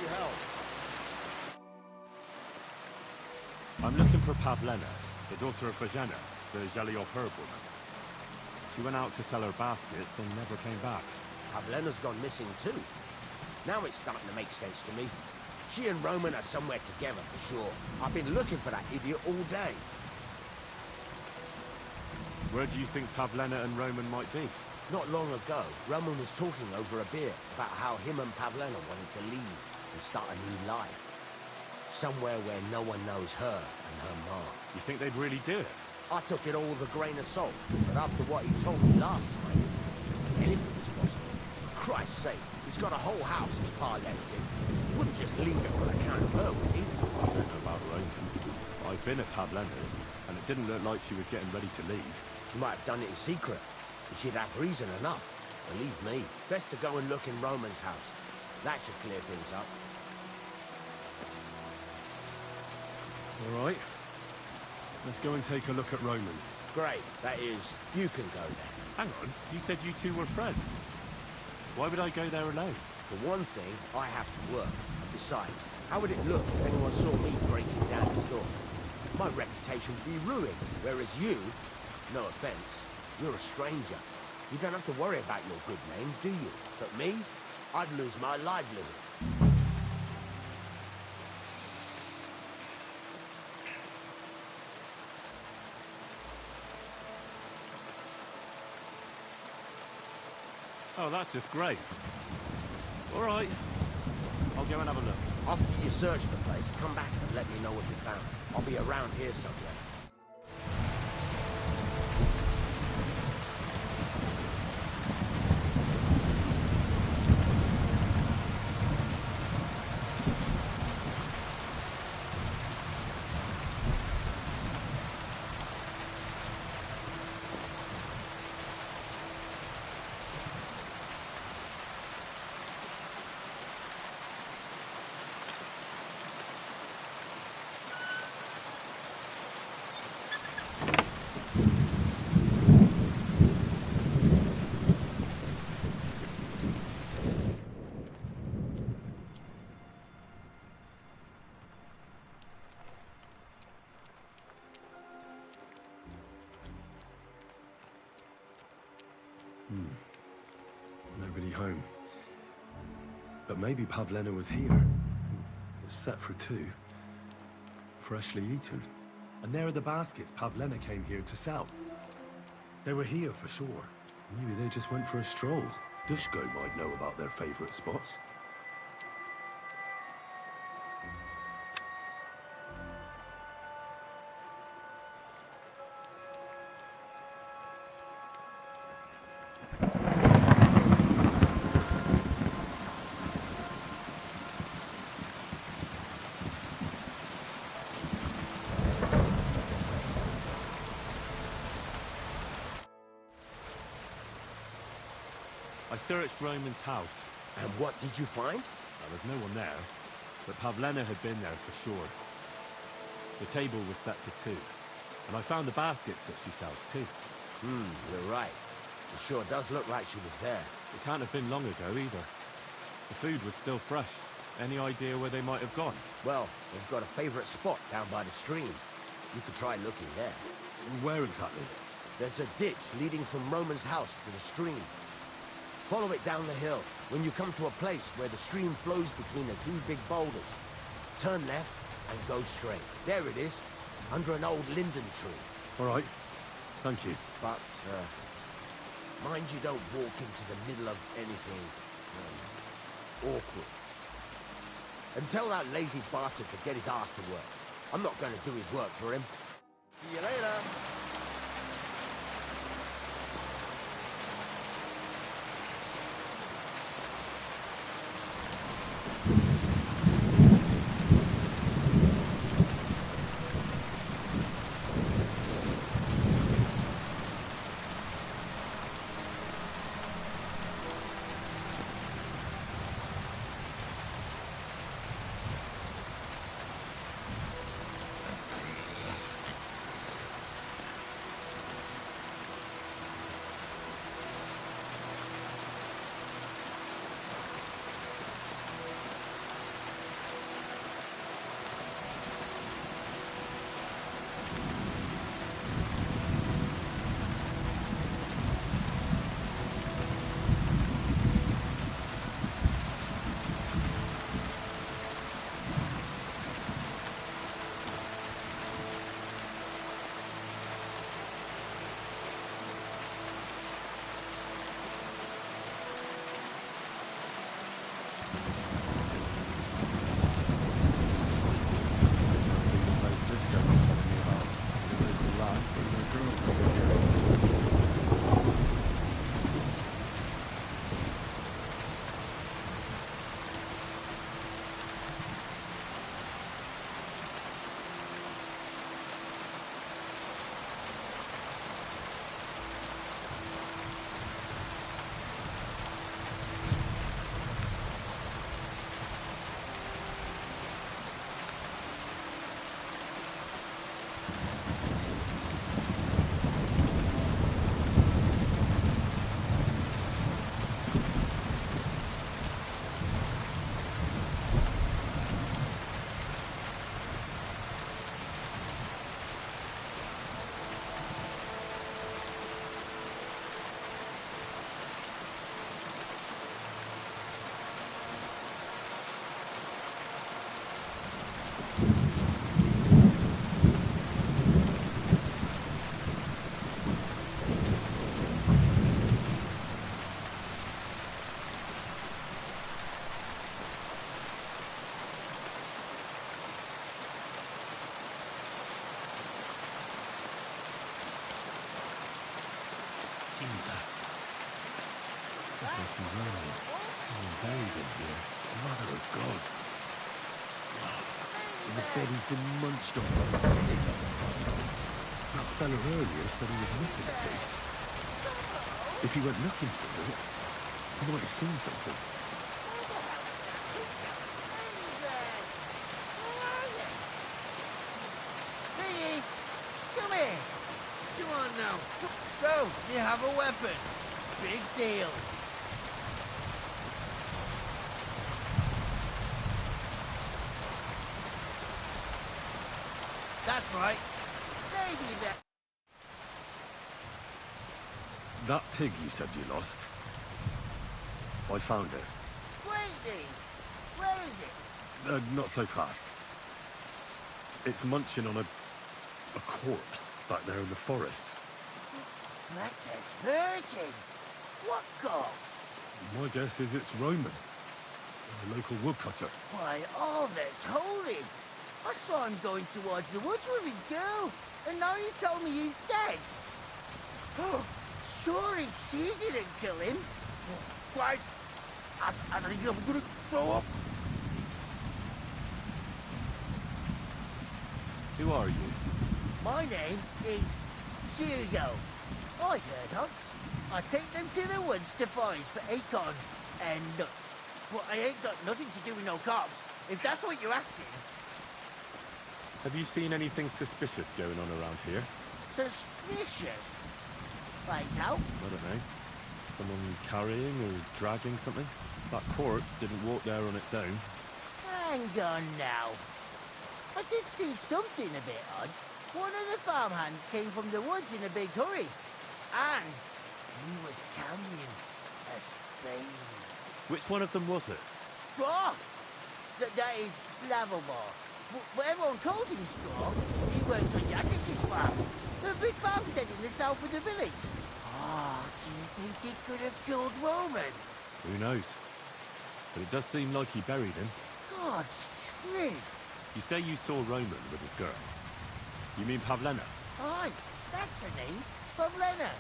you help? I'm looking for Pavlena, the daughter of Bajana, the Jaliot herb woman. She went out to sell her baskets and never came back. Pavlena's gone missing too. Now it's starting to make sense to me. She and Roman are somewhere together for sure. I've been looking for that idiot all day. Where do you think Pavlena and Roman might be? Not long ago, Roman was talking over a beer about how him and Pavlena wanted to leave and start a new life. Somewhere where no one knows her and her ma. You think they'd really do it? I took it all with a grain of salt, but after what he told me last time, anything was possible. For Christ's sake, he's got a whole house his pa left him. He wouldn't just leave it on account of her, would he? I don't know about Roman. I've been at Pavlena's, and it didn't look like she was getting ready to leave. She might have done it in secret, but she'd have reason enough. Believe me, best to go and look in Roman's house. That should clear things up. All right. Let's go and take a look at Roman's. Great, that is, you can go there. Hang on, you said you two were friends. Why would I go there alone? For one thing, I have to work. And besides, how would it look if anyone saw me breaking down his door? My reputation would be ruined, whereas you, no offense, you're a stranger. You don't have to worry about your good name, do you? But me, I'd lose my livelihood. Oh, that's just great. All right. I'll go and have a look. After you search the place, come back and let me know what you found. I'll be around here somewhere. Nobody home. But maybe Pavlena was here. It's set for two. Freshly eaten. And there are the baskets Pavlena came here to sell. They were here for sure. Maybe they just went for a stroll. Dushko might know about their favorite spots. I searched Roman's house. And what did you find? There was no one there, but Pavlena had been there for sure. The table was set for two, and I found the baskets that she sells too. You're right. It sure does look like she was there. It can't have been long ago either. The food was still fresh. Any idea where they might have gone? Well, they've got a favorite spot down by the stream. You could try looking there. Where exactly? There's a ditch leading from Roman's house to the stream. Follow it down the hill. When you come to a place where the stream flows between the two big boulders, turn left and go straight. There it is, under an old linden tree. All right. Thank you. But, mind you don't walk into the middle of anything awkward. And tell that lazy bastard to get his ass to work. I'm not going to do his work for him. See you later. Jesus. This must be Roman. Someone buried in here. Mother of God. And the bed has been munched on. That fella earlier said he was missing a pig. If he went looking for it, he might have seen something. Piggy, come here. Come on now. So, you have a weapon. Big deal. That's right. Maybe that. That pig you said you lost, I found it. Wait, these. Where is it? Not so fast. It's munching on a corpse back there in the forest. That's a virgin. What god? My guess is it's Roman, the local woodcutter. Why, all that's holy. I saw him going towards the woods with his girl, and now you tell me he's dead. Oh, surely she didn't kill him. Christ, I think I'm gonna throw up. Who are you? My name is Hugo. I heard hunts. I take them to the woods to find for acorns and nuts. But I ain't got nothing to do with no cops, if that's what you're asking. Have you seen anything suspicious going on around here? Suspicious? Like how? I don't know. Someone carrying or dragging something? That corpse didn't walk there on its own. Hang on now. I did see something a bit odd. One of the farmhands came from the woods in a big hurry. And he was carrying a spade. Which one of them was it? Straw! That is Slavomir. But everyone calls him Straw. He works on Yakish's farm. A big farmstead in the south of the village. Oh, do you think he could have killed Roman? Who knows? But it does seem like he buried him. God's truth. You say you saw Roman with his girl. You mean Pavlena? Aye, that's the name. Pavlena.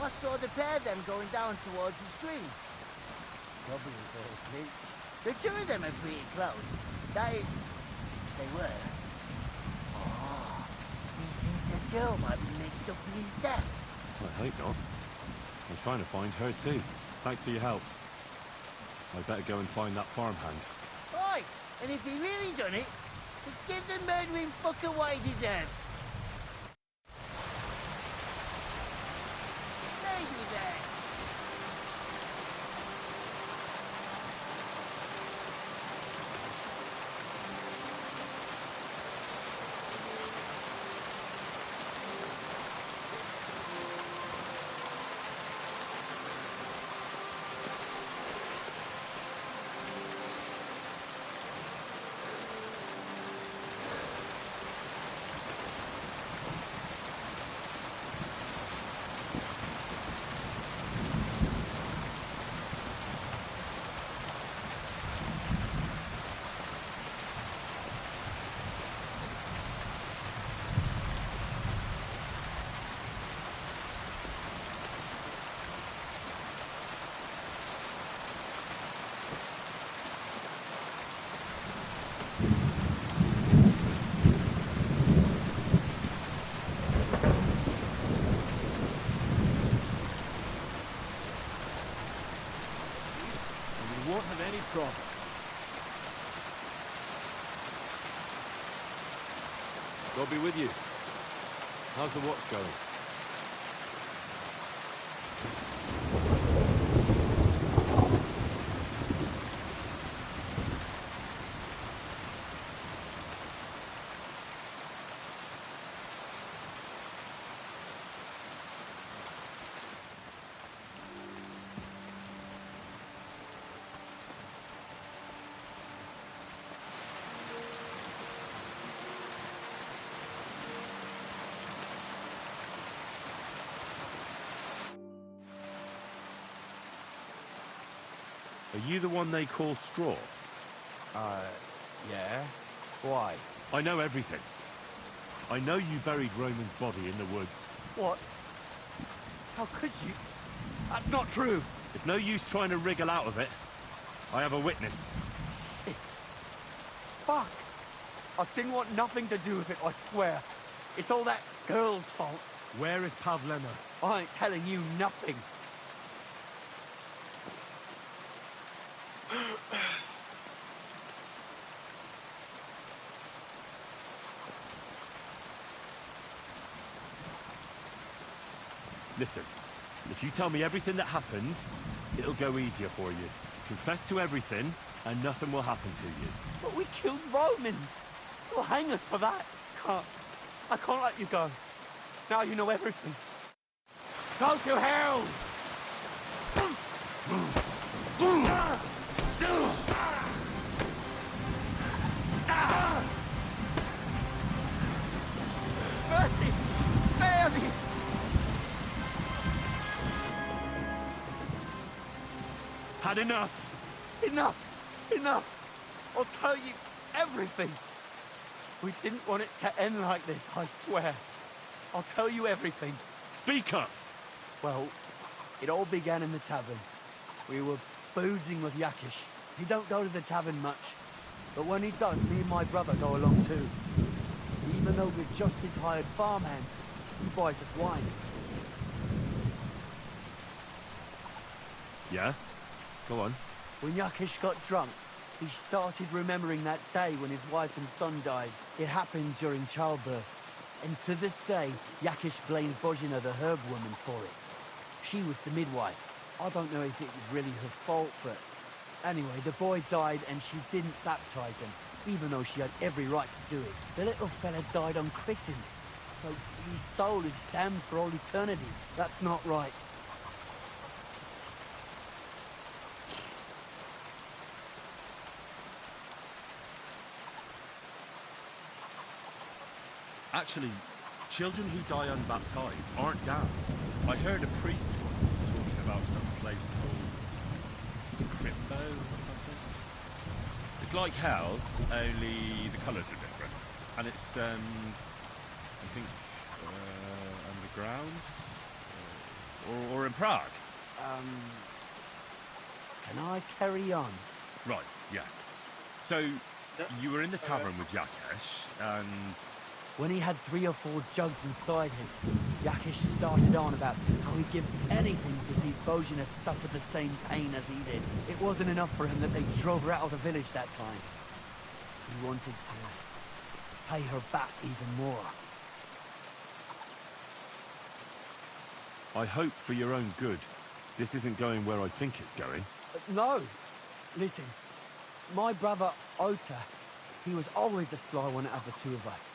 I saw the pair of them going down towards the stream. Probably fell asleep. The two of them are pretty close. That is, they were. Oh, you think the girl might be mixed up in his death? I hope not. I'm trying to find her too. Thanks for your help. I better go and find that farmhand. Aye, and if he really done it, then give the murdering fucker what he deserves. Maybe then. Won't have any problem. God be with you. How's the watch going? Are you the one they call Straw? Yeah? Why? I know everything. I know you buried Roman's body in the woods. What? How could you? That's not true. It's no use trying to wriggle out of it. I have a witness. Shit. Fuck. I didn't want nothing to do with it, I swear. It's all that girl's fault. Where is Pavlena? I ain't telling you nothing. Listen, if you tell me everything that happened, it'll go easier for you. Confess to everything, and nothing will happen to you. But we killed Roman. They'll hang us for that. I can't let you go. Now you know everything. Go to hell! Mercy! Spare me! Had enough! Enough! Enough! I'll tell you everything. We didn't want it to end like this, I swear. I'll tell you everything. Speak up! Well, it all began in the tavern. We were boozing with Yakish. He don't go to the tavern much, but when he does, me and my brother go along too. Even though we're just his hired farmhands, he buys us wine. Yeah? Go on. When Yakish got drunk, he started remembering that day when his wife and son died. It happened during childbirth. And to this day, Yakish blames Bozhina, the herb woman, for it. She was the midwife. I don't know if it was really her fault, but... Anyway, the boy died and she didn't baptize him, even though she had every right to do it. The little fella died unchristened, so his soul is damned for all eternity. That's not right. Actually, children who die unbaptized aren't damned. I heard a priest once talking about some place called Crypto or something. It's like hell, only the colours are different. And it's, I think, underground? Or in Prague. Can I carry on? Right, yeah. So, you were in the tavern with Yakesh, and... When he had 3 or 4 jugs inside him, Yakish started on about how he'd give anything to see Bozhina suffer the same pain as he did. It wasn't enough for him that they drove her out of the village that time. He wanted to pay her back even more. I hope for your own good, this isn't going where I think it's going. No! Listen, my brother Ota, he was always the sly one out of the two of us.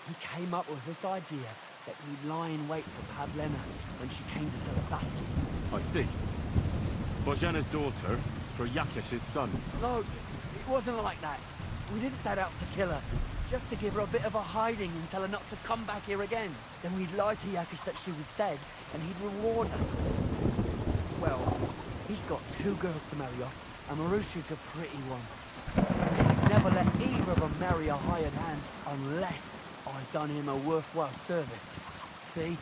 He came up with this idea that we'd lie in wait for Pavlena when she came to sell the baskets. I see. Bozhana's daughter for Yakish's son. No, it wasn't like that. We didn't set out to kill her, just to give her a bit of a hiding and tell her not to come back here again. Then we'd lie to Yakish that she was dead, and he'd reward us. Well, he's got 2 girls to marry off, and Marusha's a pretty one. He'd never let either of them marry a hired hand unless I'd done him a worthwhile service. See?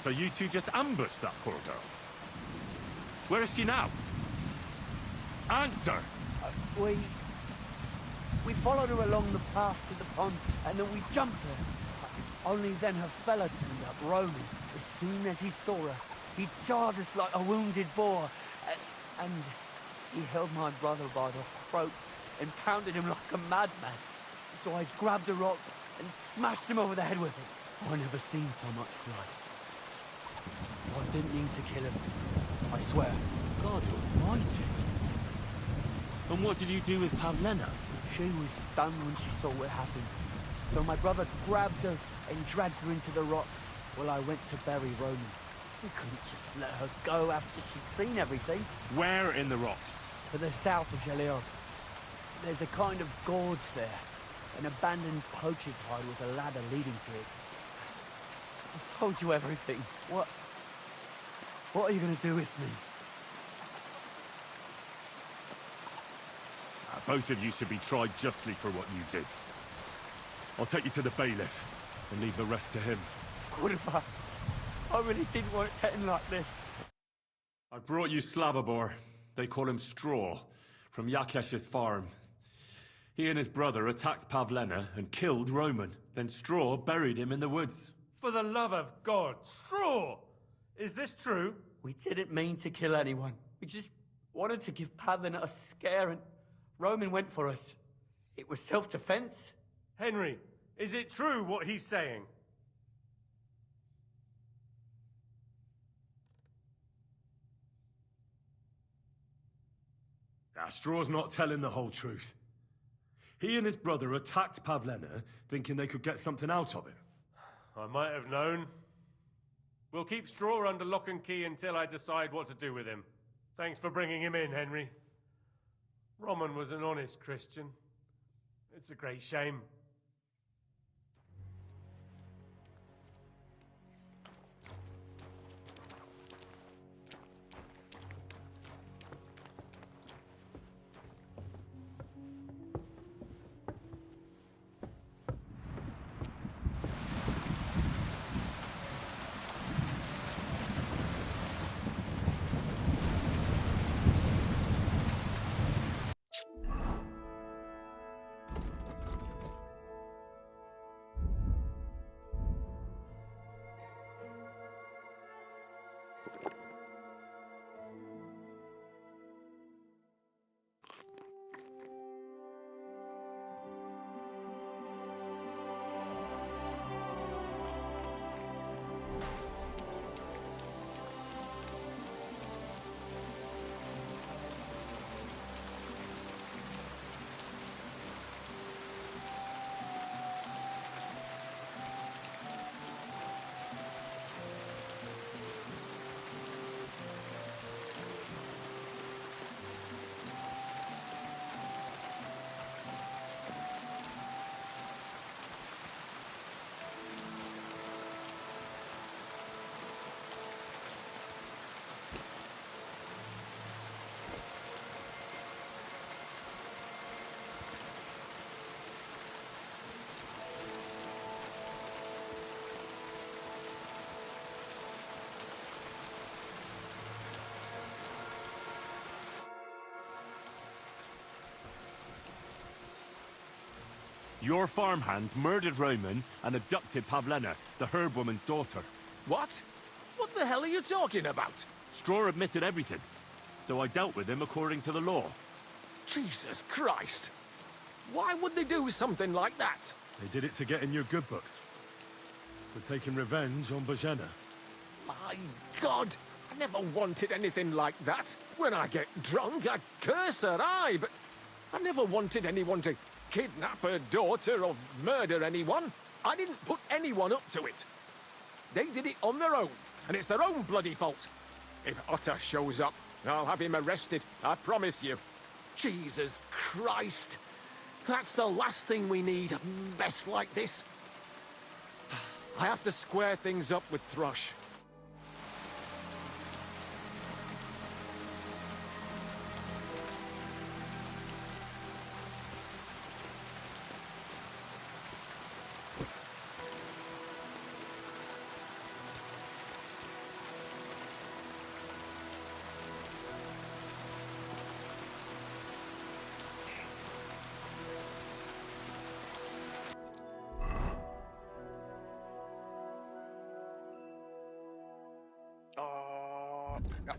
So you two just ambushed that poor girl? Where is she now? Answer! We followed her along the path to the pond, and then we jumped her. Only then her fella turned up, Roman. As soon as he saw us, he charged us like a wounded boar, and he held my brother by the throat and pounded him like a madman. So I grabbed a rock and smashed him over the head with it. I never seen so much blood. I didn't mean to kill him, I swear. God almighty. And what did you do with Pavlena? She was stunned when she saw what happened. So my brother grabbed her and dragged her into the rocks while I went to bury Roman. We couldn't just let her go after she'd seen everything. Where in the rocks? To the south of Zhelyov. There's a kind of gorge there. An abandoned poacher's hide with a ladder leading to it. I've told you everything. What are you going to do with me? Both of you should be tried justly for what you did. I'll take you to the bailiff. and leave the rest to him. Kurva, I really didn't want it to end like this. I brought you Slabobor. They call him Straw, from Yakesh's farm. He and his brother attacked Pavlena and killed Roman. Then Straw buried him in the woods. For the love of God, Straw! Is this true? We didn't mean to kill anyone. We just wanted to give Pavlina a scare, and Roman went for us. It was self-defense. Henry, is it true what he's saying? Straw's not telling the whole truth. He and his brother attacked Pavlena, thinking they could get something out of him. I might have known. We'll keep Straw under lock and key until I decide what to do with him. Thanks for bringing him in, Henry. Roman was an honest Christian. It's a great shame. Your farmhands murdered Roman and abducted Pavlena, the herb woman's daughter. What? What the hell are you talking about? Straw admitted everything, so I dealt with him according to the law. Jesus Christ! Why would they do something like that? They did it to get in your good books. For taking revenge on Bojena. My God! I never wanted anything like that. When I get drunk, I curse her, aye, but I never wanted anyone to kidnap her daughter or murder anyone. I didn't put anyone up to it. They did it on their own, and it's their own bloody fault. If Otter shows up, I'll have him arrested, I promise you. Jesus Christ! That's the last thing we need, a mess like this. I have to square things up with Thrush. Ja.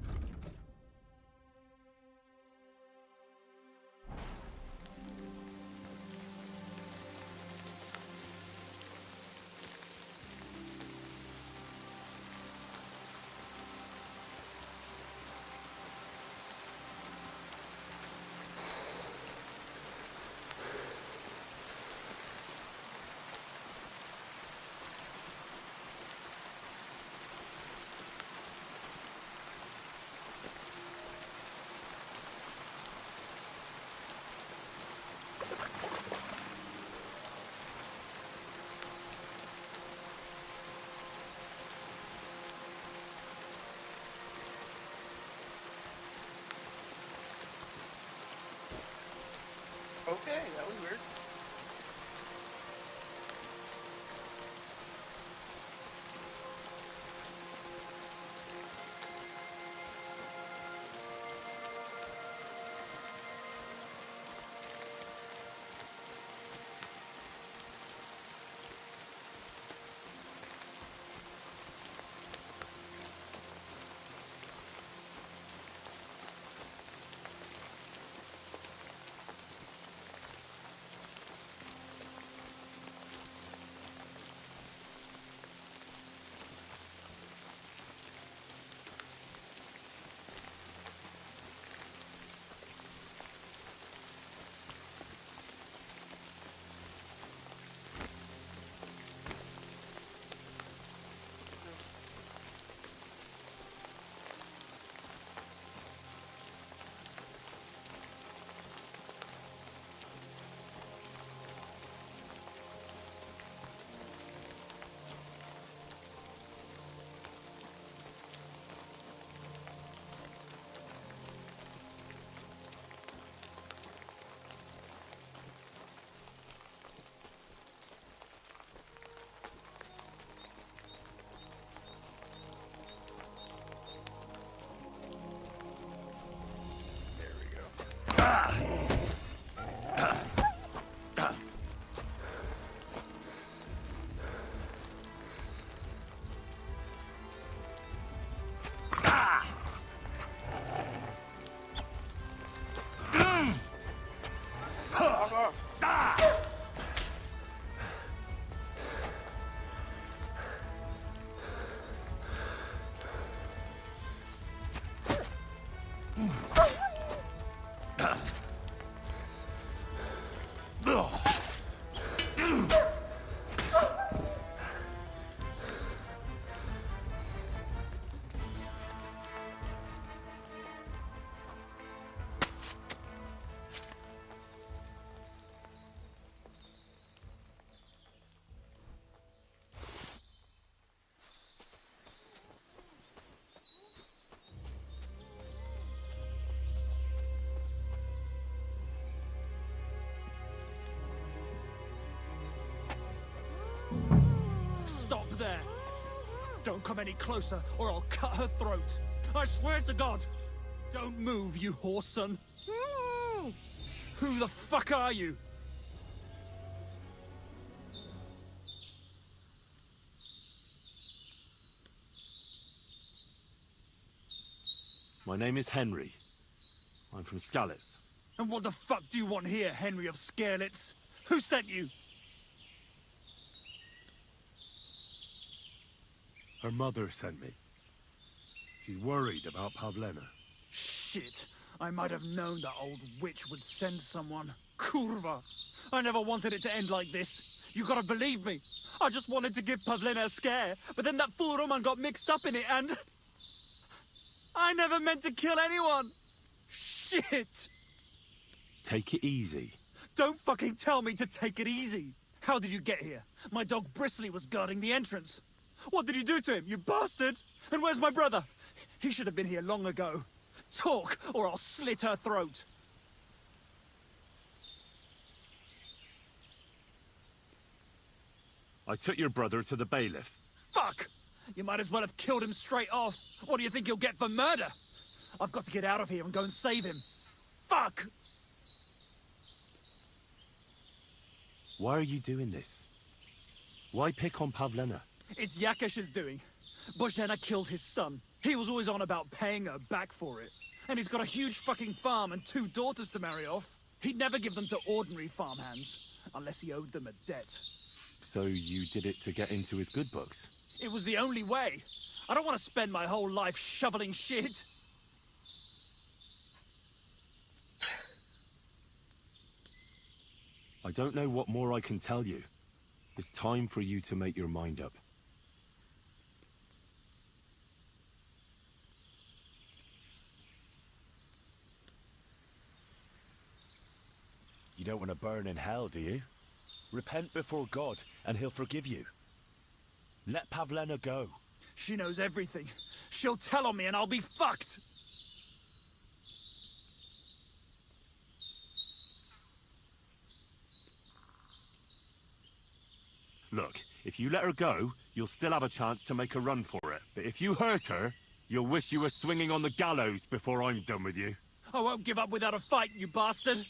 Don't come any closer, or I'll cut her throat. I swear to God. Don't move, you horse son. Who the fuck are you? My name is Henry. I'm from Skalitz. And what the fuck do you want here, Henry of Skalitz? Who sent you? Her mother sent me. She's worried about Pavlena. Shit. I might have known that old witch would send someone. Kurva. I never wanted it to end like this. You gotta believe me. I just wanted to give Pavlena a scare, but then that fool Roman got mixed up in it and... I never meant to kill anyone! Shit! Take it easy. Don't fucking tell me to take it easy! How did you get here? My dog Bristly was guarding the entrance. What did you do to him, you bastard? And where's my brother? He should have been here long ago. Talk, or I'll slit her throat. I took your brother to the bailiff. Fuck! You might as well have killed him straight off. What do you think you'll get for murder? I've got to get out of here and go and save him. Fuck! Why are you doing this? Why pick on Pavlena? It's Yakesh's doing. Bozhena killed his son. He was always on about paying her back for it. And he's got a huge fucking farm and 2 daughters to marry off. He'd never give them to ordinary farmhands, unless he owed them a debt. So you did it to get into his good books? It was the only way. I don't want to spend my whole life shoveling shit. I don't know what more I can tell you. It's time for you to make your mind up. You don't want to burn in hell, do you? Repent before God, and he'll forgive you. Let Pavlena go. She knows everything. She'll tell on me and I'll be fucked. Look, if you let her go, you'll still have a chance to make a run for it. But if you hurt her, you'll wish you were swinging on the gallows before I'm done with you. I won't give up without a fight, you bastard.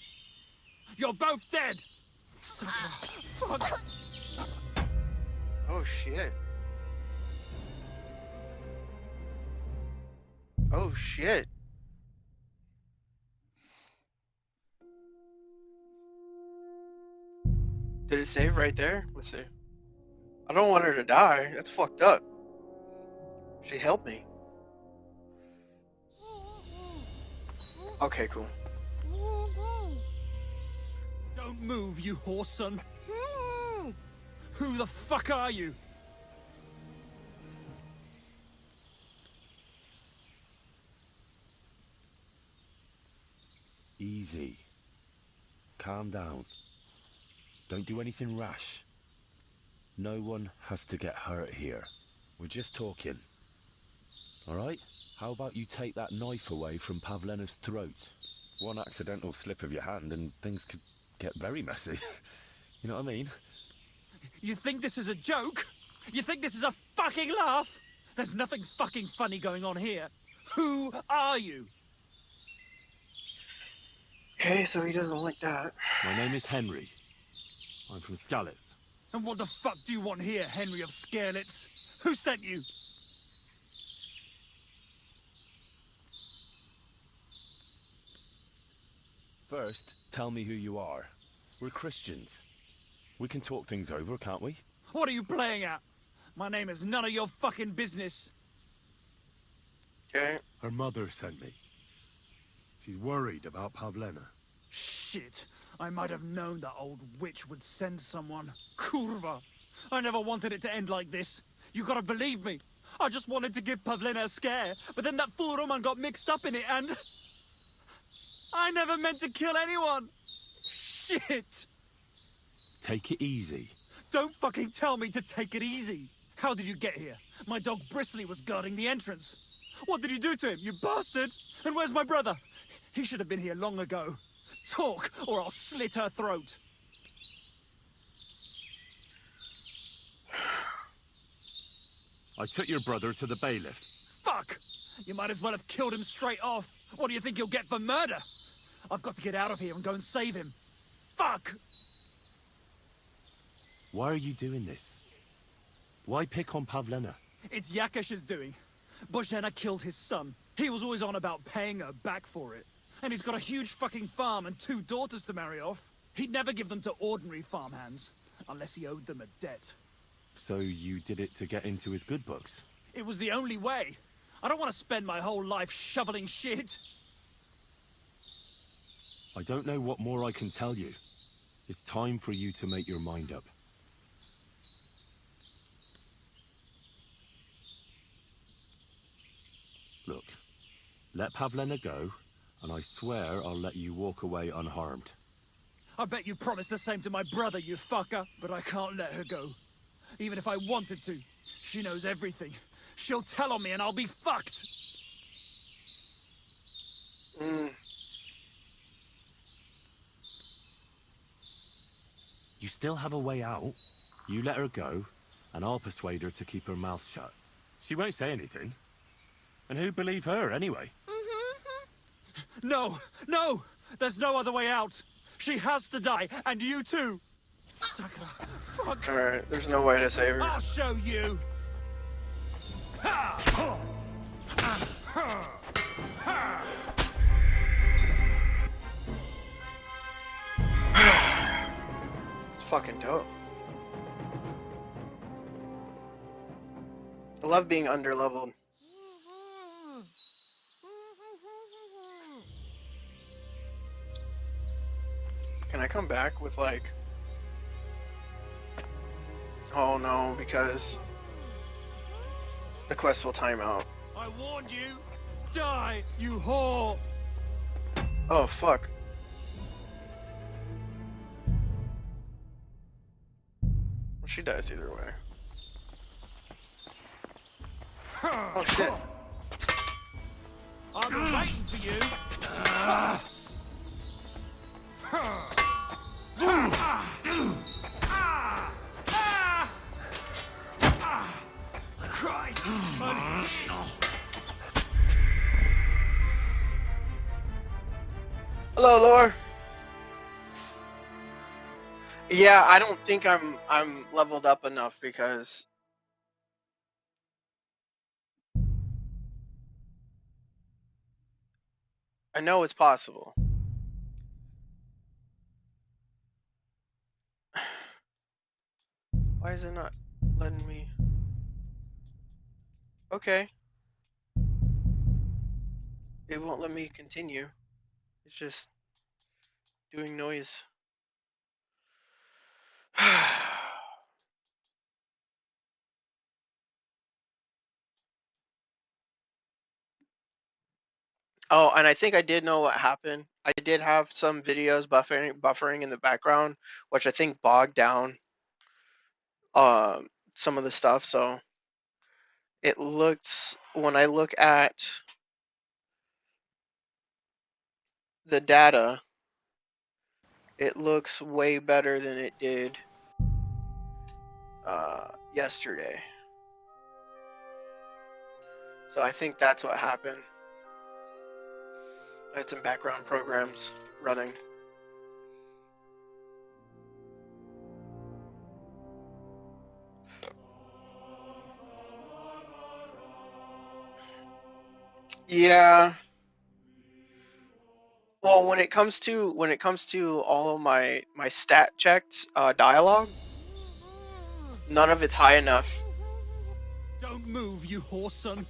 You're both dead. Fuck. Oh shit. Oh shit. Did it save right there? Let's see. I don't want her to die. That's fucked up. She helped me. Okay, cool. Don't move, you horse son. Who the fuck are you? Easy. Calm down. Don't do anything rash. No one has to get hurt here. We're just talking. Alright? How about you take that knife away from Pavlena's throat? One accidental slip of your hand and things could get very messy. You know what I mean? You think this is a joke? You think this is a fucking laugh? There's nothing fucking funny going on here. Who are you? Okay, so he doesn't like that. My name is Henry. I'm from Skalitz. And what the fuck do you want here, Henry of Skalitz? Who sent you? First, tell me who you are. We're Christians. We can talk things over, can't we? What are you playing at? My name is none of your fucking business. Okay. Her mother sent me. She's worried about Pavlena. Shit. I might have known that old witch would send someone. Kurva. I never wanted it to end like this. You gotta believe me. I just wanted to give Pavlena a scare, but then that fool Roman got mixed up in it and... I never meant to kill anyone. Shit. Take it easy. Don't fucking tell me to take it easy. How did you get here? My dog Bristly was guarding the entrance. What did you do to him, you bastard? And where's my brother? He should have been here long ago. Talk, or I'll slit her throat. I took your brother to the bailiff. Fuck! You might as well have killed him straight off. What do you think you'll get for murder? I've got to get out of here and go and save him. Fuck! Why are you doing this? Why pick on Pavlena? It's Yakash's doing. Bozhena killed his son. He was always on about paying her back for it. And he's got a huge fucking farm and 2 daughters to marry off. He'd never give them to ordinary farmhands, unless he owed them a debt. So you did it to get into his good books? It was the only way. I don't want to spend my whole life shoveling shit. I don't know what more I can tell you. It's time for you to make your mind up. Look, let Pavlena go, and I swear I'll let you walk away unharmed. I bet you promised the same to my brother, you fucker, but I can't let her go. Even if I wanted to. She knows everything. She'll tell on me and I'll be fucked. You still have a way out. You let her go, and I'll persuade her to keep her mouth shut. She won't say anything. And who'd believe her, anyway? No! No! There's no other way out! She has to die, and you too! Sucker. Fuck! Alright, there's no way to save her. I'll show you! It's fucking dope. I love being underleveled. Can I come back with like... Oh no, because the quest will time out. I warned you! Die, you whore! Oh fuck. Well, she dies either way. Oh shit. I've been waiting for you! Christ! Hello, Lore. Yeah, I don't think I'm leveled up enough because I know it's possible. Why is it not letting me? Okay. It won't let me continue. It's just doing noise. Oh, and I think I did know what happened. I did have some videos buffering in the background, which I think bogged down some of the stuff. So it looks, when I look at the data, it looks way better than it did yesterday. So I think that's what happened. I had some background programs running. Yeah. Well, when it comes to all of my stat checked dialogue, none of it's high enough. Don't move, you whore son.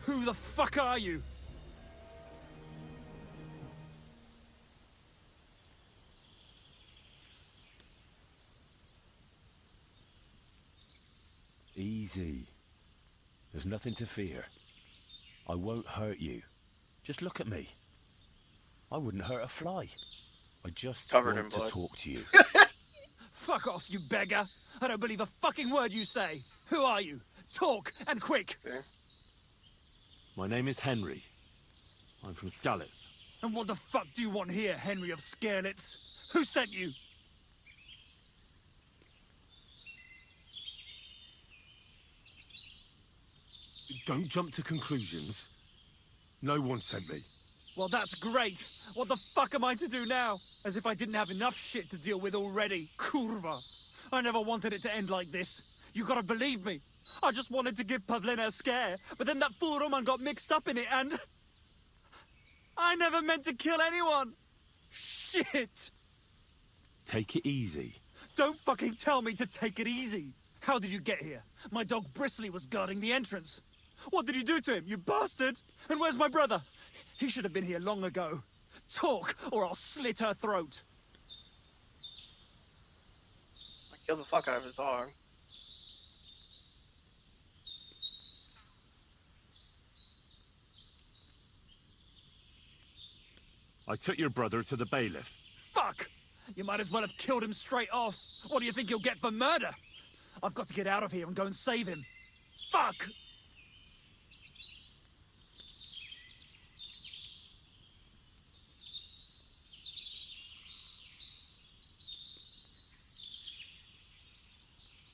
Who the fuck are you? Easy. There's nothing to fear. I won't hurt you. Just look at me. I wouldn't hurt a fly. I just Covered in want to blood. talk to you. Fuck off, you beggar. I don't believe a fucking word you say. Who are you? Talk, and quick. Okay. My name is Henry. I'm from Skalitz. And what the fuck do you want here, Henry of Scarelets? Who sent you? Don't jump to conclusions. No one sent me. Well, that's great. What the fuck am I to do now? As if I didn't have enough shit to deal with already. Kurva. I never wanted it to end like this. You gotta believe me. I just wanted to give Pavlena a scare, but then that fool Roman got mixed up in it and... I never meant to kill anyone. Shit. Take it easy. Don't fucking tell me to take it easy. How did you get here? My dog Bristly was guarding the entrance. What did you do to him, you bastard? And where's my brother? He should have been here long ago. Talk, or I'll slit her throat. I killed the fuck out of his dog. I took your brother to the bailiff. Fuck! You might as well have killed him straight off. What do you think you'll get for murder? I've got to get out of here and go and save him. Fuck!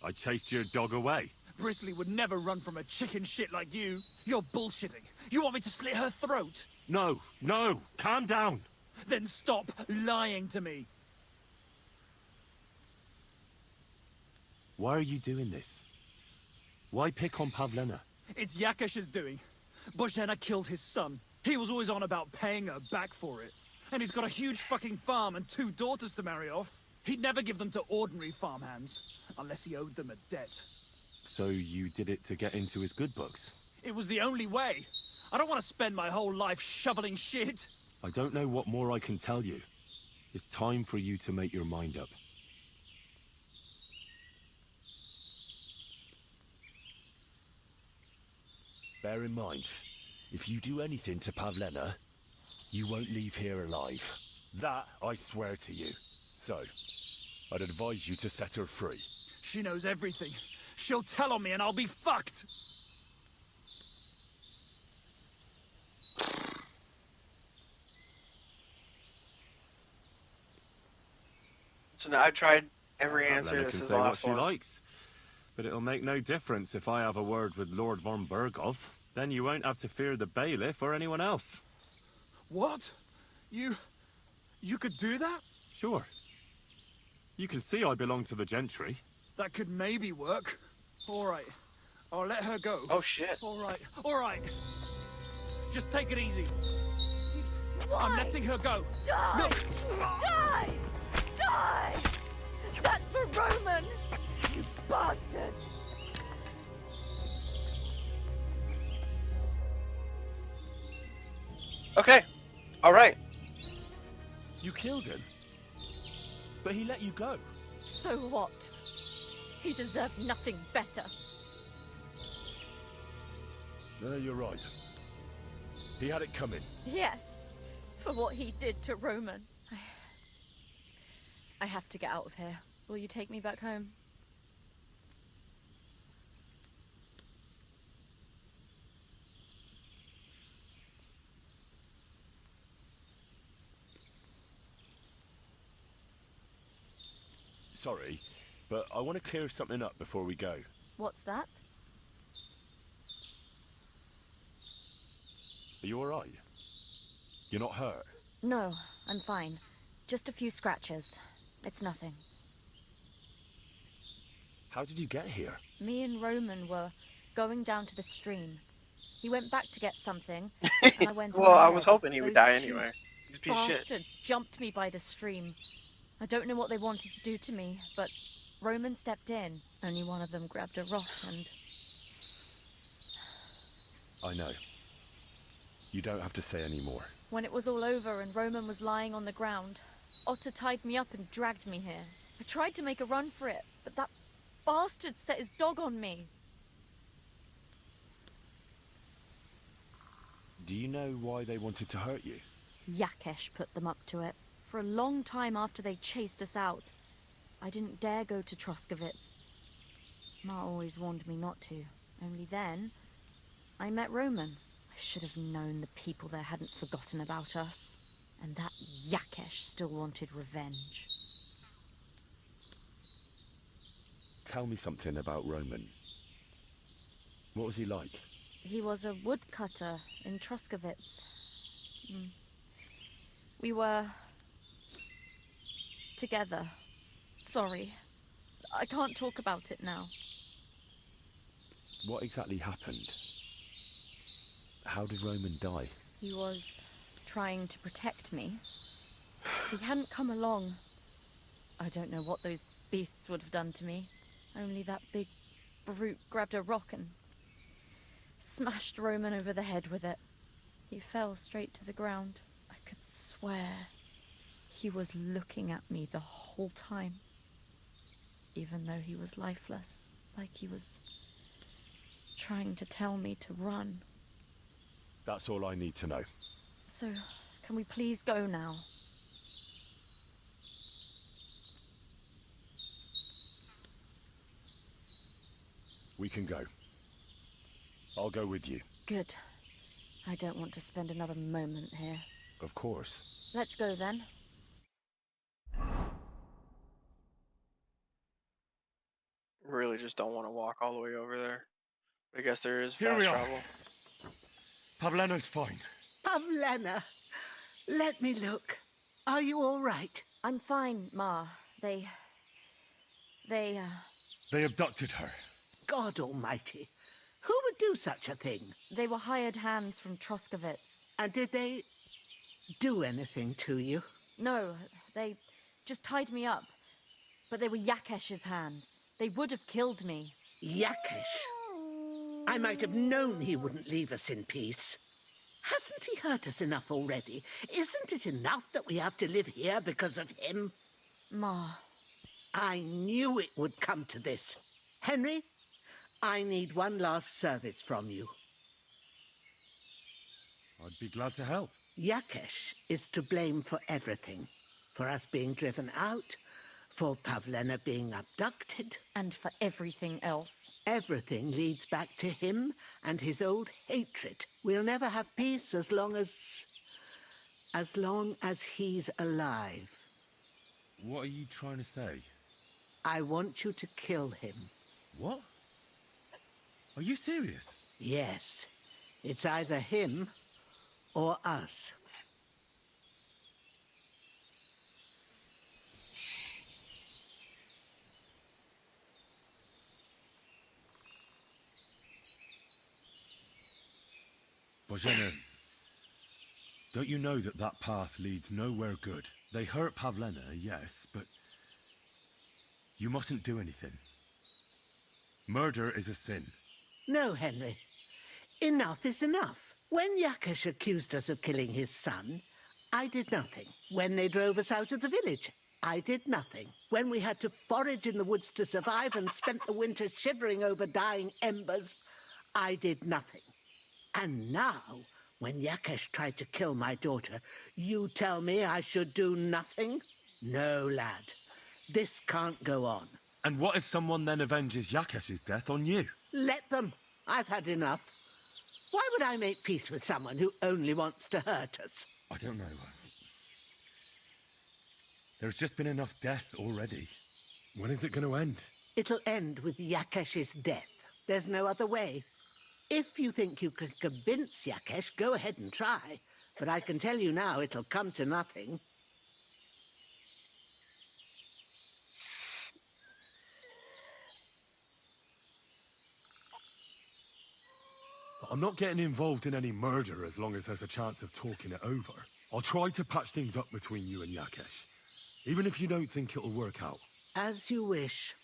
I chased your dog away. Bristly would never run from a chicken shit like you. You're bullshitting. You want me to slit her throat? No, no, calm down. Then stop lying to me. Why are you doing this? Why pick on Pavlena? It's Yakesh's doing. Bozhena killed his son. He was always on about paying her back for it. And he's got a huge fucking farm and 2 daughters to marry off. He'd never give them to ordinary farmhands, unless he owed them a debt. So you did it to get into his good books? It was the only way. I don't want to spend my whole life shoveling shit. I don't know what more I can tell you. It's time for you to make your mind up. Bear in mind, if you do anything to Pavlena, you won't leave here alive. That I swear to you. So, I'd advise you to set her free. She knows everything. She'll tell on me and I'll be fucked. So now I've tried every answer. Pavlena This can is say the what last she one. likes. But it'll make no difference if I have a word with Lord von Bergov. Then you won't have to fear the bailiff or anyone else. What? You could do that? Sure. You can see I belong to the gentry. That could maybe work. All right. I'll let her go. Oh shit. All right. All right. Just take it easy. Why? I'm letting her go. Die! Look. Die! Die! That's for Roman! You bastard! Okay. All right. You killed him. But he let you go. So what? He deserved nothing better. No, you're right. He had it coming. Yes, for what he did to Roman. I have to get out of here. Will you take me back home? Sorry, but I want to clear something up before we go. What's that? Are you alright? You're not hurt? No, I'm fine. Just a few scratches. It's nothing. How did you get here? Me and Roman were going down to the stream. He went back to get something, and I went Well, on I ahead. was hoping he would Those die two anyway. He's a piece of shit. bastards jumped me by the stream. I don't know what they wanted to do to me, but Roman stepped in. Only one of them grabbed a rock and... I know. You don't have to say any more. When it was all over and Roman was lying on the ground, Otter tied me up and dragged me here. I tried to make a run for it, but that bastard set his dog on me. Do you know why they wanted to hurt you? Yakesh put them up to it. For a long time after they chased us out, I didn't dare go to Troskovitz. Ma always warned me not to. Only then, I met Roman. I should have known the people there hadn't forgotten about us. And that Yakesh still wanted revenge. Tell me something about Roman. What was he like? He was a woodcutter in Troskovitz. We were... together. Sorry. I can't talk about it now. What exactly happened? How did Roman die? He was trying to protect me. If he hadn't come along, I don't know what those beasts would have done to me. Only that big brute grabbed a rock and smashed Roman over the head with it. He fell straight to the ground. I could swear he was looking at me the whole time, even though he was lifeless, like he was trying to tell me to run. That's all I need to know. So, can we please go now? We can go. I'll go with you. Good. I don't want to spend another moment here. Of course. Let's go then. Really just don't want to walk all the way over there. I guess there is Here fast we are. travel. Pavlena's fine. Pavlena, let me look. Are you all right? I'm fine, Ma. They They abducted her. God almighty. Who would do such a thing? They were hired hands from Troskovitz. And did they do anything to you? No, they just tied me up. But they were Yakesh's hands. They would have killed me. Yakesh? I might have known he wouldn't leave us in peace. Hasn't he hurt us enough already? Isn't it enough that we have to live here because of him? Ma. I knew it would come to this. Henry, I need one last service from you. I'd be glad to help. Yakesh is to blame for everything. For us being driven out, for Pavlena being abducted. And for everything else. Everything leads back to him and his old hatred. We'll never have peace as long as he's alive. What are you trying to say? I want you to kill him. What? Are you serious? Yes. It's either him or us. Bozhena, don't you know that that path leads nowhere good? They hurt Pavlena, yes, but you mustn't do anything. Murder is a sin. No, Henry. Enough is enough. When Yakesh accused us of killing his son, I did nothing. When they drove us out of the village, I did nothing. When we had to forage in the woods to survive and spent the winter shivering over dying embers, I did nothing. And now, when Yakesh tried to kill my daughter, you tell me I should do nothing? No, lad. This can't go on. And what if someone then avenges Yakesh's death on you? Let them. I've had enough. Why would I make peace with someone who only wants to hurt us? I don't know. There's just been enough death already. When is it going to end? It'll end with Yakesh's death. There's no other way. If you think you can convince Yakesh, go ahead and try. But I can tell you now, it'll come to nothing. I'm not getting involved in any murder as long as there's a chance of talking it over. I'll try to patch things up between you and Yakesh, even if you don't think it'll work out. As you wish.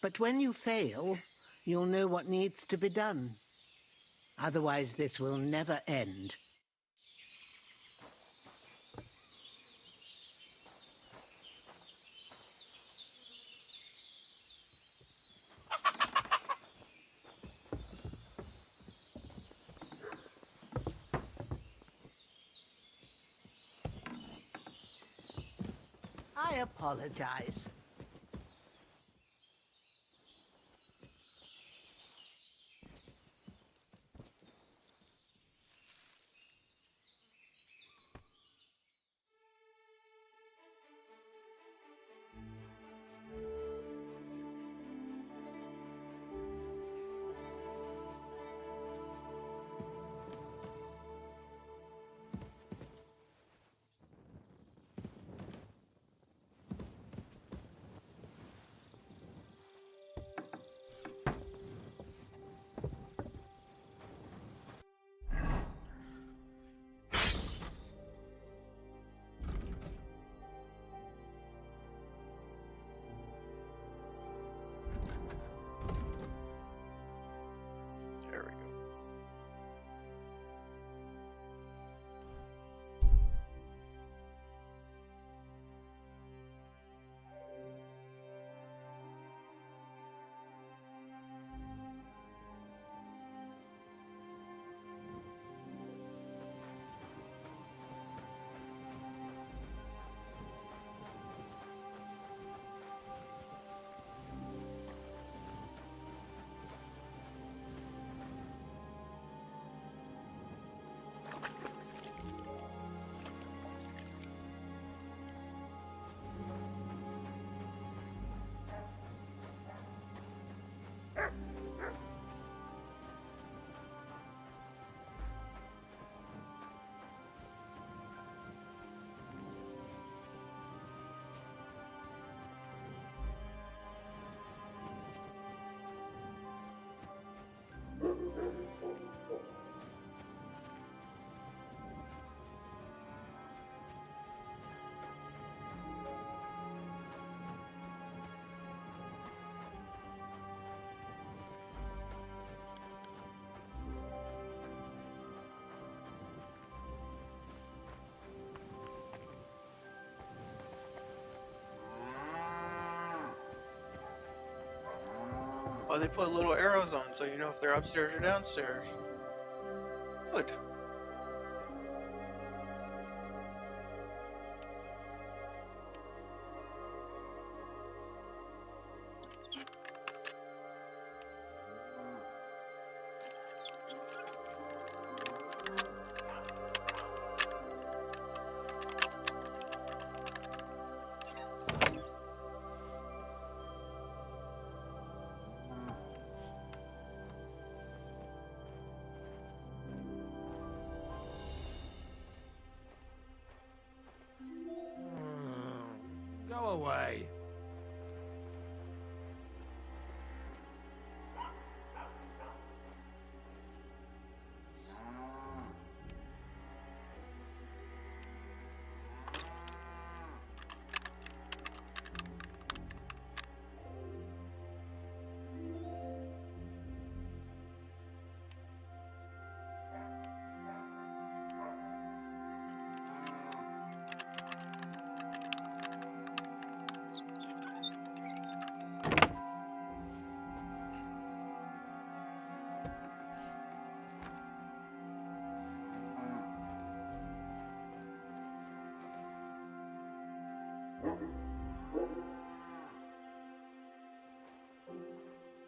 But when you fail, you'll know what needs to be done. Otherwise, this will never end. I apologize. they put little arrows on so you know if they're upstairs or downstairs. Good. Go away.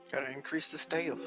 Gotta increase the staff.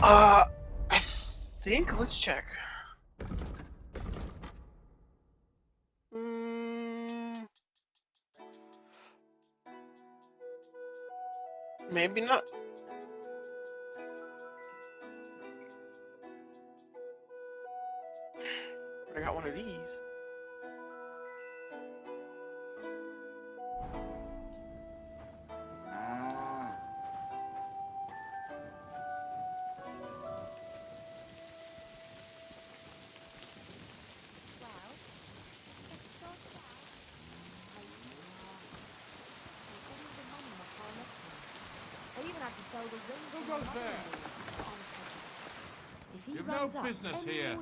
I think, let's check. Maybe not. I got one of these. Who goes there? You've no business here.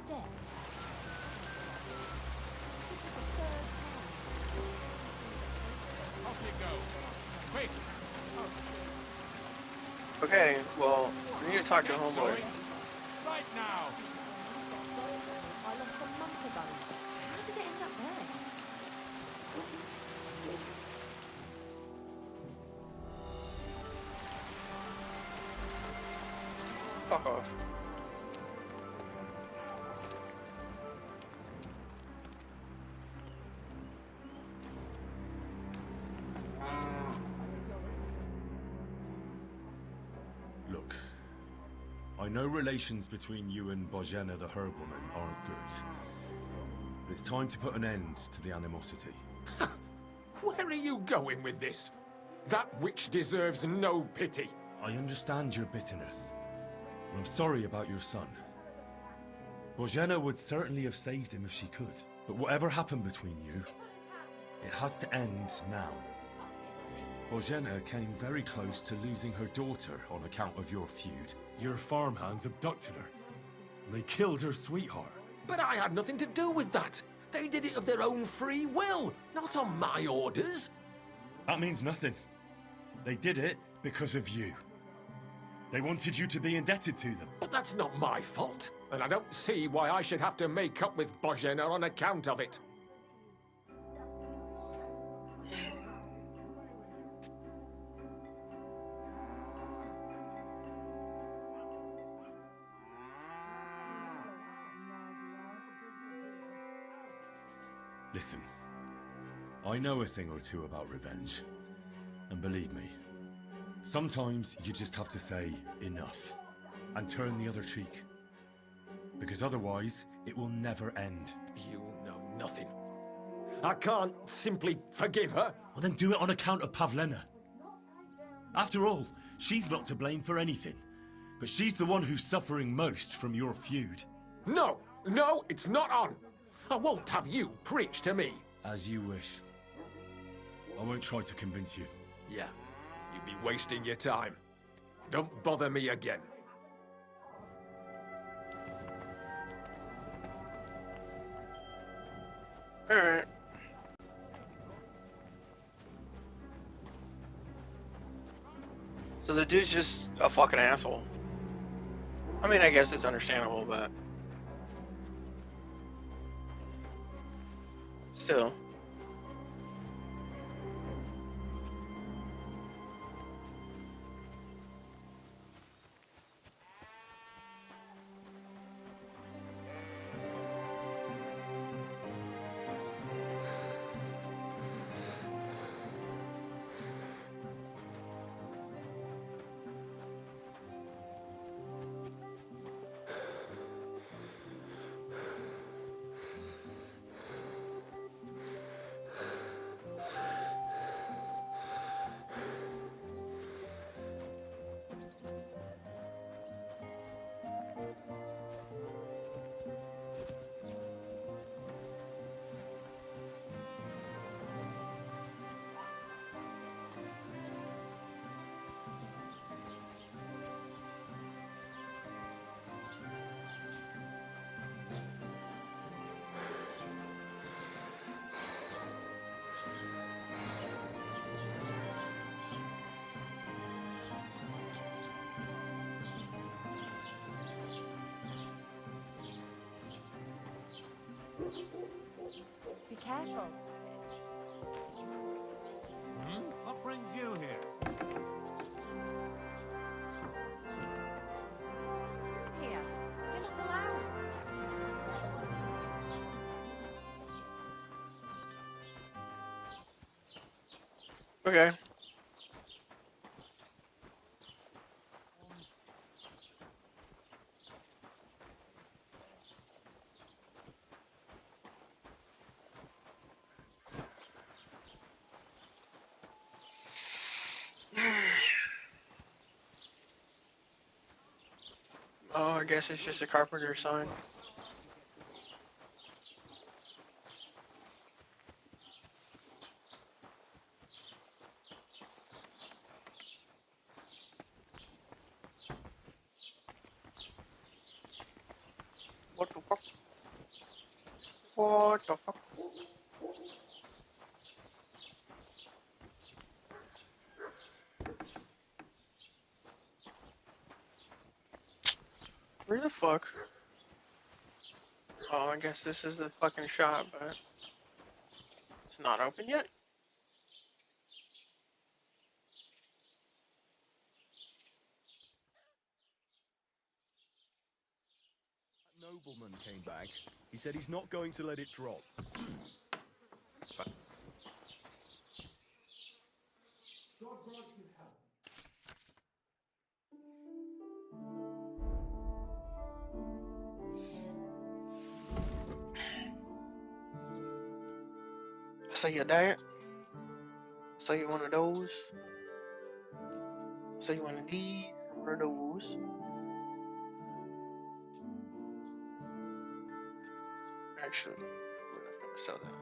Off you go. Quick. Okay, well, we need to talk to homeboy. Right now. I lost a month ago. How did it end up there? fuck off. Look, I know relations between you and Bozhena the herb woman aren't good. But it's time to put an end to the animosity. Where are you going with this? That witch deserves no pity. I understand your bitterness, and I'm sorry about your son. Bozhena would certainly have saved him if she could, but whatever happened between you, it has to end now. Bozhena came very close to losing her daughter on account of your feud. Your farmhands abducted her, and they killed her sweetheart. But I had nothing to do with that. They did it of their own free will, not on my orders. That means nothing. They did it because of you. They wanted you to be indebted to them. But that's not my fault, and I don't see why I should have to make up with Bozhena on account of it. Listen, I know a thing or two about revenge. And believe me, sometimes you just have to say enough and turn the other cheek. Because otherwise, it will never end. You know nothing. I can't simply forgive her. Well, then do it on account of Pavlena. After all, she's not to blame for anything. But she's the one who's suffering most from your feud. No, it's not on. I won't have you preach to me. As you wish. I won't try to convince you. Yeah, you'd be wasting your time. Don't bother me again. Alright. So the dude's just a fucking asshole. I mean, I guess it's understandable, but... still. Be careful. What brings you here? Here, you're not allowed. Okay. Oh, I guess it's just a carpenter's sign. What the fuck? What the fuck? Where the fuck? Oh, I guess this is the fucking shop, but it's not open yet. nobleman came back. He said he's not going to let it drop. So you that? So you one of those? So you one of these? One of those? Actually, we're not gonna sell that.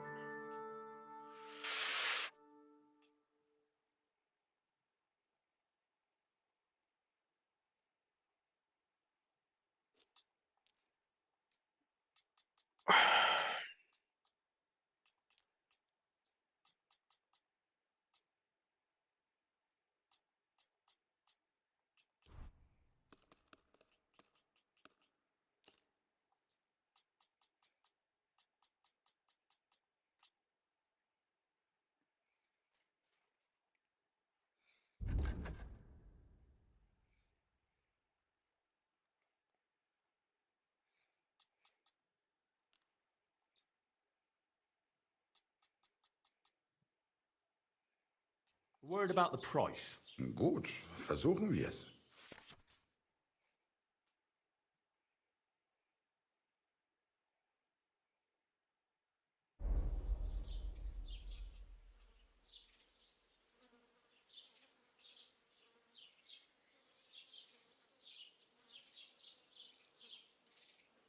Word about the price. Gut, versuchen wir es.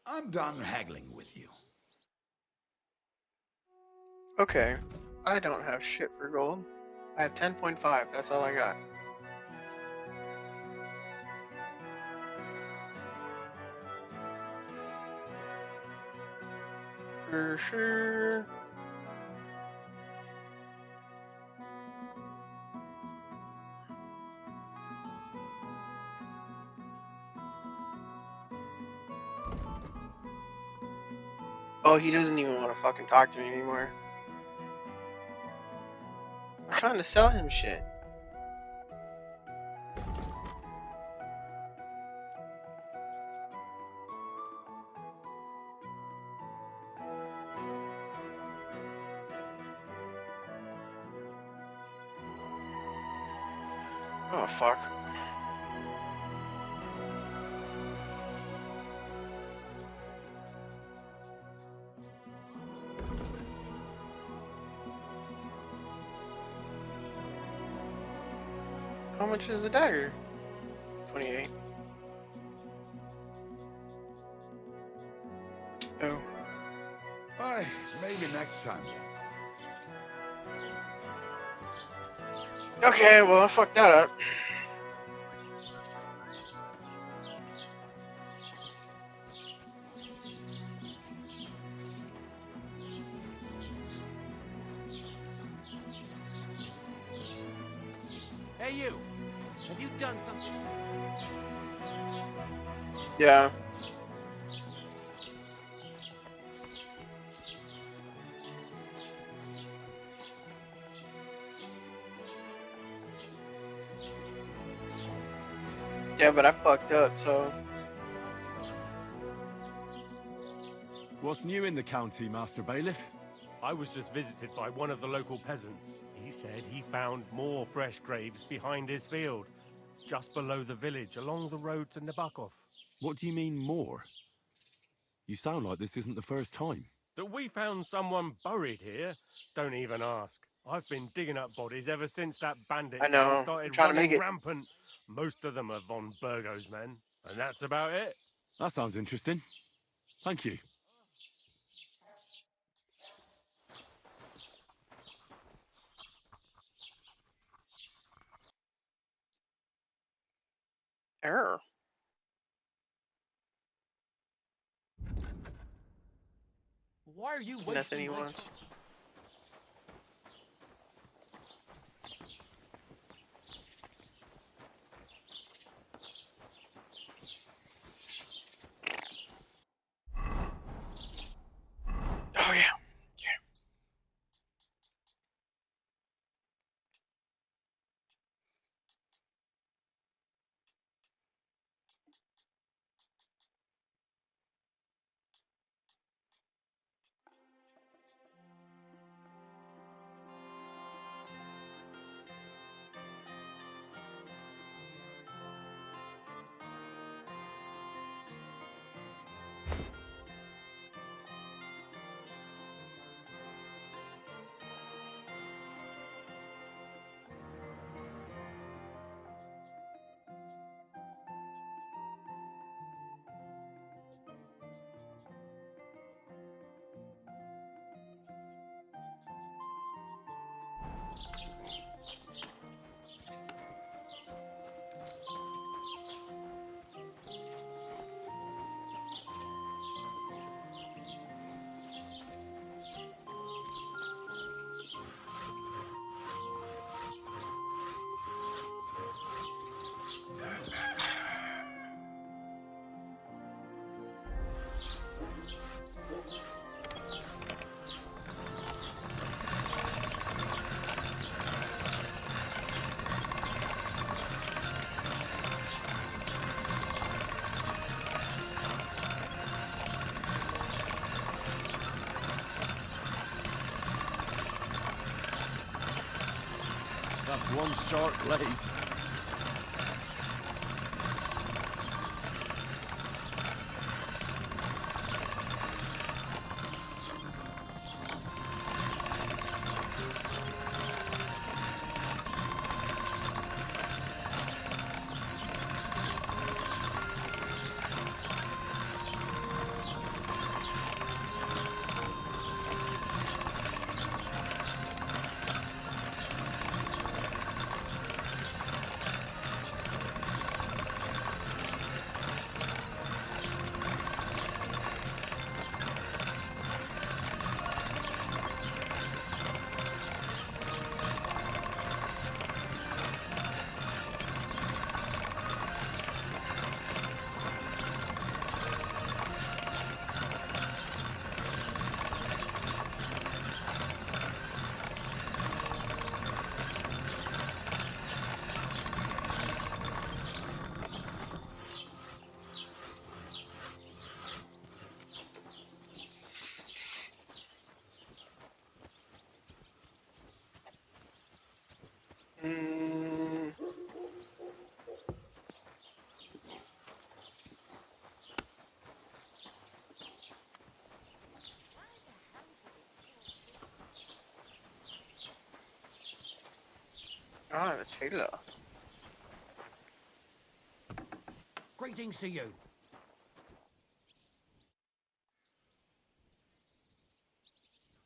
I'm done haggling with you. Okay, I don't have shit for gold. I have 10.5, that's all I got. For sure. Oh, he doesn't even want to fucking talk to me anymore. I'm trying to sell him shit. Oh, fuck. How much is a dagger? 28. Oh. Aye, maybe next time. Okay, well, I fucked that up. Hey, you! Have you done something? Yeah. Yeah, but I fucked up, so... What's new in the county, Master Bailiff? I was just visited by one of the local peasants. He said he found more fresh graves behind his field, just below the village, along the road to Nabokov. What do you mean, more? You sound like this isn't the first time. That we found someone buried here? Don't even ask. I've been digging up bodies ever since that bandit I know, gang I'm started trying to make running it. rampant. Most of them are von Burgo's men, and that's about it. That sounds interesting. Thank you. Error. Why are you wasting Nothing he my wants. time? Oh, yeah. Yeah. That's one sharp blade. Ah, the tailor. Greetings to you.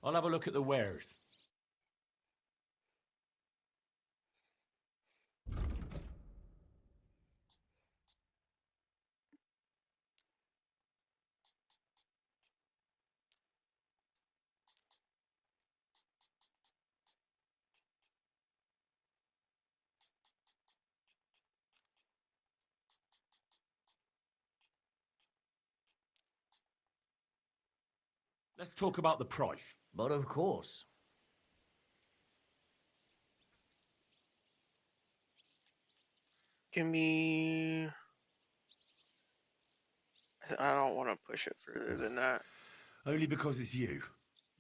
I'll have a look at the wares. Let's talk about the price. But of course. Give me... I don't want to push it further than that. Only because it's you.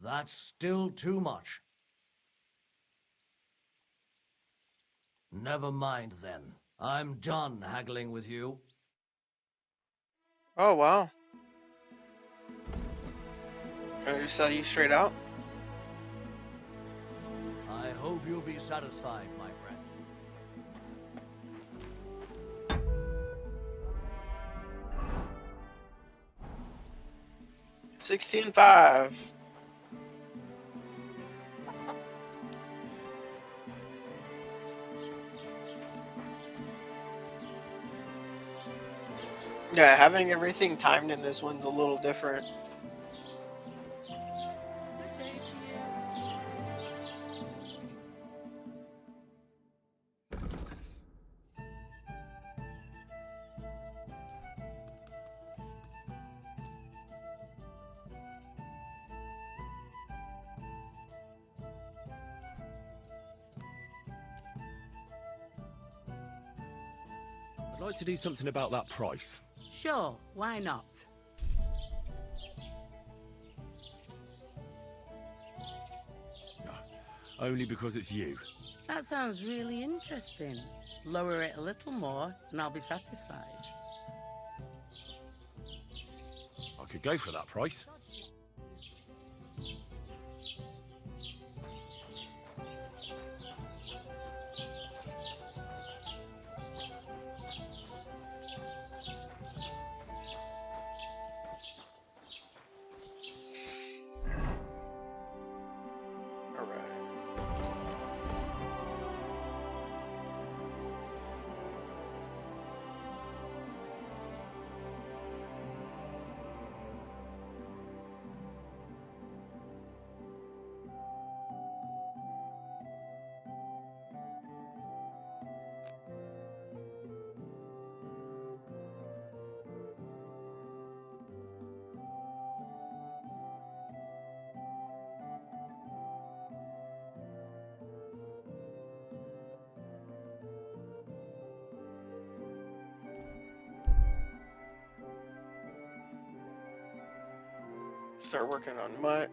That's still too much. Never mind then. I'm done haggling with you. Oh, wow. Can I just sell you straight out? I hope you'll be satisfied, my friend. 16.5. Yeah, having everything timed in this one's a little different. I'd like to do something about that price. Sure, why not? Only because it's you. That sounds really interesting. Lower it a little more, and I'll be satisfied. I could go for that price. start working on mutt.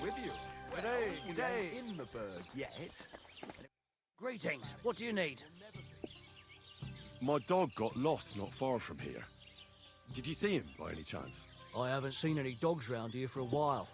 With you. G'day. In the bird yet? Greetings. What do you need? My dog got lost not far from here. Did you see him by any chance? I haven't seen any dogs round here for a while,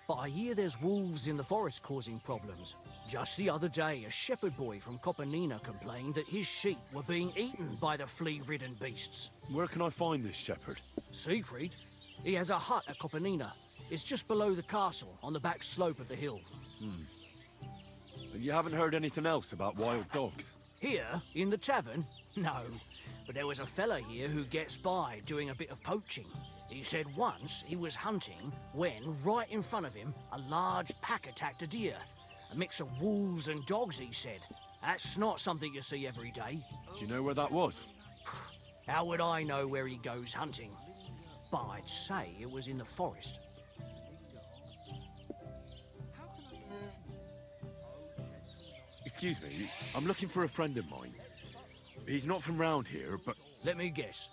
but I hear there's wolves in the forest causing problems. Just the other day, a shepherd boy from Copenina complained that his sheep were being eaten by the flea-ridden beasts. Where can I find this shepherd? Siegfried? He has a hut at Copenina. It's just below the castle, on the back slope of the hill. And you haven't heard anything else about wild dogs? Here, in the tavern? No. But there was a fella here who gets by doing a bit of poaching. He said once he was hunting when, right in front of him, a large pack attacked a deer. A mix of wolves and dogs, he said. That's not something you see every day. Do you know where that was? How would I know where he goes hunting? But I'd say it was in the forest. Excuse me, I'm looking for a friend of mine. He's not from round here, but... Let me guess.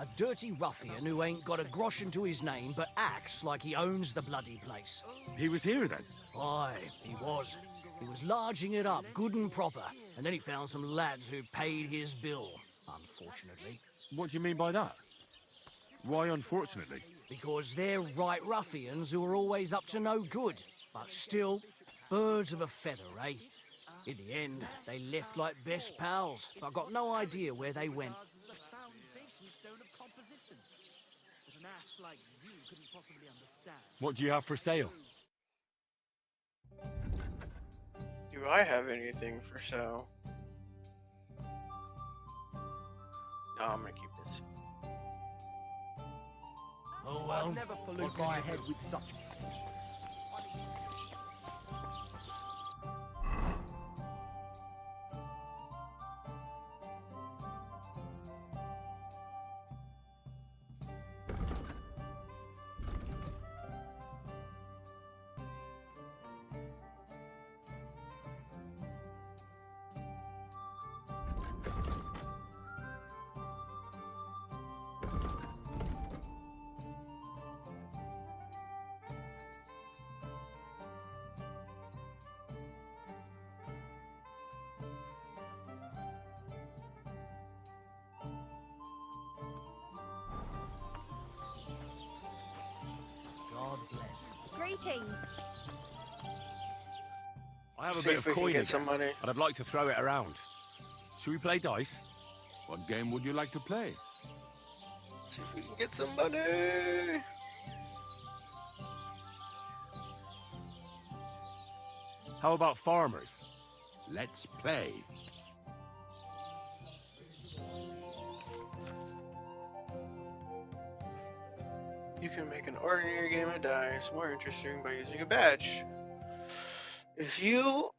A dirty ruffian who ain't got a groschen to his name but acts like he owns the bloody place. He was here then? Aye, he was. He was larging it up good and proper, and then he found some lads who paid his bill, unfortunately. What do you mean by that? Why unfortunately? Because they're right ruffians who are always up to no good. But still, birds of a feather, eh? In the end, they left like best pals. I've got no idea where they went. What do you have for sale? Do I have anything for sale? No, I'm gonna keep this. Oh well, I'd never pollute my head with such... God bless. Greetings. I have a See bit if of we can coin get again, some money. and I'd like to throw it around. Should we play dice? What game would you like to play? See if we can get some money. How about farmers? Let's play. You can make an ordinary game of dice more interesting by using a badge. If you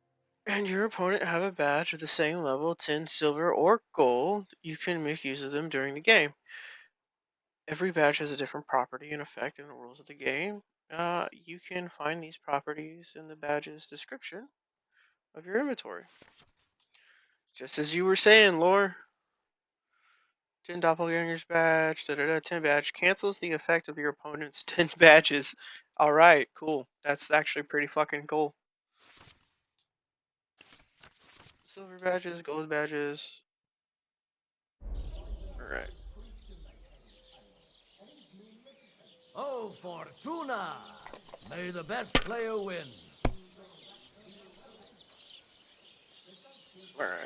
and your opponent have a badge of the same level, tin, silver, or gold, you can make use of them during the game. Every badge has a different property and effect in the rules of the game. You can find these properties in the badge's description of your inventory. Just as you were saying, Lore. Tin Doppelganger's badge, tin badge cancels the effect of your opponent's 10 badges. Alright, cool. That's actually pretty fucking cool. Silver badges, gold badges. Alright. Oh, Fortuna! May the best player win. Alright.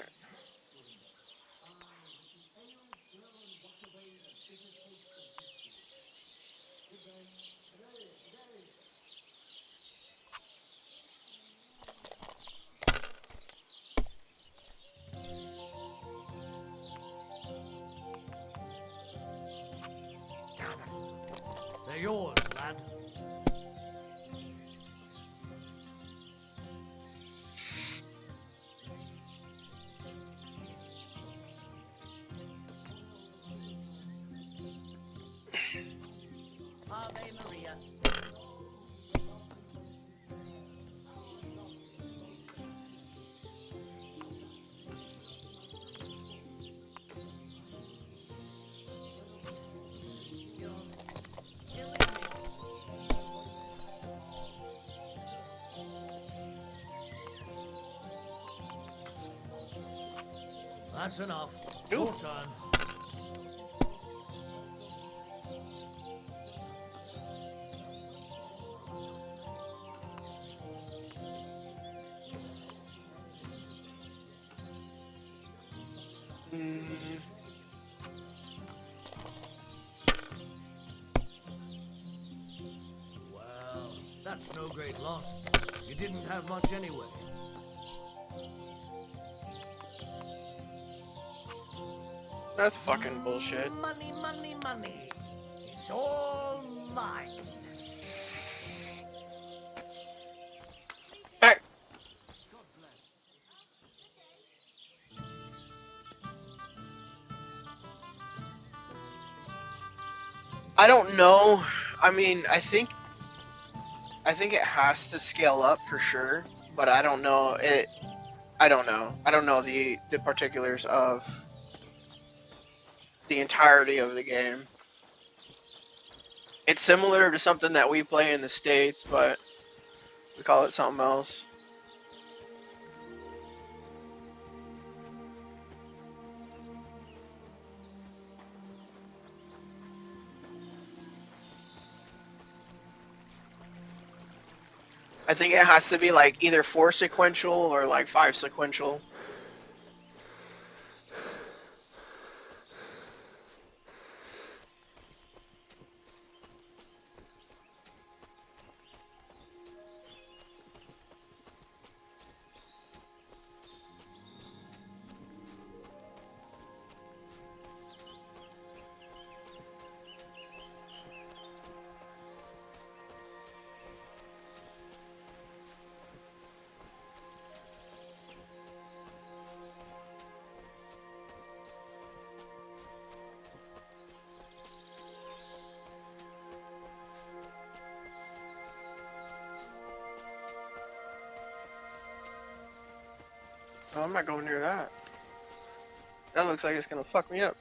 They're yours, lad. Ave Maria. That's enough. Your turn. Well, that's no great loss. You didn't have much anyway. That's fucking bullshit. Money, money, money. It's all mine. Back. I don't know. I mean, I think it has to scale up for sure, but I don't know it. I don't know. I don't know the particulars of the entirety of the game. It's similar to something that we play in the States, but we call it something else. I think it has to be like either 4 sequential or like 5 sequential. Oh, I'm not going near that. That looks like it's gonna fuck me up.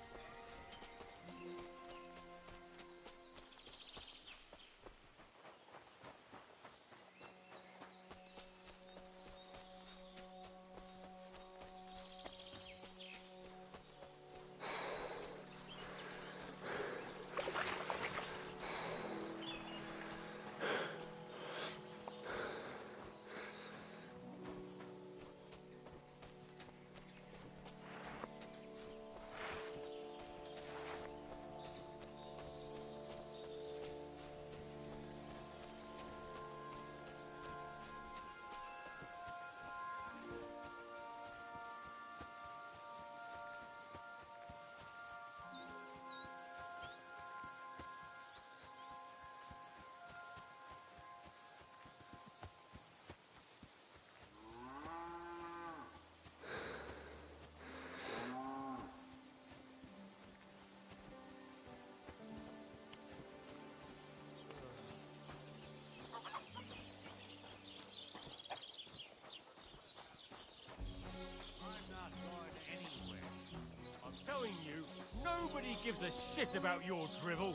knowing you, nobody gives a shit about your drivel.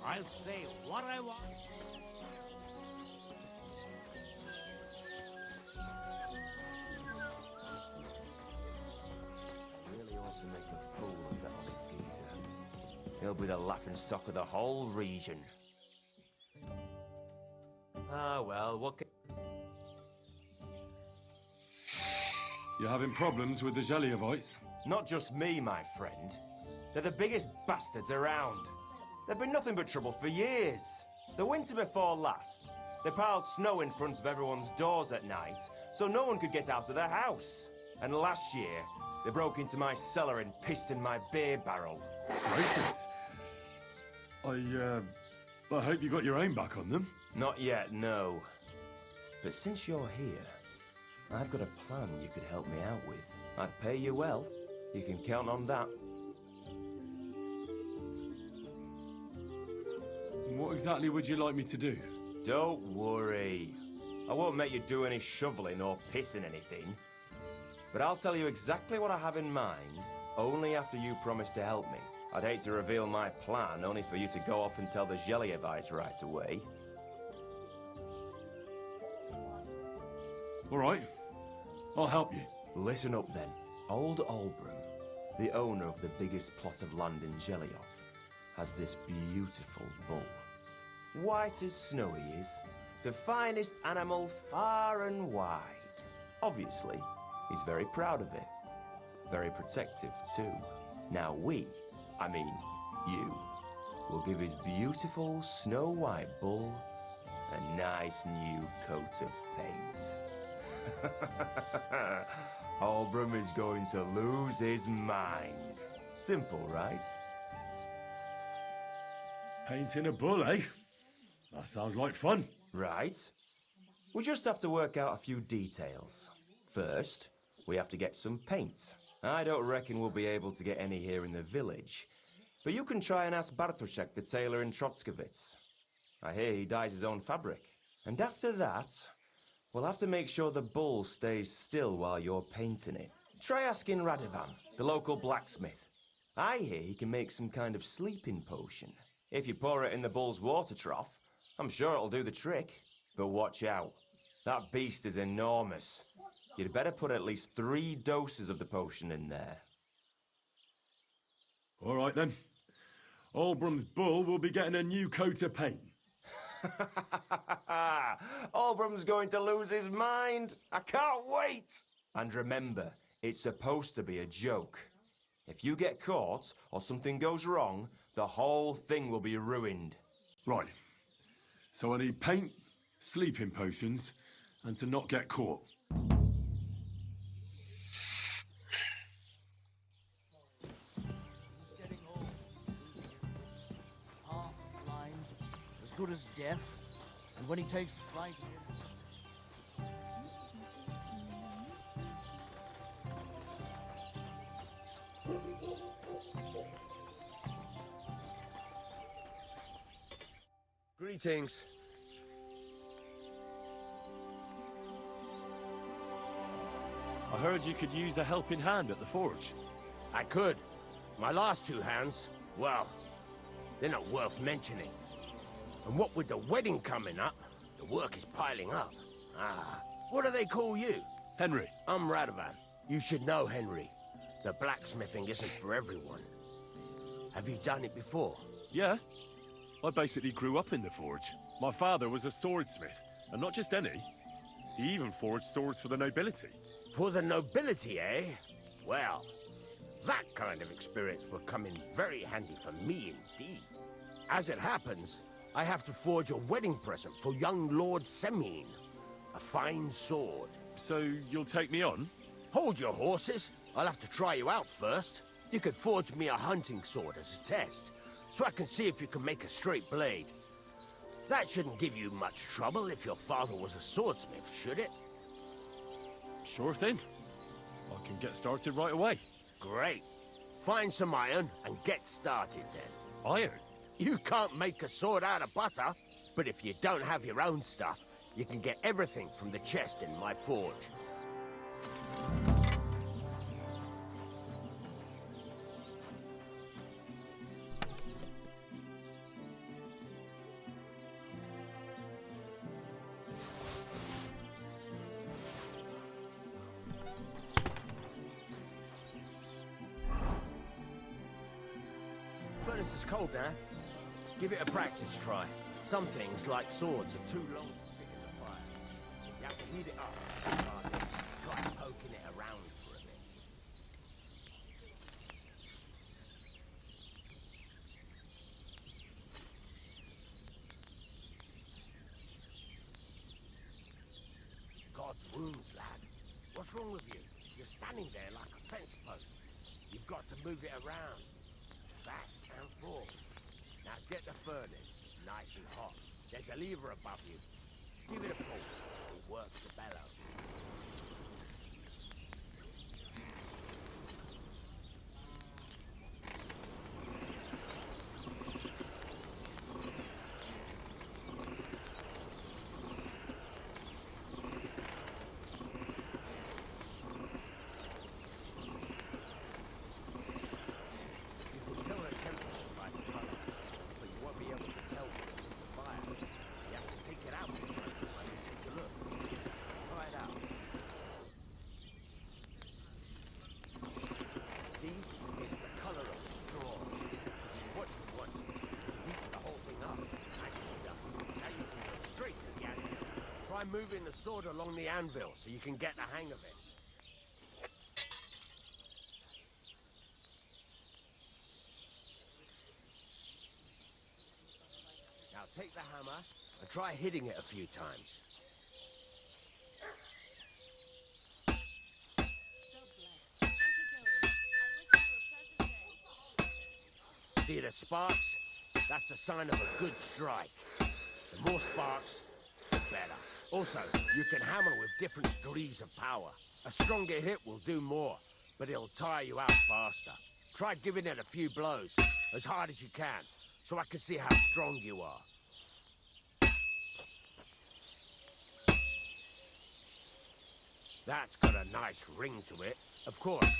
I'll say what I want. Really ought to make a fool of that old geezer. He'll be the laughingstock of the whole region. Ah, well, what can... You're having problems with the Geliovites? Not just me, my friend. They're the biggest bastards around. They've been nothing but trouble for years. The winter before last, they piled snow in front of everyone's doors at night, so no one could get out of their house. And last year, they broke into my cellar and pissed in my beer barrel. Gracious. I hope you got your aim back on them. Not yet, no. But since you're here, I've got a plan you could help me out with. I'd pay you well. You can count on that. What exactly would you like me to do? Don't worry. I won't make you do any shoveling or pissing anything. But I'll tell you exactly what I have in mind, only after you promise to help me. I'd hate to reveal my plan, only for you to go off and tell the Geliovites right away. All right. I'll help you. Listen up then. Old Olbram, the owner of the biggest plot of land in Geliov, has this beautiful bull. White as snow he is, the finest animal far and wide. Obviously, he's very proud of it. Very protective too. Now you, will give his beautiful snow-white bull a nice new coat of paint. Olbram is going to lose his mind. Simple, right? Painting a bull, eh? That sounds like fun. Right. We just have to work out a few details. First, we have to get some paint. I don't reckon we'll be able to get any here in the village, but you can try and ask Bartoszek, the tailor in Trotskovitz. I hear he dyes his own fabric. And after that, we'll have to make sure the bull stays still while you're painting it. Try asking Radovan, the local blacksmith. I hear he can make some kind of sleeping potion. If you pour it in the bull's water trough, I'm sure it'll do the trick. But watch out. That beast is enormous. You'd better put at least 3 doses of the potion in there. All right then. Olbram's bull will be getting a new coat of paint. Olbram's going to lose his mind. I can't wait. And remember, it's supposed to be a joke. If you get caught or something goes wrong, the whole thing will be ruined. Right. So I need paint, sleeping potions, and to not get caught. Half blind, as good as deaf, and when he takes flight... Greetings. I heard you could use a helping hand at the forge. I could. My last 2 hands, well, they're not worth mentioning. And what with the wedding coming up, the work is piling up. What do they call you? Henry. I'm Radovan. You should know Henry. The blacksmithing isn't for everyone. Have you done it before? Yeah. I basically grew up in the forge. My father was a swordsmith, and not just any. He even forged swords for the nobility. For the nobility, eh? Well, that kind of experience will come in very handy for me indeed. As it happens, I have to forge a wedding present for young Lord Semine. A fine sword. So you'll take me on? Hold your horses. I'll have to try you out first. You could forge me a hunting sword as a test, so I can see if you can make a straight blade. That shouldn't give you much trouble if your father was a swordsmith, should it? Sure thing. I can get started right away. Great. Find some iron and get started then. Iron? You can't make a sword out of butter, but if you don't have your own stuff, you can get everything from the chest in my forge. Furnace is cold now. Give it a practice try. Some things, like swords, are too long to fit in the fire. You have to heat it up. Try poking it around for a bit. God's wounds, lad. What's wrong with you? You're standing there like a fence post. You've got to move it around. Back and forth. Now get the furnace nice and hot. There's a lever above you. Give it a pull and work the bellow. Try moving the sword along the anvil so you can get the hang of it. Now take the hammer and try hitting it a few times. See the sparks? That's the sign of a good strike. The more sparks, the better. Also, you can hammer with different degrees of power. A stronger hit will do more, but it'll tire you out faster. Try giving it a few blows, as hard as you can, so I can see how strong you are. That's got a nice ring to it. Of course,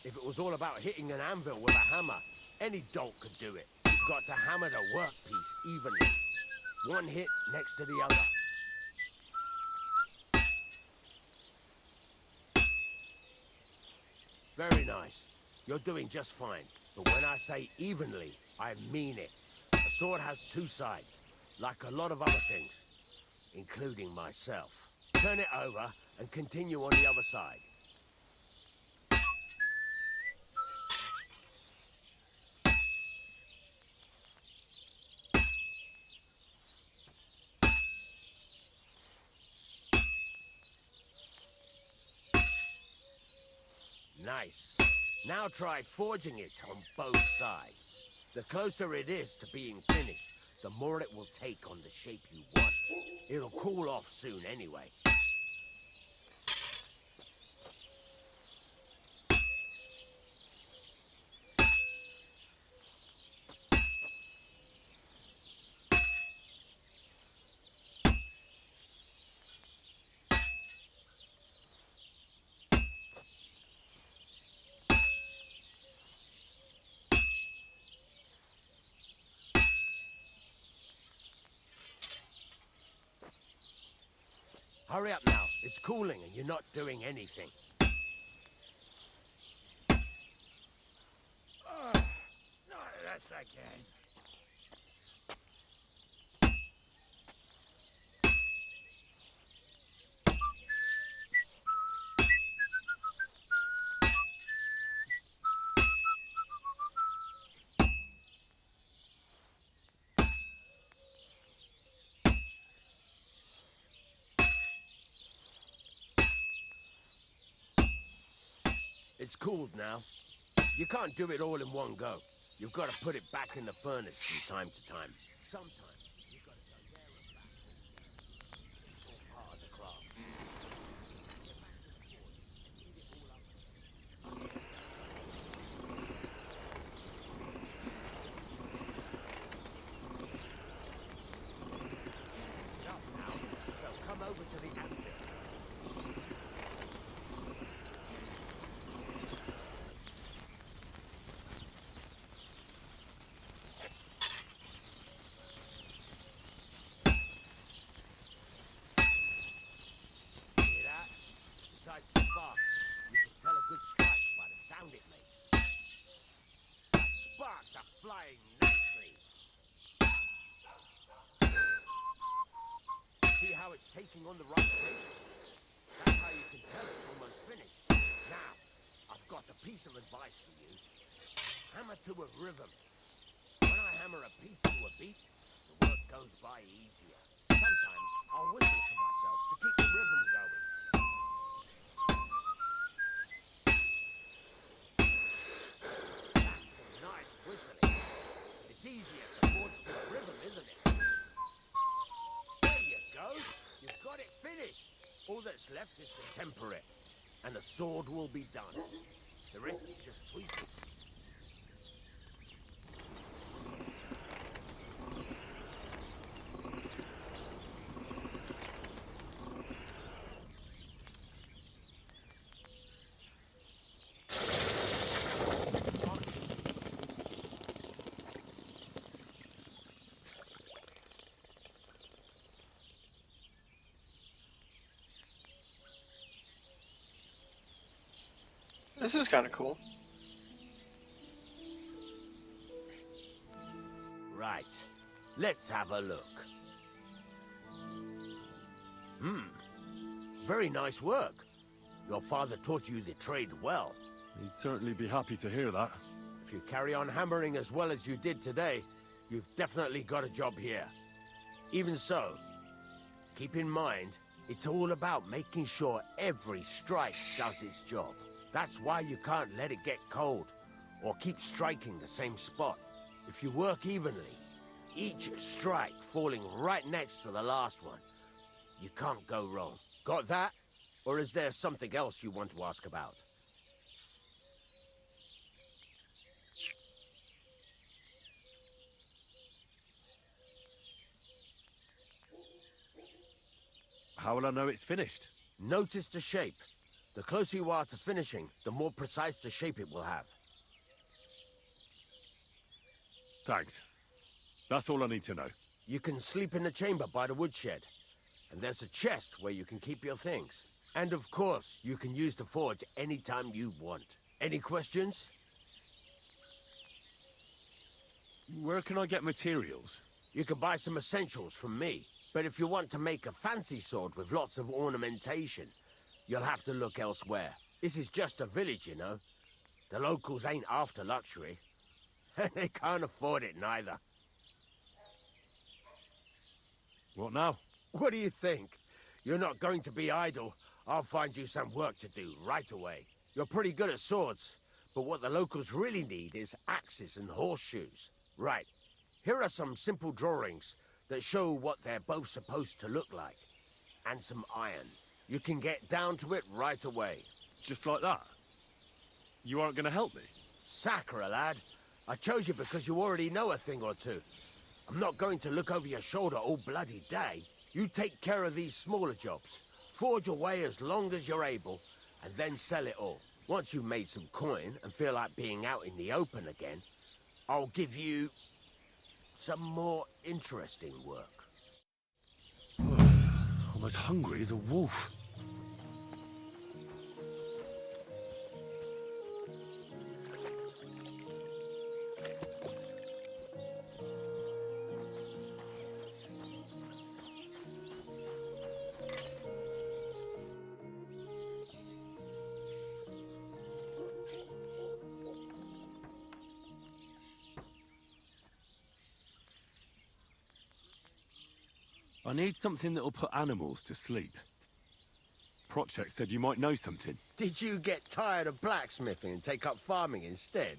if it was all about hitting an anvil with a hammer, any dolt could do it. You've got to hammer the workpiece evenly. One hit next to the other. Very nice. You're doing just fine. But when I say evenly, I mean it. A sword has two sides, like a lot of other things, including myself. Turn it over and continue on the other side. Nice. Now try forging it on both sides. The closer it is to being finished, the more it will take on the shape you want. It'll cool off soon anyway. Hurry up now. It's cooling and you're not doing anything. Not unless I can. It's cooled now. You can't do it all in one go. You've got to put it back in the furnace from time to time. Sometimes you've got to go there and back. It's all part of the craft. Get back to the forge and heat it all up. It's up now, so come over to the anvil. Sparks are flying nicely. See how it's taking on the right shape? That's how you can tell it's almost finished. Now, I've got a piece of advice for you. Hammer to a rhythm. When I hammer a piece to a beat, the work goes by easier. Sometimes I'll whistle to myself to keep the rhythm going. That's some nice whistling. It's easier to forge to a rhythm, isn't it? There you go. You've got it finished. All that's left is to temper it, and the sword will be done. The rest is just tweaking. This is kind of cool. Right. Let's have a look. Very nice work. Your father taught you the trade well. He'd certainly be happy to hear that. If you carry on hammering as well as you did today, you've definitely got a job here. Even so, keep in mind, it's all about making sure every strike does its job. That's why you can't let it get cold, or keep striking the same spot. If you work evenly, each strike falling right next to the last one, you can't go wrong. Got that? Or is there something else you want to ask about? How will I know it's finished? Notice the shape. The closer you are to finishing, the more precise the shape it will have. Thanks. That's all I need to know. You can sleep in the chamber by the woodshed. And there's a chest where you can keep your things. And of course, you can use the forge anytime you want. Any questions? Where can I get materials? You can buy some essentials from me. But if you want to make a fancy sword with lots of ornamentation, you'll have to look elsewhere. This is just a village, you know. The locals ain't after luxury. And they can't afford it neither. What now? What do you think? You're not going to be idle. I'll find you some work to do right away. You're pretty good at swords, but what the locals really need is axes and horseshoes. Right. Here are some simple drawings that show what they're both supposed to look like. And some iron. You can get down to it right away. Just like that? You aren't going to help me? Sacre, lad. I chose you because you already know a thing or two. I'm not going to look over your shoulder all bloody day. You take care of these smaller jobs. Forge away as long as you're able, and then sell it all. Once you've made some coin and feel like being out in the open again, I'll give you some more interesting work. I'm as hungry as a wolf. I need something that'll put animals to sleep. Project said you might know something. Did you get tired of blacksmithing and take up farming instead?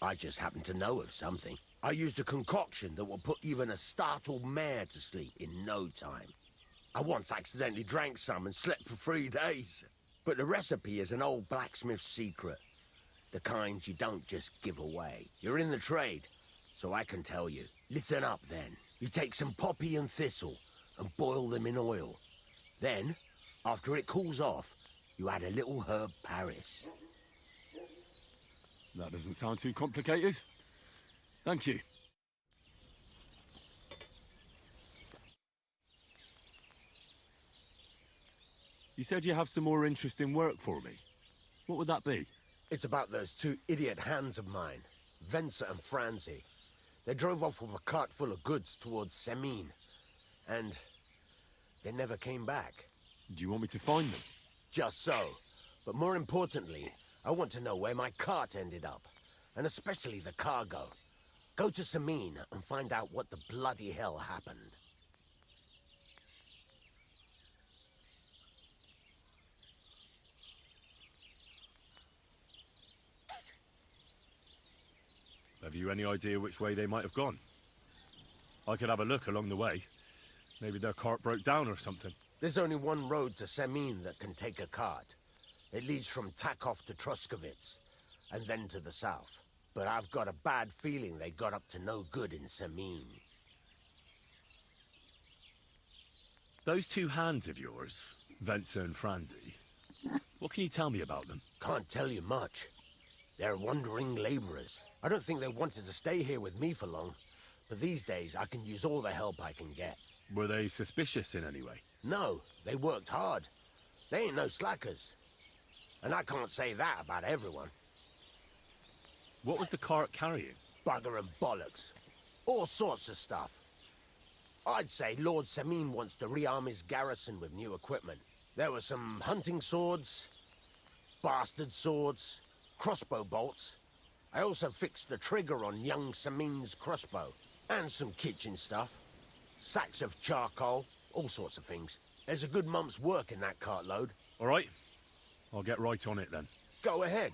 I just happen to know of something. I used a concoction that will put even a startled mare to sleep in no time. I once accidentally drank some and slept for 3 days. But the recipe is an old blacksmith's secret. The kind you don't just give away. You're in the trade, so I can tell you. Listen up then. You take some poppy and thistle and boil them in oil. Then, after it cools off, you add a little herb Paris. That doesn't sound too complicated. Thank you. You said you have some more interesting work for me. What would that be? It's about those 2 idiot hands of mine. Venser and Franzi. They drove off with a cart full of goods towards Semin. And they never came back. Do you want me to find them? Just so. But more importantly, I want to know where my cart ended up. And especially the cargo. Go to Semin and find out what the bloody hell happened. Have you any idea which way they might have gone? I could have a look along the way. Maybe their cart broke down or something. There's only one road to Semin that can take a cart. It leads from Takov to Troskovitz, and then to the south. But I've got a bad feeling they got up to no good in Semin. Those two hands of yours, Venser and Franzi, what can you tell me about them? Can't tell you much. They're wandering laborers. I don't think they wanted to stay here with me for long, but these days I can use all the help I can get. Were they suspicious in any way? No, they worked hard. They ain't no slackers. And I can't say that about everyone. What was the cart carrying? Bugger and bollocks. All sorts of stuff. I'd say Lord Semin wants to rearm his garrison with new equipment. There were some hunting swords, bastard swords, crossbow bolts. I also fixed the trigger on young Semin's crossbow. And some kitchen stuff. Sacks of charcoal, all sorts of things. There's a good month's work in that cartload. All right. I'll get right on it then. Go ahead.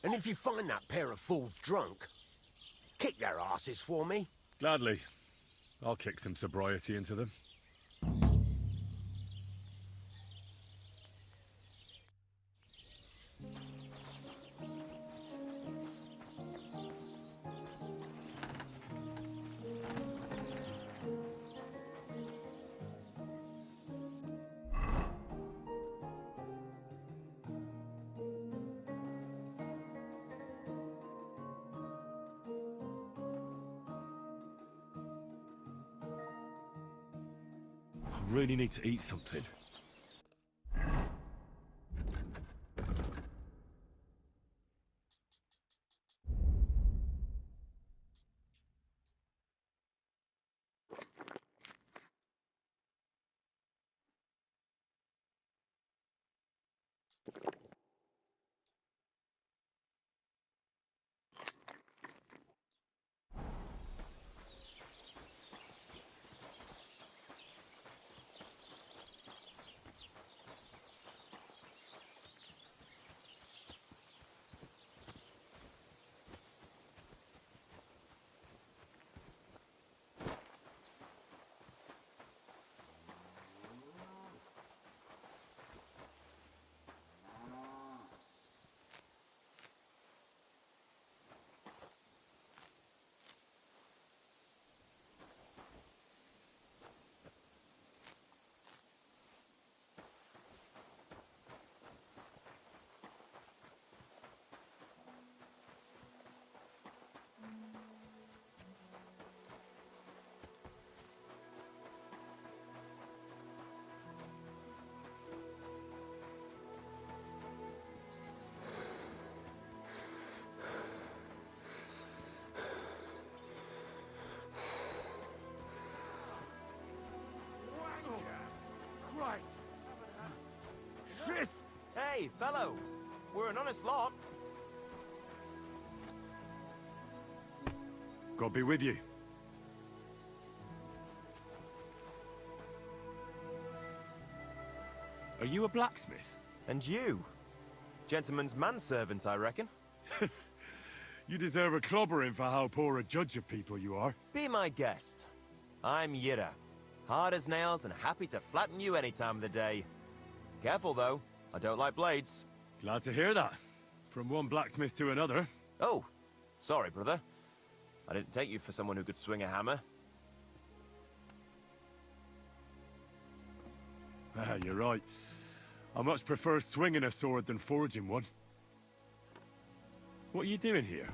And if you find that pair of fools drunk, kick their asses for me. Gladly. I'll kick some sobriety into them. I really need to eat something. Shit! Hey, fellow! We're an honest lot. God be with you. Are you a blacksmith? And you? Gentleman's manservant, I reckon. You deserve a clobbering for how poor a judge of people you are. Be my guest. I'm Yira. Hard as nails and happy to flatten you any time of the day. Careful, though. I don't like blades. Glad to hear that. From one blacksmith to another. Oh, sorry, brother. I didn't take you for someone who could swing a hammer. Ah, you're right. I much prefer swinging a sword than forging one. What are you doing here?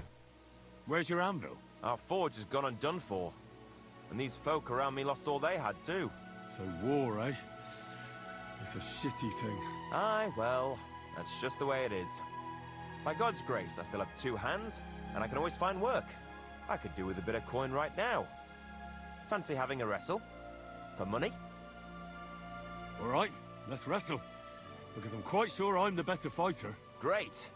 Where's your anvil? Our forge has gone undone for. And these folk around me lost all they had, too. So war, eh? It's a shitty thing. Aye, well, that's just the way it is. By God's grace, I still have 2 hands and I can always find work. I could do with a bit of coin right now. Fancy having a wrestle? For money? All right, let's wrestle. Because I'm quite sure I'm the better fighter. Great!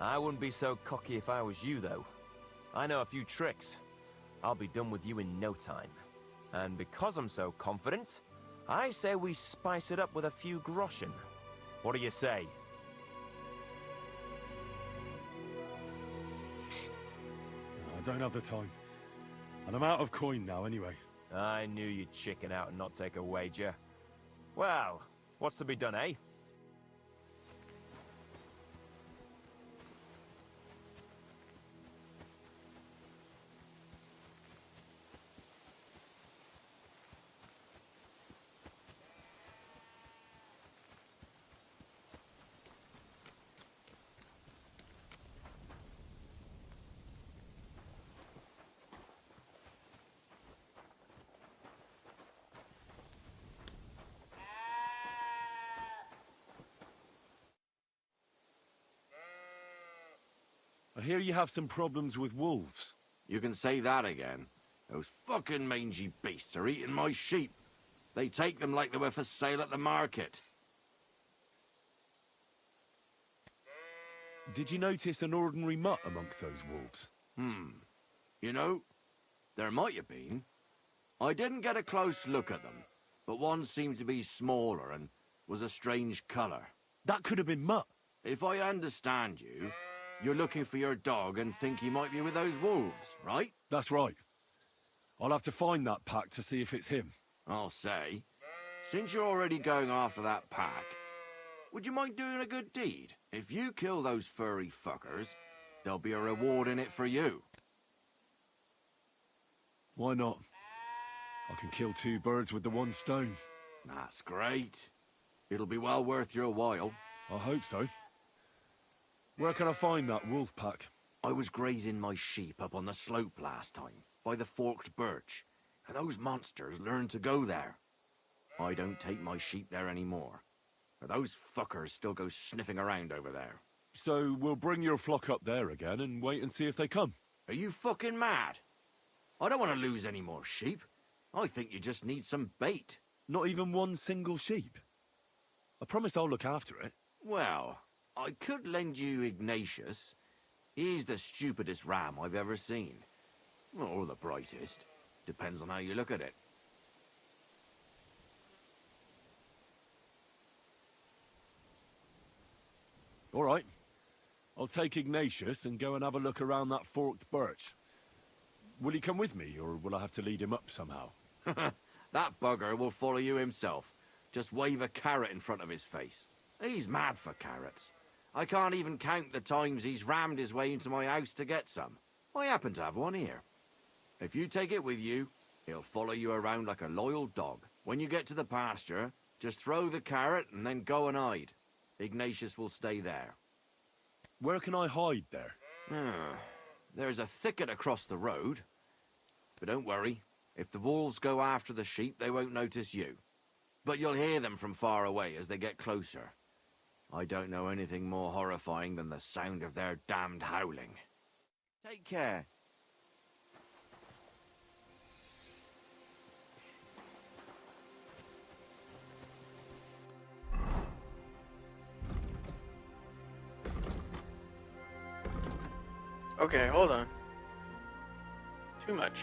I wouldn't be so cocky if I was you, though. I know a few tricks. I'll be done with you in no time. And because I'm so confident, I say we spice it up with a few groschen. What do you say? I don't have the time. And I'm out of coin now anyway. I knew you'd chicken out and not take a wager. Well, what's to be done, eh? I hear you have some problems with wolves. You can say that again. Those fucking mangy beasts are eating my sheep. They take them like they were for sale at the market. Did you notice an ordinary mutt amongst those wolves? You know, there might have been. I didn't get a close look at them, but one seemed to be smaller and was a strange colour. That could have been Mutt. If I understand you, you're looking for your dog and think he might be with those wolves, right? That's right. I'll have to find that pack to see if it's him. I'll say, since you're already going after that pack, would you mind doing a good deed? If you kill those furry fuckers, there'll be a reward in it for you. Why not? I can kill 2 birds with the 1 stone. That's great. It'll be well worth your while. I hope so. Where can I find that wolf pack? I was grazing my sheep up on the slope last time, by the forked birch, and those monsters learned to go there. I don't take my sheep there anymore, but those fuckers still go sniffing around over there. So we'll bring your flock up there again and wait and see if they come. Are you fucking mad? I don't want to lose any more sheep. I think you just need some bait. Not even 1 single sheep? I promise I'll look after it. Well, I could lend you Ignatius. He's the stupidest ram I've ever seen. Or the brightest. Depends on how you look at it. All right. I'll take Ignatius and go and have a look around that forked birch. Will he come with me, or will I have to lead him up somehow? That bugger will follow you himself. Just wave a carrot in front of his face. He's mad for carrots. I can't even count the times he's rammed his way into my house to get some. I happen to have one here. If you take it with you, he'll follow you around like a loyal dog. When you get to the pasture, just throw the carrot and then go and hide. Ignatius will stay there. Where can I hide there? There's a thicket across the road. But don't worry, if the wolves go after the sheep, they won't notice you. But you'll hear them from far away as they get closer. I don't know anything more horrifying than the sound of their damned howling. Take care. Okay, hold on. Too much.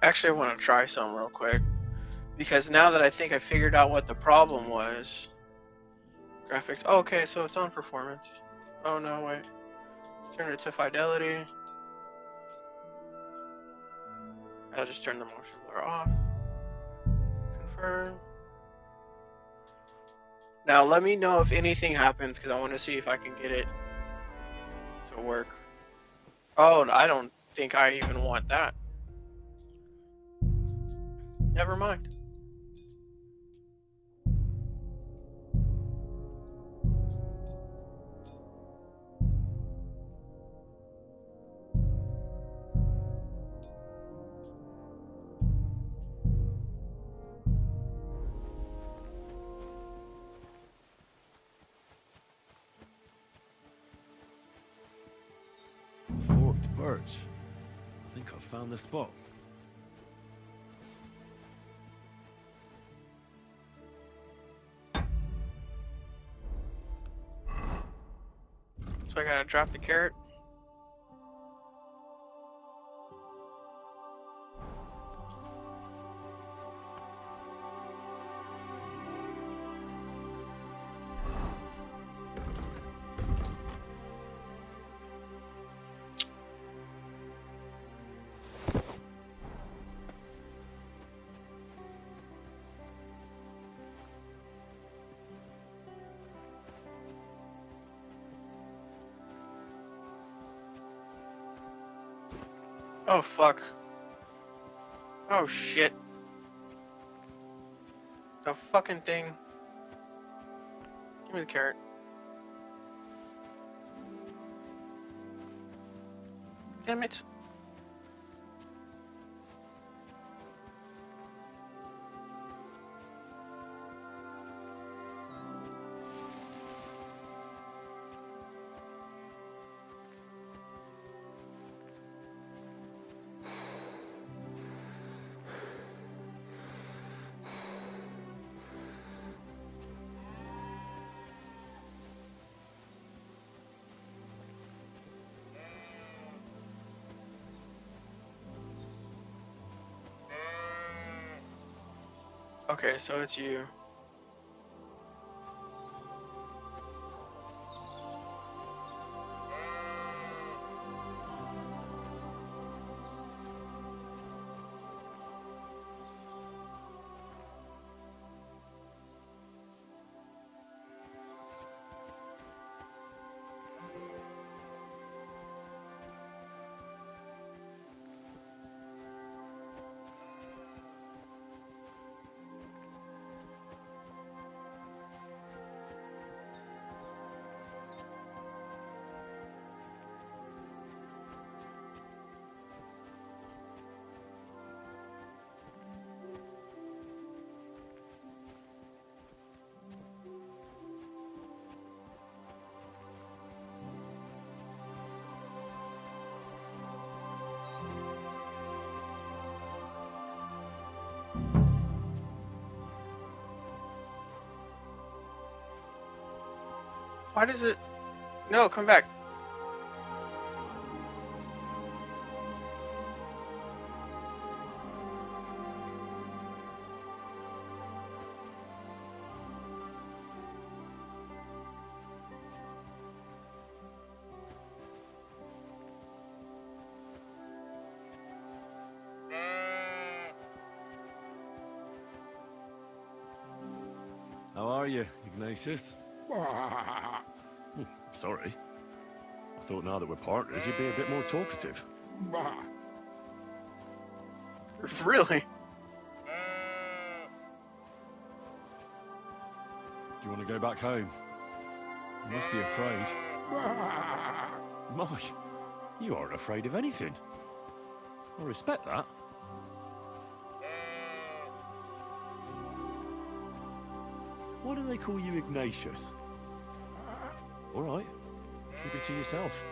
Actually, I want to try some real quick. Because now that I think I figured out what the problem was. Graphics. Oh, okay, so it's on performance. Oh, no, wait. Let's turn it to fidelity. I'll just turn the motion blur off. Confirm. Now let me know if anything happens, because I want to see if I can get it to work. Oh, I don't think I even want that. Never mind. Forked birch. I think I've found the spot. So I gotta drop the carrot. Oh fuck. Oh shit. The fucking thing. Give me the carrot. Damn it. Okay, so it's you. Why does it... No, come back. How are you, Ignatius? Sorry. I thought now that we're partners, you'd be a bit more talkative. Really? Do you want to go back home? You must be afraid. My, you aren't afraid of anything. I respect that. Why do they call you Ignatius? All right, keep it to yourself.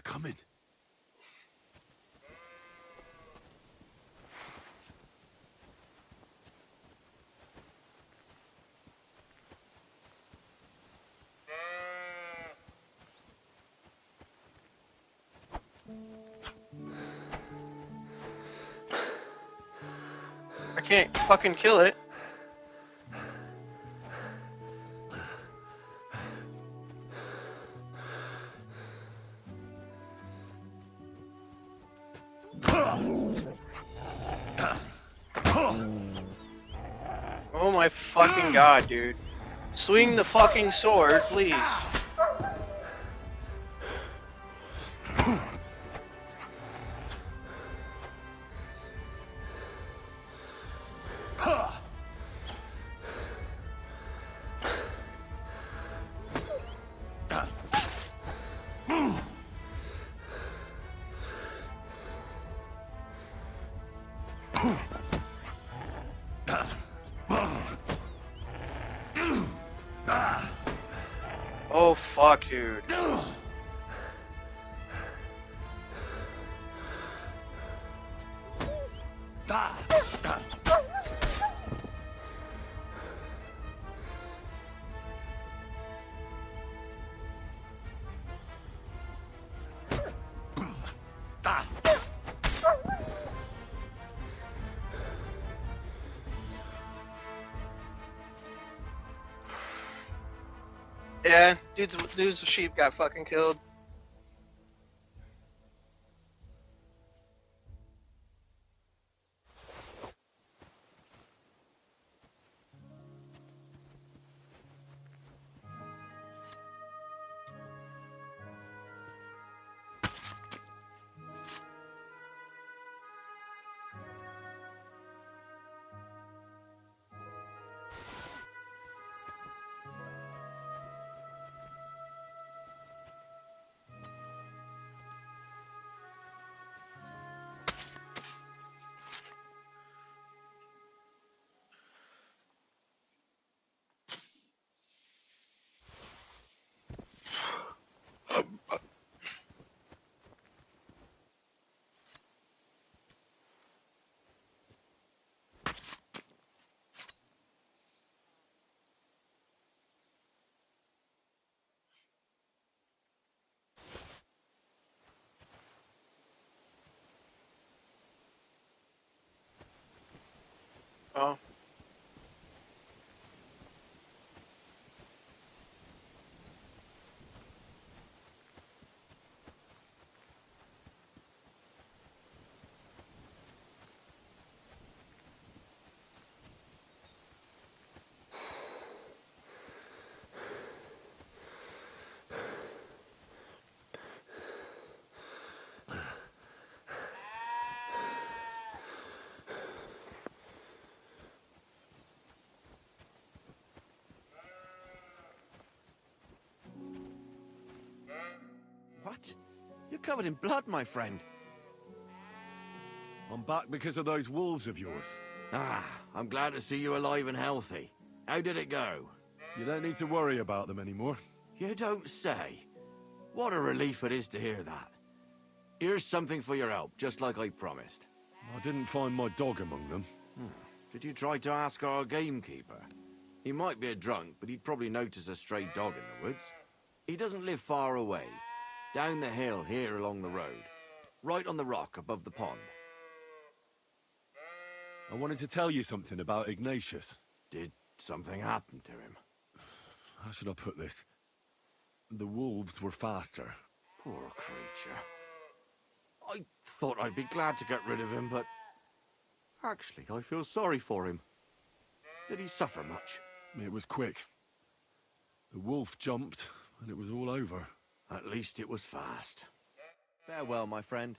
coming. I can't fucking kill it. Oh my fucking god, dude. Swing the fucking sword, please. Oh fuck, dude. Yeah, dude's sheep got fucking killed. Oh. What? You're covered in blood, my friend. I'm back because of those wolves of yours. Ah, I'm glad to see you alive and healthy. How did it go? You don't need to worry about them anymore. You don't say. What a relief it is to hear that. Here's something for your help, just like I promised. I didn't find my dog among them. Did you try to ask our gamekeeper? He might be a drunk, but he'd probably notice a stray dog in the woods. He doesn't live far away. Down the hill here along the road. Right on the rock above the pond. I wanted to tell you something about Ignatius. Did something happen to him? How should I put this? The wolves were faster. Poor creature. I thought I'd be glad to get rid of him, but... Actually, I feel sorry for him. Did he suffer much? It was quick. The wolf jumped, and it was all over. At least it was fast. Farewell, my friend.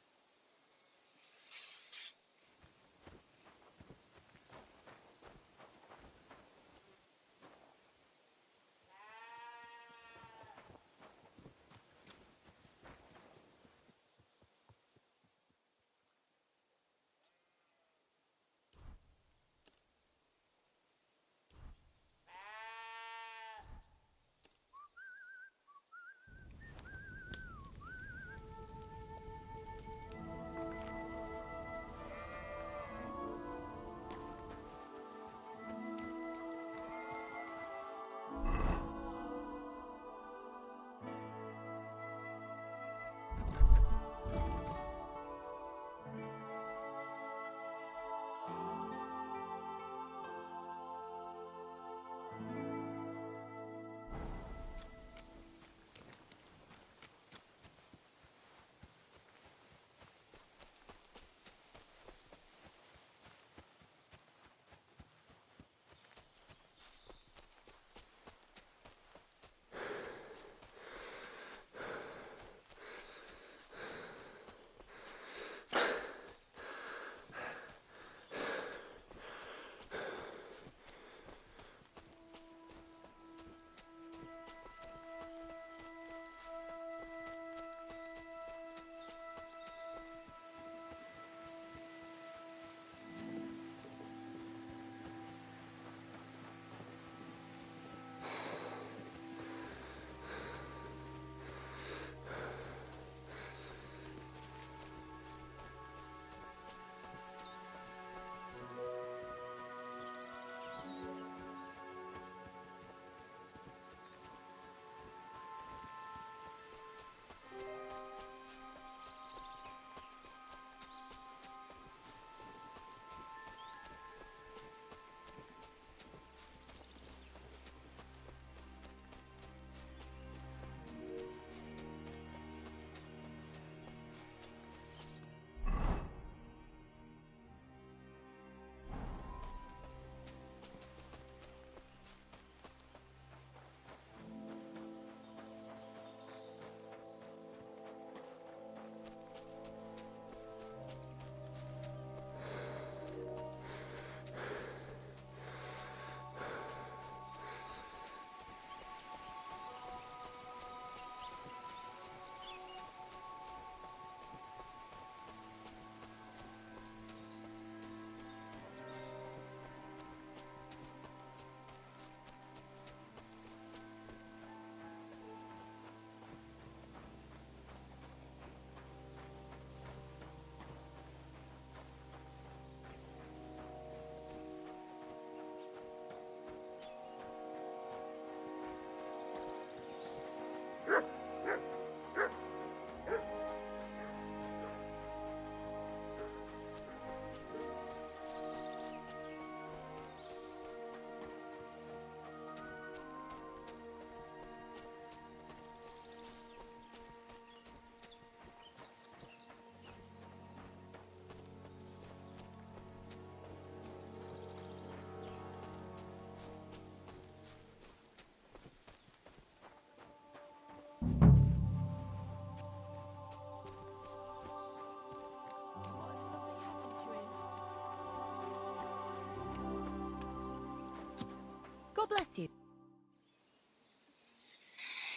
God bless you.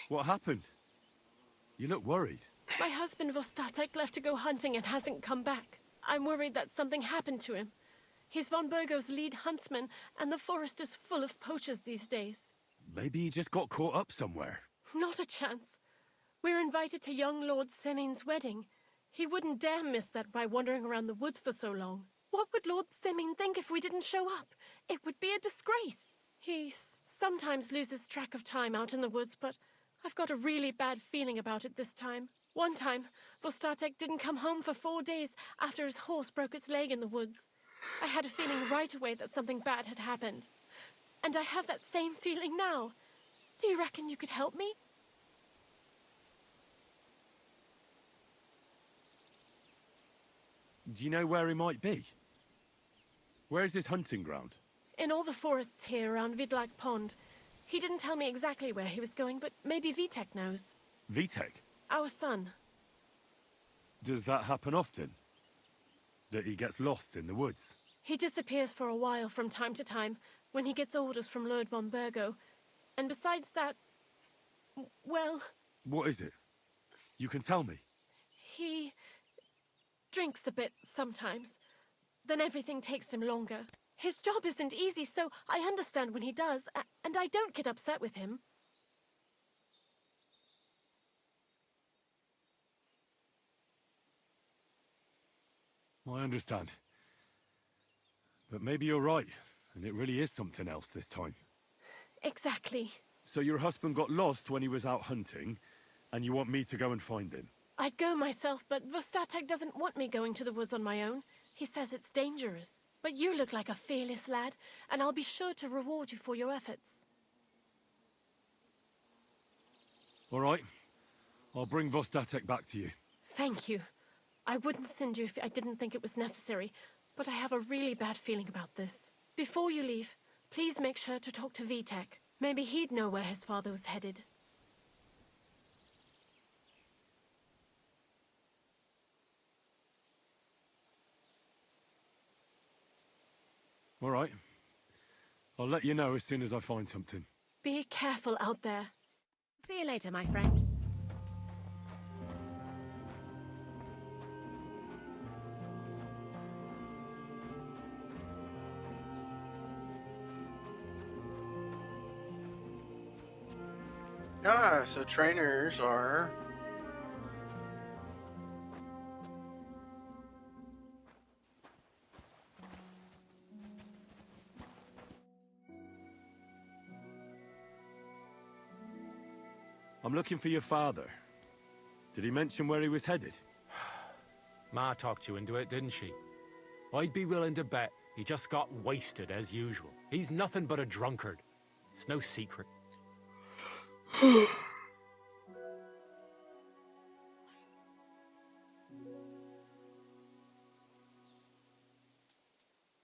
What happened? You look worried. My husband Vostatek left to go hunting and hasn't come back. I'm worried that something happened to him. He's von Burgo's lead huntsman, and the forest is full of poachers these days. Maybe he just got caught up somewhere. Not a chance. We're invited to young Lord Semin's wedding. He wouldn't dare miss that by wandering around the woods for so long. What would Lord Semin think if we didn't show up? It would be a disgrace. He sometimes loses track of time out in the woods, but I've got a really bad feeling about it this time. One time, Vostatek didn't come home for 4 days after his horse broke its leg in the woods. I had a feeling right away that something bad had happened. And I have that same feeling now. Do you reckon you could help me? Do you know where he might be? Where's his hunting ground? In all the forests here around Vidlak Pond. He didn't tell me exactly where he was going, but maybe Vitek knows. Vitek? Our son. Does that happen often? That he gets lost in the woods? He disappears for a while from time to time when he gets orders from Lord von Burgo. And besides that, well... What is it? You can tell me. He drinks a bit sometimes. Then everything takes him longer. His job isn't easy, so I understand when he does, and I don't get upset with him. I understand. But maybe you're right, and it really is something else this time. Exactly. So your husband got lost when he was out hunting, and you want me to go and find him? I'd go myself, but Vostatek doesn't want me going to the woods on my own. He says it's dangerous. But you look like a fearless lad, and I'll be sure to reward you for your efforts. All right. I'll bring Vostatek back to you. Thank you. I wouldn't send you if I didn't think it was necessary, but I have a really bad feeling about this. Before you leave, please make sure to talk to Vitek. Maybe he'd know where his father was headed. All right. I'll let you know as soon as I find something. Be careful out there. See you later, my friend. Ah, so trainers are... I'm looking for your father. Did he mention where he was headed? Ma talked you into it, didn't she? I'd be willing to bet he just got wasted as usual. He's nothing but a drunkard. It's no secret.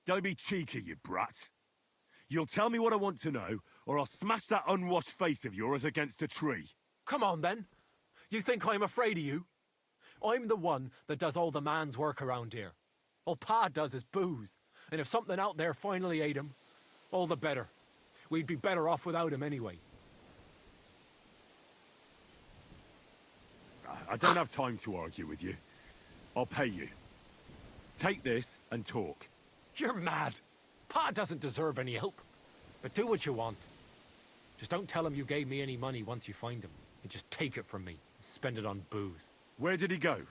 Don't be cheeky, you brat. You'll tell me what I want to know, or I'll smash that unwashed face of yours against a tree. Come on, then. You think I'm afraid of you? I'm the one that does all the man's work around here. All Pa does is booze. And if something out there finally ate him, all the better. We'd be better off without him anyway. I don't have time to argue with you. I'll pay you. Take this and talk. You're mad. Pa doesn't deserve any help. But do what you want. Just don't tell him you gave me any money once you find him. And just take it from me and spend it on booze. Where did he go?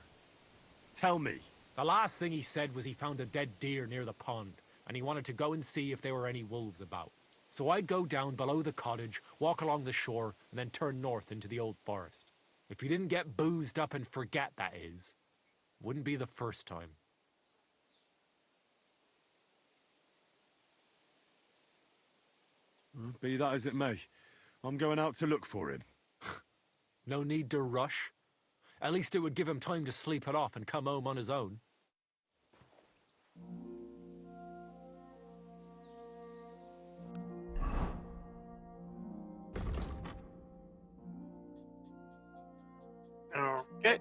Tell me. The last thing he said was he found a dead deer near the pond, and he wanted to go and see if there were any wolves about. So I'd go down below the cottage, walk along the shore, and then turn north into the old forest. If he didn't get boozed up and forget, that is, wouldn't be the first time. Be that as it may, I'm going out to look for him. No need to rush. At least it would give him time to sleep it off and come home on his own. Okay.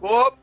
Whoop!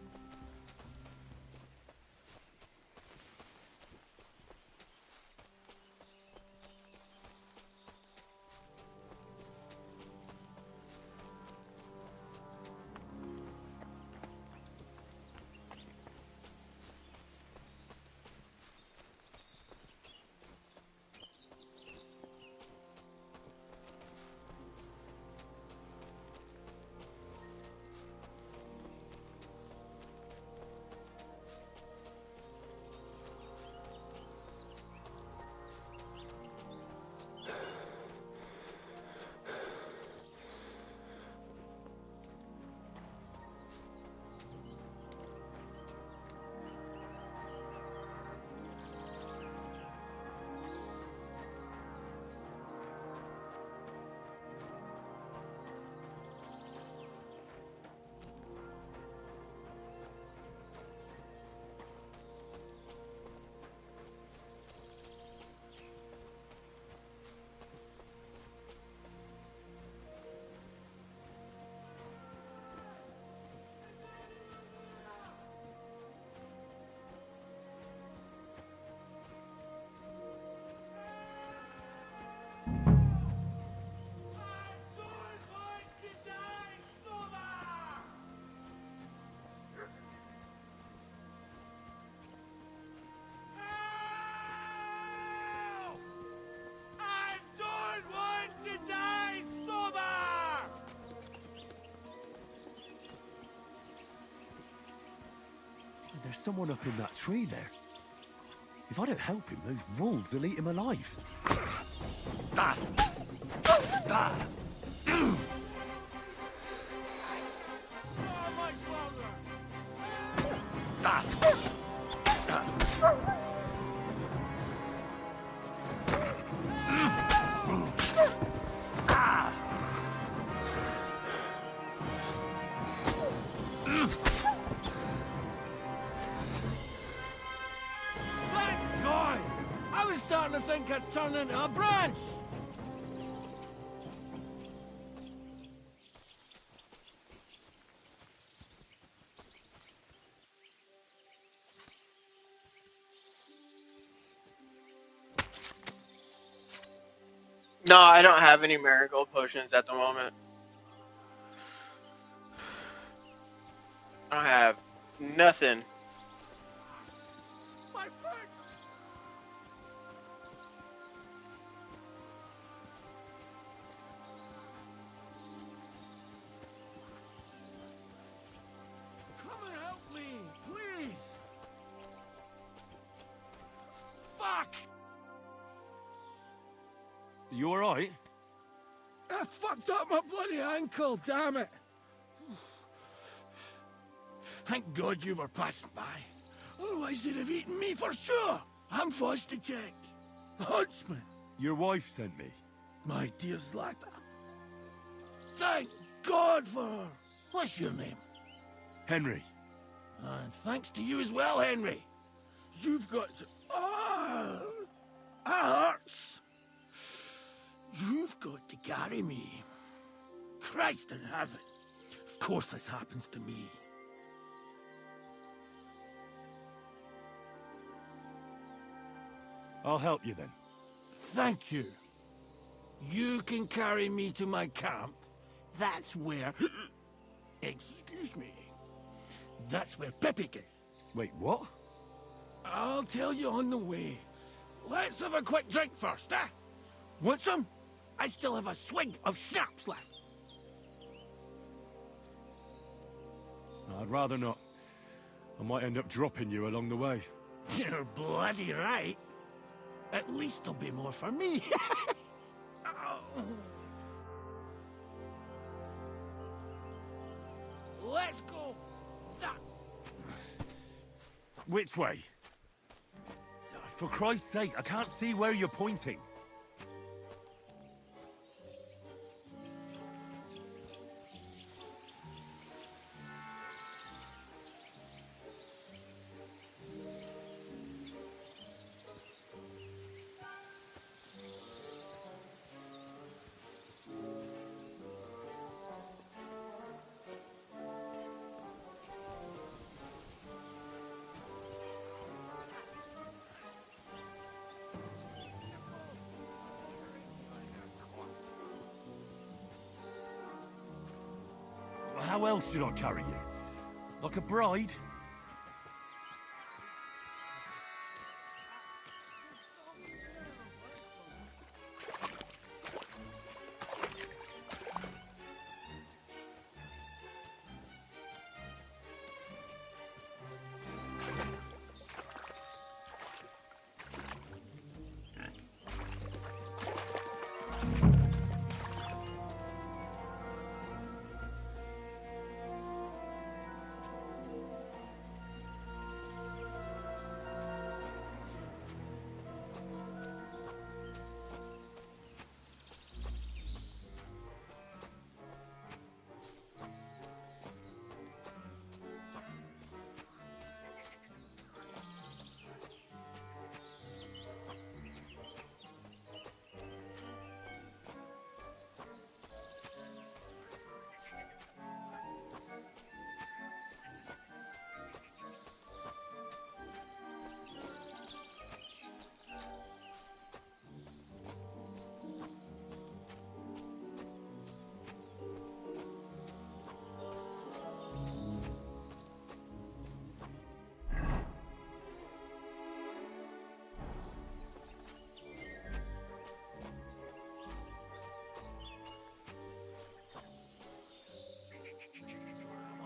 There's someone up in that tree there. If I don't help him, those wolves will eat him alive. Ah. Ah. Thank God! I was starting to think I'd turn into a branch! No, I don't have any marigold potions at the moment. I don't have nothing. My foot! Come and help me, please! Fuck! You alright? I fucked up my bloody ankle, damn it! Thank God you were passing by. Otherwise they'd have eaten me for sure. I'm forced to check. Huntsman. Your wife sent me. My dear Zlata. Thank God for her. What's your name? Henry. And thanks to you as well, Henry. You've got to... Ah! That hurts. You've got to carry me. Christ in heaven. Of course this happens to me. I'll help you then. Thank you. You can carry me to my camp. That's where... Excuse me. That's where Pepik is. Wait, what? I'll tell you on the way. Let's have a quick drink first, eh? Want some? I still have a swig of schnapps left. I'd rather not. I might end up dropping you along the way. You're bloody right. At least there'll be more for me. Oh. Let's go. That. Which way? For Christ's sake, I can't see where you're pointing. How else should I carry you? Like a bride?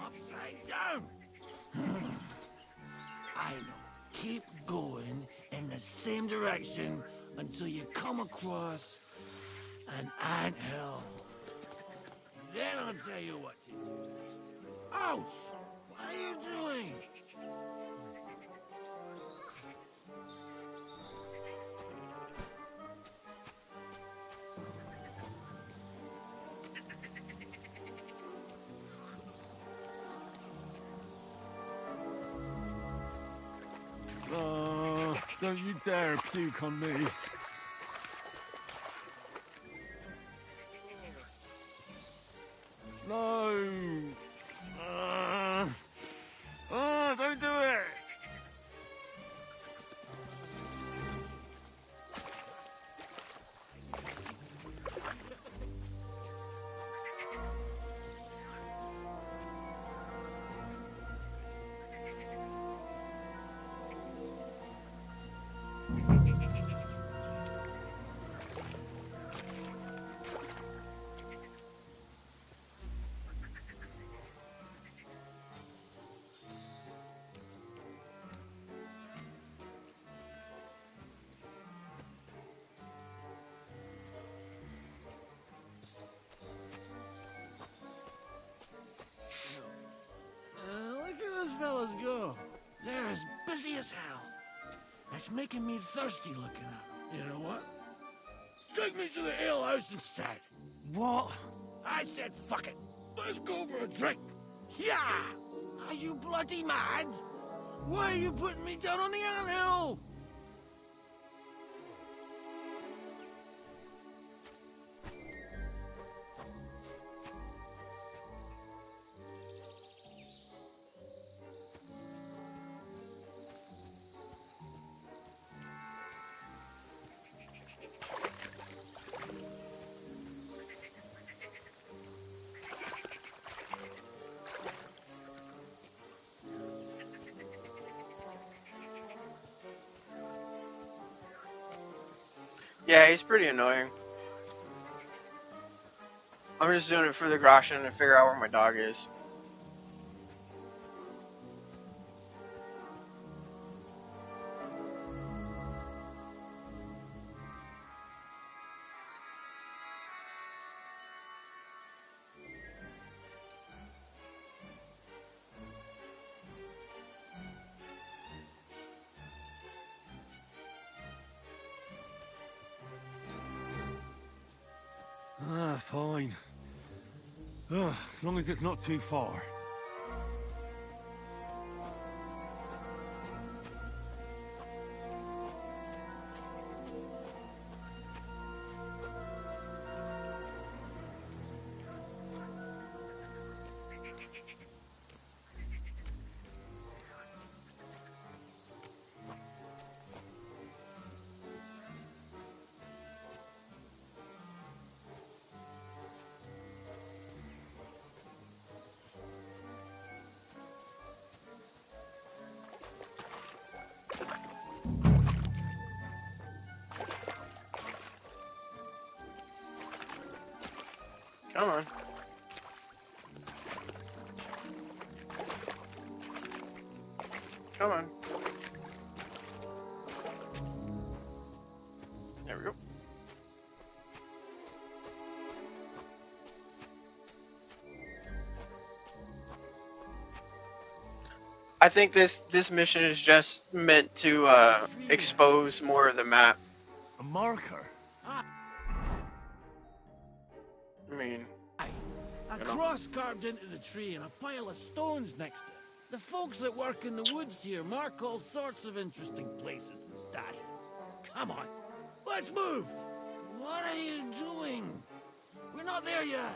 Upside down. I know. Keep going in the same direction until you come across an anthill. Then I'll tell you what to do. Ouch! What are you doing? Oh, don't you dare puke on me. No! Oh, don't do it! Look at those fellas go. They're as busy as hell. That's making me thirsty looking at them. You know what? Take me to the ale house instead. What? I said fuck it. Let's go for a drink. Yeah! Are you bloody mad? Why are you putting me down on the anthill? Yeah, he's pretty annoying. I'm just doing it for the Groshen to figure out where my dog is. Ah, fine. As long as it's not too far. Come on. Come on. There we go. I think this mission is just meant to expose more of the map. A marker? I mean, A cross carved into the tree and a pile of stones next to it. The folks that work in the woods here mark all sorts of interesting places and stashes. Come on, let's move! What are you doing? We're not there yet.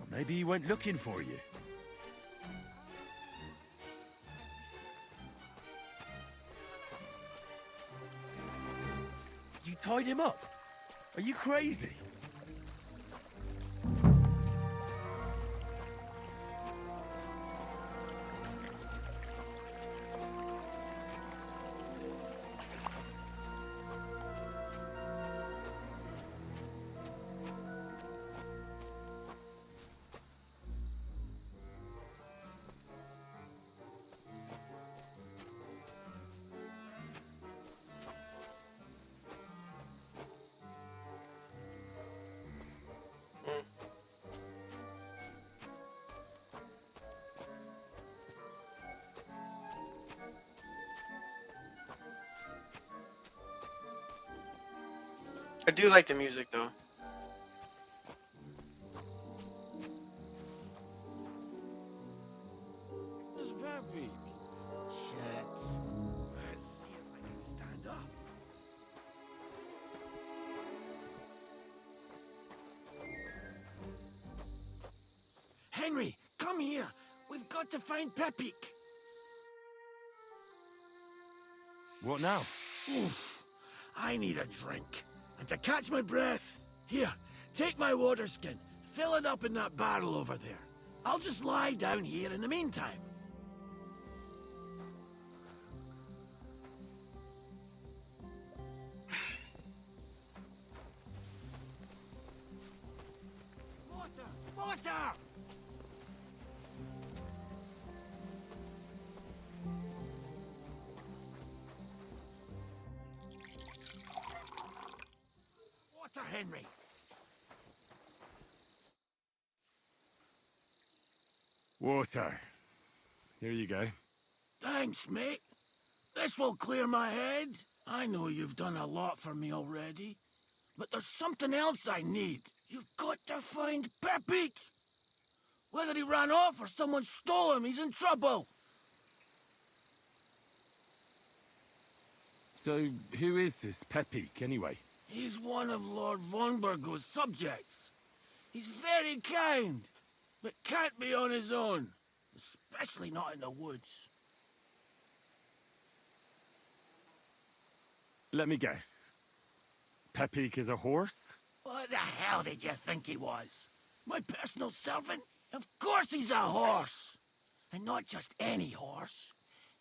Maybe he went looking for you. You tied him up? Are you crazy? I do like the music though. This puppy. Shit. Let's see if I can stand up. Henry, come here. We've got to find Pepik. What now? Oof. I need a drink. And to catch my breath, here, take my water skin. Fill it up in that barrel over there. I'll just lie down here in the meantime. Water! Water! Water, Henry! Water. Here you go. Thanks, mate. This will clear my head. I know you've done a lot for me already, but there's something else I need. You've got to find Pepik. Whether he ran off or someone stole him, he's in trouble. So, who is this Pepik, anyway? He's one of Lord Vonbergo's subjects. He's very kind, but can't be on his own, especially not in the woods. Let me guess. Pepik is a horse? What the hell did you think he was? My personal servant? Of course he's a horse! And not just any horse.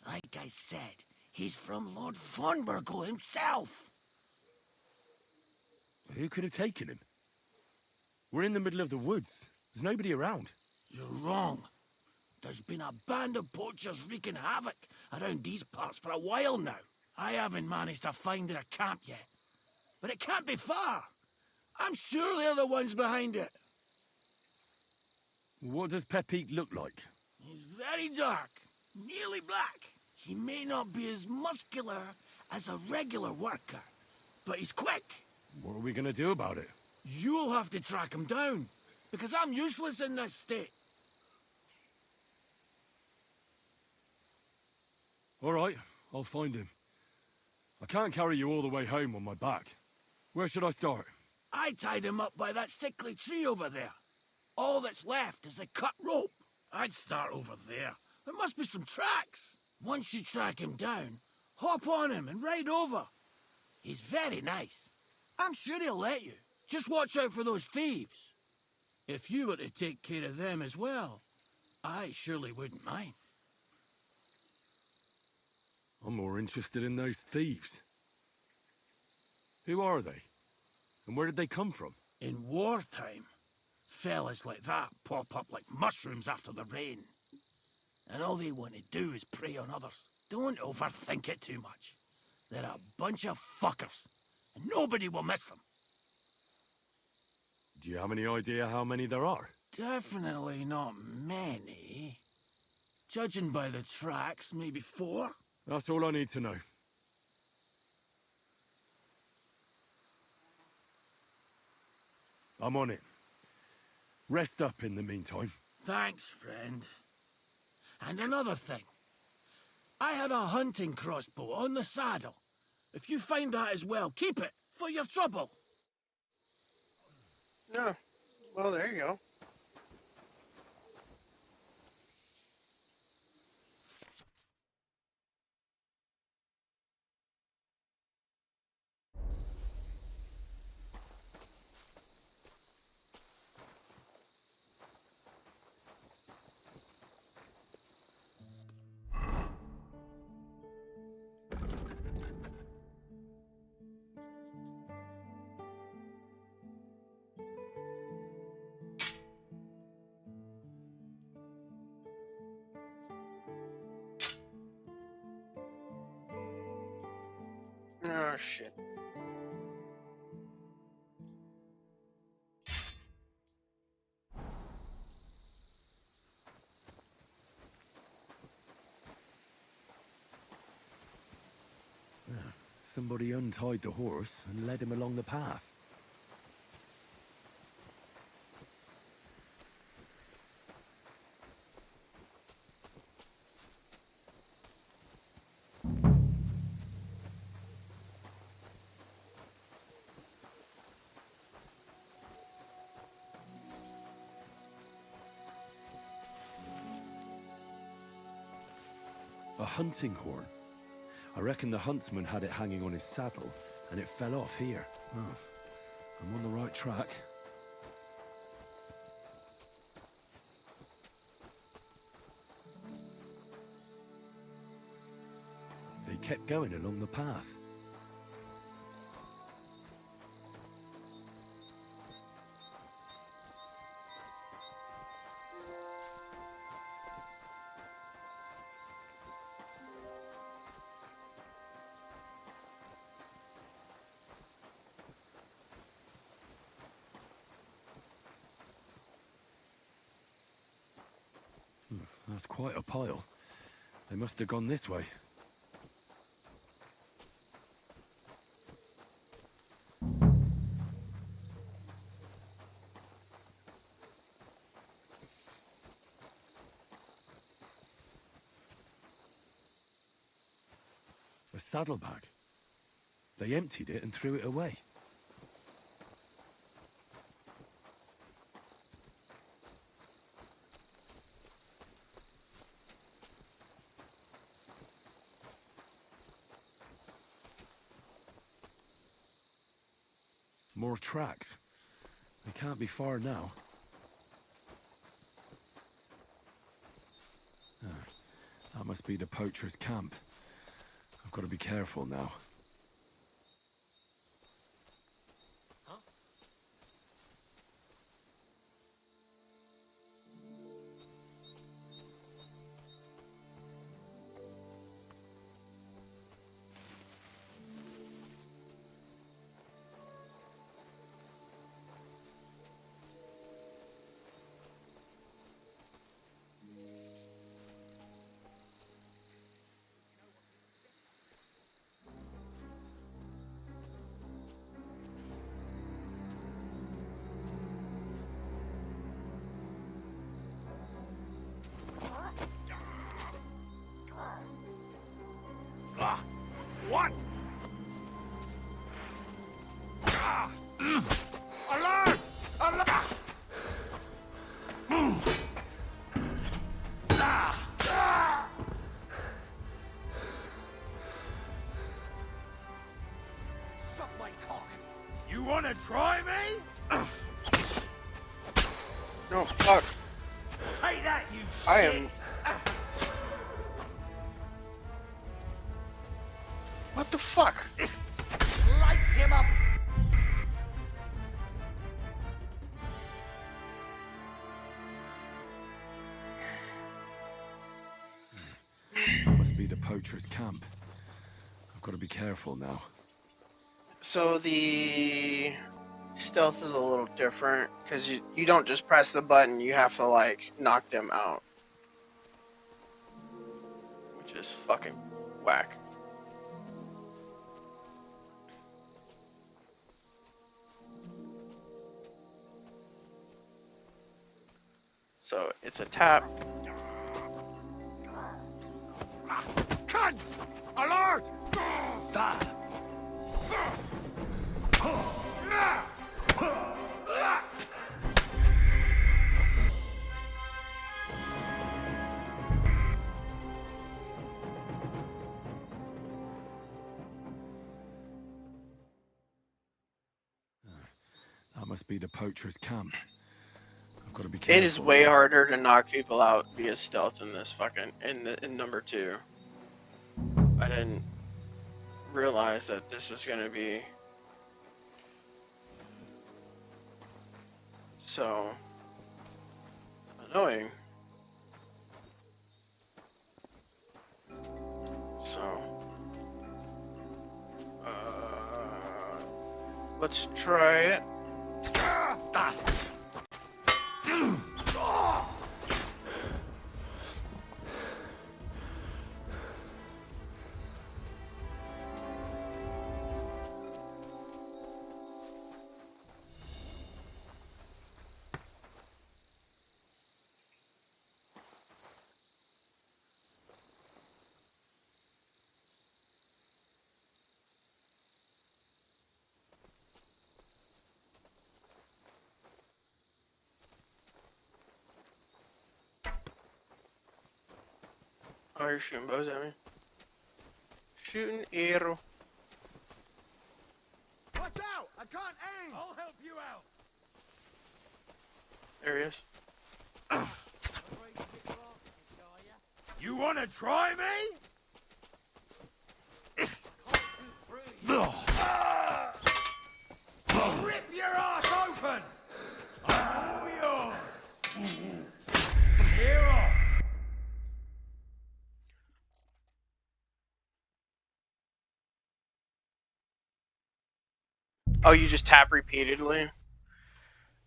Like I said, he's from Lord Vonbergo himself. Who could have taken him? We're in the middle of the woods. There's nobody around. You're wrong. There's been a band of poachers wreaking havoc around these parts for a while now. I haven't managed to find their camp yet. But it can't be far. I'm sure they're the ones behind it. What does Pepik look like? He's very dark, nearly black. He may not be as muscular as a regular worker, but he's quick. What are we gonna do about it? You'll have to track him down, because I'm useless in this state. All right, I'll find him. I can't carry you all the way home on my back. Where should I start? I tied him up by that sickly tree over there. All that's left is the cut rope. I'd start over there. There must be some tracks. Once you track him down, hop on him and ride over. He's very nice. I'm sure he'll let you. Just watch out for those thieves. If you were to take care of them as well, I surely wouldn't mind. I'm more interested in those thieves. Who are they? And where did they come from? In wartime, fellas like that pop up like mushrooms after the rain. And all they want to do is prey on others. Don't overthink it too much. They're a bunch of fuckers, and nobody will miss them. Do you have any idea how many there are? Definitely not many. Judging by the tracks, maybe 4? That's all I need to know. I'm on it. Rest up in the meantime. Thanks, friend. And another thing. I had a hunting crossbow on the saddle. If you find that as well, keep it for your trouble. No. Well, there you go. Oh, shit. Somebody untied the horse and led him along the path. A hunting horn. I reckon the huntsman had it hanging on his saddle, and it fell off here. Oh, I'm on the right track. They kept going along the path. That's quite a pile. They must have gone this way. A saddlebag. They emptied it and threw it away. More tracks. They can't be far now. Ah, that must be the poacher's camp. I've got to be careful now. try me? No, fuck. Take that, you I shit! am... What the fuck? Slice him up! That must be the poacher's camp. I've got to be careful now. So the stealth is a little different, because you don't just press the button, you have to, like, knock them out. Which is fucking whack. So it's a tap. Cunt! Alert! That must be the poacher's camp. I've got to be careful. It is way harder to knock people out via stealth in this fucking in number 2. I didn't realize that this was gonna be so annoying. So let's try it. Oh, you're shooting bows at me. Shooting arrow. Watch out! I can't aim! I'll help you out! There he is. You wanna try me? Rip your ass open! I'm all yours! Here off! Oh, you just tap repeatedly?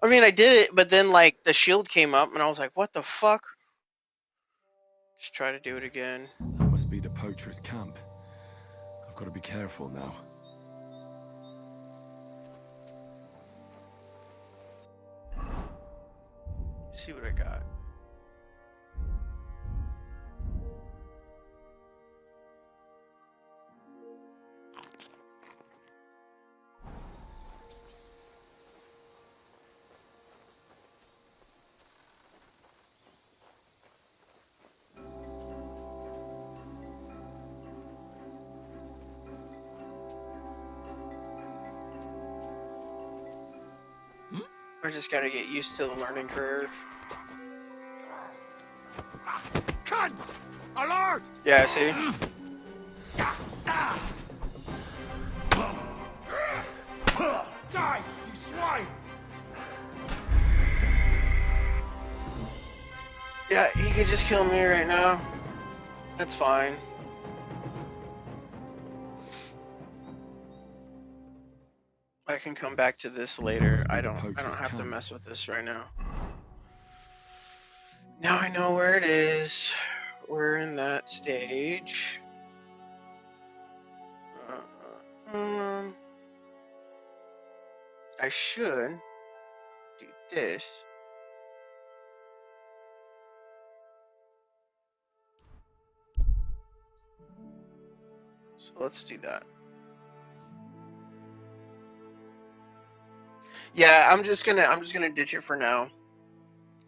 I mean, I did it, but then, like, the shield came up, and I was like, what the fuck? Just try to do it again. That must be the poacher's camp. I've got to be careful now. Let's see what I got. I just gotta get used to the learning curve. Cunt! Alert! Yeah, see? Die, you swine! Yeah, he could just kill me right now. That's fine. I can come back to this later. I don't have to mess with this right now. Now I know where it is. We're in that stage. I should do this. So let's do that. Yeah, I'm just gonna ditch it for now,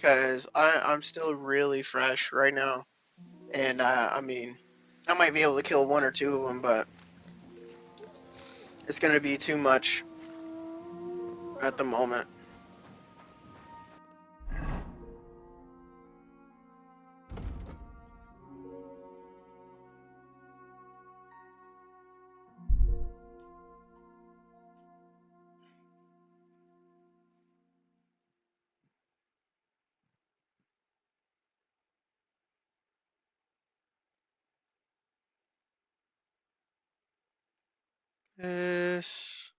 cause I'm still really fresh right now, and I mean, I might be able to kill 1 or 2 of them, but it's gonna be too much at the moment. This.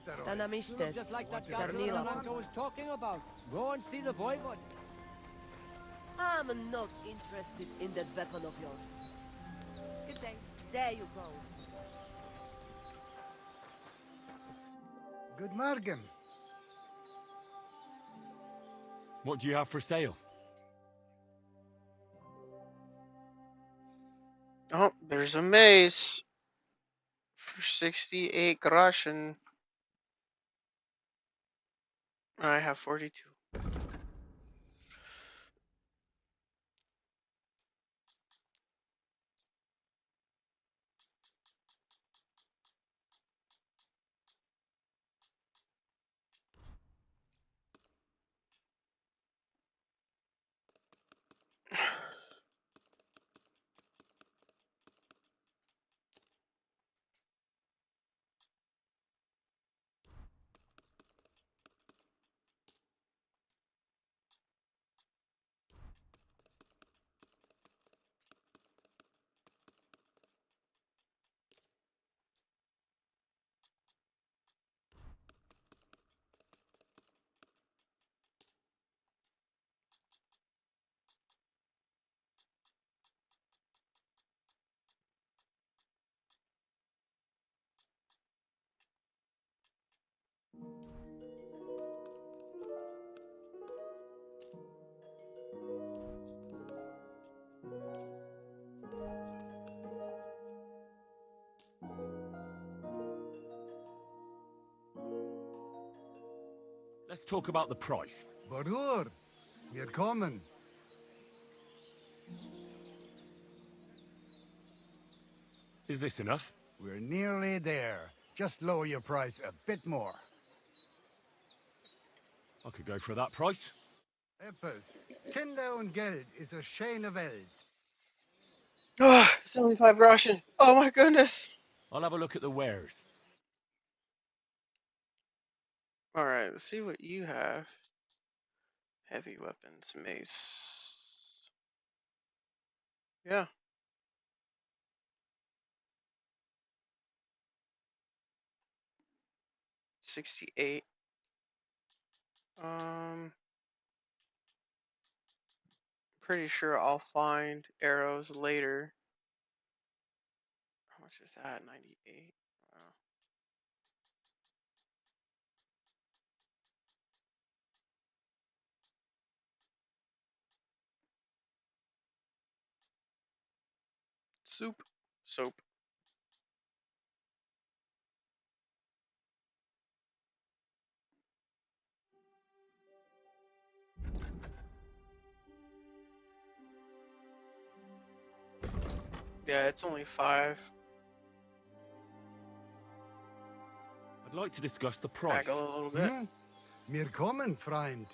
Tanamistes, Just like that Sarnila. I was talking about. Go and see the voivod. I'm not interested in that weapon of yours. Good day. There you go. Good morgen. What do you have for sale? Oh, there's a mace for 68 groschen. I have 42. Let's talk about the price. Barur, wir kommen. Is this enough? We're nearly there. Just lower your price a bit more. I could go for that price. Etwas. Kinder und Geld ist a schöne Welt. Oh, 75 groschen. Oh my goodness. I'll have a look at the wares. Alright, let's see what you have. Heavy weapons, mace. Yeah. $68. Pretty sure I'll find arrows later. How much is that? 98. Wow. Soup. Soap. Yeah, it's only 5. I'd like to discuss the price. Haggle a little bit. Wir kommen, Freund.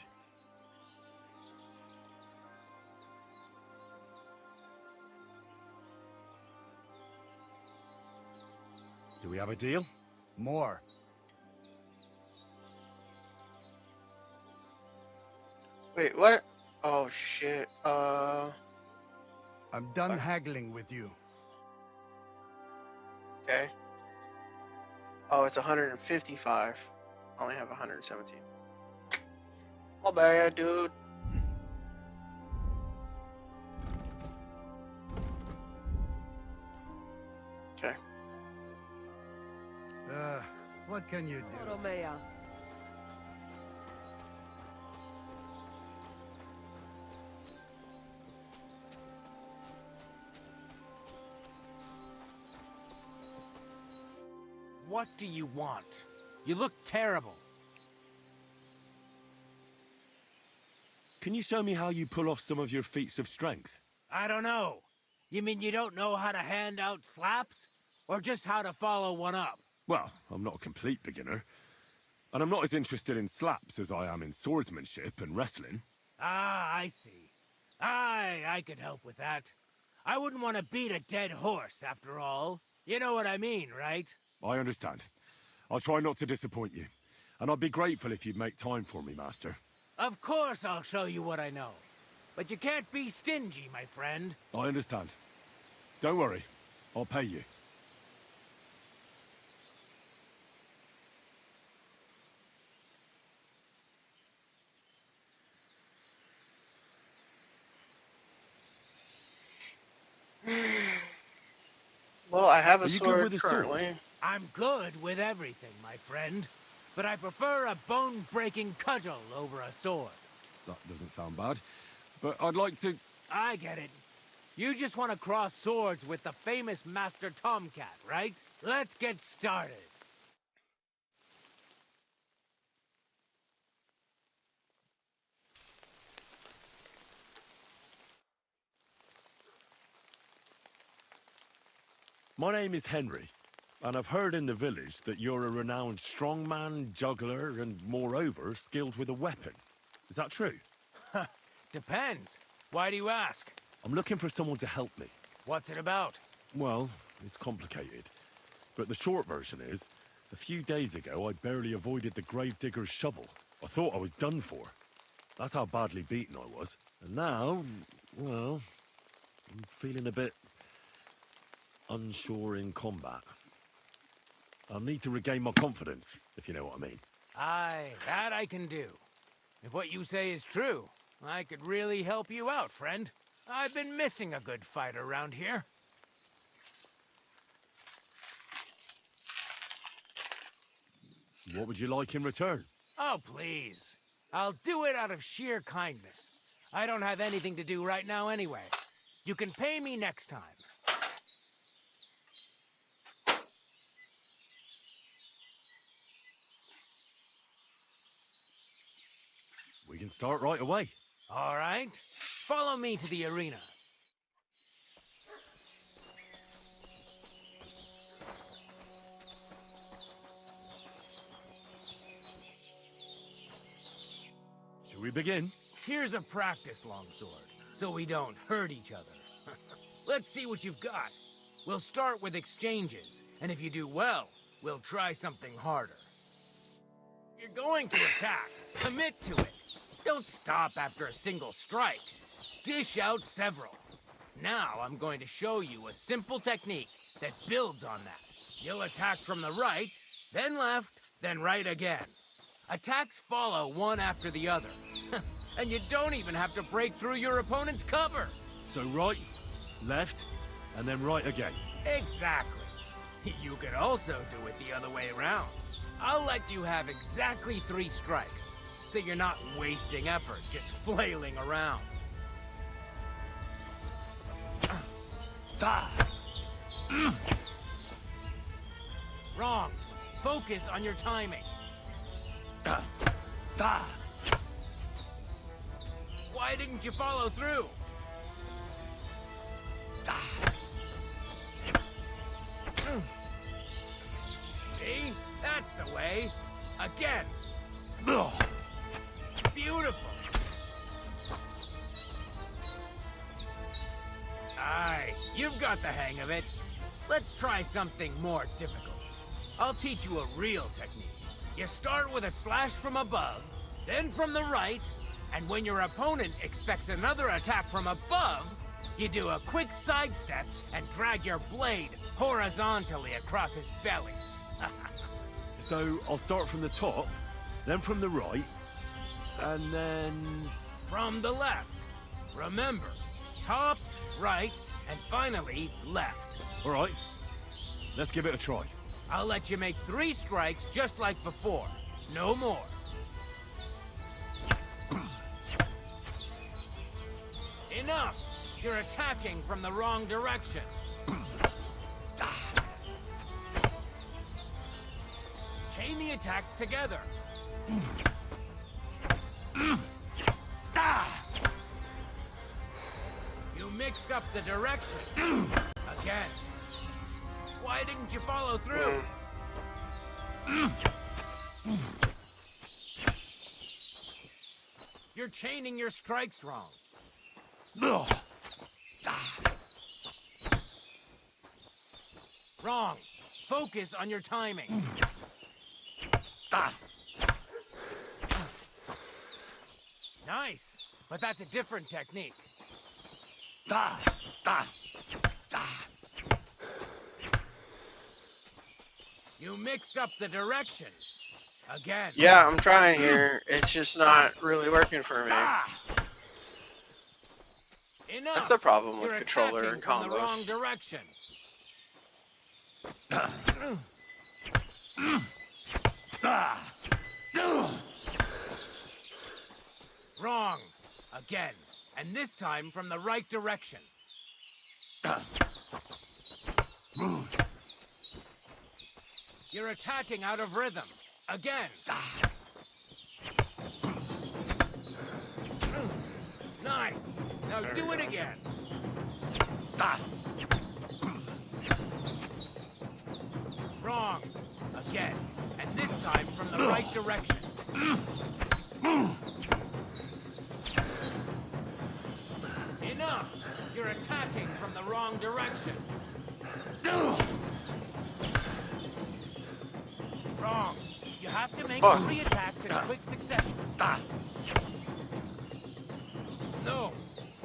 Do we have a deal? More. Wait, what? Oh shit. I'm done haggling with you. Okay. Oh, it's 155. I only have 117. My bad, dude. Okay. What can you do? Romea. What do you want? You look terrible. Can you show me how you pull off some of your feats of strength? I don't know. You mean you don't know how to hand out slaps? Or just how to follow one up? Well, I'm not a complete beginner. And I'm not as interested in slaps as I am in swordsmanship and wrestling. Ah, I see. I could help with that. I wouldn't want to beat a dead horse, after all. You know what I mean, right? I understand. I'll try not to disappoint you. And I'd be grateful if you'd make time for me, Master. Of course I'll show you what I know. But you can't be stingy, my friend. I understand. Don't worry. I'll pay you. Well, I have a Are you good sword with a sword? currently. I'm good with everything, my friend. But I prefer a bone-breaking cudgel over a sword. That doesn't sound bad. But I'd like to... I get it. You just want to cross swords with the famous Master Tomcat, right? Let's get started. My name is Henry, and I've heard in the village that you're a renowned strongman, juggler, and moreover, skilled with a weapon. Is that true? Depends. Why do you ask? I'm looking for someone to help me. What's it about? Well, it's complicated. But the short version is, a few days ago I barely avoided the gravedigger's shovel. I thought I was done for. That's how badly beaten I was. And now, well, I'm feeling a bit unsure in combat. I'll need to regain my confidence, if you know what I mean. Aye, that I can do. If what you say is true, I could really help you out, friend. I've been missing a good fight around here. What would you like in return? Oh, please. I'll do it out of sheer kindness. I don't have anything to do right now anyway. You can pay me next time. We can start right away. All right. Follow me to the arena. Should we begin? Here's a practice longsword, so we don't hurt each other. Let's see what you've got. We'll start with exchanges, and if you do well, we'll try something harder. You're going to attack. Commit to it. Don't stop after a single strike. Dish out several. Now I'm going to show you a simple technique that builds on that. You'll attack from the right, then left, then right again. Attacks follow one after the other. And you don't even have to break through your opponent's cover. So right, left, and then right again. Exactly. You could also do it the other way around. I'll let you have exactly 3 strikes, so you're not wasting effort just flailing around. Wrong. Focus on your timing. Why didn't you follow through? See? That's the way. Again. Beautiful. Aye, you've got the hang of it. Let's try something more difficult. I'll teach you a real technique. You start with a slash from above, then from the right, and when your opponent expects another attack from above, you do a quick sidestep and drag your blade horizontally across his belly. So I'll start from the top, then from the right, and then... From the left. Remember, top, right, and finally left. All right, let's give it a try. I'll let you make 3 strikes just like before. No more. Enough! You're attacking from the wrong direction. Chain the attacks together. You mixed up the direction. Again. Why didn't you follow through? You're chaining your strikes wrong. Wrong. Focus on your timing. Nice, but that's a different technique. You mixed up the directions. Again. Yeah, I'm trying here. It's just not really working for me. Enough. That's the problem with You're controller attacking and from the combos. wrong direction. Wrong. Again. And this time from the right direction. You're attacking out of rhythm. Again. Nice. Now do it again. Wrong. Again. And this time from the right direction. Enough! You're attacking from the wrong direction. Wrong. You have to make 3 attacks in quick succession. No.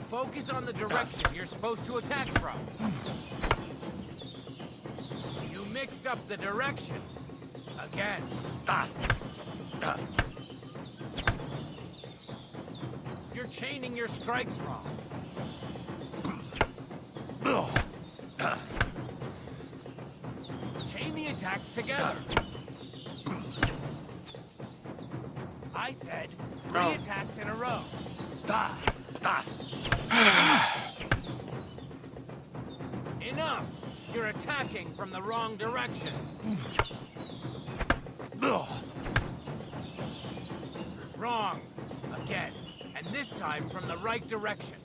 Focus on the direction you're supposed to attack from. You mixed up the directions. Again. You're chaining your strikes wrong. Chain the attacks together. I said 3 attacks in a row. Enough! You're attacking from the wrong direction. Wrong. Again. And this time from the right direction.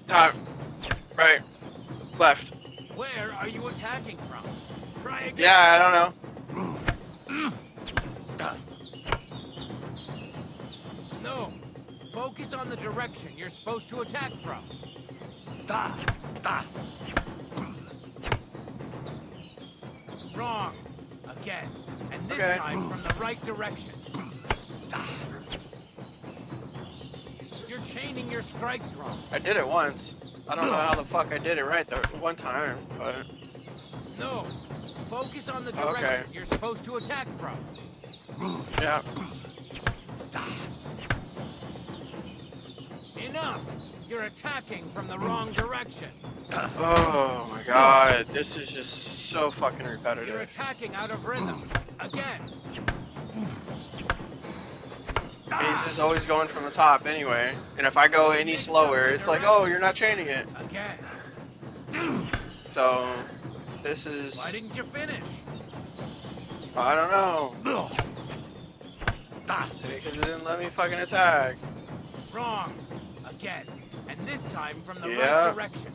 Time. Right. Left. Where are you attacking from? Try again. Yeah, I don't know. No. Focus on the direction you're supposed to attack from. Wrong. Again. And this time from the right direction. You're chaining your strikes wrong. I did it once. I don't know how the fuck I did it right the one time, but... No. Focus on the direction you're supposed to attack from. Yeah. Enough! You're attacking from the wrong direction. Oh my god, this is just so fucking You're repetitive. attacking out of rhythm. Again. And he's just always going from the top anyway. And if I go any slower, it's like, oh, you're not chaining it. Again. So, this is... Why didn't you finish? I don't know. Because it didn't let me fucking attack. Wrong. Again. And this time from the Yeah. right direction.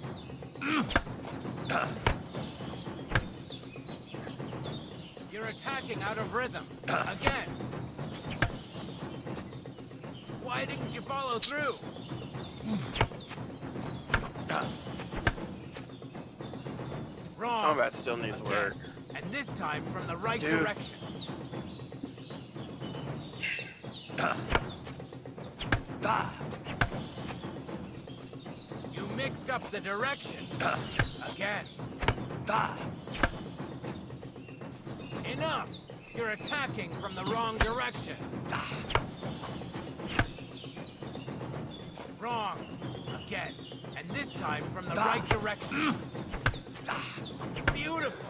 You're attacking out of rhythm. Again. Why didn't you follow through? Wrong. Combat still needs work. And this time from the right Dude. direction. You mixed up the directions. Again. Enough! You're attacking from the wrong direction. Wrong. Again. And this time from the right direction. Beautiful.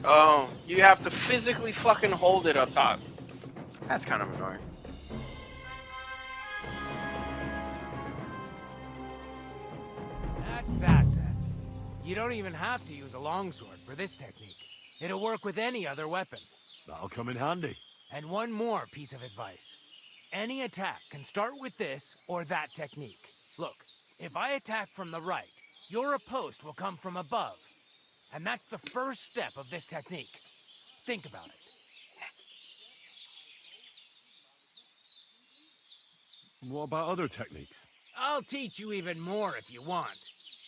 Oh, you have to physically fucking hold it up top. That's kind of annoying. That's that then. You don't even have to use a longsword for this technique. It'll work with any other weapon. That'll come in handy. And one more piece of advice. Any attack can start with this or that technique. Look, if I attack from the right, your riposte will come from above. And that's the first step of this technique. Think about it. What about other techniques? I'll teach you even more if you want.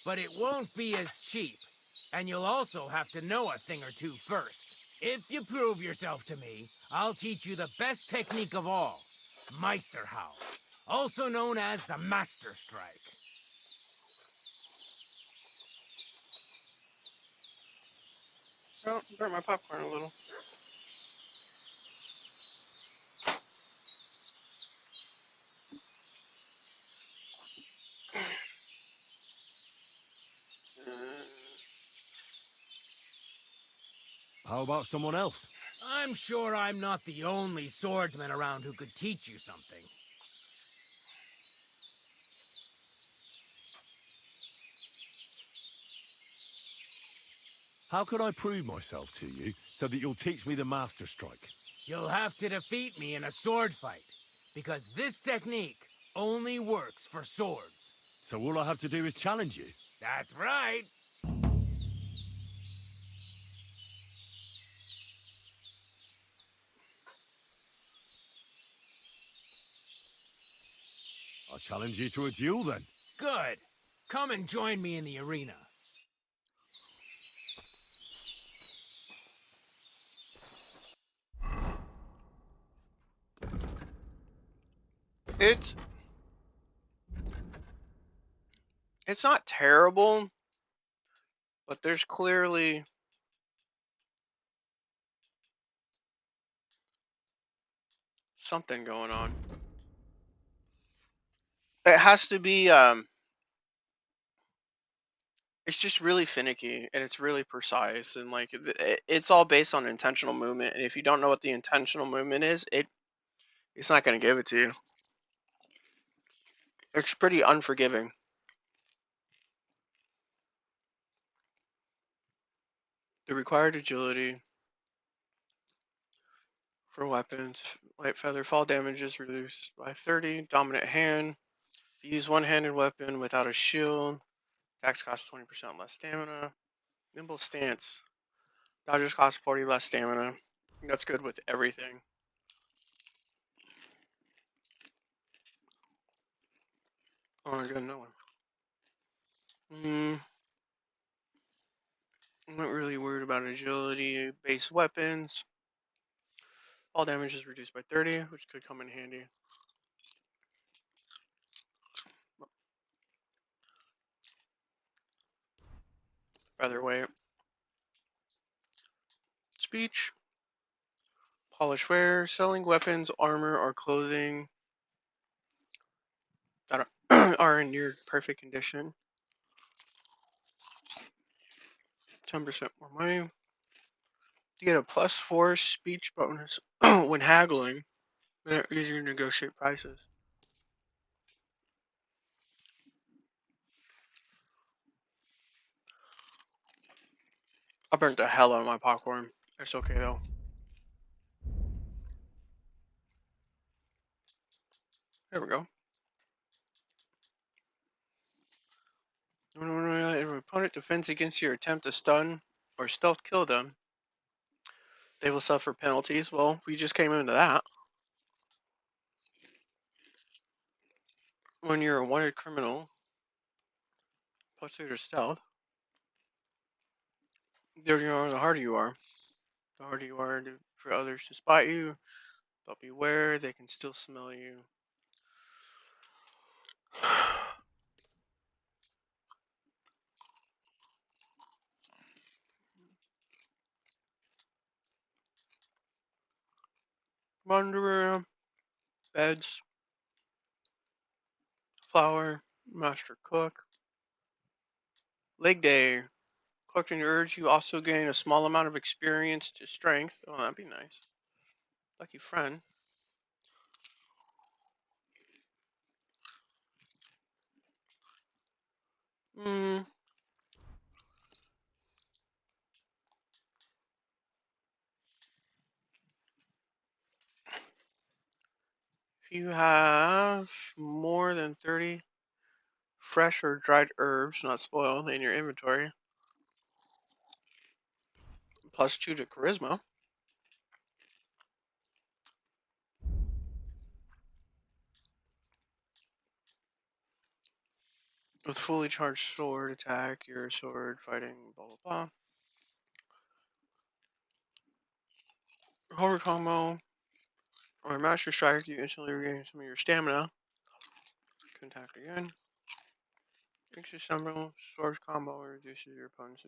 But it won't be as cheap. And you'll also have to know a thing or two first. If you prove yourself to me, I'll teach you the best technique of all. Meisterhowl, also known as the Master Strike. Oh, burnt my popcorn a little. How about someone else? I'm sure I'm not the only swordsman around who could teach you something. How can I prove myself to you so that you'll teach me the Master Strike? You'll have to defeat me in a sword fight, because this technique only works for swords. So all I have to do is challenge you? That's right. I'll challenge you to a duel then. Good. Come and join me in the arena. It's not terrible, but there's clearly something going on. It has to be it's just really finicky and it's really precise, and like it's all based on intentional movement, and if you don't know what the intentional movement is, it's not going to give it to you. It's pretty unforgiving. The required agility for weapons, light feather fall damage is reduced by 30. Dominant hand. If you use one-handed weapon without a shield, attacks cost 20% less stamina. Nimble stance. Dodges cost 40 less stamina. That's good with everything. Oh, I got another one. I'm not really worried about agility. Base weapons. All damage is reduced by 30, which could come in handy. Featherweight. Speech. Polish wear. Selling weapons, armor, or clothing that are in near perfect condition. 10% more money. You get a +4 speech bonus when haggling. They're easier to negotiate prices. I burnt the hell out of my popcorn. It's okay though. There we go. If an opponent defends against your attempt to stun or stealth kill them, they will suffer penalties. Well, we just came into that. When you're a wanted criminal, +2 to stealth, the harder you are. The harder you are for others to spot you. But beware, they can still smell you. Wanderer, beds, flour, master cook. Leg day. Collecting urge, you also gain a small amount of experience to strength. Oh, that'd be nice. Lucky friend. Hmm. If you have more than 30 fresh or dried herbs, not spoiled, in your inventory, +2 to charisma. With fully charged sword attack, your sword fighting, blah blah blah. Horror combo or master strike, you instantly regain some of your stamina. Can attack again. Extra several sword combo reduces your opponent's.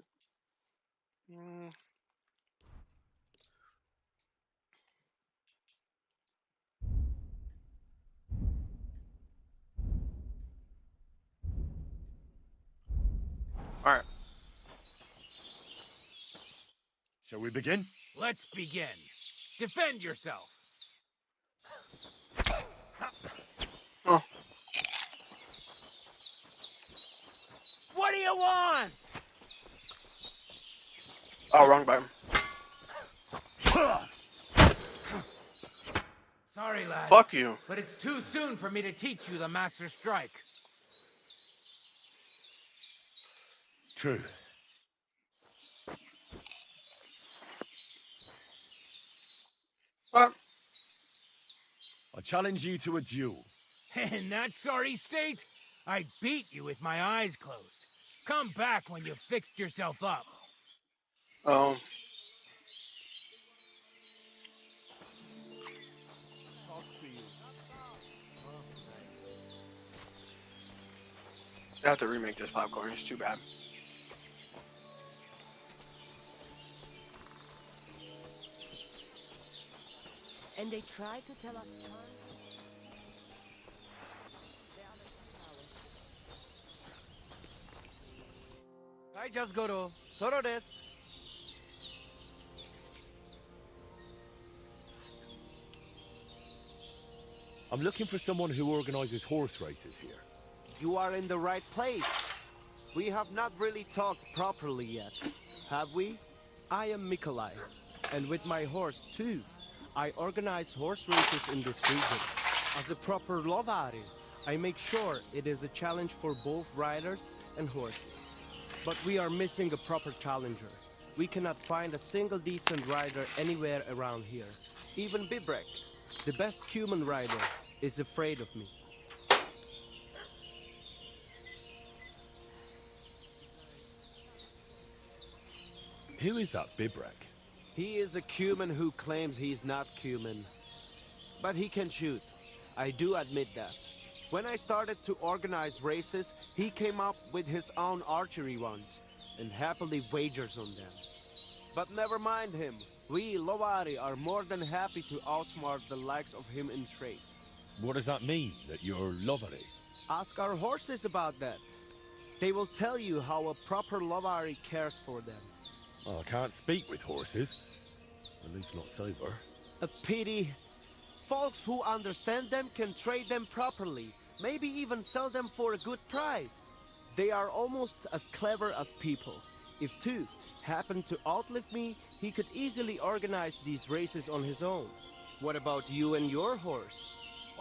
Alright. Shall we begin? Let's begin. Defend yourself. Oh. What do you want? Oh, wrong button. Sorry, lad. Fuck you. But it's too soon for me to teach you the Master Strike. True. What? I challenge you to a duel. In that sorry state, I'd beat you with my eyes closed. Come back when you've fixed yourself up. Oh. I have to remake this popcorn. It's too bad. And they tried to tell us charms. I just go to Soro desu. I'm looking for someone who organizes horse races here. You are in the right place. We have not really talked properly yet, have we? I am Mikolai, and with my horse Tooth, I organize horse races in this region. As a proper lovari, I make sure it is a challenge for both riders and horses. But we are missing a proper challenger. We cannot find a single decent rider anywhere around here. Even Bibrek, the best human rider, is afraid of me. Who is that Bibrek? He is a Cuman who claims he's not Cuman. But he can shoot. I do admit that. When I started to organize races, he came up with his own archery ones, and happily wagers on them. But never mind him. We, Lovari, are more than happy to outsmart the likes of him in trade. What does that mean, that you're Lovari? Ask our horses about that. They will tell you how a proper Lovari cares for them. Oh, I can't speak with horses. At least not sober. A pity. Folks who understand them can trade them properly, maybe even sell them for a good price. They are almost as clever as people. If Tooth happened to outlive me, he could easily organize these races on his own. What about you and your horse?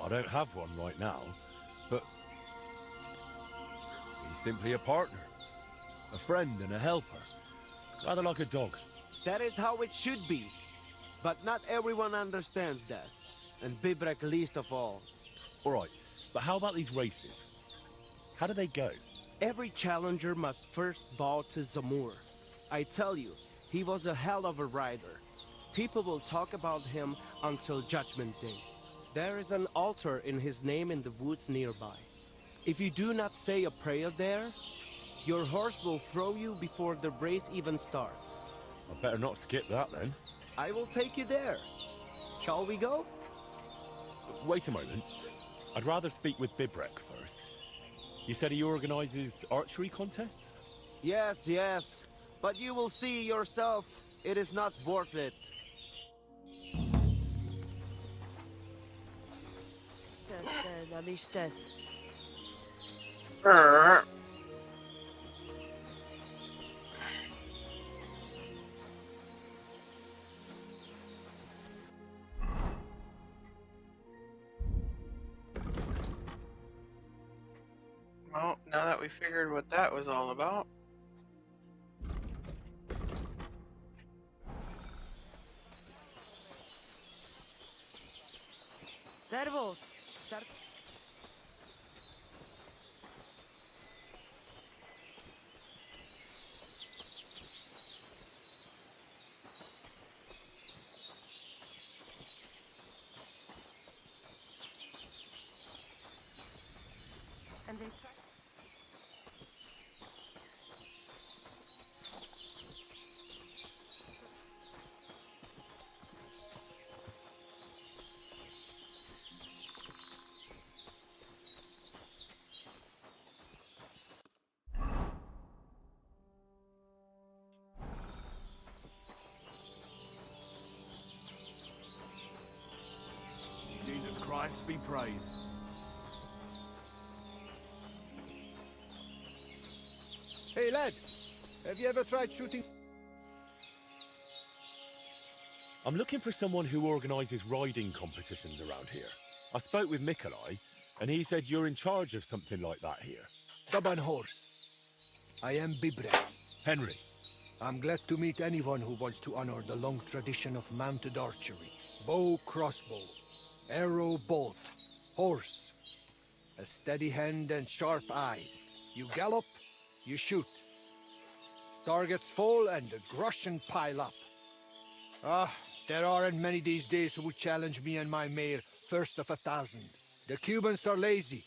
I don't have one right now, but he's simply a partner, a friend and a helper, rather like a dog. That is how it should be, but not everyone understands that, and Bibrek least of all. All right, but how about these races? How do they go? Every challenger must first bow to Zamur. I tell you, he was a hell of a rider. People will talk about him until Judgment Day. There is an altar in his name in the woods nearby. If you do not say a prayer there, your horse will throw you before the race even starts. I better not skip that then. I will take you there. Shall we go? Wait a moment. I'd rather speak with Bibrek first. You said he organizes archery contests? Yes, yes. But you will see yourself, it is not worth it. Well, now that we figured what that was all about. Servos. And they try. Christ be praised. Hey, lad. Have you ever tried shooting? I'm looking for someone who organises riding competitions around here. I spoke with Mikolai, and he said you're in charge of something like that here. Stubborn horse. I am Bibrek. Henry. I'm glad to meet anyone who wants to honor the long tradition of mounted archery. Bow, crossbow, arrow, bolt, horse. A steady hand and sharp eyes. You gallop, you shoot. Targets fall and the groschen pile up. Ah, there aren't many these days who would challenge me and my mare first of 1,000. The Cubans are lazy,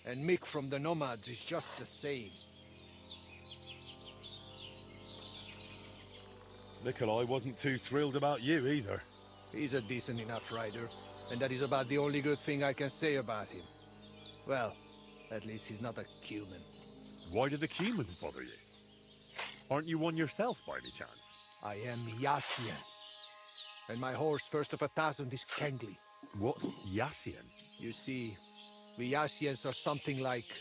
and Mick from the Nomads is just the same. Nikolai wasn't too thrilled about you either. He's a decent enough rider, and that is about the only good thing I can say about him. Well, at least he's not a Cuban. Why do the Cumans bother you? Aren't you one yourself by any chance? I am Yassian. And my horse first of 1,000 is Kengli. What's Yassian? You see, we Yassians are something like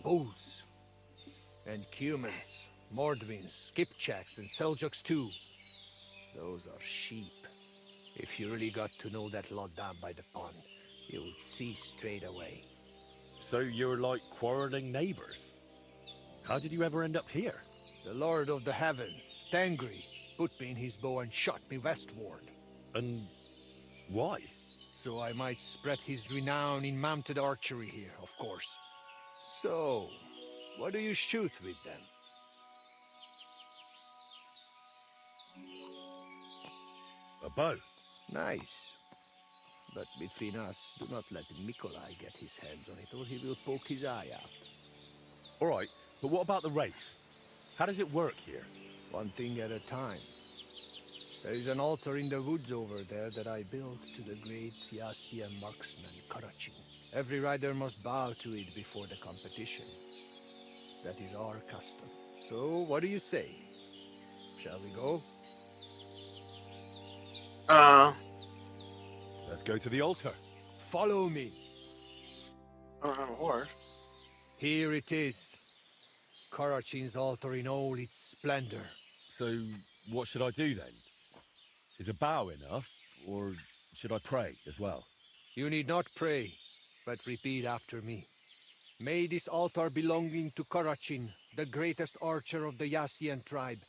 Boos. And Cumans, Mordvins, Skipchaks, and Seljuks too. Those are sheep. If you really got to know that lot down by the pond, you would see straight away. So you're like quarreling neighbours? How did you ever end up here? The Lord of the Heavens, Stangri, put me in his bow and shot me westward. And why? So I might spread his renown in mounted archery here, of course. So, what do you shoot with them? A bow. Nice. But between us, do not let Mikolai get his hands on it, or he will poke his eye out. All right, but what about the race? How does it work here? One thing at a time. There is an altar in the woods over there that I built to the great Yassian marksman, Karachin. Every rider must bow to it before the competition. That is our custom. So, what do you say? Shall we go? Let's go to the altar. Follow me. I don't have a horse. Here it is. Karachin's altar in all its splendor. So, what should I do then? Is a bow enough, or should I pray as well? You need not pray, but repeat after me. May this altar belonging to Karachin, the greatest archer of the Yassian tribe,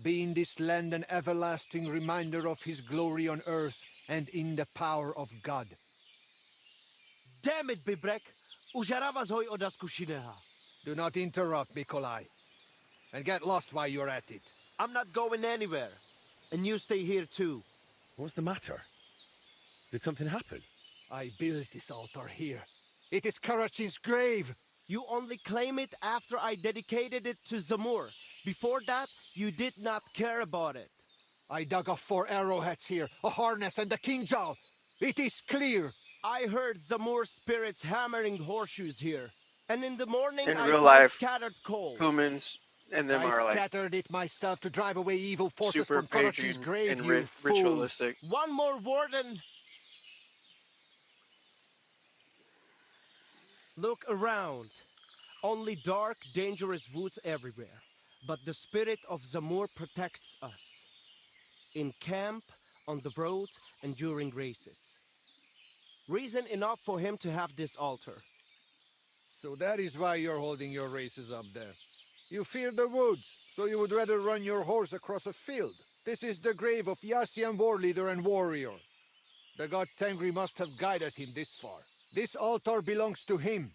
be in this land an everlasting reminder of his glory on earth and in the power of God. Damn it, Bibrek! Užarava hoj od daskušineha. Do not interrupt, Mikolai. And get lost while you're at it. I'm not going anywhere. And you stay here too. What's the matter? Did something happen? I built this altar here. It is Karachin's grave. You only claim it after I dedicated it to Zamur. Before that, you did not care about it. I dug up 4 arrowheads here, a harness and a king's owl. It is clear. I heard Zamur spirits hammering horseshoes here. And in the morning, In I real found life, scattered coal. Humans and them I are like scattered it myself to drive away evil forces super from Karachin's pagan grave, and you fool. ritualistic. One more warden. Look around. Only dark, dangerous woods everywhere. But the spirit of Zamur protects us. In camp, on the roads, and during races. Reason enough for him to have this altar. So that is why you're holding your races up there. You fear the woods, so you would rather run your horse across a field. This is the grave of Yassian war leader and warrior. The god Tengri must have guided him this far. This altar belongs to him.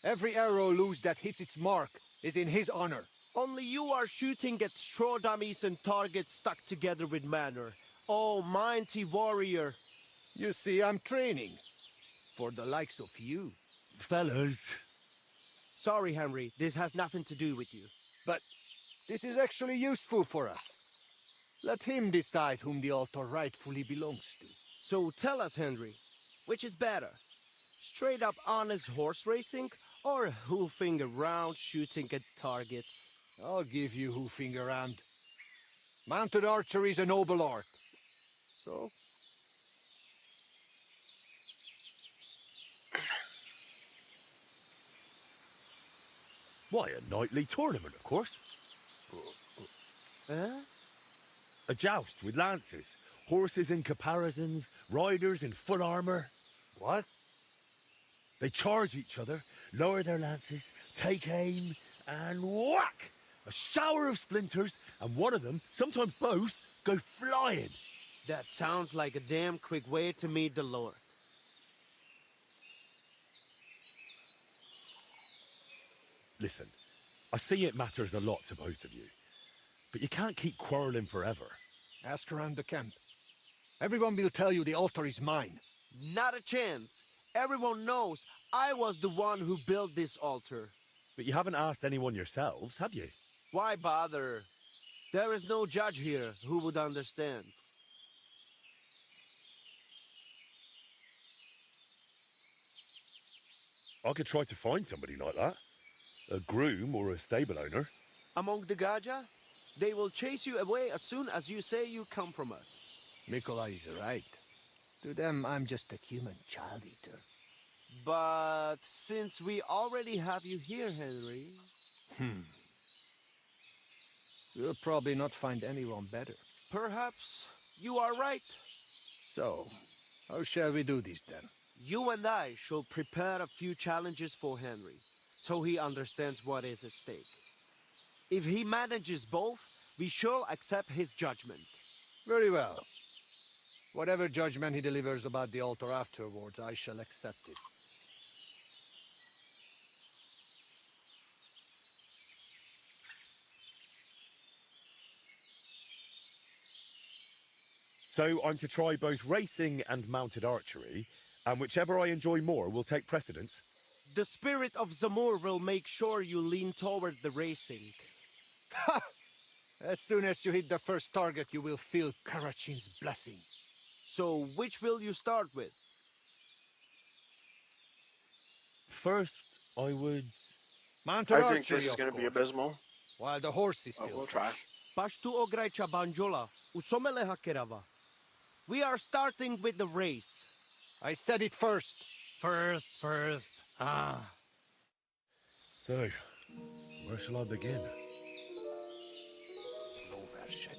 Every arrow loose that hits its mark is in his honor. Only you are shooting at straw dummies and targets stuck together with manner. Oh, mighty warrior. You see, I'm training. For the likes of you. Fellas. Sorry, Henry. This has nothing to do with you. But this is actually useful for us. Let him decide whom the altar rightfully belongs to. So tell us, Henry, which is better? Straight up honest horse racing, or hoofing around shooting at targets? I'll give you hoofing around. Mounted archery is a noble art. So, Why, a nightly tournament, of course. Huh? A joust with lances, horses in caparisons, riders in full armour. What? They charge each other, lower their lances, take aim, and whack! A shower of splinters, and one of them, sometimes both, go flying. That sounds like a damn quick way to meet the Lord. Listen, I see it matters a lot to both of you, but you can't keep quarrelling forever. Ask around the camp. Everyone will tell you the altar is mine. Not a chance. Everyone knows I was the one who built this altar. But you haven't asked anyone yourselves, have you? Why bother? There is no judge here who would understand. I could try to find somebody like that. A groom or a stable owner. Among the Gaja, they will chase you away as soon as you say you come from us. Nikolai is right. To them, I'm just a human child eater. But since we already have you here, Henry... We'll probably not find anyone better. Perhaps you are right. So, how shall we do this then? You and I shall prepare a few challenges for Henry, so he understands what is at stake. If he manages both, we shall accept his judgment. Very well. Whatever judgment he delivers about the altar afterwards, I shall accept it. So I'm to try both racing and mounted archery, and whichever I enjoy more will take precedence. The spirit of Zamur will make sure you lean toward the racing. Ha! As soon as you hit the first target, you will feel Karachin's blessing. So, which will you start with? First, I would... Mounted I archery, think this is going to be abysmal. While the horse is still we'll try. Pashtu ograjcha banjola, usomele hakerava. We are starting with the race. I said it first. First. Ah. So, where shall I begin? No version.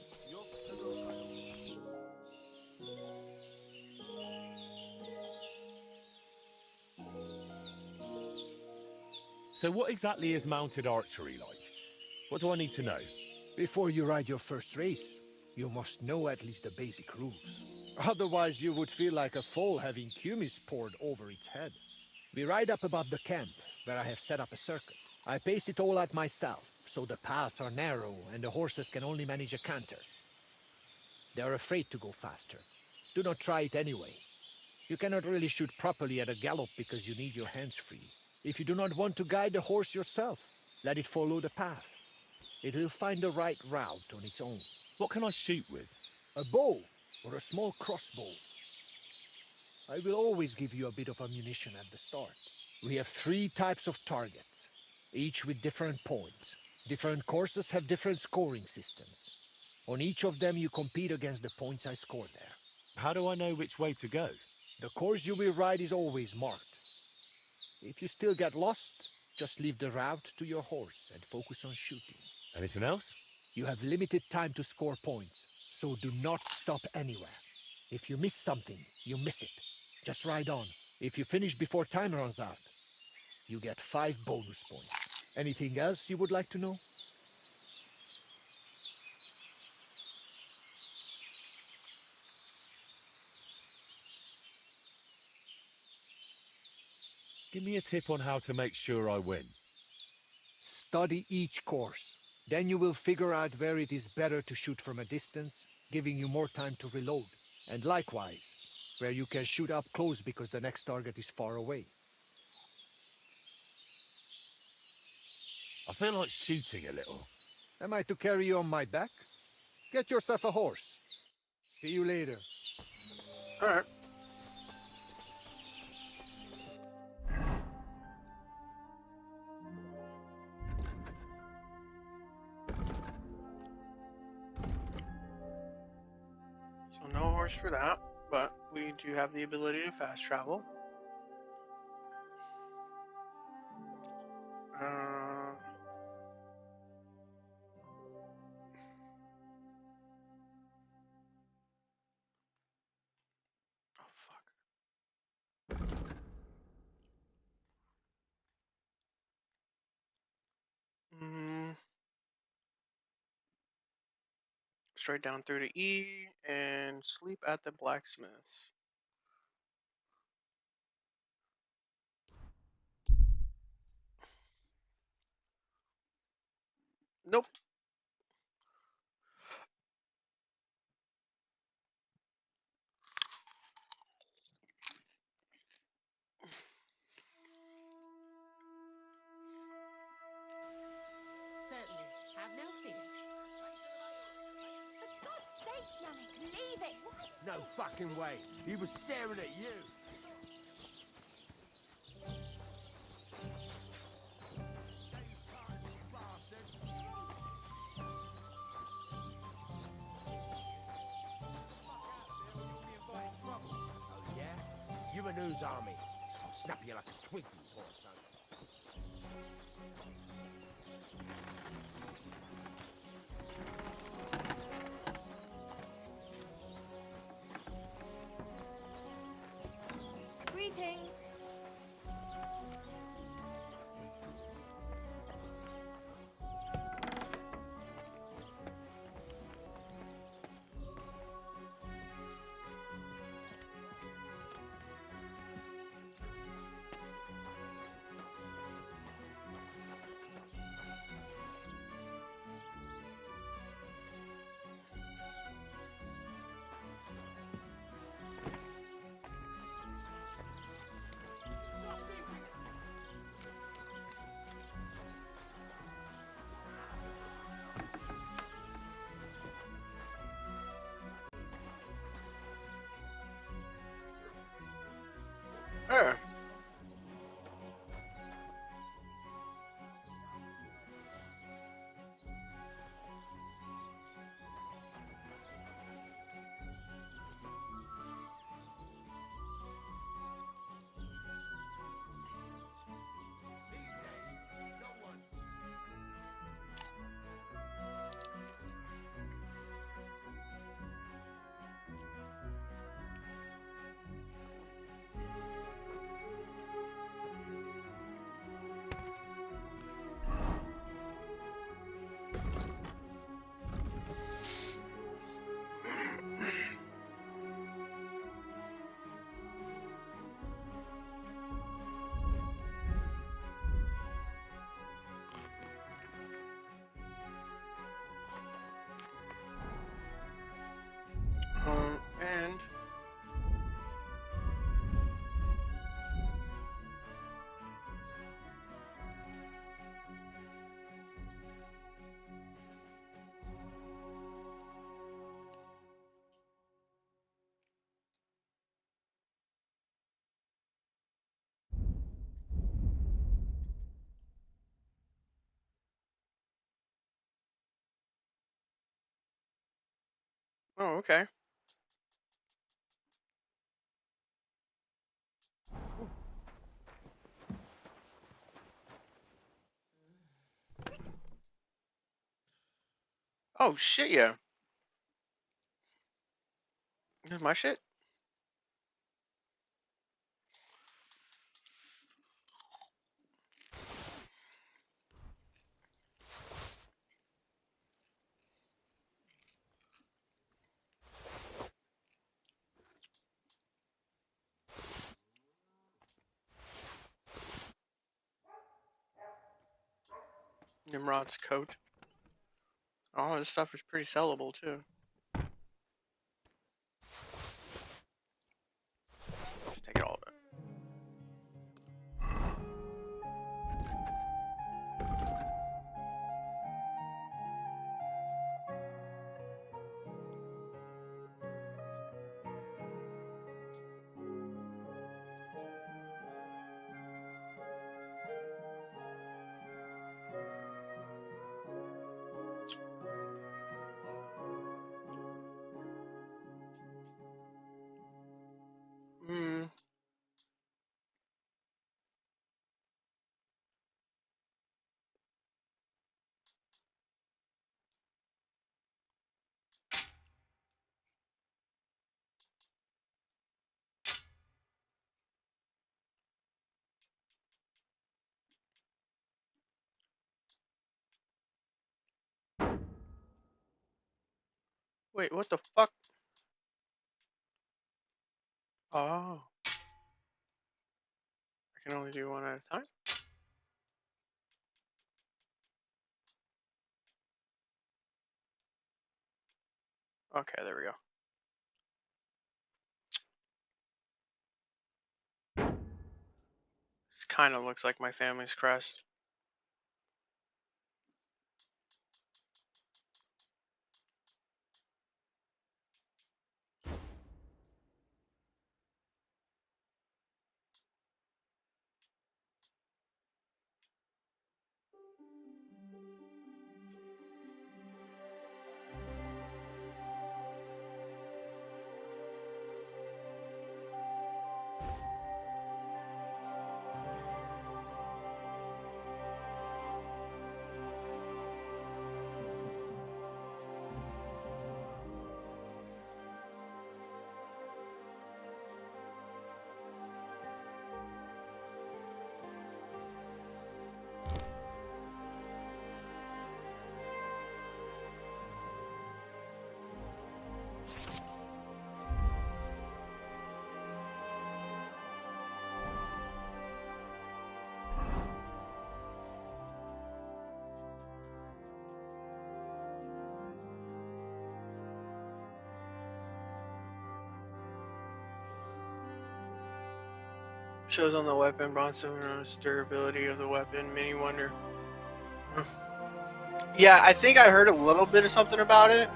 So what exactly is mounted archery like? What do I need to know? Before you ride your first race, you must know at least the basic rules. Otherwise, you would feel like a foal having kumis poured over its head. We ride up above the camp, where I have set up a circuit. I paced it all out myself, so the paths are narrow and the horses can only manage a canter. They are afraid to go faster. Do not try it anyway. You cannot really shoot properly at a gallop because you need your hands free. If you do not want to guide the horse yourself, let it follow the path. It will find the right route on its own. What can I shoot with? A bow or a small crossbow. I will always give you a bit of ammunition at the start. We have 3 types of targets, each with different points. Different courses have different scoring systems. On each of them you compete against the points I scored there. How do I know which way to go? The course you will ride is always marked. If you still get lost, just leave the route to your horse and focus on shooting. Anything else? You have limited time to score points, so do not stop anywhere. If you miss something, you miss it. Just ride on. If you finish before time runs out, you get 5 bonus points. Anything else you would like to know? Give me a tip on how to make sure I win. Study each course. Then you will figure out where it is better to shoot from a distance, giving you more time to reload. And likewise, where you can shoot up close because the next target is far away. I feel like shooting a little. Am I to carry you on my back? Get yourself a horse. See you later. All right. So no horse for that, but we do have the ability to fast travel. straight down through to E and sleep at the blacksmith. Nope. Certainly. Have no fear. For God's sake, Yannick, leave it! No fucking way. He was staring at you. Oh, yeah? You and whose army? I'll snap you like a twig, you poor son. Greetings. There. And oh, okay. Oh shit, yeah. This is my shit. Nimrod's coat. Oh, this stuff is pretty sellable too. Just take it all of it. Wait, what the fuck? Oh. I can only do one at a time? Okay, there we go. This kind of looks like my family's crest. Shows on the weapon, bronze, silver, notice durability of the weapon, mini wonder. Yeah, I think I heard a little bit of something about it.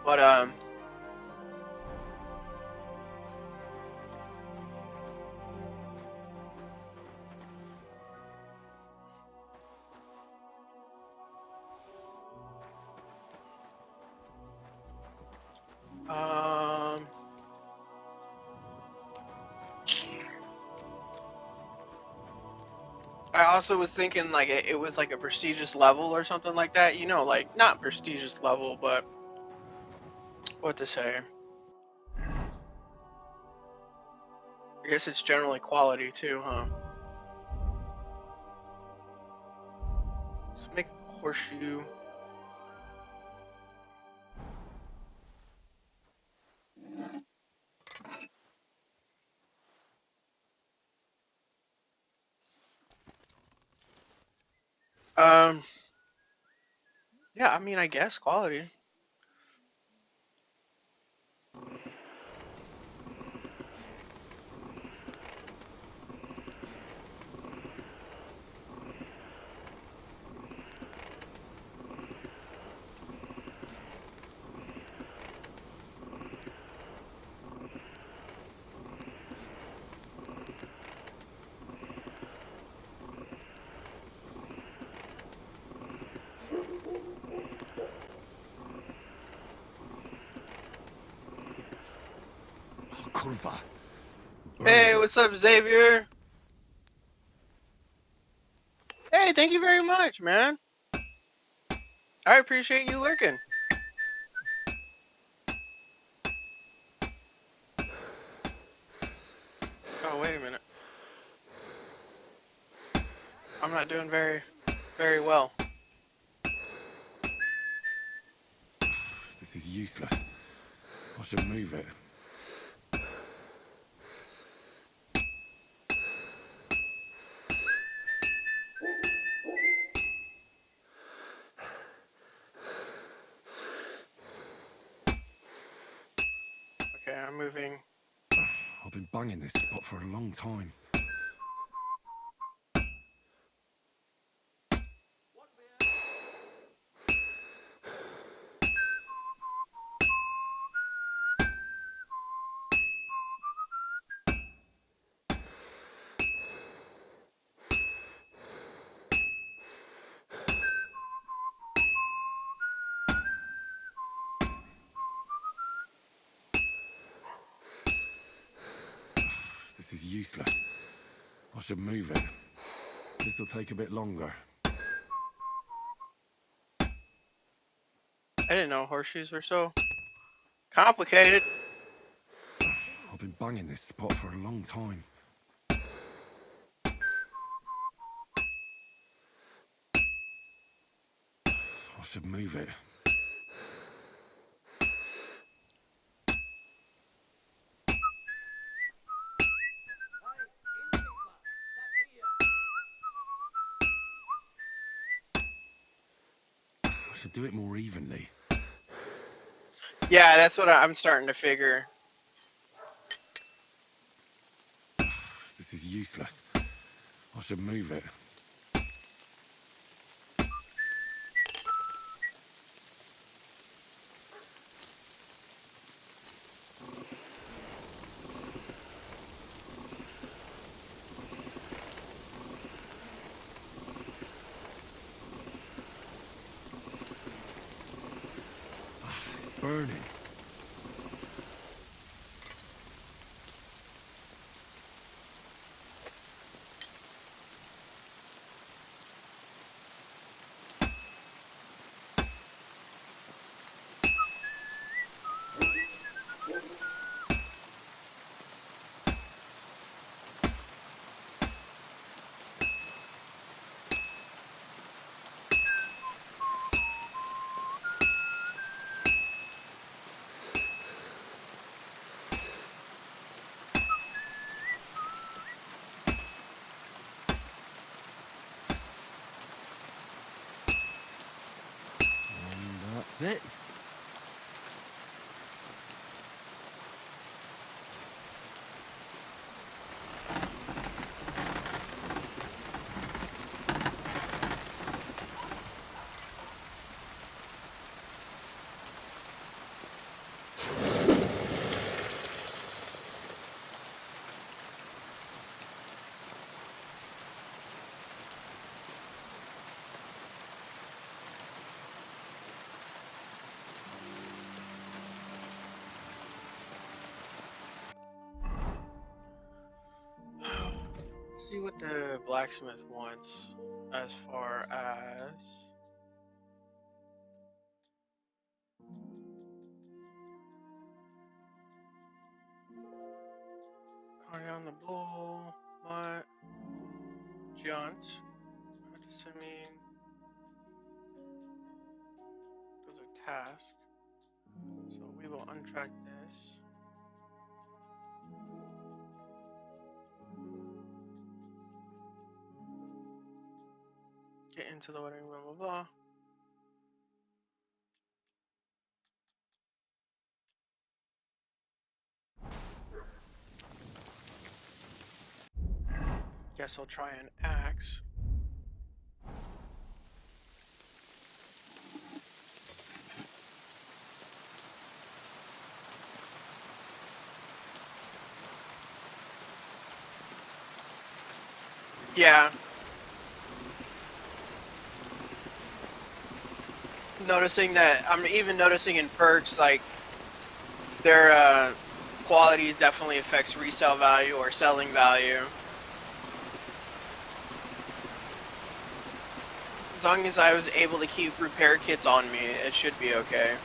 But, I also was thinking like it was like a prestigious level or something like that. You know, like not prestigious level, but what to say? I guess it's generally quality too, huh? Let's make horseshoe. Yeah, I mean, I guess quality. Kurva. Hey, what's up, Xavier? Hey, thank you very much, man. I appreciate you lurking. Oh, wait a minute. I'm not doing very well. This is useless. I should move it. Okay, I'm moving. I've been banging this spot for a long time. This is useless. I should move it. This'll take a bit longer. I didn't know horseshoes were so complicated. I've been banging this spot for a long time. I should move it. I should do it more evenly. Yeah, that's what I'm starting to figure. This is useless. I should move it. It's burning. That's it. Let's see what the blacksmith wants as far as carry down the bull, mutt, jaunt. What does it mean? Those are tasks. So we will untrack this. Get into the wedding, blah blah blah. Guess I'll try an axe. Yeah. Noticing that, I'm even noticing in perks, like, their quality definitely affects resale value or selling value. As long as I was able to keep repair kits on me, it should be okay.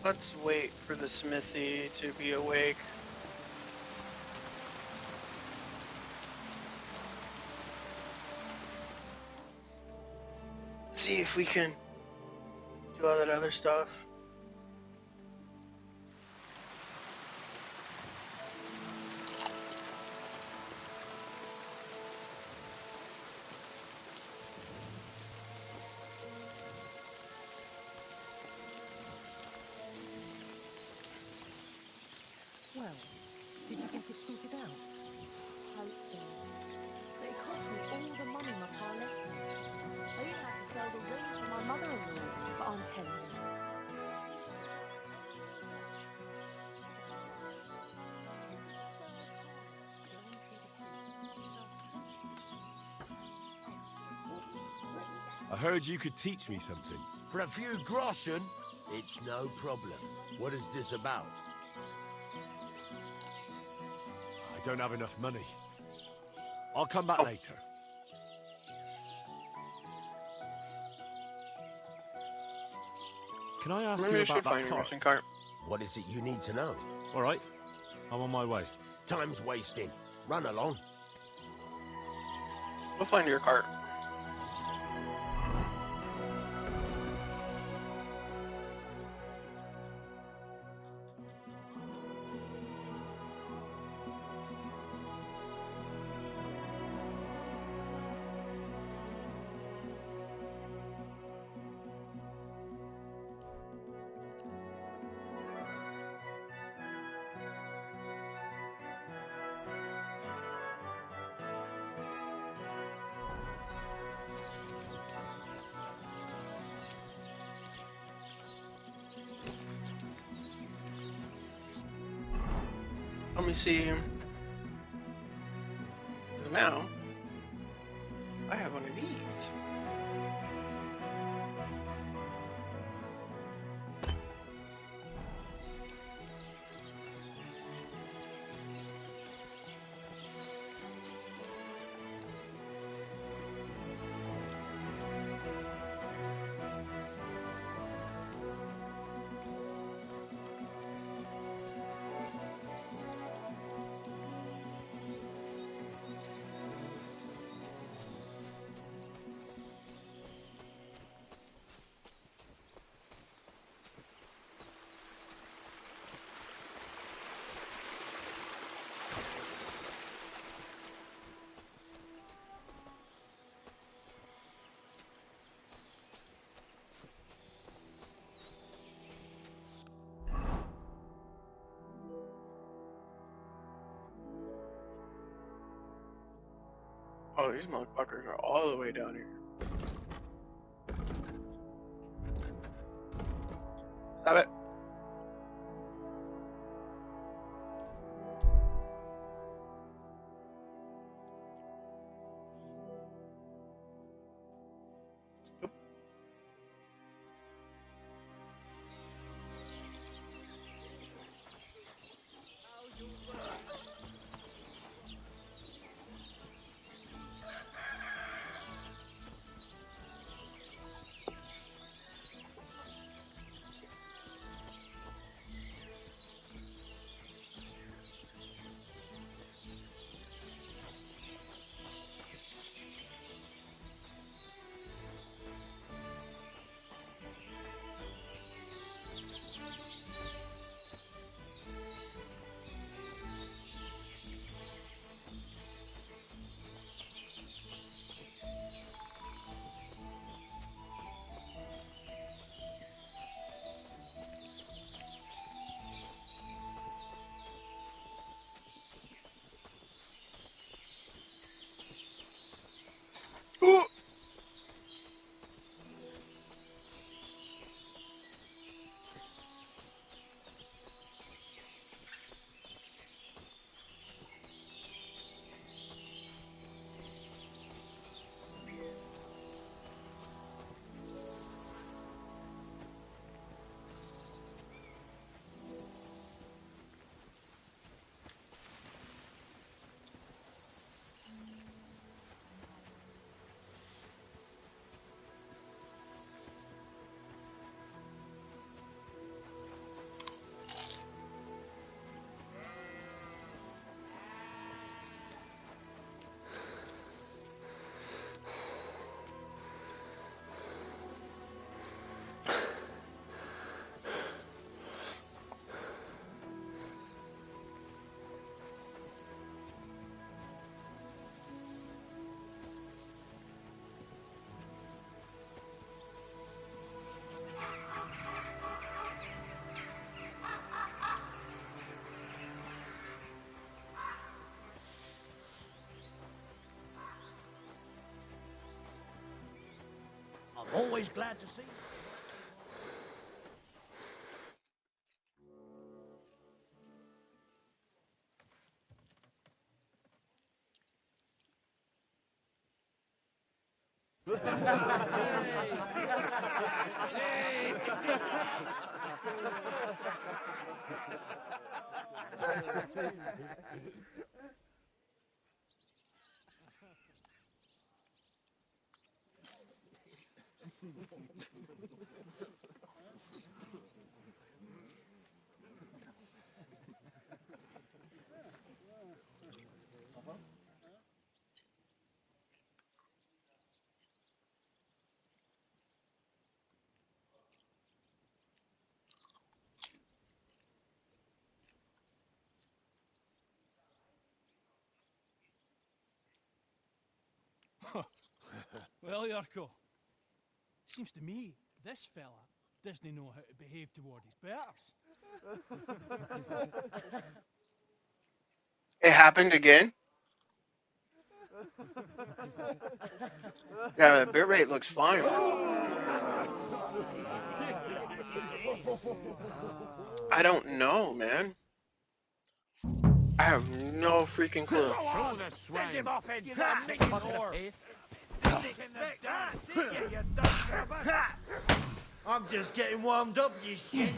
Let's wait for the smithy to be awake. See if we can do all that other stuff. Well, did you get it sorted out? Hope so. But it cost me all the money my pa left me. I even had to sell the ring for my mother-in-law, but I'm telling you. I heard you could teach me something. For a few groschen, it's no problem. What is this about? I don't have enough money. I'll come back later. Can I ask Maybe you I should about find that your cart? missing cart. What is it you need to know? All right, I'm on my way. Time's wasting. Run along. We'll find your cart. Let me see. Because now, I have one of these. Oh, these motherfuckers are all the way down here. Stop it. Always glad to see you. Well, Yurko, seems to me this fella doesn't know how to behave toward his betters. It happened again? Yeah, the bit rate looks fine. I don't know, man. I have no freaking clue. Send him off in. Nick more. I'm just getting warmed up, you shit.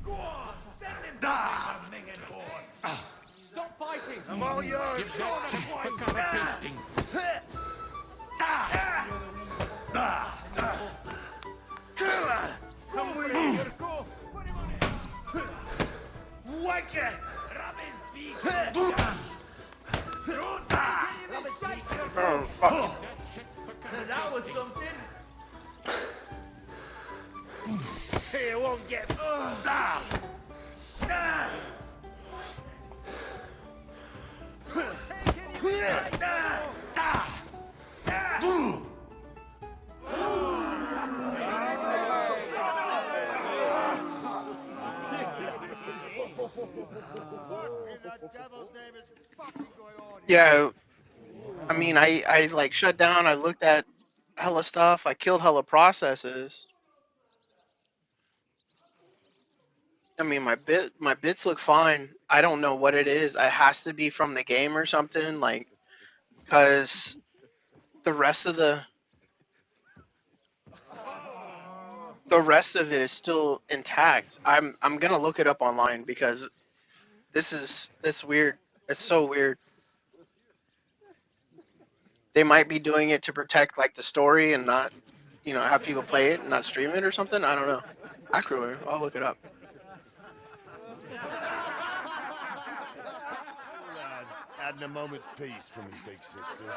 Go on, send him back, you minging horn. Stop fighting! I'm all yours. Give that chick a kind of pasting. Come with me. Go. Put him on it. Whack it. Rub his beak. Don't take any of his sight. Oh, fuck. That was something. He won't get. Yeah, I mean, I like shut down. I looked at hella stuff. I killed hella processes. I mean, my bits look fine. I don't know what it is. It has to be from the game or something, like, cause the rest of the rest of it is still intact. I'm gonna look it up online because this weird. It's so weird. They might be doing it to protect like the story and not, have people play it and not stream it or something. I don't know. I'll look it up. Lad, adding a moment's peace from his big sisters.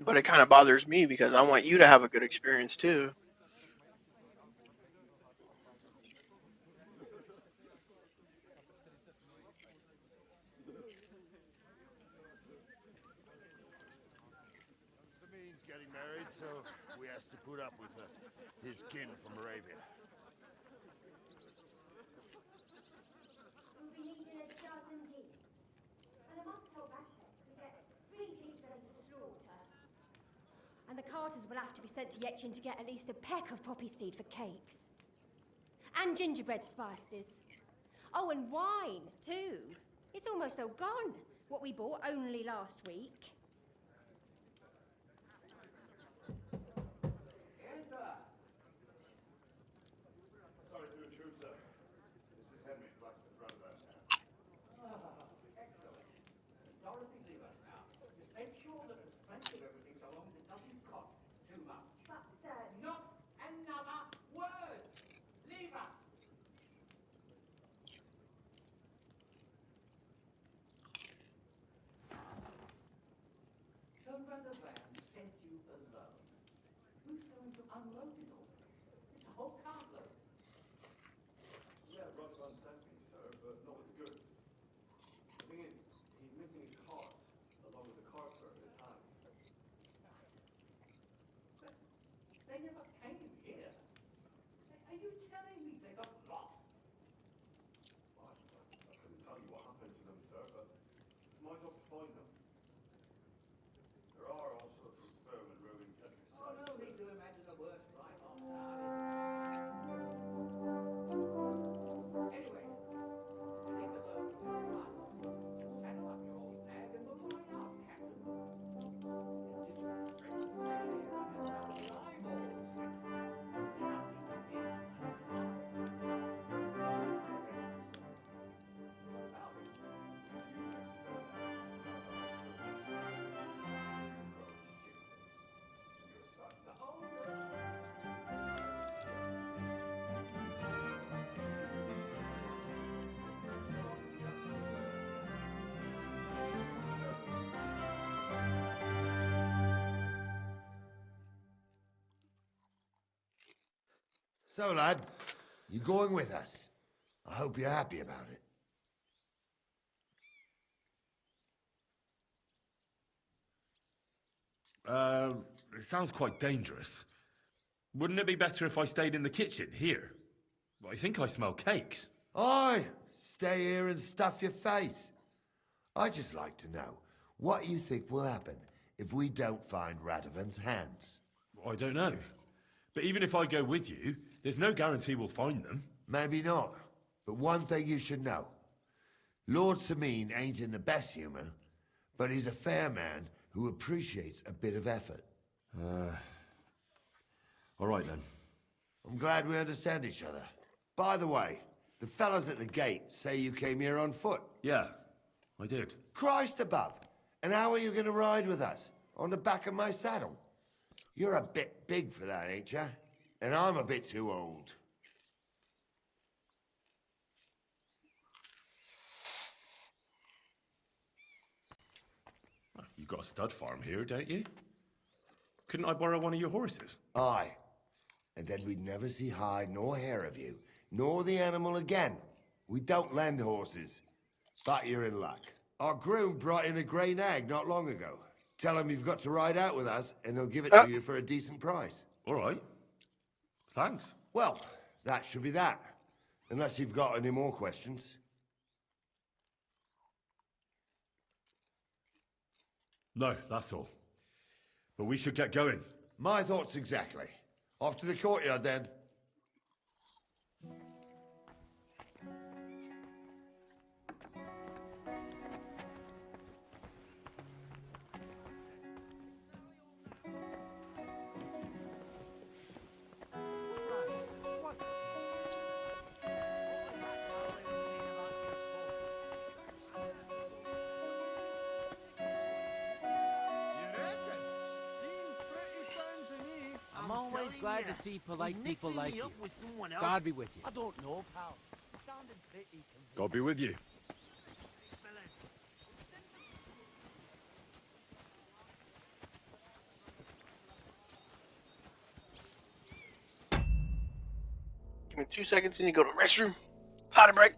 But it kind of bothers me because I want you to have a good experience too. Samin's getting married, so we has to put up with his kin from Moravia. And the carters will have to be sent to Yetchin to get at least a peck of poppy seed for cakes. And gingerbread spices. Oh, and wine, too. It's almost all gone. What we bought only last week. Sorry to intrude, sir. This is Henry, Blacksmith Roundabout. Excellent. Dorothy, leave us now. Just make sure that there's plenty of everything so long as it doesn't cost too much. But, sir... Not another word! Leave us! So Brother Ram sent you alone. Who's going to unload it all? It's a whole cartload. Yeah, Rosvan sent me, sir, but not with the goods. The thing is, he's missing his cart, along with the cart for his hand. They never came here. Are you telling me they got lost? I couldn't tell you what happened to them, sir. find them. There are all sorts of firm and roving country sites. Oh, no need to imagine the worst right off, Anyway, leave the boat to its run. Saddle up your old nag and we'll lie out, Captain. So, lad, you going with us? I hope you're happy about it. It sounds quite dangerous. Wouldn't it be better if I stayed in the kitchen, here? I think I smell cakes. Aye, stay here and stuff your face. I'd just like to know what you think will happen if we don't find Radovan's hands. I don't know. But even if I go with you, there's no guarantee we'll find them. Maybe not, but one thing you should know. Lord Sameen ain't in the best humour, but he's a fair man who appreciates a bit of effort. All right then. I'm glad we understand each other. By the way, the fellas at the gate say you came here on foot. Yeah, I did. Christ above! And how are you going to ride with us? On the back of my saddle? You're a bit big for that, ain't ya? And I'm a bit too old. You've got a stud farm here, don't you? Couldn't I borrow one of your horses? Aye. And then we'd never see hide nor hair of you, nor the animal again. We don't lend horses. But you're in luck. Our groom brought in a grey nag not long ago. Tell him you've got to ride out with us, and he'll give it to you for a decent price. All right. Thanks. Well, that should be that. Unless you've got any more questions. No, that's all. But we should get going. My thoughts exactly. Off to the courtyard, then. I'm always glad to see polite people like you. With someone else? God be with you. I don't know, pal. It sounded pretty God be with you. Give me 2 seconds and you go to the restroom. Potty break.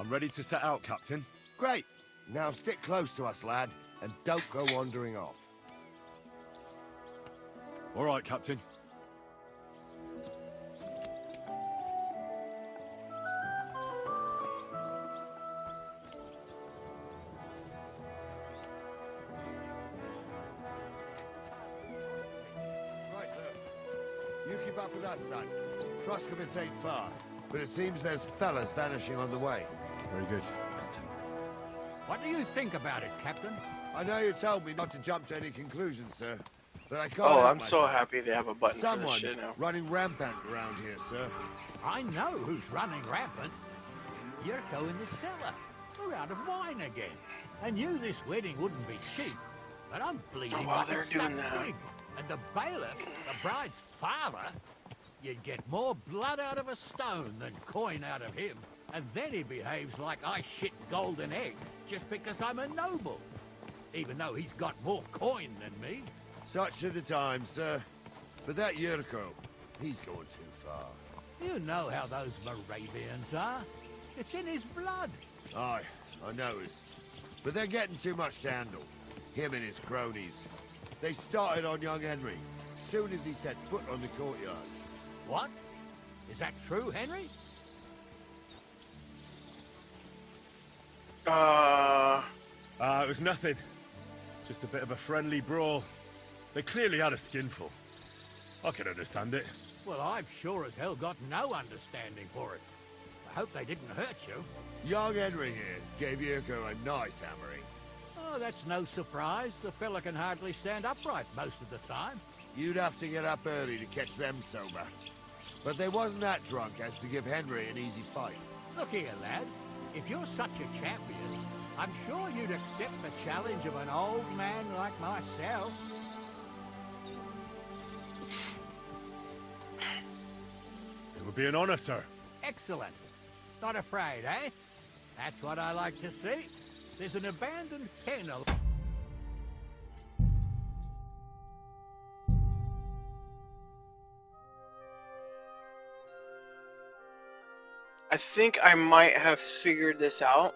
I'm ready to set out, Captain. Great. Now stick close to us, lad, and don't go wandering off. All right, Captain. Right, sir. You keep up with us, son. Troskovitz ain't far, but it seems there's fellas vanishing on the way. Very good. What do you think about it, Captain? I know you told me not to jump to any conclusions, sir, but I can't. Oh, help I'm so myself. happy they have a button for this Someone's shit now. running rampant around here, sir. I know who's running rampant. Yurko in the cellar. We're out of wine again. I knew this wedding wouldn't be cheap, but I'm bleeding Oh, wow, like they're a stuck doing that. pig. And the bailiff, the bride's father, you'd get more blood out of a stone than coin out of him. And then he behaves like I shit golden eggs just because I'm a noble. Even though he's got more coin than me. Such are the times, sir. But that Yurko, he's going too far. You know how those Moravians are. It's in his blood. Aye, I noticed. But they're getting too much to handle. Him and his cronies. They started on young Henry, soon as he set foot on the courtyard. What? Is that true, Henry? It was nothing. Just a bit of a friendly brawl. They clearly had a skinful. I can understand it. Well, I've sure as hell got no understanding for it. I hope they didn't hurt you. Young Henry here gave Yurko a nice hammering. Oh, that's no surprise. The fella can hardly stand upright most of the time. You'd have to get up early to catch them sober. But they wasn't that drunk as to give Henry an easy fight. Look here, lad. If you're such a champion, I'm sure you'd accept the challenge of an old man like myself. It would be an honor, sir. Excellent. Not afraid, eh? That's what I like to see. There's an abandoned kennel. I think I might have figured this out.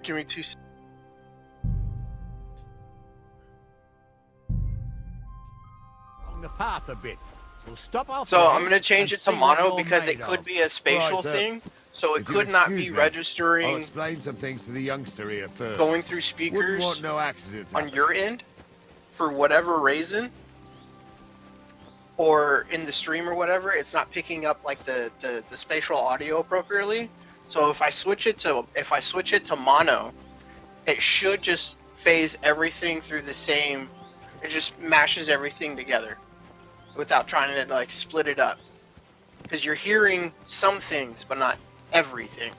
Give me 2 seconds. On the path a bit. We'll stop off. So I'm gonna change it to mono because it could be a spatial Right, sir. thing, so it If you'll could not be excuse me, registering. I'll explain some things to the youngster here first. Going through Wouldn't speakers want no accidents on happen. your end for whatever reason, or in the stream or whatever. It's not picking up like the spatial audio appropriately. So if I switch it to mono, it should just phase everything through the same. It just mashes everything together without trying to like split it up, because you're hearing some things but not everything.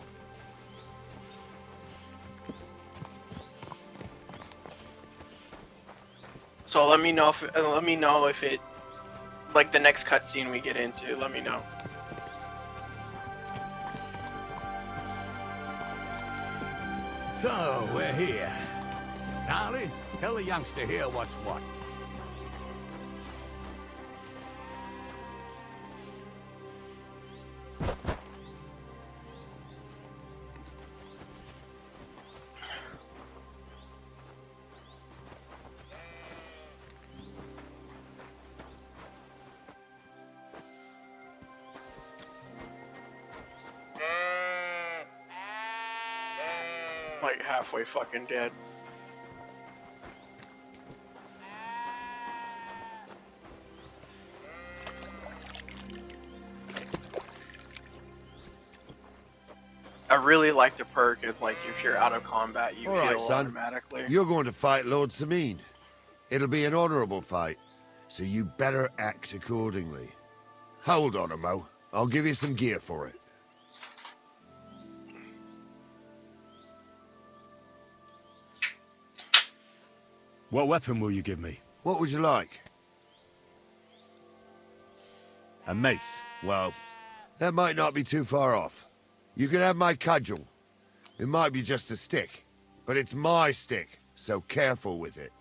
So let me know if it, like the next cutscene we get into. Let me know. So, we're here. Gnarly, tell the youngster here what's what. Like halfway fucking dead. I really like the perk. It's like if you're out of combat, you All right, heal son. automatically. You're going to fight Lord Sameen. It'll be an honorable fight, so you better act accordingly. Hold on, Mo. I'll give you some gear for it. What weapon will you give me? What would you like? A mace. Well, that might not be too far off. You can have my cudgel. It might be just a stick, but it's my stick, so careful with it.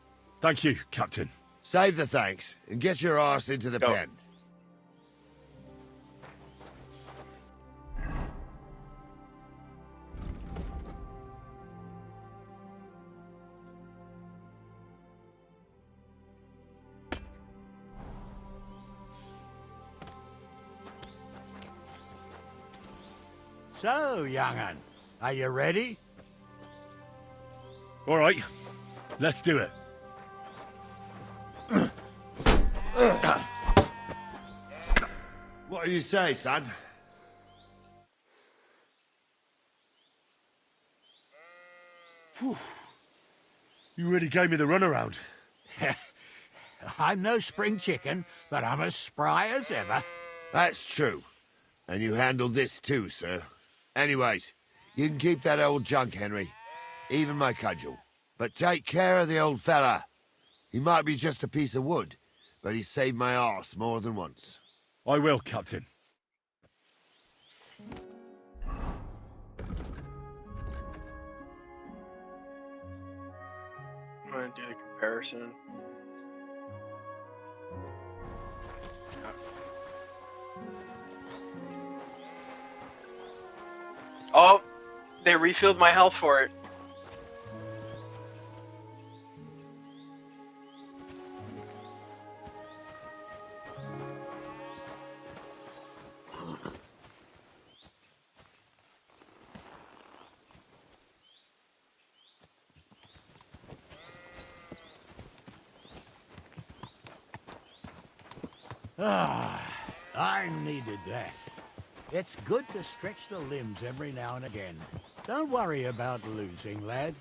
Thank you, Captain. Save the thanks, and get your arse into the pen. So, young'un, are you ready? All right, let's do it. What do you say, son? Whew. You really gave me the runaround. I'm no spring chicken, but I'm as spry as ever. That's true. And you handled this too, sir. Anyways, you can keep that old junk, Henry. Even my cudgel. But take care of the old fella. He might be just a piece of wood, but he saved my arse more than once. I will, Captain. I'm gonna do the comparison. Oh, they refilled my health for it. I needed that. It's good to stretch the limbs every now and again. Don't worry about losing, lad.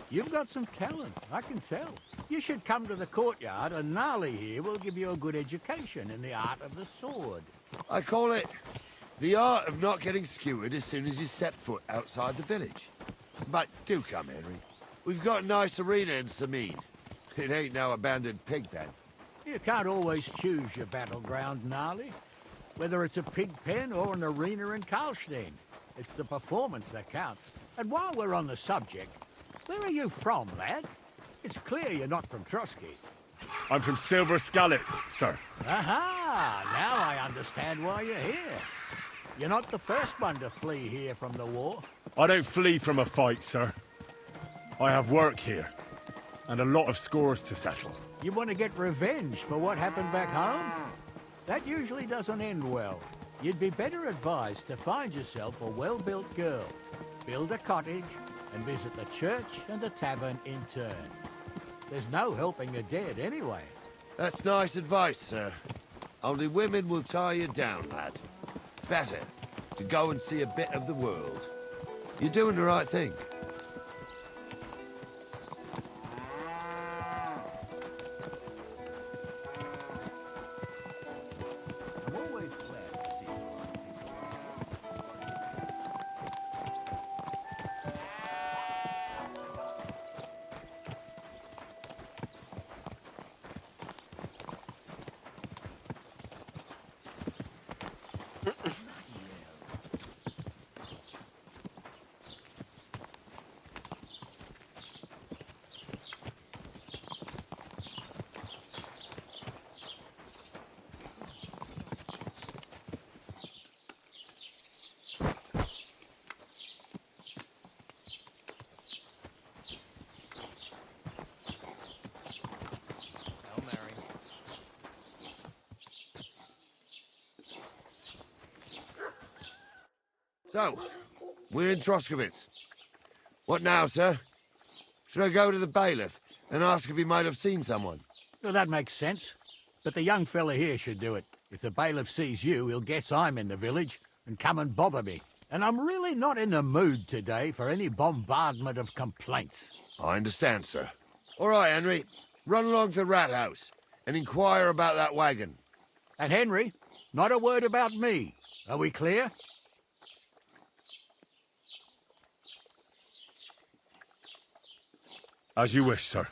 You've got some talent, I can tell. You should come to the courtyard and Gnarly here will give you a good education in the art of the sword. I call it the art of not getting skewered as soon as you step foot outside the village. But do come, Henry. We've got a nice arena in Sameen. It ain't no abandoned pig pen. You can't always choose your battleground, Gnarly. Whether it's a pig pen or an arena in Karlstein, it's the performance that counts. And while we're on the subject, where are you from, lad? It's clear you're not from Trotsky. I'm from Silver Skalitz, sir. Aha! Now I understand why you're here. You're not the first one to flee here from the war. I don't flee from a fight, sir. I have work here, and a lot of scores to settle. You want to get revenge for what happened back home? That usually doesn't end well. You'd be better advised to find yourself a well-built girl, build a cottage, and visit the church and the tavern in turn. There's no helping the dead anyway. That's nice advice, sir. Only women will tie you down, lad. Better to go and see a bit of the world. You're doing the right thing. So, we're in Troskowitz. What now, sir? Should I go to the bailiff and ask if he might have seen someone? Well, that makes sense. But the young fella here should do it. If the bailiff sees you, he'll guess I'm in the village and come and bother me. And I'm really not in the mood today for any bombardment of complaints. I understand, sir. All right, Henry. Run along to the rat house and inquire about that wagon. And Henry, not a word about me. Are we clear? As you wish, sir.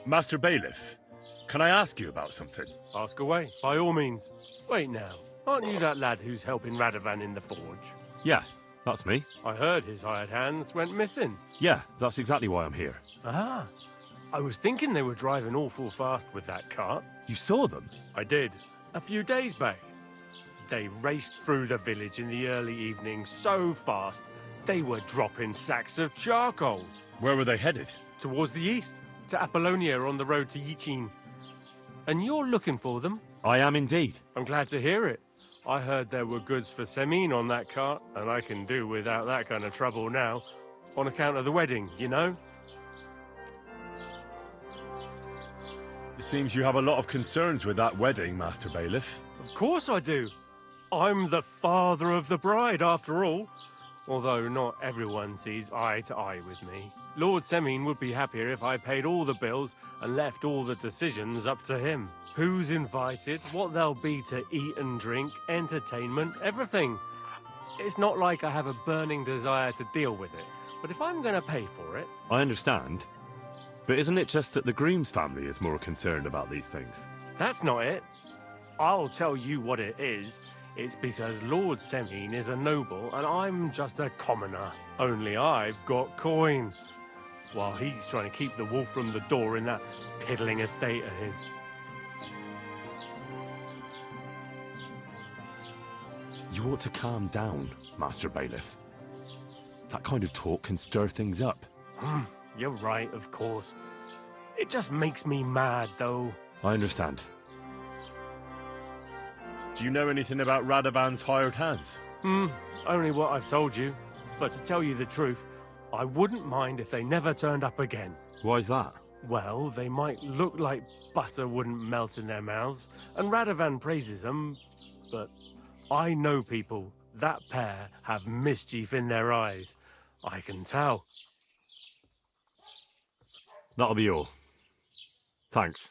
Master Bailiff, can I ask you about something? Ask away, by all means. Wait now, aren't you that lad who's helping Radovan in the forge? Yeah, that's me. I heard his hired hands went missing. Yeah, that's exactly why I'm here. Ah, I was thinking they were driving awful fast with that cart. You saw them? I did, a few days back. They raced through the village in the early evening so fast, they were dropping sacks of charcoal. Where were they headed? Towards the east. To Apollonia on the road to Yichin. And you're looking for them? I am indeed. I'm glad to hear it. I heard there were goods for Semin on that cart, and I can do without that kind of trouble now, on account of the wedding, you know? It seems you have a lot of concerns with that wedding, Master Bailiff. Of course I do. I'm the father of the bride, after all. Although not everyone sees eye to eye with me. Lord Semin would be happier if I paid all the bills and left all the decisions up to him. Who's invited, what there'll be to eat and drink, entertainment, everything. It's not like I have a burning desire to deal with it, but if I'm going to pay for it... I understand. But isn't it just that the groom's family is more concerned about these things? That's not it. I'll tell you what it is. It's because Lord Semin is a noble and I'm just a commoner. Only I've got coin. While he's trying to keep the wolf from the door in that piddling estate of his. You ought to calm down, Master Bailiff. That kind of talk can stir things up. You're right, of course. It just makes me mad, though. I understand. Do you know anything about Radovan's hired hands? Only what I've told you. But to tell you the truth, I wouldn't mind if they never turned up again. Why's that? Well, they might look like butter wouldn't melt in their mouths, and Radovan praises them, but I know people. That pair have mischief in their eyes. I can tell. That'll be all. Thanks.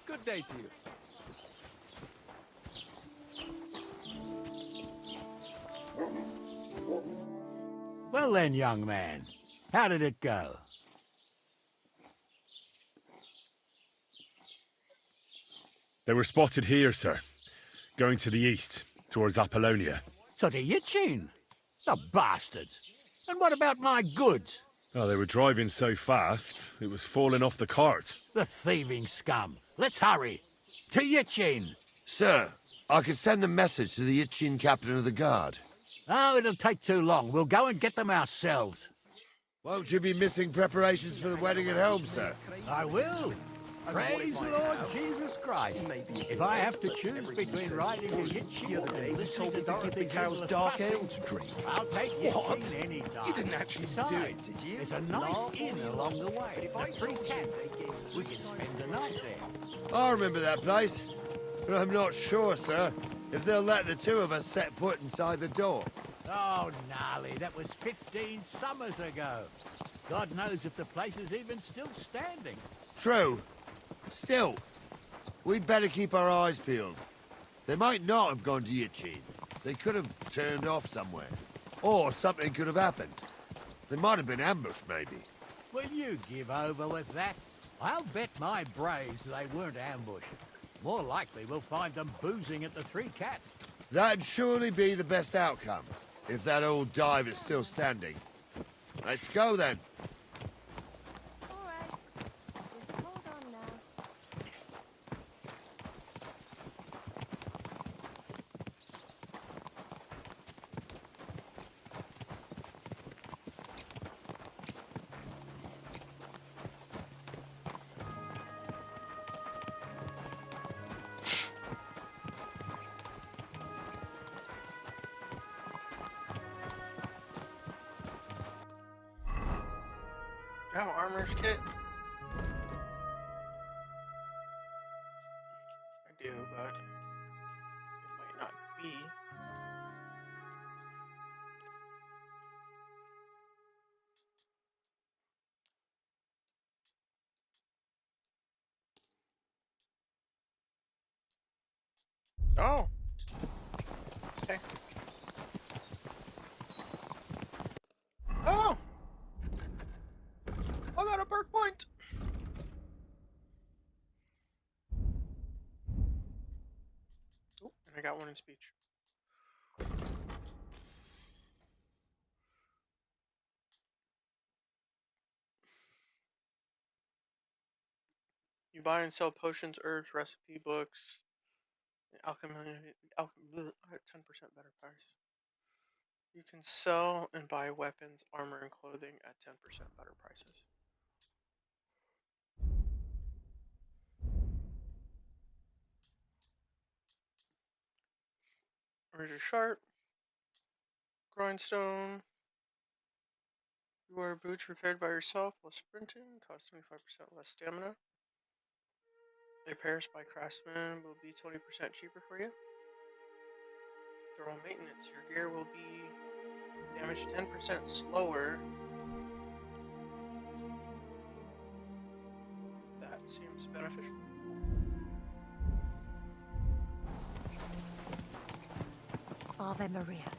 Good day to you. Well then, young man, how did it go? They were spotted here, sir. Going to the east, towards Apollonia. So to Yichin? The bastards! And what about my goods? Oh, they were driving so fast, it was falling off the cart. The thieving scum. Let's hurry. To Yichin! Sir, I can send a message to the Yichin captain of the guard. Oh, it'll take too long. We'll go and get them ourselves. Won't you be missing preparations for the wedding at home, sir? I will. Praise the Lord Jesus Christ. If I have to choose between riding to Yitchin and listening to Dorothy's Endless dark Passage, elves drink. I'll take What? Yitchin any time. You didn't actually Besides, do it, did you? there's a nice No. inn along the way. The Three Cats. We can spend the night there. I remember that place, but I'm not sure, sir, if they'll let the two of us set foot inside the door. Oh, gnarly, that was 15 summers ago. God knows if the place is even still standing. True. Still, we'd better keep our eyes peeled. They might not have gone to Yitchin. They could have turned off somewhere. Or something could have happened. They might have been ambushed, maybe. Will you give over with that? I'll bet my braves they weren't ambushed. More likely we'll find them boozing at the Three Cats. That'd surely be the best outcome, if that old dive is still standing. Let's go, then. Do you have an armor's kit? I do, but it might not be. Oh. Okay. Oh! I got a perk point! Oh, and I got one in speech. You buy and sell potions, herbs, recipe books, and alchemy at 10% better price. You can sell and buy weapons, armor, and clothing at 10% better prices. Razor Sharp, Grindstone. You wear boots repaired by yourself while sprinting, cost 25% less stamina. Repairs by craftsmen will be 20% cheaper for you. Thorough maintenance. Your gear will be damaged 10% slower. That seems beneficial. Ave Maria.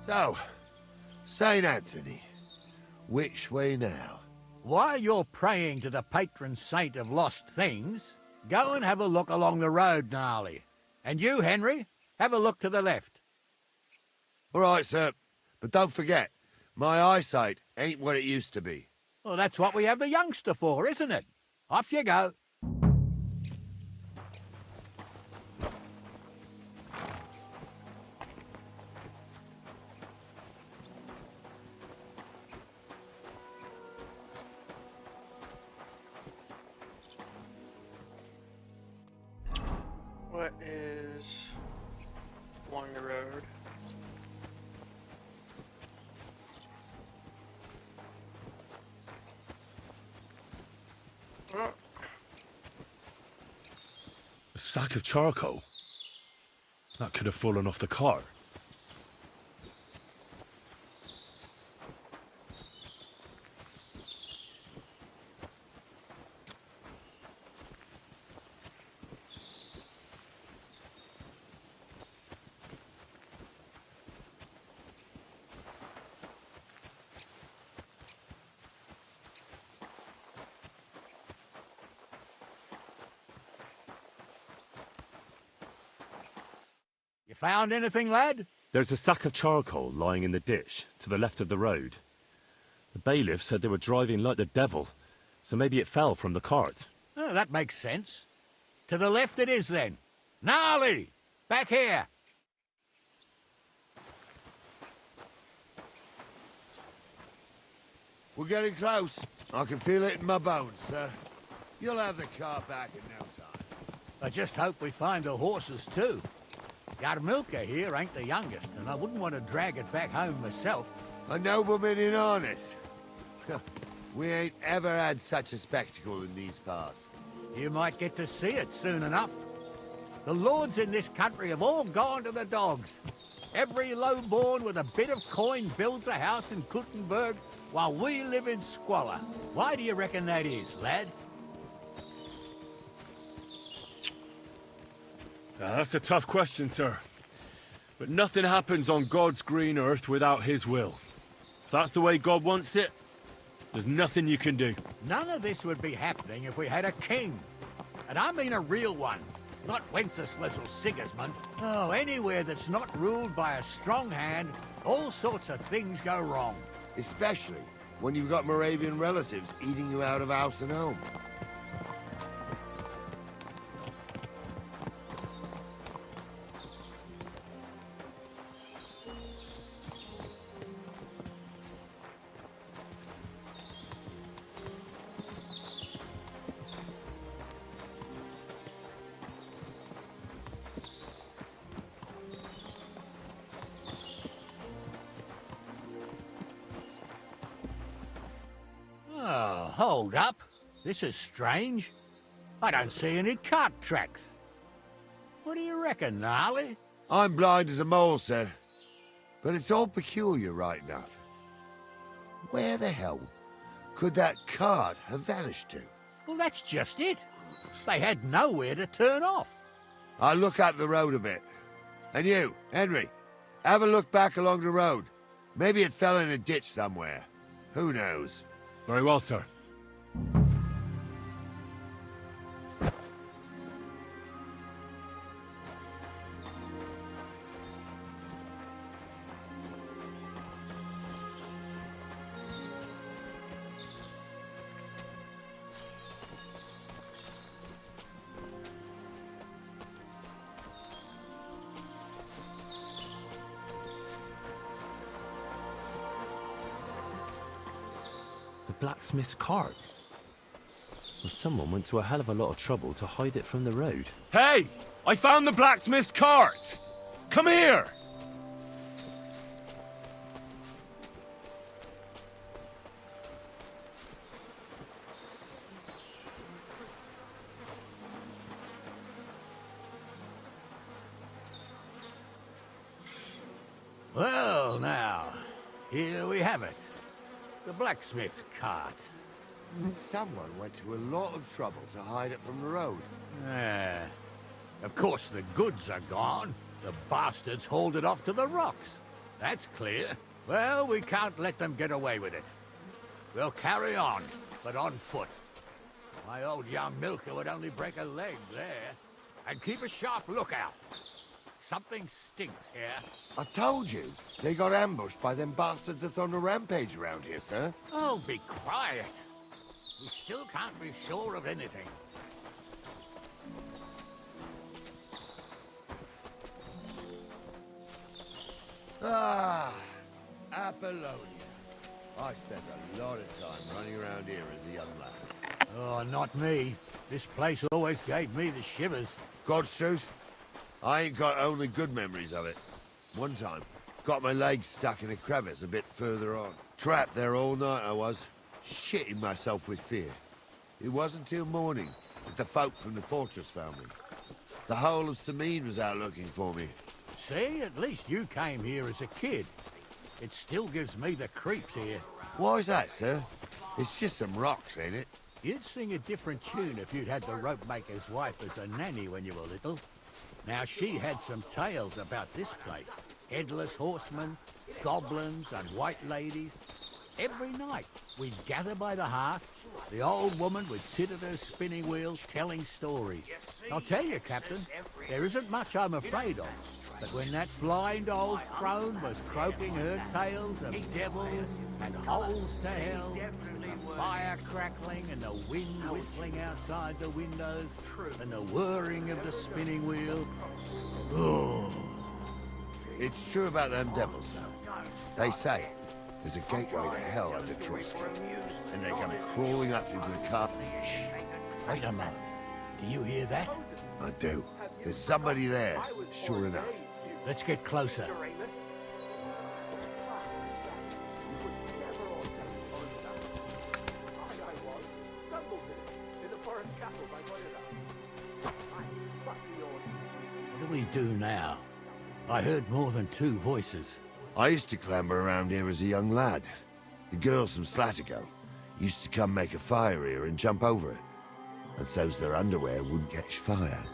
So, St. Anthony, which way now? While you're praying to the patron saint of lost things, go and have a look along the road, Gnarly. And you, Henry, have a look to the left. All right, sir. But don't forget, my eyesight ain't what it used to be. Well, that's what we have the youngster for, isn't it? Off you go. What is along the road? Oh, A sack of charcoal? That could have fallen off the cart. You found anything, lad? There's a sack of charcoal lying in the ditch to the left of the road. The bailiff said they were driving like the devil, so maybe it fell from the cart. Oh, that makes sense. To the left it is, then. Gnarly! Back here! We're getting close. I can feel it in my bones, sir. You'll have the car back in no time. I just hope we find the horses, too. Yarmilka here ain't the youngest, and I wouldn't want to drag it back home myself. A nobleman in harness? We ain't ever had such a spectacle in these parts. You might get to see it soon enough. The lords in this country have all gone to the dogs. Every lowborn with a bit of coin builds a house in Kuttenberg, while we live in squalor. Why do you reckon that is, lad? That's a tough question, sir. But nothing happens on God's green earth without his will. If that's the way God wants it, there's nothing you can do. None of this would be happening if we had a king. And I mean a real one. Not Wenceslas or Sigismund. Oh, anywhere that's not ruled by a strong hand, all sorts of things go wrong. Especially when you've got Moravian relatives eating you out of house and home. Oh, hold up. This is strange. I don't see any cart tracks. What do you reckon, Gnarly? I'm blind as a mole, sir. But it's all peculiar right enough. Where the hell could that cart have vanished to? Well, that's just it. They had nowhere to turn off. I'll look up the road a bit. And you, Henry, have a look back along the road. Maybe it fell in a ditch somewhere. Who knows? Very well, sir. Blacksmith's cart. And someone went to a hell of a lot of trouble to hide it from the road. Hey! I found the blacksmith's cart! Come here! Well, now, here we have it. The blacksmith's cart. Someone went to a lot of trouble to hide it from the road. Of course the goods are gone. The bastards hauled it off to the rocks. That's clear. Well, we can't let them get away with it. We'll carry on, but on foot. My old young milker would only break a leg there. And keep a sharp lookout. Something stinks here. I told you, they got ambushed by them bastards that's on the rampage around here, sir. Oh, be quiet. We still can't be sure of anything. Ah, Apollonia. I spent a lot of time running around here as a young lad. Oh, not me. This place always gave me the shivers. God's truth, I ain't got only good memories of it. One time, got my legs stuck in a crevice a bit further on. Trapped there all night I was, shitting myself with fear. It wasn't till morning that the folk from the fortress found me. The whole of Sameen was out looking for me. See, at least you came here as a kid. It still gives me the creeps here. Why's that, sir? It's just some rocks, ain't it? You'd sing a different tune if you'd had the rope maker's wife as a nanny when you were little. Now, she had some tales about this place. Headless horsemen, goblins, and white ladies. Every night, we'd gather by the hearth. The old woman would sit at her spinning wheel telling stories. I'll tell you, Captain, there isn't much I'm afraid of. But when that blind old crone was croaking her tales of devils and holes to hell, and the fire crackling and the wind whistling outside the windows, and the whirring of the spinning wheel, oh. It's true about them devils, though. They say there's a gateway to hell under Trotsky, and they come crawling up into the car. Wait a moment. Do you hear that? I do. There's somebody there, sure enough. Let's get closer. What do we do now? I heard more than two voices. I used to clamber around here as a young lad. The girls from Slattergo used to come make a fire here and jump over it. And so's their underwear wouldn't catch fire,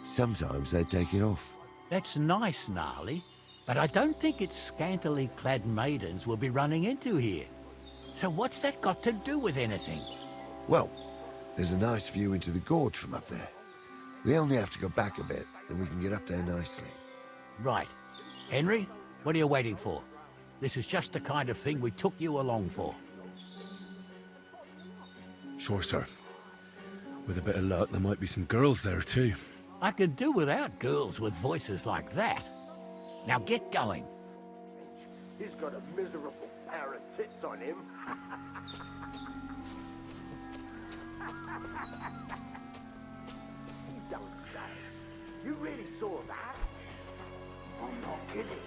sometimes they'd take it off. That's nice, Gnarly, but I don't think it's scantily clad maidens we'll be running into here. So what's that got to do with anything? Well, there's a nice view into the gorge from up there. We only have to go back a bit, and we can get up there nicely. Right. Henry, what are you waiting for? This is just the kind of thing we took you along for. Sure, sir. With a bit of luck, there might be some girls there, too. I could do without girls with voices like that. Now get going. He's got a miserable pair of tits on him. You don't say. You really saw that? I'm not kidding.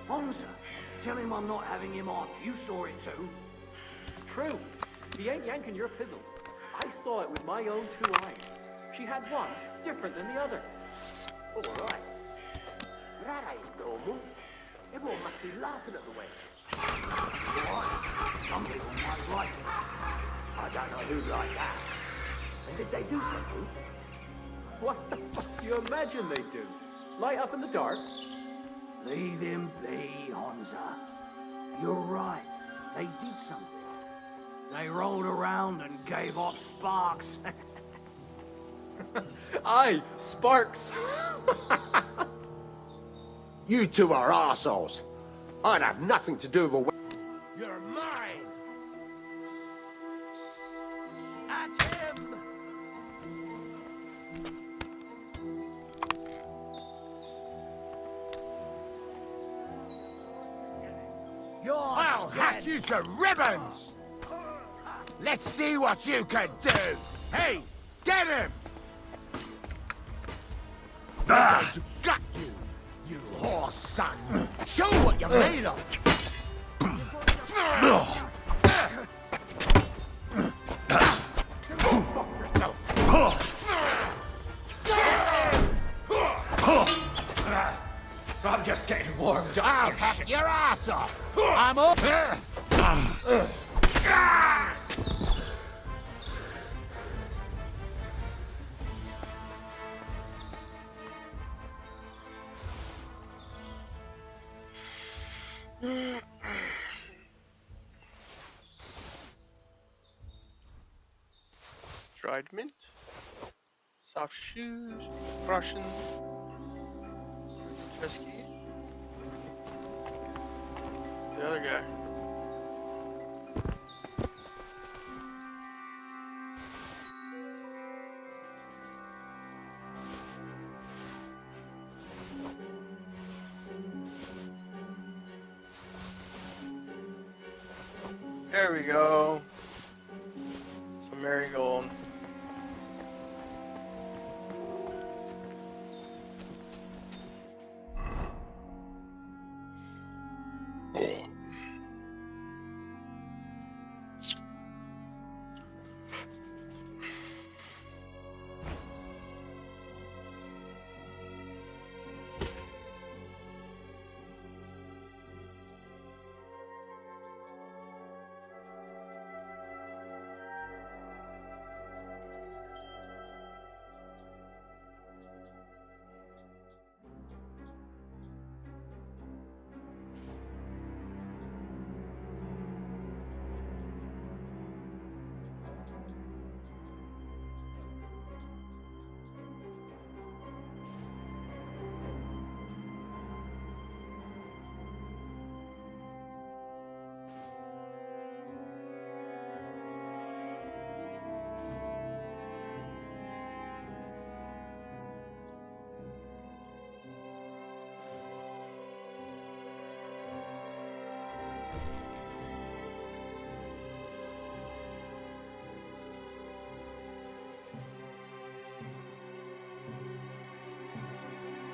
Honza, tell him I'm not having him on. You saw it too. True. He ain't yanking your fizzle. I saw it with my own two eyes. She had one different than the other. All right. That ain't normal. Everyone must be laughing at the way. Right. Some people might like it. I don't know who'd like that. And did they do something? What the fuck do you imagine they do? Light up in the dark? Leave him be, Honza. You're right. They did something. They rolled around and gave off sparks. Aye, sparks. You two are arseholes. I'd have nothing to do with a... You're mine! At him! I'll hack you to ribbons! Let's see what you can do! Hey, get him! I'm going to gut you, you whore son! Show what you're made of! I'm just getting warmed up. I'll hack your ass off! I'm up! Dried mint, soft shoes, Russian, Chesky, the other guy. There we go. Some marigold.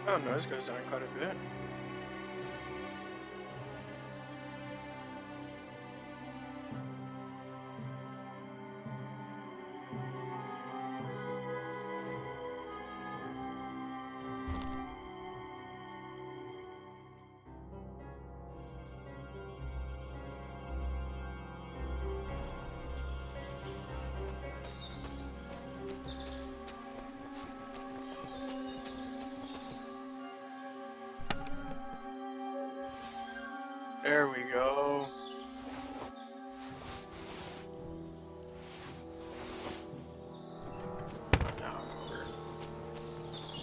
Oh, noise goes down quite a bit. There we go.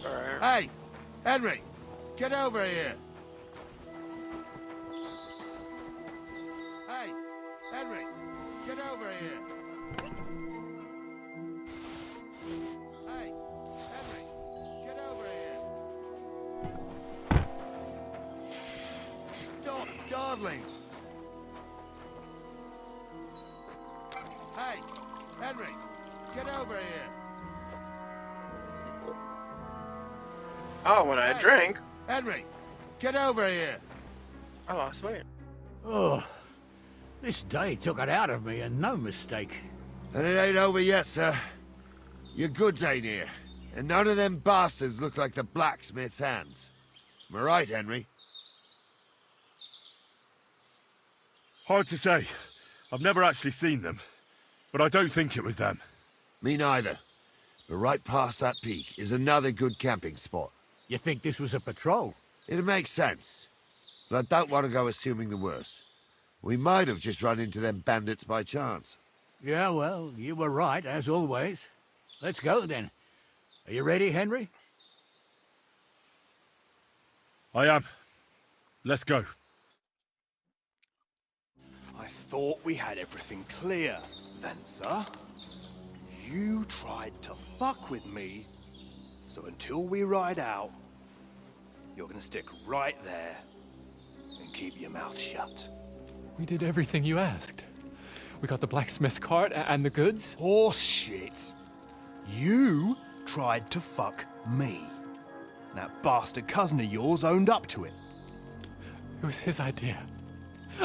Alright. Hey, Henry, get over here. Hey, Henry, get over here. Hey, Henry, get over here. Stop dawdling. Hey, Henry, get over here. Oh, when I drank. Henry, get over here. I lost weight. Oh, this day took it out of me, and no mistake. And it ain't over yet, sir. Your goods ain't here. And none of them bastards look like the blacksmith's hands. Am I right, Henry? Hard to say. I've never actually seen them. But I don't think it was them. Me neither. But right past that peak is another good camping spot. You think this was a patrol? It makes sense. But I don't want to go assuming the worst. We might have just run into them bandits by chance. Yeah, well, you were right, as always. Let's go, then. Are you ready, Henry? I am. Let's go. I thought we had everything clear, Venser. You tried to fuck with me, so until we ride out, you're gonna stick right there and keep your mouth shut. We did everything you asked. We got the blacksmith cart and the goods. Horse shit. You tried to fuck me. That bastard cousin of yours owned up to it. It was his idea.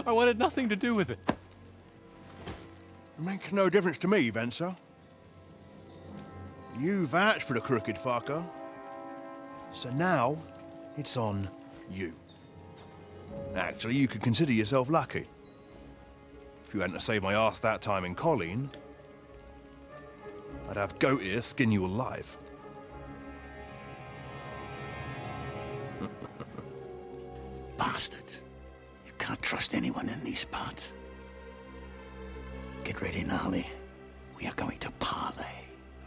I wanted nothing to do with it. It makes no difference to me, Venser. You vouched for the crooked fucker. So now, it's on you. Actually, you could consider yourself lucky. If you hadn't saved my ass that time in Colleen, I'd have goat ear skin you alive. Bastards. You can't trust anyone in these parts. Get ready, Gnarly. We are going to parley.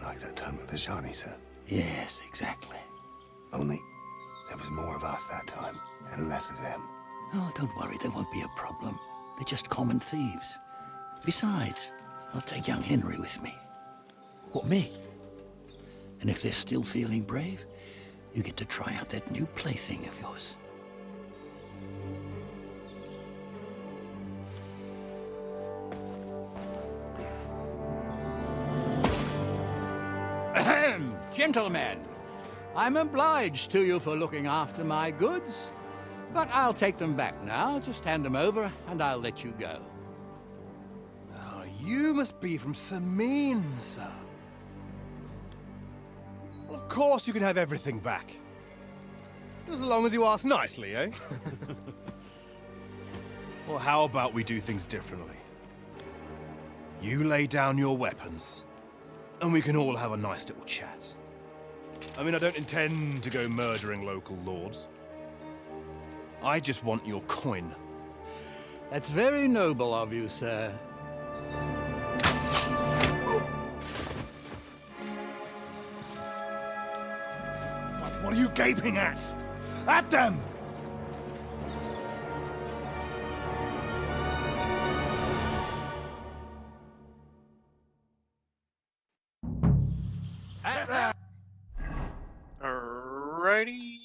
Like that time with the Shani, sir? Yes, exactly. Only there was more of us that time, and less of them. Oh, don't worry, there won't be a problem. They're just common thieves. Besides, I'll take young Henry with me. What, me? And if they're still feeling brave, you get to try out that new plaything of yours. Ahem, gentlemen. I'm obliged to you for looking after my goods, but I'll take them back now. Just hand them over, and I'll let you go. Oh, you must be from Samin, sir. Well, of course you can have everything back. Just as long as you ask nicely, eh? Well, how about we do things differently? You lay down your weapons, and we can all have a nice little chat. I mean, I don't intend to go murdering local lords. I just want your coin. That's very noble of you, sir. What are you gaping at? At them! Alrighty.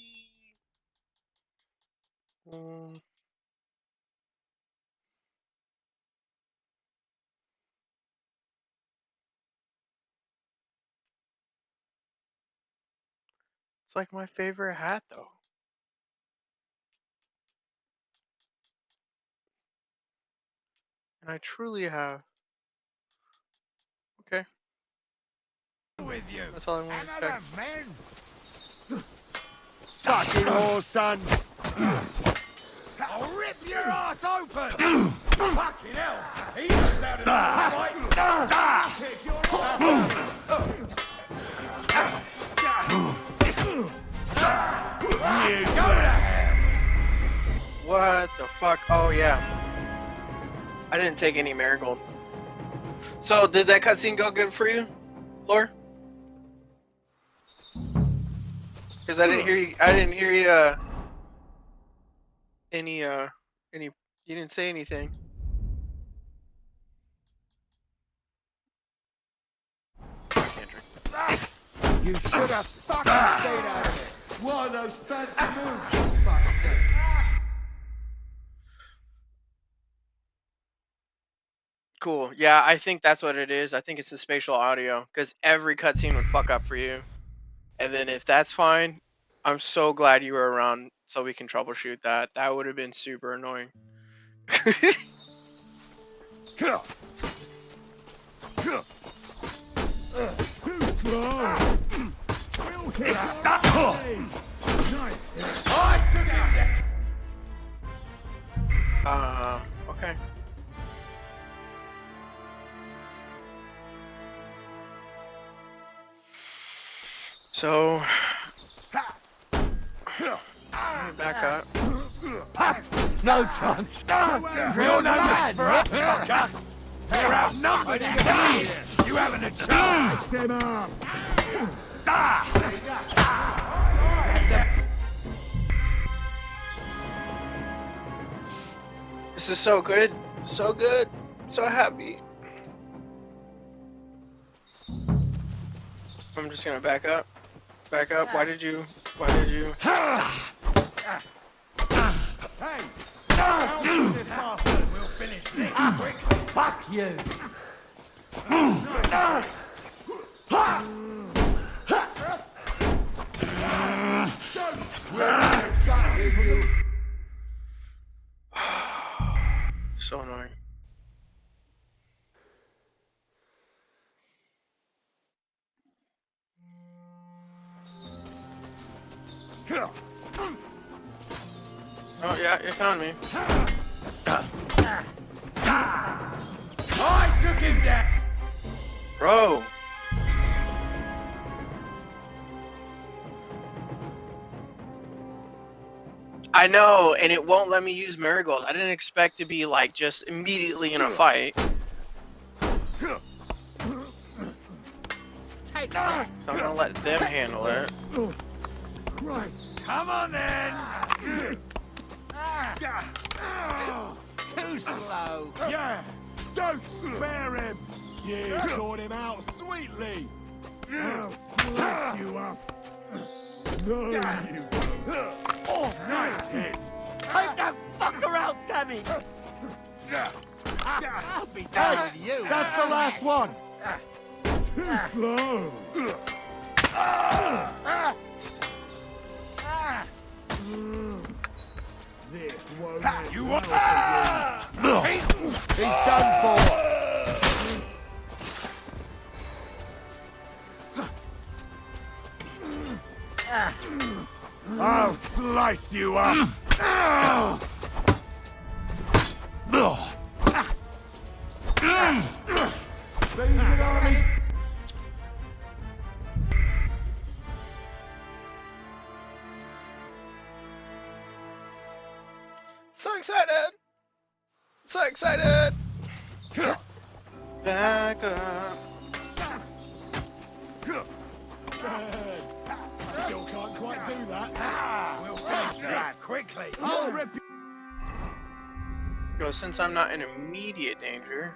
It's like my favorite hat, though. And I truly have. Okay. With you. That's all I wanted to check. Men. Fucking whore, son. I'll rip your ass open. Fucking hell. He knows how to fight. Kick your ass. You go to hell. What the fuck? Oh yeah. I didn't take any marigold. So did that cutscene go good for you, Lore? Because I didn't hear you. I didn't hear you. Any. You didn't say anything. I can't drink. You should have fucking stayed out of it. What are those fancy moves, for fuck's sake? Cool. Yeah, I think that's what it is. I think it's the spatial audio because every cutscene would fuck up for you. And then if that's fine, I'm so glad you were around so we can troubleshoot that. That would have been super annoying. Okay. So, let me back up. No chance. Real no match for us, fucker. They're outnumbered. You haven't a chance. Him up. This is so good. So good. So happy. I'm just gonna back up. Back up. Why did you? Hey! Out with this bastard. We'll finish this quick. Fuck you. So annoying. Oh yeah, you found me. I took him down. Bro. I know, and it won't let me use Marigold. I didn't expect to be like just immediately in a fight. Take So I'm gonna let them handle it. Right. Come on then. Too slow. Yeah. Don't spare him. You caught him out sweetly. I'll lift you up. No, you. Oh, nice hit. Take that fucker out, Danny. I'll be down with you. That's the last one. Too slow. This won't you He's done for. I'll slice you up. So excited! So excited! Back up. Still can't quite do that. We'll take that quickly. I'll rip you. Yo, since I'm not in immediate danger,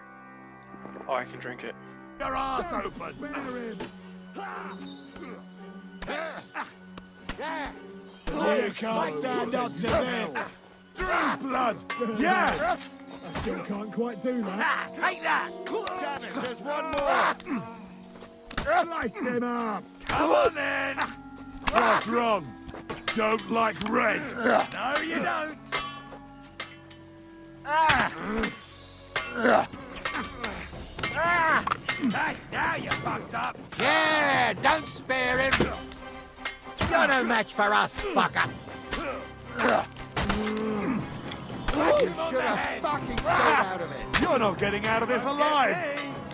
oh, I can drink it. Your ass open. You can't stand up to this. Drink blood. Yeah. I still can't quite do that. Take that. Damn it, there's one more. Light him up. Come on then. What's wrong? Don't like red. No, you don't. Hey, now you fucked up. Yeah, don't spare him. You're no match for us, fucker. You should have fucking stayed out of it. You're not getting out of this alive!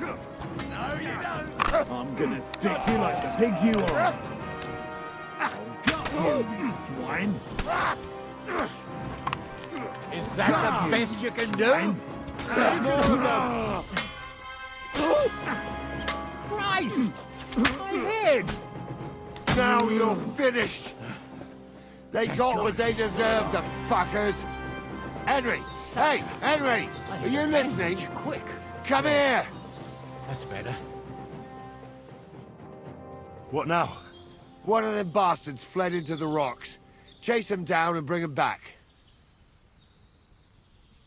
No, you don't. I'm gonna stick you like the pig you are. I'll gut you, swine. Is that the best you can do? Christ! My head! Now you're finished. They got what they deserved, the fuckers. Henry! Hey, Henry! Are you listening? Quick! Come here! That's better. What now? One of them bastards fled into the rocks. Chase him down and bring him back.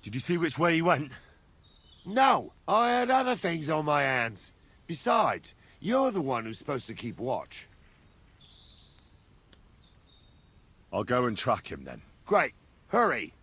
Did you see which way he went? No, I had other things on my hands. Besides, you're the one who's supposed to keep watch. I'll go and track him then. Great. Hurry.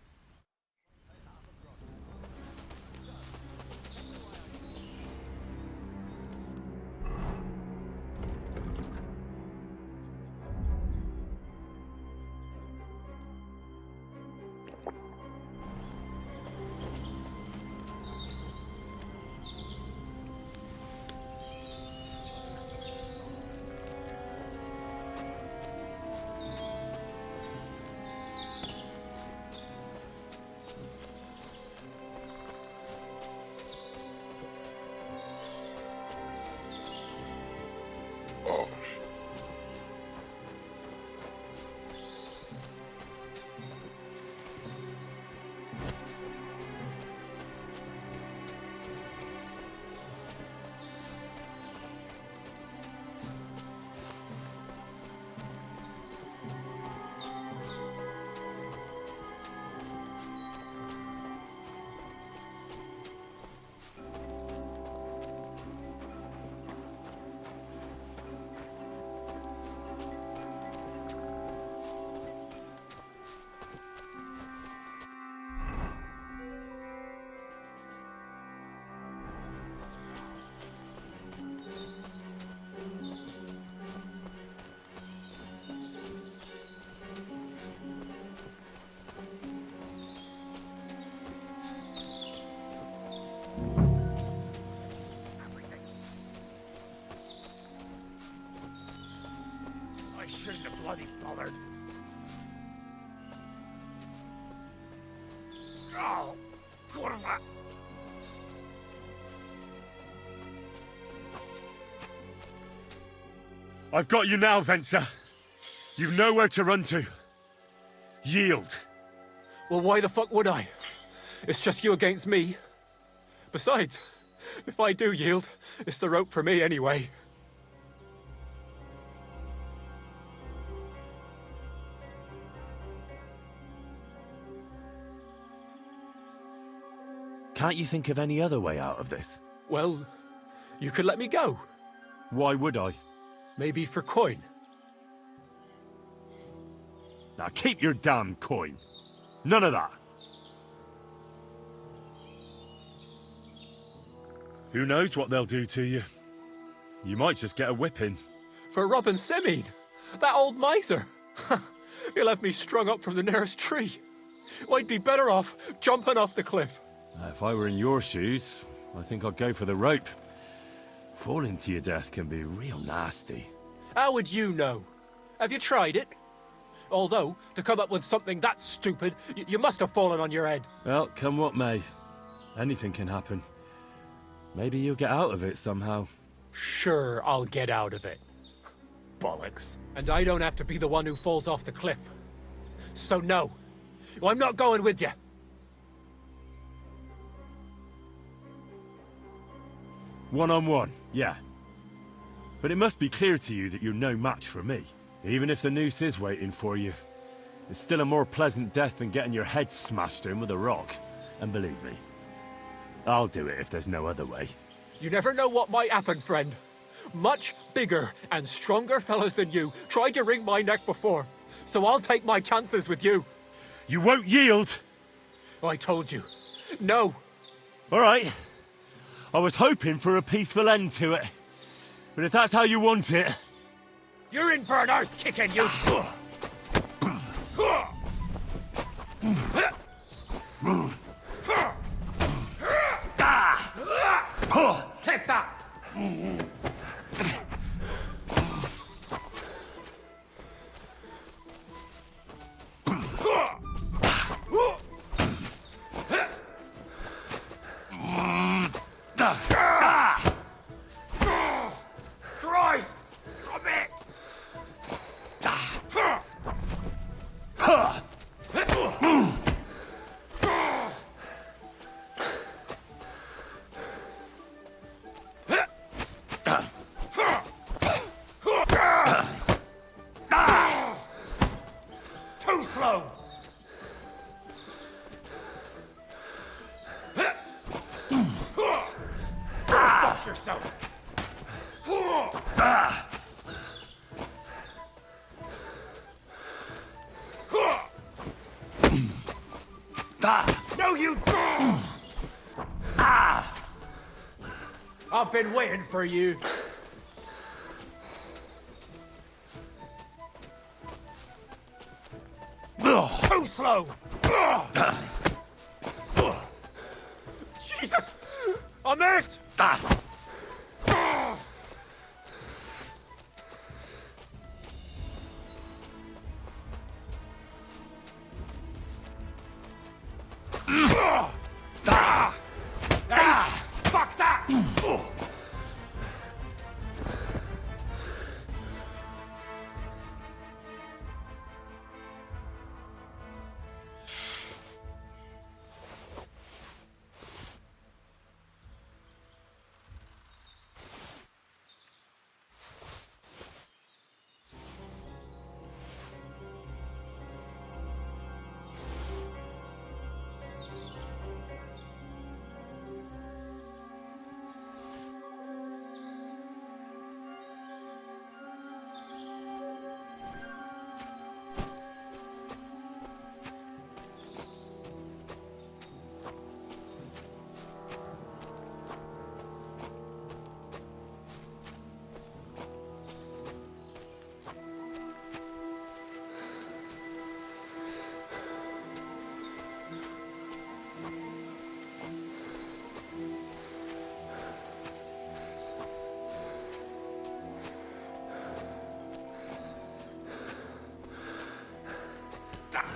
Shouldn't have bloody bothered. Oh, kurwa! I've got you now, Venser. You've nowhere to run to. Yield. Well, why the fuck would I? It's just you against me. Besides, if I do yield, it's the rope for me anyway. Can't you think of any other way out of this? Well, you could let me go. Why would I? Maybe for coin. Now keep your damn coin. None of that. Who knows what they'll do to you? You might just get a whipping. For robbing Semine, that old miser. He'll have me strung up from the nearest tree. I'd be better off jumping off the cliff. If I were in your shoes, I think I'd go for the rope. Falling to your death can be real nasty. How would you know? Have you tried it? Although, to come up with something that stupid, you must have fallen on your head. Well, come what may. Anything can happen. Maybe you'll get out of it somehow. Sure, I'll get out of it. Bollocks. And I don't have to be the one who falls off the cliff. So no, I'm not going with you. One-on-one, yeah. But it must be clear to you that you're no match for me. Even if the noose is waiting for you, it's still a more pleasant death than getting your head smashed in with a rock. And believe me, I'll do it if there's no other way. You never know what might happen, friend. Much bigger and stronger fellas than you tried to wring my neck before, so I'll take my chances with you. You won't yield! I told you. No. All right. I was hoping for a peaceful end to it. But if that's how you want it... You're in for an arse kicking, you... Take that! Christ! Come it! Too slow! Fuck yourself! No, you... I've been waiting for you. Too slow! Jesus! I'm hurt! Fuck that!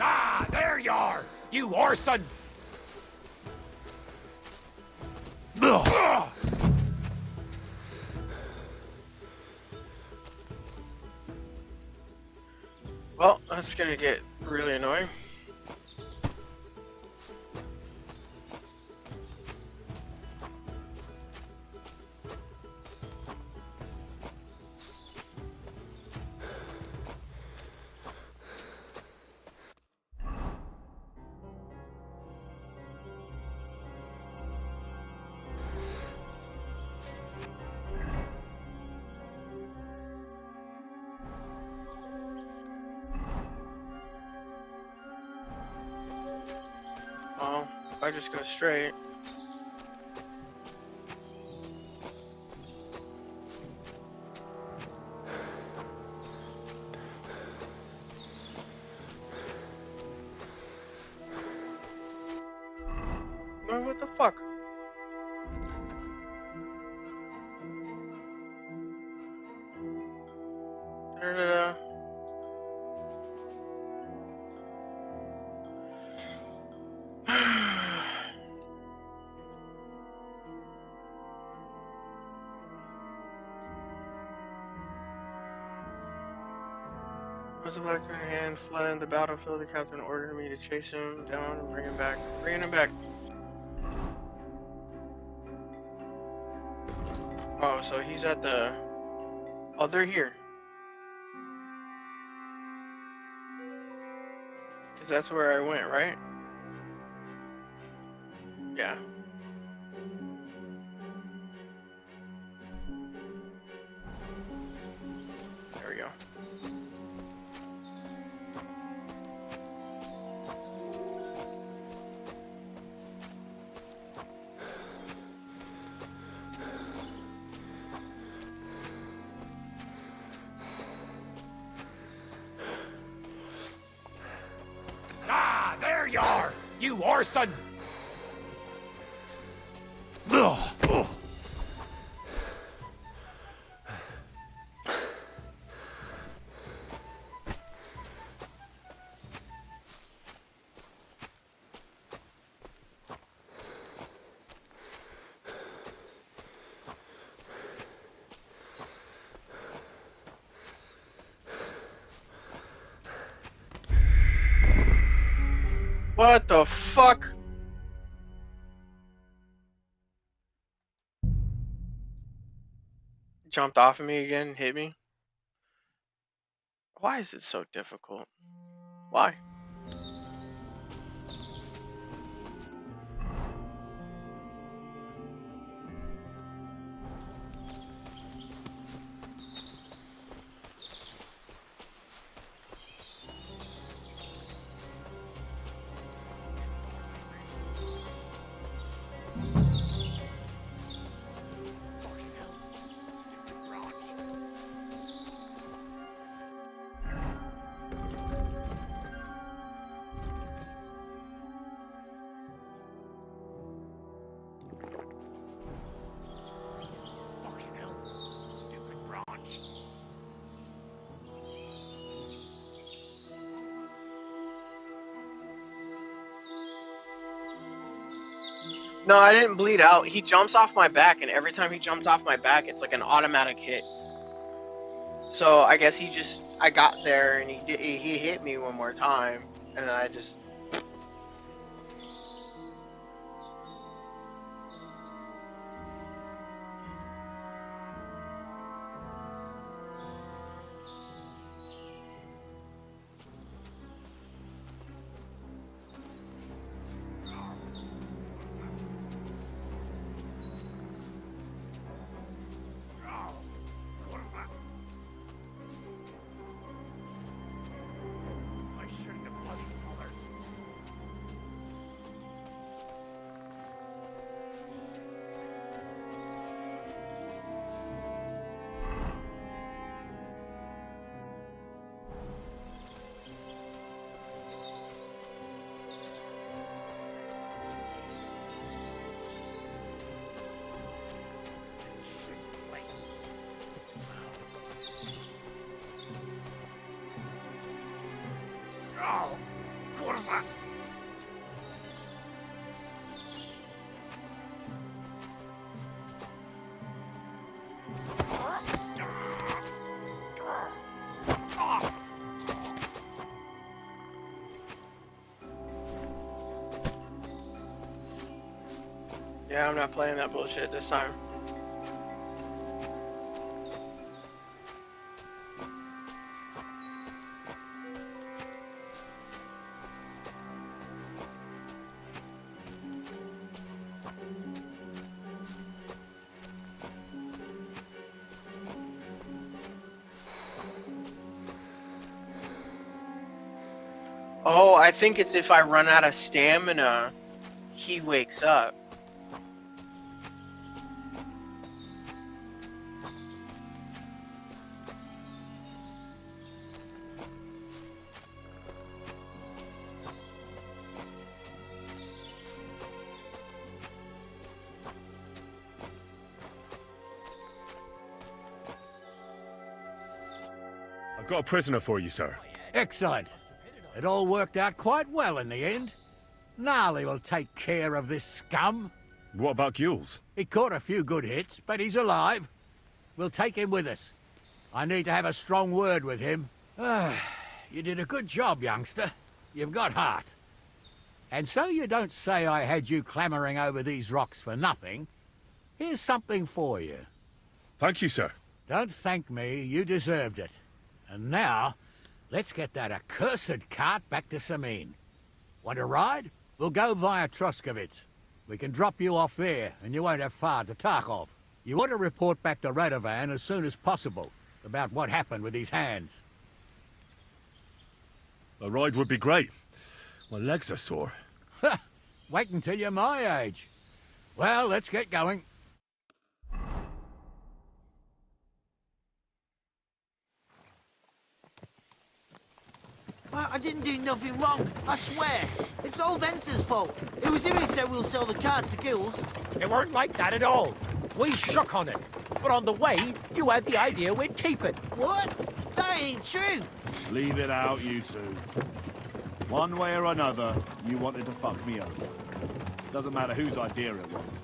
Ah, there you are! You arson! Well, that's gonna get really annoying. Well, if I just go straight. No, what the fuck? Da-da-da. With the black in her hand, fled the battlefield. The captain ordered me to chase him down and bring him back. Bringing him back. Oh, so he's at the... Oh, they're here. Because that's where I went, right? Yeah. There we go. You arson! What the fuck? Jumped off of me again, hit me. Why is it so difficult? Why? No, I didn't bleed out. He jumps off my back, and every time he jumps off my back, it's like an automatic hit. So I guess I got there, and he hit me one more time, and then I just... Yeah, I'm not playing that bullshit this time. Oh, I think it's if I run out of stamina, he wakes up. I've got a prisoner for you, sir. Excellent. It all worked out quite well in the end. Gnarly will take care of this scum. What about Gules? He caught a few good hits, but he's alive. We'll take him with us. I need to have a strong word with him. You did a good job, youngster. You've got heart. And so you don't say I had you clambering over these rocks for nothing. Here's something for you. Thank you, sir. Don't thank me, you deserved it. And now, let's get that accursed cart back to Samin. Want to ride? We'll go via Troskovitz. We can drop you off there, and you won't have far to Tarkov. You want to report back to Radovan as soon as possible about what happened with these hands. A ride would be great. My legs are sore. Wait until you're my age. Well, let's get going. I didn't do nothing wrong, I swear. It's all Vence's fault. It was him who said we'll sell the car to Gills. It weren't like that at all. We shook on it. But on the way, you had the idea we'd keep it. What? That ain't true. Leave it out, you two. One way or another, you wanted to fuck me over. Doesn't matter whose idea it was.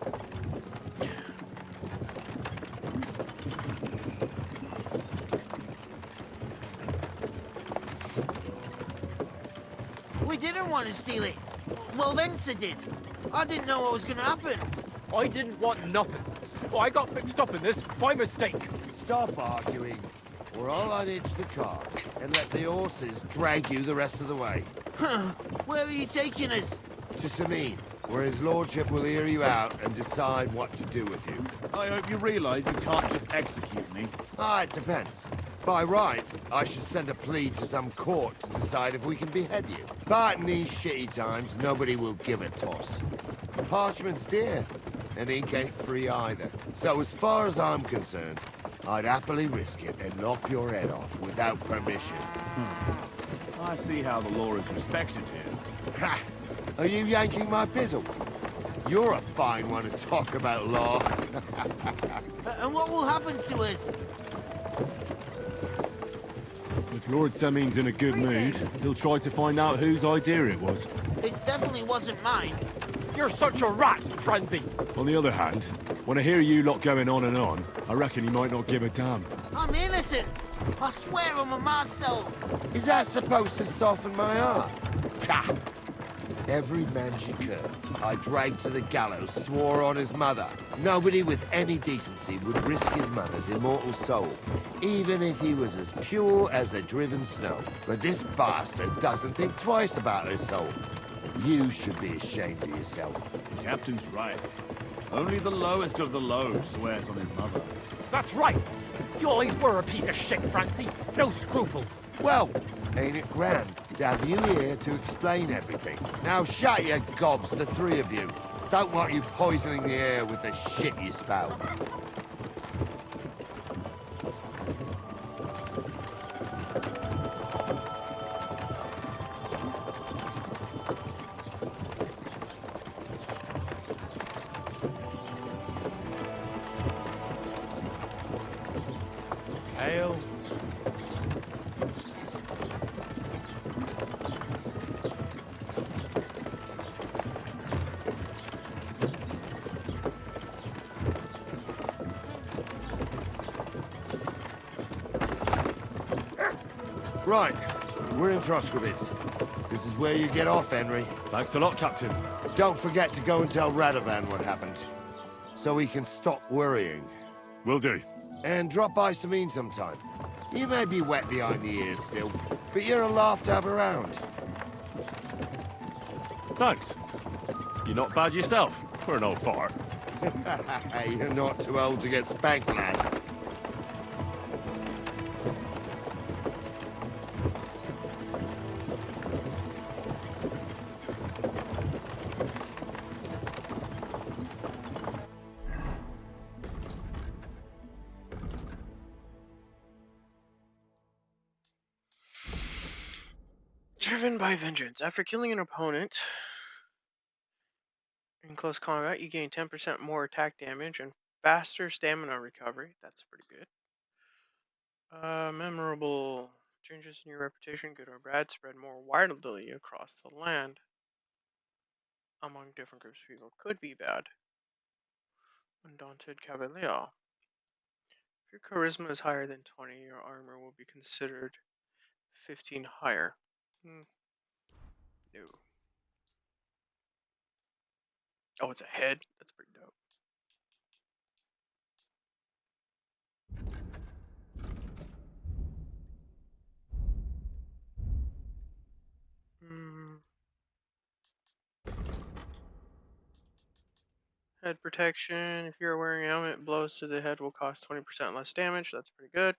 We didn't want to steal it. Well, Vence did. I didn't know what was going to happen. I didn't want nothing. I got mixed up in this by mistake. Stop arguing, or I'll unhitch the car and let the horses drag you the rest of the way. Huh. Where are you taking us? To Sameen, where his lordship will hear you out and decide what to do with you. I hope you realise you can't just execute me. Ah, it depends. By rights, I should send a plea to some court to decide if we can behead you. But in these shitty times, nobody will give a toss. Parchment's dear, and ink ain't free either. So as far as I'm concerned, I'd happily risk it and lop your head off without permission. I see how the law is respected here. Ha! Are you yanking my pizzle? You're a fine one to talk about law. And what will happen to us? If Lord Seming's in a good mood, he'll try to find out whose idea it was. It definitely wasn't mine. You're such a rat, Frenzy. On the other hand, when I hear you lot going on, I reckon he might not give a damn. I'm innocent. I swear on my ma's soul. Is that supposed to soften my heart? Ha! Every man she could, I dragged to the gallows, swore on his mother. Nobody with any decency would risk his mother's immortal soul, even if he was as pure as the driven snow. But this bastard doesn't think twice about his soul. You should be ashamed of yourself. The captain's right. Only the lowest of the low swears on his mother. That's right. You always were a piece of shit, Francie. No scruples. Well, ain't it grand to have you here to explain everything? Now shut your gobs, the three of you. Don't want you poisoning the air with the shit you spout. Ale. Right, we're in Troskovitz. This is where you get off, Henry. Thanks a lot, Captain. Don't forget to go and tell Radovan what happened, so he can stop worrying. Will do. And drop by Sameen sometime. You may be wet behind the ears still, but you're a laugh to have around. Thanks. You're not bad yourself, for an old fart. You're not too old to get spanked, lad. Driven by vengeance. After killing an opponent in close combat, you gain 10% more attack damage and faster stamina recovery. That's pretty good. Memorable. Changes in your reputation, good or bad, spread more widely across the land among different groups of people. Could be bad. Undaunted Cavalier. If your charisma is higher than 20, your armor will be considered 15 higher. No. Oh, it's a head? That's pretty dope. Head protection. If you're wearing an helmet, blows to the head will cost 20% less damage. That's pretty good.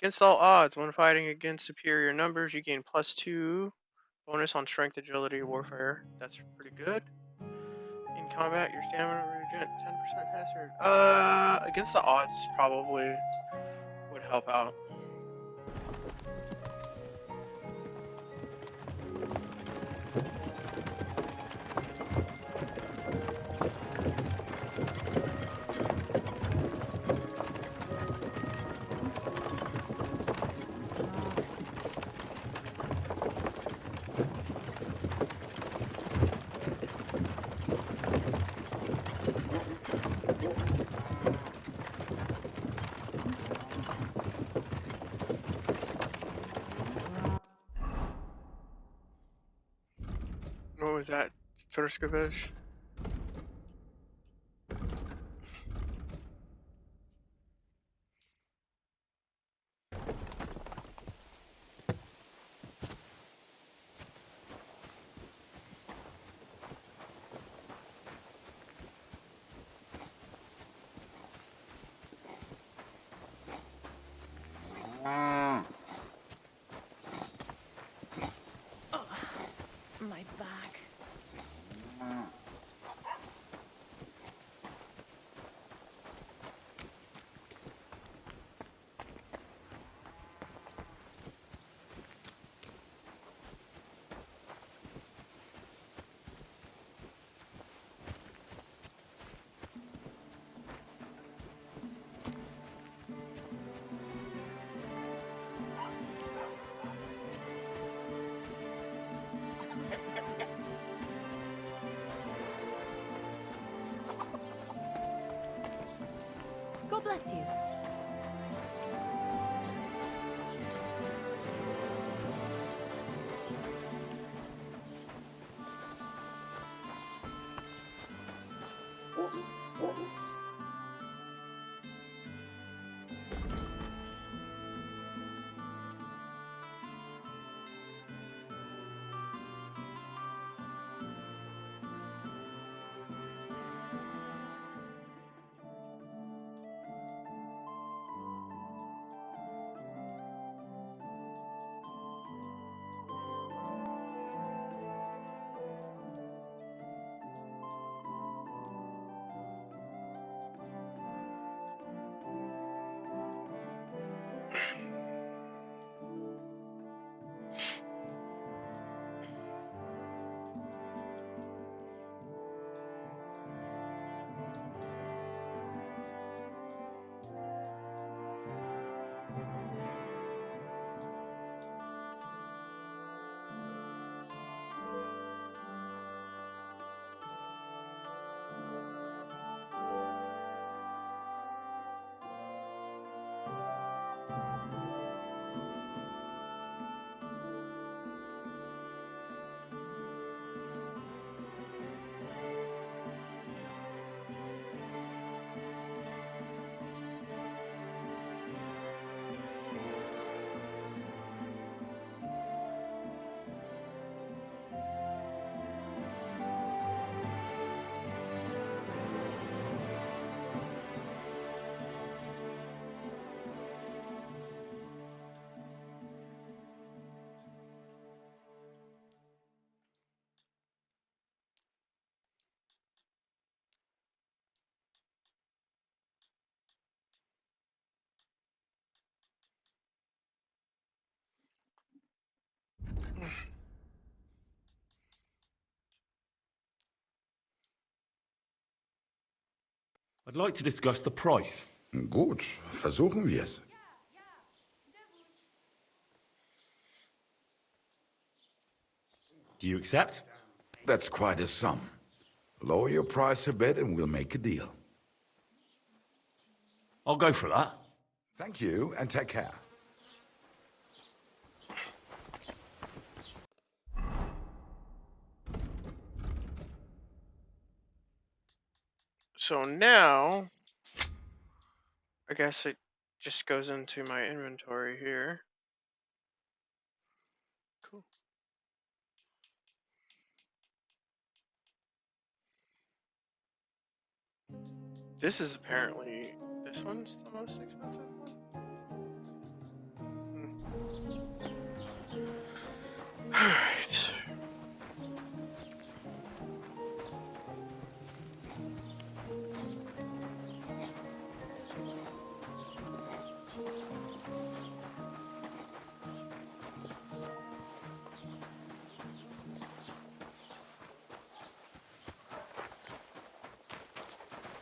Against all odds, when fighting against superior numbers, you gain +2 bonus on strength, agility, warfare. That's pretty good. In combat, your stamina regen 10% faster. Against the odds probably would help out. What was that? Turskevich? My back. God bless you. I'd like to discuss the price. Gut, versuchen wir's. Do you accept? That's quite a sum. Lower your price a bit and we'll make a deal. I'll go for that. Thank you, and take care. So now, I guess it just goes into my inventory here. Cool. This is apparently, this one's the most expensive one? Alright.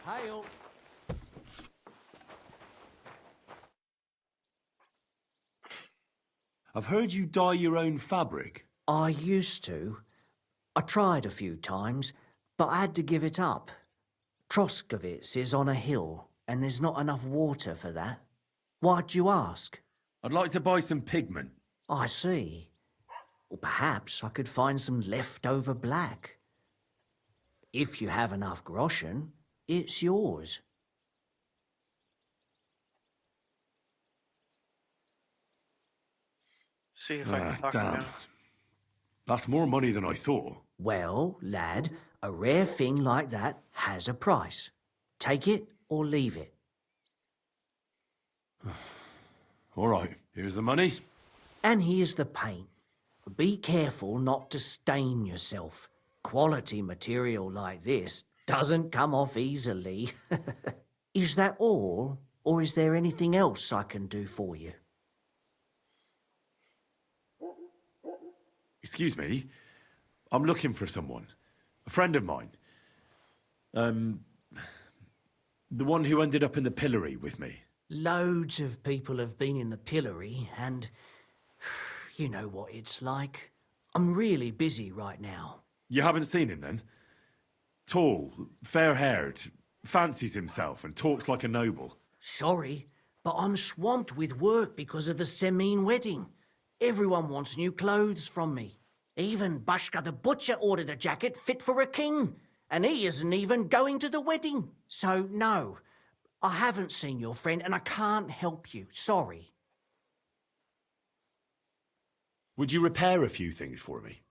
Hail. I've heard you dye your own fabric. I used to. I tried a few times, but I had to give it up. Troskovitz is on a hill, and there's not enough water for that. Why'd you ask? I'd like to buy some pigment. I see. Or perhaps I could find some leftover black. If you have enough groschen, it's yours. See if I can talk him damn. down. That's more money than I thought. Well, lad, a rare thing like that has a price. Take it or leave it. All right, here's the money. And here's the paint. Be careful not to stain yourself. Quality material like this doesn't come off easily. Is that all, or is there anything else I can do for you? Excuse me, I'm looking for someone. A friend of mine. The one who ended up in the pillory with me. Loads of people have been in the pillory, and you know what it's like. I'm really busy right now. You haven't seen him then? Tall, fair-haired, fancies himself and talks like a noble. Sorry, but I'm swamped with work because of the Semine wedding. Everyone wants new clothes from me. Even Bashka the butcher ordered a jacket fit for a king, and he isn't even going to the wedding. So, no, I haven't seen your friend and I can't help you. Sorry. Would you repair a few things for me?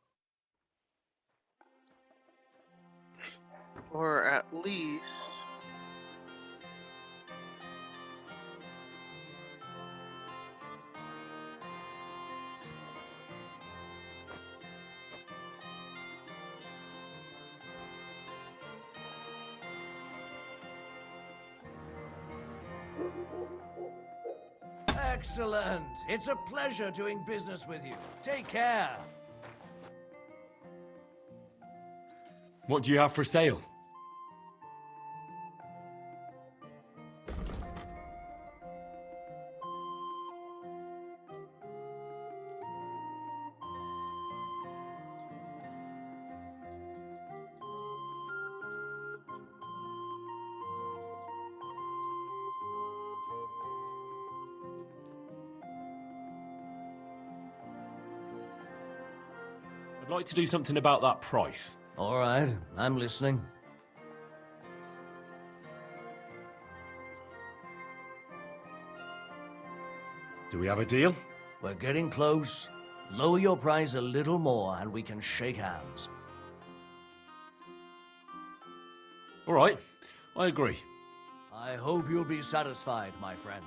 Or at least... Excellent. It's a pleasure doing business with you. Take care. What do you have for sale? I'd like to do something about that price. All right, I'm listening. Do we have a deal? We're getting close. Lower your price a little more and we can shake hands. All right, I agree. I hope you'll be satisfied, my friend.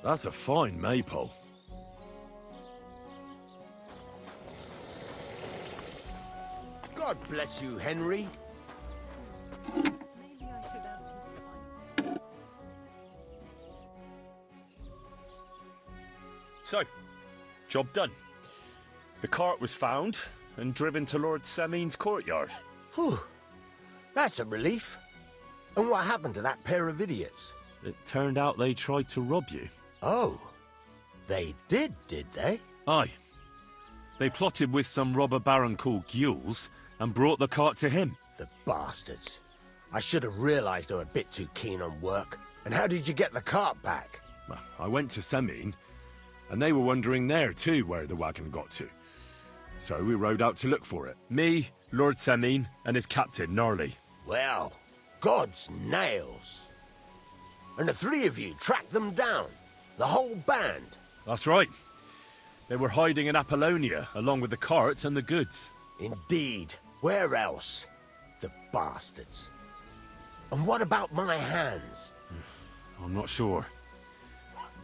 That's a fine maypole. God bless you, Henry. So, job done. The cart was found and driven to Lord Semine's courtyard. Whew. That's a relief. And what happened to that pair of idiots? It turned out they tried to rob you. Oh. They did they? Aye. They plotted with some robber baron called Gules and brought the cart to him. The bastards. I should have realized they were a bit too keen on work. And how did you get the cart back? Well, I went to Semine, and they were wondering there too where the wagon got to. So we rode out to look for it. Me, Lord Semine, and his captain, Gnarly. Well, God's nails. And the three of you tracked them down? The whole band? That's right. They were hiding in Apollonia, along with the cart and the goods. Indeed. Where else? The bastards. And what about my hands? I'm not sure.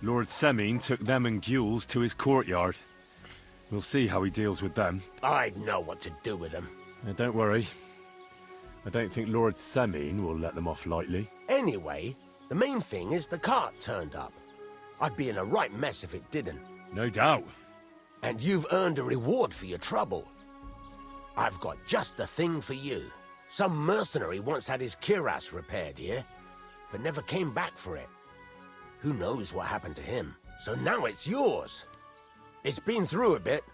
Lord Semine took them and Gules to his courtyard. We'll see how he deals with them. I'd know what to do with them. Don't worry. I don't think Lord Semine will let them off lightly. Anyway, the main thing is the cart turned up. I'd be in a right mess if it didn't. No doubt. And you've earned a reward for your trouble. I've got just the thing for you. Some mercenary once had his cuirass repaired here, but never came back for it. Who knows what happened to him? So now it's yours. It's been through a bit,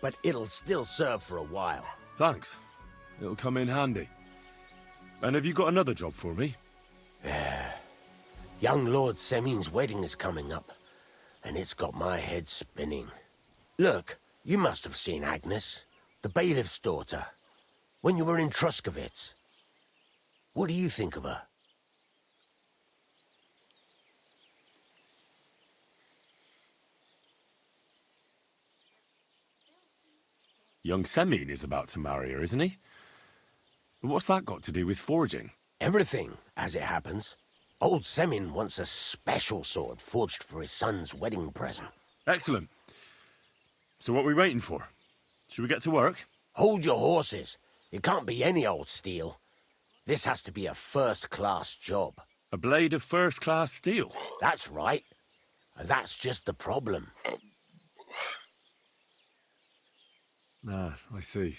but it'll still serve for a while. Thanks. It'll come in handy. And have you got another job for me? Young Lord Semine's wedding is coming up, and it's got my head spinning. Look, you must have seen Agnes, the bailiff's daughter, when you were in Truskovitz. What do you think of her? Young Semine is about to marry her, isn't he? But what's that got to do with forging? Everything, as it happens. Old Semine wants a special sword forged for his son's wedding present. Excellent. So what are we waiting for? Should we get to work? Hold your horses. It can't be any old steel. This has to be a first-class job. A blade of first-class steel? That's right. And that's just the problem. Ah, I see.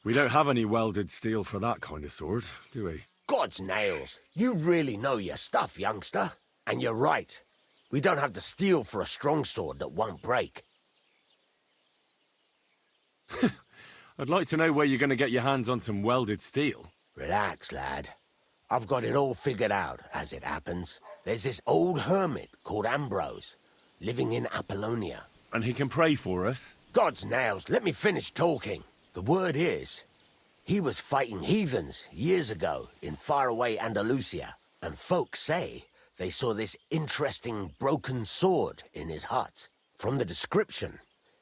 We don't have any welded steel for that kind of sword, do we? God's nails. You really know your stuff, youngster. And you're right. We don't have the steel for a strong sword that won't break. I'd like to know where you're going to get your hands on some welded steel. Relax, lad. I've got it all figured out, as it happens. There's this old hermit called Ambrose, living in Apollonia. And he can pray for us? God's nails, let me finish talking. The word is, he was fighting heathens years ago in faraway Andalusia, and folks say they saw this interesting broken sword in his hut. From the description,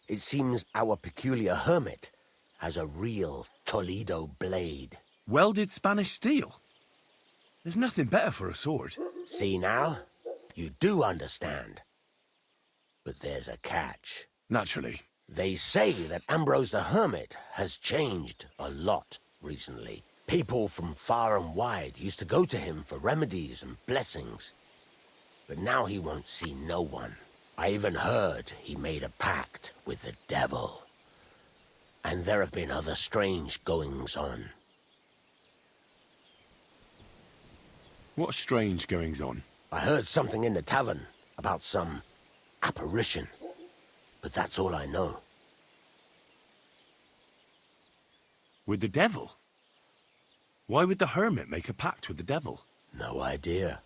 it seems our peculiar hermit has a real Toledo blade. Welded Spanish steel? There's nothing better for a sword. See now? You do understand. But there's a catch. Naturally. They say that Ambrose the Hermit has changed a lot recently. People from far and wide used to go to him for remedies and blessings. But now he won't see no one. I even heard he made a pact with the devil. And there have been other strange goings-on. What strange goings-on? I heard something in the tavern about some apparition. But that's all I know. With the devil? Why would the hermit make a pact with the devil? No idea.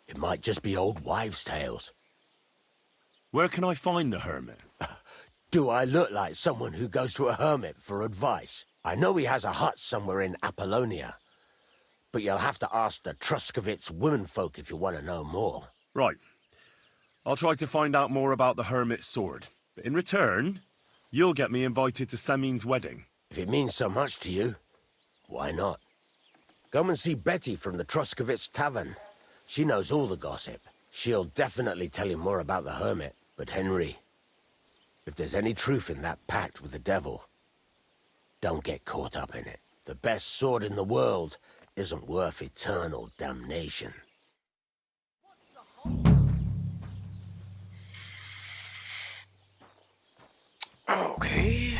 It might just be old wives' tales. Where can I find the hermit? Do I look like someone who goes to a hermit for advice? I know he has a hut somewhere in Apollonia. But you'll have to ask the Truskovitz womenfolk if you want to know more. Right. I'll try to find out more about the hermit's sword. But in return, you'll get me invited to Semine's wedding. If it means so much to you, why not? Come and see Betty from the Truskovitz Tavern. She knows all the gossip. She'll definitely tell you more about the hermit. But Henry, if there's any truth in that pact with the devil, don't get caught up in it. The best sword in the world isn't worth eternal damnation. Okay.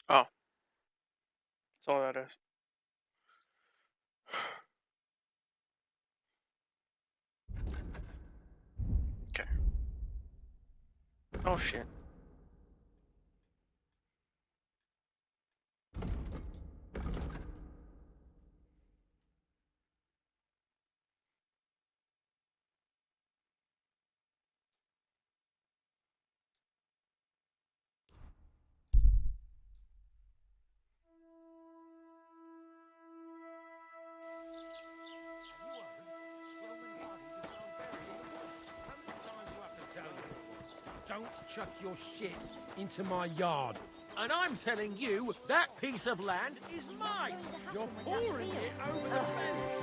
Oh. That's all that is. Okay. Oh shit. Don't chuck your shit into my yard. And I'm telling you, that piece of land is mine. You're pouring it over the fence.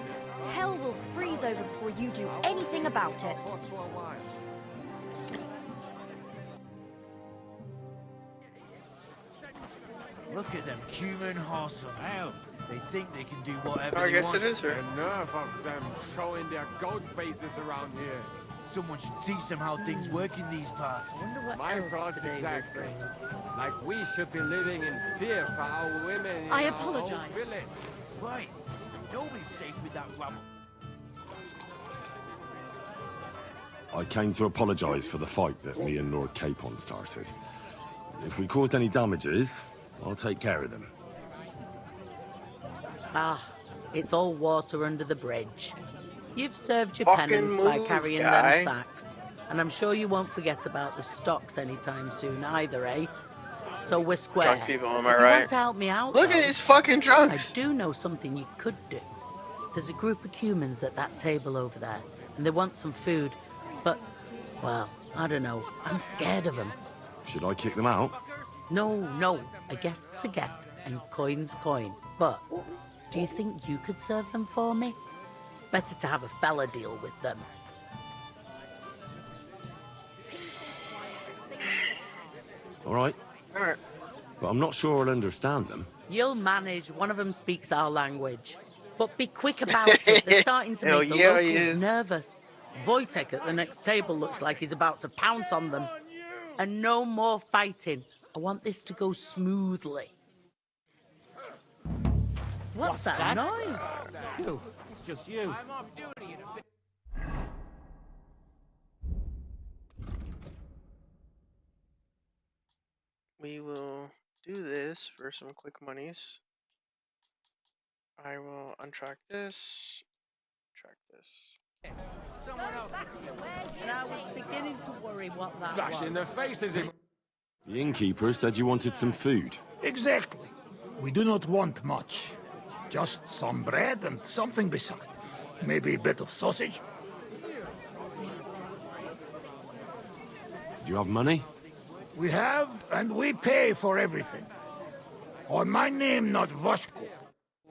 Hell will freeze over before you do anything about it. Look at them human horses. Hell, they think they can do whatever I they guess want. it is her. The nerve of them showing their goat faces around here. Someone should teach them how things work in these parts. My thoughts exactly. Like we should be living in fear for our women in I our apologize. own village. Right. Nobody's safe with that rabble. I came to apologise for the fight that me and Lord Capon started. If we caused any damages, I'll take care of them. Ah, it's all water under the bridge. You've served your Fucking penance by move, carrying guy. them sacks. And I'm sure you won't forget about the stocks anytime soon either, eh? So we're square. Drunk people, am I If you right? want to help me out, Look though, at these fucking drunks. I do know something you could do. There's a group of humans at that table over there, and they want some food. But, well, I don't know. I'm scared of them. Should I kick them out? No. A guest's a guest, and coin's coin. But, do you think you could serve them for me? Better to have a fella deal with them. All right. Alright. But I'm not sure I'll understand them. You'll manage. One of them speaks our language. But be quick about it. They're starting to Hell make the yeah, he locals is. nervous. Wojtek at the next table looks like he's about to pounce on them. And no more fighting. I want this to go smoothly. What's that noise? You. It's just you. We will do this for some quick monies. I will untrack this. Track this. And I was beginning to worry what that Flash was. in the faces. The innkeeper said you wanted some food. Exactly. We do not want much. Just some bread and something beside. Maybe a bit of sausage. Do you have money? We have, and we pay for everything. Or my name not Vashko.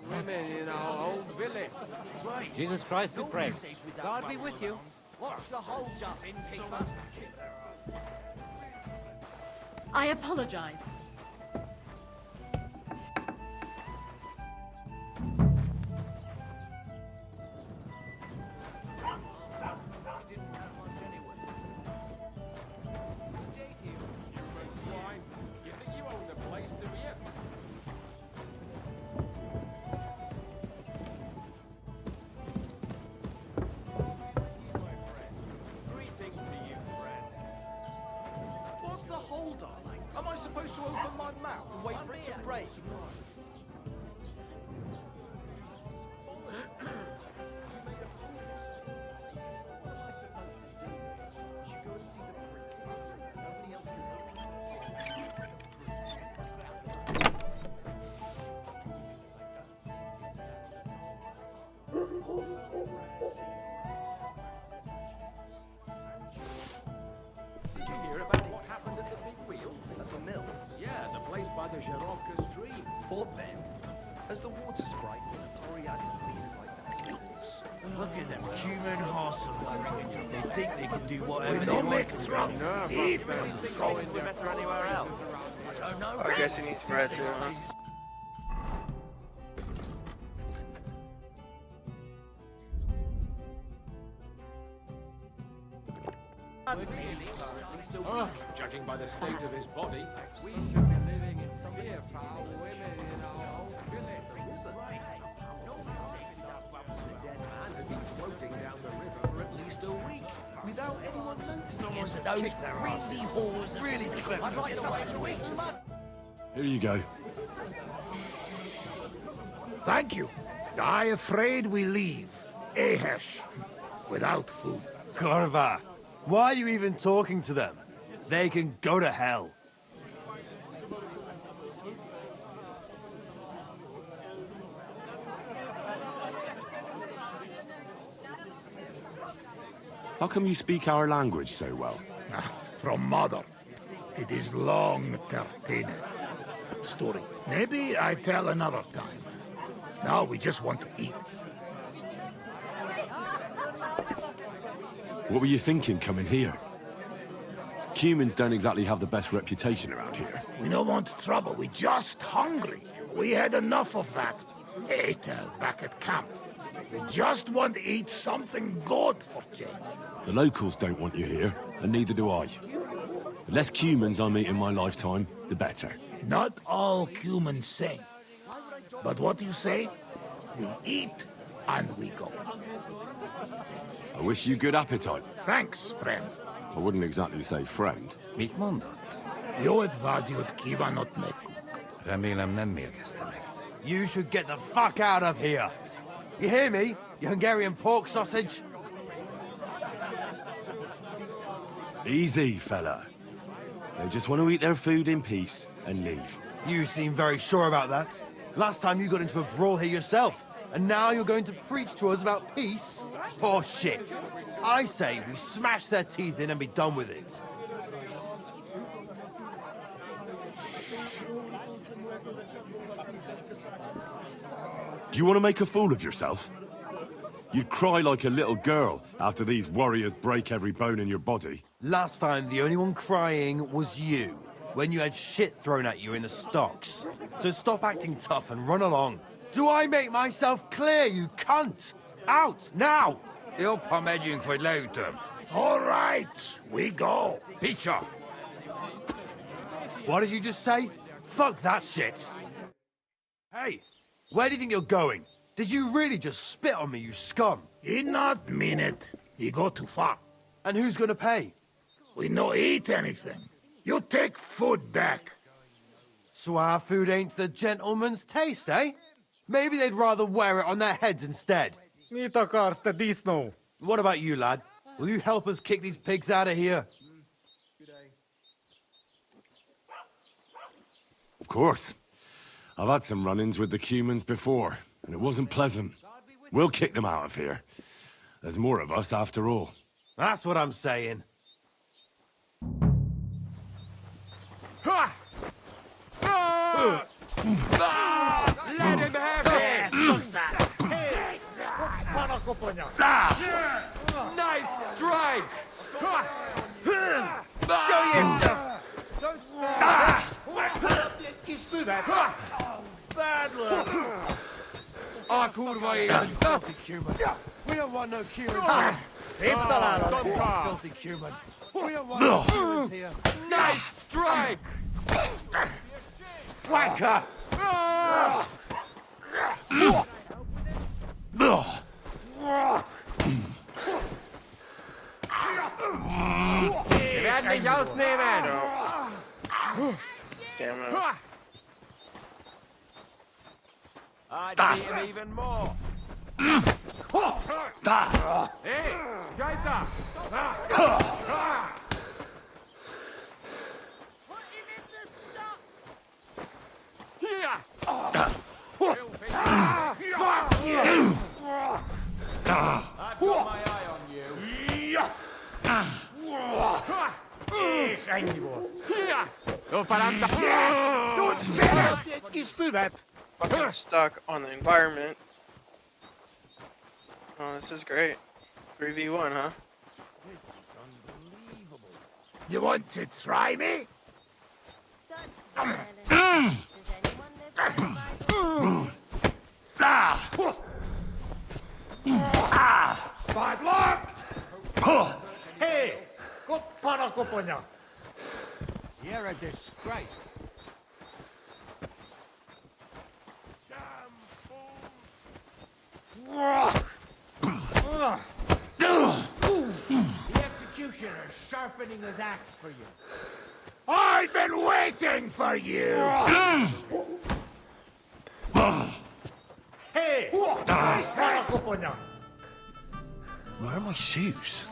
Women in our own village. Jesus Christ be praised. God be with you. What's the hold-up, innkeeper? I apologize. You think you own the place, do you? Greetings to you, friend. What's the hold up? Am I supposed to open my mouth and wait for it to break? Did you hear about what happened at the big wheel? At the mill? Yeah, the place by the Żarówka stream. But then, as the water sprite, the Borealis feeling like that. Look at them human horses. They think they can do whatever We they don't want. make trouble. Eat them. We're better anywhere else. I don't know. I guess he needs bread too, huh? Judging by the state of his body, we should be living in some fear for our women in our whole village. Man has been floating down the river for at least a week without anyone noticing. Yes, those greedy whores. Really clever. I'd like to eat them. Here you go. Thank you. I afraid we leave. Ahesh. Without food. Korva, why are you even talking to them? They can go to hell. How come you speak our language so well? From mother. It is long, Tertine. Story. Maybe I tell another time. Now we just want to eat. What were you thinking coming here? Humans don't exactly have the best reputation around here. We don't want trouble. We just hungry. We had enough of that. Etel back at camp. We just want to eat something good for change. The locals don't want you here, and neither do I. The less humans I meet in my lifetime, the better. Not all humans same. But what you say? We eat and we go. I wish you good appetite. Thanks, friend. I wouldn't exactly say friend. Mit mondat? Jó et vágyót kívánott nekünk. Remélem nem mérgezte meg. You should get the fuck out of here. You hear me, you Hungarian pork sausage? Easy, fella. They just want to eat their food in peace and leave. You seem very sure about that. Last time you got into a brawl here yourself, and now you're going to preach to us about peace? Oh shit. I say we smash their teeth in and be done with it. Do you want to make a fool of yourself? You'd cry like a little girl after these warriors break every bone in your body. Last time, the only one crying was you, when you had shit thrown at you in the stocks. So stop acting tough and run along. Do I make myself clear, you cunt? Out, now! Jobb, ha megyünk, vagy leütöm. All right, we go. Picsa! What did you just say? Fuck that shit! Hey, where do you think you're going? Did you really just spit on me, you scum? He not mean it. He go too far. And who's gonna pay? We no eat anything. You take food back. So our food ain't the gentleman's taste, eh? Maybe they'd rather wear it on their heads instead. Mit akarsz, te disznó? What about you, lad? Will you help us kick these pigs out of here? Of course. I've had some run-ins with the humans before, and it wasn't pleasant. We'll kick them out of here. There's more of us after all. That's what I'm saying. Ha! Let him have it! Nice strike! Show yourself! Bad luck! Ah, kurva élet! Filthy Cuban. We don't want no Cubans. Filthy Cuban. We don't want no Cubans here. Nice strike! Wanker! Wir werden dich ausnehmen! Damn it. I'd beat him even more. Hey, Scheiße! Here! I've got my eye on you. Here! Du verdammter... Fucking stuck on the environment. Oh, this is great. 3v1, huh? You want to try me? Bad luck! Hey! You're a disgrace. The executioner's sharpening his axe for you. I've been waiting for you! Hey! Where are my shoes?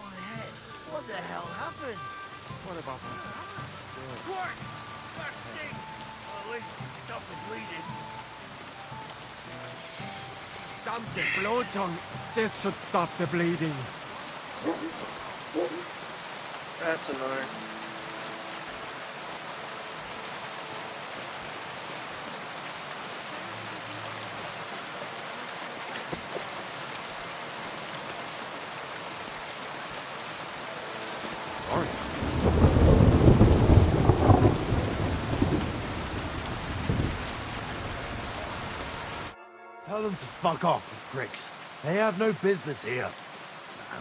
What the hell happened? What about that? What? That thing! Well, at least it stopped the bleeding. Damn the blowtongue. This should stop the bleeding. That's annoying. Tell them to fuck off, you pricks. They have no business here.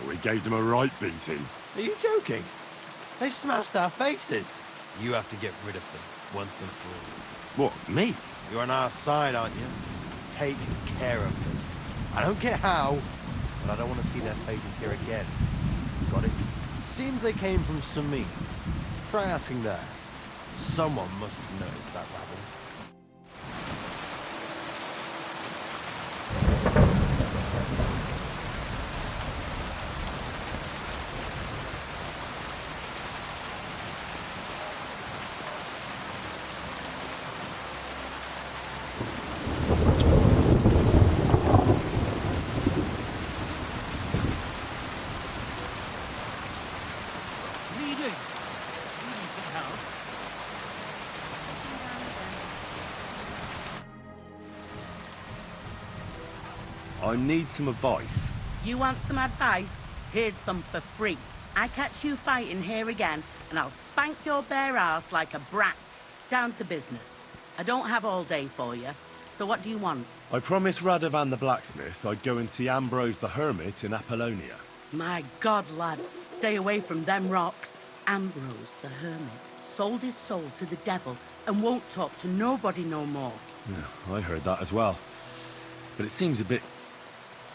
We gave them a right beating. Are you joking? They smashed our faces. You have to get rid of them, once and for all. What, me? You're on our side, aren't you? Take care of them. I don't care how, but I don't want to see their faces here again. Got it? Seems they came from Samin. Try asking there. Someone must have noticed that rabble. I need some advice. You want some advice? Here's some for free. I catch you fighting here again, and I'll spank your bare ass like a brat. Down to business. I don't have all day for you, so what do you want? I promised Radovan the blacksmith I'd go and see Ambrose the hermit in Apollonia. My God, lad, stay away from them rocks. Ambrose the hermit sold his soul to the devil and won't talk to nobody no more. Yeah, I heard that as well. But it seems a bit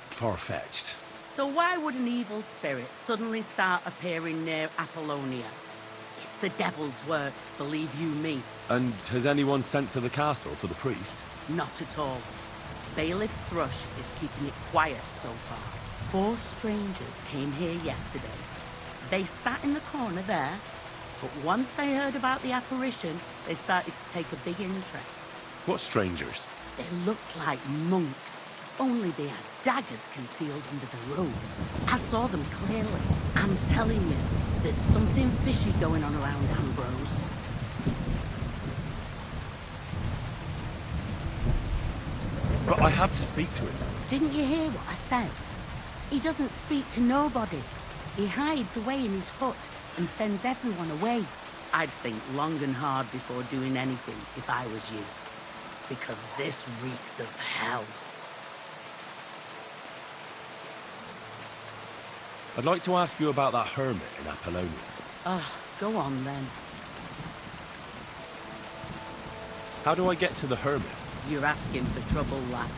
far-fetched. So why would an evil spirit suddenly start appearing near Apollonia? It's the devil's work, believe you me. And has anyone sent to the castle for the priest? Not at all. Bailiff Thrush is keeping it quiet so far. 4 strangers came here yesterday. They sat in the corner there, but once they heard about the apparition, they started to take a big interest. What strangers? They looked like monks, only they had daggers concealed under the robes. I saw them clearly. I'm telling you, there's something fishy going on around Ambrose. But I have to speak to him. Didn't you hear what I said? He doesn't speak to nobody. He hides away in his hut and sends everyone away. I'd think long and hard before doing anything if I was you. Because this reeks of hell. I'd like to ask you about that hermit in Apollonia. Go on then. How do I get to the hermit? You're asking for trouble, lad.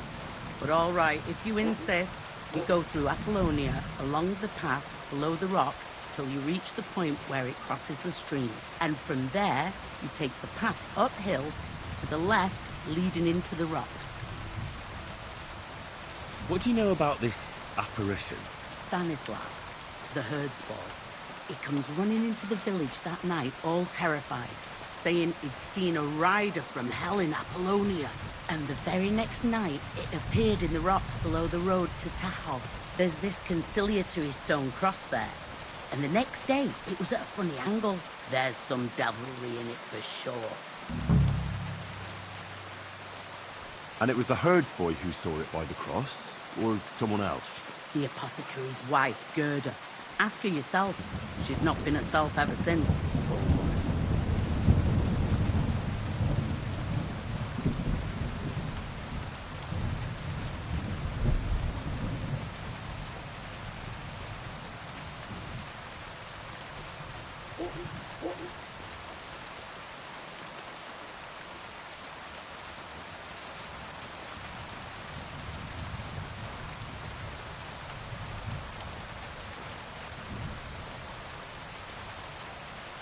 But all right, if you insist, you go through Apollonia, along the path below the rocks, till you reach the point where it crosses the stream. And from there, you take the path uphill to the left, leading into the rocks. What do you know about this apparition? Stanislav, the herds boy. He comes running into the village that night, all terrified, saying he'd seen a rider from hell in Apollonia. And the very next night, it appeared in the rocks below the road to Tahov. There's this conciliatory stone cross there. And the next day, it was at a funny angle. There's some devilry in it for sure. And it was the herds boy who saw it by the cross, or someone else? The apothecary's wife, Gerda. Ask her yourself. She's not been herself ever since.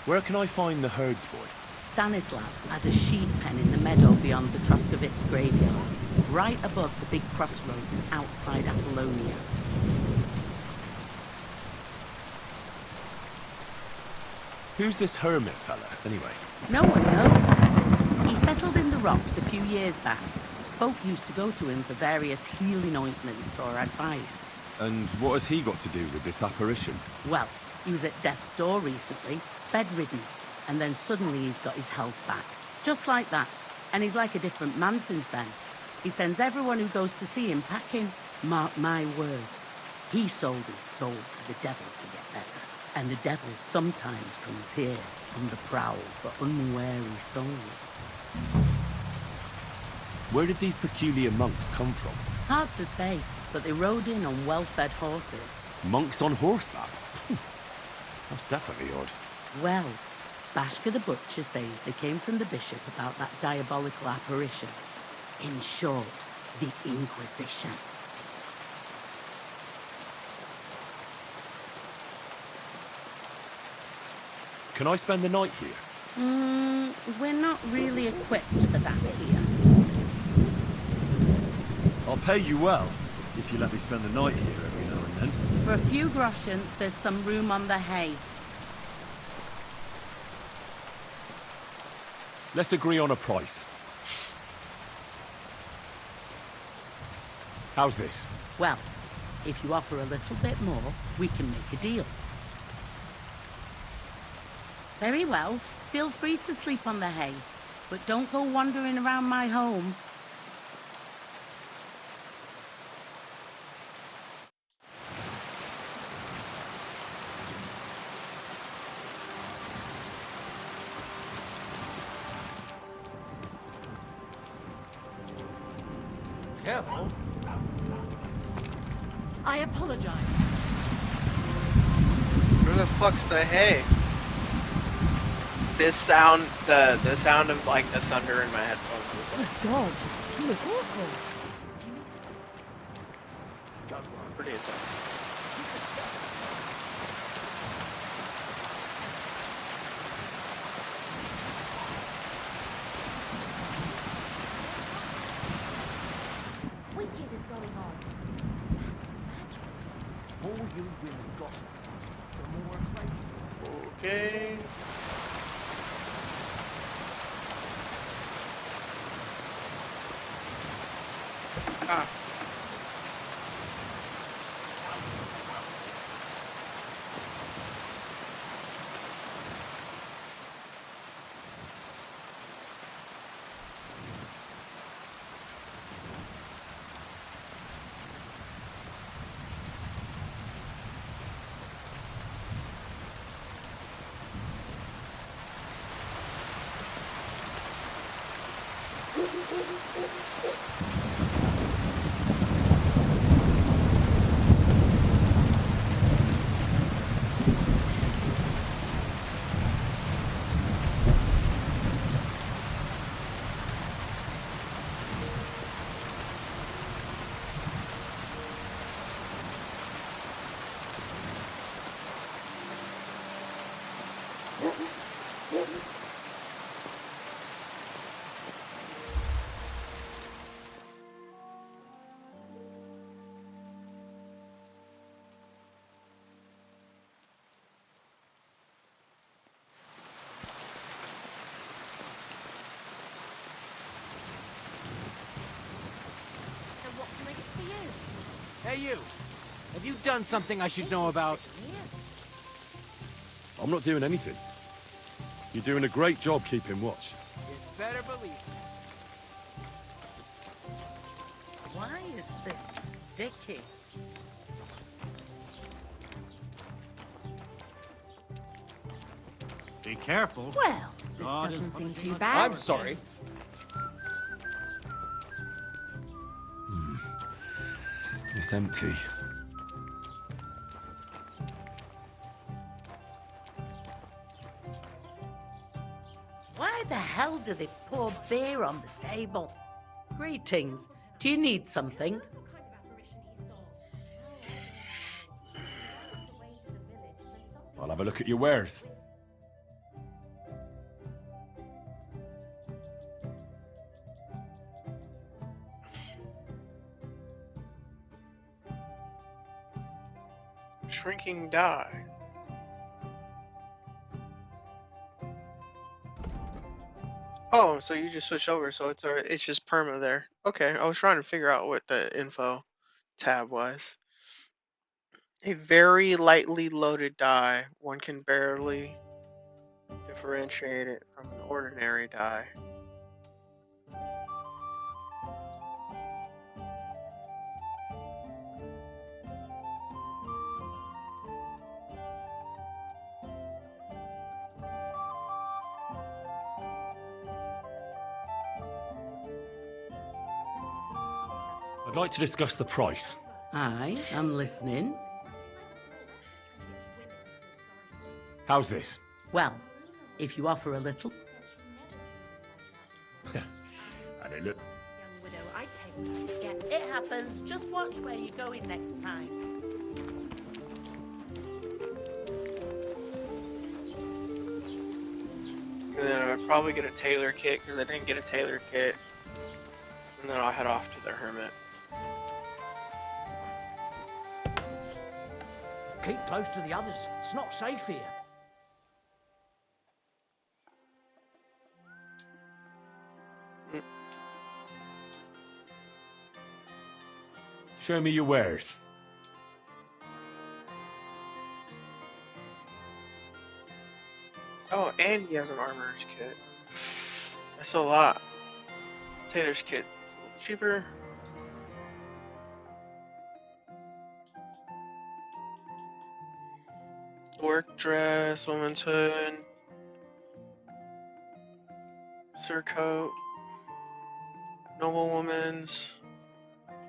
Where can I find the herds boy? Stanislav has a sheep pen in the meadow beyond the Troskovitz graveyard, right above the big crossroads outside Apollonia. Who's this hermit fella, anyway? No one knows. He settled in the rocks a few years back. Folk used to go to him for various healing ointments or advice. And what has he got to do with this apparition? Well, he was at death's door recently, bedridden, and then suddenly he's got his health back. Just like that. And he's like a different man since then. He sends everyone who goes to see him packing. Mark my words. He sold his soul to the devil to get better. And the devil sometimes comes here on the prowl for unwary souls. Where did these peculiar monks come from? Hard to say, but they rode in on well-fed horses. Monks on horseback? That's definitely odd. Well, Bashka the Butcher says they came from the bishop about that diabolical apparition. In short, the Inquisition. Can I spend the night here? We're not really equipped for that here. I'll pay you well, if you let me spend the night here every now and then. For a few groschen, there's some room on the hay. Let's agree on a price. How's this? Well, if you offer a little bit more, we can make a deal. Very well. Feel free to sleep on the hay, but don't go wandering around my home. Careful. I apologize. Where the fuck's the hay? This sound, the sound of like the thunder in my headphones is like. Oh God, you look awful. Pretty intense. Wicked is going on. The more you women gossip, the more afraid. Okay. Ah. Hey, you. Have you done something I should know about? I'm not doing anything. You're doing a great job keeping watch. You better believe it. Why is this sticky? Be careful. Well, this doesn't seem too bad. I'm sorry. It's empty. Why the hell do they pour beer on the table? Greetings. Do you need something? I'll have a look at your wares. Shrinking die. Oh, so you just switched over, so it's just perma there. Okay, I was trying to figure out what the info tab was. A very lightly loaded die. One can barely differentiate it from an ordinary die. I'd like to discuss the price. Aye, I'm listening. How's this? Well, if you offer a little. And it look... Young widow, I came to forget. It happens. Just watch where you're going next time. And then I'd probably get a tailor kit because I didn't get a tailor kit. And then I'll head off to the hermit. Keep close to the others. It's not safe here. Show me your wares. Oh, and he has an armorer's kit. That's a lot. Tailor's kit is a little cheaper. Work dress, woman's hood, surcoat, noblewoman's.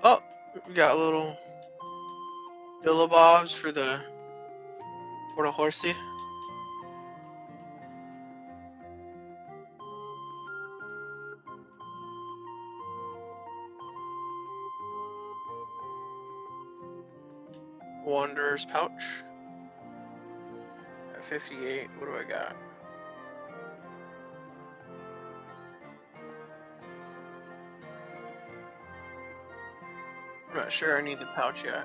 Oh, we got little billabobs for the horsey. Wanderer's pouch. At 58, what do I got? I'm not sure I need the pouch yet.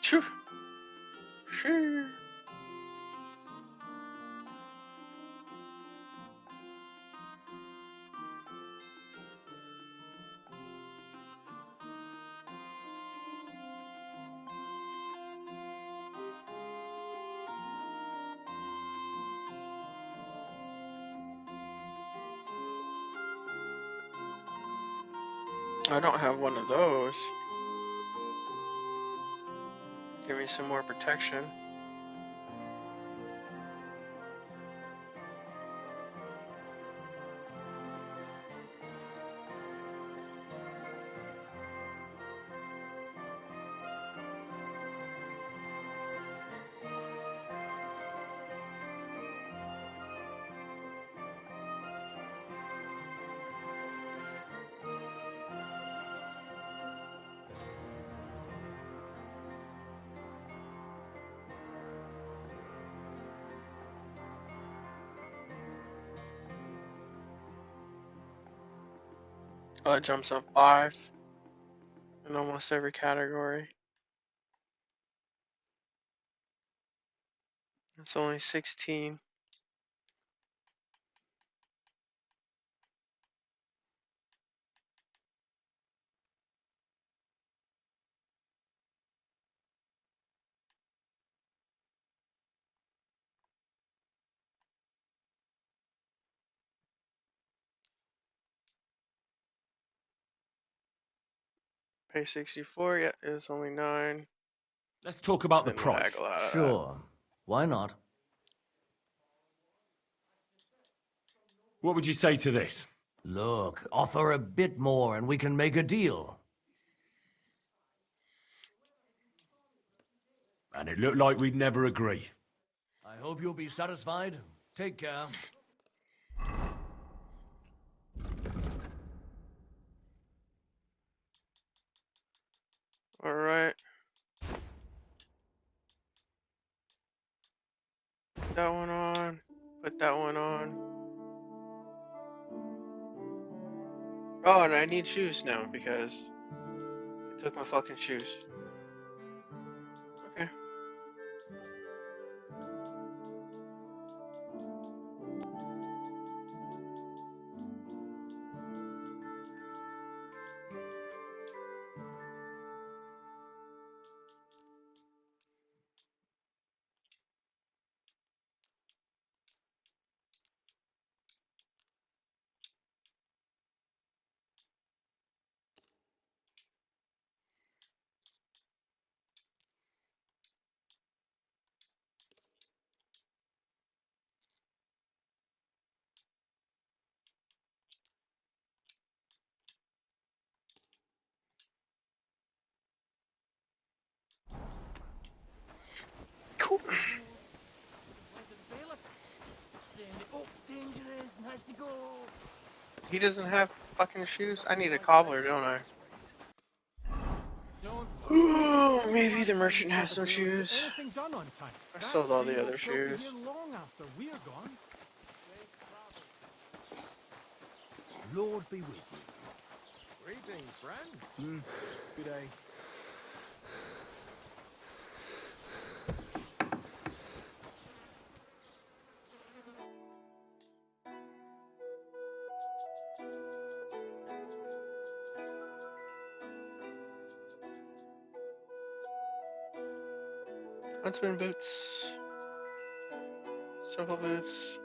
Phew. Sure. I don't have one of those. Give me some more protection. Oh, it jumps up 5 in almost every category. It's only 16. Pay 64, yeah, it's only 9. Let's talk about the Then price. waggle out of that. Sure. Why not? What would you say to this? Look, offer a bit more and we can make a deal. And it looked like we'd never agree. I hope you'll be satisfied. Take care. All right. Put that one on. Put that one on. Oh, and I need shoes now because they took my fucking shoes. Okay. Cool. He doesn't have fucking shoes? I need a cobbler, don't I? Maybe the merchant has some shoes. I sold all the other shoes. Lord be with you. Greetings, friend. Good day. Huntsman boots. Simple boots.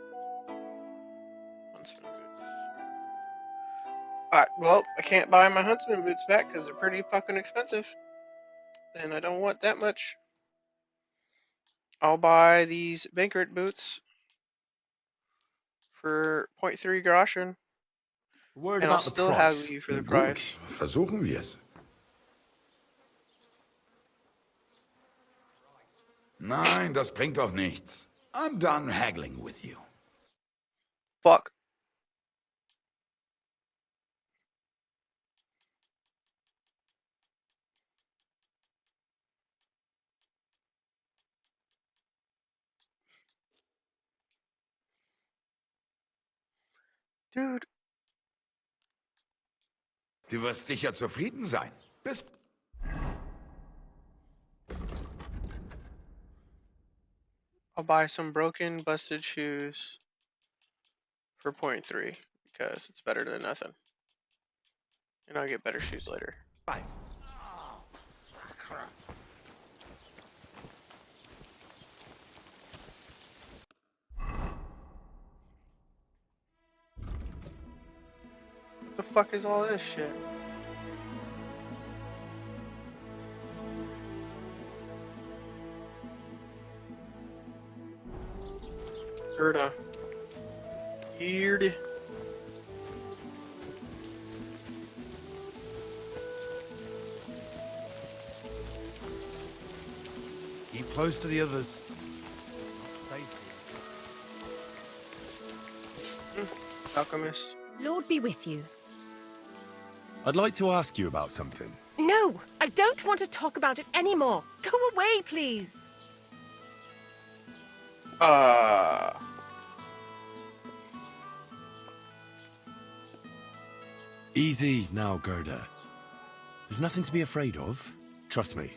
Huntsman boots. Alright, well, I can't buy my Huntsman boots back because they're pretty fucking expensive. And I don't want that much. I'll buy these Bankert boots for 0.3 Groschen. Word And I'll about the still have price. you for the Gut, price. versuchen wir es. Nein, das bringt doch nichts. I'm done haggling with you. Fuck. Dude. Du wirst sicher zufrieden sein. Bis... I'll buy some broken, busted shoes for 0.3 because it's better than nothing. And I'll get better shoes later. Right. What the fuck is all this shit? Gerda. Weird. Keep close to the others. It's not safe. Alchemist. Lord be with you. I'd like to ask you about something. No, I don't want to talk about it anymore. Go away, please. Easy now, Gerda. There's nothing to be afraid of. Trust me.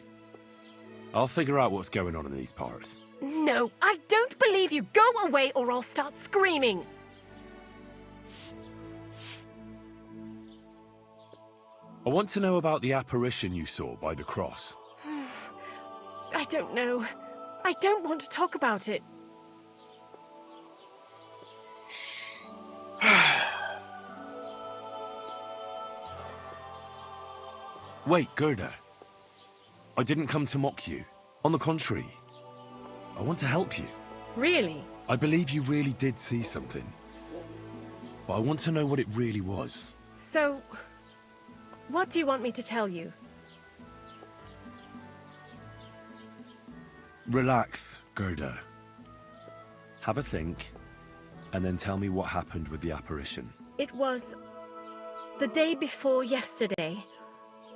I'll figure out what's going on in these parts. No, I don't believe you. Go away or I'll start screaming. I want to know about the apparition you saw by the cross. I don't know. I don't want to talk about it. Wait, Gerda. I didn't come to mock you. On the contrary, I want to help you. Really? I believe you really did see something. But I want to know what it really was. So, what do you want me to tell you? Relax, Gerda. Have a think, and then tell me what happened with the apparition. It was the day before yesterday.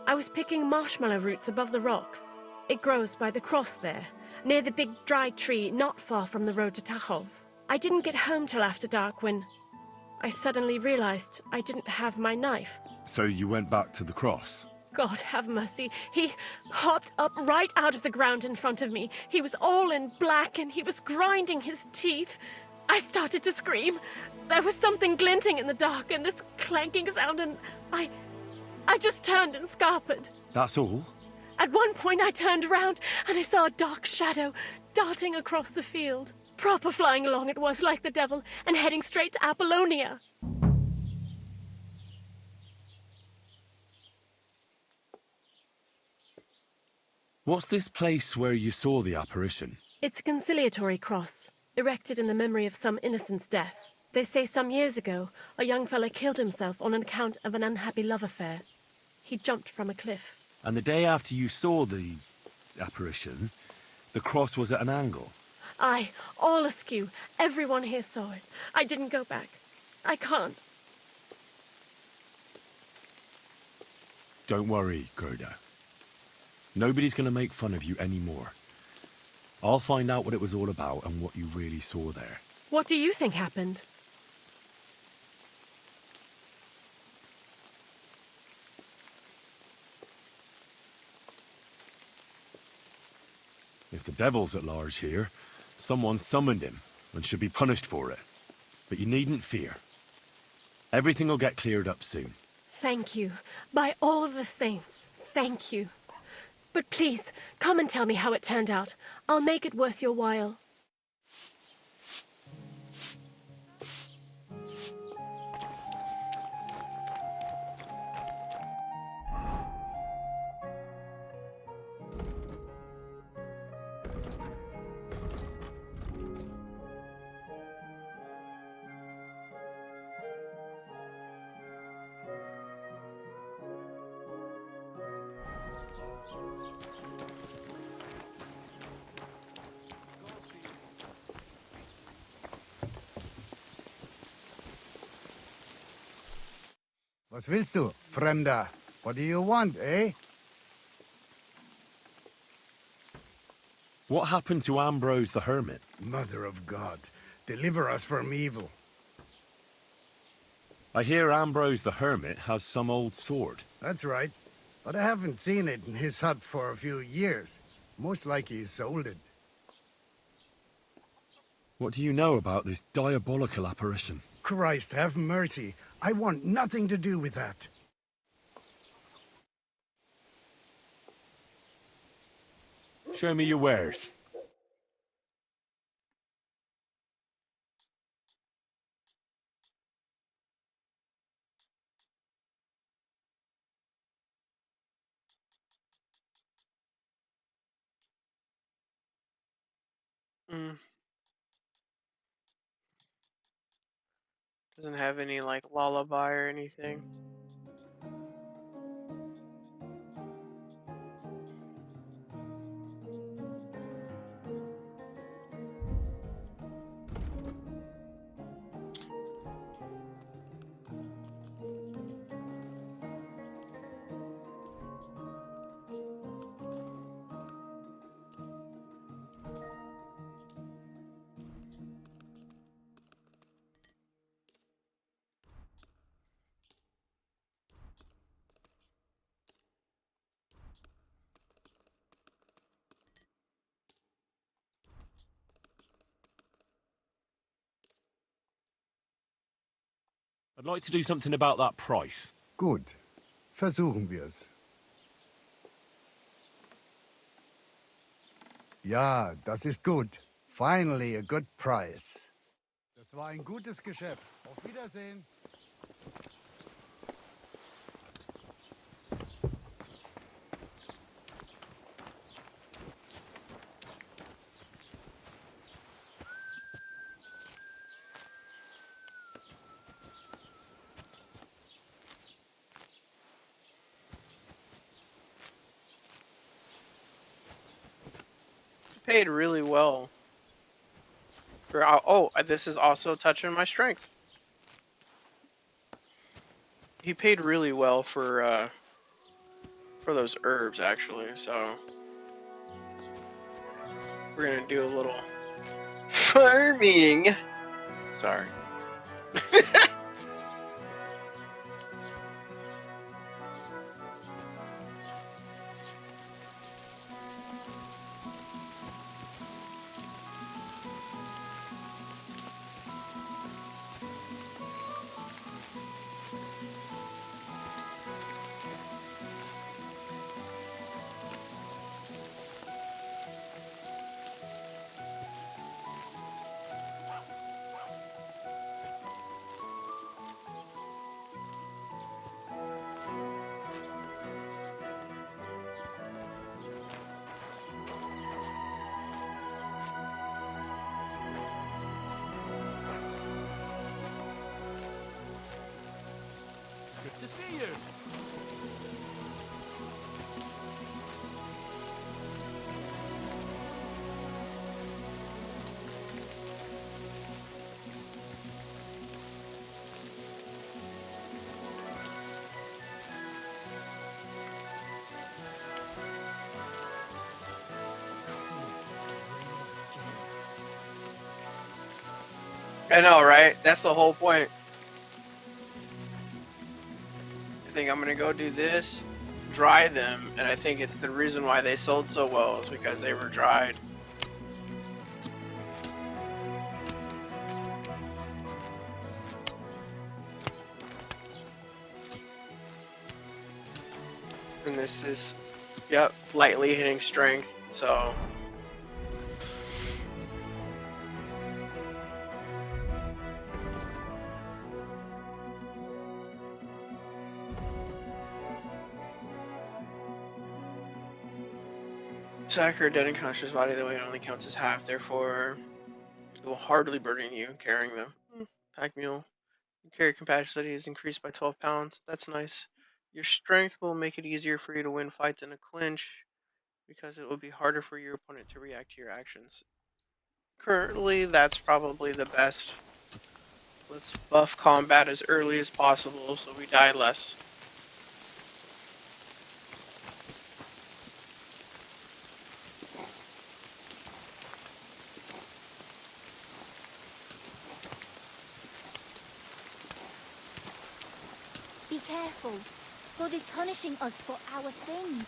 I was picking marshmallow roots above the rocks. It grows by the cross there, near the big dry tree not far from the road to Tachov. I didn't get home till after dark when I suddenly realized I didn't have my knife. So you went back to the cross? God have mercy. He hopped up right out of the ground in front of me. He was all in black and he was grinding his teeth. I started to scream. There was something glinting in the dark and this clanking sound, and I just turned and scarpered. That's all? At one point I turned around and I saw a dark shadow darting across the field. Proper flying along it was, like the devil, and heading straight to Apollonia. What's this place where you saw the apparition? It's a conciliatory cross, erected in the memory of some innocent's death. They say some years ago, a young fellow killed himself on account of an unhappy love affair. He jumped from a cliff. And the day after you saw the apparition, the cross was at an angle? Aye, all askew. Everyone here saw it. I didn't go back. I can't. Don't worry, Gerda. Nobody's going to make fun of you anymore. I'll find out what it was all about and what you really saw there. What do you think happened? If the devil's at large here, someone summoned him and should be punished for it. But you needn't fear. Everything will get cleared up soon. Thank you. By all of the saints, thank you. But please, come and tell me how it turned out. I'll make it worth your while. Was willst du, Fremder? What do you want, eh? What happened to Ambrose the Hermit? Mother of God, deliver us from evil. I hear Ambrose the Hermit has some old sword. That's right. But I haven't seen it in his hut for a few years. Most likely he sold it. What do you know about this diabolical apparition? Christ, have mercy. I want nothing to do with that. Show me your wares. Doesn't have any, like, lullaby or anything. I'd like to do something about that price. Gut. Versuchen wir's. Ja, das ist gut. Finally a good price. Das war ein gutes Geschäft. Auf Wiedersehen. Paid really well. For, oh, this is also touching my strength. He paid really well for those herbs, actually. So we're gonna do a little farming. Sorry. see you. I know, right? That's the whole point. I think I'm gonna go do this, dry them, and I think it's the reason why they sold so well is because they were dried. And this is, yep, lightly hitting strength, so. Sacker, dead and conscious body, the weight only counts as half, therefore it will hardly burden you carrying them. Pack mule. Your carry capacity is increased by 12 pounds. That's nice. Your strength will make it easier for you to win fights in a clinch because it will be harder for your opponent to react to your actions. Currently, that's probably the best. Let's buff combat as early as possible so we die less. Be careful. God is punishing us for our sins.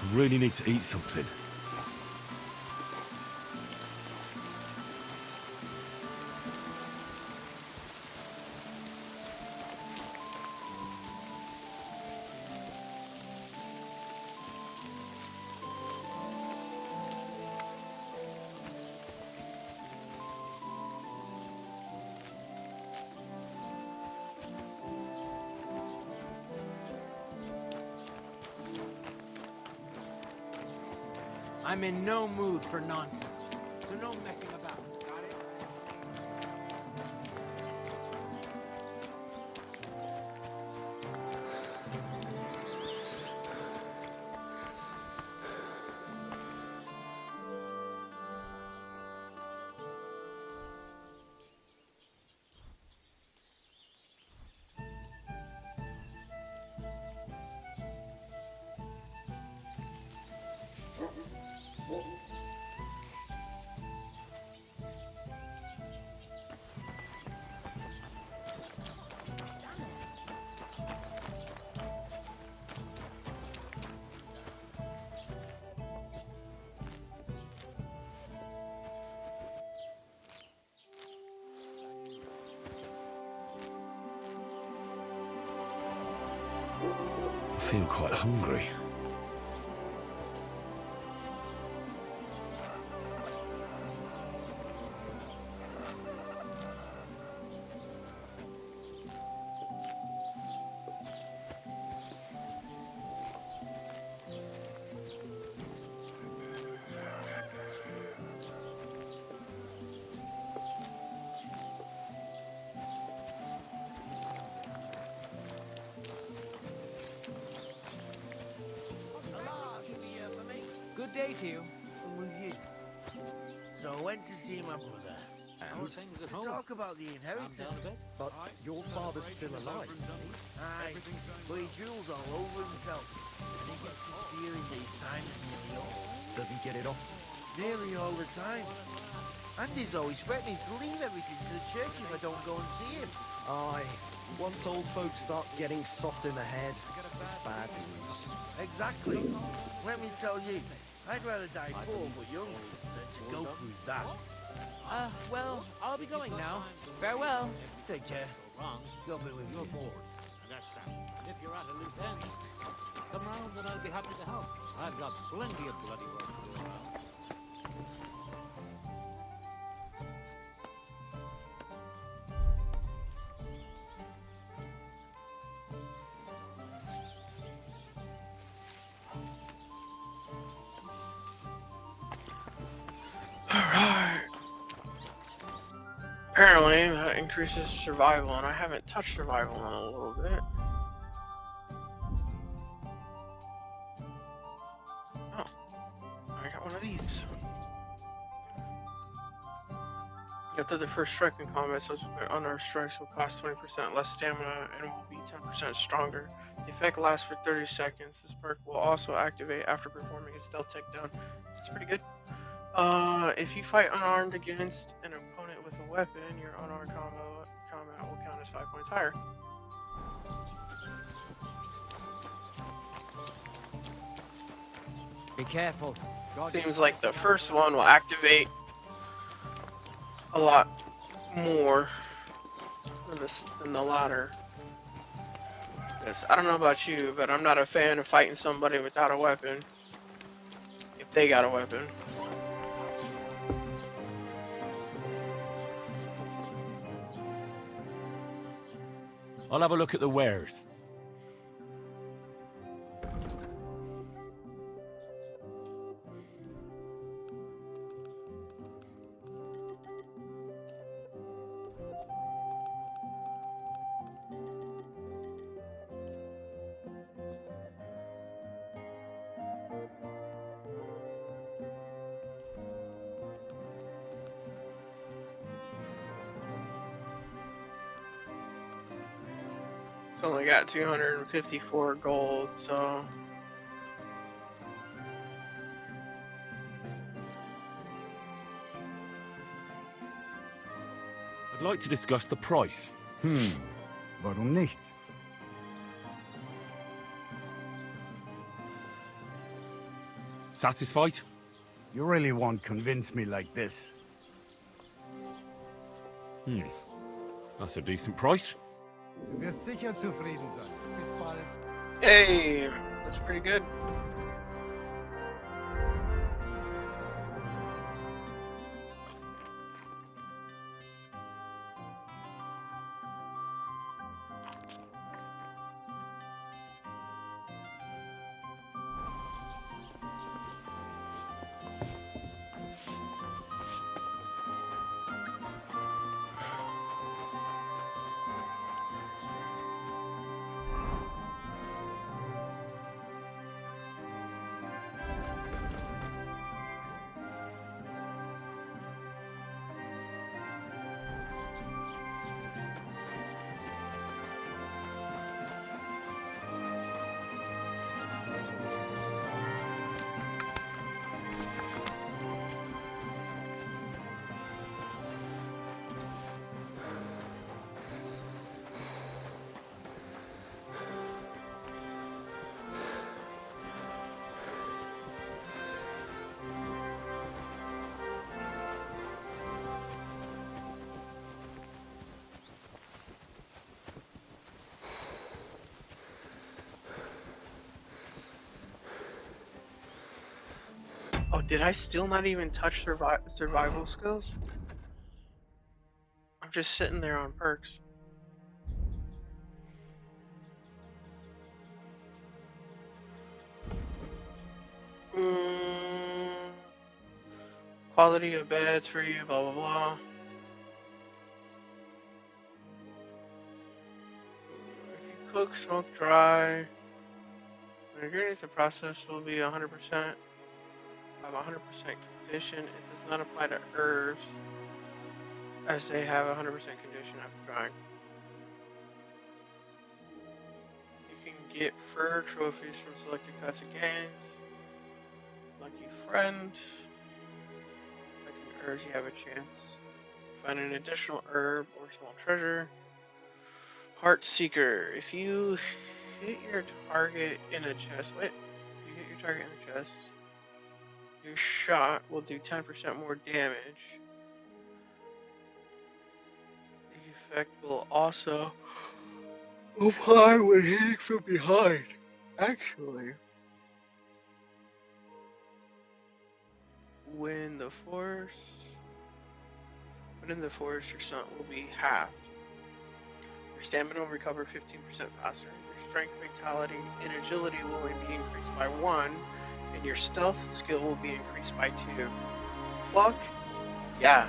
I really need to eat something. I'm in no mood for nonsense, so no messing about. Got it? I feel quite hungry. Good day to you. And with you. So I went to see my brother. And? Talk about the inheritance. But your father's still alive, isn't he? Aye, but he drools all over himself. And he gets his feeling these times nearly all. Does he get it off? Nearly all the time. And he's always threatening to leave everything to the church if I don't go and see him. Aye. Once old folks start getting soft in the head, it's bad news. Exactly. Let me tell you, I'd rather die poor but young than to go through that. Well, I'll be going now. Farewell. Take care. You'll be with your board. And if you're at a loose end, come round and I'll be happy to help. I've got plenty of bloody work to do around. Alright. Apparently that increases survival, and I haven't touched survival in a little bit. Oh, I got one of these. After the first strike in combat, so unarmed strikes will cost 20% less stamina and will be 10% stronger. The effect lasts for 30 seconds. This perk will also activate after performing a stealth takedown. It's pretty good. If you fight unarmed against an opponent with a weapon, your unarmed combat will count as 5 points higher. Be careful. Seems like the first one will activate a lot more than the latter. Because I don't know about you, but I'm not a fan of fighting somebody without a weapon. If they got a weapon. I'll have a look at the wares. It's only got 254 gold, so... I'd like to discuss the price. Warum nicht? Satisfied? You really won't convince me like this. That's a decent price. Du wirst sicher zufrieden sein. Bis bald. Hey, that's pretty good. Oh, did I still not even touch survival skills? I'm just sitting there on perks. Quality of beds for you, blah blah blah. If you cook, smoke, dry, when ingredients, the process will be 100%. Of 100% condition. It does not apply to herbs. as they have a 100% condition after dying. You can get fur trophies from selected cuts of games. Lucky friend. Like an herbs, you have a chance. Find an additional herb or small treasure. Heart Seeker. If you hit your target in a chest, you hit your target in the chest, your shot will do 10% more damage. The effect will also apply when hitting from behind. Actually, when in the forest, your stunt will be halved. Your stamina will recover 15% faster. Your strength, vitality, and agility will only be increased by 1, and your stealth skill will be increased by 2. Fuck yeah.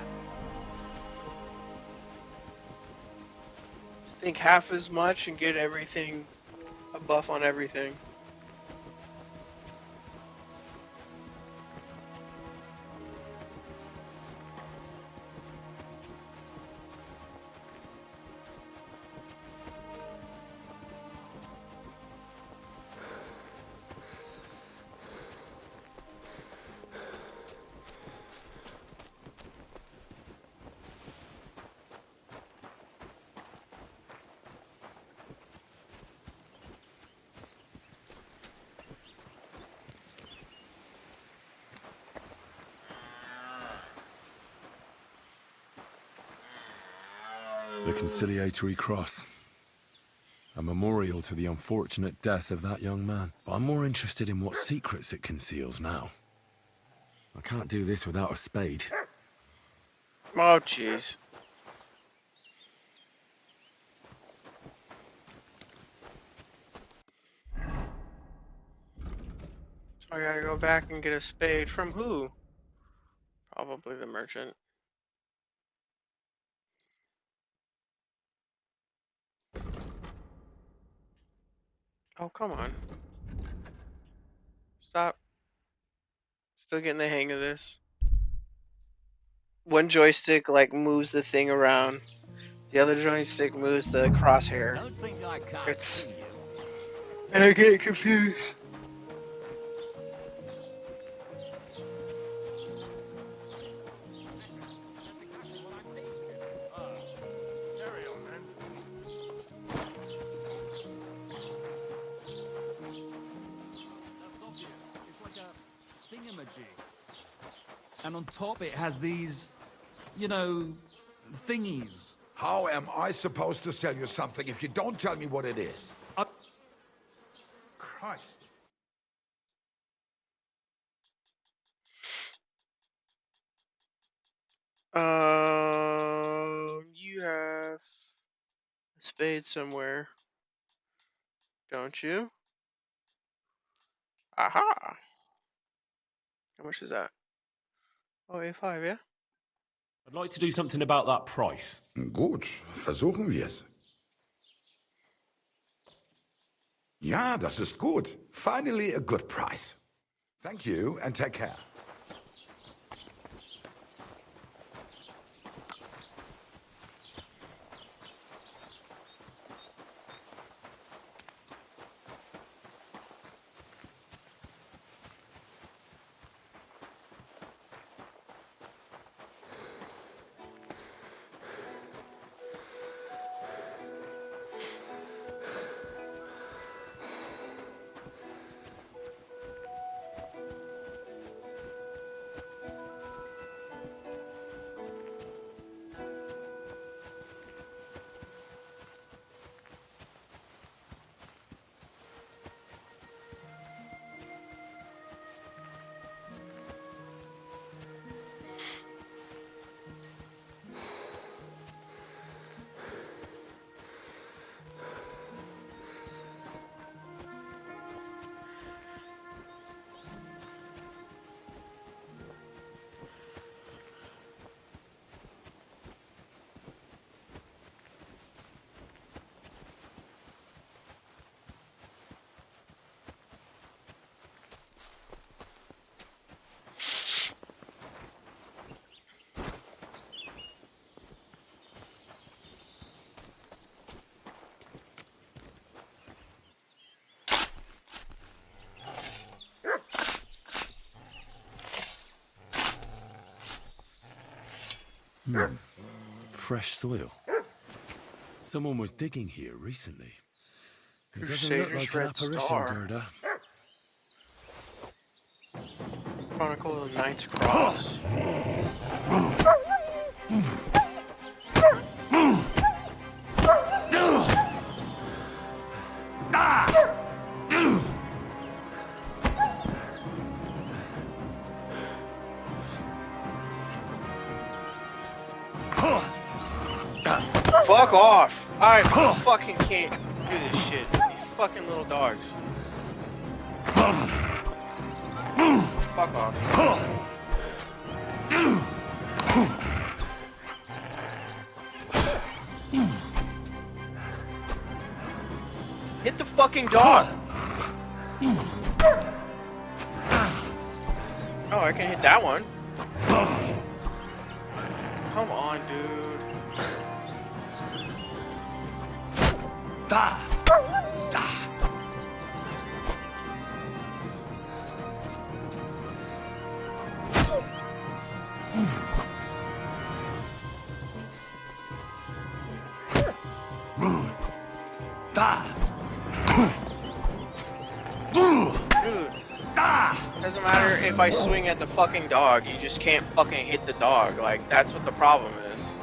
Just think half as much and get everything, a buff on everything. The Conciliatory Cross. A memorial to the unfortunate death of that young man. But I'm more interested in what secrets it conceals now. I can't do this without a spade. Oh, jeez. So I gotta go back and get a spade from who? Probably the merchant. Oh, come on. Stop. Still getting the hang of this. One joystick, like, moves the thing around. The other joystick moves the crosshair. Don't think I can't It's... see you. I get confused. And on top it has these, you know, thingies. How am I supposed to sell you something if you don't tell me what it is? Christ. You have a spade somewhere, don't you? Aha! How much is that? Oh, A5, yeah? I'd like to do something about that price. Gut, versuchen wir's. Ja, das ist gut. Finally a good price. Thank you and take care. Fresh soil. Someone was digging here recently. It doesn't look Crusader's like an Red apparition, Star. Gerda. Chronicle of the Knight's Cross. Fuck off! I fucking can't do this shit. These fucking little dogs. Fuck off. Hit the fucking dog! Oh, I can hit that one. Come on, dude. Doesn't matter if I swing at the fucking dog, you just can't fucking hit the dog. Like, that's what the problem is.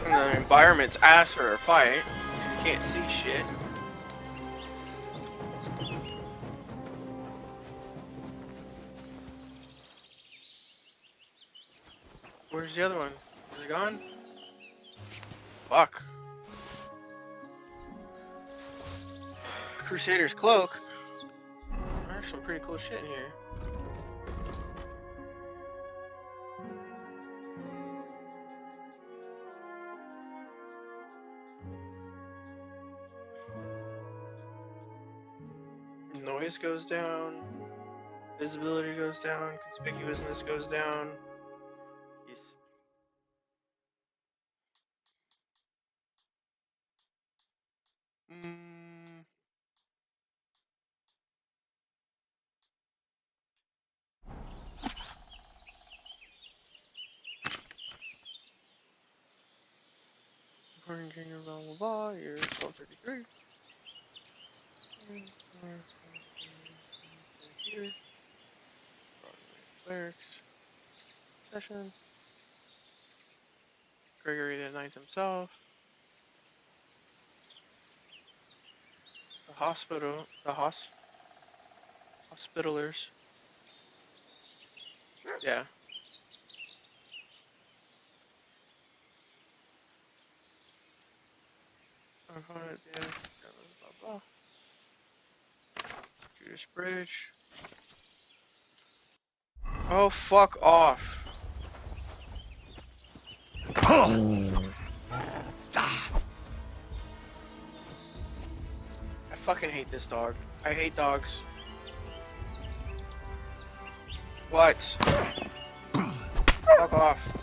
And the environment's ass for a fight. You can't see shit. Where's the other one? Is it gone? Fuck. Crusader's Cloak. There's some pretty cool shit in here. Noise goes down. Visibility goes down. Conspicuousness goes down. Yes. According to your blah blah blah, you're 1233. Here. Clerics. Session. Gregory the Ninth himself. The hospital. The hospitalers. Yeah. Yeah. Blah blah. Judas Bridge. Oh, fuck off. I fucking hate this dog. I hate dogs. What? Fuck off.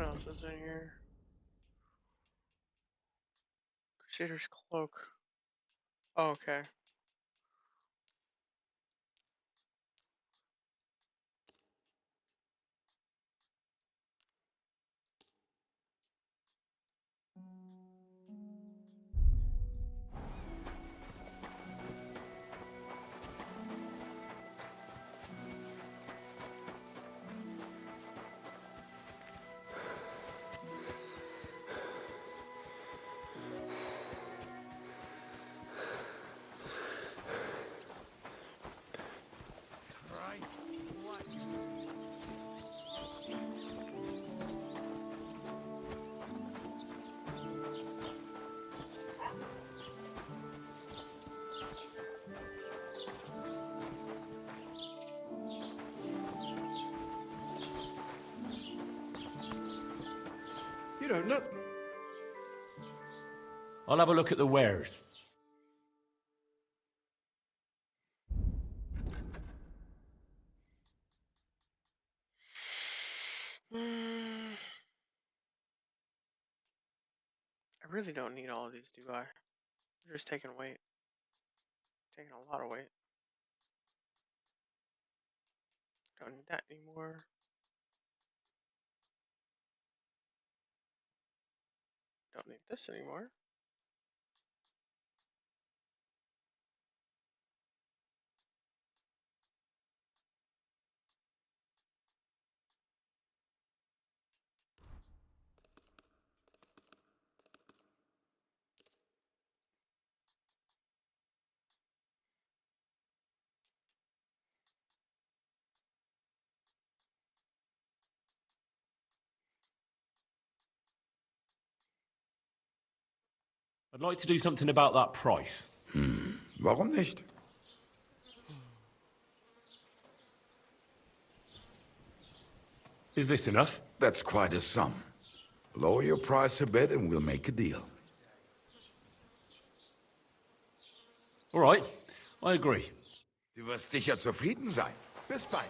What else is in here? Crusader's cloak. Oh, okay. You don't look... I'll have a look at the wares. I really don't need all of these, do I? They're just taking weight. Taking a lot of weight. Don't need that anymore. Don't need this anymore. I'd like to do something about that price. Warum nicht? Is this enough? That's quite a sum. Lower your price a bit and we'll make a deal. All right, I agree. Du wirst sicher zufrieden sein. Bis bald.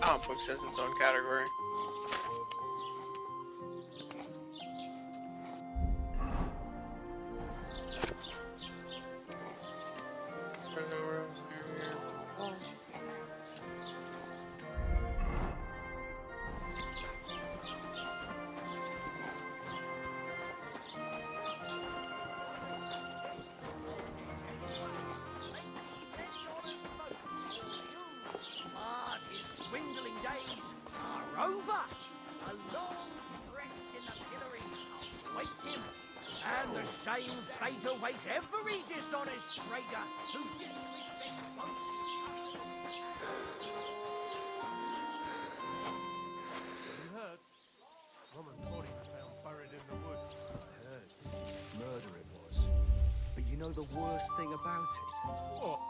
Comic books has its own category. But his swindling days are over. A long stretch in the pillory awaits him, and the same fate awaits every dishonest trader who disrespects both. You heard? Roman's body was found buried in the woods. I heard. Murder it was. But you know the worst thing about it? What?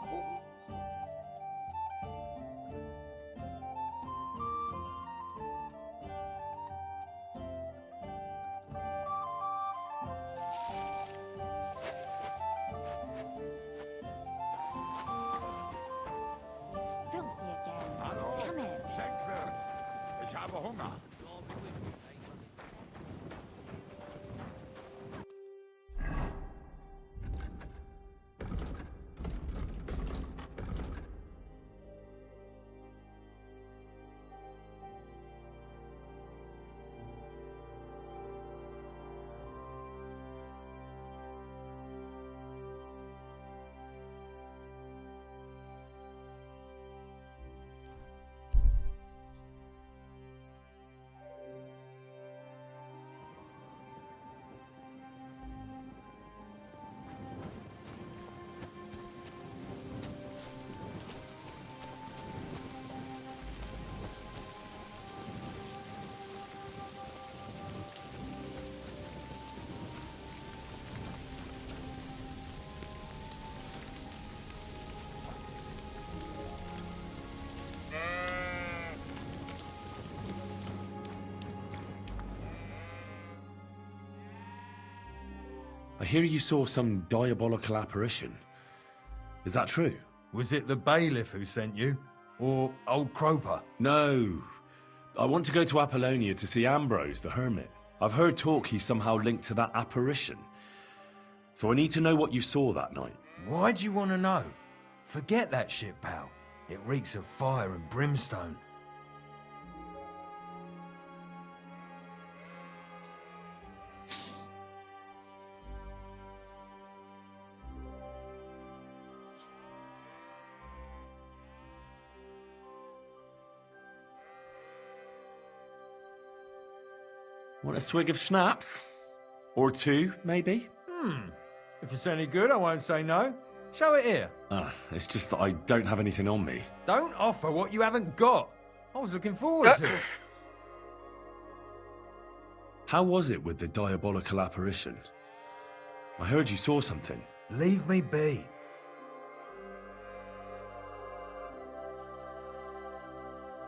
Filthy again. Hallo? Damn it. Schenkwirt. Ich habe Hunger. I hear you saw some diabolical apparition. Is that true? Was it the bailiff who sent you? Or old Croper? No. I want to go to Apollonia to see Ambrose, the hermit. I've heard talk he's somehow linked to that apparition. So I need to know what you saw that night. Why do you want to know? Forget that shit, pal. It reeks of fire and brimstone. Want a swig of schnapps? Or two, maybe? If it's any good, I won't say no. Show it here. It's just that I don't have anything on me. Don't offer what you haven't got. I was looking forward to it. How was it with the diabolical apparition? I heard you saw something. Leave me be.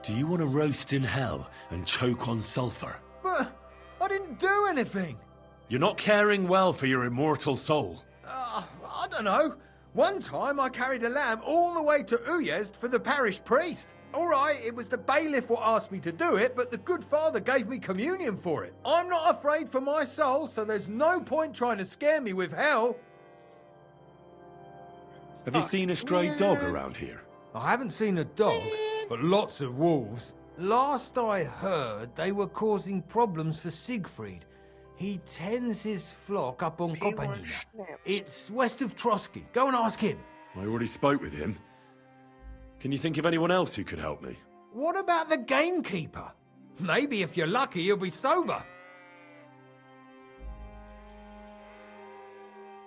Do you want to roast in hell and choke on sulphur? But I didn't do anything. You're not caring well for your immortal soul. I don't know. One time I carried a lamb all the way to Uyezd for the parish priest. All right, it was the bailiff what asked me to do it, but the good father gave me communion for it. I'm not afraid for my soul, so there's no point trying to scare me with hell. Have you seen a stray dog around here? I haven't seen a dog, but lots of wolves. Last I heard, they were causing problems for Siegfried. He tends his flock up on Kopanina. It's west of Trotsky. Go and ask him. I already spoke with him. Can you think of anyone else who could help me? What about the gamekeeper? Maybe if you're lucky, he'll be sober.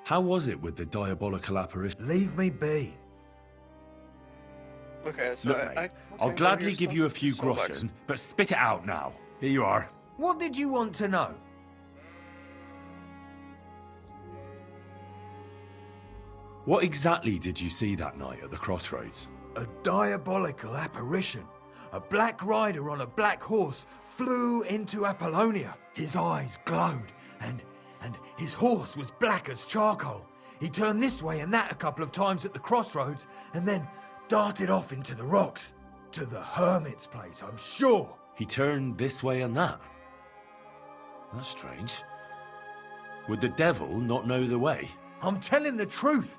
How was it with the diabolical apparition? Leave me be. Okay, so Look, mate, I'll gladly give you a few groschen, but spit it out now. Here you are. What did you want to know? What exactly did you see that night at the crossroads? A diabolical apparition. A black rider on a black horse flew into Apollonia. His eyes glowed, and his horse was black as charcoal. He turned this way and that a couple of times at the crossroads, and then darted off into the rocks. To the hermit's place, I'm sure. He turned this way and that? That's strange. Would the devil not know the way? I'm telling the truth.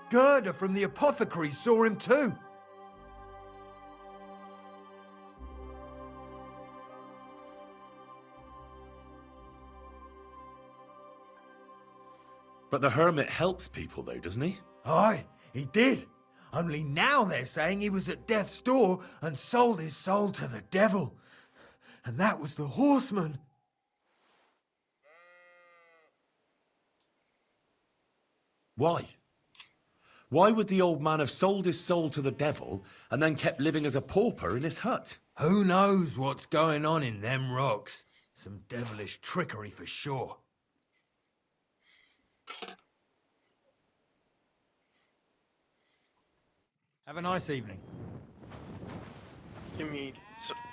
Gerda from the apothecary saw him too. But the hermit helps people though, doesn't he? Aye, he did. Only now they're saying he was at death's door and sold his soul to the devil. And that was the horseman. Why? Why would the old man have sold his soul to the devil and then kept living as a pauper in his hut? Who knows what's going on in them rocks? Some devilish trickery for sure. Have a nice evening. Give me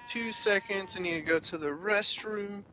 2 seconds. I need to go to the restroom.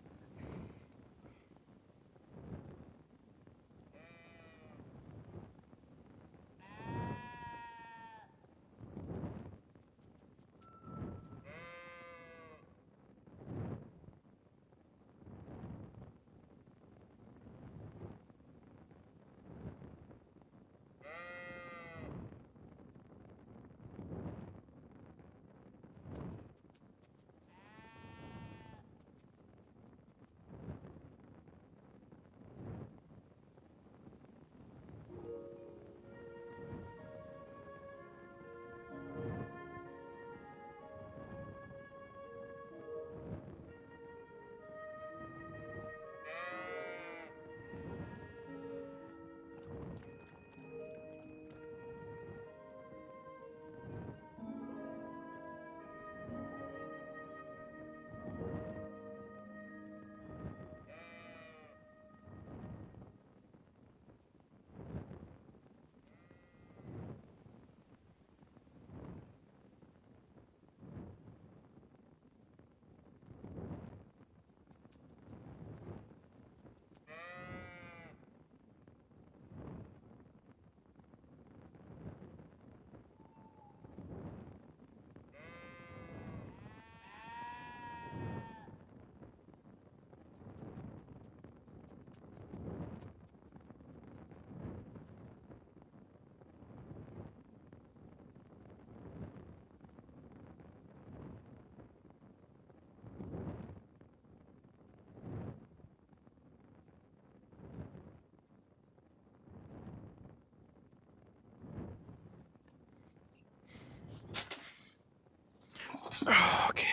Okay.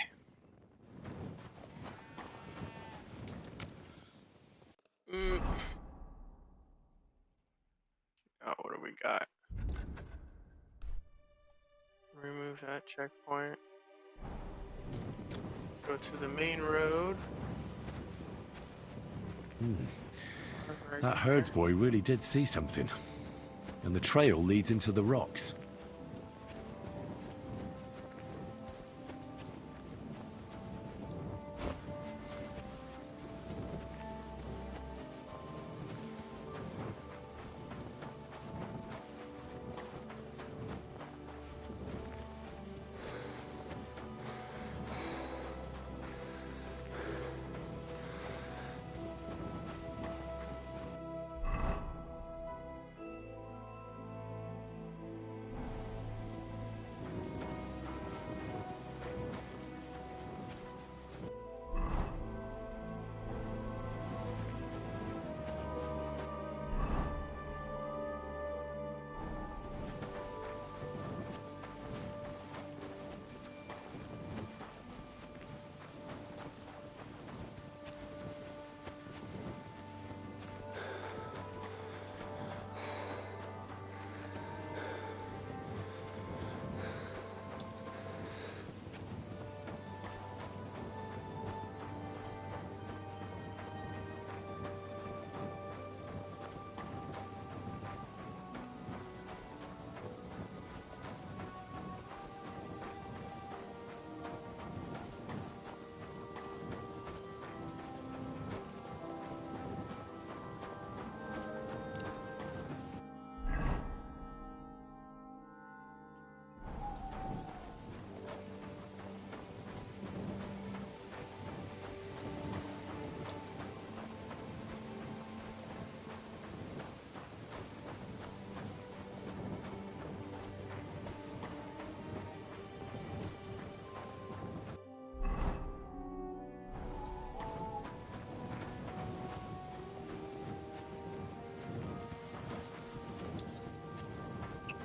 Oh, what do we got? Remove that checkpoint. Go to the main road. Right That herds boy really did see something. And the trail leads into the rocks.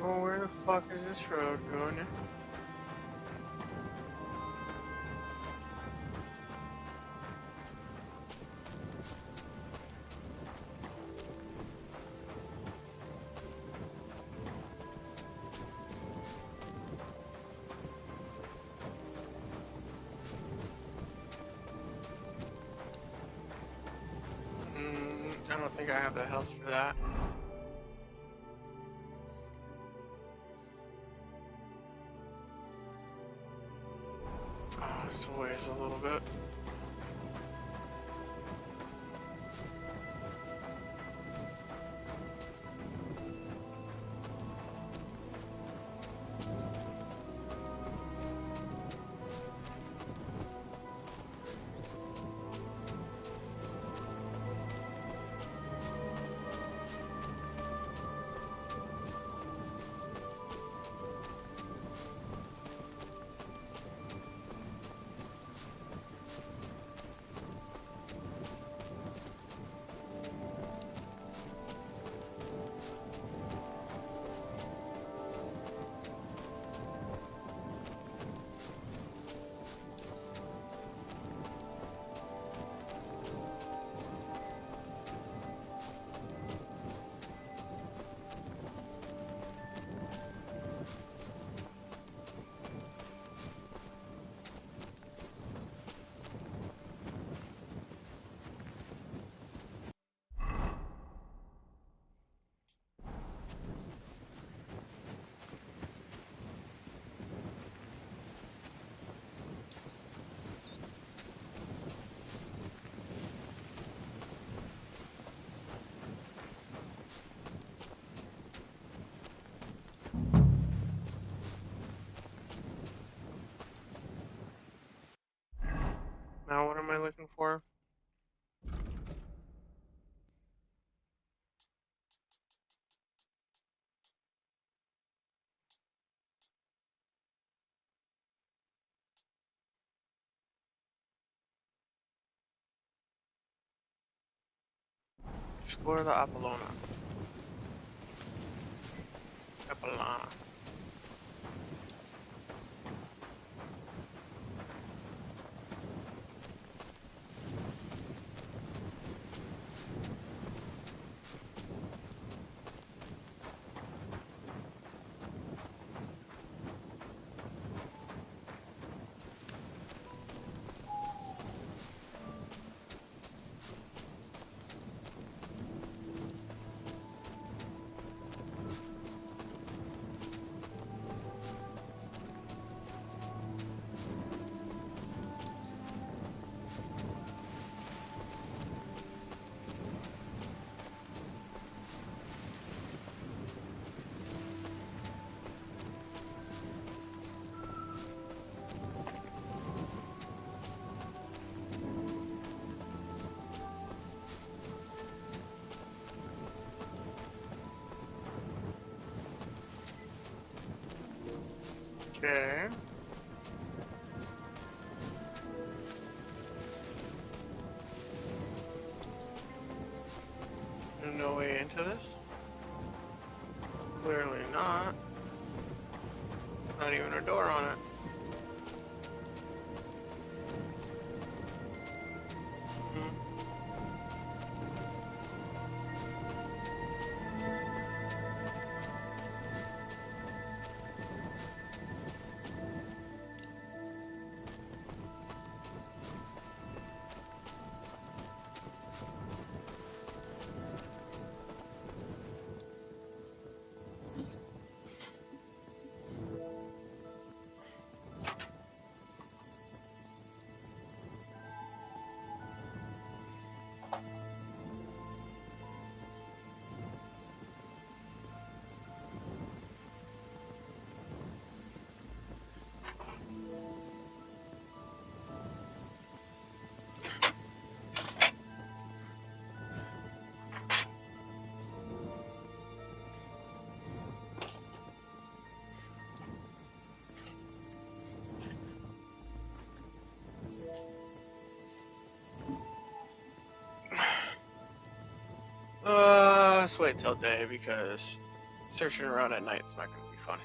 Well, where the fuck is this road going? I don't think I have the health for that. Oh, it's a ways a little bit. Now what am I looking for? Explore the Apollona. Apollona. Okay. No way into this? Clearly not. Not even a door on it. Let's wait till day because searching around at night is not going to be fun.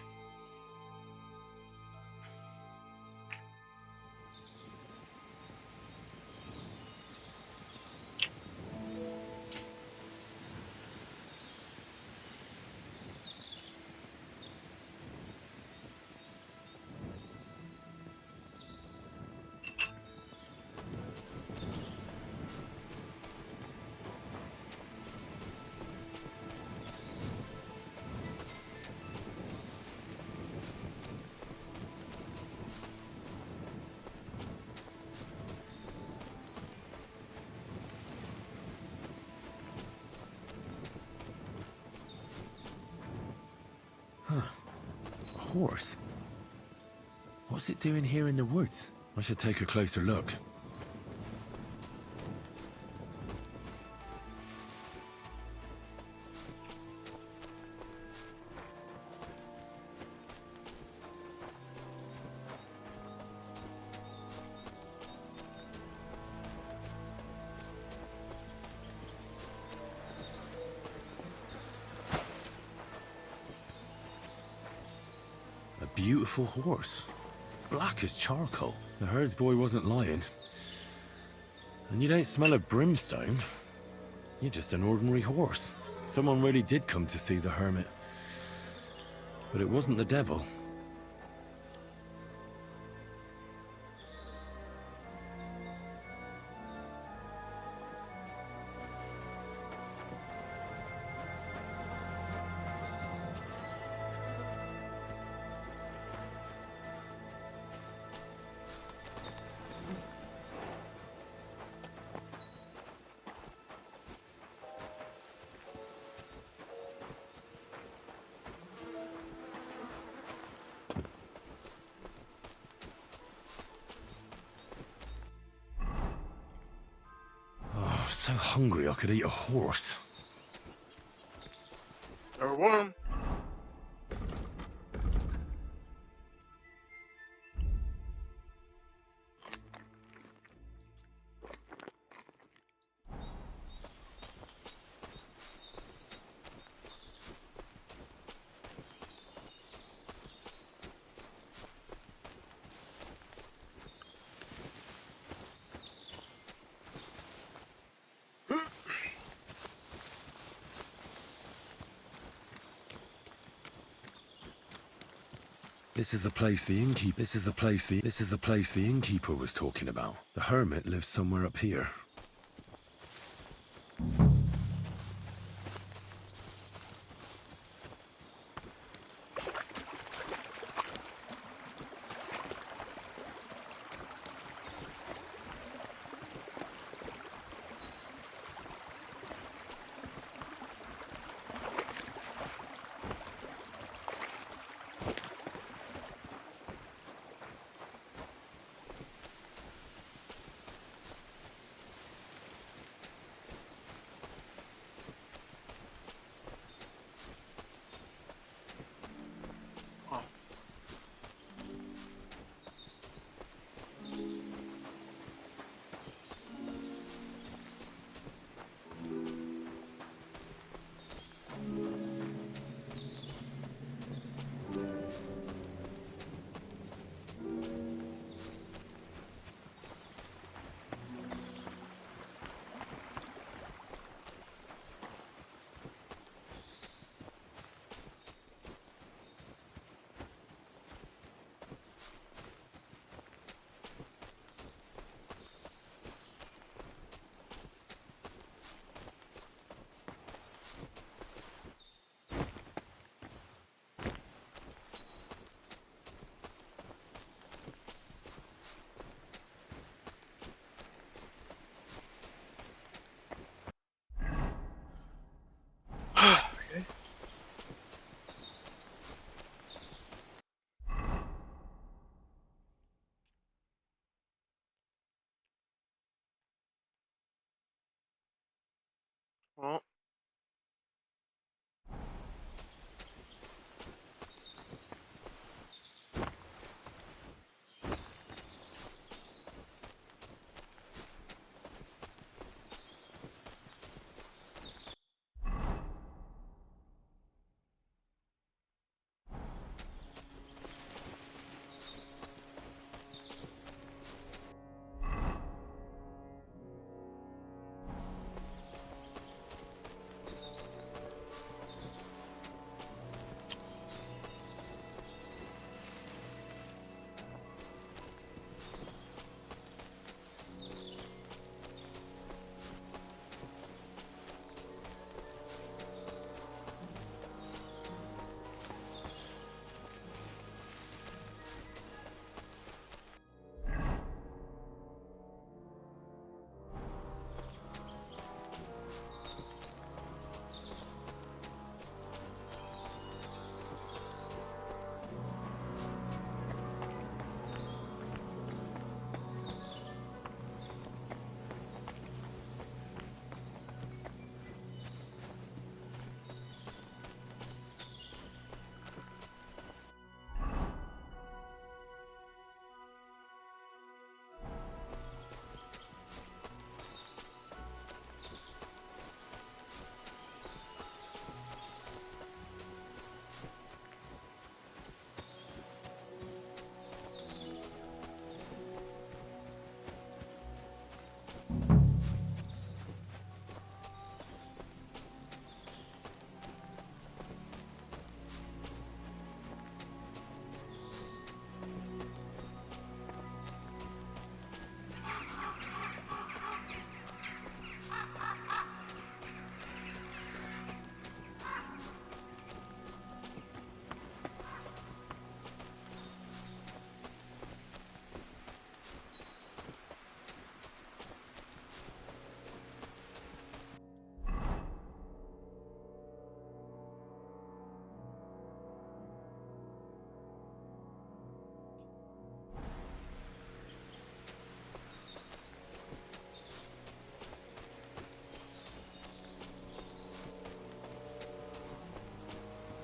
Huh. A horse? What's it doing here in the woods? I should take a closer look. A beautiful horse. Black as charcoal. The herds boy wasn't lying. And you don't smell of brimstone. You're just an ordinary horse. Someone really did come to see the hermit. But it wasn't the devil. So hungry I could eat a horse. Or one. This is the place the innkeeper. This is the place the innkeeper was talking about. The hermit lives somewhere up here. Well,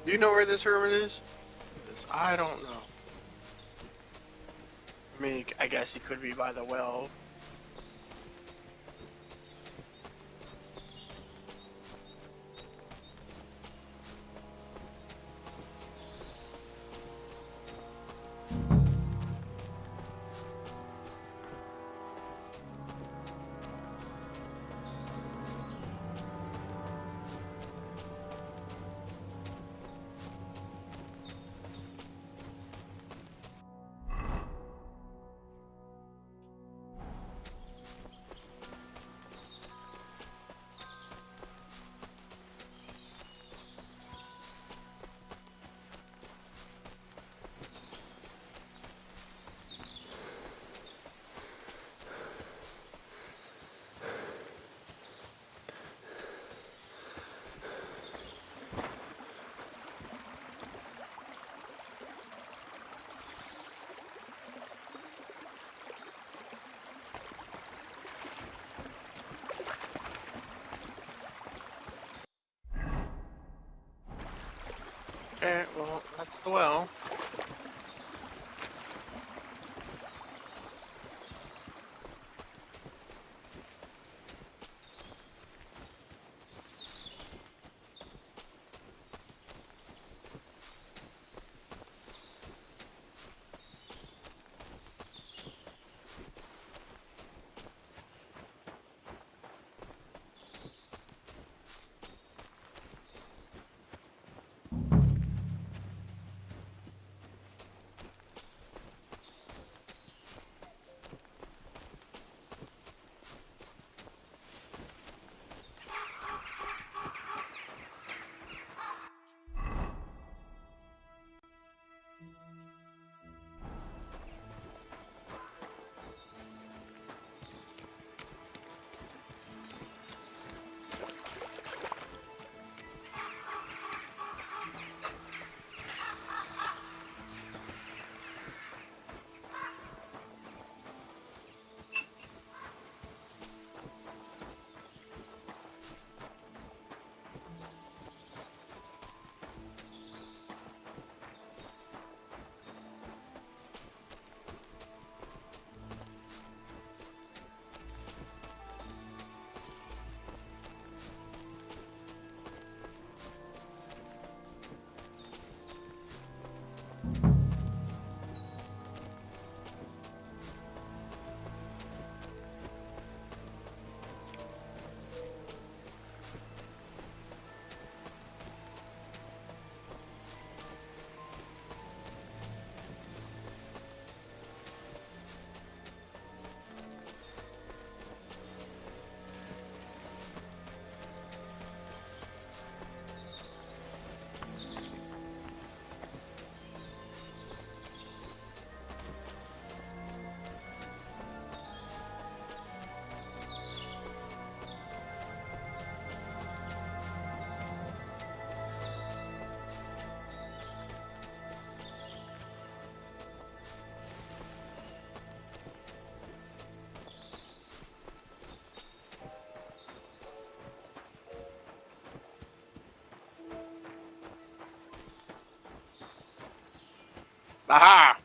do you know where this hermit is? 'Cause I don't know. I mean, I guess he could be by the well. Okay, well, that's the well. Aha!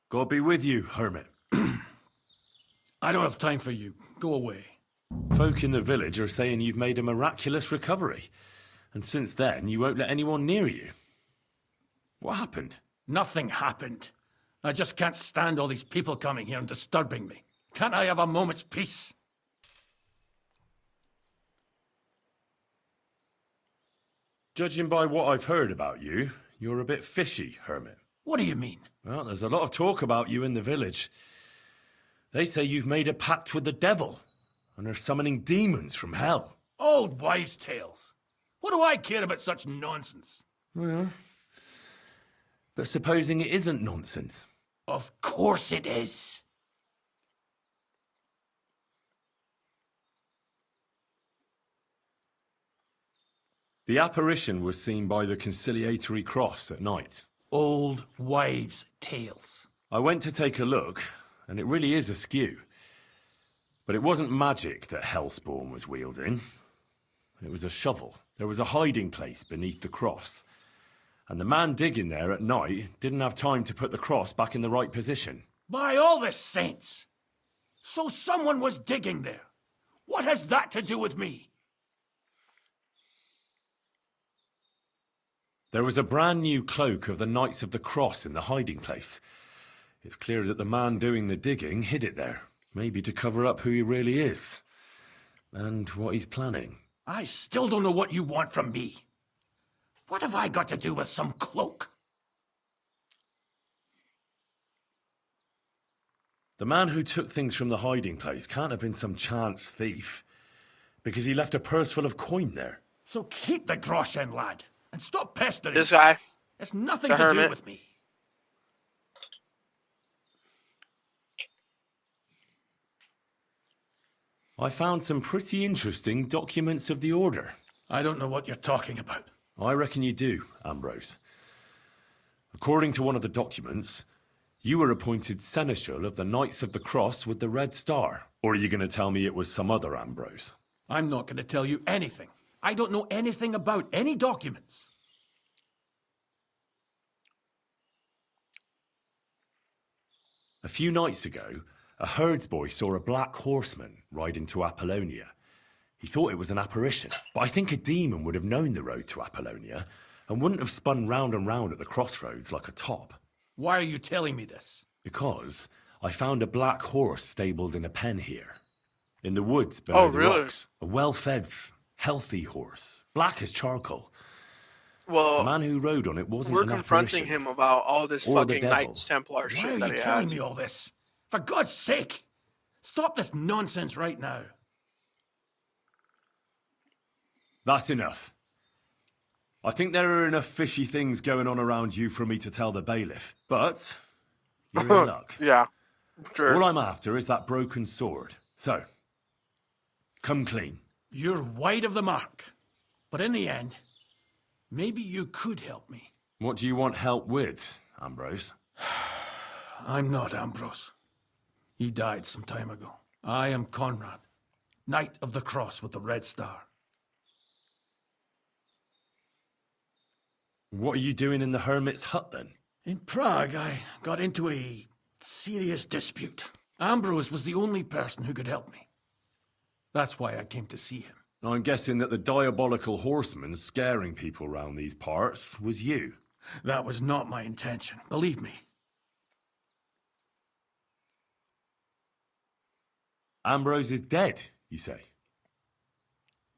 God be with you, hermit. I don't have time for you. Go away. Folk in the village are saying you've made a miraculous recovery. And since then, you won't let anyone near you. What happened? Nothing happened. I just can't stand all these people coming here and disturbing me. Can't I have a moment's peace? Judging by what I've heard about you, you're a bit fishy, hermit. What do you mean? Well, there's a lot of talk about you in the village. They say you've made a pact with the devil, and are summoning demons from hell. Old wives' tales. What do I care about such nonsense? Well, but supposing it isn't nonsense. Of course it is. The apparition was seen by the conciliatory cross at night. Old wives' tales. I went to take a look, and it really is askew. But it wasn't magic that Hellspawn was wielding. It was a shovel. There was a hiding place beneath the cross. And the man digging there at night didn't have time to put the cross back in the right position. By all the saints! So someone was digging there. What has that to do with me? There was a brand new cloak of the Knights of the Cross in the hiding place. It's clear that the man doing the digging hid it there, maybe to cover up who he really is, and what he's planning. I still don't know what you want from me. What have I got to do with some cloak? The man who took things from the hiding place can't have been some chance thief, because he left a purse full of coin there. So keep the groschen, lad, and stop pestering. This guy. It's nothing the to hermit. do with me. I found some pretty interesting documents of the Order. I don't know what you're talking about. I reckon you do, Ambrose. According to one of the documents, you were appointed Seneschal of the Knights of the Cross with the Red Star. Or are you going to tell me it was some other Ambrose? I'm not going to tell you anything. I don't know anything about any documents. A few nights ago, a herdsboy saw a black horseman ride into Apollonia. He thought it was an apparition, but I think a demon would have known the road to Apollonia and wouldn't have spun round and round at the crossroads like a top. Why are you telling me this? Because I found a black horse stabled in a pen here. In the woods below the rocks. A well-fed, healthy horse. Black as charcoal. Well, the man who rode on it wasn't we're an confronting apparition. him about all this Or the fucking devil. Knights Templar Why shit are that you he telling has. me all this? For God's sake! Stop this nonsense right now. That's enough. I think there are enough fishy things going on around you for me to tell the bailiff, but you're in luck. Yeah, sure. All I'm after is that broken sword. So, come clean. You're wide of the mark. But in the end, maybe you could help me. What do you want help with, Ambrose? I'm not Ambrose. He died some time ago. I am Conrad, Knight of the Cross with the Red Star. What are you doing in the hermit's hut, then? In Prague, I got into a serious dispute. Ambrose was the only person who could help me. That's why I came to see him. I'm guessing that the diabolical horseman scaring people round these parts was you. That was not my intention, believe me. Ambrose is dead, you say?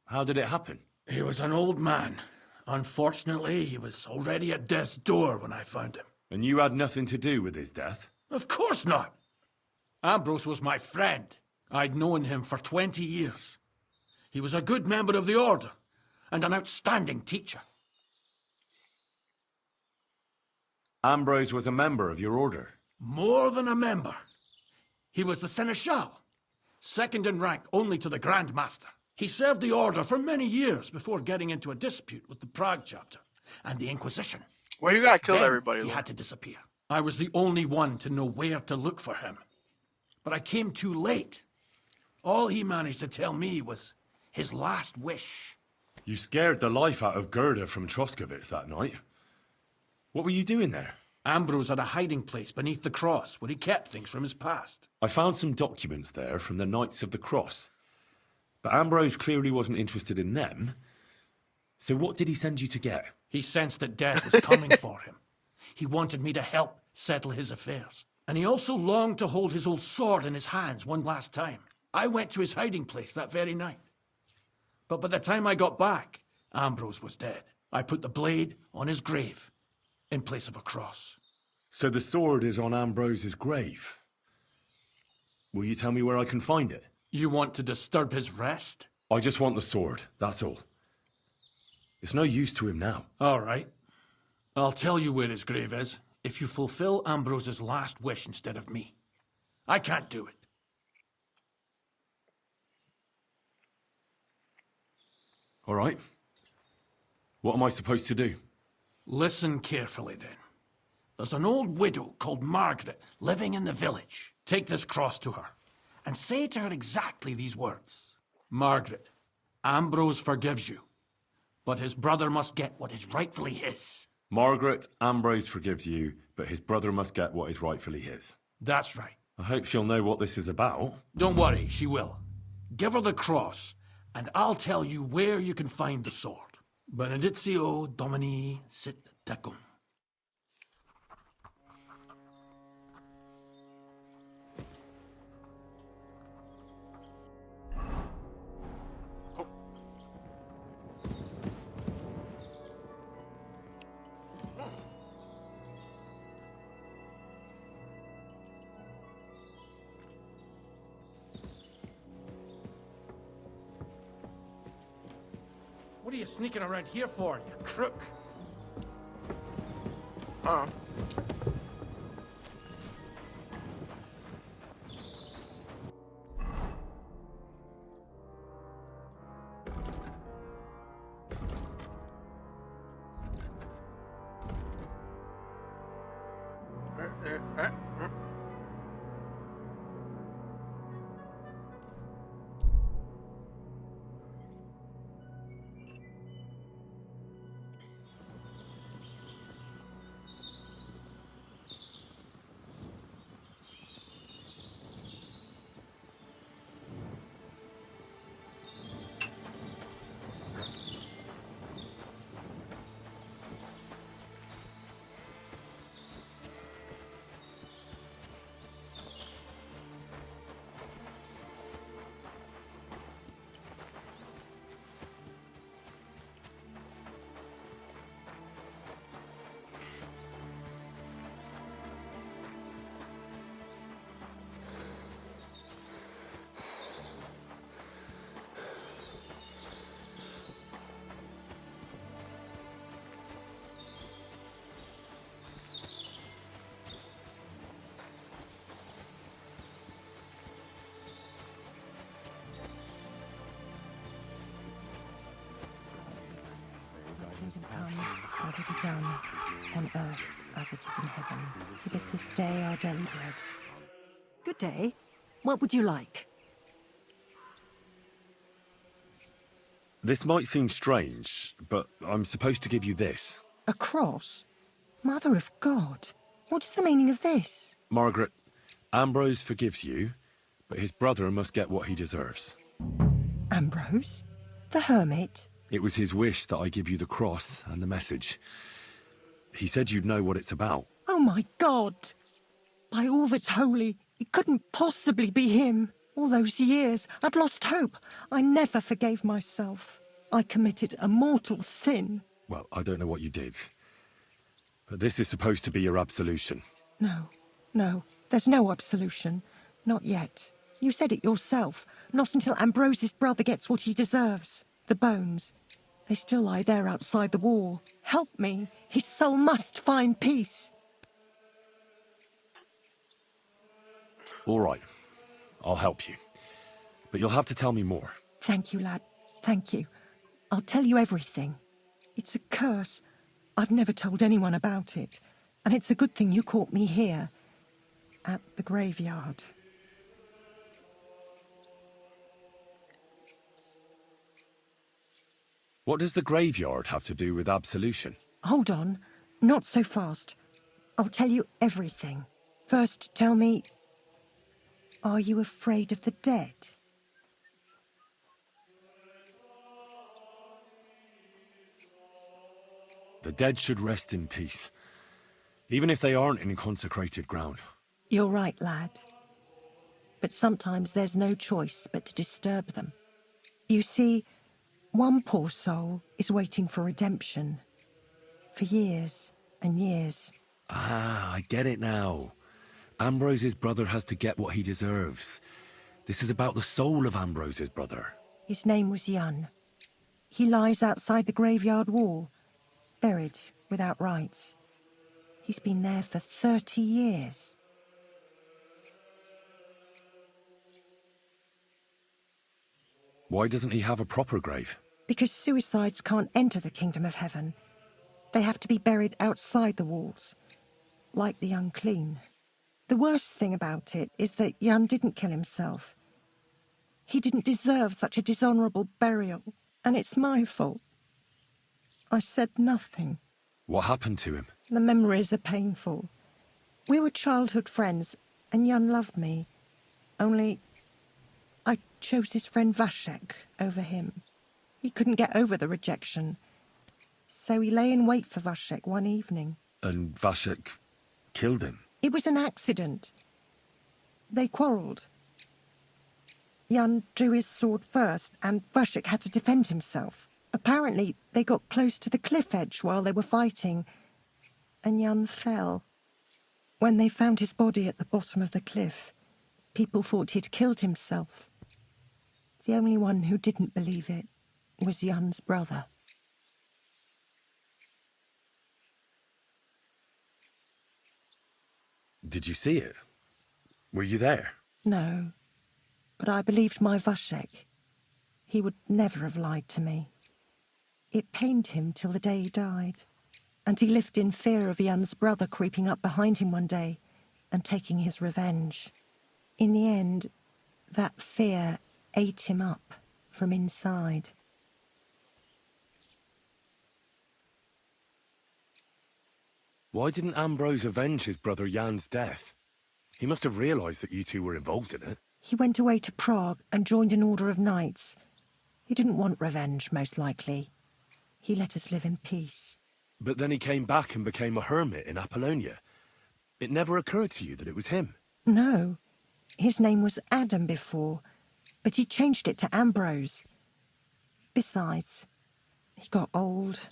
How did it happen? He was an old man. Unfortunately, he was already at death's door when I found him. And you had nothing to do with his death? Of course not. Ambrose was my friend. I'd known him for 20 years. He was a good member of the Order, and an outstanding teacher. Ambrose was a member of your order? More than a member. He was the Seneschal, second in rank only to the Grand Master. He served the Order for many years before getting into a dispute with the Prague chapter and the Inquisition. Well, you got killed Then everybody. He Though. had to disappear. I was the only one to know where to look for him. But I came too late. All he managed to tell me was his last wish. You scared the life out of Gerda from Troskovitz that night. What were you doing there? Ambrose had a hiding place beneath the cross where he kept things from his past. I found some documents there from the Knights of the Cross. But Ambrose clearly wasn't interested in them. So what did he send you to get? He sensed that death was coming for him. He wanted me to help settle his affairs. And he also longed to hold his old sword in his hands one last time. I went to his hiding place that very night. But by the time I got back, Ambrose was dead. I put the blade on his grave in place of a cross. So the sword is on Ambrose's grave. Will you tell me where I can find it? You want to disturb his rest? I just want the sword, that's all. It's no use to him now. All right. I'll tell you where his grave is if you fulfill Ambrose's last wish instead of me. I can't do it. All right. What am I supposed to do? Listen carefully, then. There's an old widow called Margaret living in the village. Take this cross to her and say to her exactly these words. Margaret, Ambrose forgives you, but his brother must get what is rightfully his. Margaret, Ambrose forgives you, but his brother must get what is rightfully his. That's right. I hope she'll know what this is about. Don't worry, she will. Give her the cross, and I'll tell you where you can find the sword. Benedictio Domini sit tecum. What are you sneaking around here for, you crook? Let it be done, on earth as it is in heaven. Give us this day our daily bread. Good day. What would you like? This might seem strange, but I'm supposed to give you this. A cross? Mother of God, what is the meaning of this? Margaret, Ambrose forgives you, but his brother must get what he deserves. Ambrose? The hermit? It was his wish that I give you the cross and the message. He said you'd know what it's about. Oh my God! By all that's holy, it couldn't possibly be him. All those years, I'd lost hope. I never forgave myself. I committed a mortal sin. Well, I don't know what you did. But this is supposed to be your absolution. No, there's no absolution. Not yet. You said it yourself. Not until Ambrose's brother gets what he deserves. The bones. They still lie there outside the wall. Help me. His soul must find peace. All right. I'll help you. But you'll have to tell me more. Thank you, lad. Thank you. I'll tell you everything. It's a curse. I've never told anyone about it. And it's a good thing you caught me here, at the graveyard. What does the graveyard have to do with absolution? Hold on. Not so fast. I'll tell you everything. First, tell me, are you afraid of the dead? The dead should rest in peace, even if they aren't in consecrated ground. You're right, lad. But sometimes there's no choice but to disturb them. You see, one poor soul is waiting for redemption. For years and years. Ah, I get it now. Ambrose's brother has to get what he deserves. This is about the soul of Ambrose's brother. His name was Jan. He lies outside the graveyard wall, buried without rites. He's been there for 30 years. Why doesn't he have a proper grave? Because suicides can't enter the kingdom of heaven. They have to be buried outside the walls, like the unclean. The worst thing about it is that Jan didn't kill himself. He didn't deserve such a dishonourable burial, and it's my fault. I said nothing. What happened to him? The memories are painful. We were childhood friends, and Jan loved me. Only, I chose his friend Vashek over him. He couldn't get over the rejection. So he lay in wait for Vashek one evening. And Vashek killed him? It was an accident. They quarrelled. Jan drew his sword first, and Vashek had to defend himself. Apparently, they got close to the cliff edge while they were fighting, and Jan fell. When they found his body at the bottom of the cliff, people thought he'd killed himself. The only one who didn't believe it was Jan's brother. Did you see it? Were you there? No, but I believed my Vashek. He would never have lied to me. It pained him till the day he died, and he lived in fear of Jan's brother creeping up behind him one day and taking his revenge. In the end, that fear ate him up from inside. Why didn't Ambrose avenge his brother Jan's death? He must have realised that you two were involved in it. He went away to Prague and joined an order of knights. He didn't want revenge, most likely. He let us live in peace. But then he came back and became a hermit in Apollonia. It never occurred to you that it was him? No. His name was Adam before, but he changed it to Ambrose. Besides, he got old,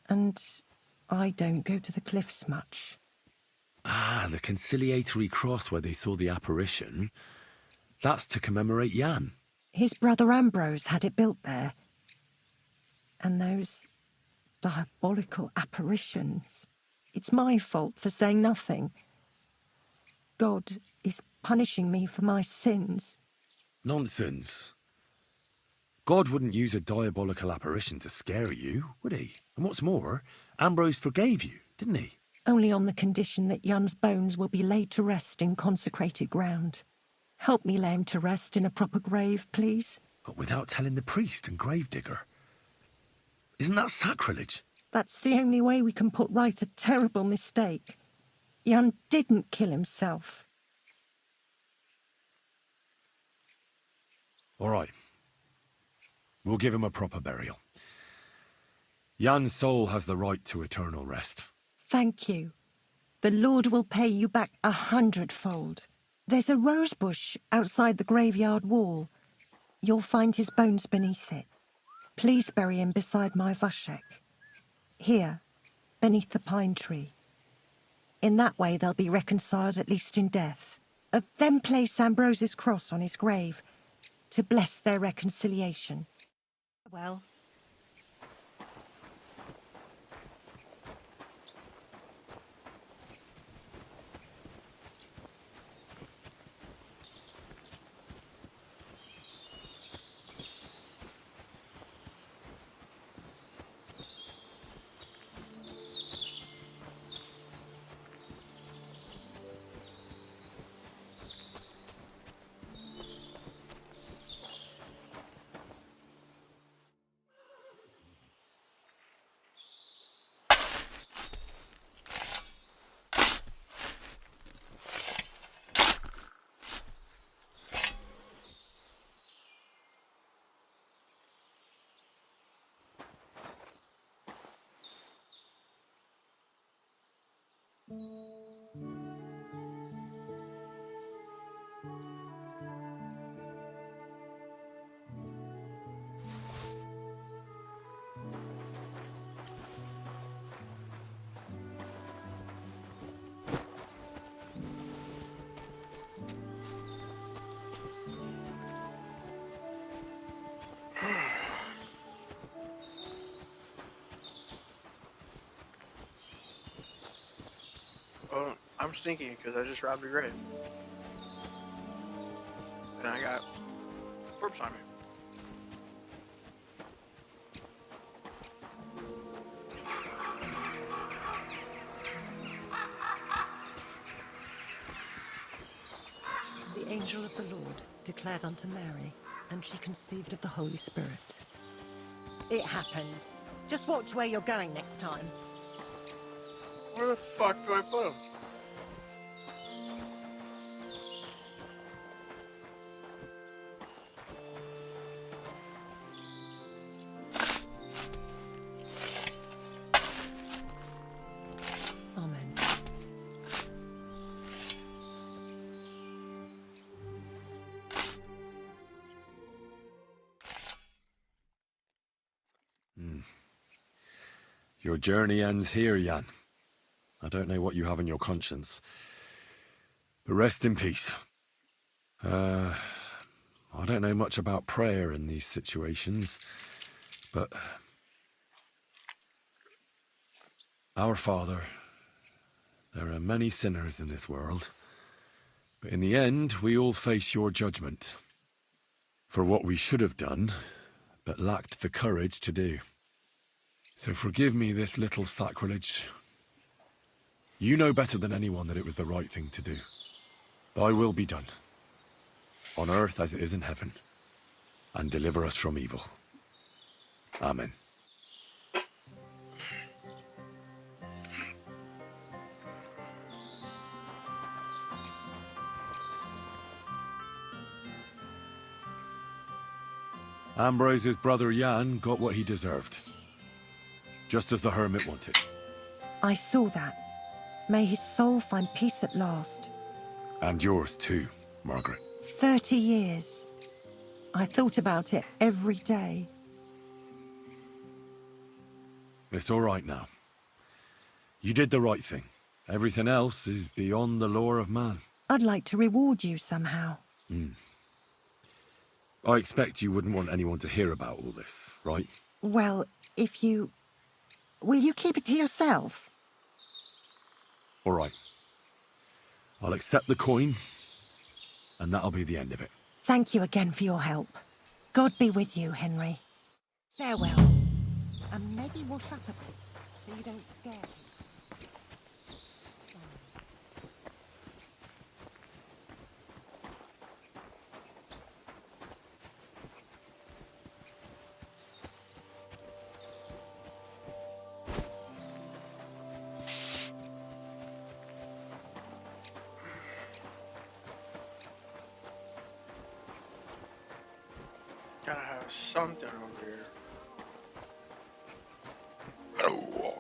and I don't go to the cliffs much. Ah, the conciliatory cross where they saw the apparition. That's to commemorate Jan. His brother Ambrose had it built there. And those diabolical apparitions. It's my fault for saying nothing. God is punishing me for my sins. Nonsense. God wouldn't use a diabolical apparition to scare you, would he? And what's more, Ambrose forgave you, didn't he? Only on the condition that Jan's bones will be laid to rest in consecrated ground. Help me lay him to rest in a proper grave, please. But without telling the priest and gravedigger. Isn't that sacrilege? That's the only way we can put right a terrible mistake. Jan didn't kill himself. All right. We'll give him a proper burial. Jan's soul has the right to eternal rest. Thank you. The Lord will pay you back 100-fold. There's a rose bush outside the graveyard wall. You'll find his bones beneath it. Please bury him beside my Vashek. Here, beneath the pine tree. In that way they'll be reconciled, at least in death. Then place Ambrose's cross on his grave to bless their reconciliation. Well. Oh, I'm stinky because I just robbed a grave. And I got corpse on me. The angel of the Lord declared unto Mary, and she conceived of the Holy Spirit. It happens. Just watch where you're going next time. Where the fuck do I put him? Amen. Your journey ends here, Jan. I don't know what you have in your conscience. But rest in peace. I don't know much about prayer in these situations, but... Our Father, there are many sinners in this world, but in the end, we all face your judgment for what we should have done, but lacked the courage to do. So forgive me this little sacrilege. You know better than anyone that it was the right thing to do. Thy will be done, on earth as it is in heaven, and deliver us from evil. Amen. Ambrose's brother Jan got what he deserved, just as the hermit wanted. I saw that. May his soul find peace at last. And yours too, Margaret. 30 years. I thought about it every day. It's all right now. You did the right thing. Everything else is beyond the law of man. I'd like to reward you somehow. I expect you wouldn't want anyone to hear about all this, right? Well, if you... Will you keep it to yourself? All right. I'll accept the coin, and that'll be the end of it. Thank you again for your help. God be with you, Henry. Farewell. And maybe wash up a bit, so you don't scare people. Gotta have something over here. Oh.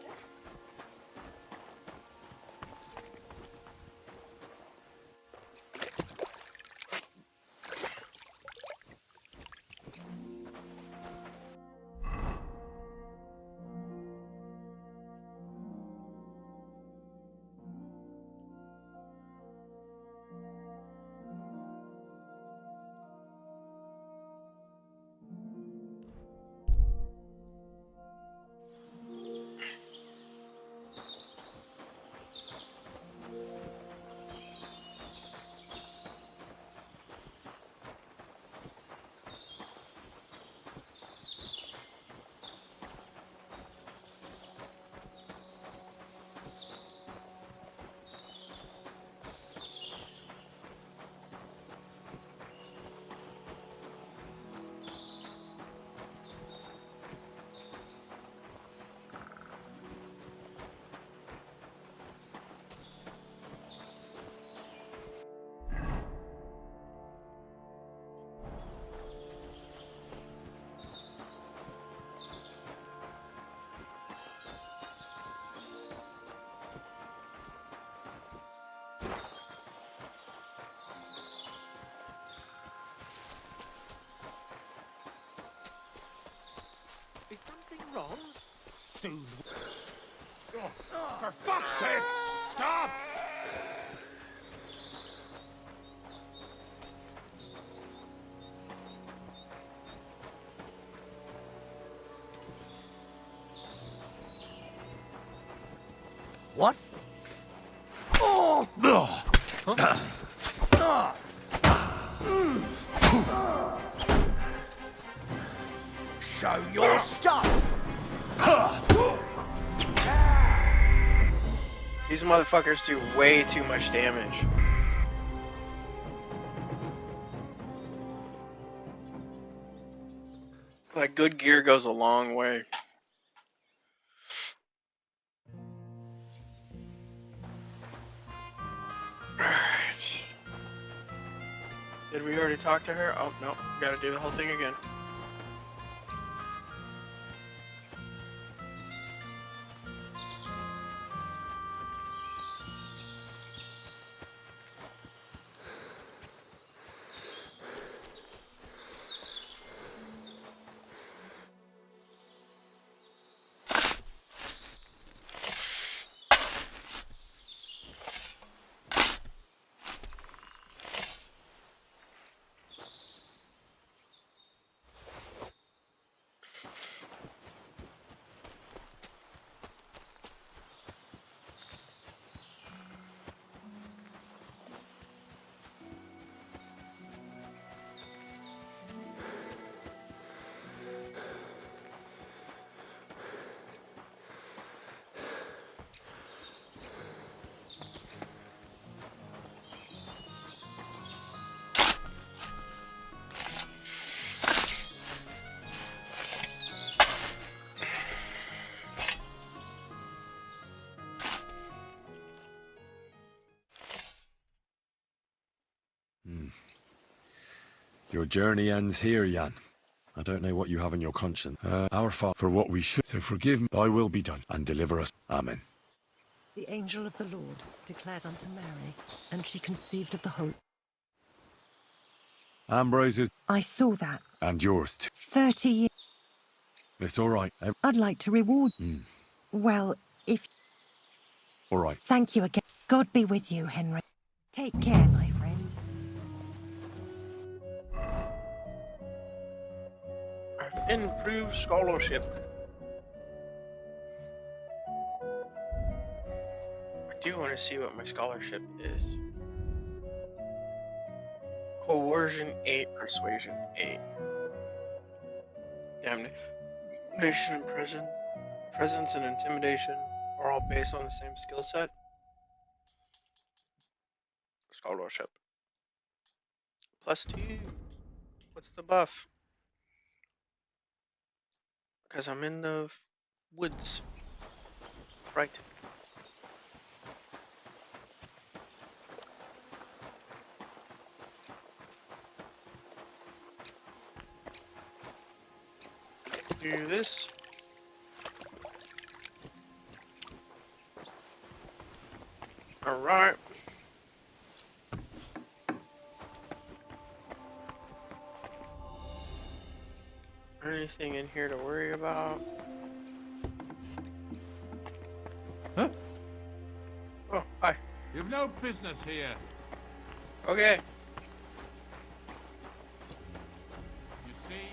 Is something wrong? Soon. Oh, for fuck's sake! Stop! What? Show your stuff! These motherfuckers do way too much damage. Like, good gear goes a long way. Alright. Did we already talk to her? Oh, no. Gotta do the whole thing again. Your journey ends here, Jan. I don't know what you have on your conscience. Our Father, for what we should, so forgive me, thy will be done, and deliver us. Amen. The angel of the Lord declared unto Mary, and she conceived of the hope. Ambrose's, I saw that. and yours too. 30 years. It's all right. I'd like to reward. Well, if... All right. Thank you again. God be with you, Henry. Take care, my friend. Improved scholarship. I do want to see what my scholarship is. Coercion 8, Persuasion 8. Damnation and presence and intimidation are all based on the same skill set. Scholarship. +2. What's the buff? Because I'm in the woods. Right. Do this. Alright. Anything in here to worry about? Huh? Oh, hi. You've no business here. Okay. You see?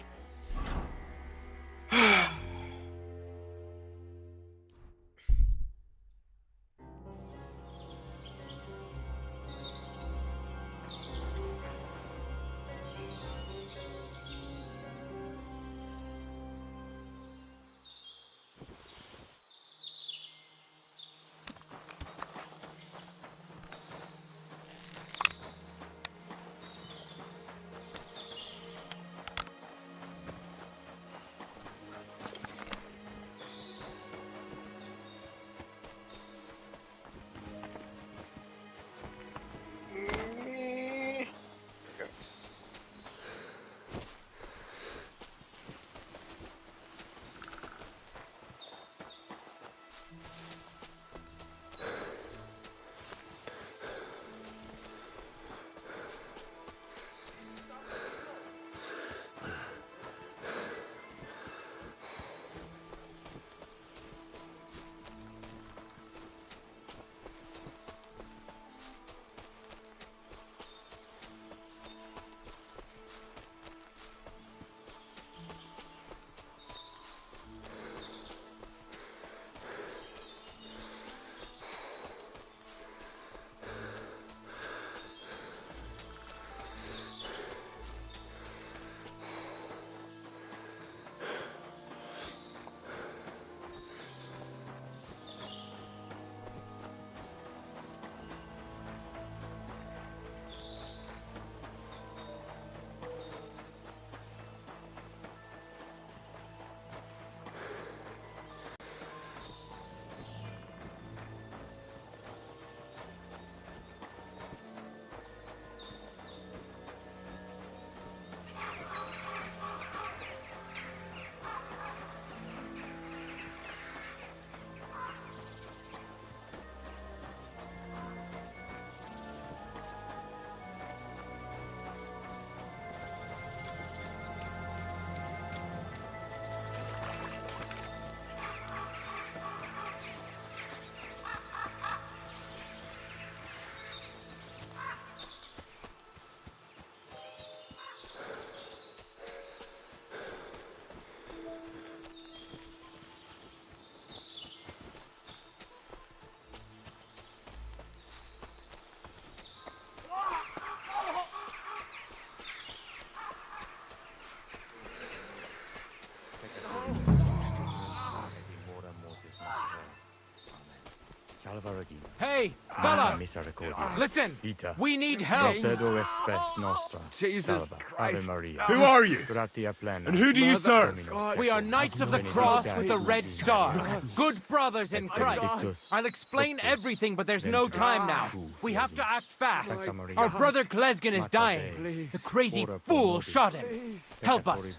Fella! Misericordia. Listen! Vita. We need help! Procedo espes nostra. Jesus Salva. Christ. Ave Maria. Who are you? Gratia plena. And who do you serve? We are Knights of the Cross with the Red Star. Good brothers in Christ. I'll explain everything, but there's no time now. We have to act fast. Our brother Klesgen is dying. The crazy fool shot him. Help us.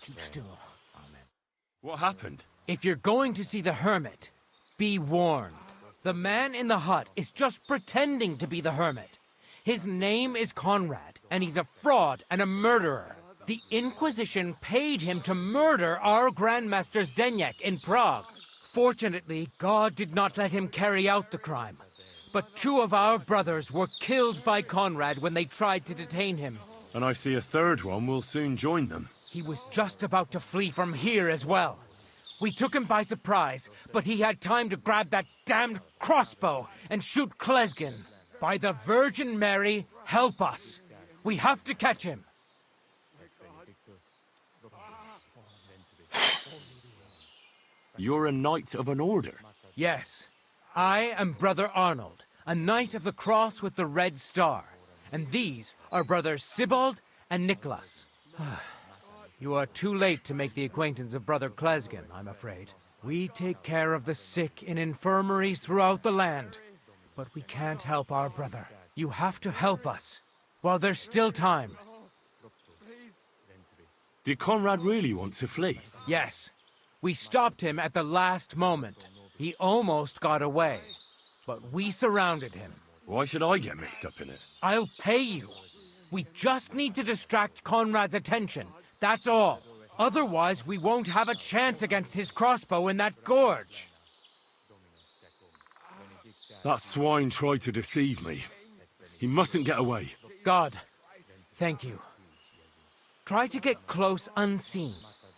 Keep still. What happened? If you're going to see the hermit, be warned. The man in the hut is just pretending to be the hermit. His name is Conrad, and he's a fraud and a murderer. The Inquisition paid him to murder our Grandmaster Zdeněk in Prague. Fortunately, God did not let him carry out the crime. But 2 of our brothers were killed by Conrad when they tried to detain him. And I see a third one will soon join them. He was just about to flee from here as well. We took him by surprise, but he had time to grab that damned crossbow and shoot Klesgen. By the Virgin Mary, help us. We have to catch him. You're a knight of an order. Yes. I am Brother Arnold, a Knight of the Cross with the Red Star. And these are Brothers Sibald and Nicholas. You are too late to make the acquaintance of Brother Klesgen, I'm afraid. We take care of the sick in infirmaries throughout the land. But we can't help our brother. You have to help us, while there's still time. Did Conrad really want to flee? Yes. We stopped him at the last moment. He almost got away. But we surrounded him. Why should I get mixed up in it? I'll pay you. We just need to distract Conrad's attention. That's all. Otherwise, we won't have a chance against his crossbow in that gorge. That swine tried to deceive me. He mustn't get away. God, thank you. Try to get close unseen,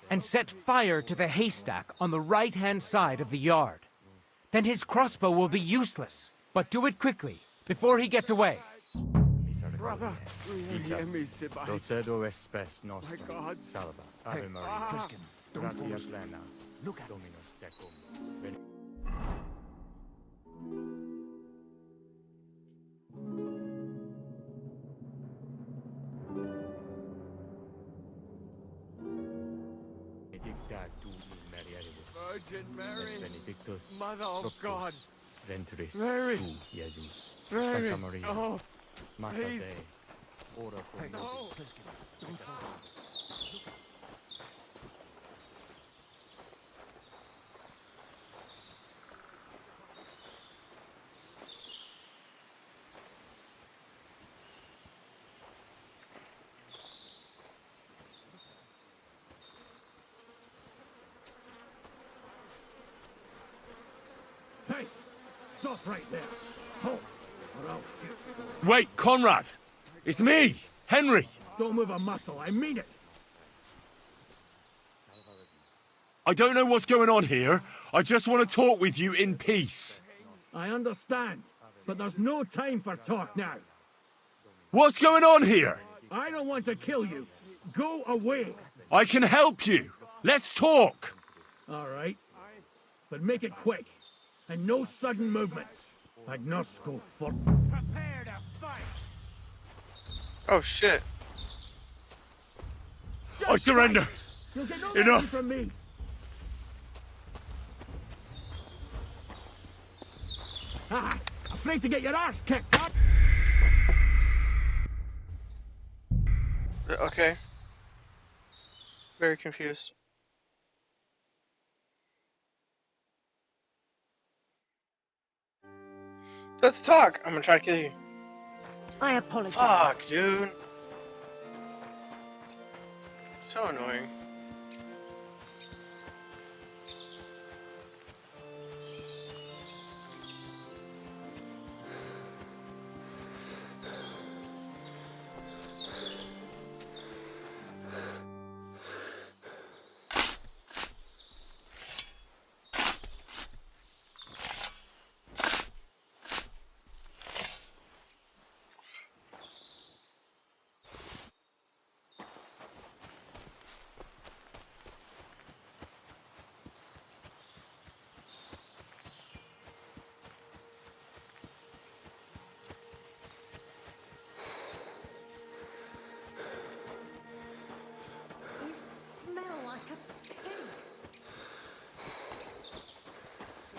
and set fire to the haystack on the right-hand side of the yard. Then his crossbow will be useless. But do it quickly, before he gets away. Brother, hear me, Procedo espes nostra. My God. Salva. Ave Maria. Klesgen, don't Gratia fall asleep. plena. Look at Dominus tecum. Virgin Mary, Benedictus, Mother of fructus God, ventris Mary, tu, Jesus, Mary, Santa Maria, oh, Mater please. Dei, ora pro No. nobis. Don't fall asleep. Hey, stop right there. Halt, or I'll shoot. Wait, Conrad! It's me, Henry! Don't move a muscle, I mean it. I don't know what's going on here. I just want to talk with you in peace. I understand, but there's no time for talk now. What's going on here? I don't want to kill you. Go away. I can help you. Let's talk. All right, but make it quick, and no sudden movements. Agnosco for. Prepare to fight. Oh shit. I surrender. You'll get no Enough. mercy from me. Ah, afraid to get your arse kicked, huh? Okay. Very confused. Let's talk. I'm gonna try to kill you. I apologize. Fuck, dude. So annoying.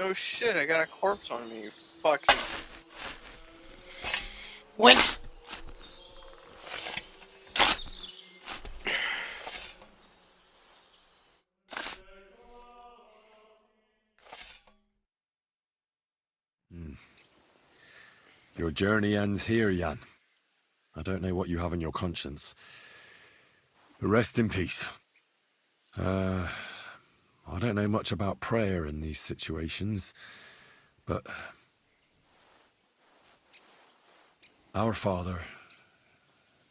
Oh shit, I got a corpse on me, you fucking... Wince! Your journey ends here, Jan. I don't know what you have on your conscience. But rest in peace. I don't know much about prayer in these situations, but... Our Father,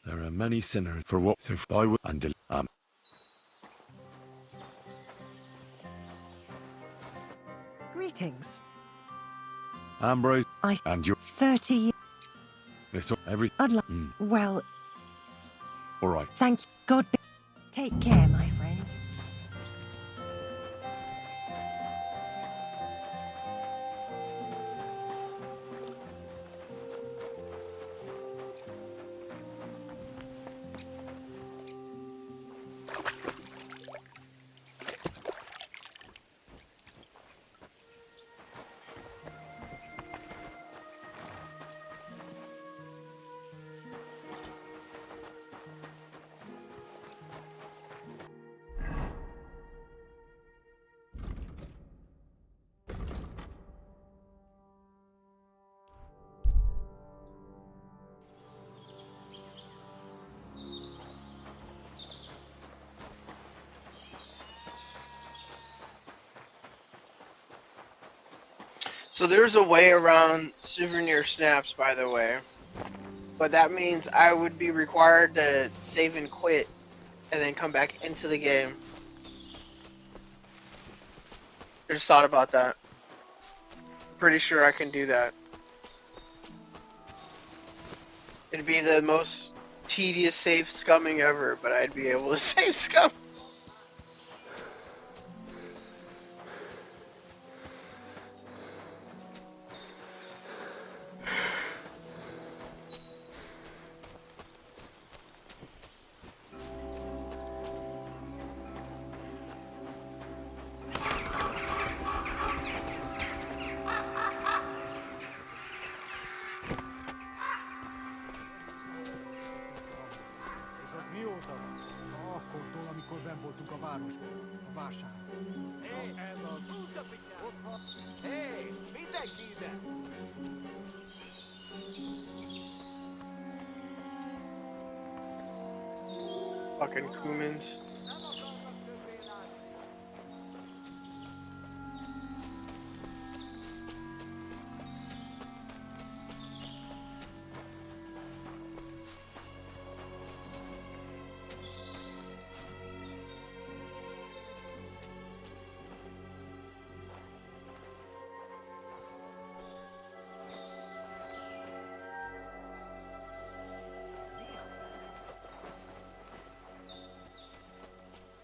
there are many sinners for what if I would and Greetings. Ambrose I and you 30 years. Listen, every I'd like. Well, all right. thank you. God be. Take care, my friend. So there's a way around souvenir snaps, by the way. But that means I would be required to save and quit and then come back into the game. I just thought about that. Pretty sure I can do that. It'd be the most tedious save scumming ever, but I'd be able to save scum. Fucking Kumans.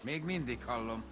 Még mindig hallom.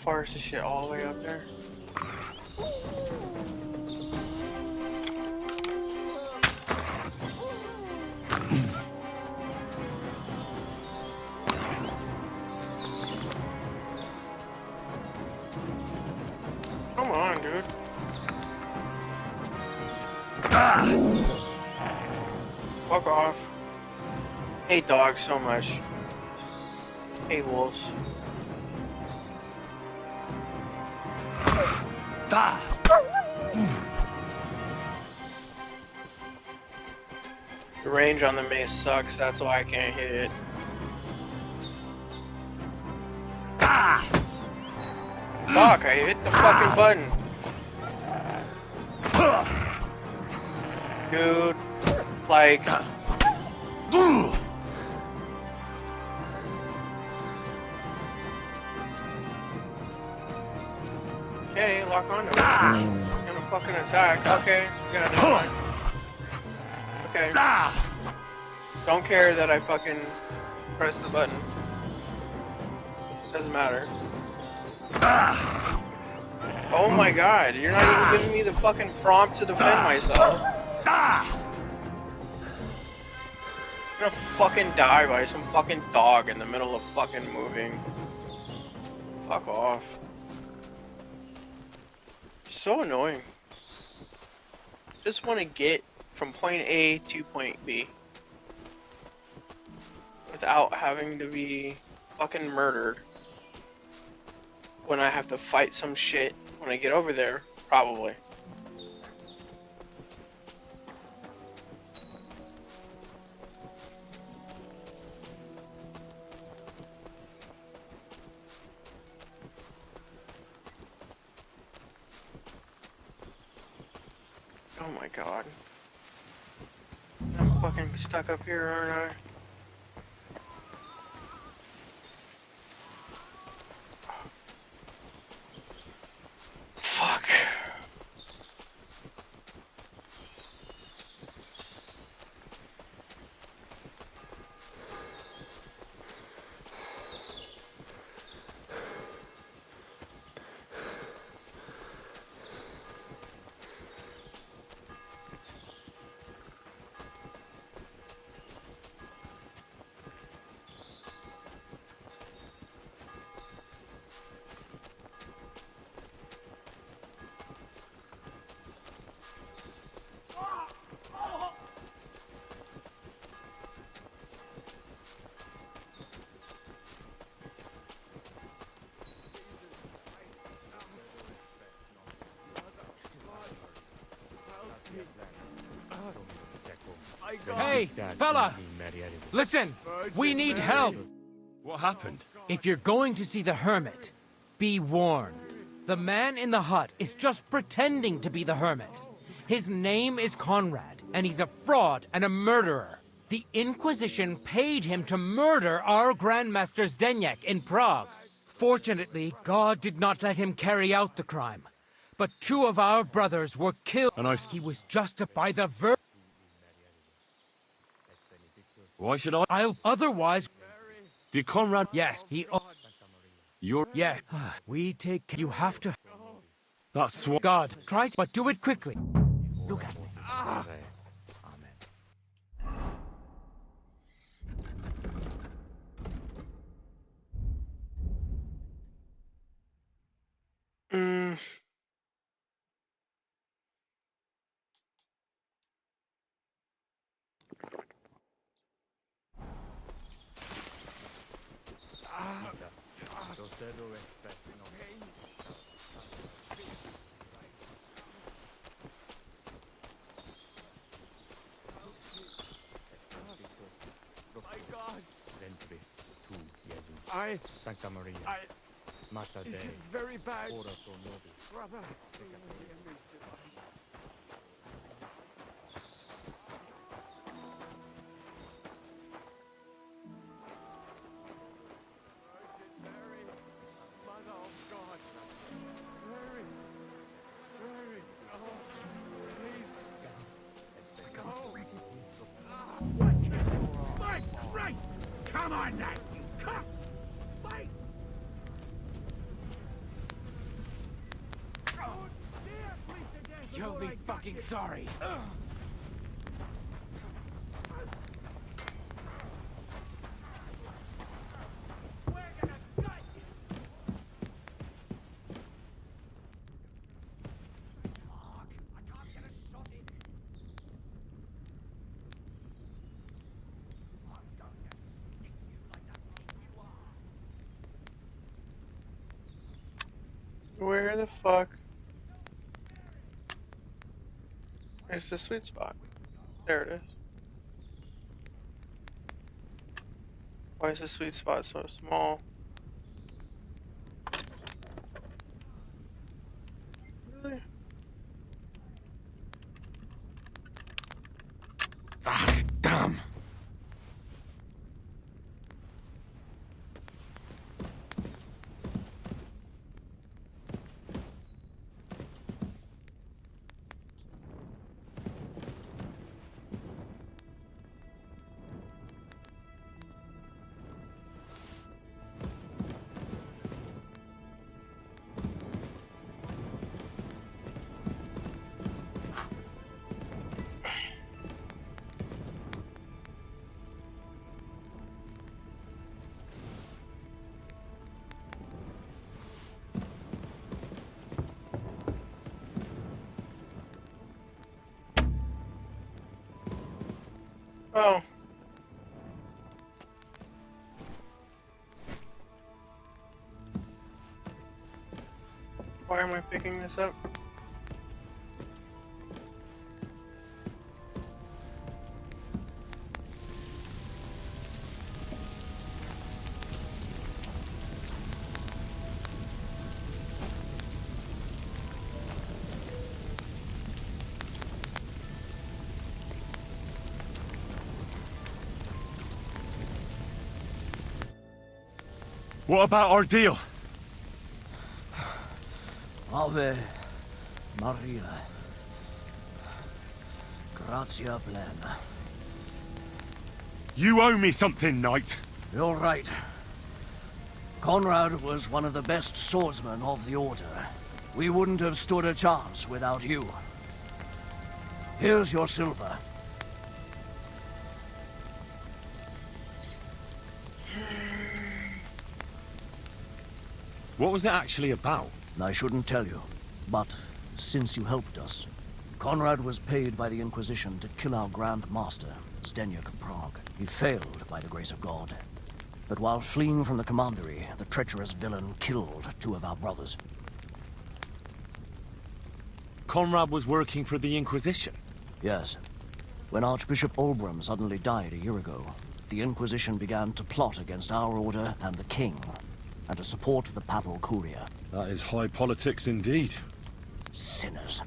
far is this shit all the way up there? Come on, dude. Fuck off. Hate dogs so much. Hate wolves. The range on the mace sucks, that's why I can't hit it. Fuck, I hit the fucking button. Dude, like... Okay, lock on to it. Gonna fucking attack. Okay, you gotta do it. Okay. Don't care that I fucking press the button. Doesn't matter. Oh my god, you're not even giving me the fucking prompt to defend myself. I'm gonna fucking die by some fucking dog in the middle of fucking moving. Fuck off. So annoying. Just want to get from point A to point B without having to be fucking murdered when I have to fight some shit when I get over there, probably. Oh my god. I'm fucking stuck up here, aren't I? Fuck. Hey, fella! Listen! We need help! What happened? If you're going to see the hermit, be warned. The man in the hut is just pretending to be the hermit. His name is Conrad, and he's a fraud and a murderer. The Inquisition paid him to murder our Grandmaster Zdeněk in Prague. Fortunately, God did not let him carry out the crime. But 2 of our brothers were killed. And he was justified by the Why should I? Otherwise... Did Conrad... Yes, he... You're... Yeah, we take... You have to... That's God, try to... But do it quickly. Look at me. Sancta Maria. Mater This Dei. is very bad. Ora pro nobis. Brother. Come on, lad! Come! Fight! You'll be fucking sorry. Where the fuck is the sweet spot? There it is. Why is the sweet spot so small? Really? Ah, damn. Oh. Why am I picking this up? What about our deal? Ave Maria. Grazia plena. You owe me something, knight. You're right. Conrad was one of the best swordsmen of the Order. We wouldn't have stood a chance without you. Here's your silver. What was it actually about? I shouldn't tell you, but since you helped us, Conrad was paid by the Inquisition to kill our Grand Master, Zdeněk of Prague. He failed by the grace of God. But while fleeing from the commandery, the treacherous villain killed 2 of our brothers. Conrad was working for the Inquisition? Yes. When Archbishop Olbram suddenly died a year ago, the Inquisition began to plot against our order and the king, and to support the papal curia. That is high politics indeed. Sinners.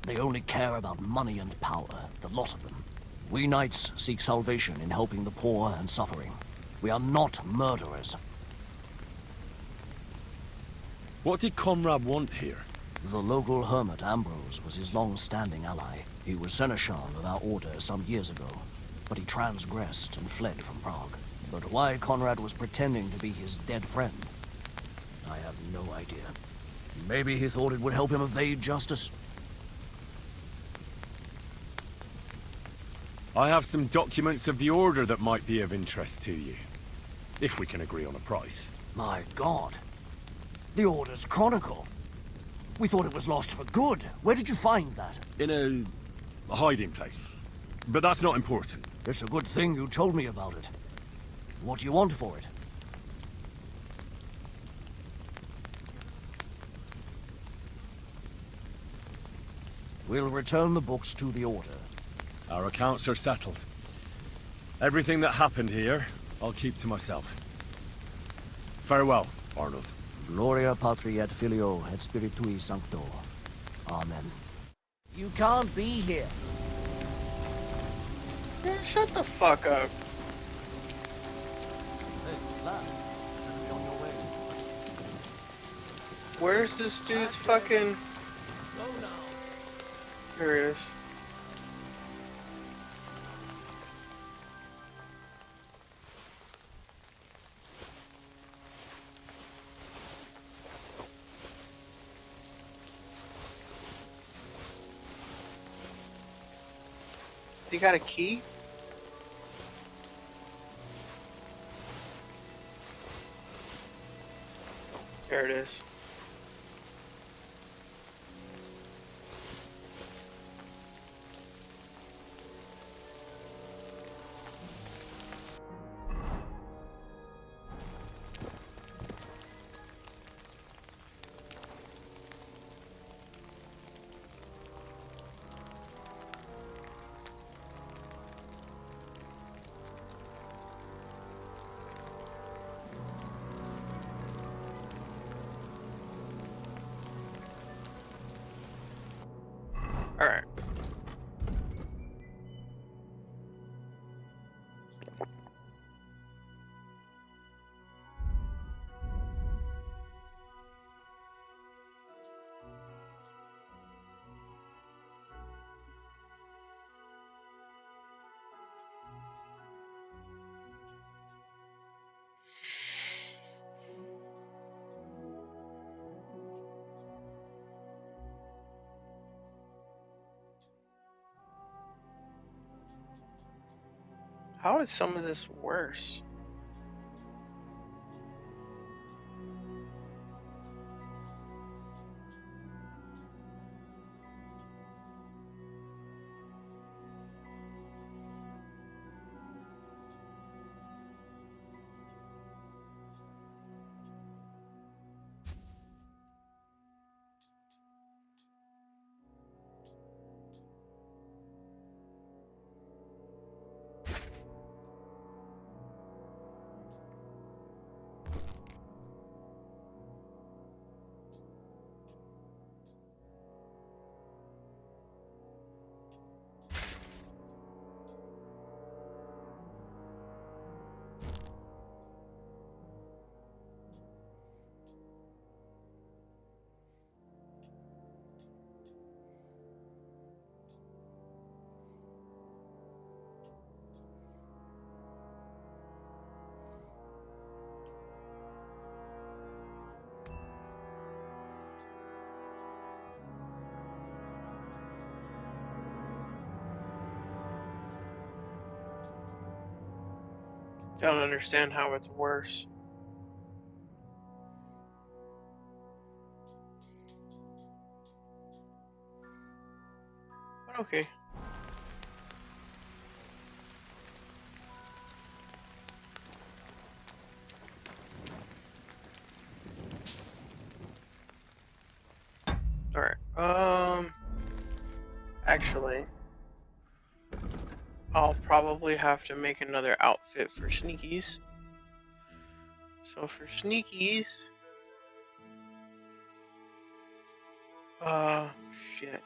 They only care about money and power, the lot of them. We knights seek salvation in helping the poor and suffering. We are not murderers. What did Conrad want here? The local hermit Ambrose was his long-standing ally. He was seneschal of our order some years ago, but he transgressed and fled from Prague. But why Conrad was pretending to be his dead friend, I have no idea. Maybe he thought it would help him evade justice. I have some documents of the Order that might be of interest to you. If we can agree on a price. My God. The Order's Chronicle. We thought it was lost for good. Where did you find that? In a hiding place. But that's not important. It's a good thing you told me about it. What do you want for it? We'll return the books to the Order. Our accounts are settled. Everything that happened here, I'll keep to myself. Farewell, Arnold. Gloria Patri et Filio et Spiritui Sancto. Amen. You can't be here. Yeah, shut the fuck up. Hey, lad. Be on your way. Where's this dude's fucking... Here he is. Has he got a key? There it is. Alright. How is some of this worse? Don't understand how it's worse. But okay. Alright, actually, I'll probably have to make another outfit for sneakies. So for sneakies, shit.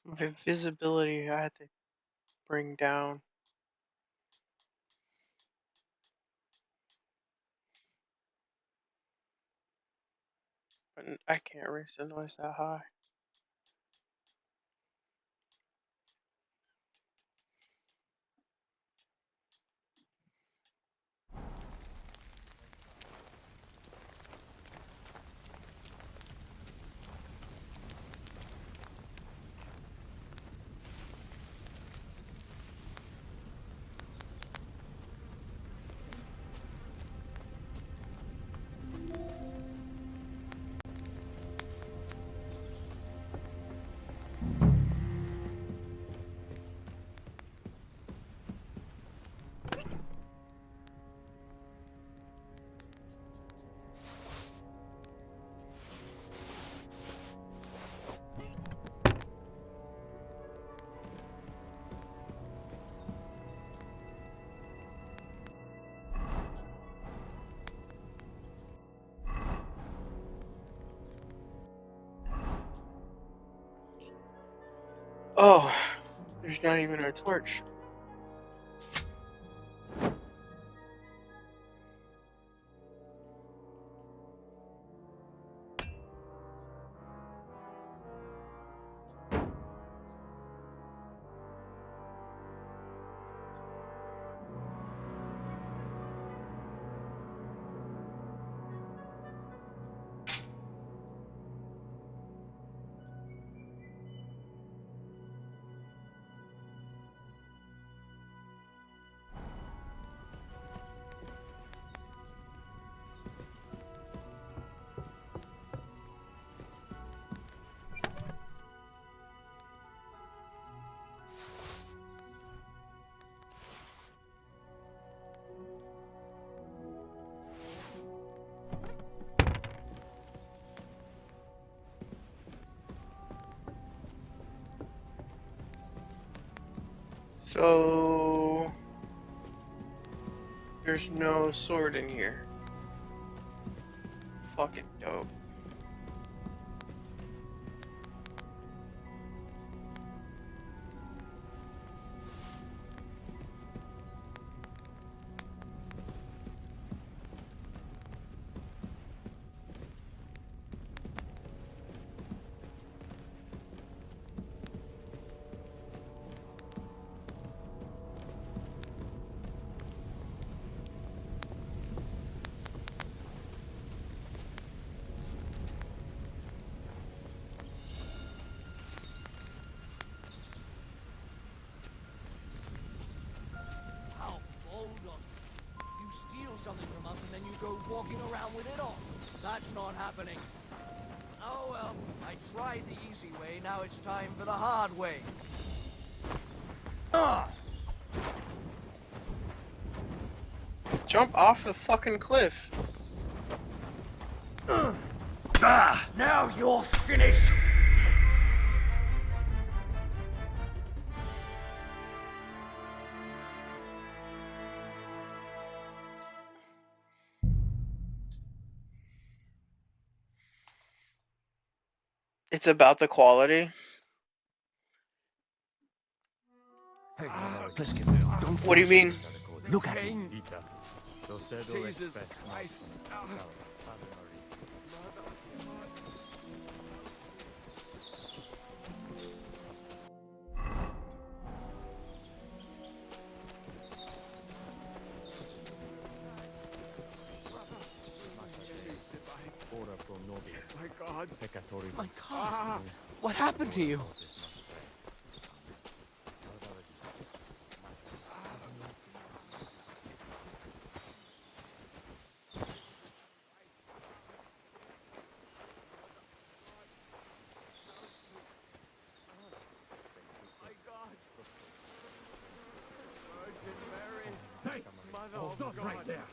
My visibility I had to bring down. But I can't raise the noise that high. Oh, there's not even a torch. So there's no sword in here. Fucking dope. How bold of you. You steal something from us and then you go walking around with it on. That's not happening. Oh well, I tried the easy way, now it's time for the hard way. Jump off the fucking cliff. Now you're finished! It's about the quality. What do you mean? Look at me. Jesus Christ. My God. My God. What happened to you? Stop right there.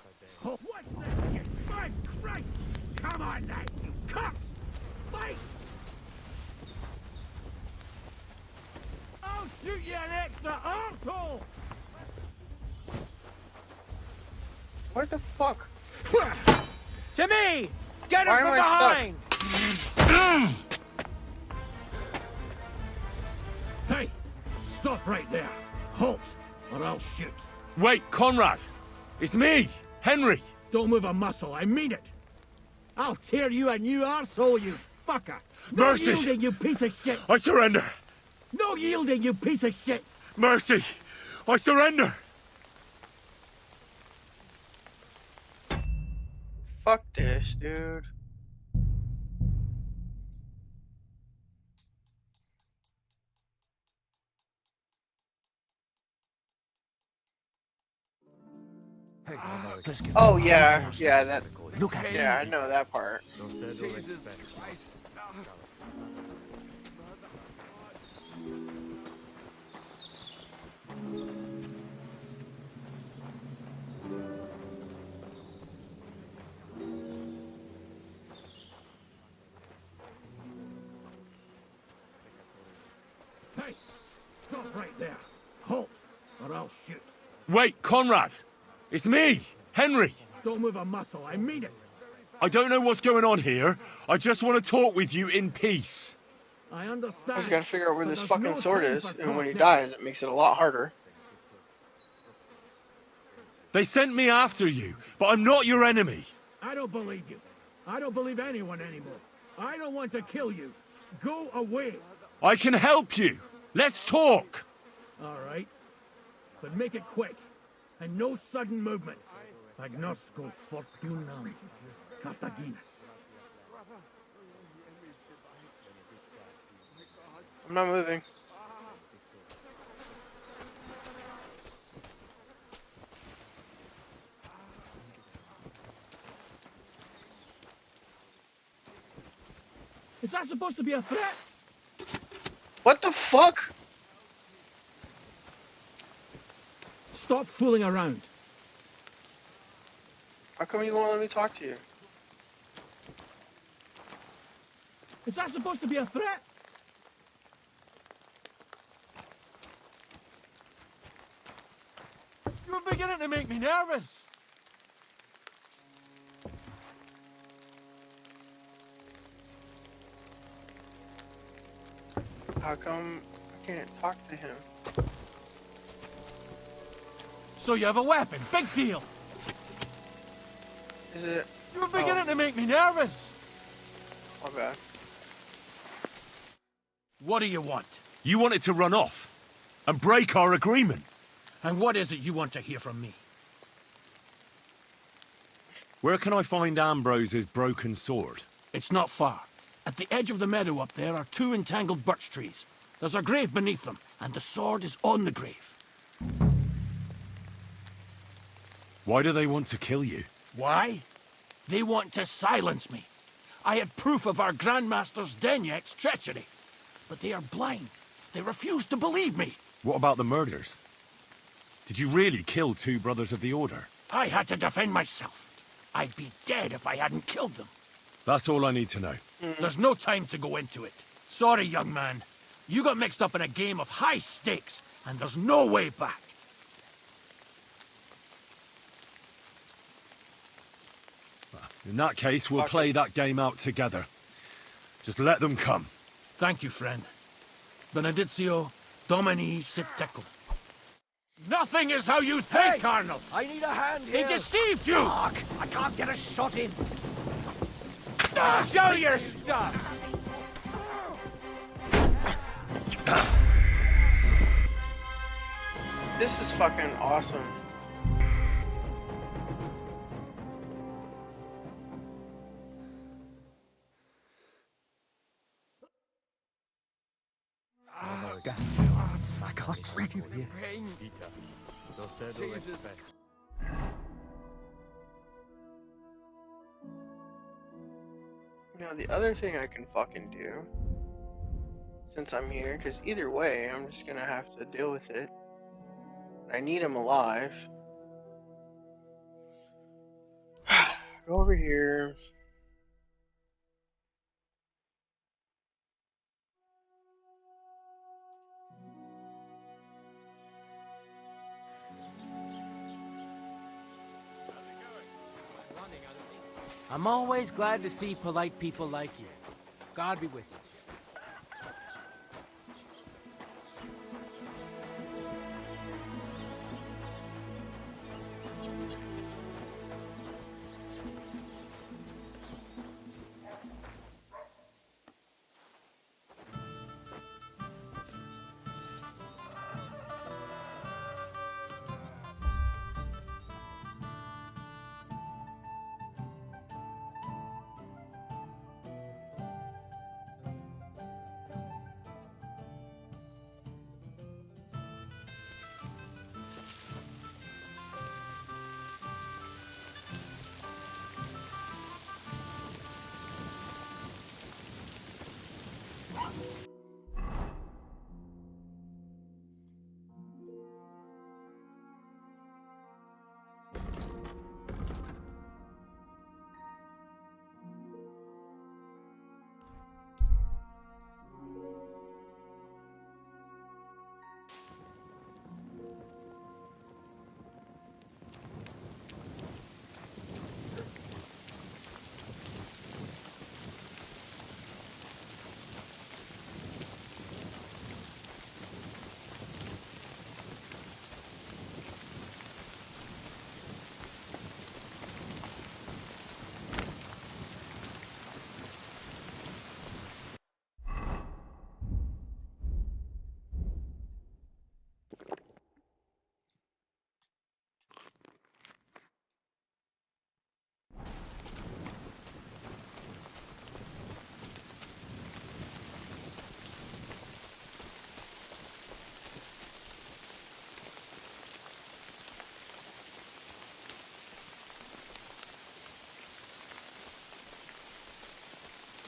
Oh, what's this shit? My Christ! Come on, then, you cuck! Fight! I'll shoot you an extra arsehole! What the fuck? To me! Get Why him am from I stuck? behind! Stop right there. Halt, or I'll shoot. Wait, Conrad! It's me, Henry! Don't move a muscle, I mean it. I'll tear you a new arsehole, you fucker. No Mercy! yielding, you piece of shit. I surrender! No yielding, you piece of shit. Mercy! I surrender! Fuck this, dude. Oh yeah, yeah, that. Look at yeah, I know that part. Jesus Christ. Hey, stop right there. Halt, or I'll shoot. Wait, Conrad! It's me, Henry! Don't move a muscle, I mean it. I don't know what's going on here. I just want to talk with you in peace. I understand. I just gotta figure out where but this there's fucking no sword time is, for and when he talk dies, it makes it a lot harder. They sent me after you, but I'm not your enemy. I don't believe you. I don't believe anyone anymore. I don't want to kill you. Go away. I can help you. Let's talk. All right. But make it quick. And no sudden movement. Agnosco fortunam. Cartaginas. I'm not moving. Is that supposed to be a threat? What the fuck? Stop fooling around. How come you won't let me talk to you? Is that supposed to be a threat? You're beginning to make me nervous. How come I can't talk to him? So you have a weapon. Big deal. Is it? You're beginning to make me nervous. My bad. What do you want? You wanted to run off and break our agreement. And what is it you want to hear from me? Where can I find Ambrose's broken sword? It's not far. At the edge of the meadow up there are 2 entangled birch trees. There's a grave beneath them, and the sword is on the grave. Why do they want to kill you? Why? They want to silence me. I had proof of our Grandmaster's Denyek's treachery. But they are blind. They refuse to believe me. What about the murders? Did you really kill 2 brothers of the Order? I had to defend myself. I'd be dead if I hadn't killed them. That's all I need to know. There's no time to go into it. Sorry, young man. You got mixed up in a game of high stakes, and there's no way back. In that case, we'll play that game out together. Just let them come. Thank you, friend. Benedictio Domini sit tecum. Nothing is how you think, Cardinal! I need a hand He here. deceived you! Fuck! I can't get a shot in. Show your stuff! This is fucking awesome. I can't treat you here. Jesus. Now the other thing I can fucking do, since I'm here, because either way, I'm just gonna have to deal with it. I need him alive. Go over here. I'm always glad to see polite people like you. God be with you.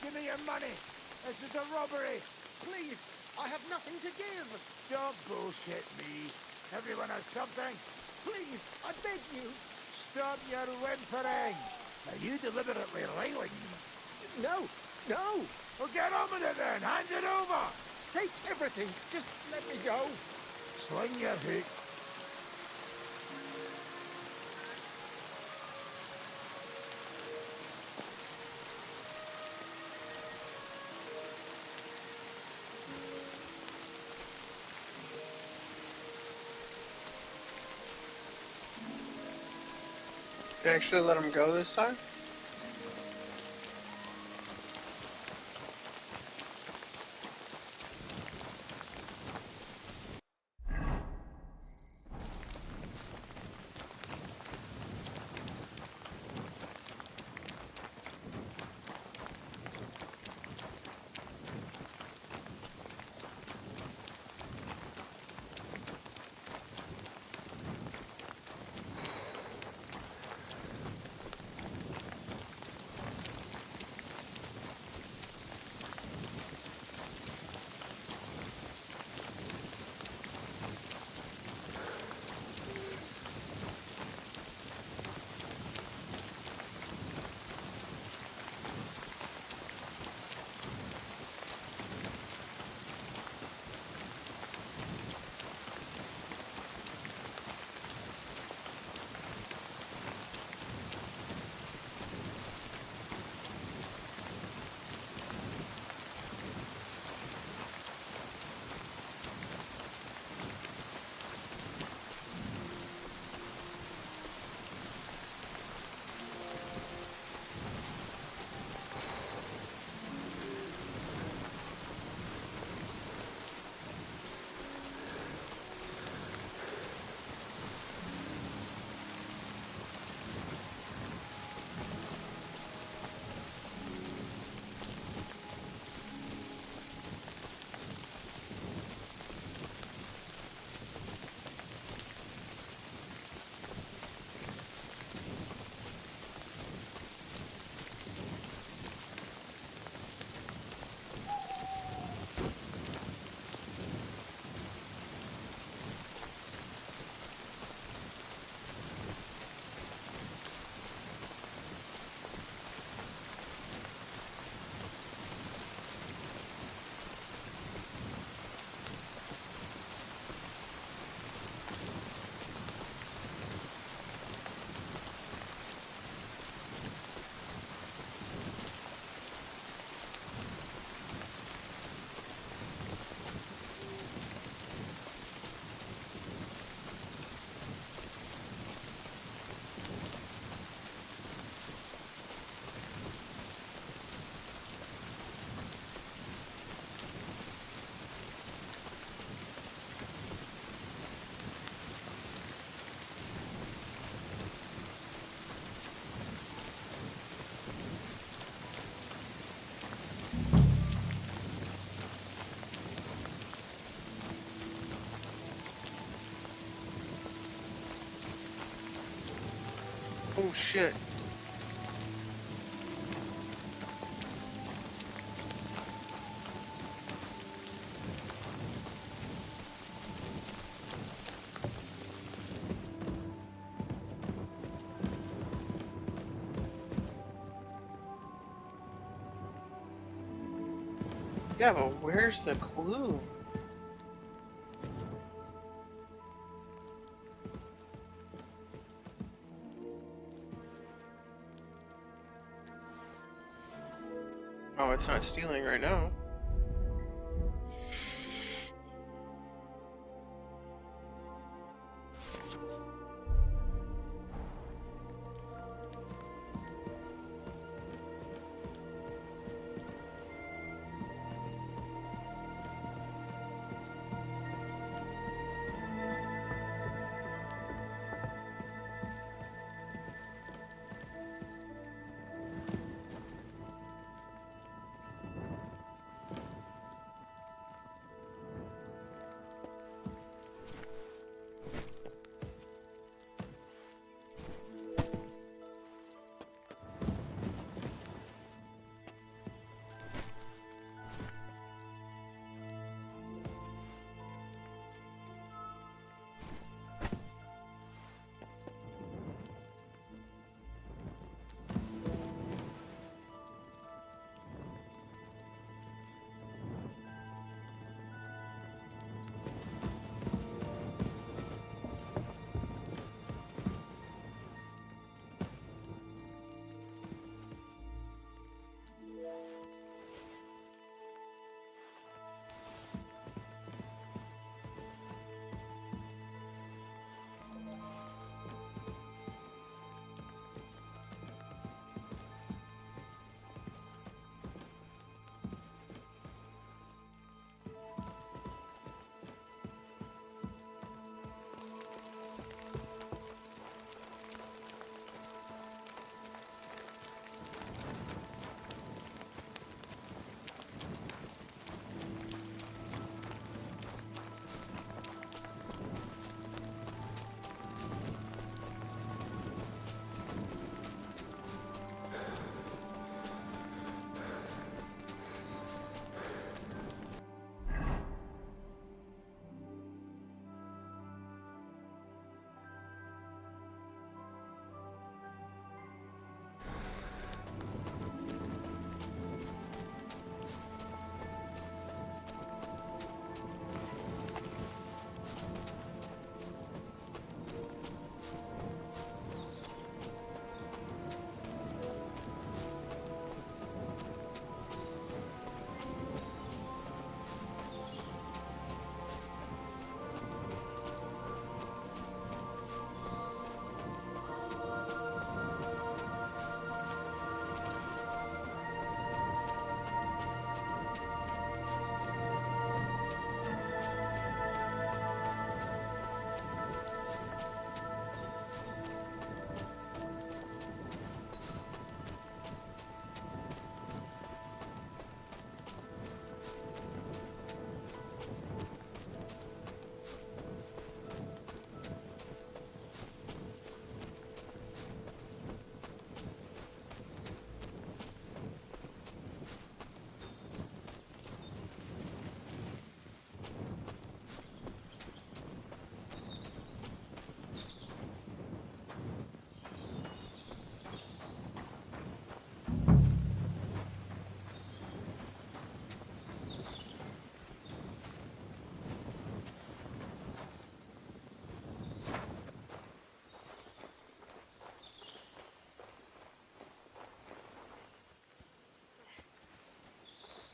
Give me your money. This is a robbery. Please, I have nothing to give. Don't bullshit me. Everyone has something. Please, I beg you. Stop your whimpering. Are you deliberately lying? No, no. Well, get on with it then. Hand it over. Take everything. Just let me go. Sling your hook. They actually let him go this time? Oh shit. Yeah, but where's the clue? Oh, it's not stealing right now.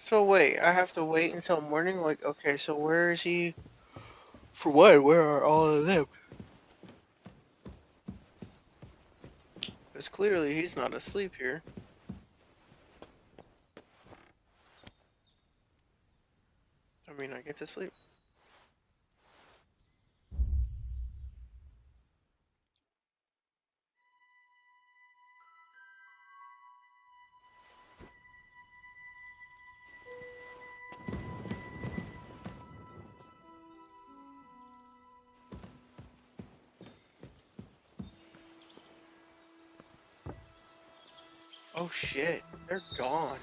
So wait, I have to wait until morning? Like, okay, so where is he? For what? Where are all of them? Because clearly he's not asleep here. I mean, I get to sleep. Oh shit, they're gone.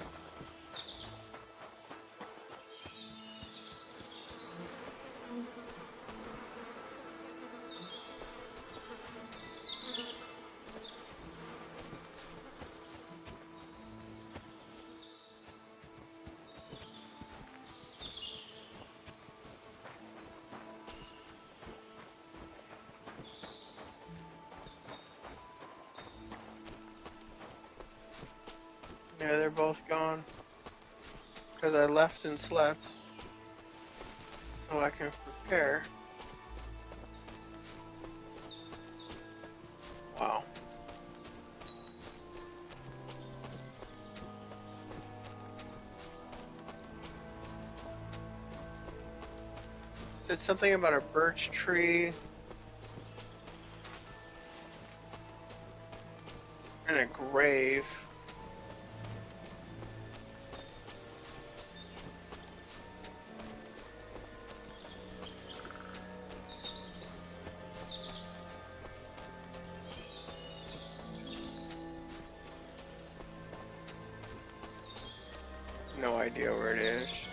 Yeah, they're both gone. Because I left and slept. So I can prepare. Wow. Said something about a birch tree. And a grave. No idea where it is.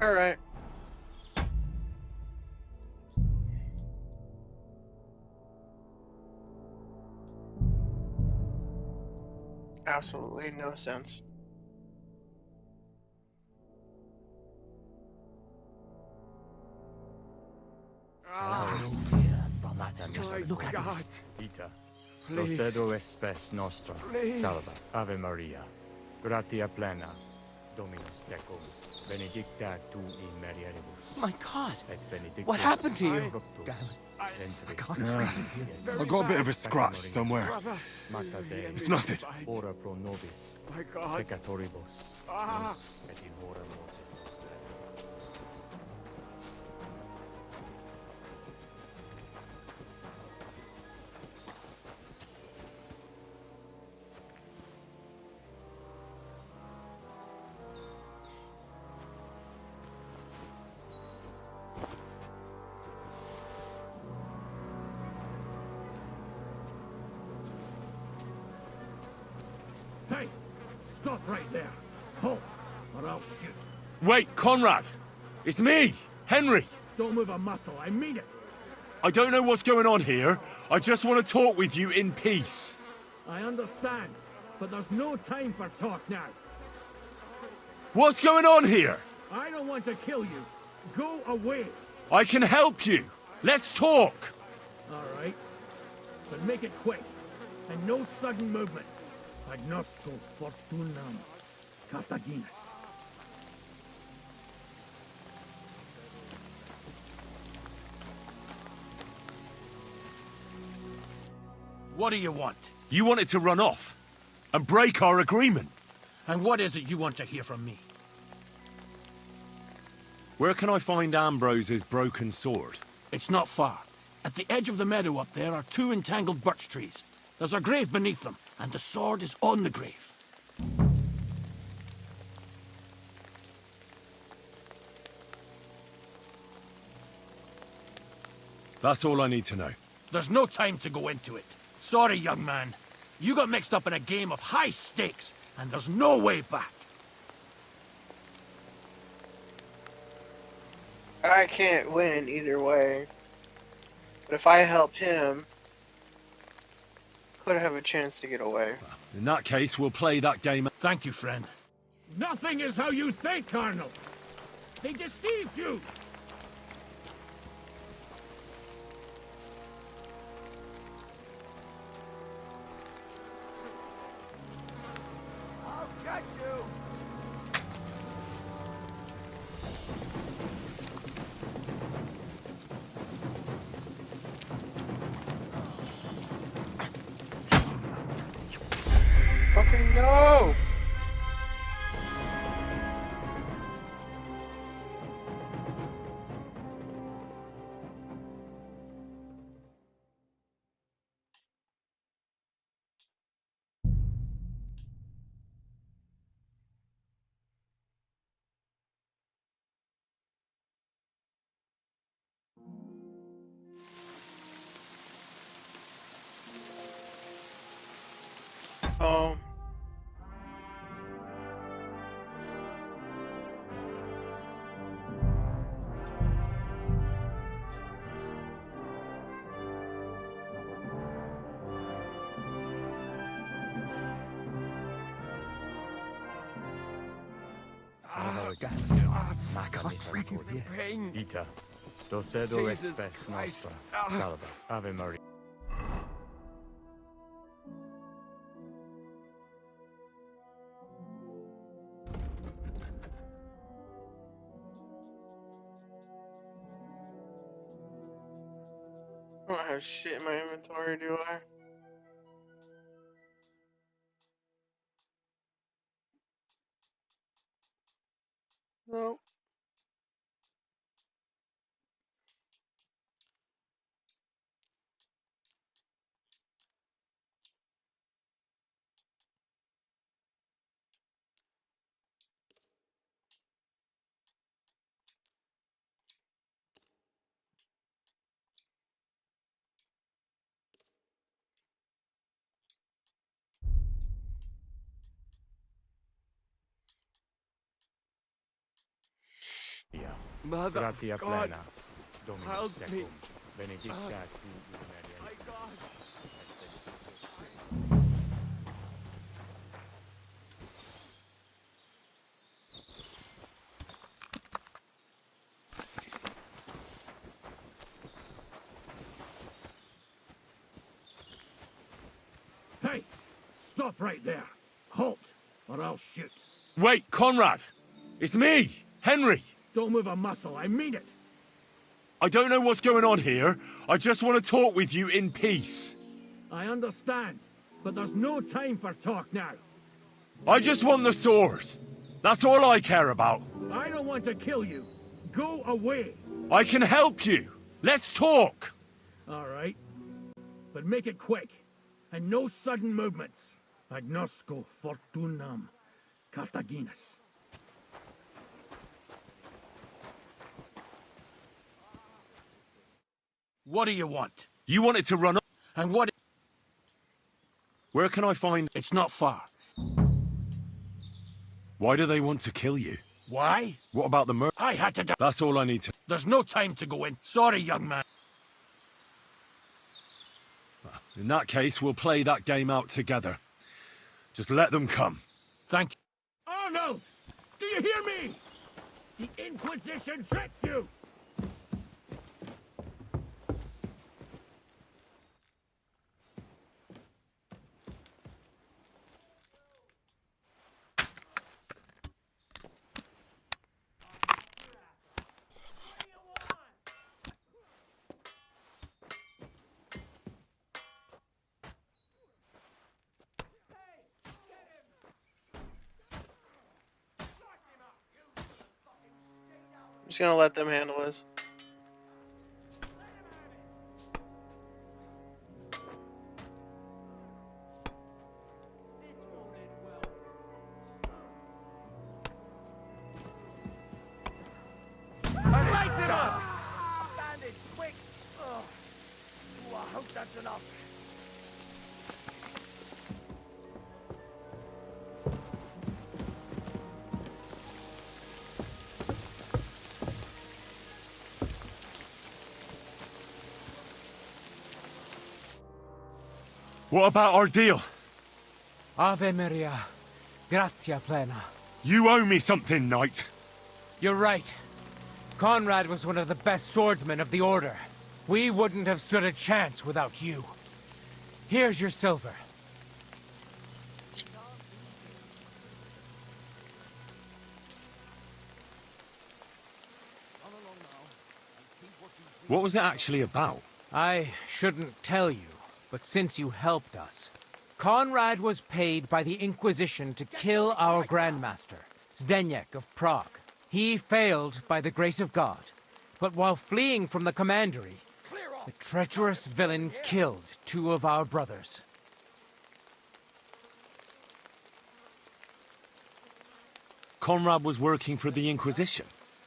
All right. Absolutely no sense. Look at God. Ita. Procedo espes nostra. Please. Salva. Ave Maria. Gratia plena. Dominus tecum. Benedicta tu in mulieribus. My God. Et benedictus What happened to you? fructus Damn ventris I got a bit of a scratch somewhere. Mater Dei. It's nothing. Ora pro nobis. My God. Peccatoribus. Ah. Et in hora mortis nostrae. Hey, stop right there. Halt, or I'll shoot. Wait, Conrad! It's me, Henry! Don't move a muscle, I mean it. I don't know what's going on here. I just want to talk with you in peace. I understand, but there's no time for talk now. What's going on here? I don't want to kill you. Go away. I can help you. Let's talk. All right, but make it quick, and no sudden movement. Agnosco fortunam Cartagena. What do you want? You wanted to run off and break our agreement. And what is it you want to hear from me? Where can I find Ambrose's broken sword? It's not far. At the edge of the meadow up there are 2 entangled birch trees. There's a grave beneath them, and the sword is on the grave. That's all I need to know. There's no time to go into it. Sorry, young man. You got mixed up in a game of high stakes, and there's no way back. I can't win either way. But if I help him, could have a chance to get away. In that case, we'll play that game. Thank you, friend. Nothing is how you think, Colonel. They deceived you. I'll get you. Fucking no! Oh. Ita, docedo Jesus expes Christ. nostra. Salva, Ave Maria. I don't have shit in my inventory, do I? Nope. Mother Gratia of God, plena. Dominus help me. tecum. Benedicta tu in My God. Hey, stop right there. Halt, or I'll shoot. Wait, Conrad! It's me, Henry! Don't move a muscle, I mean it. I don't know what's going on here. I just want to talk with you in peace. I understand, but there's no time for talk now. I just want the sword. That's all I care about. I don't want to kill you. Go away. I can help you. Let's talk. All right. But make it quick. And no sudden movements. Agnosco fortunam Cartaginus. What do you want? You wanted to run up. And what? Where can I find... It's not far. Why do they want to kill you? Why? What about the murder? I had to die. That's all I need to... There's no time to go in. Sorry, young man. In that case, we'll play that game out together. Just let them come. Thank you. Arnold! Do you hear me? The Inquisition tricked you! I'm just gonna let them handle this. Light them up! Bandage, quick! Oh, I hope that's enough. What about our deal? Ave Maria, gratia plena. You owe me something, knight. You're right. Conrad was one of the best swordsmen of the Order. We wouldn't have stood a chance without you. Here's your silver. What was it actually about? I shouldn't tell you, but since you helped us, Conrad was paid by the Inquisition to kill our Grandmaster, Zdeněk of Prague. He failed by the grace of God, but while fleeing from the commandery, the treacherous villain killed 2 of our brothers. Conrad was working for the Inquisition?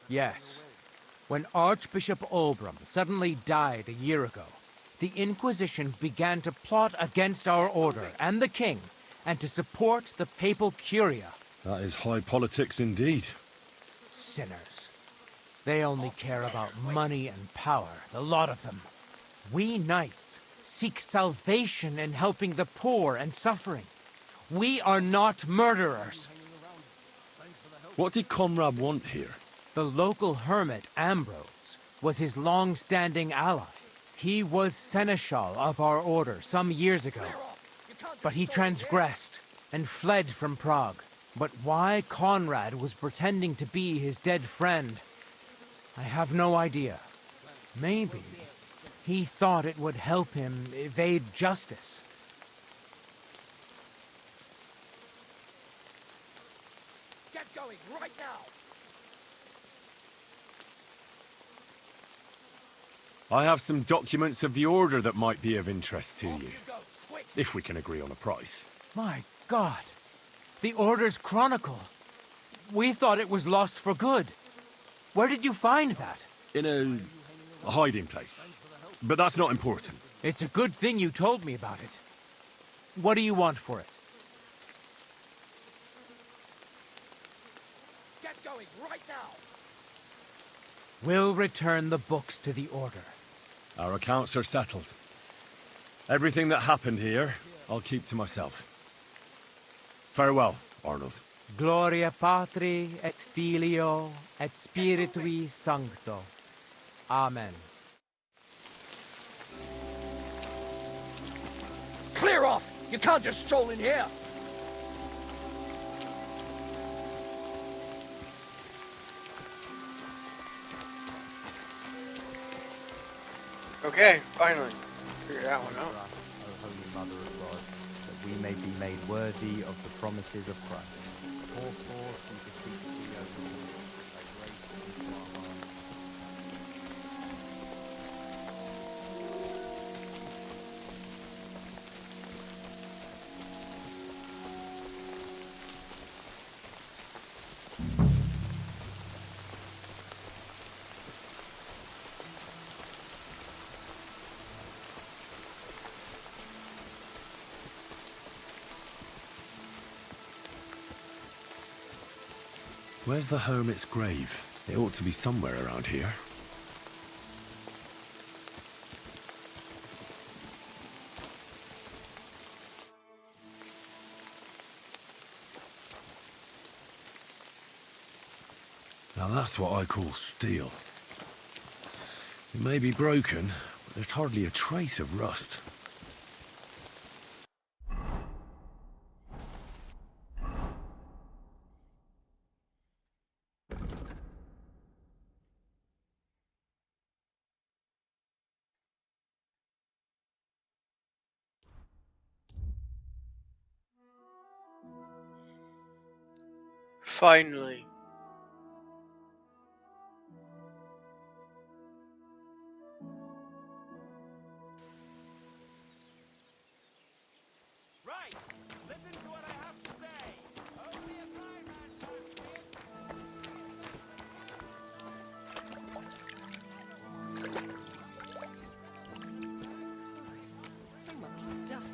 Yes. When Archbishop Olbram suddenly died a year ago, the Inquisition began to plot against our order and the king, and to support the papal curia. That is high politics indeed. Sinners. They only care about money and power, the lot of them. We knights seek salvation in helping the poor and suffering. We are not murderers. What did Conrad want here? The local hermit, Ambrose, was his long-standing ally. He was seneschal of our order some years ago. But he transgressed and fled from Prague. But why Conrad was pretending to be his dead friend, I have no idea. Maybe he thought it would help him evade justice. Get going right now! I have some documents of the Order that might be of interest to you. If we can agree on a price. My God! The Order's Chronicle. We thought it was lost for good. Where did you find that? In a hiding place. But that's not important. It's a good thing you told me about it. What do you want for it? Get going right now! We'll return the books to the Order. Our accounts are settled. Everything that happened here, I'll keep to myself. Farewell, Arnold. Gloria Patri et Filio et Spiritui Sancto. Amen. Clear off! You can't just stroll in here! Okay, finally. Figure that one out. O Holy Mother of God, that we may be made worthy of the promises of Christ. Pour forth and beseech thee, O Lord, thy grace into our hearts. Where's the hermit's grave? It ought to be somewhere around here. Now that's what I call steel. It may be broken, but there's hardly a trace of rust. Finally. Right! Listen to what I have to say! Only a blind man can So much dust.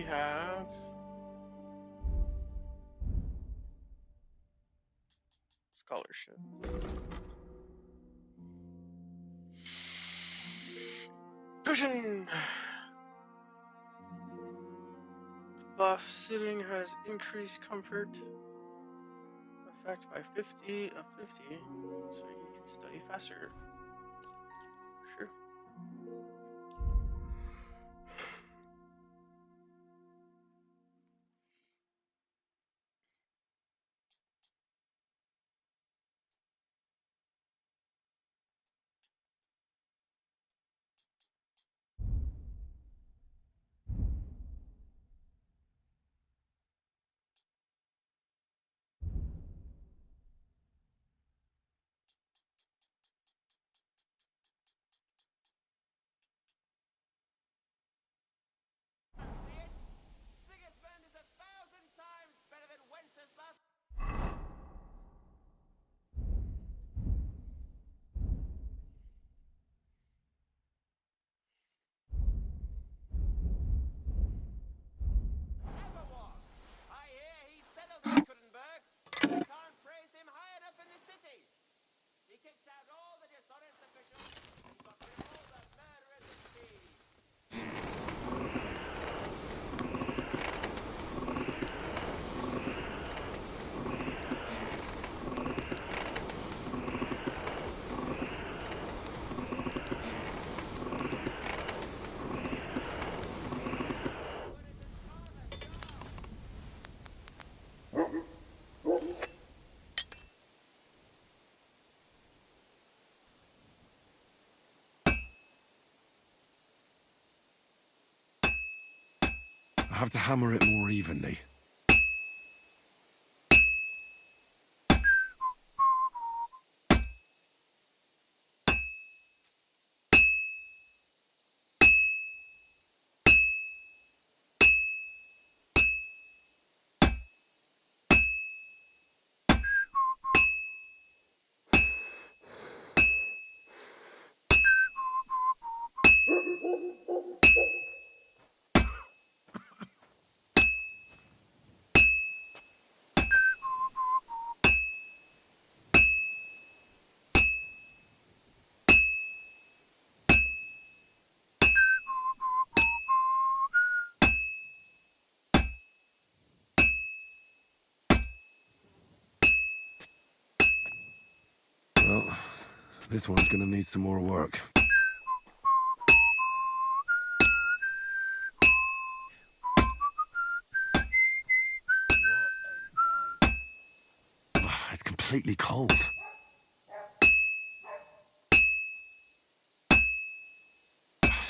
we have scholarship. Vision! Buff sitting has increased comfort. Effect by 50 of 50, so you can study faster. Sure. I have to hammer it more evenly. Well, this one's gonna need some more work. It's completely cold.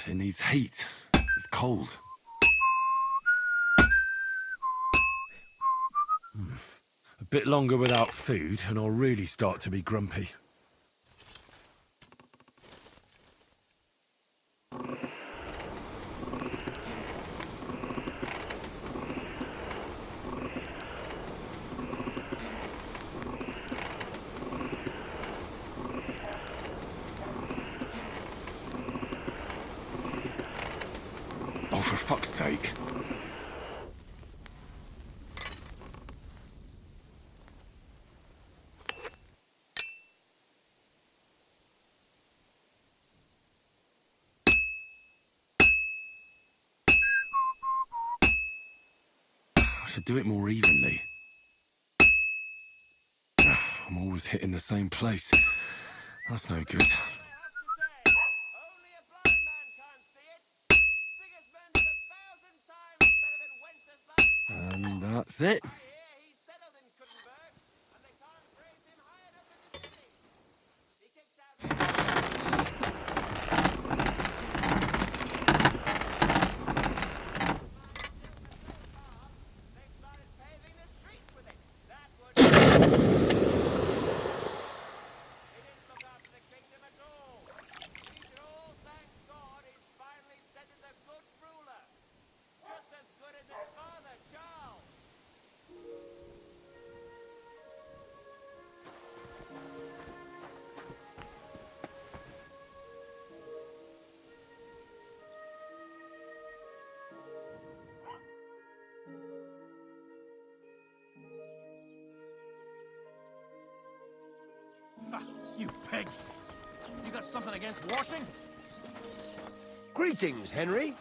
It needs heat. It's cold. A bit longer without food, and I'll really start to be grumpy. Oh, for fuck's sake. I should do it more evenly. I'm always hitting the same place. That's no good. And that's it. Greg. You got something against washing? Greetings, Henry.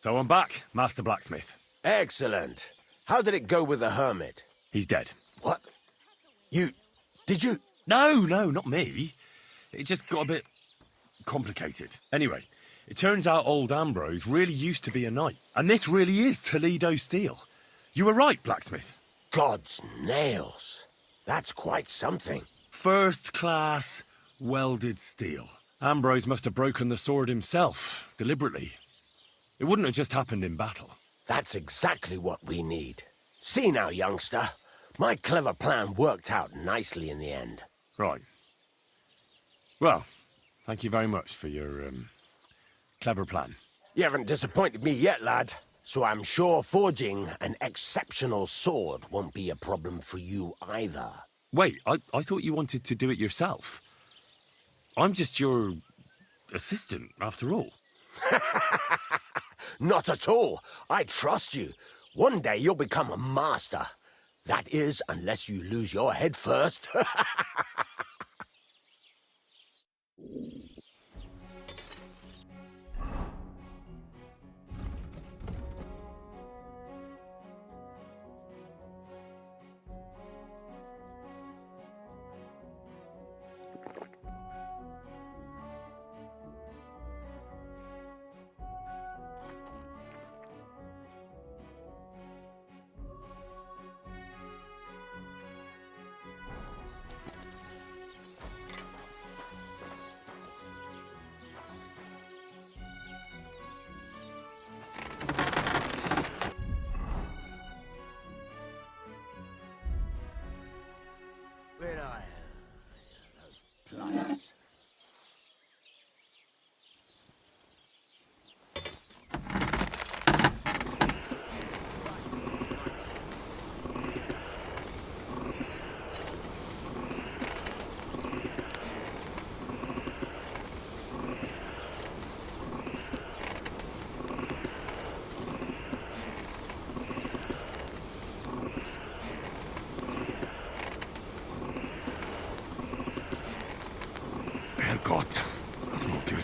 So I'm back, Master Blacksmith. Excellent. How did it go with the hermit? He's dead. What? Did you? No, not me. It just got a bit complicated. Anyway, it turns out old Ambrose really used to be a knight. And this really is Toledo steel. You were right, Blacksmith. God's nails. That's quite something. First class welded steel. Ambrose must have broken the sword himself, deliberately. It wouldn't have just happened in battle. That's exactly what we need. See now, youngster. My clever plan worked out nicely in the end. Right. Well, thank you very much for your, clever plan. You haven't disappointed me yet, lad. So I'm sure forging an exceptional sword won't be a problem for you either. Wait, I thought you wanted to do it yourself. I'm just your assistant, after all. Not at all. I trust you. One day you'll become a master. That is, unless you lose your head first. Where I am. Those pliers. God, that's not good.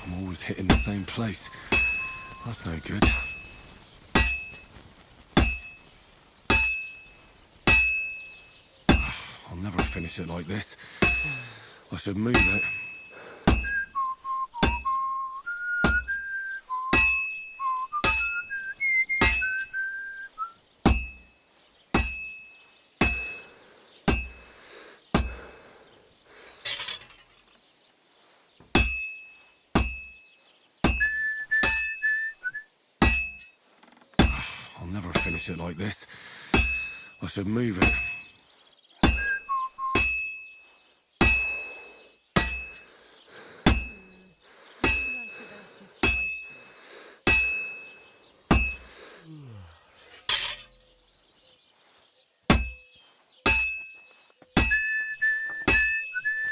I'm always hitting the same place. That's no good. I'll never finish it like this. I should move it. I'll never finish it like this. I should move it.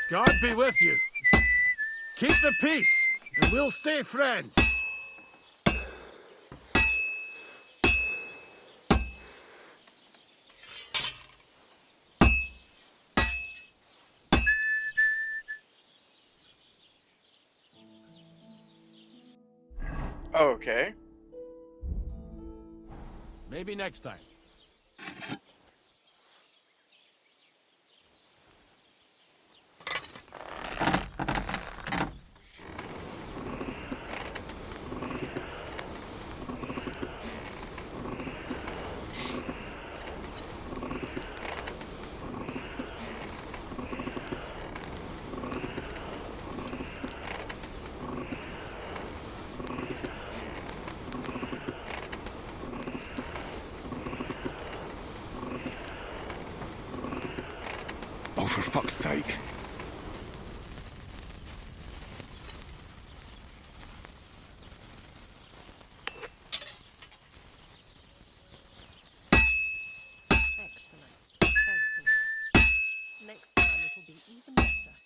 God be with you. Keep the peace, and we'll stay friends. Okay. Maybe next time. Oh, for fuck's sake. Excellent. Excellent. Next time it'll even better.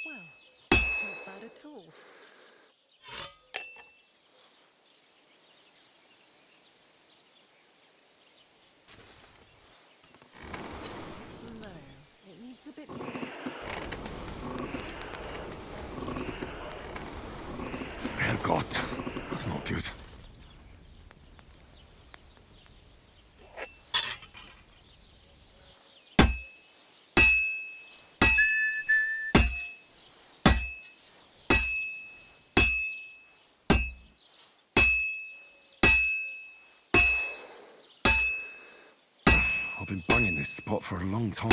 Well, that's not bad at all. No, it needs a bit more. Herrgott, that's not good. I've been banging this spot for a long time.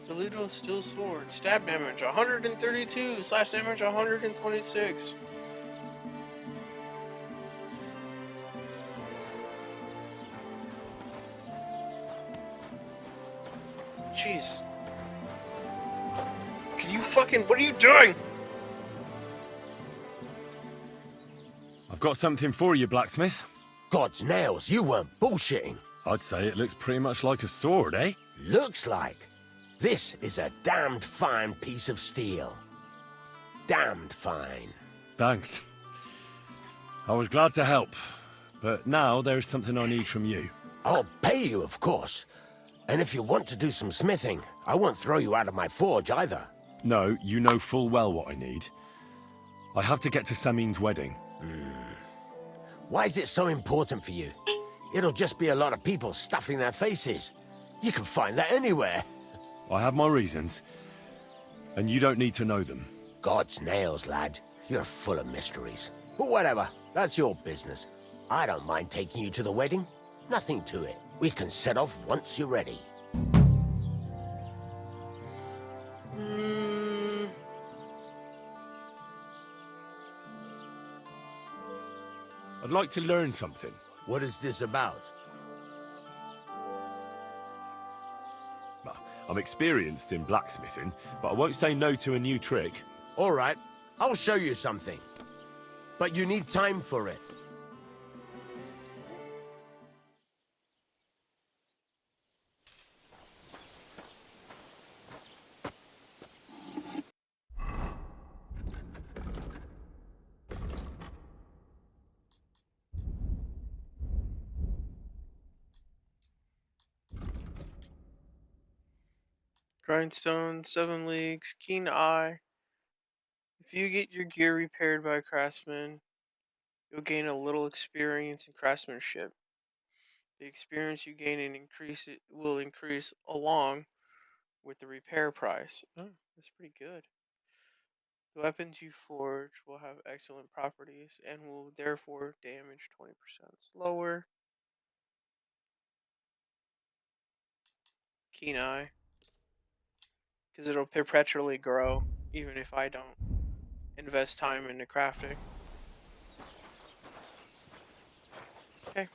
Toledo Steel Sword. Stab damage 132. Slash damage 126. Jeez. Can you fucking... What are you doing? I've got something for you, blacksmith. God's nails, you weren't bullshitting. I'd say it looks pretty much like a sword, eh? Looks like. This is a damned fine piece of steel. Damned fine. Thanks. I was glad to help, but now there's something I need from you. I'll pay you, of course. And if you want to do some smithing, I won't throw you out of my forge either. No, you know full well what I need. I have to get to Samin's wedding. Why is it so important for you? It'll just be a lot of people stuffing their faces. You can find that anywhere. I have my reasons, and you don't need to know them. God's nails, lad. You're full of mysteries. But whatever, that's your business. I don't mind taking you to the wedding. Nothing to it. We can set off once you're ready. I'd like to learn something. What is this about? I'm experienced in blacksmithing, but I won't say no to a new trick. All right, I'll show you something. But you need time for it. Grindstone, 7 leagues, keen eye. If you get your gear repaired by a craftsman, you'll gain a little experience in craftsmanship. The experience you gain will increase along with the repair price. Oh, that's pretty good. The weapons you forge will have excellent properties and will therefore damage 20% slower. Keen eye. Because it'll perpetually grow, even if I don't invest time into crafting. Okay.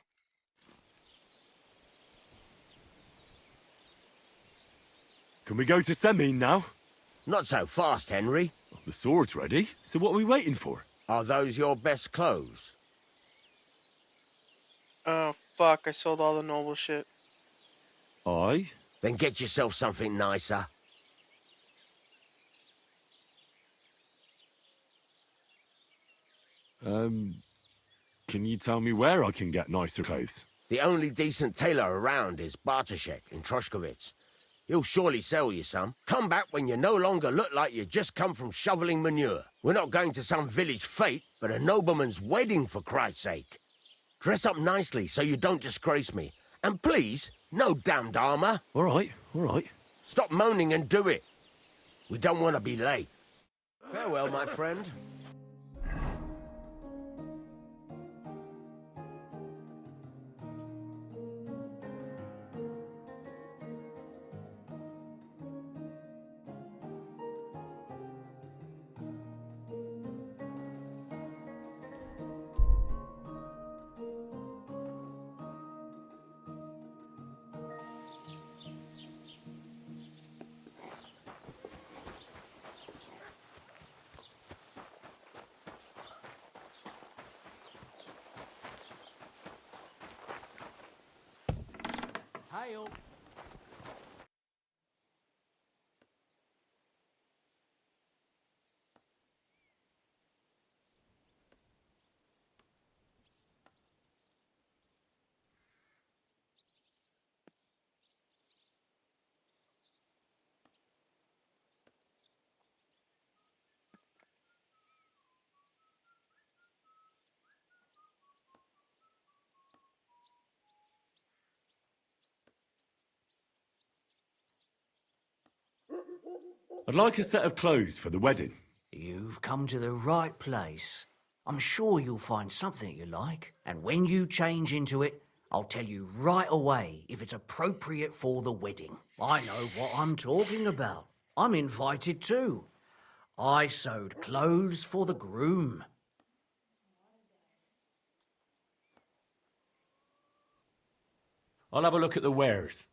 Can we go to Semine now? Not so fast, Henry. The sword's ready, so what are we waiting for? Are those your best clothes? Oh, fuck, I sold all the noble shit. Aye? Then get yourself something nicer. Can you tell me where I can get nicer clothes? The only decent tailor around is Bartoszek in Troszkowitz. He'll surely sell you some. Come back when you no longer look like you just come from shoveling manure. We're not going to some village fete, but a nobleman's wedding, for Christ's sake. Dress up nicely so you don't disgrace me. And please, no damned armor. All right. Stop moaning and do it. We don't want to be late. Farewell, my friend. Hail. I'd like a set of clothes for the wedding. You've come to the right place. I'm sure you'll find something you like, and when you change into it, I'll tell you right away if it's appropriate for the wedding. I know what I'm talking about. I'm invited too. I sewed clothes for the groom. I'll have a look at the wares.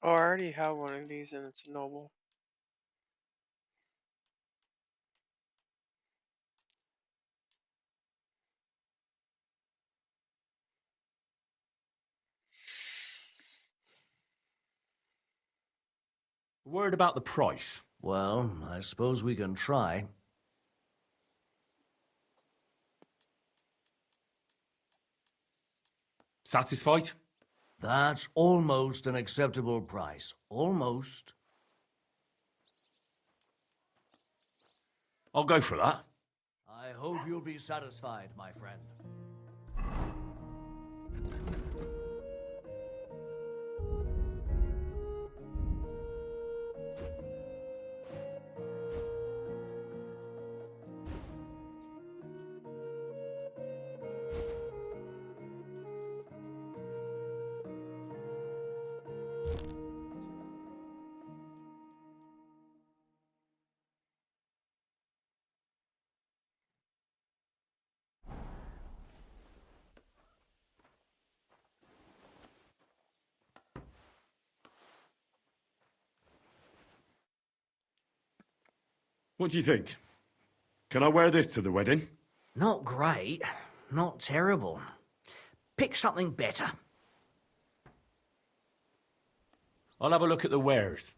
Oh, I already have one of these and it's noble. Word about the price. Well, I suppose we can try. Satisfied? That's almost an acceptable price. Almost. I'll go for that. I hope you'll be satisfied, my friend. What do you think? Can I wear this to the wedding? Not great. Not terrible. Pick something better. I'll have a look at the wares.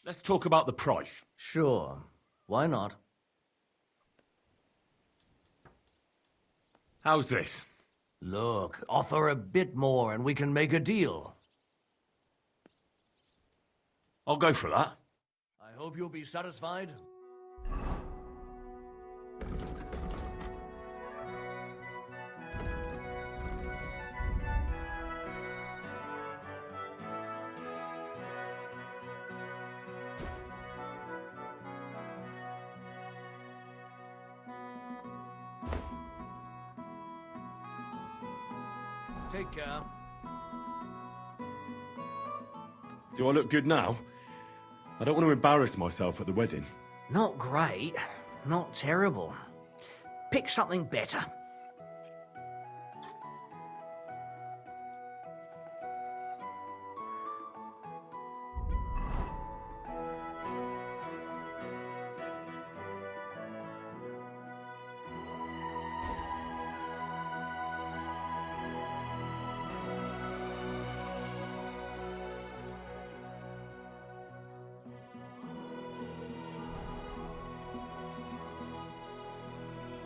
Let's talk about the price. Sure. Why not? How's this? Look, offer a bit more and we can make a deal. I'll go for that. I hope you'll be satisfied. Take care. Do I look good now? I don't want to embarrass myself at the wedding. Not great. Not terrible. Pick something better.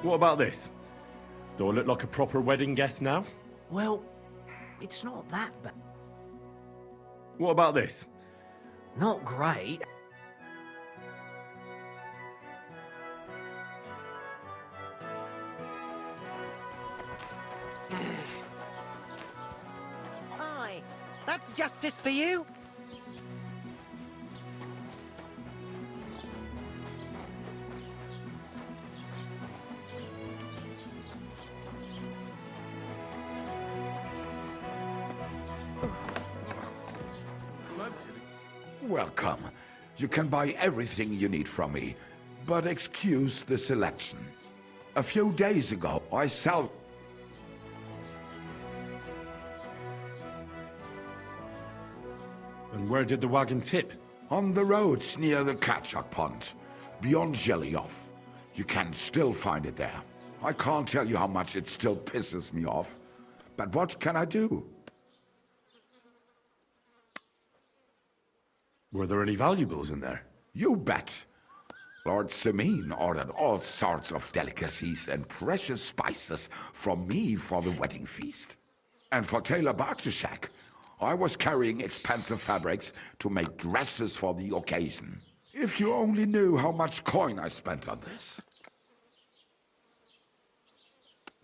What about this? Do I look like a proper wedding guest now? Well, it's not that bad. What about this? Not great. That's justice for you? Welcome. You can buy everything you need from me, but excuse the selection. A few days ago, I sell... And where did the wagon tip? On the roads near the Katchak Pond, beyond Zhelyov. You can still find it there. I can't tell you how much it still pisses me off. But what can I do? Were there any valuables in there? You bet. Lord Semin ordered all sorts of delicacies and precious spices from me for the wedding feast. And for Taylor Bartoshak, I was carrying expensive fabrics to make dresses for the occasion. If you only knew how much coin I spent on this.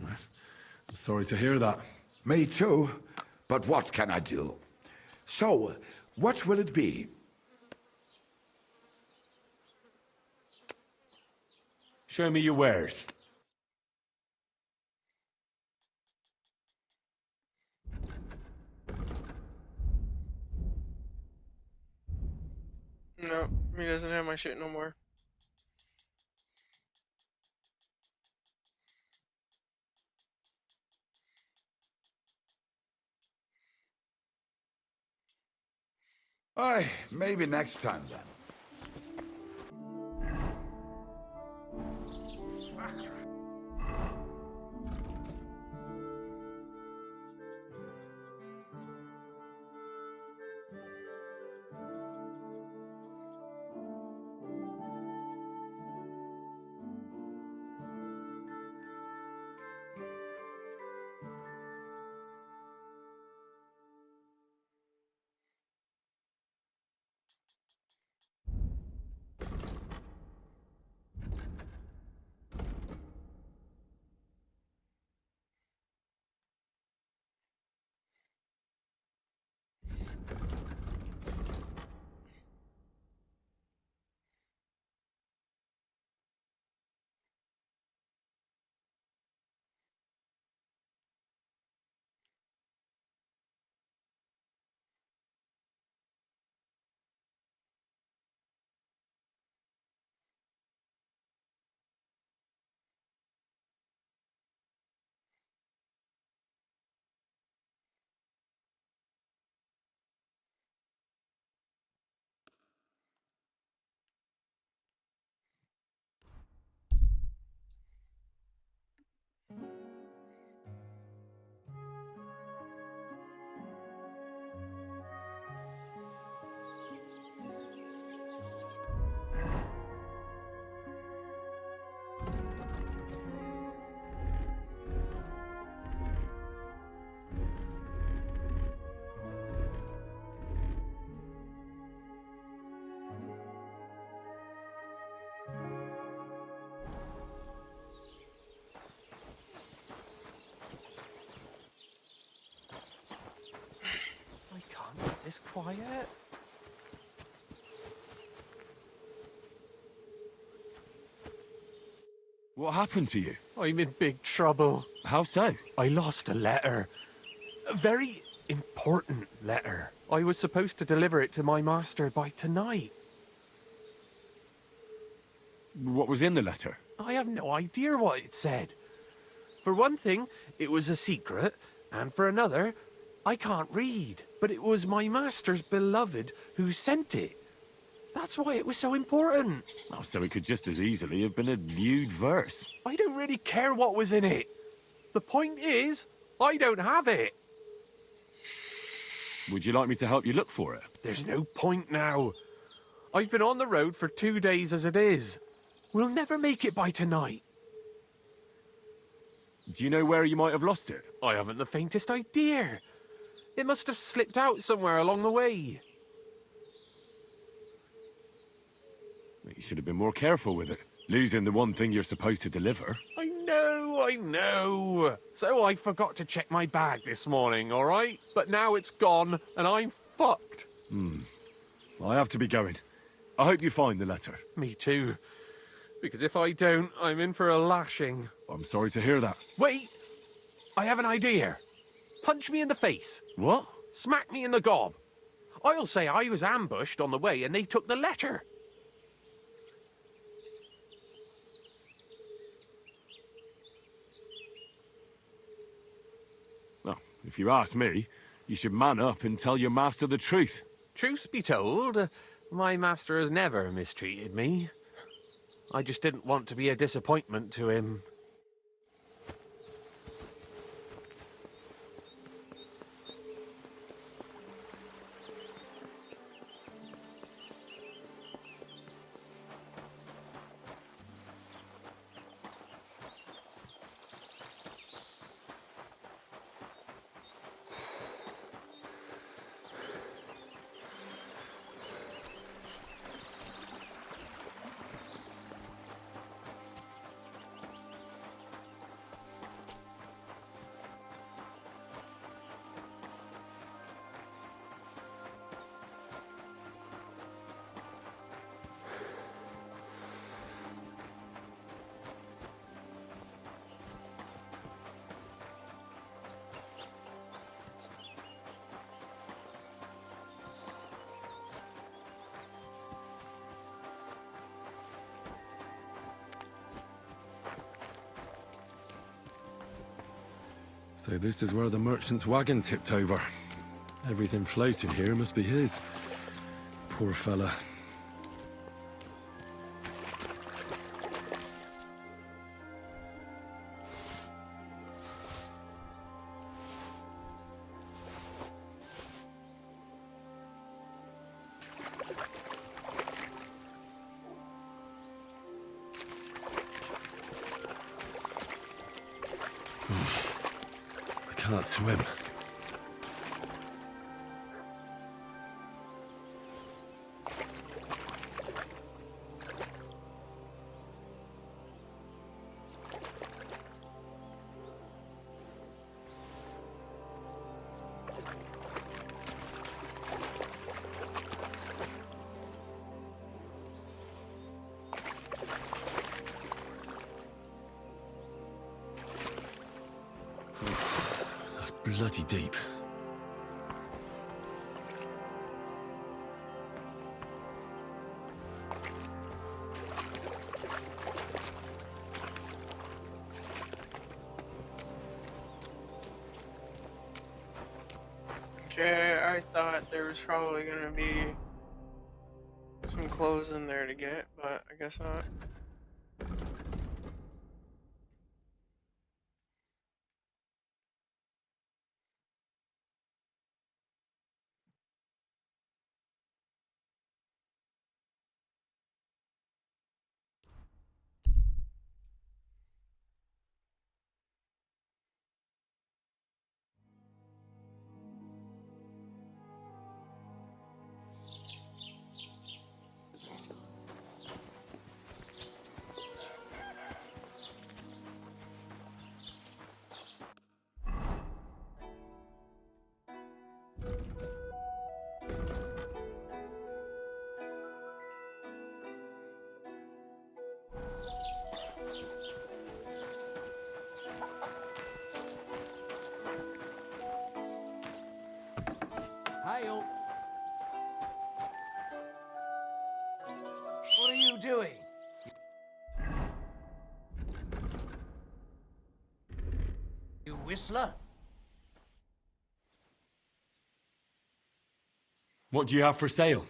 I'm sorry to hear that. Me too, but what can I do? So, what will it be? Show me your wares. No, he doesn't have my shit no more. Aye, maybe next time then. It's quiet. What happened to you? I'm in big trouble. How so? I lost a letter. A very important letter. I was supposed to deliver it to my master by tonight. What was in the letter? I have no idea what it said. For one thing, it was a secret, and for another, I can't read. But it was my master's beloved who sent it. That's why it was so important. Oh, so it could just as easily have been a viewed verse. I don't really care what was in it. The point is, I don't have it. Would you like me to help you look for it? There's no point now. I've been on the road for 2 days as it is. We'll never make it by tonight. Do you know where you might have lost it? I haven't the faintest idea. It must have slipped out somewhere along the way. You should have been more careful with it. Losing the one thing you're supposed to deliver. I know, I know. So I forgot to check my bag this morning, all right? But now it's gone, and I'm fucked. I have to be going. I hope you find the letter. Me too. Because if I don't, I'm in for a lashing. I'm sorry to hear that. Wait! I have an idea. Punch me in the face. What? Smack me in the gob. I'll say I was ambushed on the way and they took the letter. Well, if you ask me, you should man up and tell your master the truth. Truth be told, my master has never mistreated me. I just didn't want to be a disappointment to him. So this is where the merchant's wagon tipped over. Everything floating here must be his. Poor fella. I can't swim. That's bloody deep. Okay, I thought there was probably gonna be some clothes in there to get, but I guess not. Hail. What are you doing? You whistler? What do you have for sale?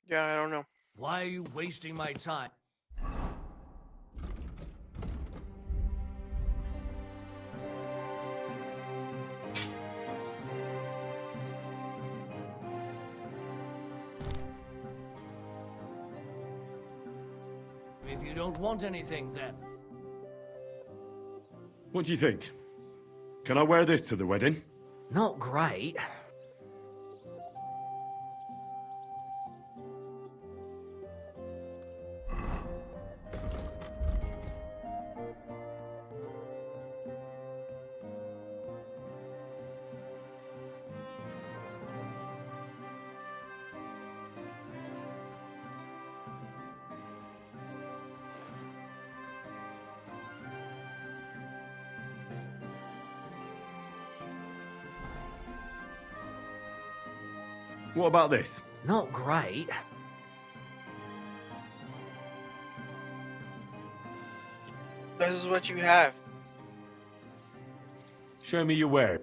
Yeah, I don't know. Why are you wasting my time? If you don't want anything, then. What do you think? Can I wear this to the wedding? Not great. What about this? Not great. This is what you have. Show me your wear.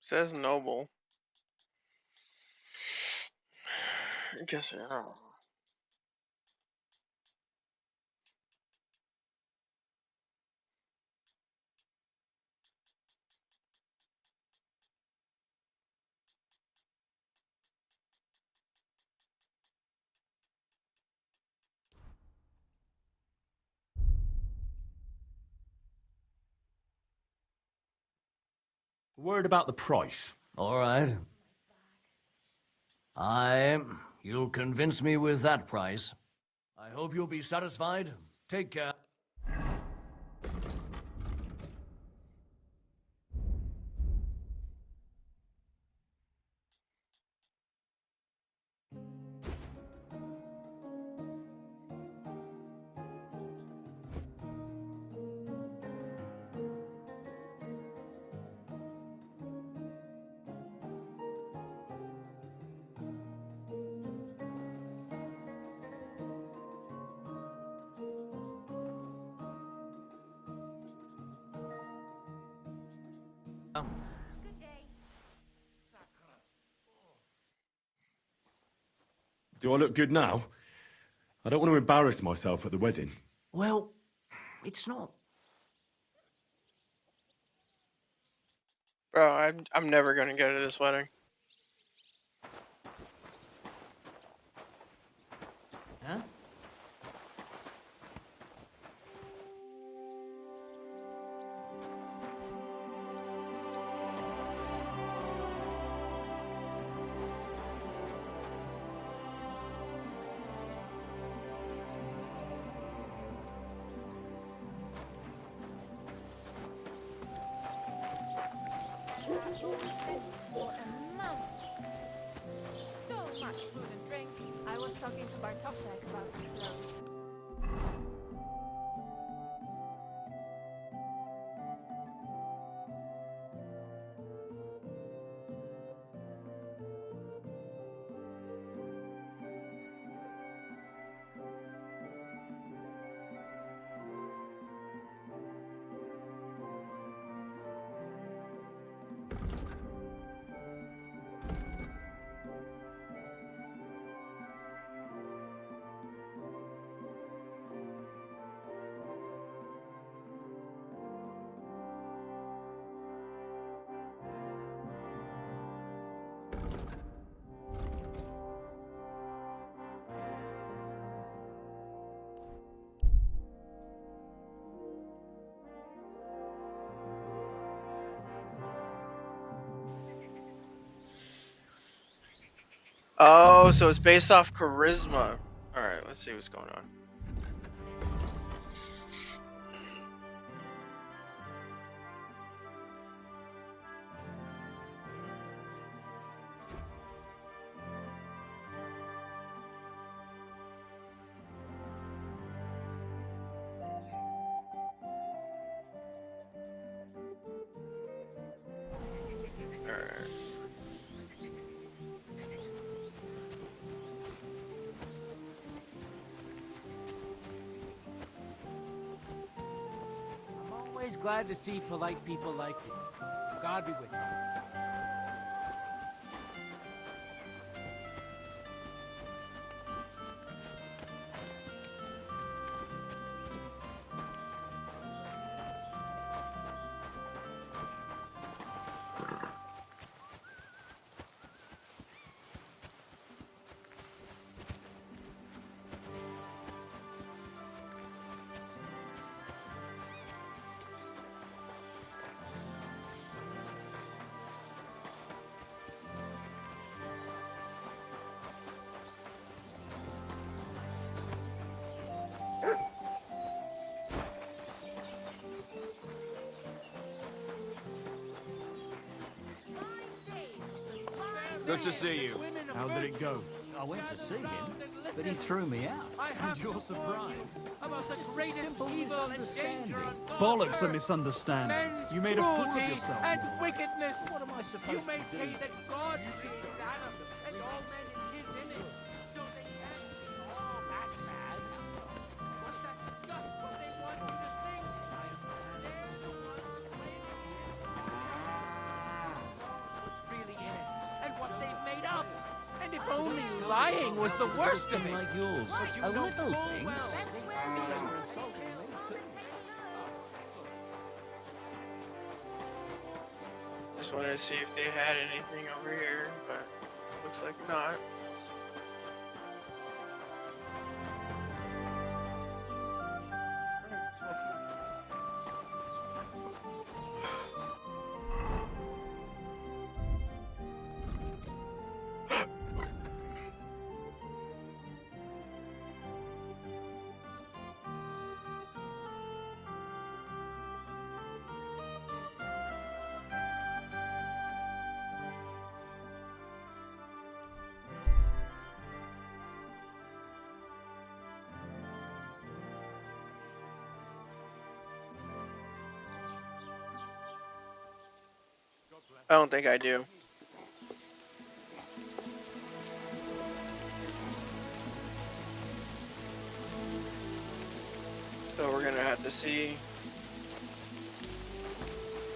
Says noble. I guess I don't know. Word about the price. All right. You'll convince me with that price. I hope you'll be satisfied. Take care. Do I look good now? I don't want to embarrass myself at the wedding. Well, it's not. Bro, I'm never gonna go to this wedding. Huh? What a man! So much food and drink. I was talking to Bartoszek about these clothes. Oh, so it's based off charisma. Alright, let's see what's going on. Alright. I'm always glad to see polite people like you. God be with you. Good to see you. How did it go? I went to see him, but he threw me out. And you're surprised. About the greatest Simple evil and misunderstanding. danger on Bollocks a misunderstanding. men's You made a fool of cruelty yourself. and wickedness. What am I supposed You may to do? say that God created Adam and all men in his image, so they can't be all that bad. But that's just what they want you to think. They're the ones claiming what's really in it and what they've made up. And if only lying was the worst of it. Like yours. But you A know little full thing. well Just wanted to see if they had anything over here, but looks like not. I don't think I do. So we're gonna have to see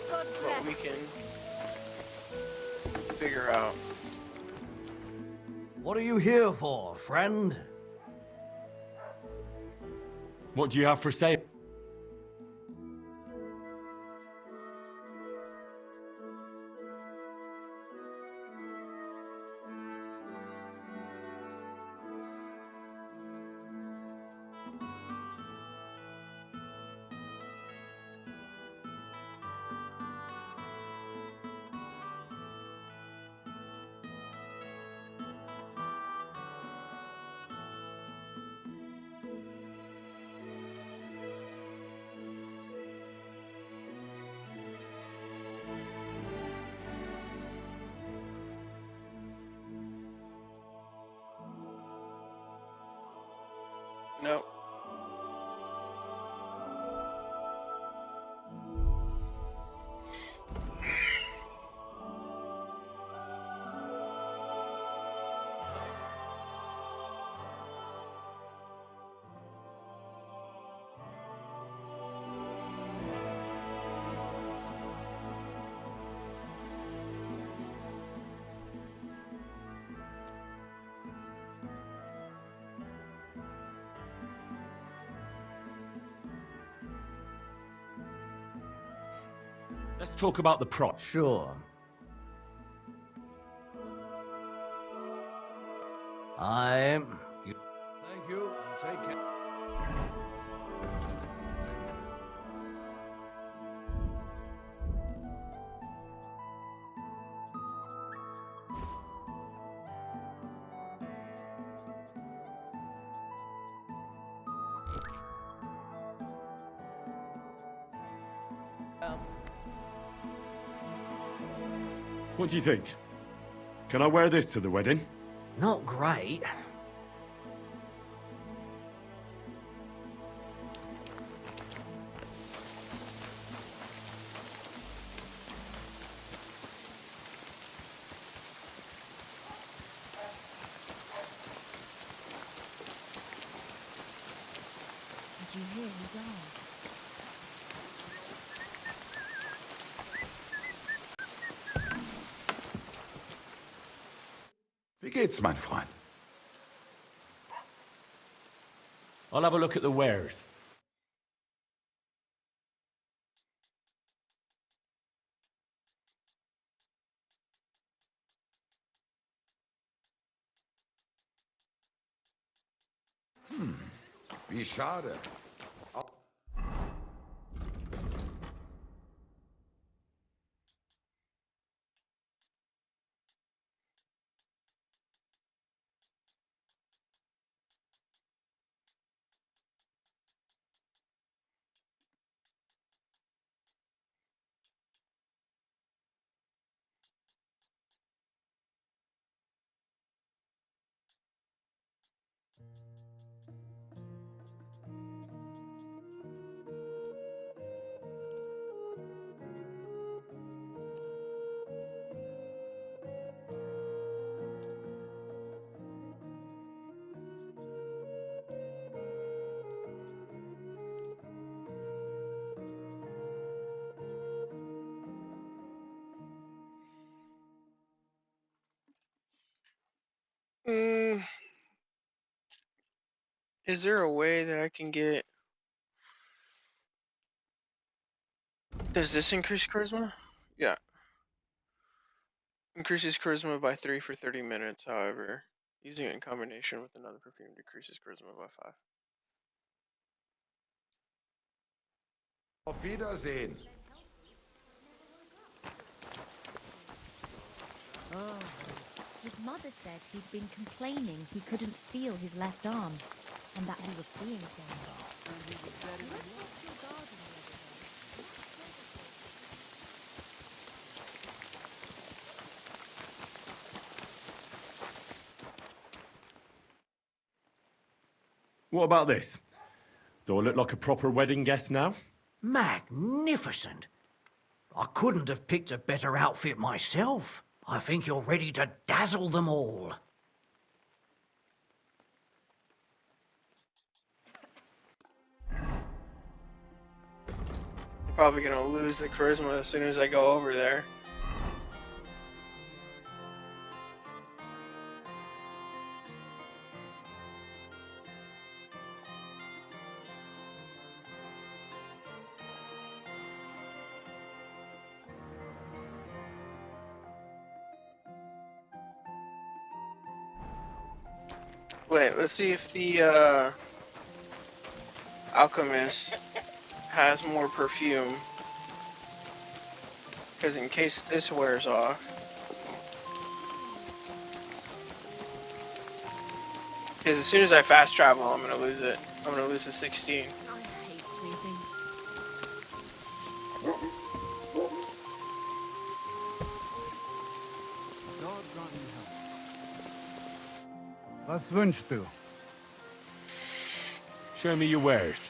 what we can figure out. What are you here for, friend? What do you have for sale? Let's talk about the price. Sure. Thank you. Take care. What do you think? Can I wear this to the wedding? Not great. Did you hear he died? Wie geht's, mein Freund? I'll have a look at the wares. Wie schade. Is there a way that I can get... Does this increase charisma? Yeah. Increases charisma by 3 for 30 minutes, however. Using it in combination with another perfume decreases charisma by 5. Auf Wiedersehen. His mother said he'd been complaining he couldn't feel his left arm, and that he was seeing things. What about this? Do I look like a proper wedding guest now? Magnificent. I couldn't have picked a better outfit myself. I think you're ready to dazzle them all. I'm probably gonna lose the charisma as soon as I go over there. Wait, let's see if the alchemist has more perfume. Because in case this wears off. Because as soon as I fast travel, I'm gonna lose it. I'm gonna lose the 16. Was wünschst du? Show me your wares.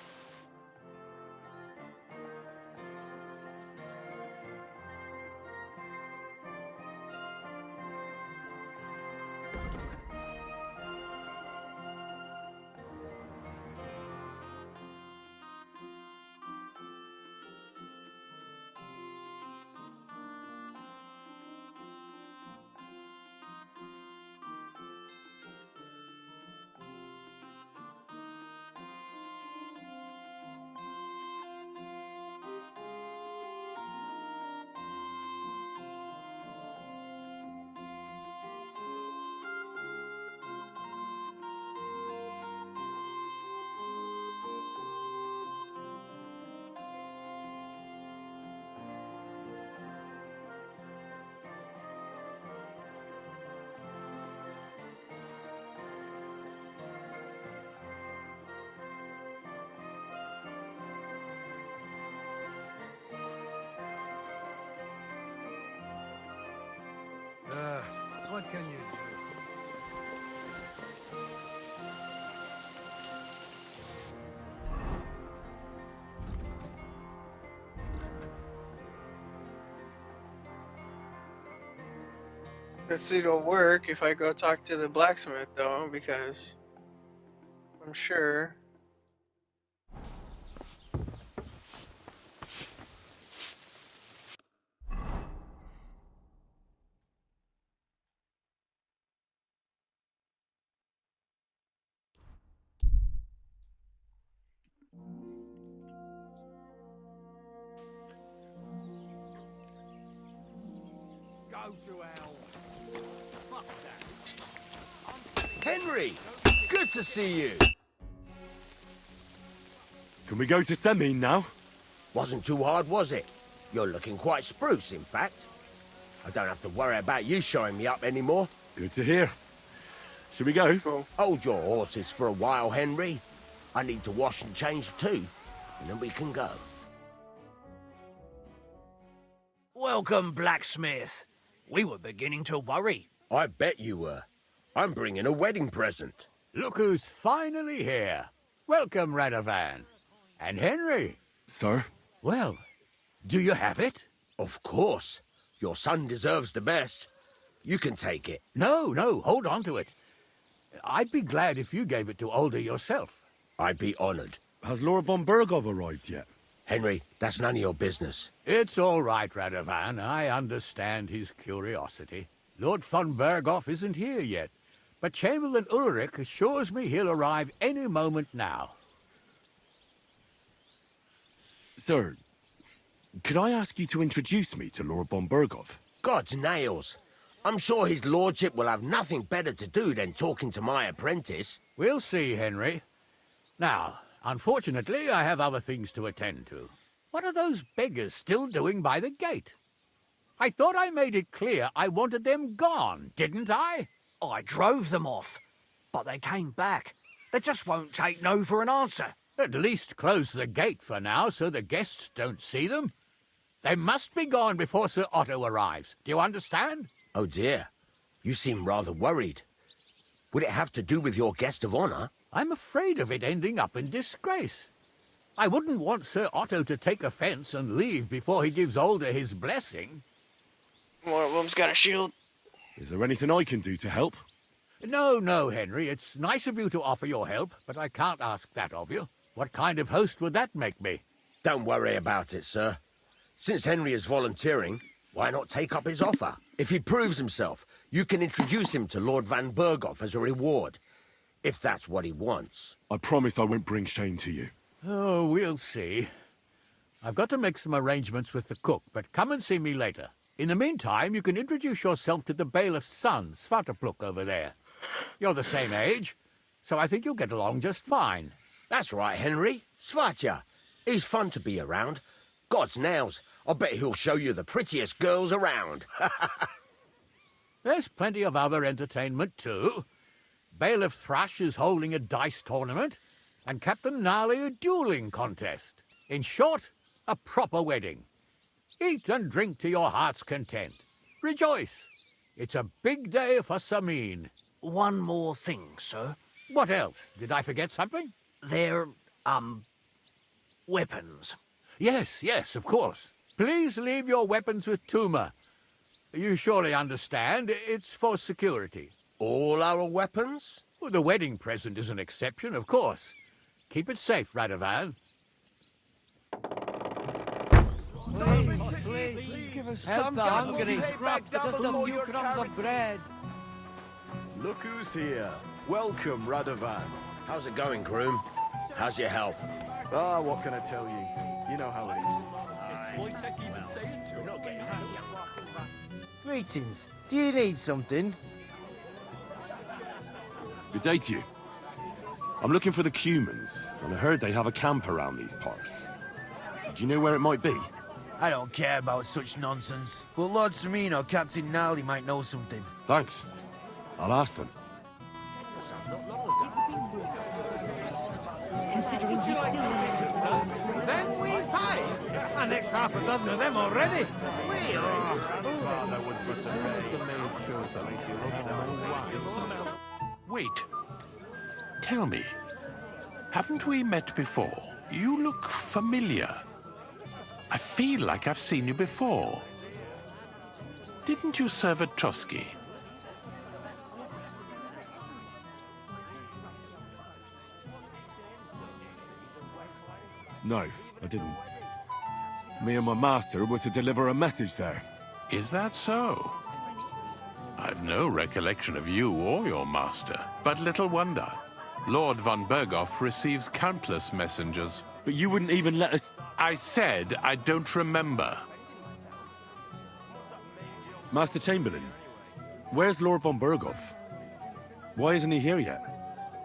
What can you do? This it'll work if I go talk to the blacksmith, though, because I'm sure. Go to hell. Fuck that. Henry, good to see you. Can we go to Semin now? Wasn't too hard, was it? You're looking quite spruce, in fact. I don't have to worry about you showing me up anymore. Good to hear. Should we go? Cool. Hold your horses for a while, Henry. I need to wash and change too, and then we can go. Welcome, blacksmith. We were beginning to worry. I bet you were. I'm bringing a wedding present. Look who's finally here. Welcome, Radovan. And Henry. Sir? Well, do you have it? Of course. Your son deserves the best. You can take it. No, hold on to it. I'd be glad if you gave it to Older yourself. I'd be honored. Has Lord von Bergov arrived yet? Henry, that's none of your business. It's all right, Radovan. I understand his curiosity. Lord von Berghoff isn't here yet, but Chamberlain Ulrich assures me he'll arrive any moment now. Sir, could I ask you to introduce me to Lord von Bergov? God's nails. I'm sure his lordship will have nothing better to do than talking to my apprentice. We'll see, Henry. Now, unfortunately, I have other things to attend to. What are those beggars still doing by the gate? I thought I made it clear I wanted them gone, didn't I? I drove them off, but they came back. They just won't take no for an answer. At least close the gate for now so the guests don't see them. They must be gone before Sir Otto arrives. Do you understand? Oh dear. You seem rather worried. Would it have to do with your guest of honor? I'm afraid of it ending up in disgrace. I wouldn't want Sir Otto to take offense and leave before he gives Older his blessing. One of them's got a shield. Is there anything I can do to help? No, Henry. It's nice of you to offer your help, but I can't ask that of you. What kind of host would that make me? Don't worry about it, sir. Since Henry is volunteering, why not take up his offer? If he proves himself, you can introduce him to Lord Van Berghoff as a reward. If that's what he wants. I promise I won't bring shame to you. Oh, we'll see. I've got to make some arrangements with the cook, but come and see me later. In the meantime, you can introduce yourself to the bailiff's son, Svatopluk, over there. You're the same age, so I think you'll get along just fine. That's right, Henry. Svatja. He's fun to be around. God's nails. I bet he'll show you the prettiest girls around. There's plenty of other entertainment, too. Bailiff Thrush is holding a dice tournament, and Captain Gnarly a dueling contest. In short, a proper wedding. Eat and drink to your heart's content. Rejoice. It's a big day for Samin. One more thing, sir. What else? Did I forget something? They're, weapons. Yes, of course. Please leave your weapons with Tuma. You surely understand, it's for security. All our weapons? Well, the wedding present is an exception, of course. Keep it safe, Radovan. Give us Help some the hungry. Grab Just a few crumbs of bread. Look who's here. Welcome, Radovan. How's it going, groom? How's your health? Ah, what can I tell you? You know how it is. Greetings. Do you need something? Good day to you. I'm looking for the Cumans, and I heard they have a camp around these parts. Do you know where it might be? I don't care about such nonsense. But Lord Samin or Captain Gnarly might know something. Thanks. I'll ask them. Considering he's still Then we 5? I nicked half a dozen of them already. Way off. Wait. Tell me, haven't we met before? You look familiar. I feel like I've seen you before. Didn't you serve at Trotsky? No, I didn't. Me and my master were to deliver a message there. Is that so? I've no recollection of you or your master, but little wonder. Lord von Berghoff receives countless messengers. But you wouldn't even let us... I said I don't remember. Master Chamberlain, where's Lord von Berghoff? Why isn't he here yet?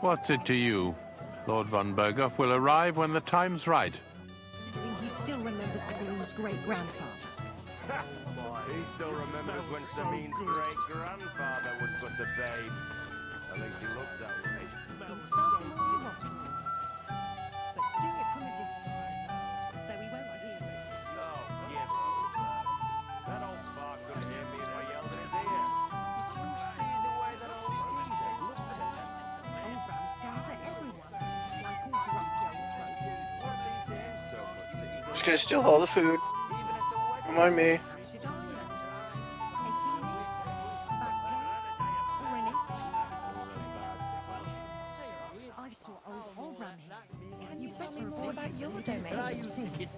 What's it to you? Lord von Berghoff will arrive when the time's right. He still remembers the groom's great-grandfather. He still remembers when Samin's great-grandfather was but a babe. At least he looks that way. But do it from a distance, so he won't hear it. Oh, yeah, that old fart couldn't hear me if I yelled in his ear. Did you see the way that old geezer looked at him? Old brown scars at everyone, like all grumpy old crows. What's he to him so much that he's... I'm just gonna steal all the food. Remind me.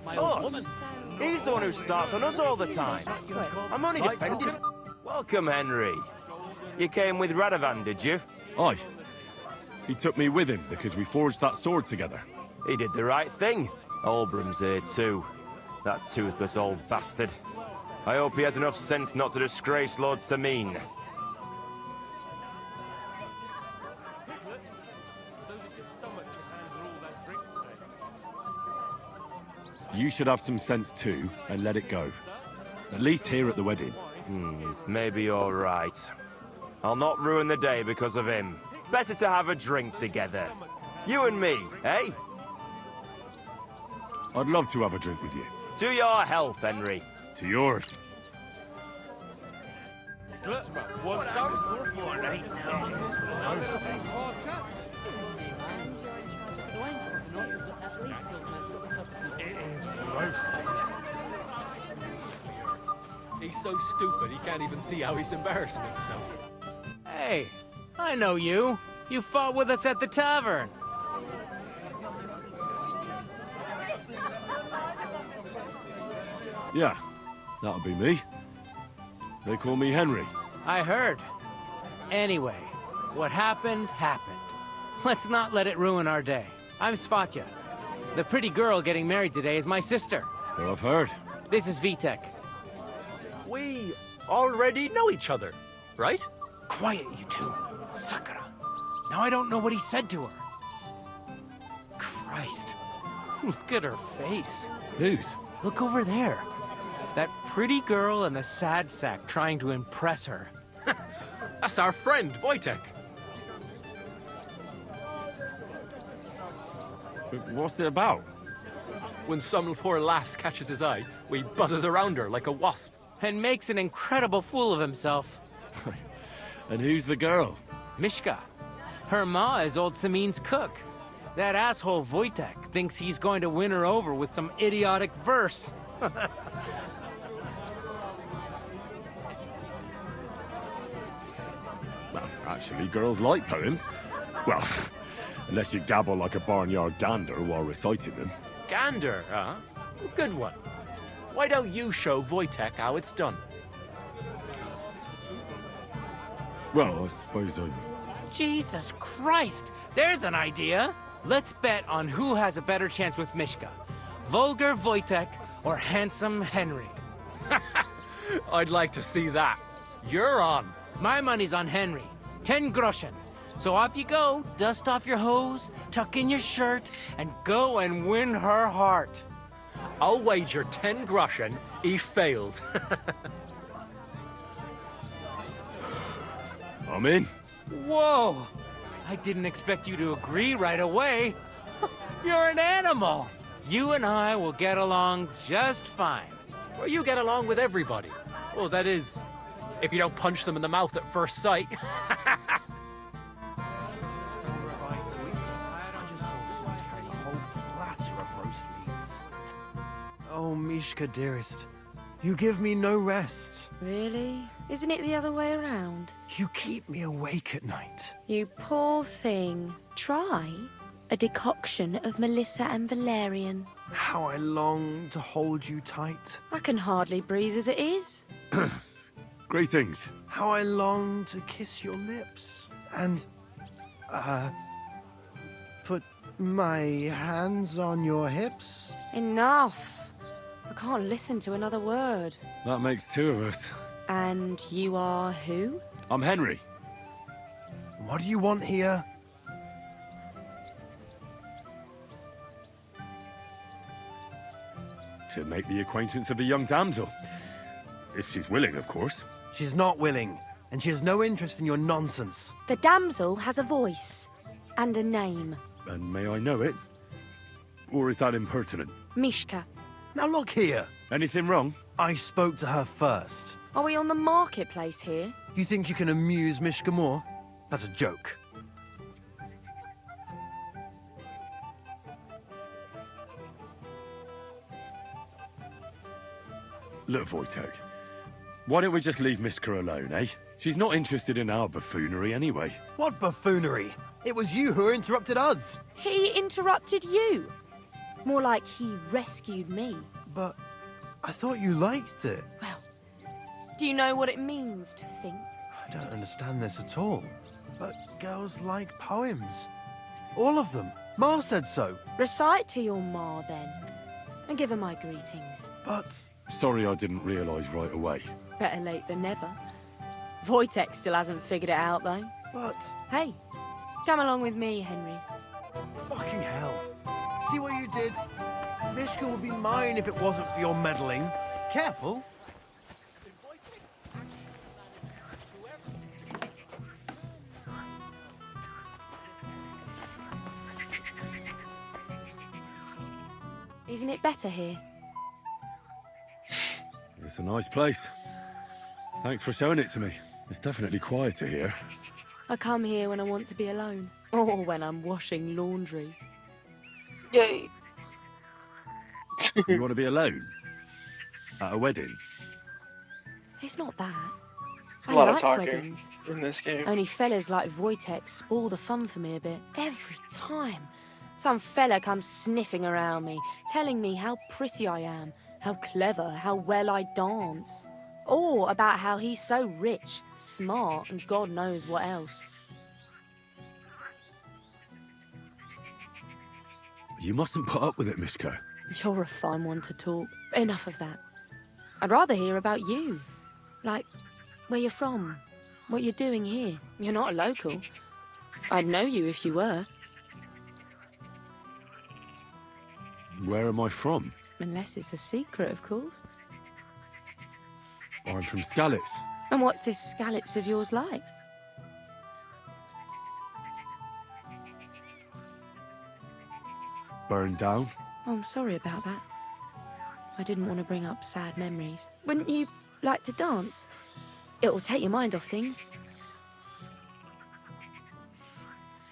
Us? He's the one who starts on us all the time. I'm only defending... Welcome, Henry. You came with Radovan, did you? Aye. He took me with him because we forged that sword together. He did the right thing. Olbram's here too. That toothless old bastard. I hope he has enough sense not to disgrace Lord Samin. You should have some sense too, and let it go. At least here at the wedding. Maybe you're right. I'll not ruin the day because of him. Better to have a drink together. You and me, eh? I'd love to have a drink with you. To your health, Henry. To yours. What's up? Good for right He's so stupid he can't even see how he's embarrassing himself. Hey, I know you. You fought with us at the tavern. Yeah, that'll be me. They call me Henry. I heard. Anyway, what happened, happened. Let's not let it ruin our day. I'm Svatya. The pretty girl getting married today is my sister. So I've heard. This is Vitek. We already know each other, right? Quiet, you two. Sakura. Now I don't know what he said to her. Christ. Look at her face. Whose? Look over there. That pretty girl and the sad sack trying to impress her. That's our friend, Wojtek. What's it about? When some poor lass catches his eye, we buzzes around her like a wasp. And makes an incredible fool of himself. And who's the girl? Mishka. Her ma is old Samin's cook. That asshole Wojtek thinks he's going to win her over with some idiotic verse. Well, actually, girls like poems. Well, unless you gabble like a barnyard gander while reciting them. Gander, huh? Good one. Why don't you show Wojtek how it's done? Well, I suppose I... Jesus Christ! There's an idea! Let's bet on who has a better chance with Mishka. Vulgar Wojtek or handsome Henry. I'd like to see that. You're on. My money's on Henry. 10 groschen. So off you go, dust off your hose, tuck in your shirt, and go and win her heart. I'll wager 10 groschen he fails. I'm in. Whoa! I didn't expect you to agree right away. You're an animal. You and I will get along just fine. Well, you get along with everybody. Well, that is, if you don't punch them in the mouth at first sight. Oh, Mishka, dearest. You give me no rest. Really? Isn't it the other way around? You keep me awake at night. You poor thing. Try a decoction of Melissa and valerian. How I long to hold you tight. I can hardly breathe as it is. Greetings. How I long to kiss your lips. And, put my hands on your hips. Enough. I can't listen to another word. That makes two of us. And you are who? I'm Henry. What do you want here? To make the acquaintance of the young damsel. If she's willing, of course. She's not willing, and she has no interest in your nonsense. The damsel has a voice and a name. And may I know it? Or is that impertinent? Mishka. Now look here. Anything wrong? I spoke to her first. Are we on the marketplace here? You think you can amuse Mishka more? That's a joke. Look, Wojtek. Why don't we just leave Mishka alone, eh? She's not interested in our buffoonery anyway. What buffoonery? It was you who interrupted us. He interrupted you. More like he rescued me. But I thought you liked it. Well, do you know what it means to think? I don't understand this at all. But girls like poems. All of them. Ma said so. Recite to your ma, then. And give her my greetings. But... Sorry I didn't realise right away. Better late than never. Wojtek still hasn't figured it out, though. But... Hey, come along with me, Henry. Fucking hell. See what you did? Mishka would be mine if it wasn't for your meddling. Careful. Isn't it better here? It's a nice place. Thanks for showing it to me. It's definitely quieter here. I come here when I want to be alone. Or when I'm washing laundry. Yay! You want to be alone? At a wedding? It's not that. A lot of like talking weddings. in this game. Only fellas like Wojtek spoil the fun for me a bit. Every time. Some fella comes sniffing around me, telling me how pretty I am, how clever, how well I dance. Or about how he's so rich, smart, and God knows what else. You mustn't put up with it, Mishka. You're a fine one to talk. Enough of that. I'd rather hear about you. Like, where you're from, what you're doing here. You're not a local. I'd know you if you were. Where am I from? Unless it's a secret, of course. I'm from Skalitz. And what's this Skalitz of yours like? Burned down. Oh, I'm sorry about that. I didn't want to bring up sad memories. Wouldn't you like to dance? It'll take your mind off things.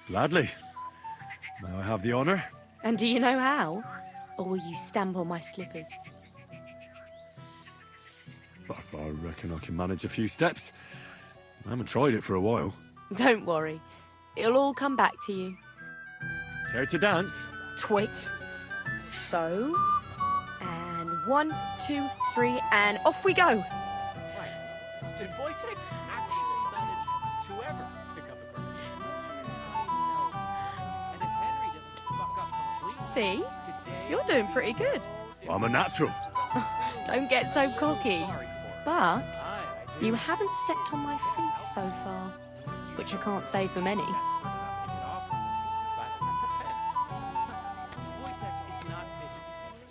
Gladly. May I have the honour? And do you know how? Or will you stamp on my slippers? I reckon I can manage a few steps. I haven't tried it for a while. Don't worry. It'll all come back to you. Care to dance? Twit. So. And 1, 2, 3, and off we go. Did Wojtek actually manage to ever pick up a girl? And if Henry doesn't fuck up completely... See? You're doing pretty good. I'm a natural. Don't get so cocky. But you haven't stepped on my feet so far, which I can't say for many.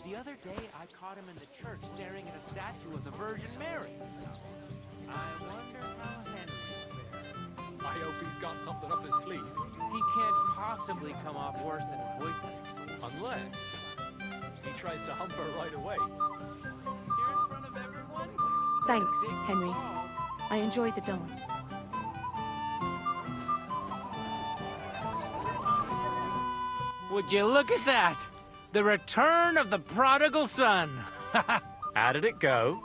The other day, I caught him in the church staring at a statue of the Virgin Mary. I wonder how Henry will fare. I hope he's got something up his sleeve. He can't possibly come off worse than Wojtek. Unless... tries to hump her right away. Thanks, Henry. I enjoyed the dance. Would you look at that? The return of the prodigal son. How did it go?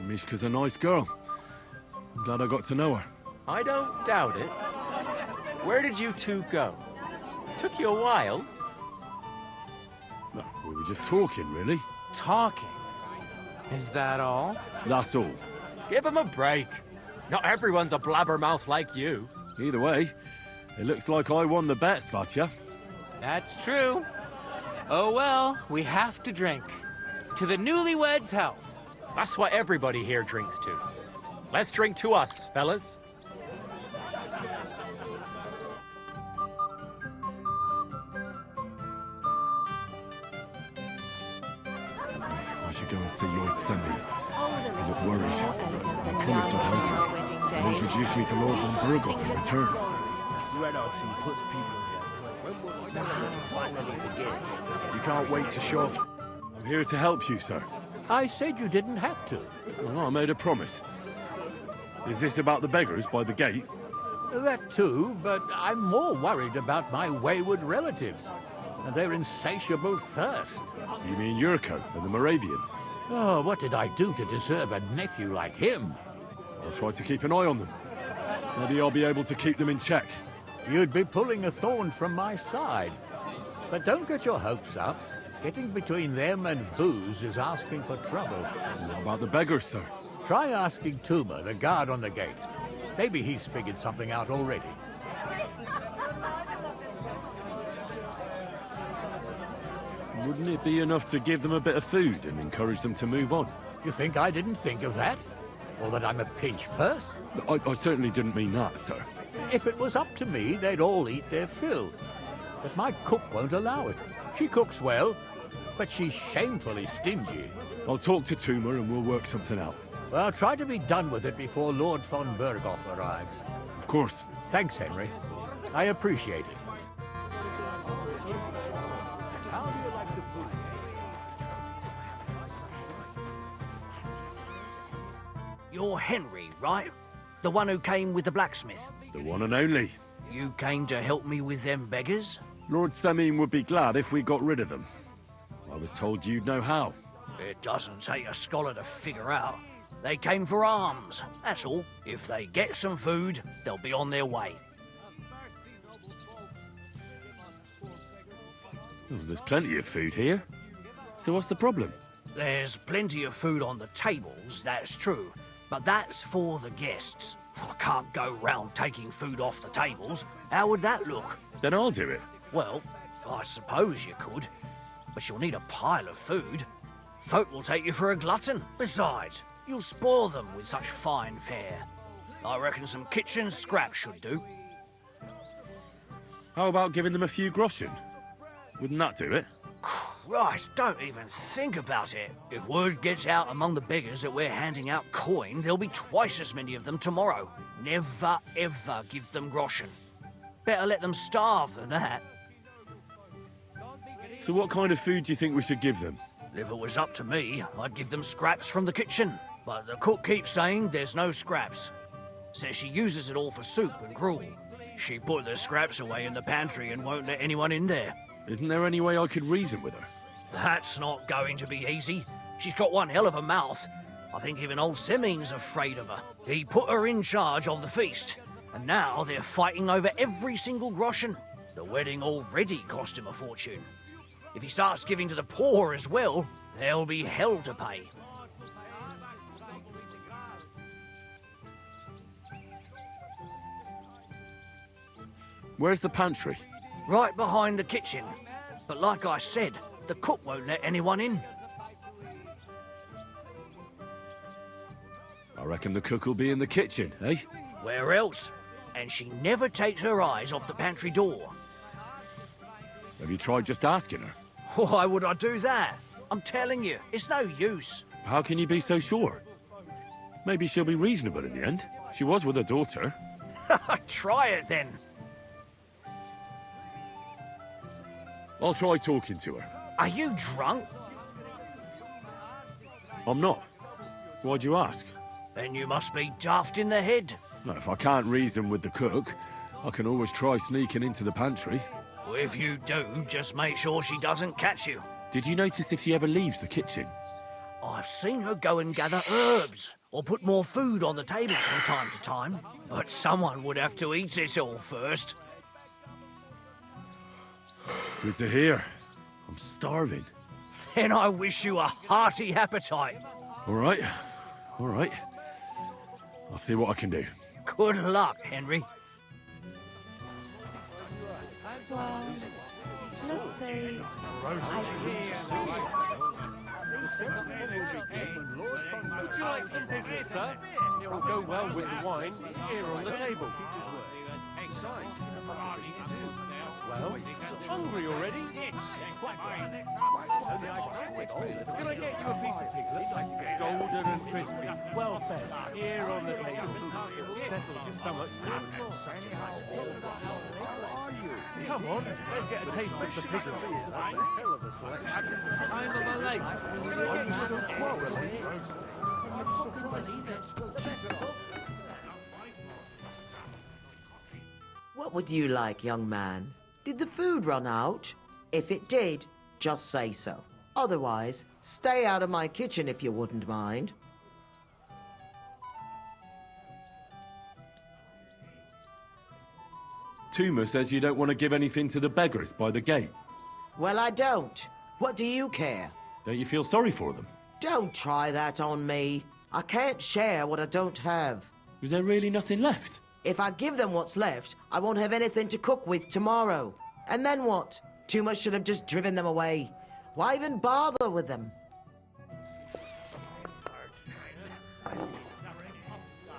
Mishka's a nice girl. I'm glad I got to know her. I don't doubt it. Where did you two go? Took you a while. No, we were just talking, really. Talking? Is that all? That's all. Give him a break. Not everyone's a blabbermouth like you. Either way, it looks like I won the bet, Svatya. That's true. Oh well, we have to drink. To the newlyweds' health. That's what everybody here drinks to. Let's drink to us, fellas. I should go and see Lord Semi. I look worried. I promised I'd help him. And introduce me to Lord von Burghoff in return. Red Oxy puts people in their place. Finally begin. You can't wait to show off. I'm here to help you, sir. I said you didn't have to. Well, I made a promise. Is this about the beggars by the gate? That too, but I'm more worried about my wayward relatives and their insatiable thirst. You mean Yurko and the Moravians? Oh, what did I do to deserve a nephew like him? I'll try to keep an eye on them. Maybe I'll be able to keep them in check. You'd be pulling a thorn from my side. But don't get your hopes up. Getting between them and booze is asking for trouble. What about the beggars, sir? Try asking Tuma, the guard on the gate. Maybe he's figured something out already. Wouldn't it be enough to give them a bit of food and encourage them to move on? You think I didn't think of that? Or that I'm a pinch purse? I certainly didn't mean that, sir. If it was up to me, they'd all eat their fill. But my cook won't allow it. She cooks well, but she's shamefully stingy. I'll talk to Tuma and we'll work something out. Well, try to be done with it before Lord von Burghoff arrives. Of course. Thanks, Henry. I appreciate it. How do you like the food? You're Henry, right? The one who came with the blacksmith? The one and only. You came to help me with them beggars? Lord Samin would be glad if we got rid of them. I was told you'd know how. It doesn't take a scholar to figure out. They came for alms, that's all. If they get some food, they'll be on their way. Oh, there's plenty of food here. So what's the problem? There's plenty of food on the tables, that's true. But that's for the guests. I can't go round taking food off the tables. How would that look? Then I'll do it. Well, I suppose you could. But you'll need a pile of food. Folk will take you for a glutton. Besides, you'll spoil them with such fine fare. I reckon some kitchen scraps should do. How about giving them a few groschen? Wouldn't that do it? Christ, don't even think about it. If word gets out among the beggars that we're handing out coin, there'll be twice as many of them tomorrow. Never, ever give them groschen. Better let them starve than that. So what kind of food do you think we should give them? If it was up to me, I'd give them scraps from the kitchen. But the cook keeps saying there's no scraps. Says she uses it all for soup and gruel. She put the scraps away in the pantry and won't let anyone in there. Isn't there any way I could reason with her? That's not going to be easy. She's got one hell of a mouth. I think even old Semin's afraid of her. He put her in charge of the feast, and now they're fighting over every single groschen. The wedding already cost him a fortune. If he starts giving to the poor as well, there'll be hell to pay. Where's the pantry? Right behind the kitchen. But like I said, the cook won't let anyone in. I reckon the cook will be in the kitchen, eh? Where else? And she never takes her eyes off the pantry door. Have you tried just asking her? Why would I do that? I'm telling you, it's no use. How can you be so sure? Maybe she'll be reasonable in the end. She was with her daughter. Try it then. I'll try talking to her. Are you drunk? I'm not. Why'd you ask? Then you must be daft in the head. No, if I can't reason with the cook, I can always try sneaking into the pantry. Well, if you do, just make sure she doesn't catch you. Did you notice if she ever leaves the kitchen? I've seen her go and gather herbs, or put more food on the tables from time to time. But someone would have to eat it all first. Good to hear. I'm starving. Then I wish you a hearty appetite. All right. All right. I'll see what I can do. Good luck, Henry. Well, let's say Would you like some picnic, sir? It will go well with the wine here on the table. Well, hungry already? Can I get you a piece of piglet? Golden and crispy, well fed, here on the table. It will settle your stomach. Come on, let's get a taste of the piglet. That's a hell of a selection. Time of a lake. Can I get you some What would you like, young man? Did the food run out? If it did, just say so. Otherwise, stay out of my kitchen if you wouldn't mind. Tuma says you don't want to give anything to the beggars by the gate. Well, I don't. What do you care? Don't you feel sorry for them? Don't try that on me. I can't share what I don't have. Is there really nothing left? If I give them what's left, I won't have anything to cook with tomorrow. And then what? Tuma should have just driven them away. Why even bother with them?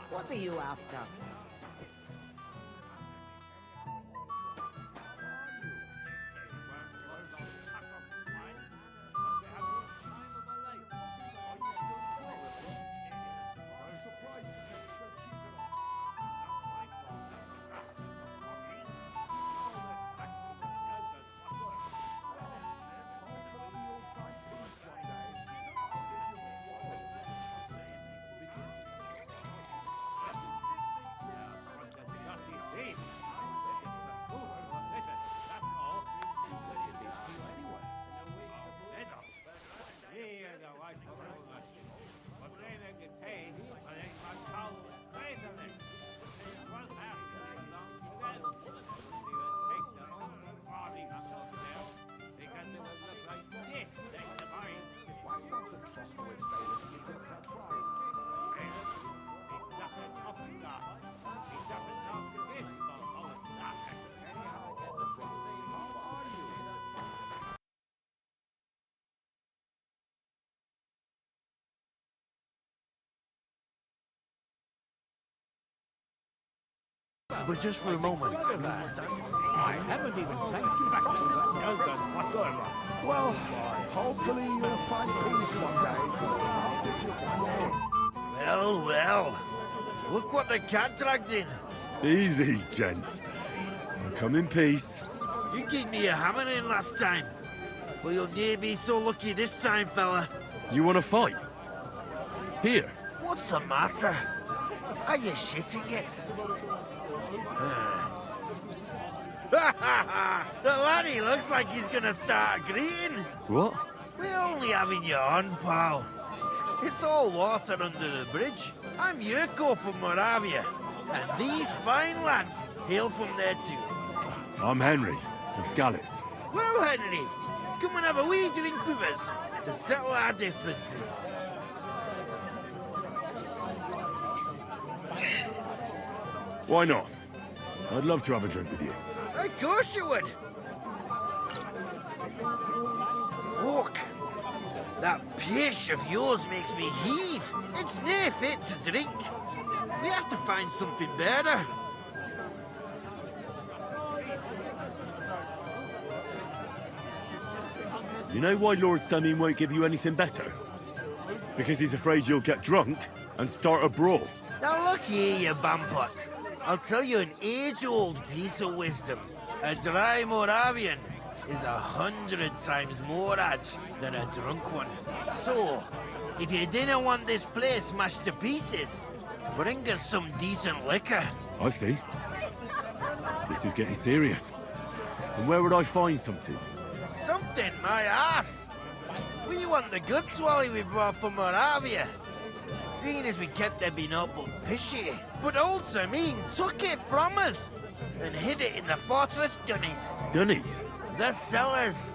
What are you after? But just for a moment, you understand? I haven't even thanked you. Well, hopefully you'll find peace one day. Well, well. Look what the cat dragged in. Easy, gents. I'll come in peace. You gave me a hammer in last time. Well, you'll near be so lucky this time, fella. You want to fight? Here. What's the matter? Are you shitting it? The laddie looks like he's gonna start greeting. What? We're only having you on, pal. It's all water under the bridge. I'm Yurko from Moravia, and these fine lads hail from there too. I'm Henry, of Scalitz. Well, Henry, come and have a wee drink with us to settle our differences. Why not? I'd love to have a drink with you. Of course you would. Fuck. That pish of yours makes me heave. It's nae fit to drink. We have to find something better. You know why Lord Samin won't give you anything better? Because he's afraid you'll get drunk and start a brawl. Now look here, you bampot. I'll tell you an age-old piece of wisdom. A dry Moravian is 100 times more edge than a drunk one. So, if you didn't want this place smashed to pieces, bring us some decent liquor. I see. This is getting serious. And where would I find something? Something, my ass! We want the good swally we brought from Moravia. Seeing as we kept there being up but pishy. But old Samin took it from us and hid it in the fortress dunnies. Dunnies? The cellars.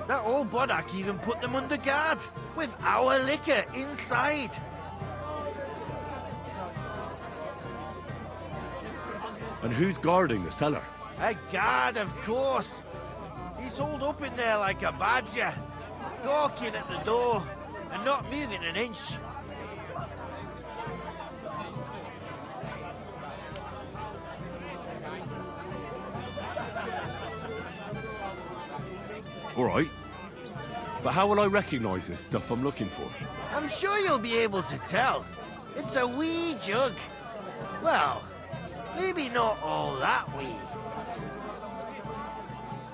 That old Bodak even put them under guard with our liquor inside. And who's guarding the cellar? A guard, of course. He's holed up in there like a badger, gawking at the door and not moving an inch. All right. But how will I recognize this stuff I'm looking for? I'm sure you'll be able to tell. It's a wee jug. Well, maybe not all that wee.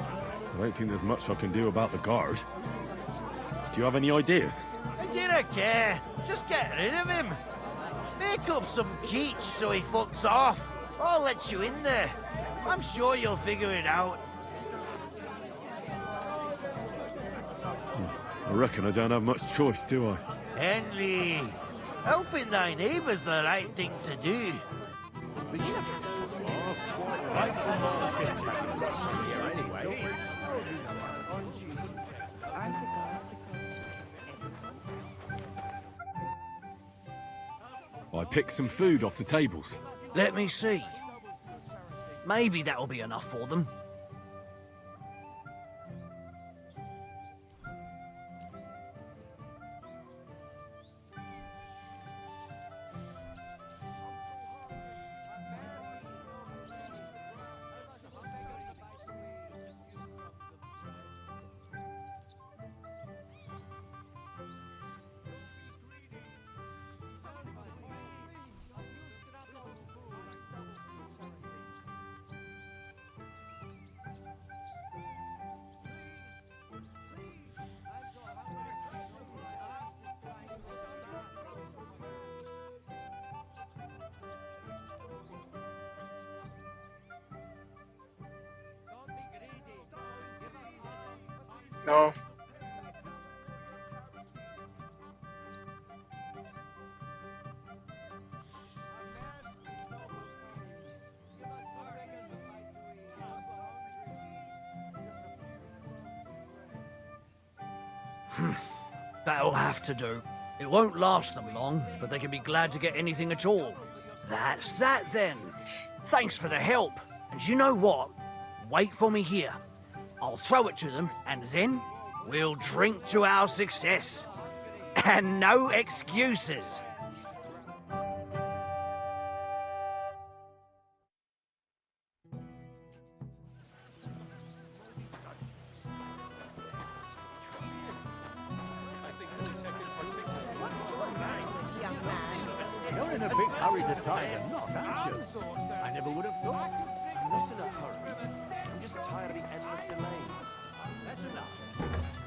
I don't think there's much I can do about the guard. Do you have any ideas? I didn't care. Just get rid of him. Make up some keech so he fucks off. I'll let you in there. I'm sure you'll figure it out. I reckon I don't have much choice, do I? Henry, helping thy neighbour's the right thing to do. I picked some food off the tables. Let me see. Maybe that'll be enough for them. No. That'll have to do. It won't last them long, but they can be glad to get anything at all. That's that then. Thanks for the help. And you know what? Wait for me here. I'll throw it to them, and then we'll drink to our success. And no excuses. You're in a big hurry to tie them knot, aren't you? I never would have thought. I'm not in a hurry. I'm just tired of the endless delays. That's enough.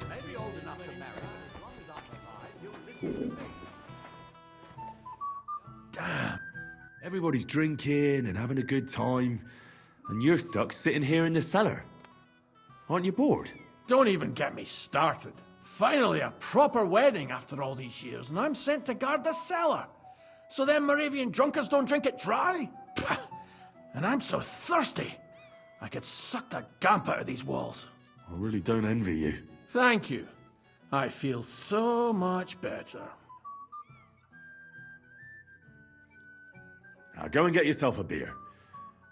Maybe old enough to marry, but as long as I'm alive, you'll listen to me. Damn. Everybody's drinking and having a good time, and you're stuck sitting here in the cellar. Aren't you bored? Don't even get me started. Finally, a proper wedding after all these years, and I'm sent to guard the cellar. So them Moravian drunkards don't drink it dry? Pah. And I'm so thirsty, I could suck the damp out of these walls. I really don't envy you. Thank you. I feel so much better. Now go and get yourself a beer.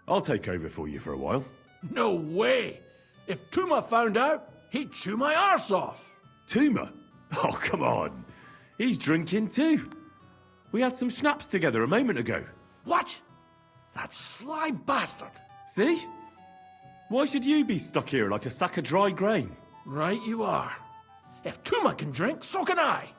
I'll take over for you for a while. No way! If Tuma found out, he'd chew my arse off. Tuma? Oh, come on. He's drinking too. We had some schnapps together a moment ago. What? That sly bastard. See? Why should you be stuck here like a sack of dry grain? Right you are. If Tuma can drink, so can I.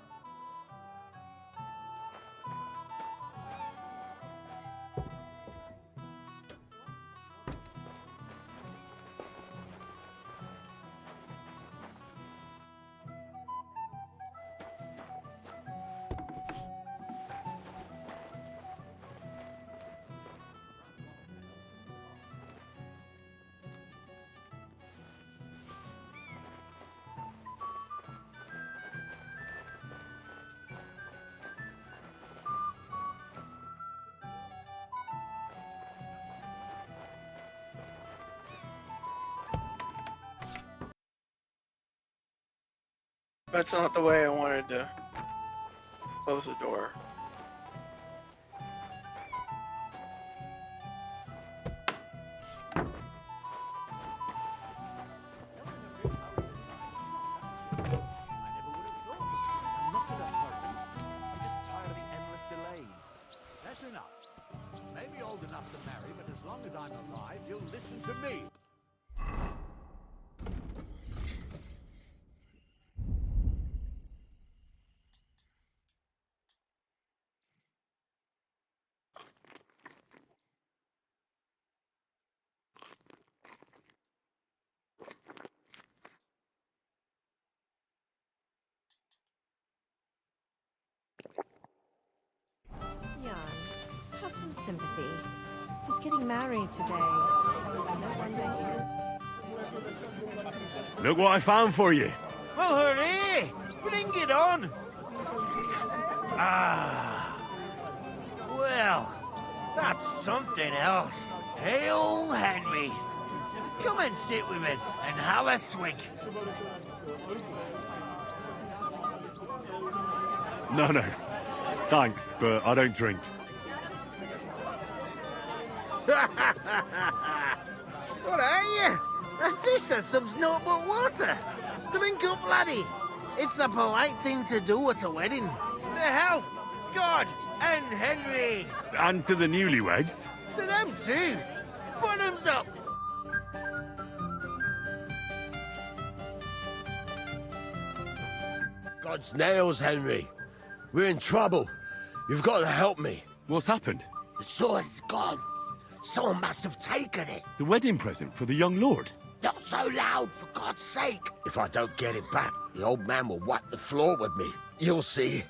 That's not the way I wanted to close the door. I'm not in a hurry. I'm just tired of the endless delays. That's enough. Maybe old enough to marry, but as long as I'm alive, you'll listen to me. Jan, have some sympathy. He's getting married today. It's no wonder he's Look what I found for you. Well, hooray! Bring it on! Ah. Well, that's something else. Hail Henry! Come and sit with us and have a swig. No. Thanks, but I don't drink. What are you? A fish that subs naught but water. Drink up, laddie. It's a polite thing to do at a wedding. To health, God, and Henry. And to the newlyweds. To them too. Bottoms up. God's nails, Henry. We're in trouble. You've got to help me. What's happened? The sword's gone. Someone must have taken it. The wedding present for the young lord? Not so loud, for God's sake. If I don't get it back, the old man will wipe the floor with me. You'll see.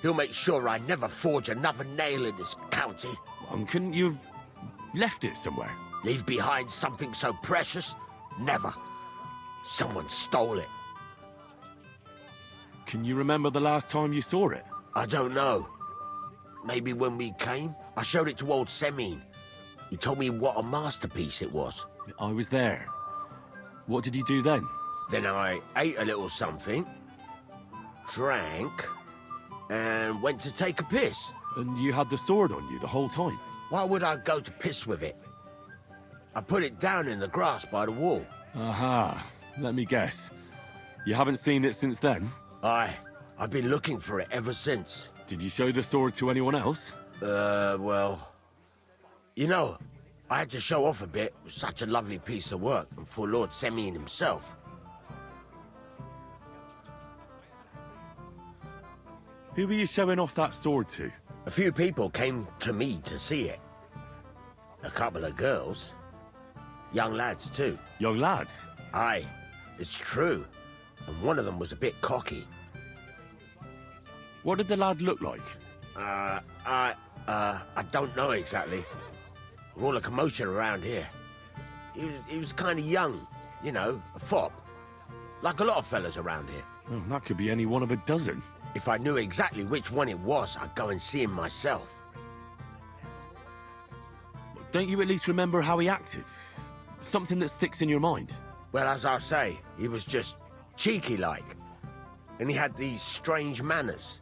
He'll make sure I never forge another nail in this county. And couldn't you have left it somewhere? Leave behind something so precious? Never. Someone stole it. Can you remember the last time you saw it? I don't know. Maybe when we came, I showed it to old Semine. He told me what a masterpiece it was. I was there. What did you do then? Then I ate a little something, drank, and went to take a piss. And you had the sword on you the whole time? Why would I go to piss with it? I put it down in the grass by the wall. Aha. Let me guess. You haven't seen it since then? Aye. I've been looking for it ever since. Did you show the sword to anyone else? Well... You know, I had to show off a bit. It was such a lovely piece of work, and for Lord Semine himself. Who were you showing off that sword to? A few people came to me to see it. A couple of girls. Young lads, too. Young lads? Aye, it's true. And one of them was a bit cocky. What did the lad look like? I don't know exactly. All the commotion around here. He was kind of young, you know, a fop. Like a lot of fellas around here. Oh, that could be any one of a dozen. If I knew exactly which one it was, I'd go and see him myself. Don't you at least remember how he acted? Something that sticks in your mind? Well, as I say, he was just cheeky-like. And he had these strange manners.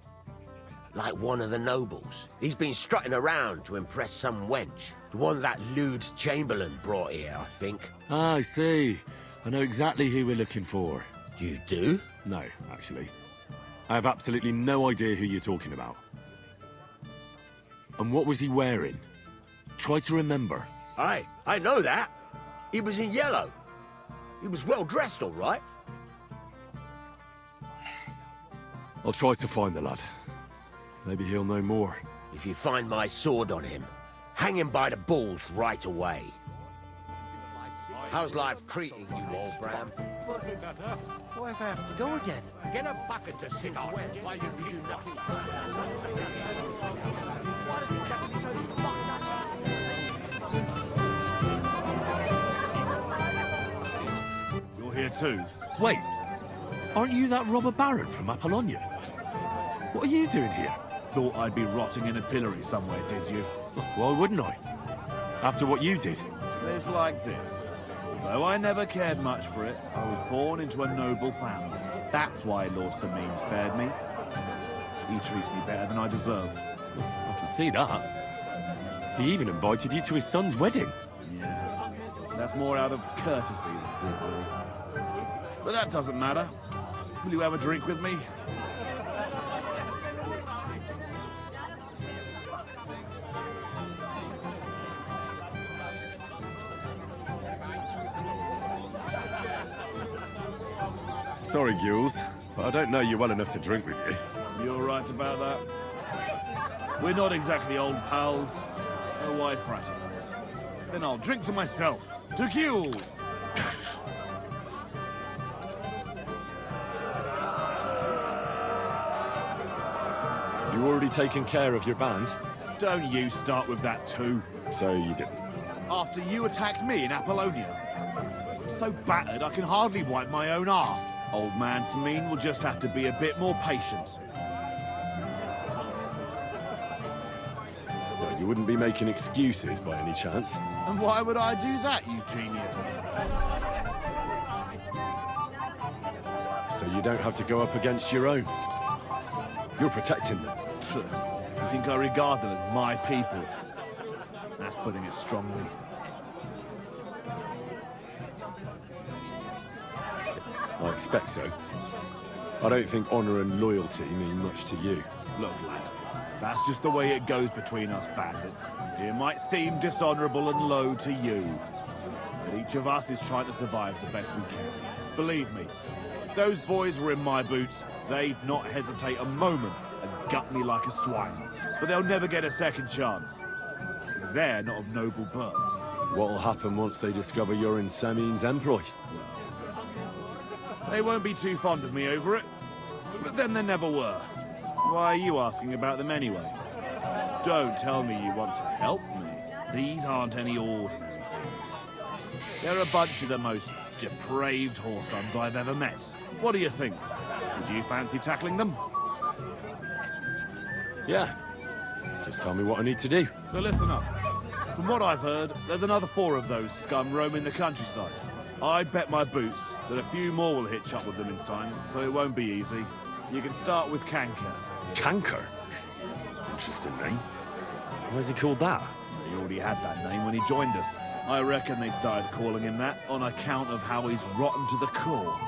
Like one of the nobles. He's been strutting around to impress some wench. The one that lewd Chamberlain brought here, I think. Ah, I see. I know exactly who we're looking for. You do? No, actually. I have absolutely no idea who you're talking about. And what was he wearing? Try to remember. Aye, I know that. He was in yellow. He was well dressed, all right. I'll try to find the lad. Maybe he'll know more. If you find my sword on him, hang him by the balls right away. How's life treating you, old Bram? What if I have to go again? Get a bucket to sit on while you do nothing. You're here too? Wait, aren't you that robber baron from Apollonia? What are you doing here? Thought I'd be rotting in a pillory somewhere, did you? Why wouldn't I? After what you did. It's like this. Although I never cared much for it, I was born into a noble family. That's why Lord Samin spared me. He treats me better than I deserve. I can see that. He even invited you to his son's wedding. Yes. That's more out of courtesy than goodwill. But that doesn't matter. Will you have a drink with me? Sorry, Gules, but I don't know you well enough to drink with you. You're right about that. We're not exactly old pals, so why fraternize? Then I'll drink to myself. To Gules! You already taken care of your band? Don't you start with that too. So you didn't. After you attacked me in Apollonia. I'm so battered I can hardly wipe my own arse. Old man Samin will just have to be a bit more patient. No, you wouldn't be making excuses by any chance. And why would I do that, you genius? So you don't have to go up against your own. You're protecting them. You think I regard them as my people? That's putting it strongly. I expect so. I don't think honor and loyalty mean much to you. Look, lad, that's just the way it goes between us bandits. It might seem dishonorable and low to you, but each of us is trying to survive the best we can. Believe me, if those boys were in my boots, they'd not hesitate a moment and gut me like a swine. But they'll never get a second chance, because they're not of noble birth. What'll happen once they discover you're in Samin's employ? They won't be too fond of me over it, but then they never were. Why are you asking about them anyway? Don't tell me you want to help me. These aren't any ordinary thieves. They're a bunch of the most depraved whoresons I've ever met. What do you think? Would you fancy tackling them? Yeah. Just tell me what I need to do. So listen up. From what I've heard, there's another 4 of those scum roaming the countryside. I'd bet my boots that a few more will hitch up with them in time, so it won't be easy. You can start with Canker. Canker? Interesting name. Why's he called that? He already had that name when he joined us. I reckon they started calling him that on account of how he's rotten to the core.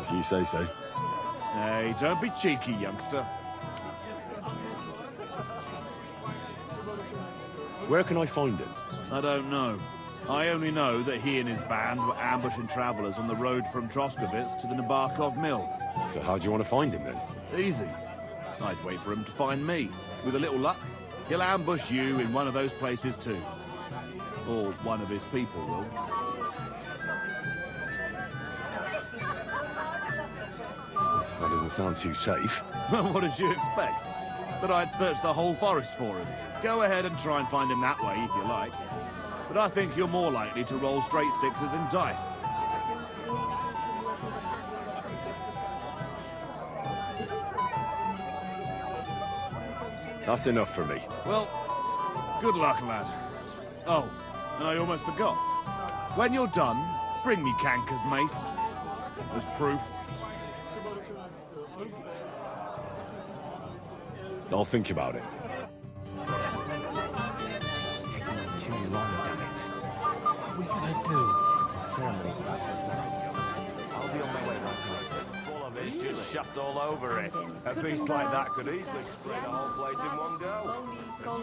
If you say so. Hey, don't be cheeky, youngster. Where can I find him? I don't know. I only know that he and his band were ambushing travelers on the road from Troskovitz to the Nabarkov mill. So how do you want to find him then? Easy. I'd wait for him to find me. With a little luck, he'll ambush you in one of those places too. Or one of his people will. That doesn't sound too safe. What did you expect? That I'd search the whole forest for him? Go ahead and try and find him that way if you like. But I think you're more likely to roll straight 6s in dice. That's enough for me. Well, good luck, lad. Oh, and I almost forgot. When you're done, bring me Canker's mace. As proof. I'll think about it. It's taking too long, damn it. What are we gonna do? The ceremony's about to start. I'll be on my way right away. Full of it, just shuts all over it. A beast like that could easily spray the whole place in one go.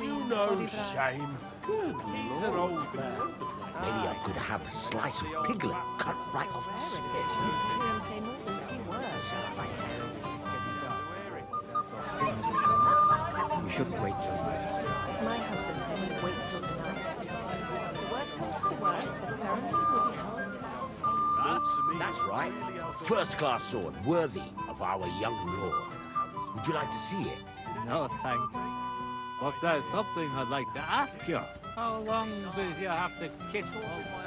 You know, shame. He's an old man. Maybe I could have a slice of piglet cut right off the stick. We shouldn't wait till night. My husband said he'd wait till tonight. The worst comes to the worst, the ceremony will be held. That's right. First-class sword, worthy of our young lord. Would you like to see it? No, thanks. But there's something I'd like to ask you. How long did you have to kiss all my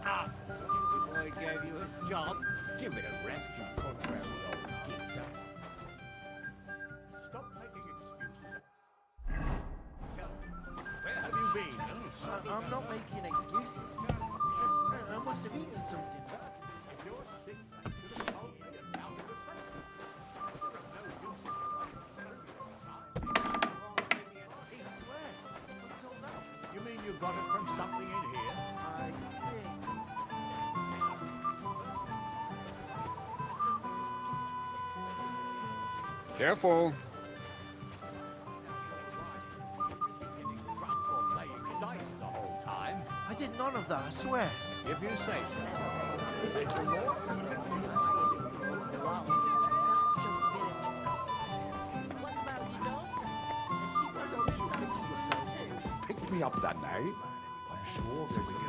ass before I gave you a job? Give it a rest, you contrary old geezer. Stop making excuses. Where have you been? I'm not making excuses. I must have eaten something bad. You mean you got it from something in here? I think. Careful. I did none of that, I swear. If you say so. Anything more? Pick me up that night. I'm sure they'll be good.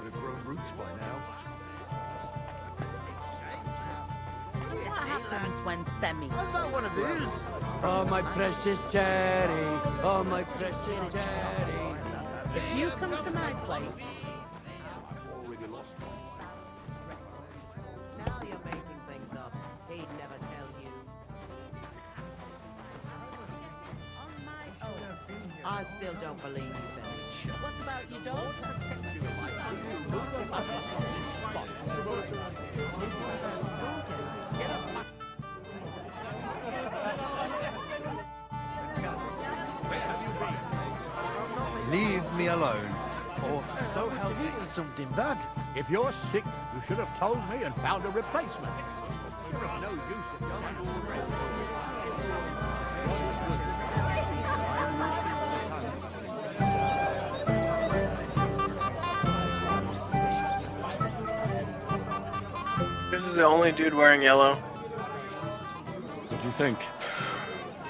Would have grown roots by now. What happens when Semi? How's about one of these? Oh, my precious cherry. Oh, my precious cherry. If you come to my place, Now you're making things up. He'd never tell you. I still don't believe you, Betty. what about your daughter? Leave me alone. Or so help me. Eaten something bad. If you're sick, you should have told me and found a replacement. You're of no use at This is the only dude wearing yellow. What do you think?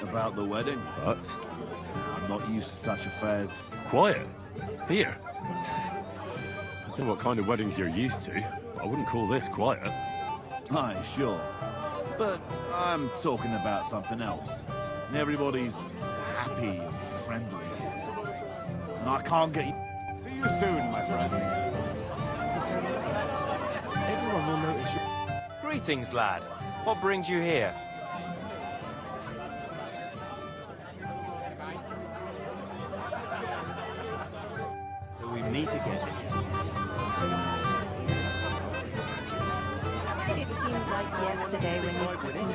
About the wedding? What? I'm not used to such affairs. Quiet? Here? I don't know what kind of weddings you're used to. I wouldn't call this quiet. Aye, sure. But I'm talking about something else. And everybody's happy and friendly. And I can't get you... See you soon, my friend. Everyone will notice you. Greetings, lad. What brings you here? Till we meet again. It seems like yesterday when you christened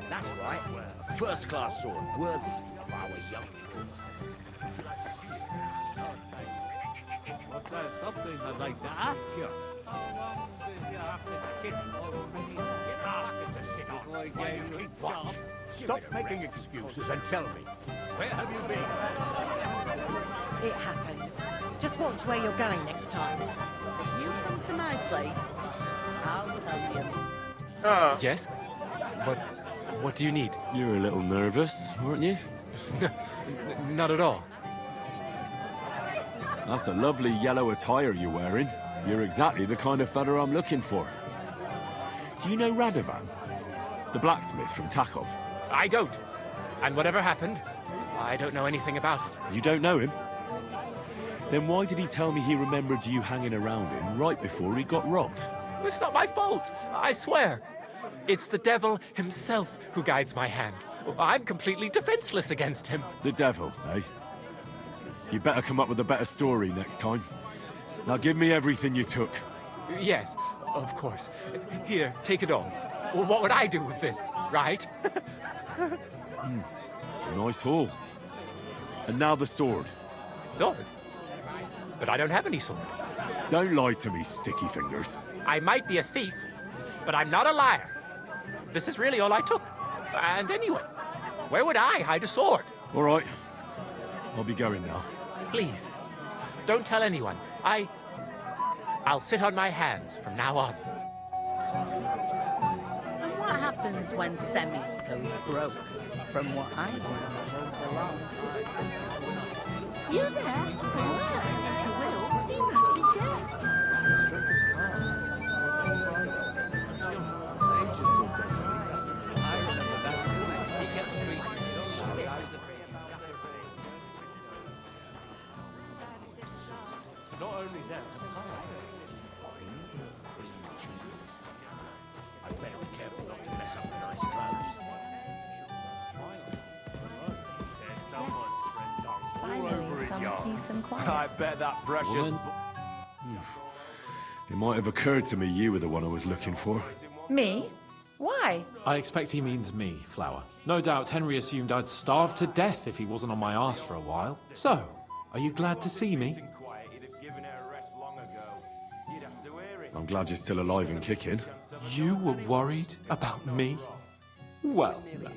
That's right. First-class sword, worthy of our young. Well, there's something I'd like to ask you. How long did you have to kick over me? Get off to sit on. Before I gave you a job. Stop making excuses and tell me. Where have you been? It happens. Just watch where you're going next time. If you come to my place, I'll tell you. Yes? What do you need? You were a little nervous, weren't you? Not at all. That's a lovely yellow attire you're wearing. You're exactly the kind of fella I'm looking for. Do you know Radovan? The blacksmith from Takov? I don't. And whatever happened, I don't know anything about it. You don't know him? Then why did he tell me he remembered you hanging around him right before he got robbed? It's not my fault, I swear. It's the devil himself who guides my hand. I'm completely defenseless against him. The devil, eh? You better come up with a better story next time. Now give me everything you took. Yes, of course. Here, take it all. What would I do with this, right? Nice haul. And now the sword. Sword? But I don't have any sword. Don't lie to me, sticky fingers. I might be a thief, but I'm not a liar. this is really all I took. And anyway, where would I hide a sword? All right. I'll be going now. Please, don't tell anyone. I'll sit on my hands from now on. And what happens when Semi goes broke? From what I hear, along. You there? Well, if you will, he must be dead. Not only that, I better be careful not to mess up the nice clothes. Finally, some peace and quiet. I bet that precious... It might have occurred to me you were the one I was looking for. Me? Why? I expect he means me, Flower. No doubt Henry assumed I'd starve to death if he wasn't on my arse for a while. So, are you glad to see me? I'm glad you're still alive and kicking. You were worried about me? Well, no.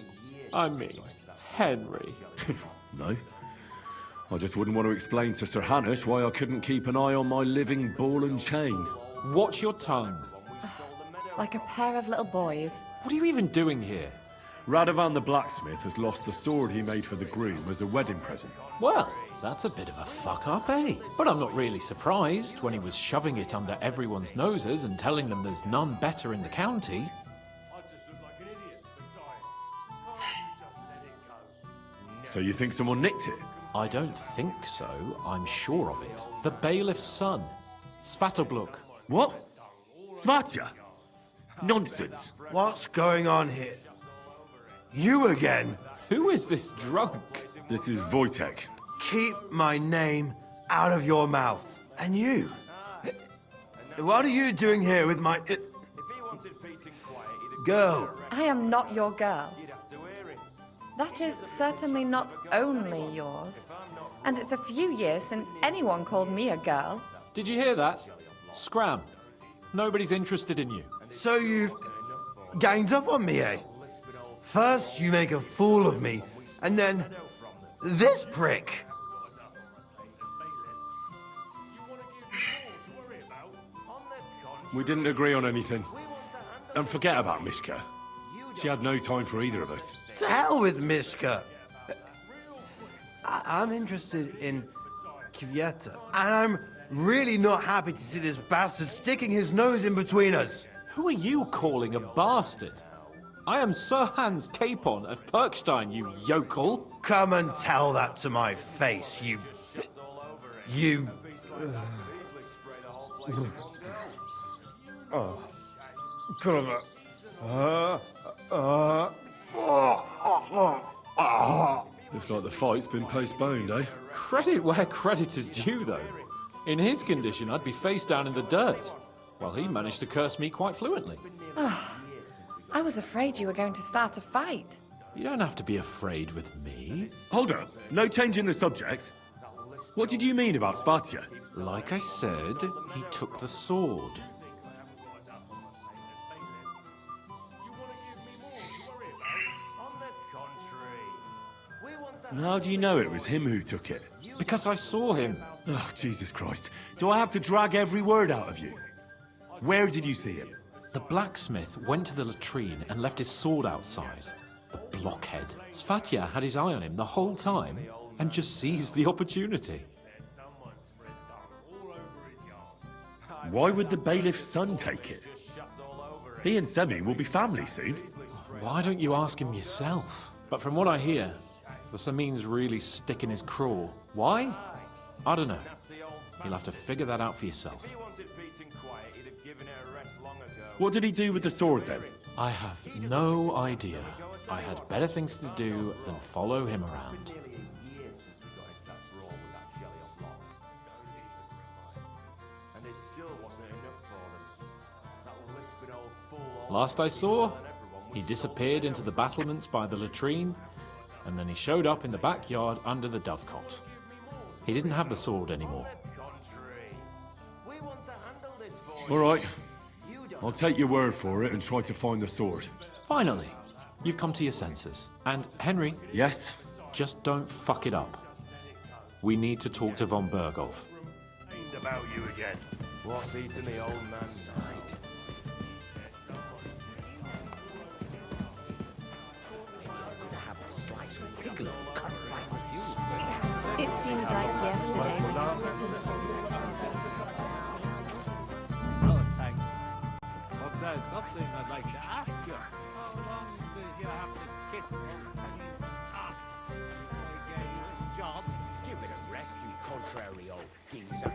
I mean, Henry. No. I just wouldn't want to explain to Sir Hanush why I couldn't keep an eye on my living ball and chain. Watch your tongue. Like a pair of little boys. What are you even doing here? Radovan the blacksmith has lost the sword he made for the groom as a wedding present. Well, that's a bit of a fuck-up, eh? But I'm not really surprised when he was shoving it under everyone's noses and telling them there's none better in the county. So you think someone nicked it? I don't think so. I'm sure of it. The bailiff's son, Svatobluk. What? Svatya? Nonsense. What's going on here? You again? Who is this drunk? This is Wojtek. Keep my name out of your mouth. And you? What are you doing here with my... girl? I am not your girl. That is certainly not only yours. And it's a few years since anyone called me a girl. Did you hear that? Scram. Nobody's interested in you. So you've ganged up on me, eh? First you make a fool of me, and then this prick. We didn't agree on anything. And forget about Mishka. She had no time for either of us. To hell with Mishka. I'm interested in Kvyeta, and I'm really not happy to see this bastard sticking his nose in between us. Who are you calling a bastard? I am Sir Hans Capon of Perkstein, you yokel. Come and tell that to my face, you... Oh. Looks like the fight's been postponed, eh? Credit where credit is due, though. In his condition, I'd be face down in the dirt. Well, he managed to curse me quite fluently. I was afraid you were going to start a fight. You don't have to be afraid with me. Hold up. No change in the subject. What did you mean about Svatya? Like I said, he took the sword. And how do you know it was him who took it? Because I saw him. Oh, Jesus Christ. Do I have to drag every word out of you? Where did you see him? The blacksmith went to the latrine and left his sword outside. The blockhead. Svatya had his eye on him the whole time and just seized the opportunity. Why would the bailiff's son take it? He and Semi will be family soon. Why don't you ask him yourself? But from what I hear, the Samin's really sticking his craw. Why? I don't know. You'll have to figure that out for yourself. What did he do with the sword then? I have no idea. I had better things to do than follow him around. Last I saw, he disappeared into the battlements by the latrine, and then he showed up in the backyard under the dovecot. He didn't have the sword anymore. All right. I'll take your word for it and try to find the sword. Finally, you've come to your senses. And Henry... Yes? Just don't fuck it up. We need to talk to von Berghoff. Ain't about you again. What's eating the old man tonight? It seems like yesterday. Oh, thanks. But there's something I'd like to ask you. How long did you have to kick before I gave you a job? Give it a rest, you contrary old geezer.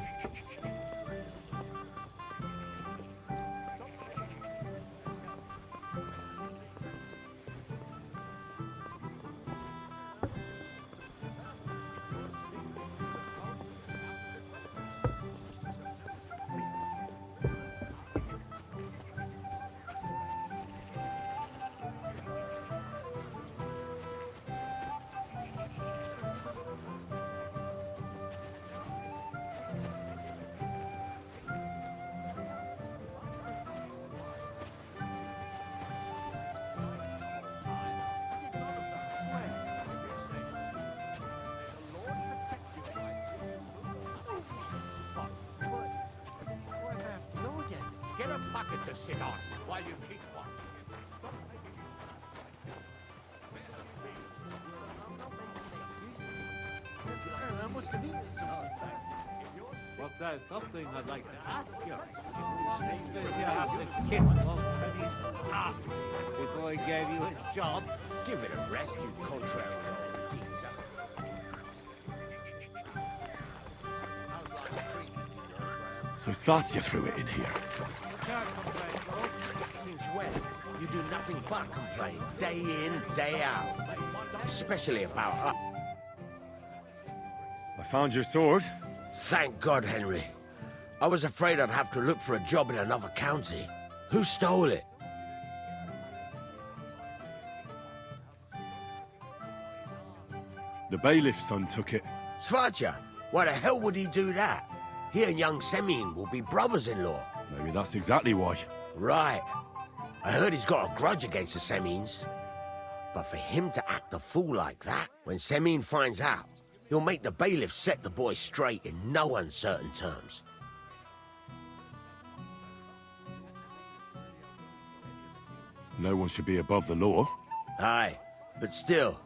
Get a bucket to sit on while you keep watch. But there's something I'd like to ask you. How long did you have to kick old Penny's ass before I gave you a job? Give it a rest, you contrary old geezer. So Stratia threw it in here. Since when? You do nothing but complain, day in, day out. Especially about us. I found your sword. Thank God, Henry. I was afraid I'd have to look for a job in another county. Who stole it? The bailiff's son took it. Svaja? Why the hell would he do that? He and young Semyon will be brothers-in-law. Maybe that's exactly why. Right. I heard he's got a grudge against the Semyons. But for him to act a fool like that, when Semyon finds out, he'll make the bailiff set the boy straight in no uncertain terms. No one should be above the law. Aye, but still,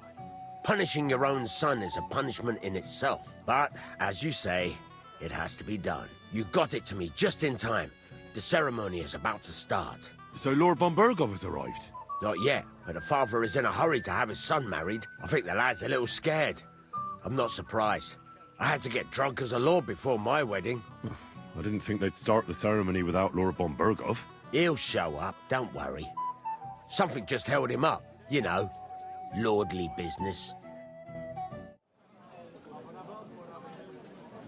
punishing your own son is a punishment in itself. But, as you say, it has to be done. You got it to me just in time. The ceremony is about to start. So Lord von Berghoff has arrived? Not yet, but the father is in a hurry to have his son married. I think the lad's a little scared. I'm not surprised. I had to get drunk as a lord before my wedding. I didn't think they'd start the ceremony without Lord von Berghoff. He'll show up, don't worry. Something just held him up, you know. Lordly business.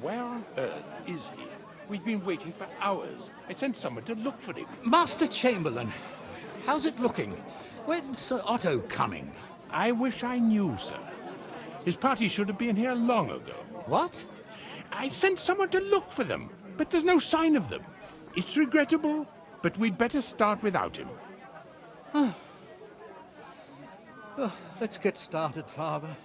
Where on earth is he? We've been waiting for hours. I sent someone to look for him. Master Chamberlain, how's it looking? When's Sir Otto coming? I wish I knew, sir. His party should have been here long ago. What? I sent someone to look for them, but there's no sign of them. It's regrettable, but we'd better start without him. Let's get started, Father.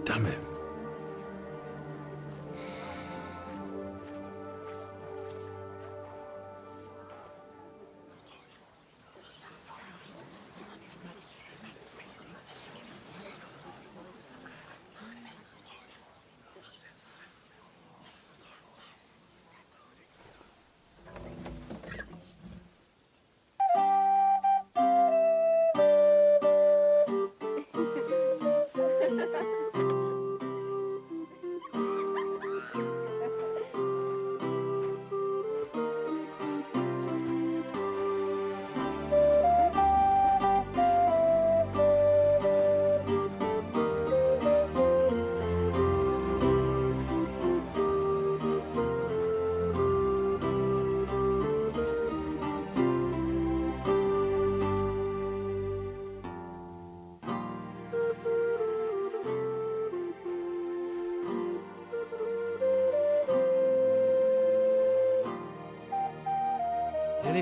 Damn it.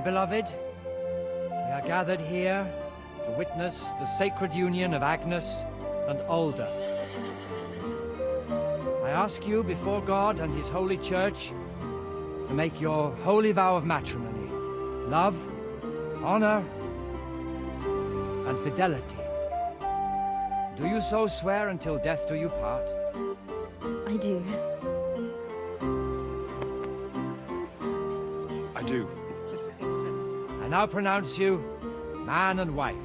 beloved, we are gathered here to witness the sacred union of Agnes and Alda. I ask you before God and His holy church to make your holy vow of matrimony, love, honor, and fidelity. Do you so swear until death do you part? I do. I do. I now pronounce you man and wife.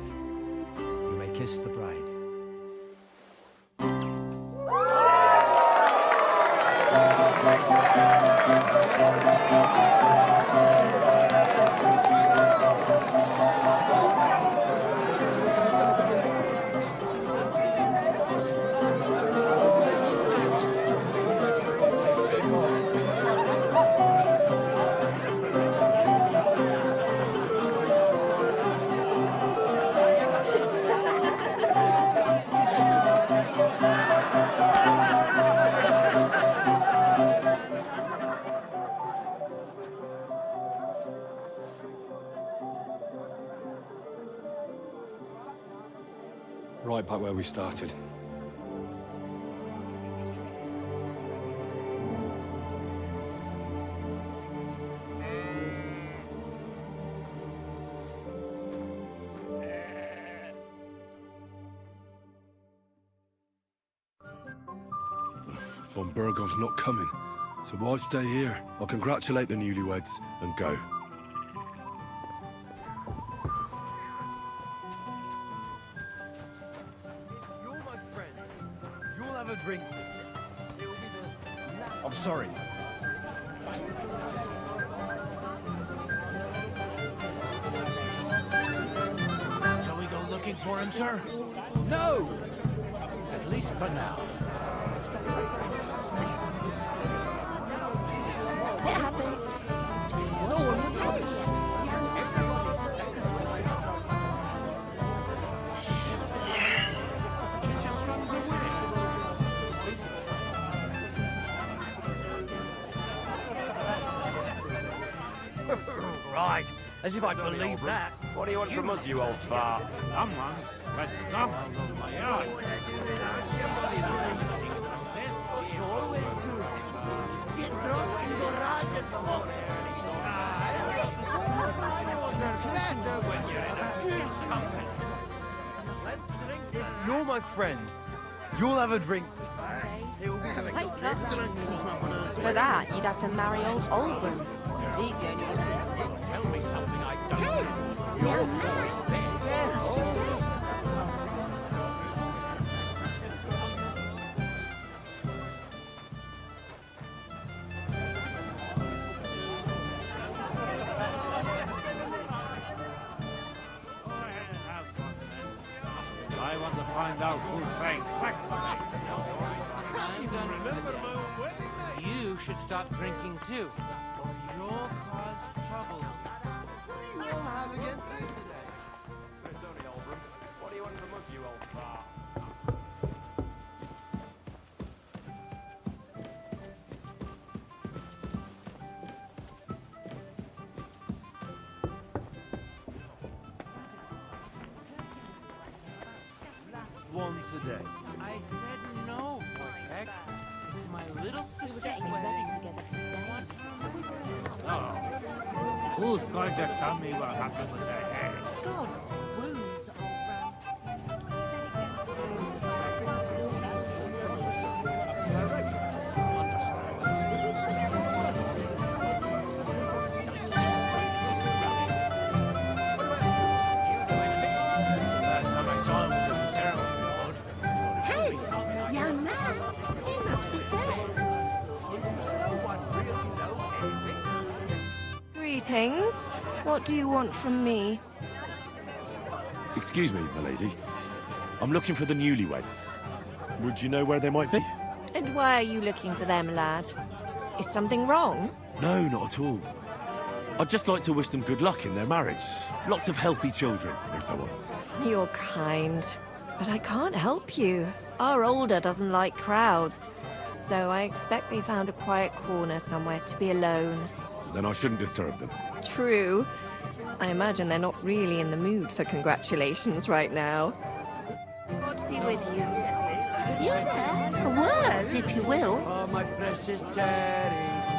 You may kiss the bride. Right back where we started. Von Burgov's not coming, so why stay here? I'll congratulate the newlyweds and go. Drink. I'm sorry. Shall we go looking for him, sir? No! At least for now. It happens. Right, as if I believe that. What do you want from us, you old fart? Someone has stumbled on my yard. Get drunk in the garage some more. If you're my friend, you'll have a drink. For that, you'd have to marry old Oldham. He's the only one. Tell me something I don't. I want to find out who sang You should stop drinking too. You'll cause trouble. What do you all have against me today? What do you want from us, you old fart? One today. I said no, Wojtek. It's my little We were sister's getting ready wedding. together for the day. Oh, who's going to tell me what happened with their hair? God's wounds, old brown. Last time I saw him was at the ceremony, Lord. Hey, young man, he must be dead. Greetings. What do you want from me? Excuse me, milady. I'm looking for the newlyweds. Would you know where they might be? And why are you looking for them, lad? Is something wrong? No, not at all. I'd just like to wish them good luck in their marriage. Lots of healthy children, and so on. You're kind, but I can't help you. Our older doesn't like crowds, so I expect they found a quiet corner somewhere to be alone. Then I shouldn't disturb them. True, I imagine they're not really in the mood for congratulations right now. God be with you. You're there. A word, if you will. Oh, my precious Teddy.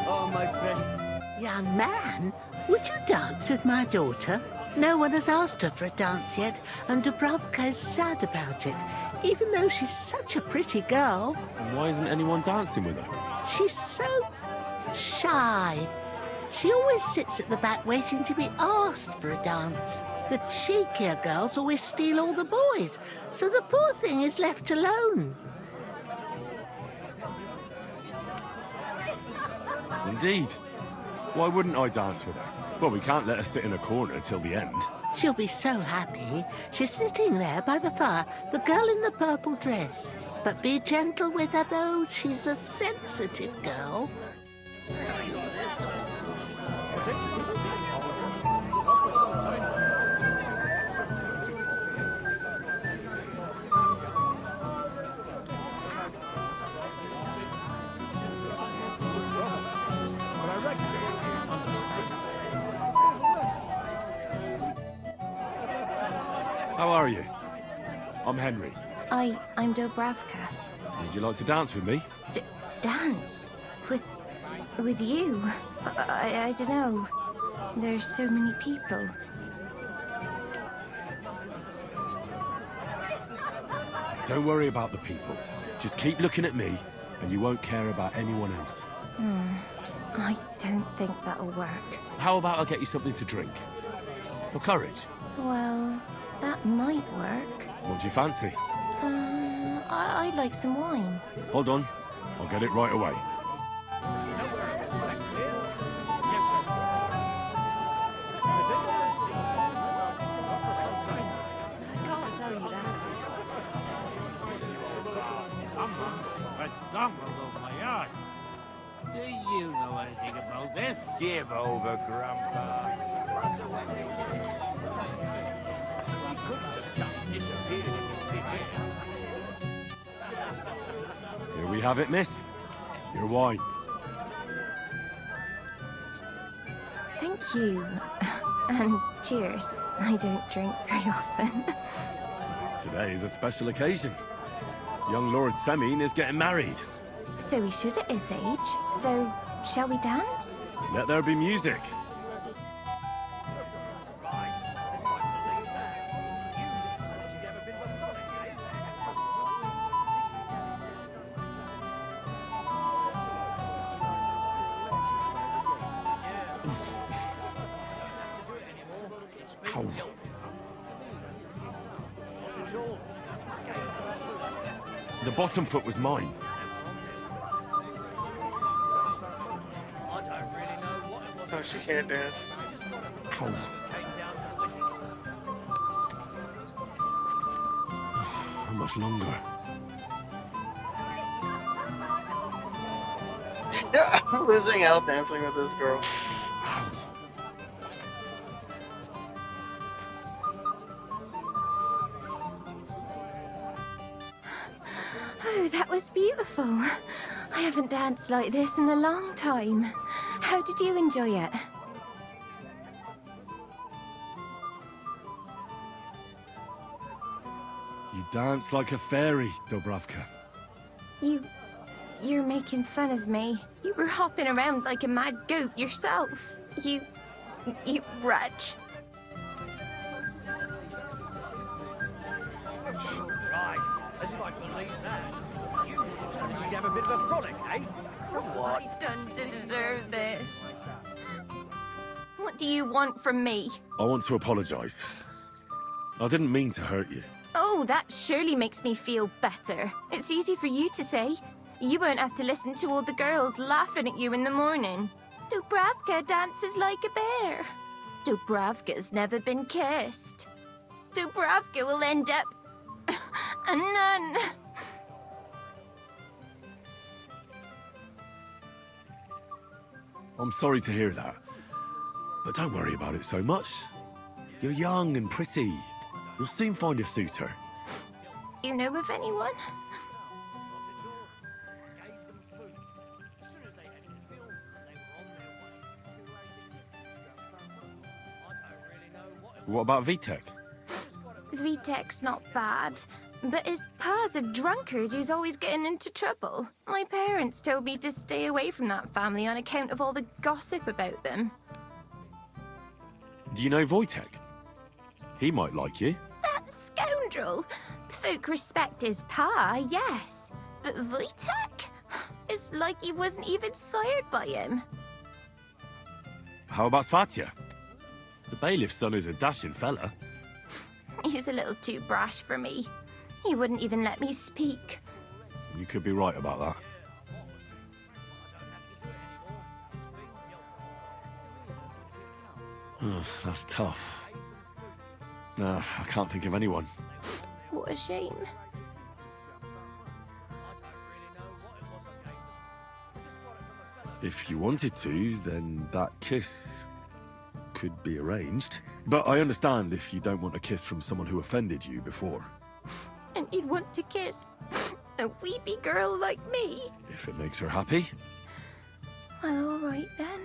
Oh, my precious... Young man, would you dance with my daughter? No one has asked her for a dance yet, and Dubravka is sad about it, even though she's such a pretty girl. And why isn't anyone dancing with her? She's so shy. She always sits at the back waiting to be asked for a dance. The cheekier girls always steal all the boys, so the poor thing is left alone. Indeed. Why wouldn't I dance with her? Well, we can't let her sit in a corner till the end. She'll be so happy. She's sitting there by the fire, the girl in the purple dress. But be gentle with her, though. She's a sensitive girl. How are you? I'm Henry. I'm Dubravka. Would you like to dance with me? Dance? With you? I don't know. There's so many people. Don't worry about the people. Just keep looking at me, and you won't care about anyone else. I don't think that'll work. How about I get you something to drink? For courage? Well, that might work. What do you fancy? I'd like some wine. Hold on. I'll get it right away. Do you know anything about this? Give over, Grandpa. Here we have it, miss. Your wine. Thank you. And cheers. I don't drink very often. Today is a special occasion. Young Lord Semine is getting married. So he should at his age. So, shall we dance? Let there be music. Ow. The bottom foot was mine. Oh, she can't dance. Ow. How much longer? Yeah, I'm losing out dancing with this girl. Oh, that was beautiful. I haven't danced like this in a long time. How did you enjoy it? You dance like a fairy, Dubravka. You're making fun of me. You were hopping around like a mad goat yourself. You wretch. Right, as if I believe that. You said you'd have a bit of a frolic, eh? What have I done to deserve this? What do you want from me? I want to apologize. I didn't mean to hurt you. Oh, that surely makes me feel better. It's easy for you to say. You won't have to listen to all the girls laughing at you in the morning. Dubravka dances like a bear. Dubravka's never been kissed. Dubravka will end up a nun. I'm sorry to hear that. But don't worry about it so much. You're young and pretty. You'll soon find a suitor. You know of anyone? What about Vitek? Vitek's not bad, but his pa's a drunkard who's always getting into trouble. My parents told me to stay away from that family on account of all the gossip about them. Do you know Wojtek? He might like you. That scoundrel! Folk respect his pa, yes. But Wojtek? It's like he wasn't even sired by him. How about Svatja? The bailiff's son is a dashing fella. He's a little too brash for me. He wouldn't even let me speak. You could be right about that. That's tough. No, I can't think of anyone. What a shame. If you wanted to, then that kiss could be arranged. But I understand if you don't want a kiss from someone who offended you before. And you'd want to kiss a weepy girl like me? If it makes her happy. Well, all right then.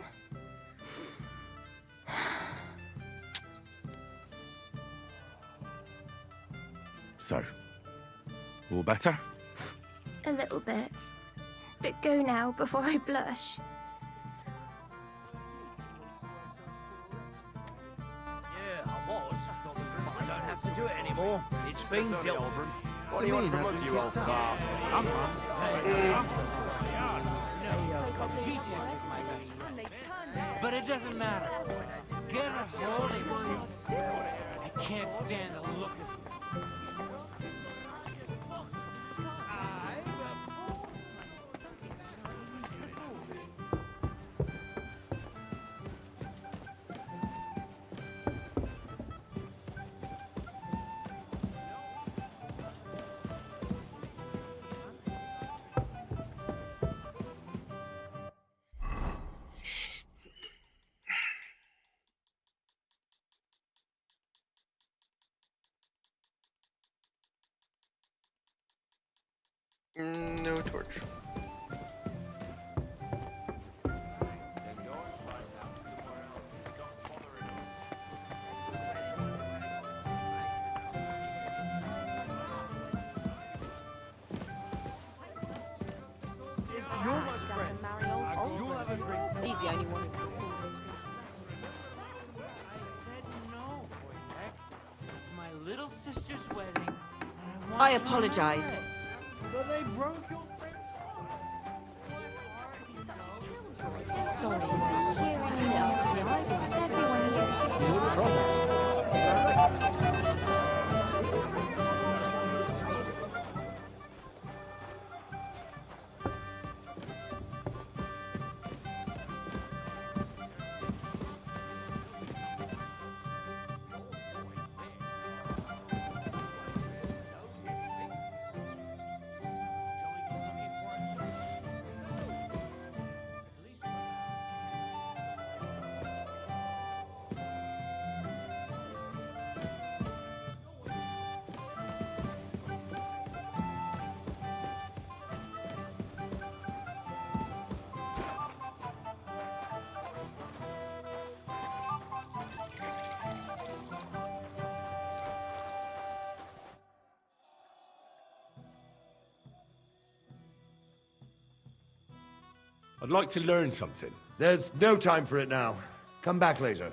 So, all better? A little bit. But go now before I blush. Yeah, I was. But I don't have to do it anymore. It's been dealt with. What do you want from us, you old fart? But it doesn't matter. Get us rolling. I can't stand the look of you. No torch. You're my friend. You'll have a drink. He's the only one. No, Wojtek. It's my little sister's wedding. And I want you to apologize. know. But they broke your Sorry. Everyone I'd like to learn something. There's no time for it now. Come back later.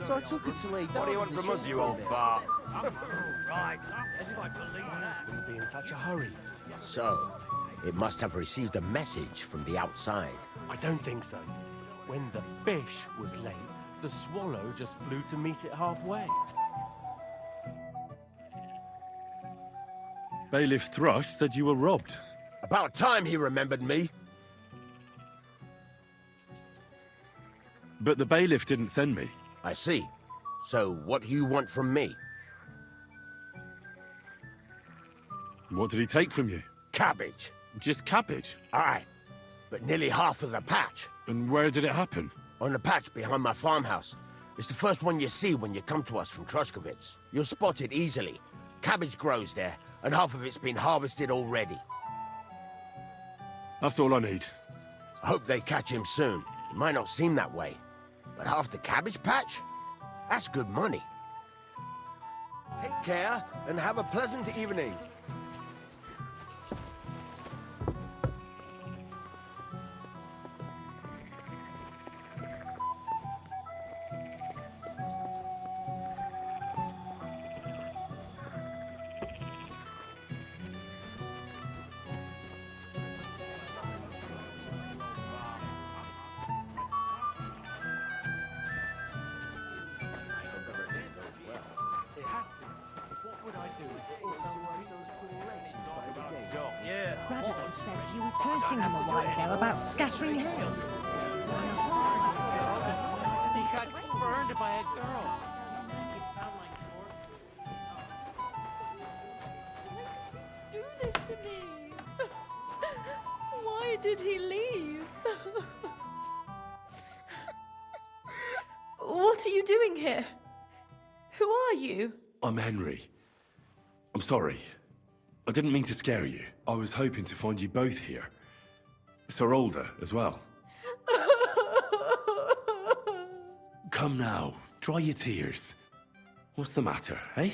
So I took her to lead. What do you want from us, you old fart? Right, as if I believe that. Wouldn't be in such a hurry. So, it must have received a message from the outside. I don't think so. When the fish was late, the swallow just flew to meet it halfway. Bailiff Thrush said you were robbed. About time he remembered me. But the bailiff didn't send me. I see. So, what do you want from me? What did he take from you? Cabbage. Just cabbage? Aye, but nearly half of the patch. And where did it happen? On the patch behind my farmhouse. It's the first one you see when you come to us from Troshkovitz. You'll spot it easily. Cabbage grows there, and half of it's been harvested already. That's all I need. I hope they catch him soon. It might not seem that way, but half the cabbage patch? That's good money. Take care, and have a pleasant evening. Braddock said you were cursing him a while ago about scattering hay. He got burned by a girl. Do this to me. Why did he leave? What are you doing here? Who are you? I'm Henry. I'm sorry. I didn't mean to scare you. I was hoping to find you both here. Sir Alder as well. Come now, dry your tears. What's the matter, eh?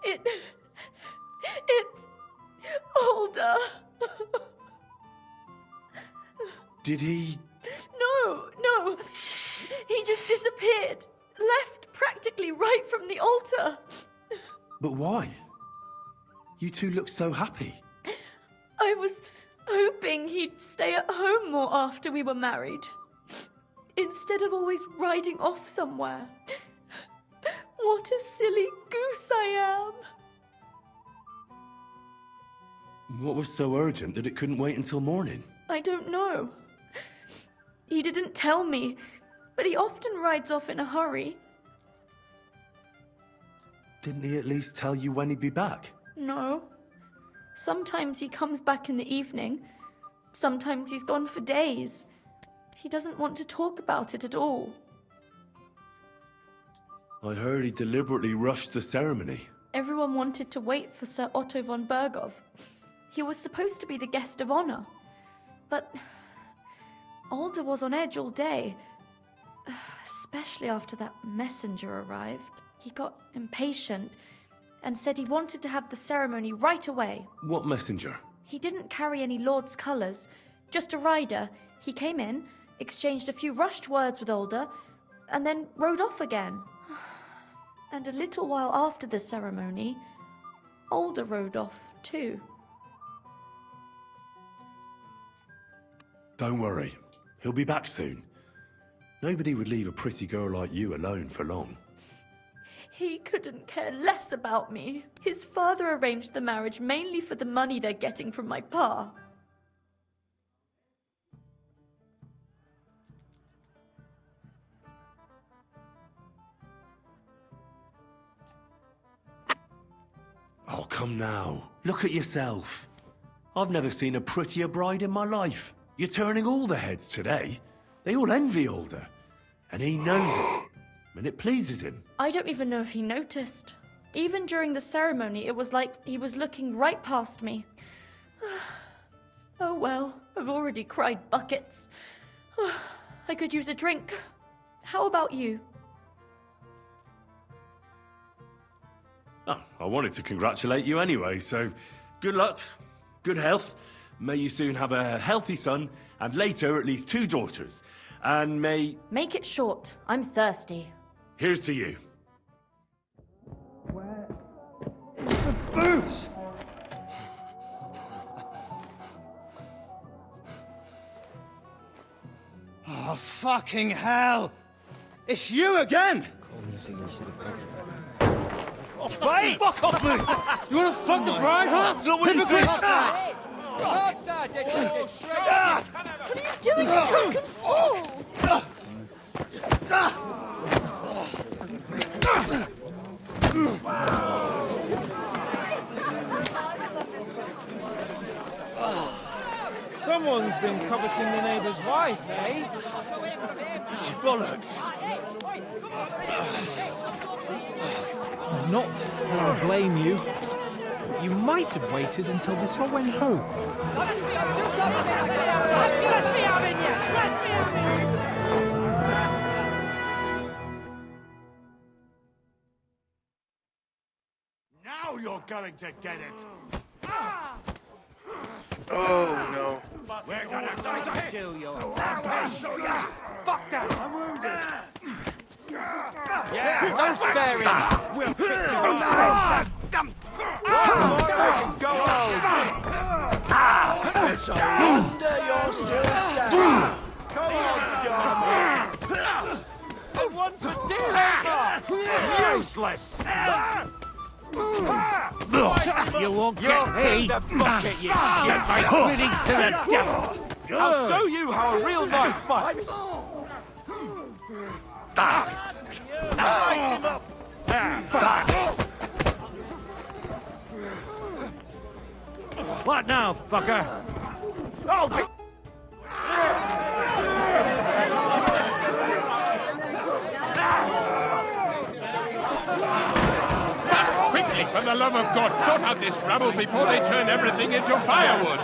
It's Alder. Did he... No. He just disappeared. Left practically right from the altar. But why? You two look so happy. I was hoping he'd stay at home more after we were married. Instead of always riding off somewhere. What a silly goose I am. What was so urgent that it couldn't wait until morning? I don't know. He didn't tell me, but he often rides off in a hurry. Didn't he at least tell you when he'd be back? No. Sometimes he comes back in the evening. Sometimes he's gone for days. He doesn't want to talk about it at all. I heard he deliberately rushed the ceremony. Everyone wanted to wait for Sir Otto von Bergov. He was supposed to be the guest of honor. But Alder was on edge all day. Especially after that messenger arrived. He got impatient and said he wanted to have the ceremony right away. What messenger? He didn't carry any lord's colours, just a rider. He came in, exchanged a few rushed words with Alder, and then rode off again. And a little while after the ceremony, Alder rode off too. Don't worry. He'll be back soon. Nobody would leave a pretty girl like you alone for long. He couldn't care less about me. His father arranged the marriage mainly for the money they're getting from my pa. Oh, come now. Look at yourself. I've never seen a prettier bride in my life. You're turning all the heads today. They all envy Alder. And he knows it. And it pleases him. I don't even know if he noticed. Even during the ceremony, it was like he was looking right past me. Oh well, I've already cried buckets. I could use a drink. How about you? Oh, I wanted to congratulate you anyway, so good luck, good health. May you soon have a healthy son, and later at least 2 daughters. And may... Make it short. I'm thirsty. Here's to you. Boots! Oh, fucking hell! It's you again! Oh, fight! Fuck off me! You wanna fuck the bride, huh? It's not what you think! What are you doing, you drunken fool? So, Someone's been coveting the neighbour's wife, eh? Bollocks! Not that I blame you. You might have waited until this all went home. Now you're going to get it! Oh no. We're gonna kill you. Fuck that! I'm wounded! Yeah, don't spare him! We'll pick you Go on! It's a wonder you're still standing. Come on, Scarman! I want to do Useless! You won't get me! The bucket, you Get my winnings to the devil! I'll show you how a real knife fights. What now, fucker? Oh, Quickly, for the love of God, sort out this rabble before they turn everything into firewood!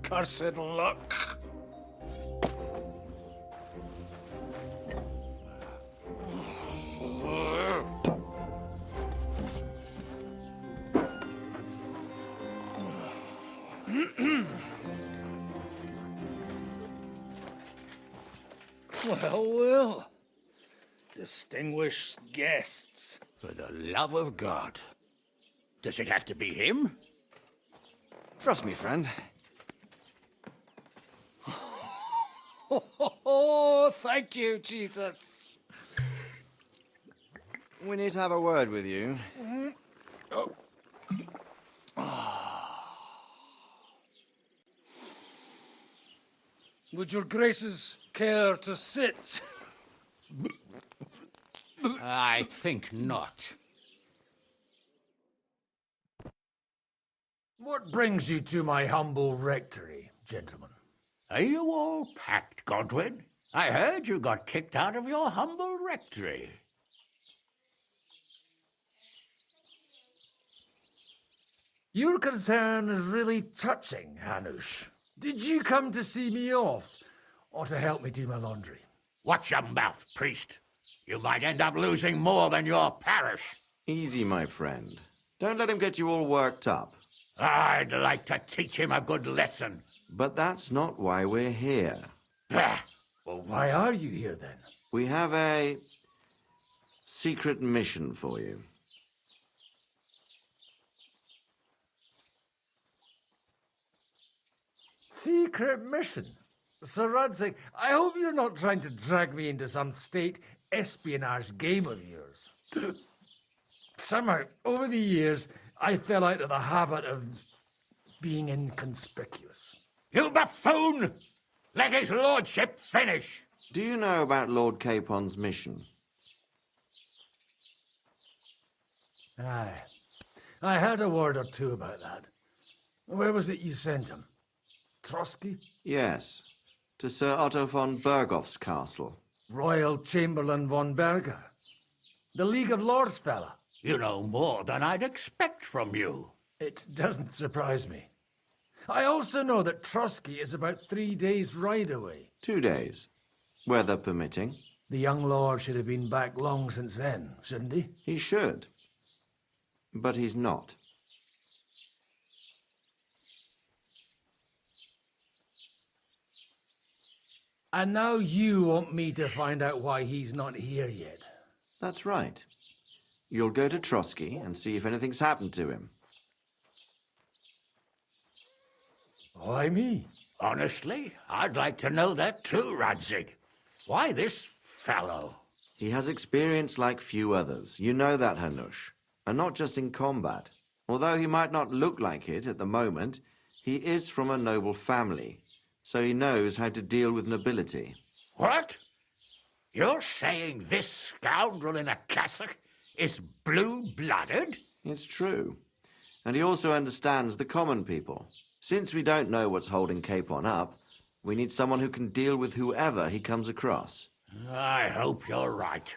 Cursed luck. Well. Distinguished guests. For the love of God. Does it have to be him? Trust me, friend. Oh, thank you, Jesus. We need to have a word with you. Would your graces care to sit? I think not. What brings you to my humble rectory, gentlemen? Are you all packed, Godwin? I heard you got kicked out of your humble rectory. Your concern is really touching, Hanush. Did you come to see me off, or to help me do my laundry? Watch your mouth, priest. You might end up losing more than your parish. Easy, my friend. Don't let him get you all worked up. I'd like to teach him a good lesson. But that's not why we're here. Bah! Well, why are you here, then? We have a secret mission for you. Secret mission? Sir Radzig, I hope you're not trying to drag me into some state espionage game of yours. Somehow, over the years, I fell out of the habit of being inconspicuous. You buffoon! Let his lordship finish! Do you know about Lord Capon's mission? Aye. I heard a word or two about that. Where was it you sent him? Trotsky? Yes, to Sir Otto von Bergoff's castle. Royal Chamberlain von Berger. The League of Lords fella. You know more than I'd expect from you. It doesn't surprise me. I also know that Trotsky is about 3 days' ride away. 2 days, weather permitting. The young lord should have been back long since then, shouldn't he? He should. But he's not. And now you want me to find out why he's not here yet. That's right. You'll go to Trotsky and see if anything's happened to him. Why me? Honestly, I'd like to know that too, Radzig. Why this fellow? He has experience like few others. You know that, Hanush. And not just in combat. Although he might not look like it at the moment, he is from a noble family. So he knows how to deal with nobility. What? You're saying this scoundrel in a cassock is blue-blooded? It's true. And he also understands the common people. Since we don't know what's holding Capon up, we need someone who can deal with whoever he comes across. I hope you're right.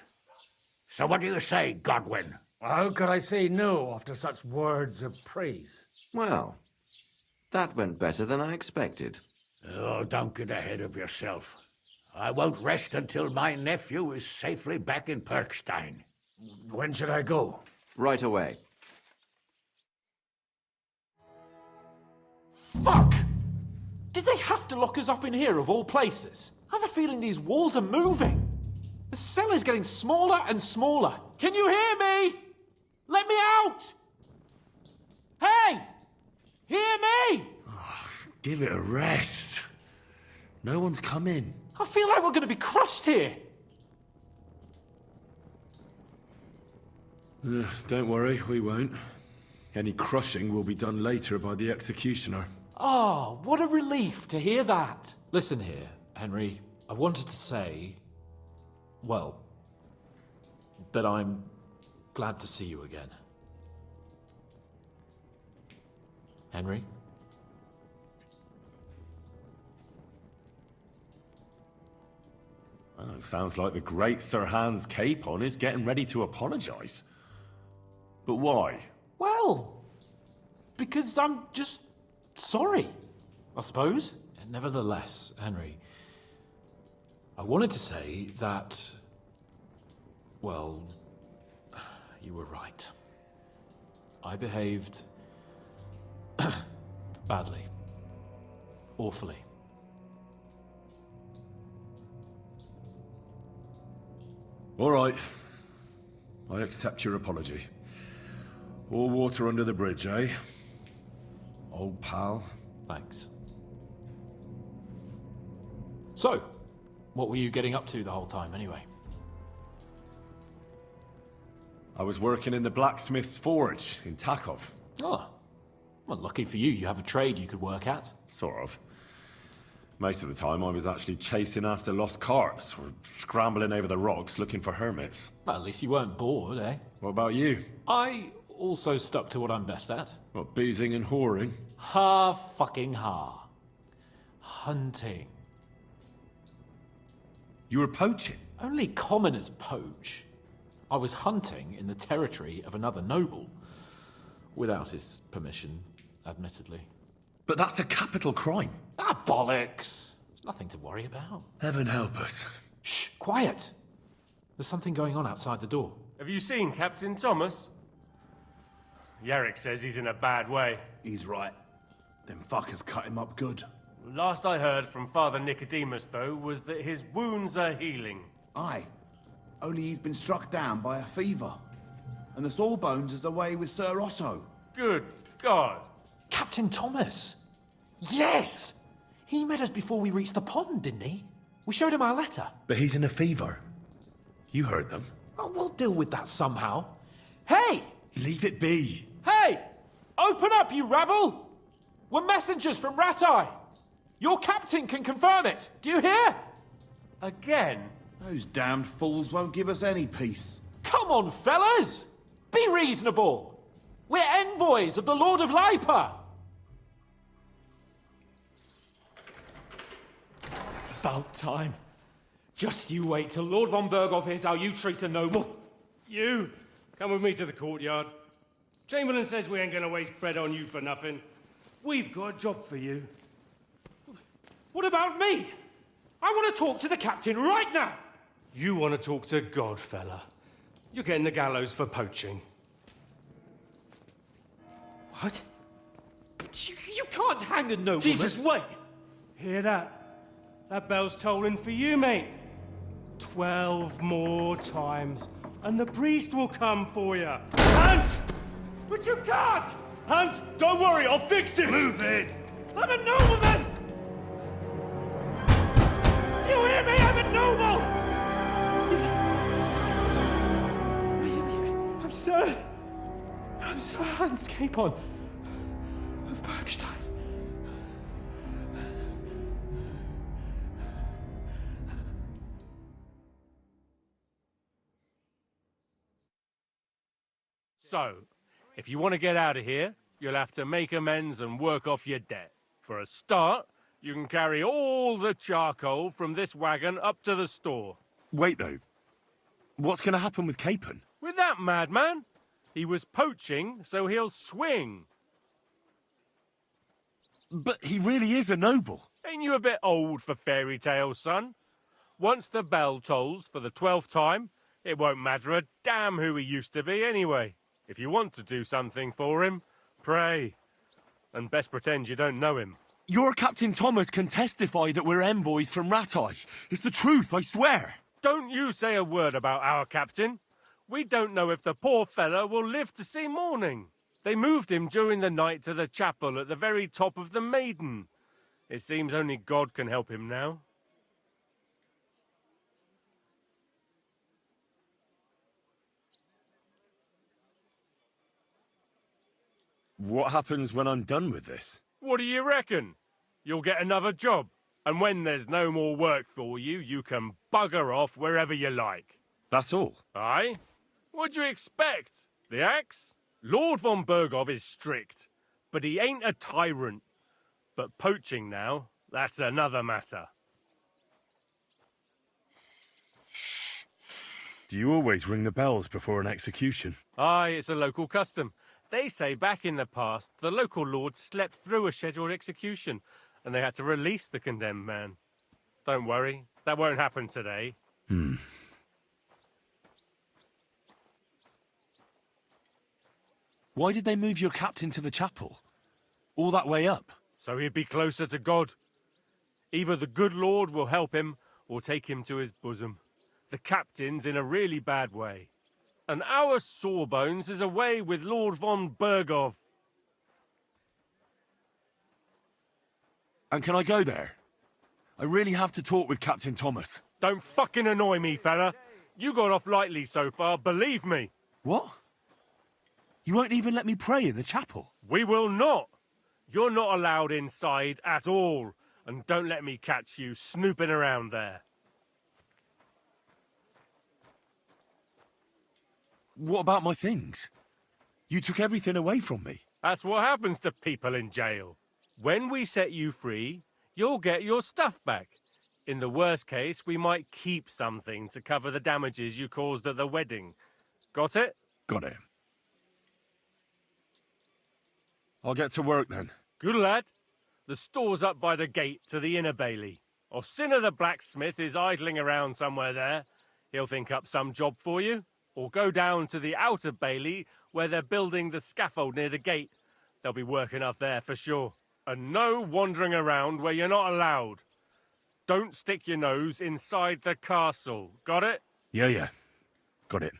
So what do you say, Godwin? How could I say no after such words of praise? Well, that went better than I expected. Oh, don't get ahead of yourself. I won't rest until my nephew is safely back in Perkstein. When should I go? Right away. Fuck! Did they have to lock us up in here of all places? I have a feeling these walls are moving. The cell is getting smaller and smaller. Can you hear me? Let me out! Hey! Hear me! Give it a rest. No one's come in. I feel like we're going to be crushed here. Don't worry, we won't. Any crushing will be done later by the executioner. Oh, what a relief to hear that. Listen here, Henry. I wanted to say, well, that I'm glad to see you again. Henry? Oh, it sounds like the great Sir Hans Capon is getting ready to apologise. But why? Well, because I'm just sorry, I suppose. Nevertheless, Henry, I wanted to say that, well, you were right. I behaved badly. Awfully. All right. I accept your apology. All water under the bridge, eh? Old pal. Thanks. So, what were you getting up to the whole time, anyway? I was working in the blacksmith's forge in Takov. Oh. Well, lucky for you, you have a trade you could work at. Sort of. Most of the time I was actually chasing after lost carts or scrambling over the rocks looking for hermits. Well, at least you weren't bored, eh? What about you? I also stuck to what I'm best at. What, boozing and whoring? Ha fucking ha. Hunting. You were poaching? Only commoners poach. I was hunting in the territory of another noble. Without his permission, admittedly. But that's a capital crime. Ah, bollocks! There's nothing to worry about. Heaven help us. Shh, quiet! There's something going on outside the door. Have you seen Captain Thomas? Yarrick says he's in a bad way. He's right. Them fuckers cut him up good. Last I heard from Father Nicodemus, though, was that his wounds are healing. Aye. Only he's been struck down by a fever. And the Sawbones is away with Sir Otto. Good God. Captain Thomas! Yes! He met us before we reached the pond, didn't he? We showed him our letter. But he's in a fever. You heard them. Oh, we'll deal with that somehow. Hey! Leave it be. Hey! Open up, you rabble! We're messengers from Ratai. Your captain can confirm it. Do you hear? Again? Those damned fools won't give us any peace. Come on, fellas! Be reasonable! We're envoys of the Lord of Lipa! It's about time. Just you wait till Lord von Berghoff hears how you treat a noble. You, come with me to the courtyard. Chamberlain says we ain't gonna waste bread on you for nothing. We've got a job for you. What about me? I want to talk to the captain right now. You want to talk to God, fella. You're getting the gallows for poaching. What? You can't hang a nobleman. Jesus, wait! Hear that? That bell's tolling for you, mate. 12 more times, and the priest will come for you. Hans! But you can't! Hans, don't worry, I'll fix it! Move it! I'm a nobleman! You hear me? I'm a noble! I'm Sir Hans Capon of Bergstein. So, if you want to get out of here, you'll have to make amends and work off your debt. For a start, you can carry all the charcoal from this wagon up to the store. Wait, though. What's going to happen with Capon? With that madman? He was poaching, so he'll swing. But he really is a noble. Ain't you a bit old for fairy tales, son? Once the bell tolls for the 12th time, it won't matter a damn who he used to be anyway. If you want to do something for him, pray. And best pretend you don't know him. Your Captain Thomas can testify that we're envoys from Rattay. It's the truth, I swear. Don't you say a word about our captain. We don't know if the poor fellow will live to see morning. They moved him during the night to the chapel at the very top of the Maiden. It seems only God can help him now. What happens when I'm done with this? What do you reckon? You'll get another job. And when there's no more work for you, you can bugger off wherever you like. That's all? Aye? What'd you expect? The axe? Lord von Bergov is strict, but he ain't a tyrant. But poaching now, that's another matter. Do you always ring the bells before an execution? Aye, it's a local custom. They say back in the past, the local lord slept through a scheduled execution, and they had to release the condemned man. Don't worry, that won't happen today. Why did they move your captain to the chapel? All that way up? So he'd be closer to God. Either the good Lord will help him, or take him to his bosom. The captain's in a really bad way. And our Sawbones is away with Lord von Bergov. And can I go there? I really have to talk with Captain Thomas. Don't fucking annoy me, fella. You got off lightly so far, believe me. What? You won't even let me pray in the chapel? We will not. You're not allowed inside at all. And don't let me catch you snooping around there. What about my things? You took everything away from me. That's what happens to people in jail. When we set you free, you'll get your stuff back. In the worst case, we might keep something to cover the damages you caused at the wedding. Got it? Got it. I'll get to work then. Good lad. The store's up by the gate to the inner bailey. Orsina the blacksmith is idling around somewhere there. He'll think up some job for you. Or go down to the outer bailey where they're building the scaffold near the gate. They'll be working up there for sure. And no wandering around where you're not allowed. Don't stick your nose inside the castle. Got it? Yeah. Got it.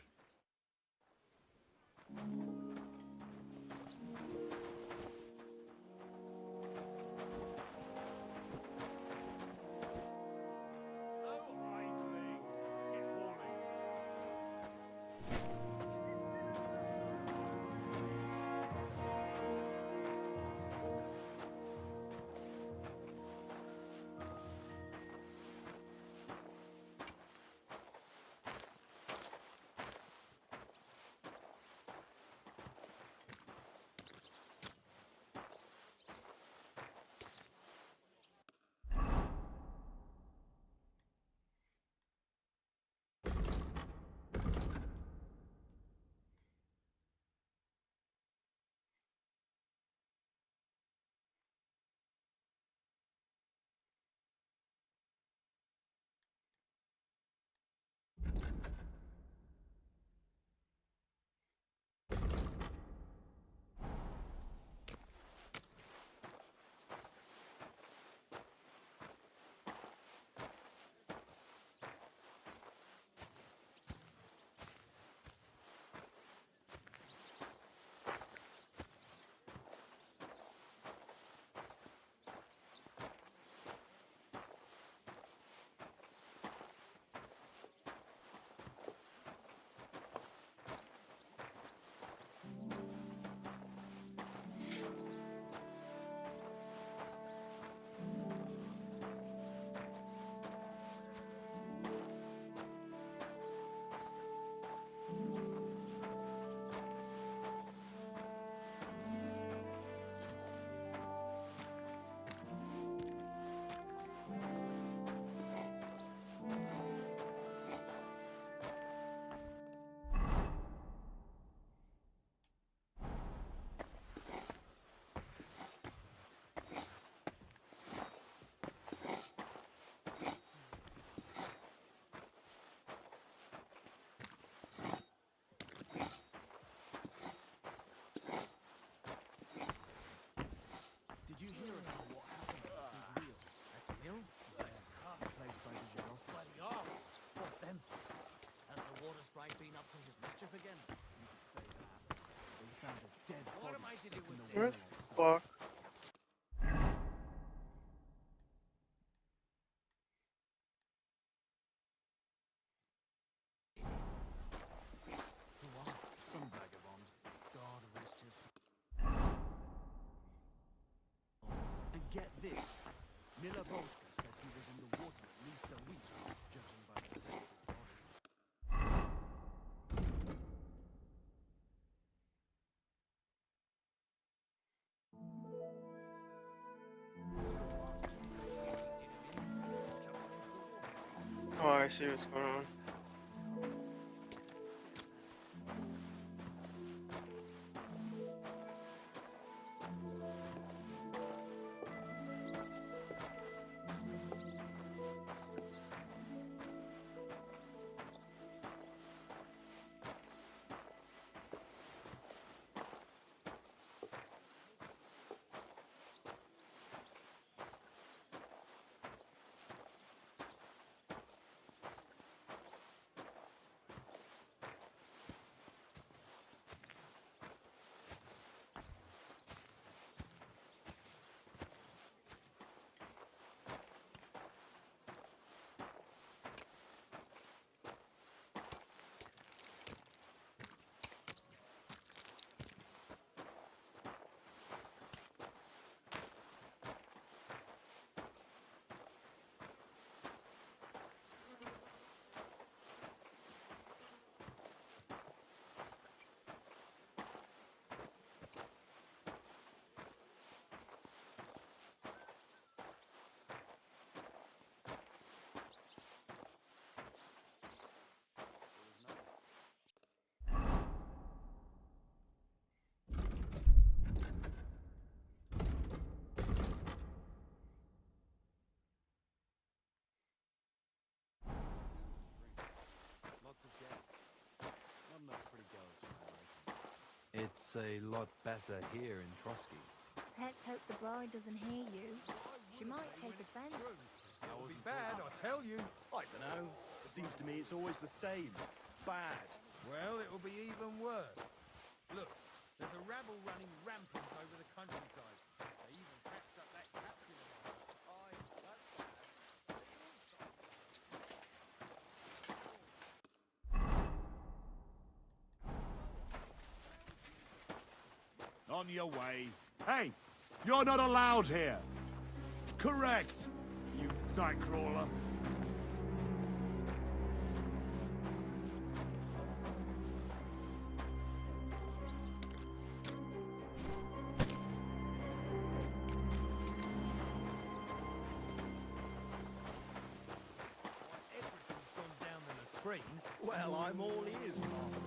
Where the fuck? Some vagabond. God rest his And get this. Miller Volker says he was in the water at least a week, judging by the state of his body. Oh, I see what's going on. It's a lot better here in Trotsky. Let's hope the bride doesn't hear you. She might take offense. That would be bad, I tell you. I don't know. It seems to me it's always the same. Bad. Well, it'll be even worse. Look, there's a rabble running rampant over the countryside. They even patched up that captain of ours. That's bad. On your way. Hey, you're not allowed here. Correct, you nightcrawler. Everything's gone down in a train. Well, I'm all ears, master.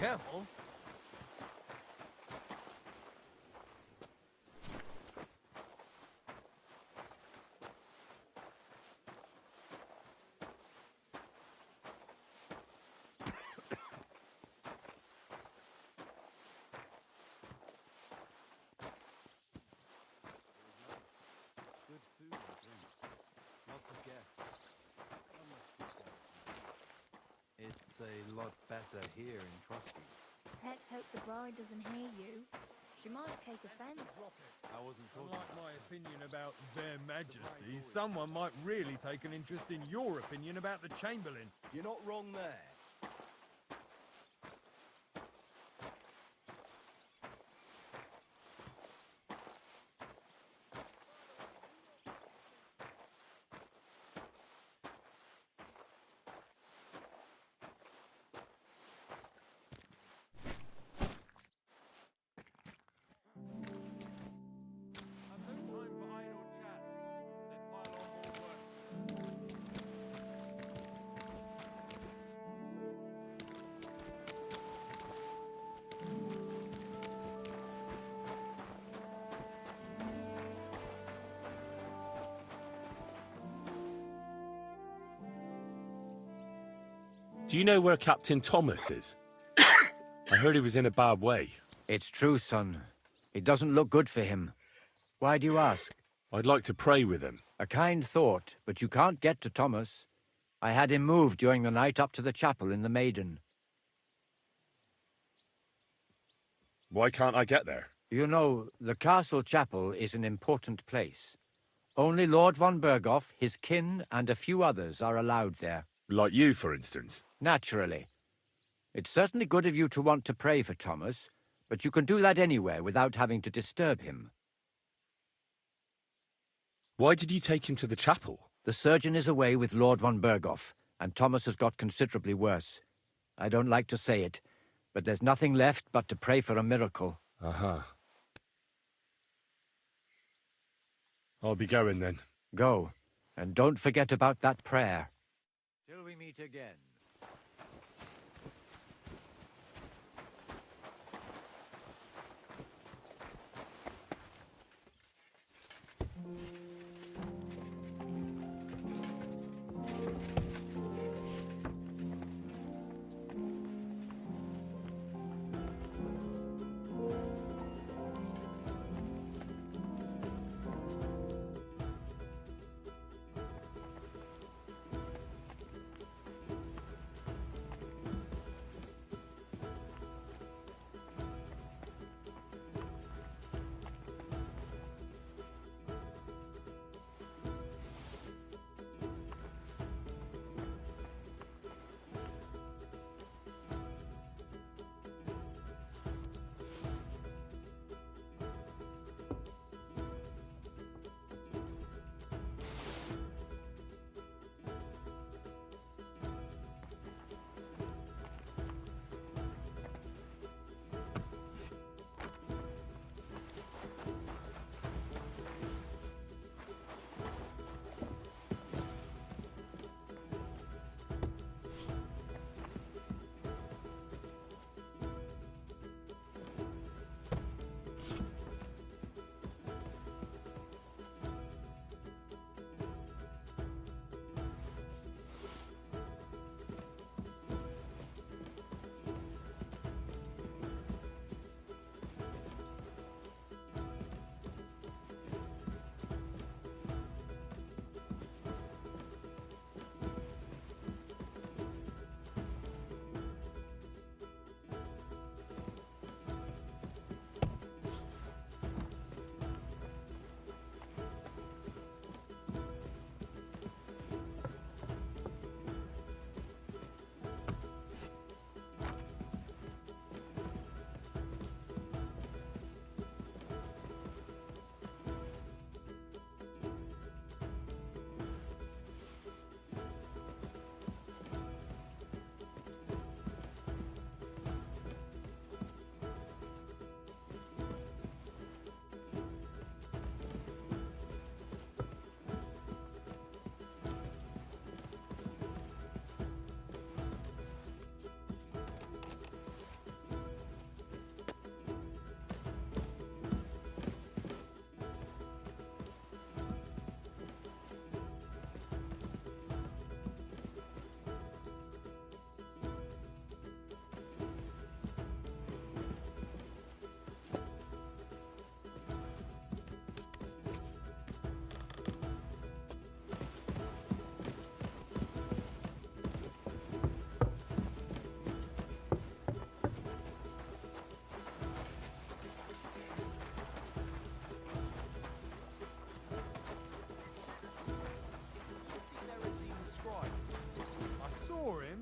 Careful. Good food and drink. Lots of guests. It's a lot better here in Trotsky. Let's hope the bride doesn't hear you. She might take offense. I wasn't talking Unlike my opinion about their majesties, someone might really take an interest in your opinion about the Chamberlain. You're not wrong there. Do you know where Captain Thomas is? I heard he was in a bad way. It's true, son. It doesn't look good for him. Why do you ask? I'd like to pray with him. A kind thought, but you can't get to Thomas. I had him moved during the night up to the chapel in the Maiden. Why can't I get there? You know, the castle chapel is an important place. Only Lord von Berghoff, his kin, and a few others are allowed there. Like you, for instance? Naturally. It's certainly good of you to want to pray for Thomas, but you can do that anywhere without having to disturb him. Why did you take him to the chapel? The surgeon is away with Lord von Berghoff, and Thomas has got considerably worse. I don't like to say it, but there's nothing left but to pray for a miracle. Uh-huh. I'll be going then. Go, and don't forget about that prayer. Till we meet again.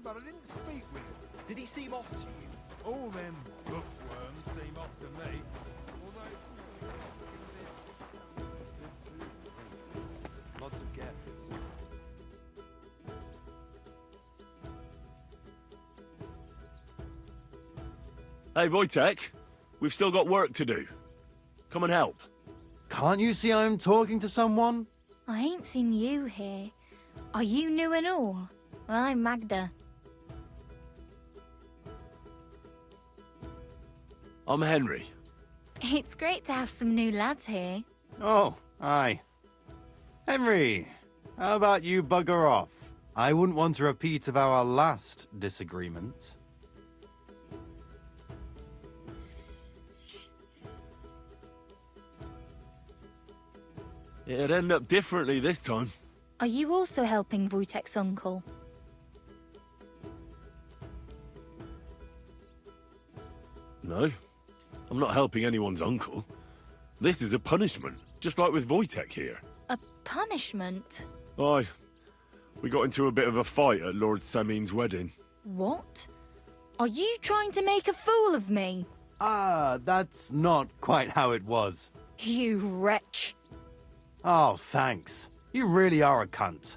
But I didn't speak with him. Did he seem off to you? All them bookworms seem off to me. Although Lots of guesses. Hey, Wojtek, we've still got work to do. Come and help. Can't you see I'm talking to someone? I ain't seen you here. Are you new and all? Well, I'm Magda. I'm Henry. It's great to have some new lads here. Oh, aye. Henry, how about you bugger off? I wouldn't want a repeat of our last disagreement. It'd end up differently this time. Are you also helping Wojtek's uncle? No, I'm not helping anyone's uncle. This is a punishment, just like with Wojtek here. A punishment? Aye. We got into a bit of a fight at Lord Semin's wedding. What? Are you trying to make a fool of me? That's not quite how it was. You wretch. Oh, thanks. You really are a cunt.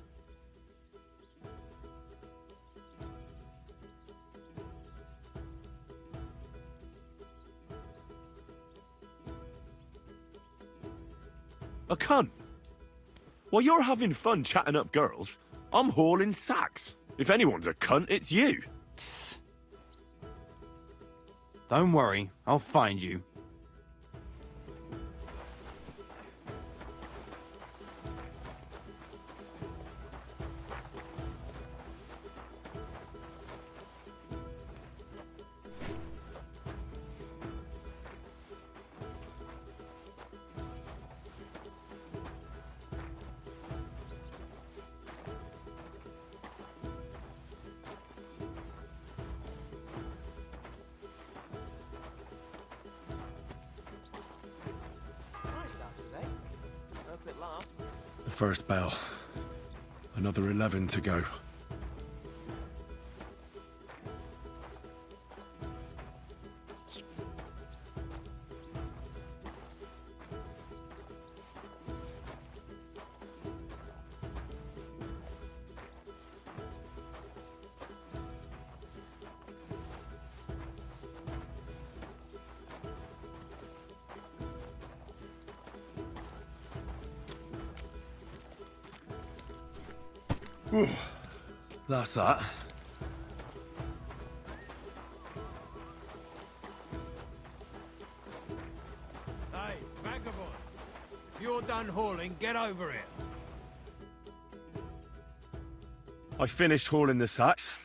A cunt? While you're having fun chatting up girls, I'm hauling sacks. If anyone's a cunt, it's you. Don't worry, I'll find you. The first bell. Another 11 to go. That's that. Hey, vagabond. If you're done hauling, get over here. I finished hauling the sacks.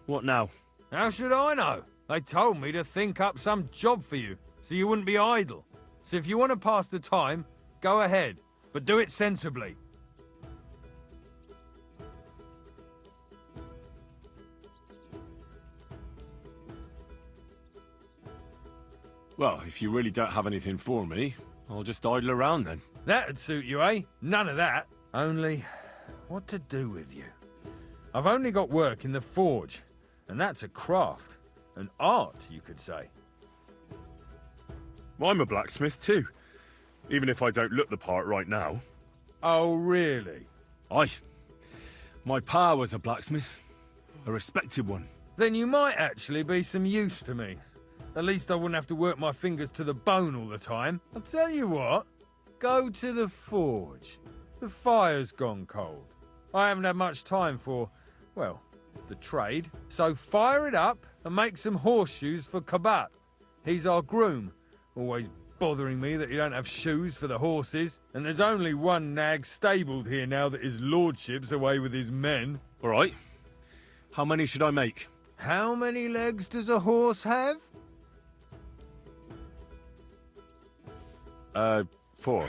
What now? How should I know? They told me to think up some job for you, so you wouldn't be idle. So if you want to pass the time, go ahead, but do it sensibly. Well, if you really don't have anything for me, I'll just idle around then. That'd suit you, eh? None of that. Only, what to do with you? I've only got work in the forge, and that's a craft. An art, you could say. I'm a blacksmith too, even if I don't look the part right now. Oh, really? Aye. My pa was a blacksmith. A respected one. Then you might actually be some use to me. At least I wouldn't have to work my fingers to the bone all the time. I'll tell you what, go to the forge. The fire's gone cold. I haven't had much time for, well, the trade. So fire it up and make some horseshoes for Kabat. He's our groom, always bothering me that you don't have shoes for the horses. And there's only one nag stabled here now that his lordship's away with his men. All right. How many should I make? How many legs does a horse have? 4.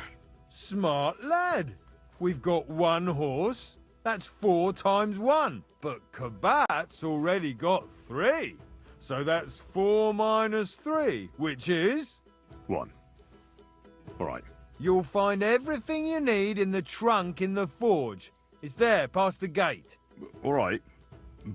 Smart lad. We've got one horse. That's 4 times 1. But Kabat's already got 3. So that's 4 minus 3, which is... 1. All right. You'll find everything you need in the trunk in the forge. It's there, past the gate. All right.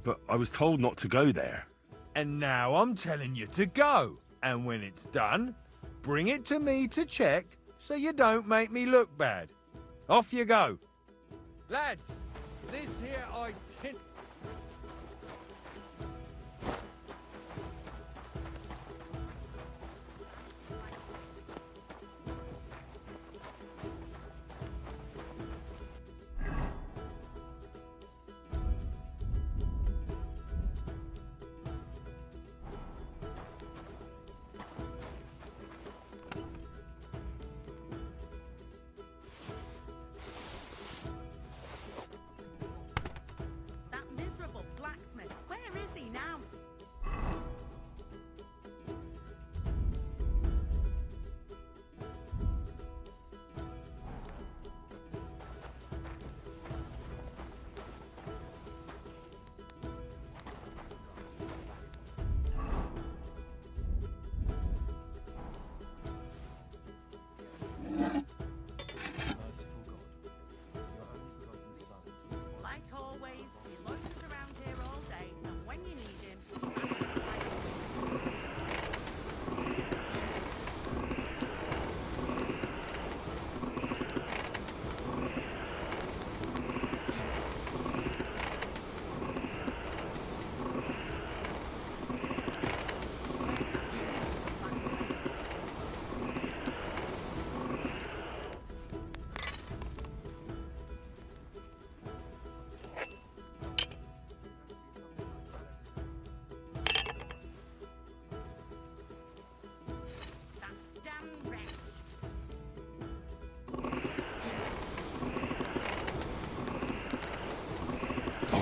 But I was told not to go there. And now I'm telling you to go. And when it's done, bring it to me to check so you don't make me look bad. Off you go. Lads, this here itinerary...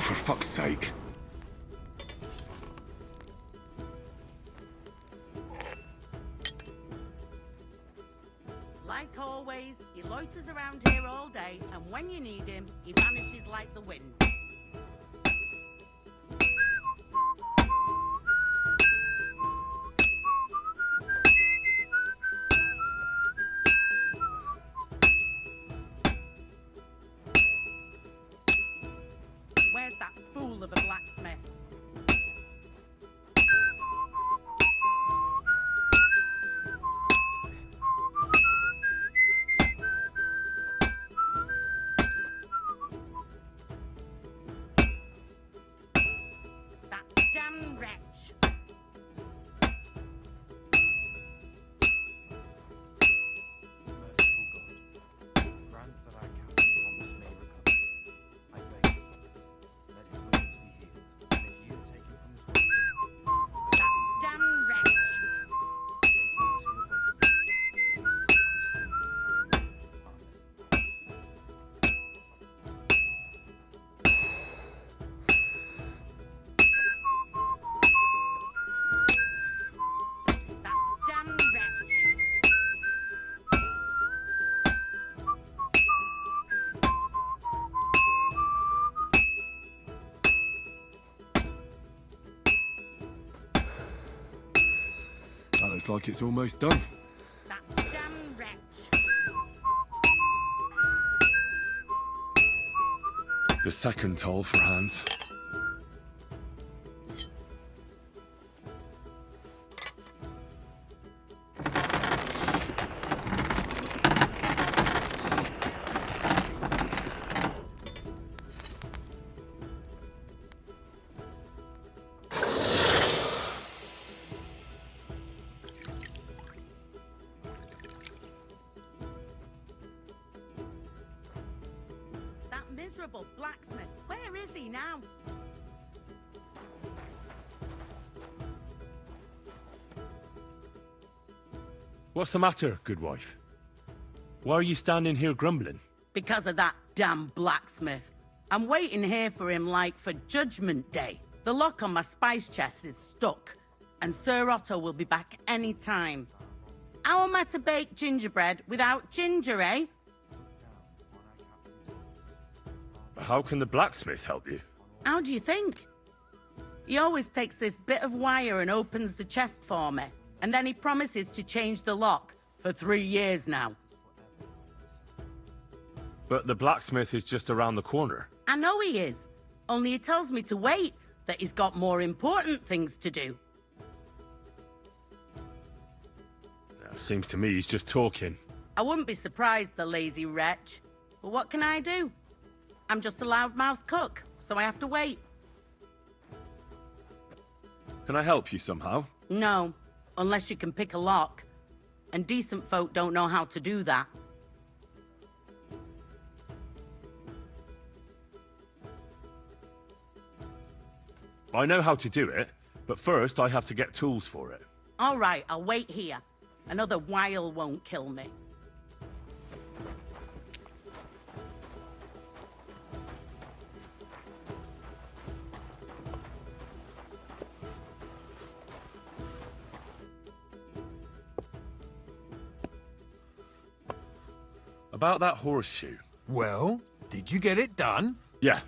for fuck's sake. Like always, he loiters around here all day, and when you need him, he vanishes like the wind. Where's that fool of a blacksmith? That damn wretch! Grant that I can promise may recover. I beg you, let his wounds be healed, and if you take him from his wounds, That damn wretch! take him into your bosom, and use your Christian name for him. Amen. That damn wretch! That looks like it's almost done. That damn wretch! The second toll for Hans. That miserable blacksmith! Where is he now? What's the matter, good wife? Why are you standing here grumbling? Because of that damn blacksmith. I'm waiting here for him like for Judgment Day. The lock on my spice chest is stuck, and Sir Otto will be back any time. How am I to bake gingerbread without ginger, eh? How can the blacksmith help you? How do you think? He always takes this bit of wire and opens the chest for me, and then he promises to change the lock for 3 years now. But the blacksmith is just around the corner. I know he is, only he tells me to wait, that he's got more important things to do. Seems to me he's just talking. I wouldn't be surprised, the lazy wretch. But what can I do? I'm just a loudmouth cook, so I have to wait. Can I help you somehow? No, unless you can pick a lock. And decent folk don't know how to do that. I know how to do it, but first I have to get tools for it. All right, I'll wait here. Another while won't kill me. About that horseshoe. Well, did you get it done? Yeah.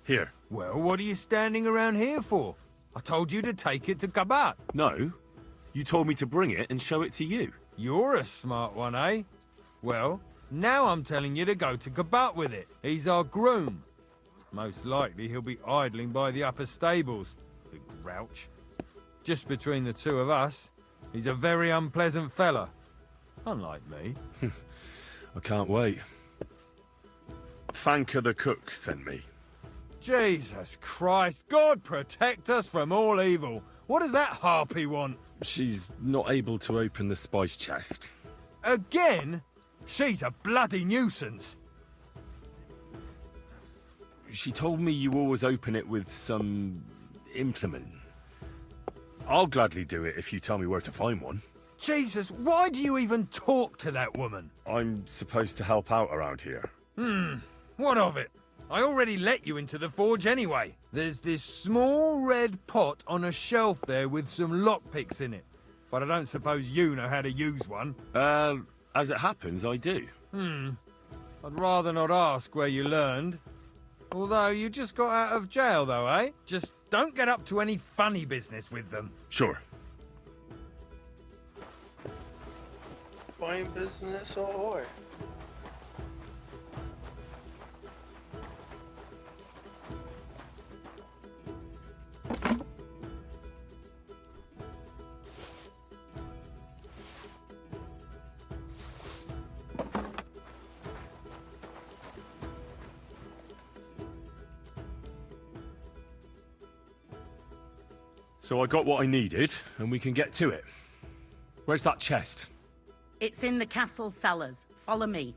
Here. Well, what are you standing around here for? I told you to take it to Kabat. No. You told me to bring it and show it to you. You're a smart one, eh? Well, now I'm telling you to go to Kabat with it. He's our groom. Most likely he'll be idling by the upper stables, the grouch. Just between the two of us, he's a very unpleasant fella. Unlike me. I can't wait. Fanka the cook sent me. Jesus Christ, God protect us from all evil. What does that harpy want? She's not able to open the spice chest. Again? She's a bloody nuisance. She told me you always open it with some implement. I'll gladly do it if you tell me where to find one. Jesus, why do you even talk to that woman? I'm supposed to help out around here. What of it? I already let you into the forge anyway. There's this small red pot on a shelf there with some lockpicks in it. But I don't suppose you know how to use one. As it happens, I do. I'd rather not ask where you learned. Although you just got out of jail though, eh? Just don't get up to any funny business with them. Sure. Fine business, ahoy. So I got what I needed, and we can get to it. Where's that chest? It's in the castle cellars. Follow me.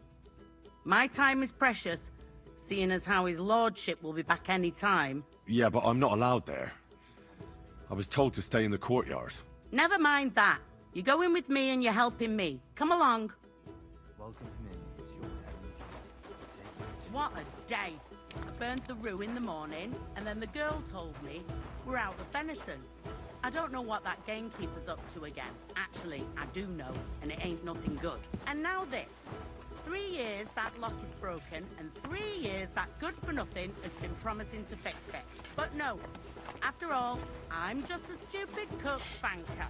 My time is precious, seeing as how his lordship will be back any time. Yeah, but I'm not allowed there. I was told to stay in the courtyard. Never mind that. You go in with me and you're helping me. Come along. Welcome him in. It's your heavenly. What a day. I burned the rue in the morning, and then the girl told me we're out of venison. I don't know what that gamekeeper's up to again. Actually, I do know, and it ain't nothing good. And now this. 3 years that lock is broken, and 3 years that good-for-nothing has been promising to fix it. But no. After all, I'm just a stupid cook banker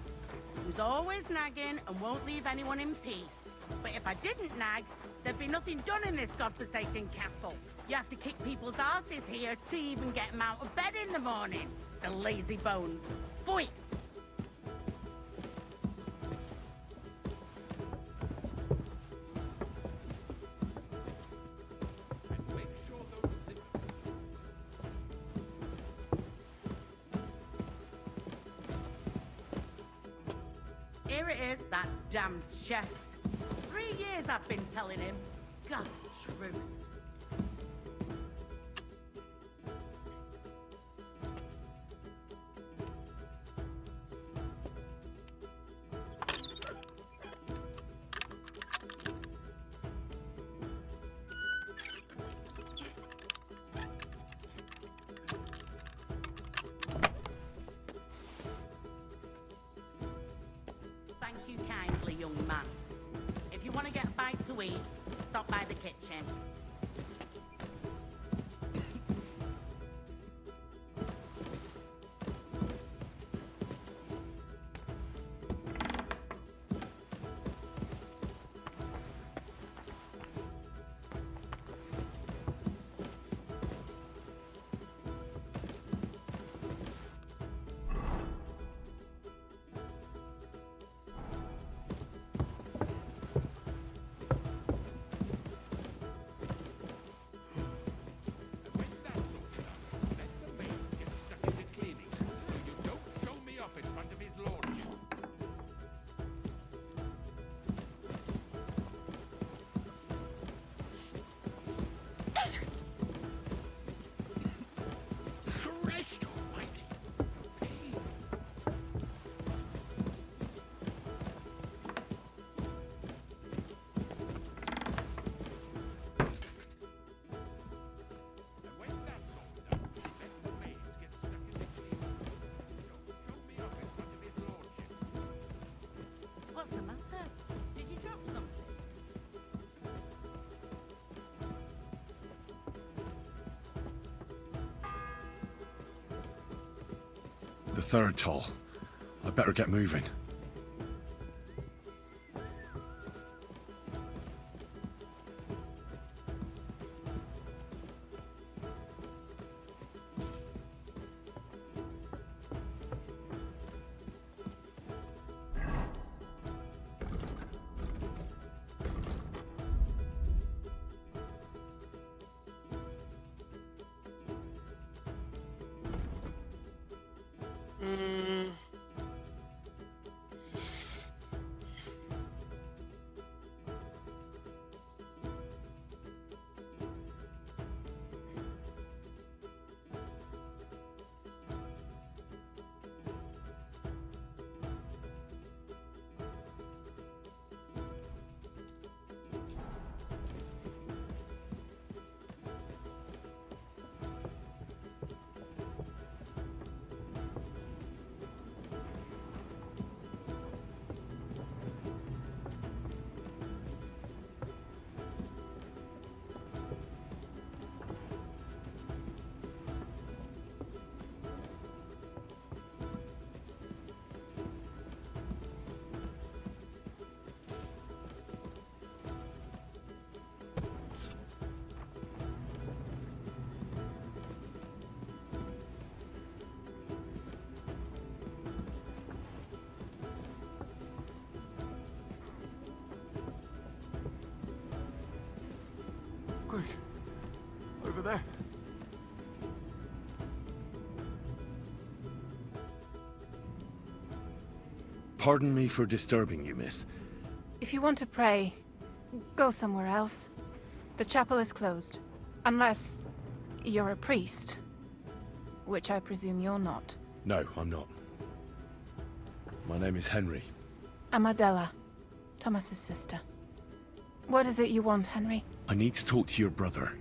who's always nagging and won't leave anyone in peace. But if I didn't nag, there'd be nothing done in this godforsaken castle. You have to kick people's asses here to even get them out of bed in the morning. The lazy bones. Pfui! Here it is, that damn chest. 3 years I've been telling him. God's truth. Thank you kindly, young man. If you want to get a bite to eat, stop by the kitchen. What's the matter? Did you drop something? The third toll. I better get moving. Pardon me for disturbing you, miss. If you want to pray, go somewhere else. The chapel is closed. Unless you're a priest. Which I presume you're not. No, I'm not. My name is Henry. I'm Adela, Thomas's sister. What is it you want, Henry? I need to talk to your brother.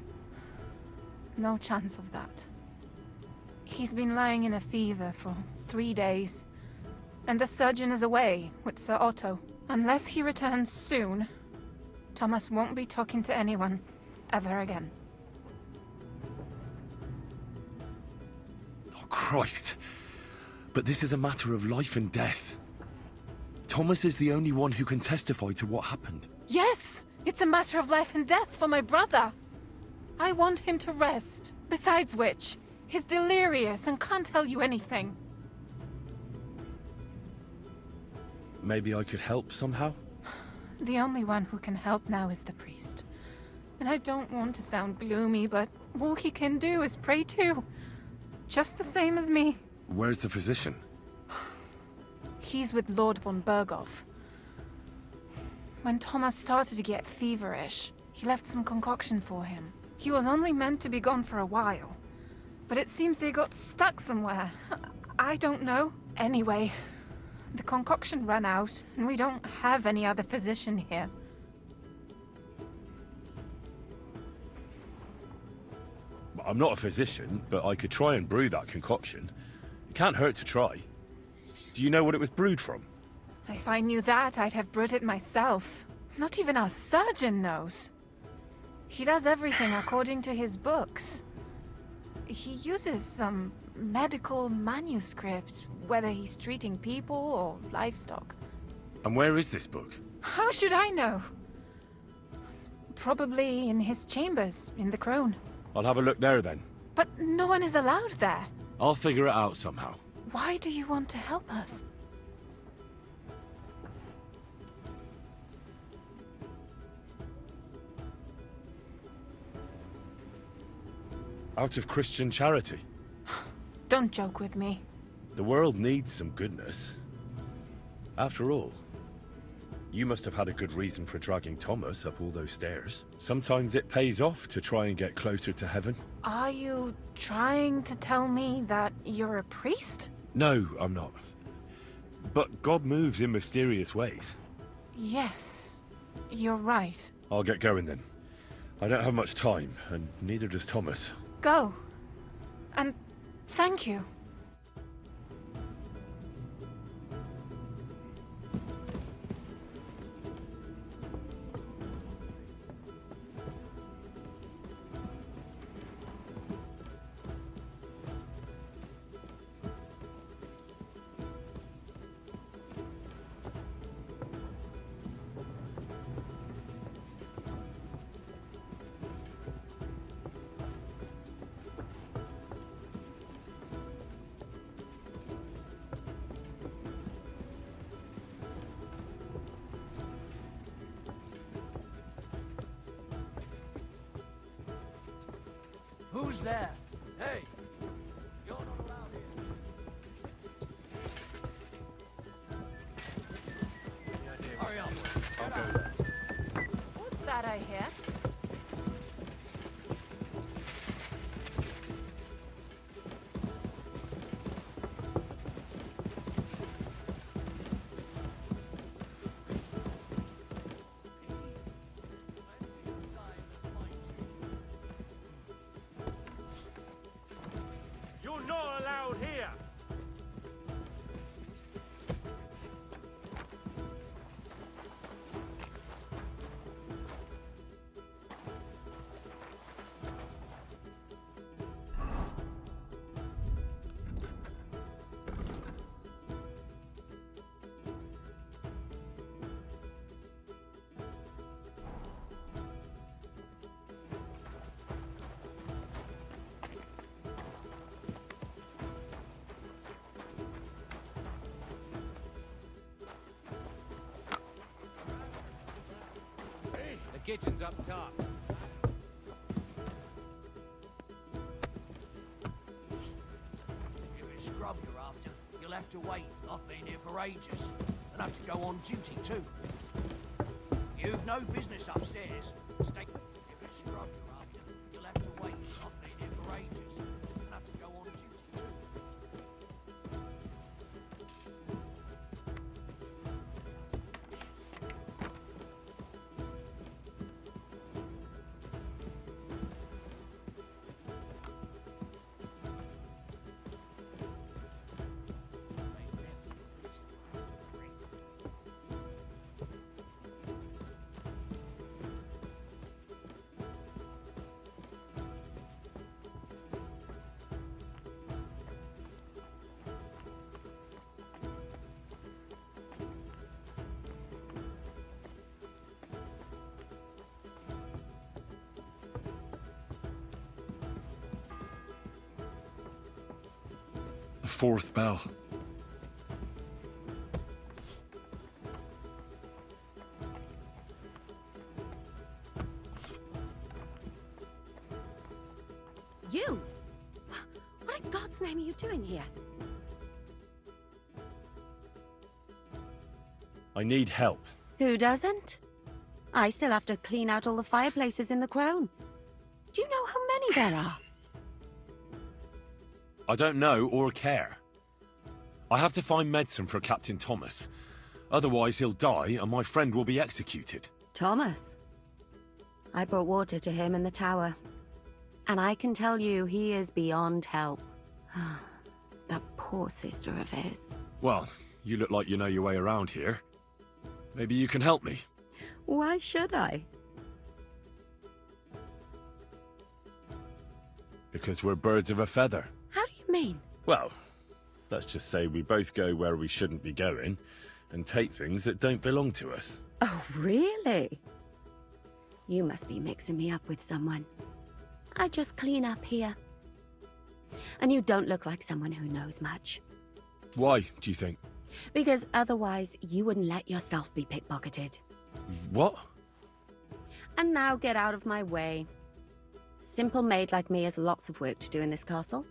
No chance of that. He's been lying in a fever for 3 days. And the surgeon is away with Sir Otto. Unless he returns soon, Thomas won't be talking to anyone ever again. Oh, Christ. But this is a matter of life and death. Thomas is the only one who can testify to what happened. Yes! It's a matter of life and death for my brother. I want him to rest. Besides which, he's delirious and can't tell you anything. Maybe I could help somehow? The only one who can help now is the priest. And I don't want to sound gloomy, but all he can do is pray too. Just the same as me. Where's the physician? He's with Lord von Berghoff. When Thomas started to get feverish, he left some concoction for him. He was only meant to be gone for a while. But it seems they got stuck somewhere. I don't know. Anyway, the concoction ran out, and we don't have any other physician here. I'm not a physician, but I could try and brew that concoction. It can't hurt to try. Do you know what it was brewed from? If I knew that, I'd have brewed it myself. Not even our surgeon knows. He does everything according to his books. He uses some medical manuscript, whether he's treating people or livestock. And where is this book? How should I know? Probably in his chambers, in the Crone. I'll have a look there then. But no one is allowed there. I'll figure it out somehow. Why do you want to help us? Out of Christian charity. Don't joke with me. The world needs some goodness. After all, you must have had a good reason for dragging Thomas up all those stairs. Sometimes it pays off to try and get closer to heaven. Are you trying to tell me that you're a priest? No, I'm not. But God moves in mysterious ways. Yes, you're right. I'll get going then. I don't have much time, and neither does Thomas. Go. And thank you. Who's there? Hey! You're not allowed here. Hurry up. I'll go there. What's that I hear? You're not allowed here! The kitchen's up top. If it's scrub you're after, you'll have to wait. I've been here for ages. And I'll have to go on duty too. You've no business upstairs. Stay. If it's scrub you're after, you'll have to wait. I've been here for ages. I'll have to go on duty too. The fourth bell. You? What in God's name are you doing here? I need help. Who doesn't? I still have to clean out all the fireplaces in the Crown. Do you know how many there are? I don't know or care. I have to find medicine for Captain Thomas. Otherwise he'll die and my friend will be executed. Thomas? I brought water to him in the tower. And I can tell you he is beyond help. That poor sister of his. Well, you look like you know your way around here. Maybe you can help me. Why should I? Because we're birds of a feather. How do you mean? Well, let's just say we both go where we shouldn't be going and take things that don't belong to us. Oh, really? You must be mixing me up with someone. I just clean up here. And you don't look like someone who knows much. Why, do you think? Because otherwise you wouldn't let yourself be pickpocketed. What? And now get out of my way. Simple maid like me has lots of work to do in this castle.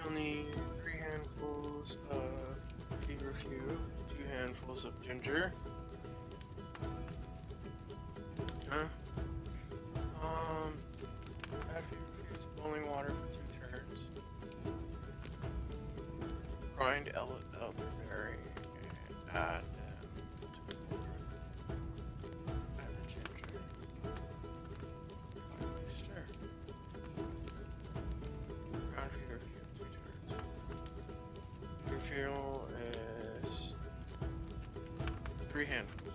Only 3 handfuls of feverfew, 2 handfuls of ginger. Add feverfew to boiling water for 2 turns. Grind elderberry and add them to the water. Add the ginger. Finally stir. Ground feverfew 2 turns. Feverfew is 3 handfuls.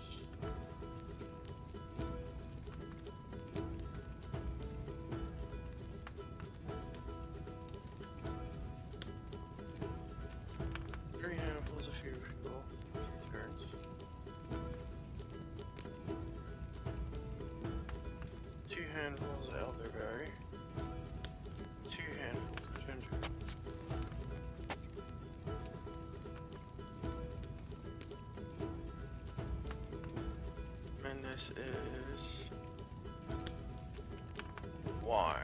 handfuls of elderberry. 2 handfuls of ginger. And this is wine.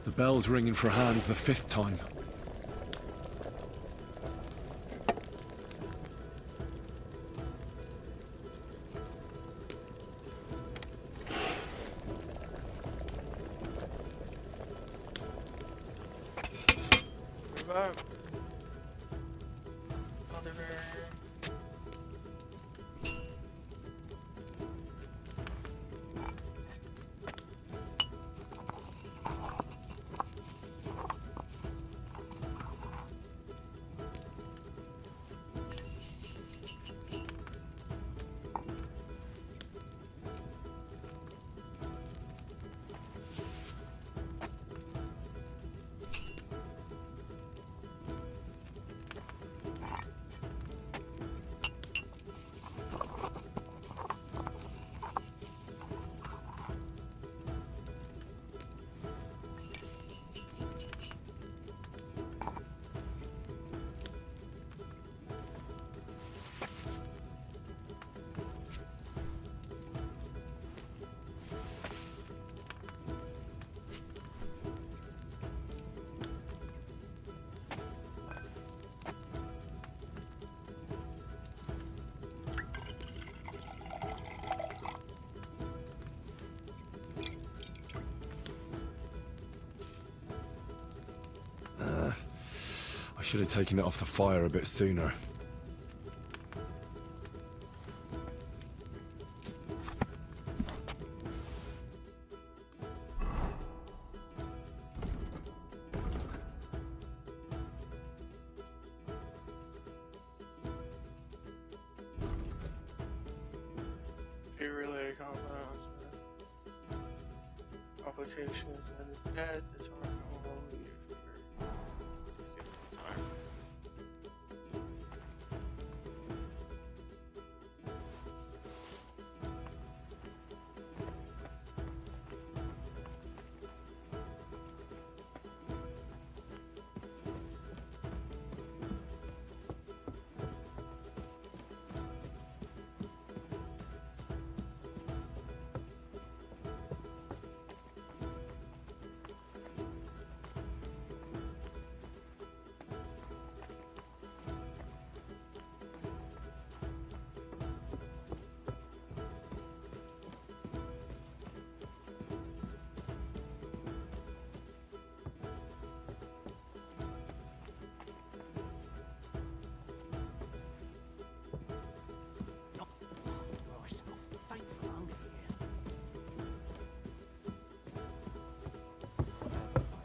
The bell's ringing for hands the 5th time. Revive. Elderberry. I should have taken it off the fire a bit sooner. Related compounds, complications, and death is hard to believe. Time.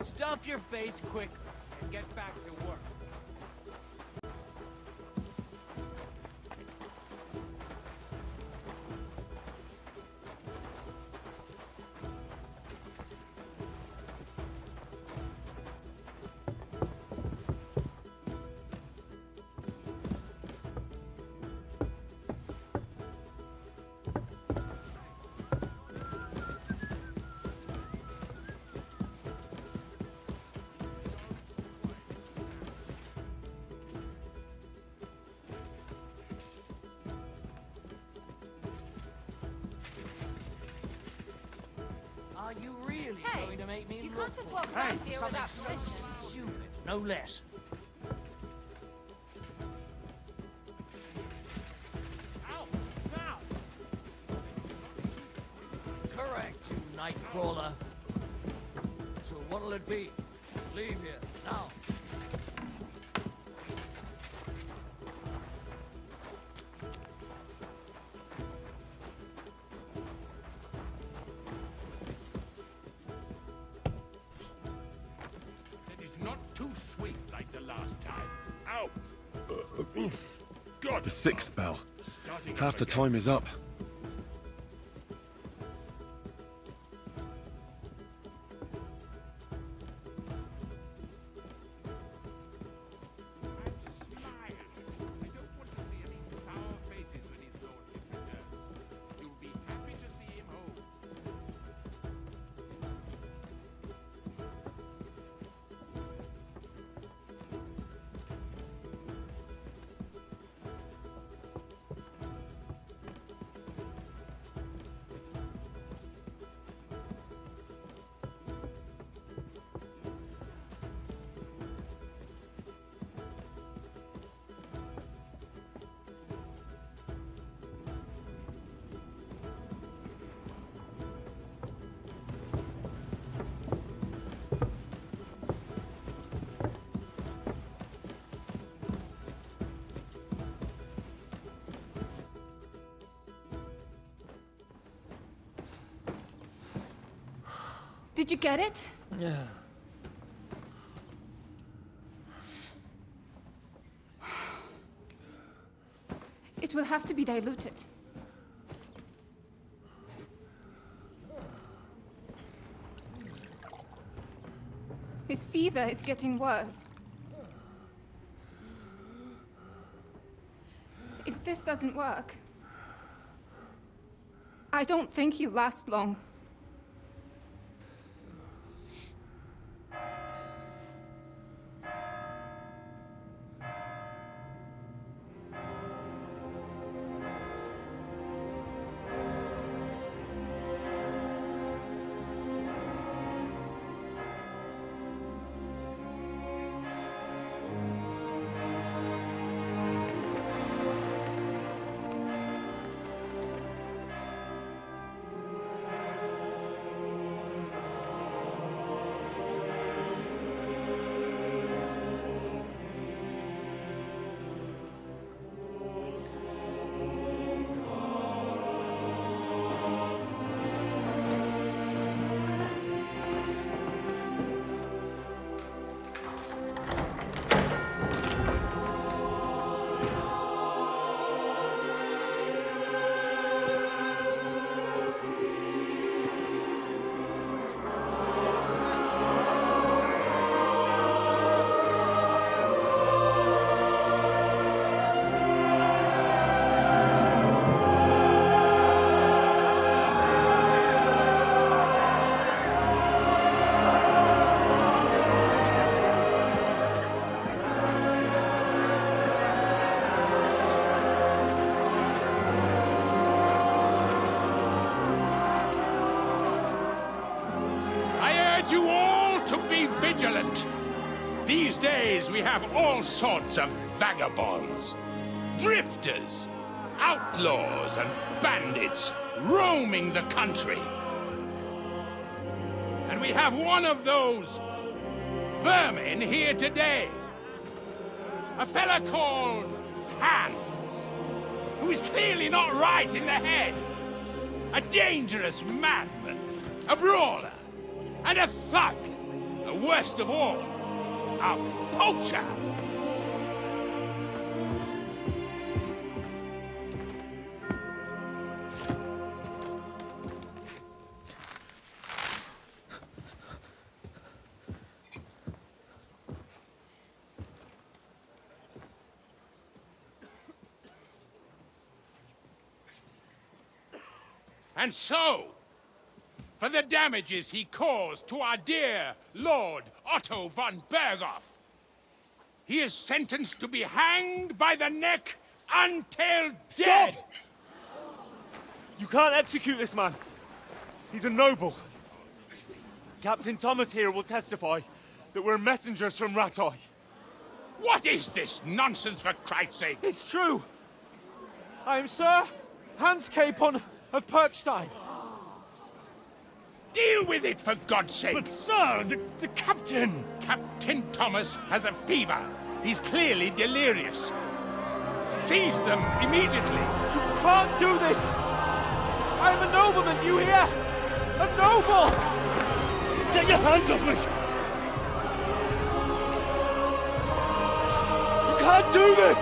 Stuff your face quick and get back to work. Are you really Hey, going to make me you look can't just for walk it? around here something without so permission. stupid. no less. Correct, you nightcrawler. So what'll it be? Leave here, now. It is not too sweet like the last time. Ow! God! The sixth bell. Half the time is up. Did you get it? Yeah. It will have to be diluted. His fever is getting worse. If this doesn't work, I don't think he'll last long. You all to be vigilant. These days we have all sorts of vagabonds, drifters, outlaws and bandits roaming the country. And we have one of those vermin here today. A fella called Hans, who is clearly not right in the head. A dangerous madman, a brawler, and a thug, the worst of all, a poacher. And so, for the damages he caused to our dear Lord Otto von Berghoff, he is sentenced to be hanged by the neck until dead! Stop! You can't execute this man. He's a noble. Captain Thomas here will testify. that we're messengers from Ratoi. What is this nonsense, for Christ's sake? It's true. I am Sir Hans Capon of Perkstein. Deal with it, for God's sake! But, sir, the captain... Captain Thomas has a fever. He's clearly delirious. Seize them immediately. You can't do this! I am a nobleman, do you hear? A noble! Get your hands off me! You can't do this!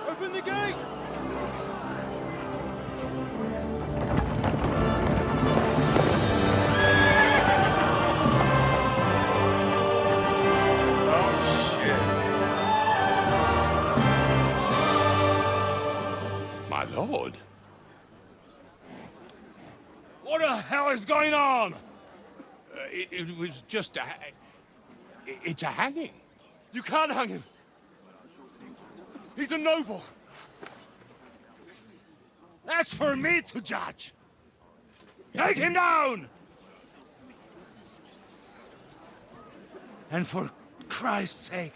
Open the gates! My lord. What the hell is going on? It was just a... It's a hanging. You can't hang him. He's a noble. That's for me to judge. Take him down! And for Christ's sake,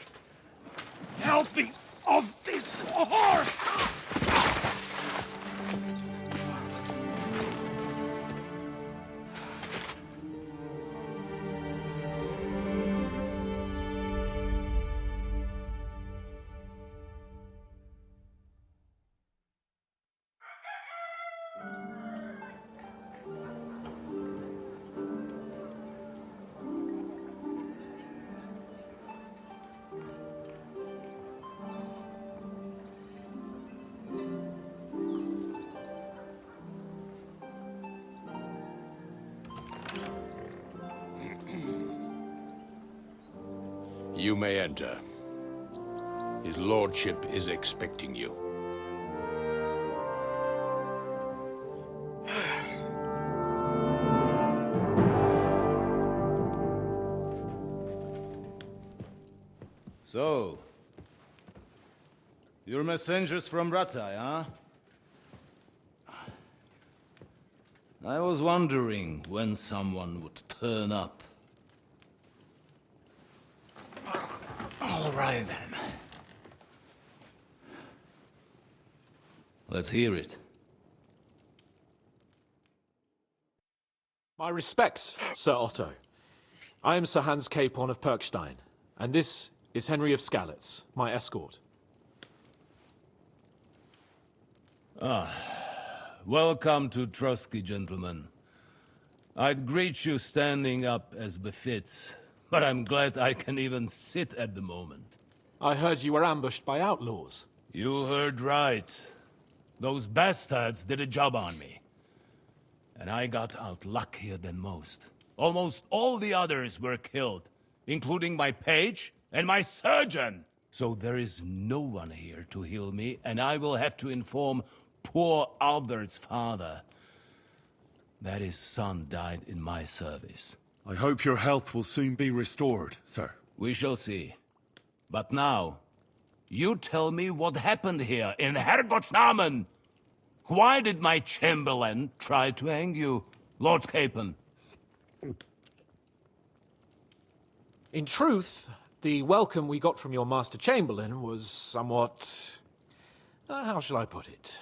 help me off this horse! You may enter. His lordship is expecting you. So, you're messengers from Ratai, huh? I was wondering when someone would turn up. All right, then. Let's hear it. My respects, Sir Otto. I am Sir Hans Capon of Perkstein, and this is Henry of Skalitz, my escort. Welcome to Trotsky, gentlemen. I'd greet you standing up as befits, but I'm glad I can even sit at the moment. I heard you were ambushed by outlaws. You heard right. Those bastards did a job on me. And I got out luckier than most. Almost all the others were killed, including my page and my surgeon. So there is no one here to heal me, and I will have to inform poor Albert's father that his son died in my service. I hope your health will soon be restored, sir. We shall see. But now, you tell me what happened here in Herrgottsnamen. Why did my chamberlain try to hang you, Lord Capon? In truth, the welcome we got from your Master Chamberlain was somewhat... how shall I put it?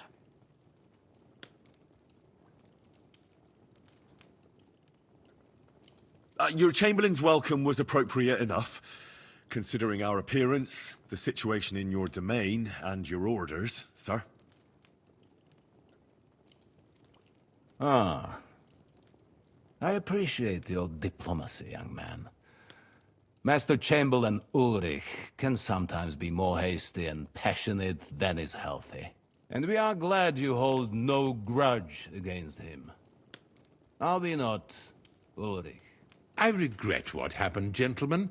Your Chamberlain's welcome was appropriate enough, considering our appearance, the situation in your domain, and your orders, sir. Ah. I appreciate your diplomacy, young man. Master Chamberlain Ulrich can sometimes be more hasty and passionate than is healthy. And we are glad you hold no grudge against him. Are we not, Ulrich? I regret what happened, gentlemen.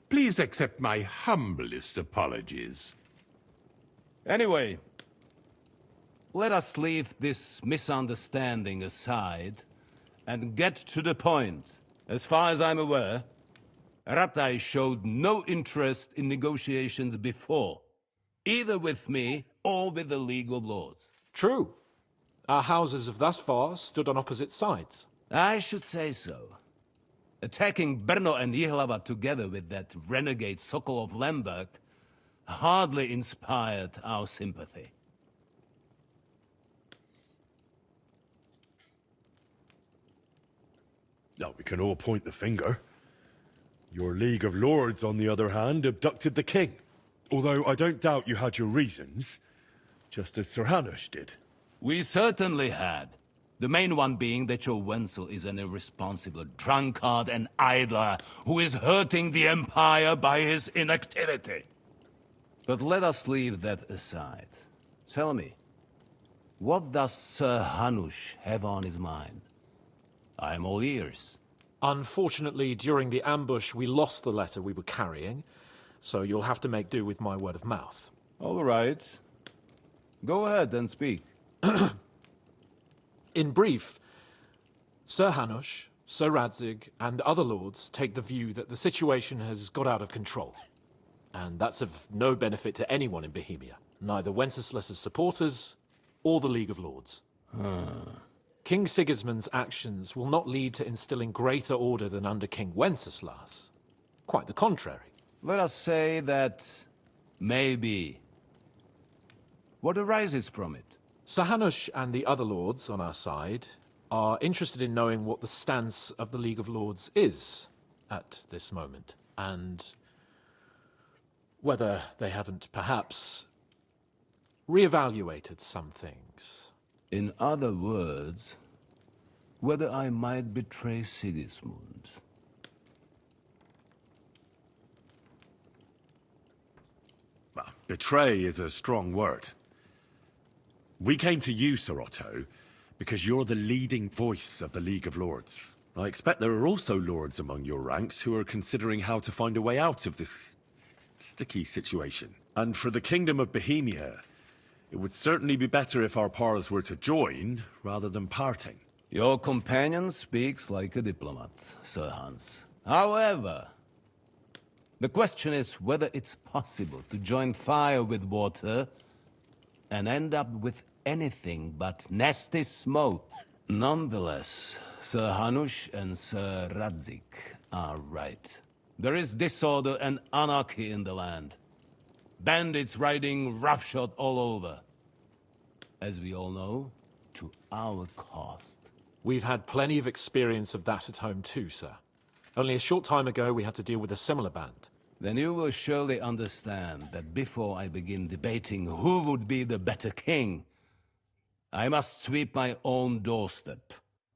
Please accept my humblest apologies. Anyway, let us leave this misunderstanding aside and get to the point. As far as I'm aware, Ratai showed no interest in negotiations before, either with me or with the League of Lords. True. Our houses have thus far stood on opposite sides. I should say so. Attacking Brno and Jihlava together with that renegade Sokol of Lemberg hardly inspired our sympathy. Now, we can all point the finger. Your League of Lords, on the other hand, abducted the king. Although I don't doubt you had your reasons, just as Sir Hanush did. We certainly had. The main one being that your Wenzel is an irresponsible drunkard and idler who is hurting the Empire by his inactivity. But let us leave that aside. Tell me, what does Sir Hanush have on his mind? I'm all ears. Unfortunately, during the ambush, we lost the letter we were carrying, so you'll have to make do with my word of mouth. All right. Go ahead and speak. In brief, Sir Hanush, Sir Radzig, and other lords take the view that the situation has got out of control. And that's of no benefit to anyone in Bohemia, neither Wenceslas's supporters or the League of Lords. King Sigismund's actions will not lead to instilling greater order than under King Wenceslas. Quite the contrary. Let us say that maybe. What arises from it? Sir Hanush and the other lords on our side are interested in knowing what the stance of the League of Lords is at this moment, and whether they haven't perhaps reevaluated some things. In other words, whether I might betray Sigismund. Well, betray is a strong word. We came to you, Sir Otto, because you're the leading voice of the League of Lords. I expect there are also lords among your ranks who are considering how to find a way out of this sticky situation. And for the Kingdom of Bohemia, it would certainly be better if our powers were to join, rather than parting. Your companion speaks like a diplomat, Sir Hans. However, the question is whether it's possible to join fire with water and end up with anything but nasty smoke. Nonetheless, Sir Hanush and Sir Radzig are right. There is disorder and anarchy in the land. Bandits riding roughshod all over. As we all know, to our cost. We've had plenty of experience of that at home too, sir. Only a short time ago we had to deal with a similar band. Then you will surely understand that before I begin debating who would be the better king, I must sweep my own doorstep.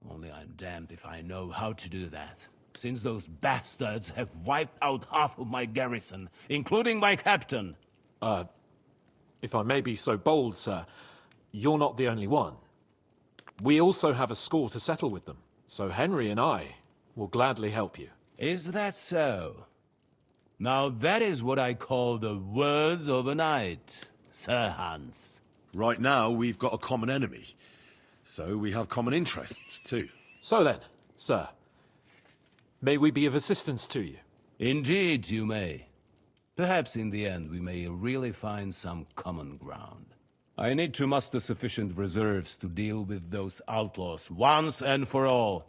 Only I'm damned if I know how to do that, since those bastards have wiped out half of my garrison, including my captain. If I may be so bold, sir, you're not the only one. We also have a score to settle with them, so Henry and I will gladly help you. Is that so? Now that is what I call the words of a knight, Sir Hans. Right now, we've got a common enemy, so we have common interests, too. So then, sir, may we be of assistance to you? Indeed, you may. Perhaps in the end we may really find some common ground. I need to muster sufficient reserves to deal with those outlaws once and for all.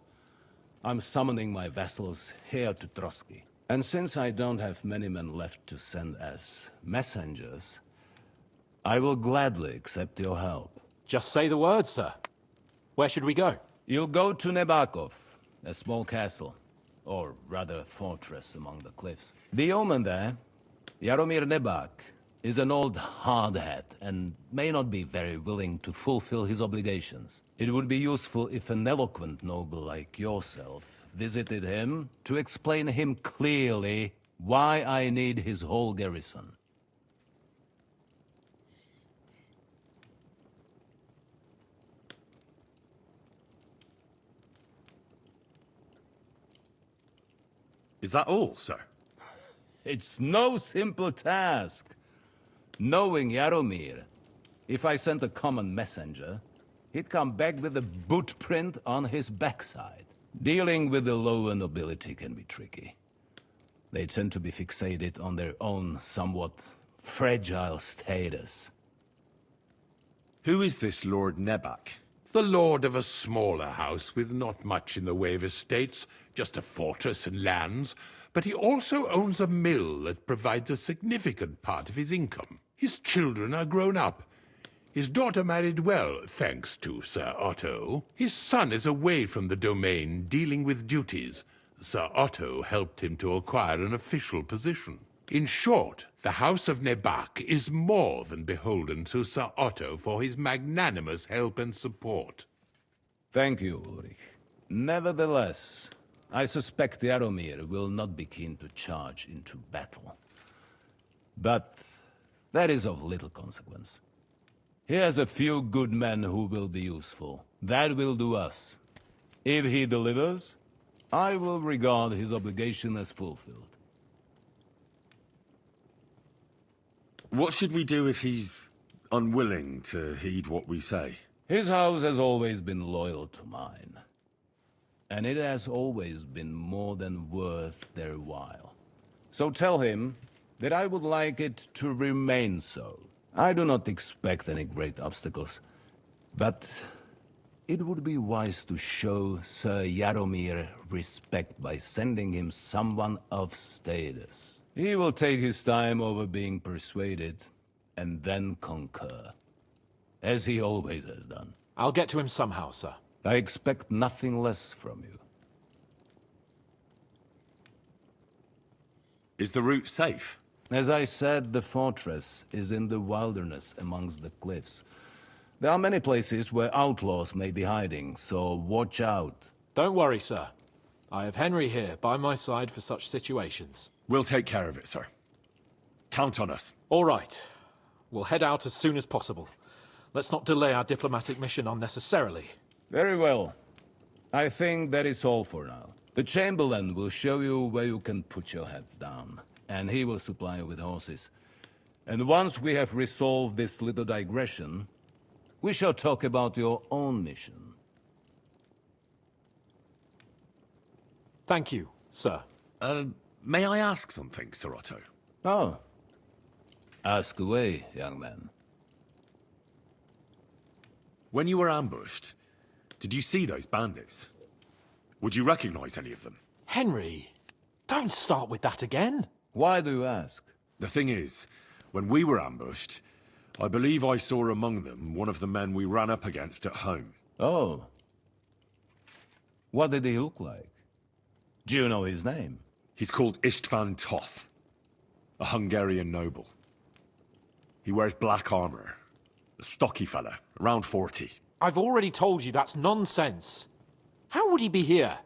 I'm summoning my vassals here to Trotsky. And since I don't have many men left to send as messengers, I will gladly accept your help. Just say the word, sir. Where should we go? You'll go to Nebakov, a small castle, or rather a fortress among the cliffs. The yeoman there, Jaromir Nebak, is an old hardhat and may not be very willing to fulfill his obligations. It would be useful if an eloquent noble like yourself visited him to explain him clearly why I need his whole garrison. Is that all, sir? It's no simple task. Knowing Jaromir, if I sent a common messenger, he'd come back with a boot print on his backside. Dealing with the lower nobility can be tricky. They tend to be fixated on their own somewhat fragile status. Who is this Lord Nebak? The lord of a smaller house with not much in the way of estates, just a fortress and lands, but he also owns a mill that provides a significant part of his income. His children are grown up. His daughter married well, thanks to Sir Otto. His son is away from the domain, dealing with duties. Sir Otto helped him to acquire an official position. In short, the House of Nebak is more than beholden to Sir Otto for his magnanimous help and support. Thank you, Ulrich. Nevertheless, I suspect Jaromir will not be keen to charge into battle. But that is of little consequence. He has a few good men who will be useful. That will do us. If he delivers, I will regard his obligation as fulfilled. What should we do if he's unwilling to heed what we say? His house has always been loyal to mine. And it has always been more than worth their while. So tell him that I would like it to remain so. I do not expect any great obstacles, but it would be wise to show Sir Jaromir respect by sending him someone of status. He will take his time over being persuaded, and then concur. As he always has done. I'll get to him somehow, sir. I expect nothing less from you. Is the route safe? As I said, the fortress is in the wilderness amongst the cliffs. There are many places where outlaws may be hiding, so watch out. Don't worry, sir. I have Henry here by my side for such situations. We'll take care of it, sir. Count on us. All right. We'll head out as soon as possible. Let's not delay our diplomatic mission unnecessarily. Very well. I think that is all for now. The Chamberlain will show you where you can put your heads down, and he will supply you with horses. And once we have resolved this little digression, we shall talk about your own mission. Thank you, sir. May I ask something, Sir Otto? Oh. Ask away, young man. When you were ambushed, did you see those bandits? Would you recognize any of them? Henry, don't start with that again. Why do you ask? The thing is, when we were ambushed, I believe I saw among them one of the men we ran up against at home. Oh. What did he look like? Do you know his name? He's called Istvan Toth, a Hungarian noble. He wears black armor. A stocky fella, around 40. I've already told you that's nonsense. How would he be here?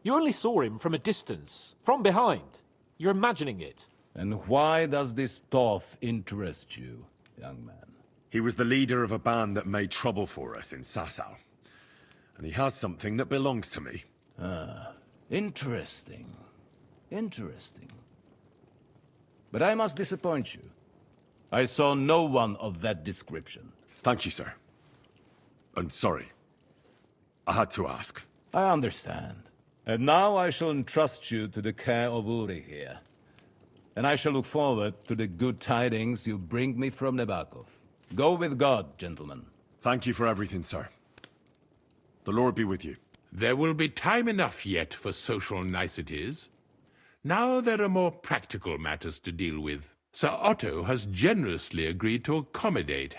You only saw him from a distance, from behind. You're imagining it. And why does this Toth interest you, young man? He was the leader of a band that made trouble for us in Sasau. And he has something that belongs to me. Ah, interesting. Interesting. But I must disappoint you. I saw no one of that description. Thank you, sir. And sorry. I had to ask. I understand. And now I shall entrust you to the care of Ulrich here. And I shall look forward to the good tidings you bring me from Nebakov. Go with God, gentlemen. Thank you for everything, sir. The Lord be with you. There will be time enough yet for social niceties. Now there are more practical matters to deal with. Sir Otto has generously agreed to accommodate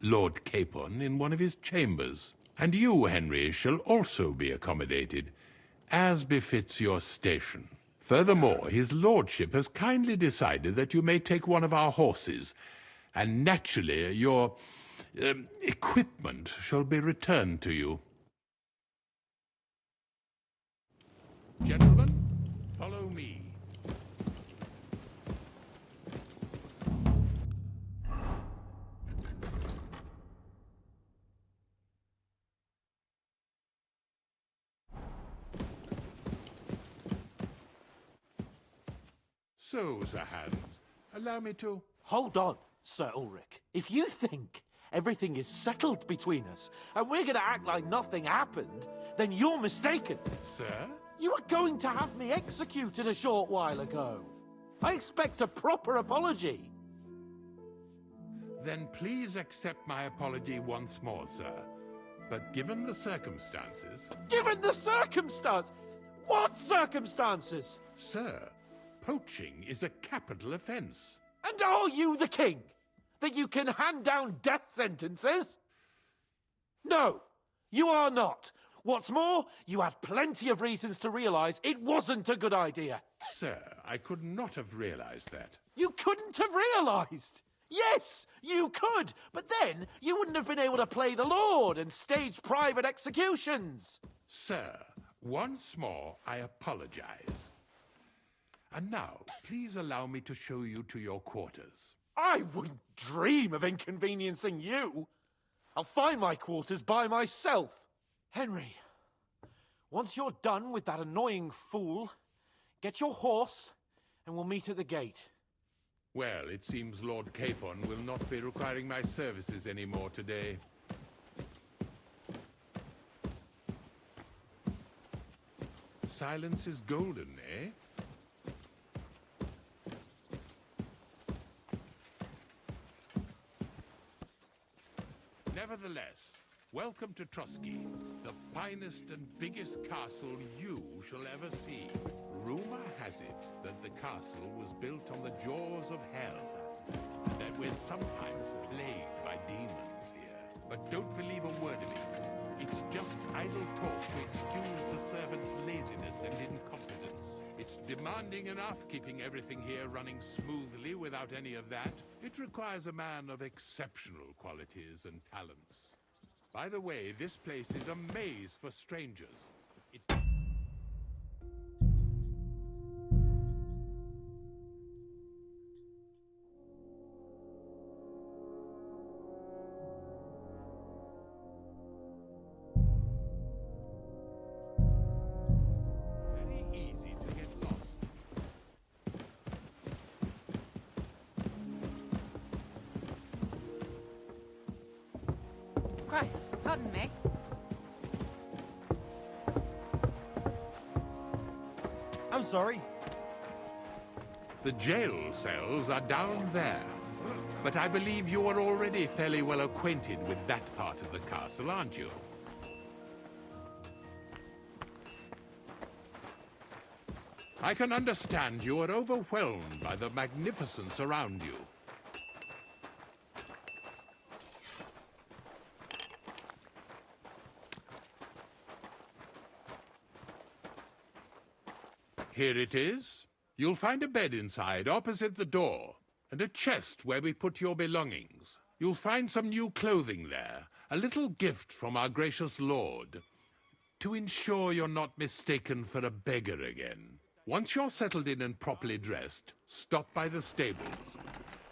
Lord Capon in one of his chambers. And you, Henry, shall also be accommodated, as befits your station. Furthermore, his lordship has kindly decided that you may take one of our horses, and naturally your equipment shall be returned to you. Gentlemen, follow me. So, Sir Hans, allow me to... Hold on, Sir Ulrich. If you think everything is settled between us, and we're gonna act like nothing happened, then you're mistaken. Sir? You were going to have me executed a short while ago. I expect a proper apology. Then please accept my apology once more, sir. But given the circumstances... Given the circumstance? What circumstances? Sir, poaching is a capital offense. And are you the king? That you can hand down death sentences? No, you are not. What's more, you had plenty of reasons to realize it wasn't a good idea. Sir, I could not have realized that. You couldn't have realized? Yes, you could, but then you wouldn't have been able to play the Lord and stage private executions. Sir, once more, I apologize. And now, please allow me to show you to your quarters. I wouldn't dream of inconveniencing you. I'll find my quarters by myself. Henry, once you're done with that annoying fool, get your horse and we'll meet at the gate. Well, it seems Lord Capon will not be requiring my services anymore today. Silence is golden, eh? Nevertheless, welcome to Trusky, the finest and biggest castle you shall ever see. Rumor has it that the castle was built on the jaws of hell, and that we're sometimes plagued by demons here. But don't believe a word of it. It's just idle talk to excuse the servants' laziness and incompetence. It's demanding enough keeping everything here running smoothly without any of that. It requires a man of exceptional qualities and talents. By the way, this place is a maze for strangers. Very easy to get lost. Christ, pardon me. I'm sorry. The jail cells are down there. But I believe you are already fairly well acquainted with that part of the castle, aren't you? I can understand you are overwhelmed by the magnificence around you. Here it is. You'll find a bed inside, opposite the door, and a chest where we put your belongings. You'll find some new clothing there, a little gift from our gracious lord, to ensure you're not mistaken for a beggar again. Once you're settled in and properly dressed, stop by the stables.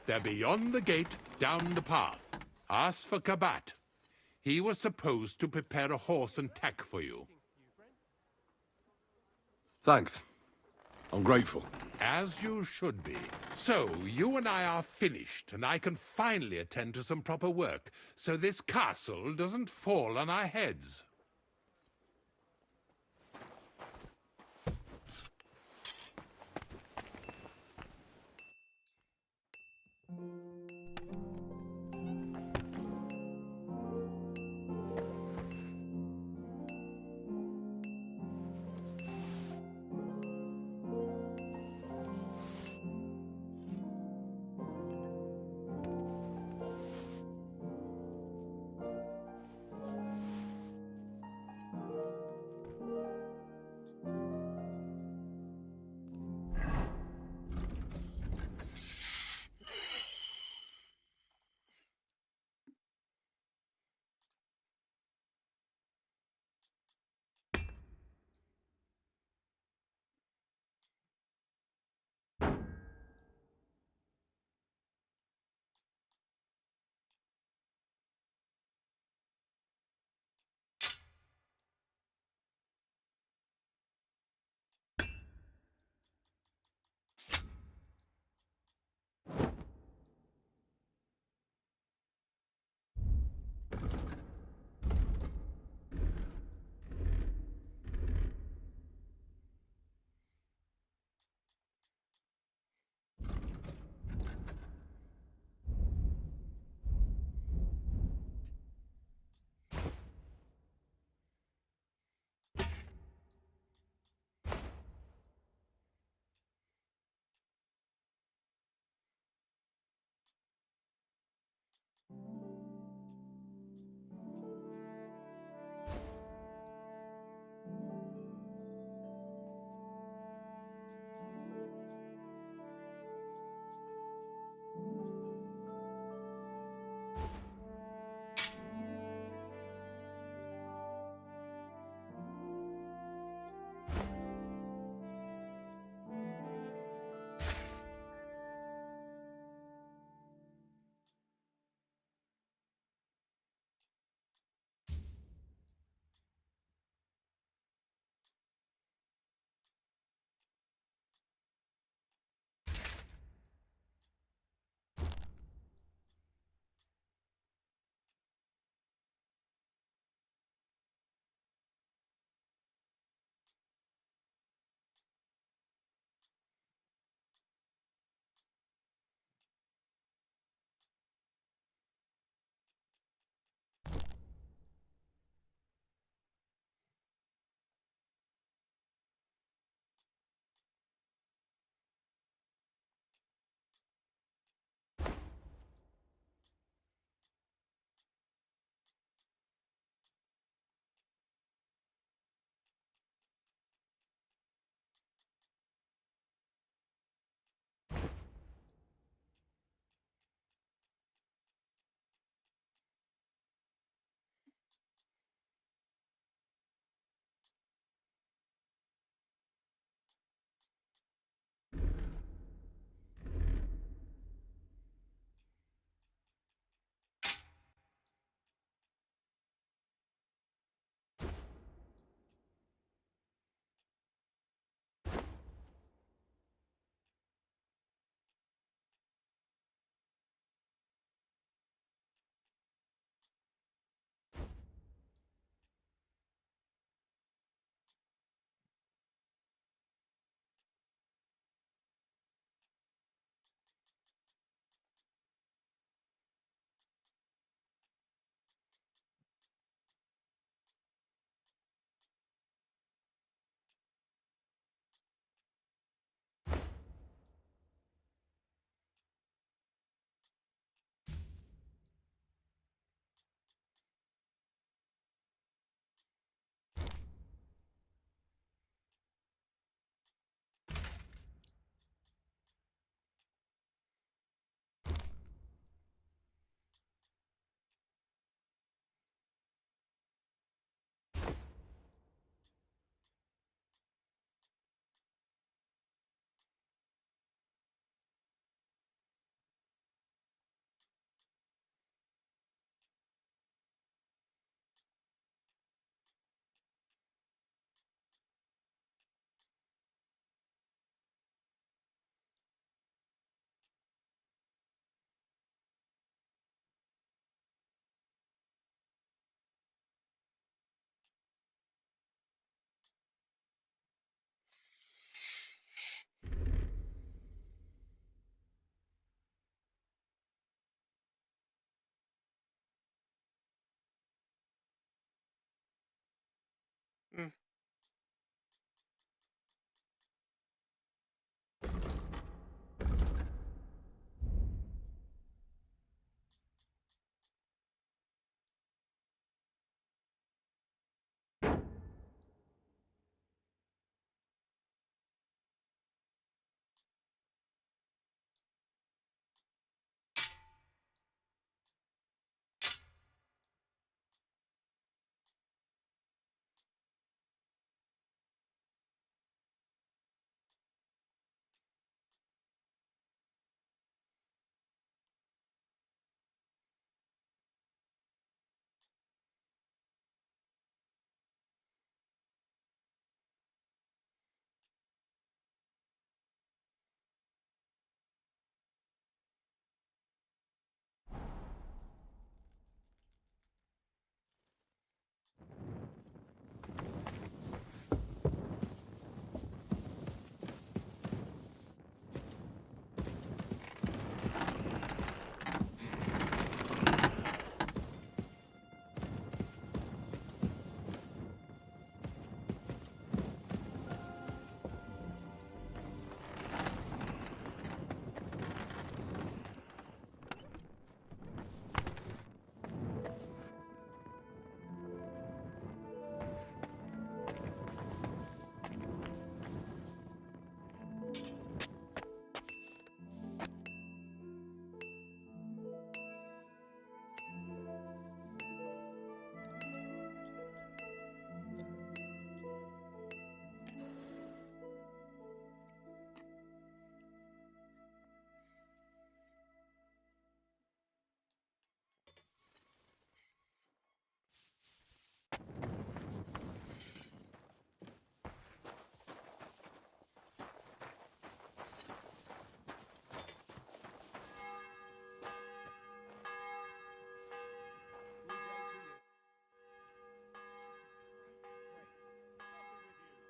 They're beyond the gate, down the path. Ask for Kabat. He was supposed to prepare a horse and tack for you. Thanks. I'm grateful. As you should be. So, you and I are finished, and I can finally attend to some proper work, so this castle doesn't fall on our heads.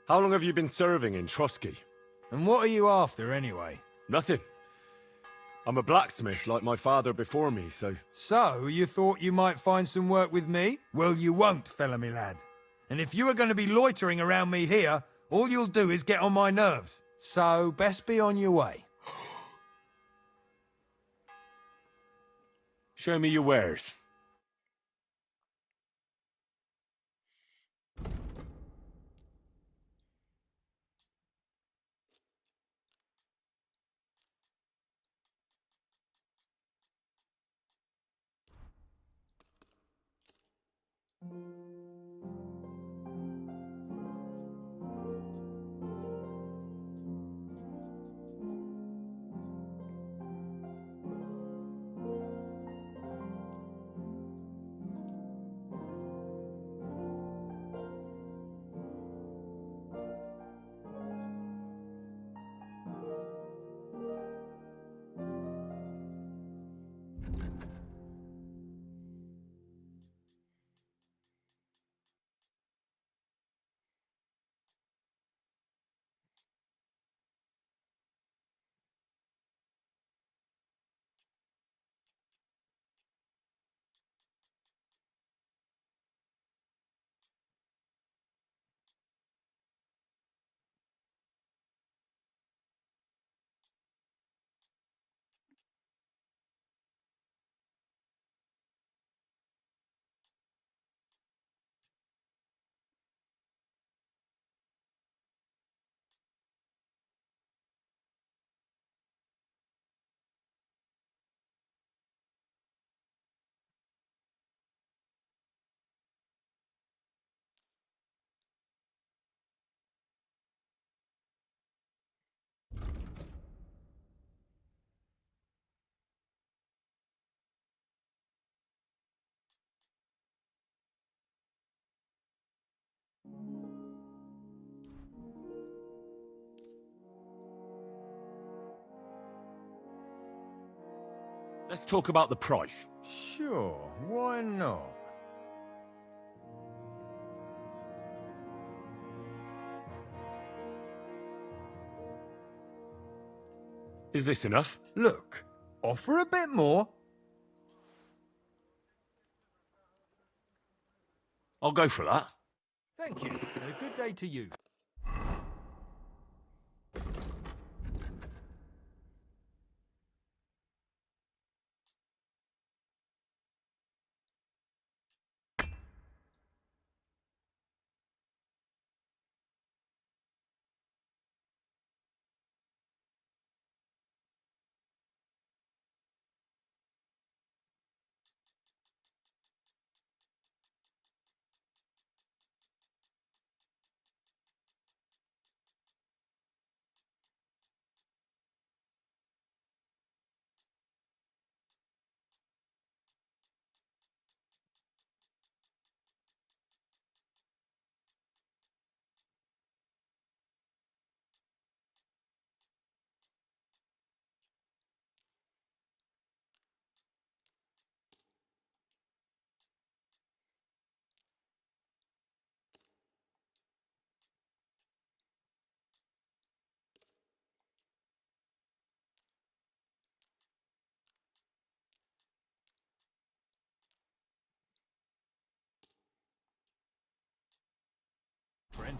How long have you been serving in Trotsky? And what are you after, anyway? Nothing. I'm a blacksmith like my father before me, so... So, you thought you might find some work with me? Well, you won't, fella me lad. And if you are going to be loitering around me here, all you'll do is get on my nerves. So, best be on your way. Show me your wares. Let's talk about the price. Sure, why not? Is this enough? Look, offer a bit more. I'll go for that. Thank you, and a good day to you. Friend.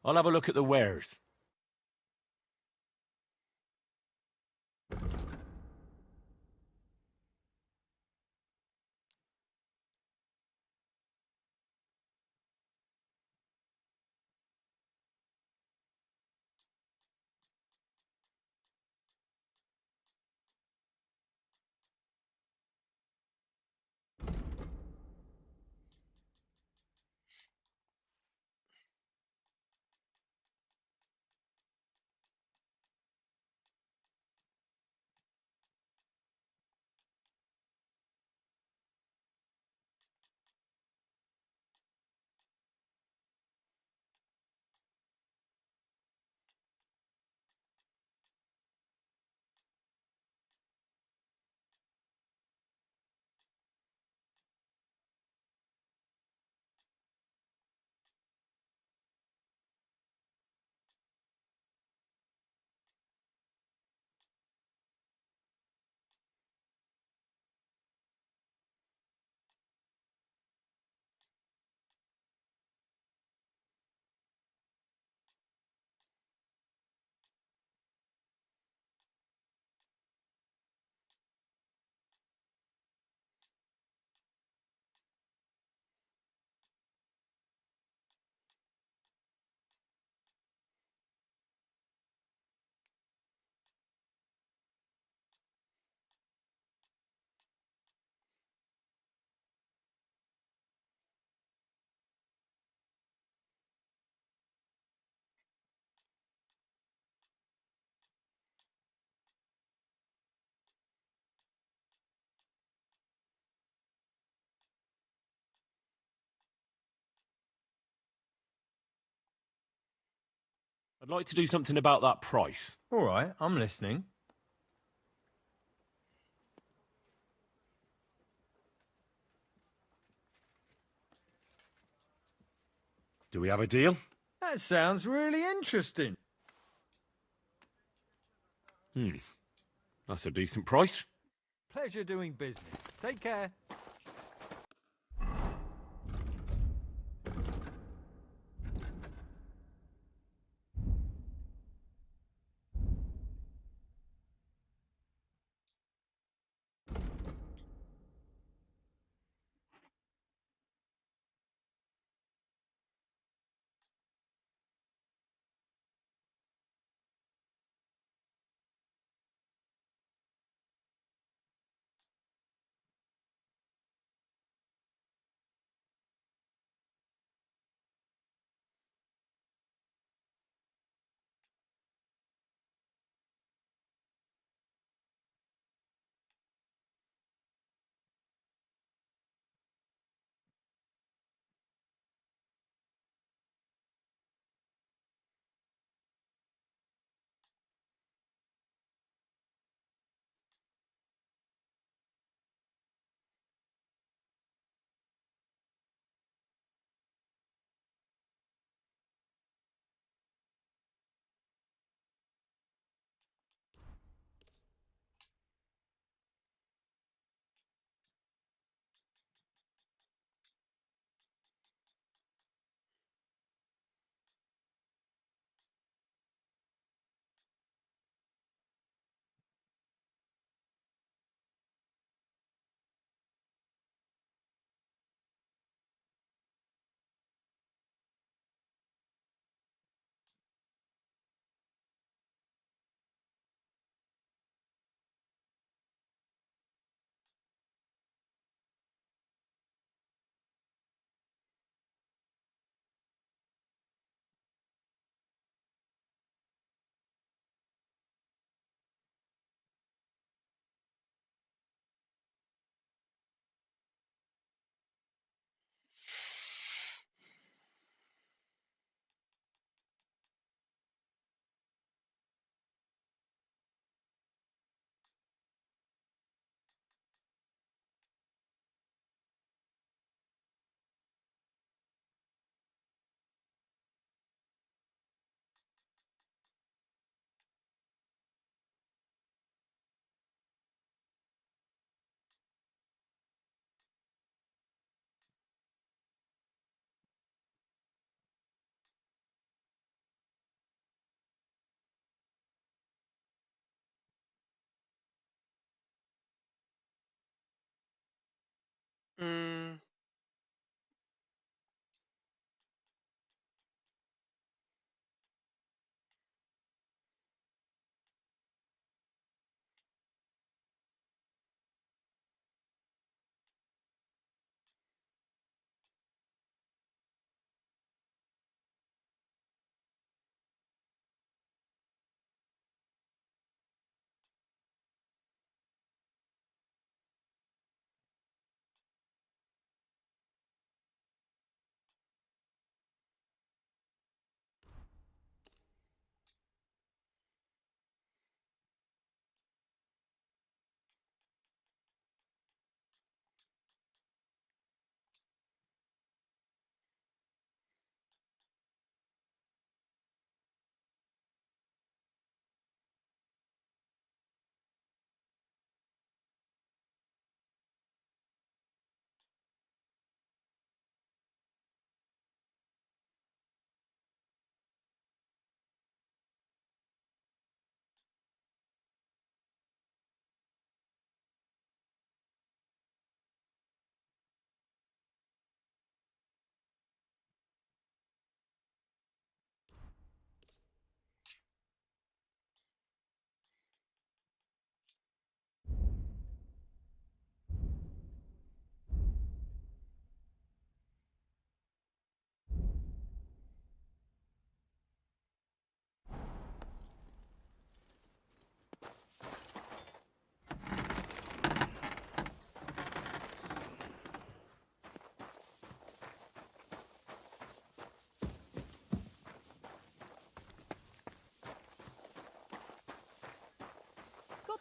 I'll have a look at the wares. I'd like to do something about that price. All right, I'm listening. Do we have a deal? That sounds really interesting. That's a decent price. Pleasure doing business. Take care.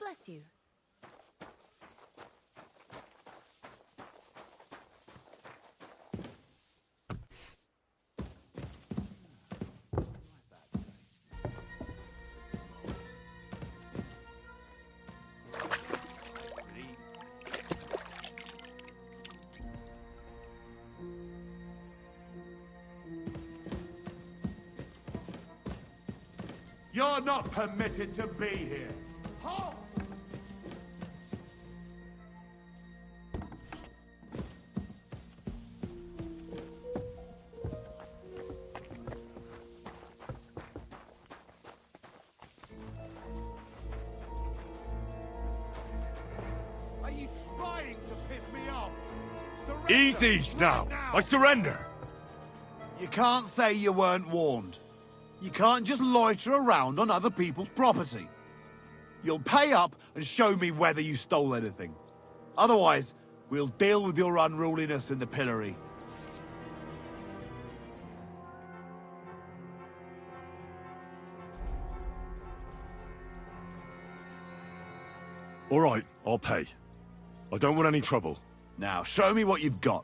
Bless you. You're not permitted to be here. Halt! Are you trying to piss me off? Surrender Easy now! I surrender! You can't say you weren't warned. You can't just loiter around on other people's property. You'll pay up and show me whether you stole anything. Otherwise, we'll deal with your unruliness in the pillory. All right, I'll pay. I don't want any trouble. Now, show me what you've got.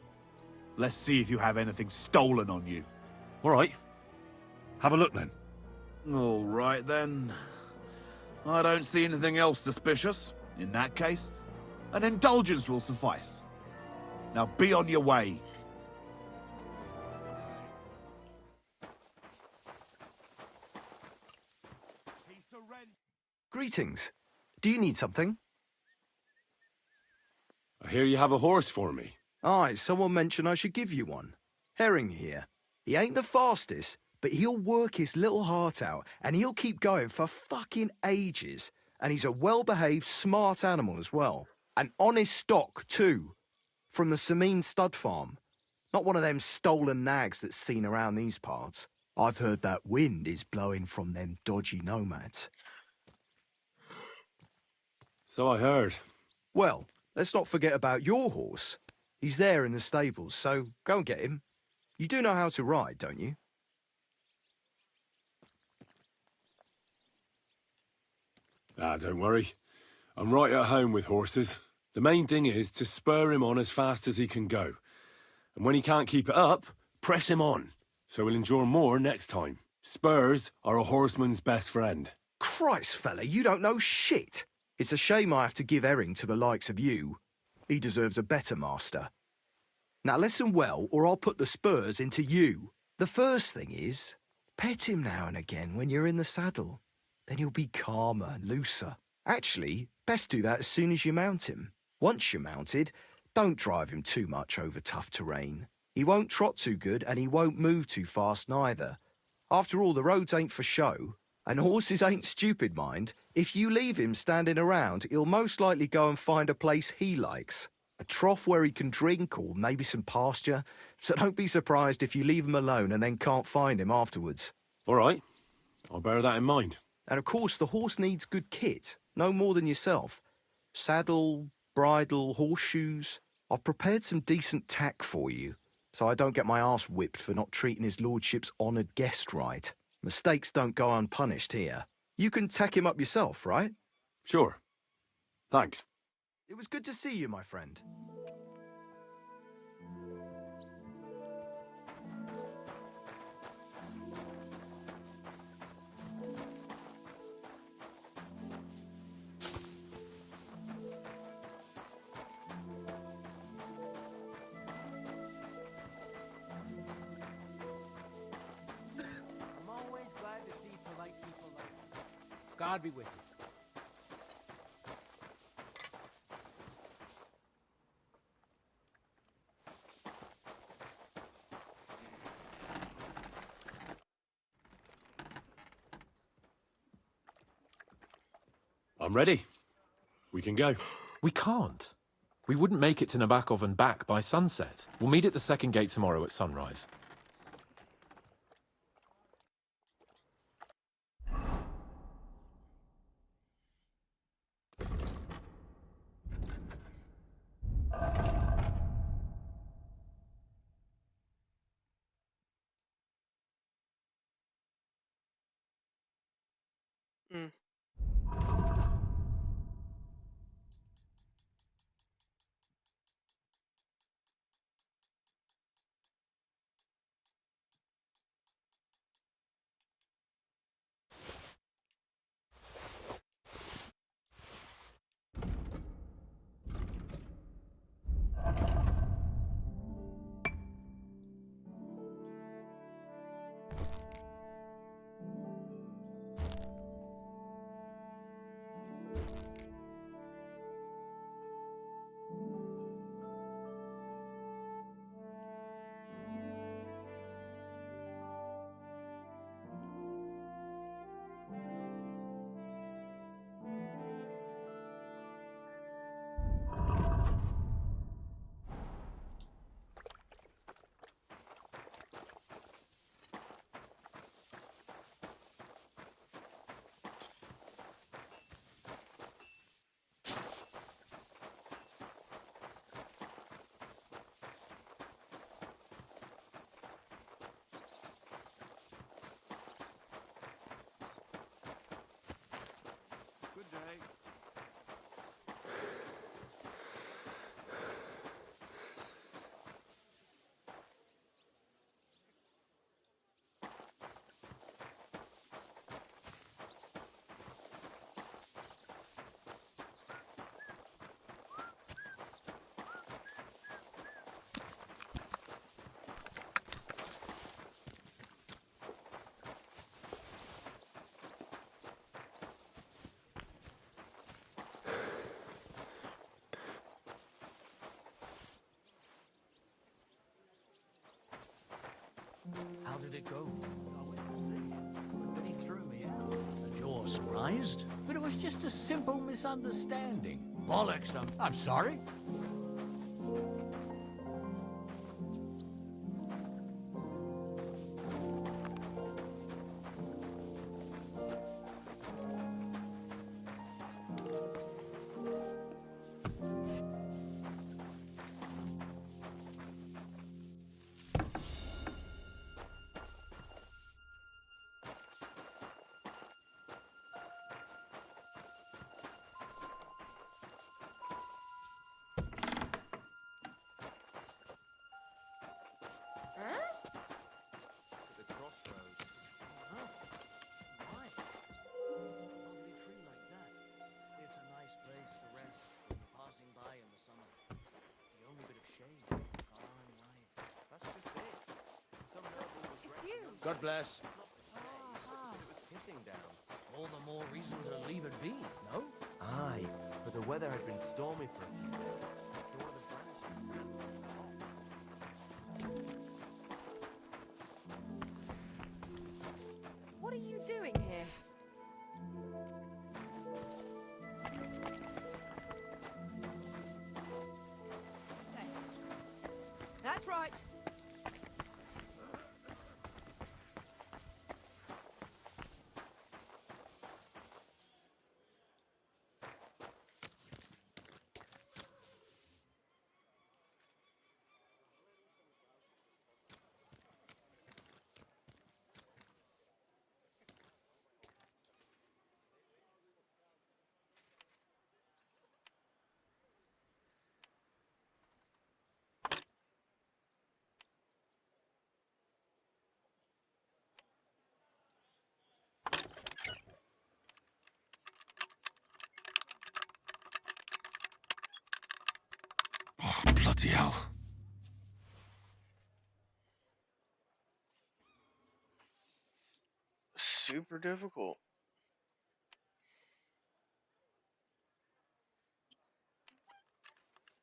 Let's see if you have anything stolen on you. All right. Have a look then. All right then. I don't see anything else suspicious. In that case, an indulgence will suffice. Now be on your way. Greetings. Do you need something? I hear you have a horse for me. Aye, someone mentioned I should give you one. Herring here. He ain't the fastest, but he'll work his little heart out, and he'll keep going for fucking ages. And he's a well-behaved, smart animal as well. An honest stock, too. From the Sameen stud farm. Not one of them stolen nags that's seen around these parts. I've heard that wind is blowing from them dodgy nomads. So I heard. Well, let's not forget about your horse. He's there in the stables, so go and get him. You do know how to ride, don't you? Ah, don't worry. I'm right at home with horses. The main thing is to spur him on as fast as he can go. And when he can't keep it up, press him on, so he'll endure more next time. Spurs are a horseman's best friend. Christ, fella, you don't know shit. It's a shame I have to give Herring to the likes of you. He deserves a better master. Now listen well, or I'll put the spurs into you. The first thing is, pet him now and again when you're in the saddle. Then he'll be calmer and looser. Actually, best do that as soon as you mount him. Once you're mounted, don't drive him too much over tough terrain. He won't trot too good and he won't move too fast neither. After all, the roads ain't for show. And horses ain't stupid, mind. If you leave him standing around, he'll most likely go and find a place he likes. A trough where he can drink or maybe some pasture. So don't be surprised if you leave him alone and then can't find him afterwards. All right. I'll bear that in mind. And of course, the horse needs good kit. No more than yourself. Saddle, bridle, horseshoes. I've prepared some decent tack for you, so I don't get my arse whipped for not treating his lordship's honoured guest right. Mistakes don't go unpunished here. You can tack him up yourself, right? Sure. Thanks. It was good to see you, my friend. God be with you. I'm ready. We can go. We can't. We wouldn't make it to Nabokov and back by sunset. We'll meet at the second gate tomorrow at sunrise. How did it go? I went to see him, but he threw me out. And you're surprised? But it was just a simple misunderstanding. Bollocks, I'm sorry. God bless. Pissing down. All the more reason to leave it be, no? Aye, but the weather had been stormy for a few days. So one of the What are you doing here? That's right. Oh, bloody hell. Super difficult.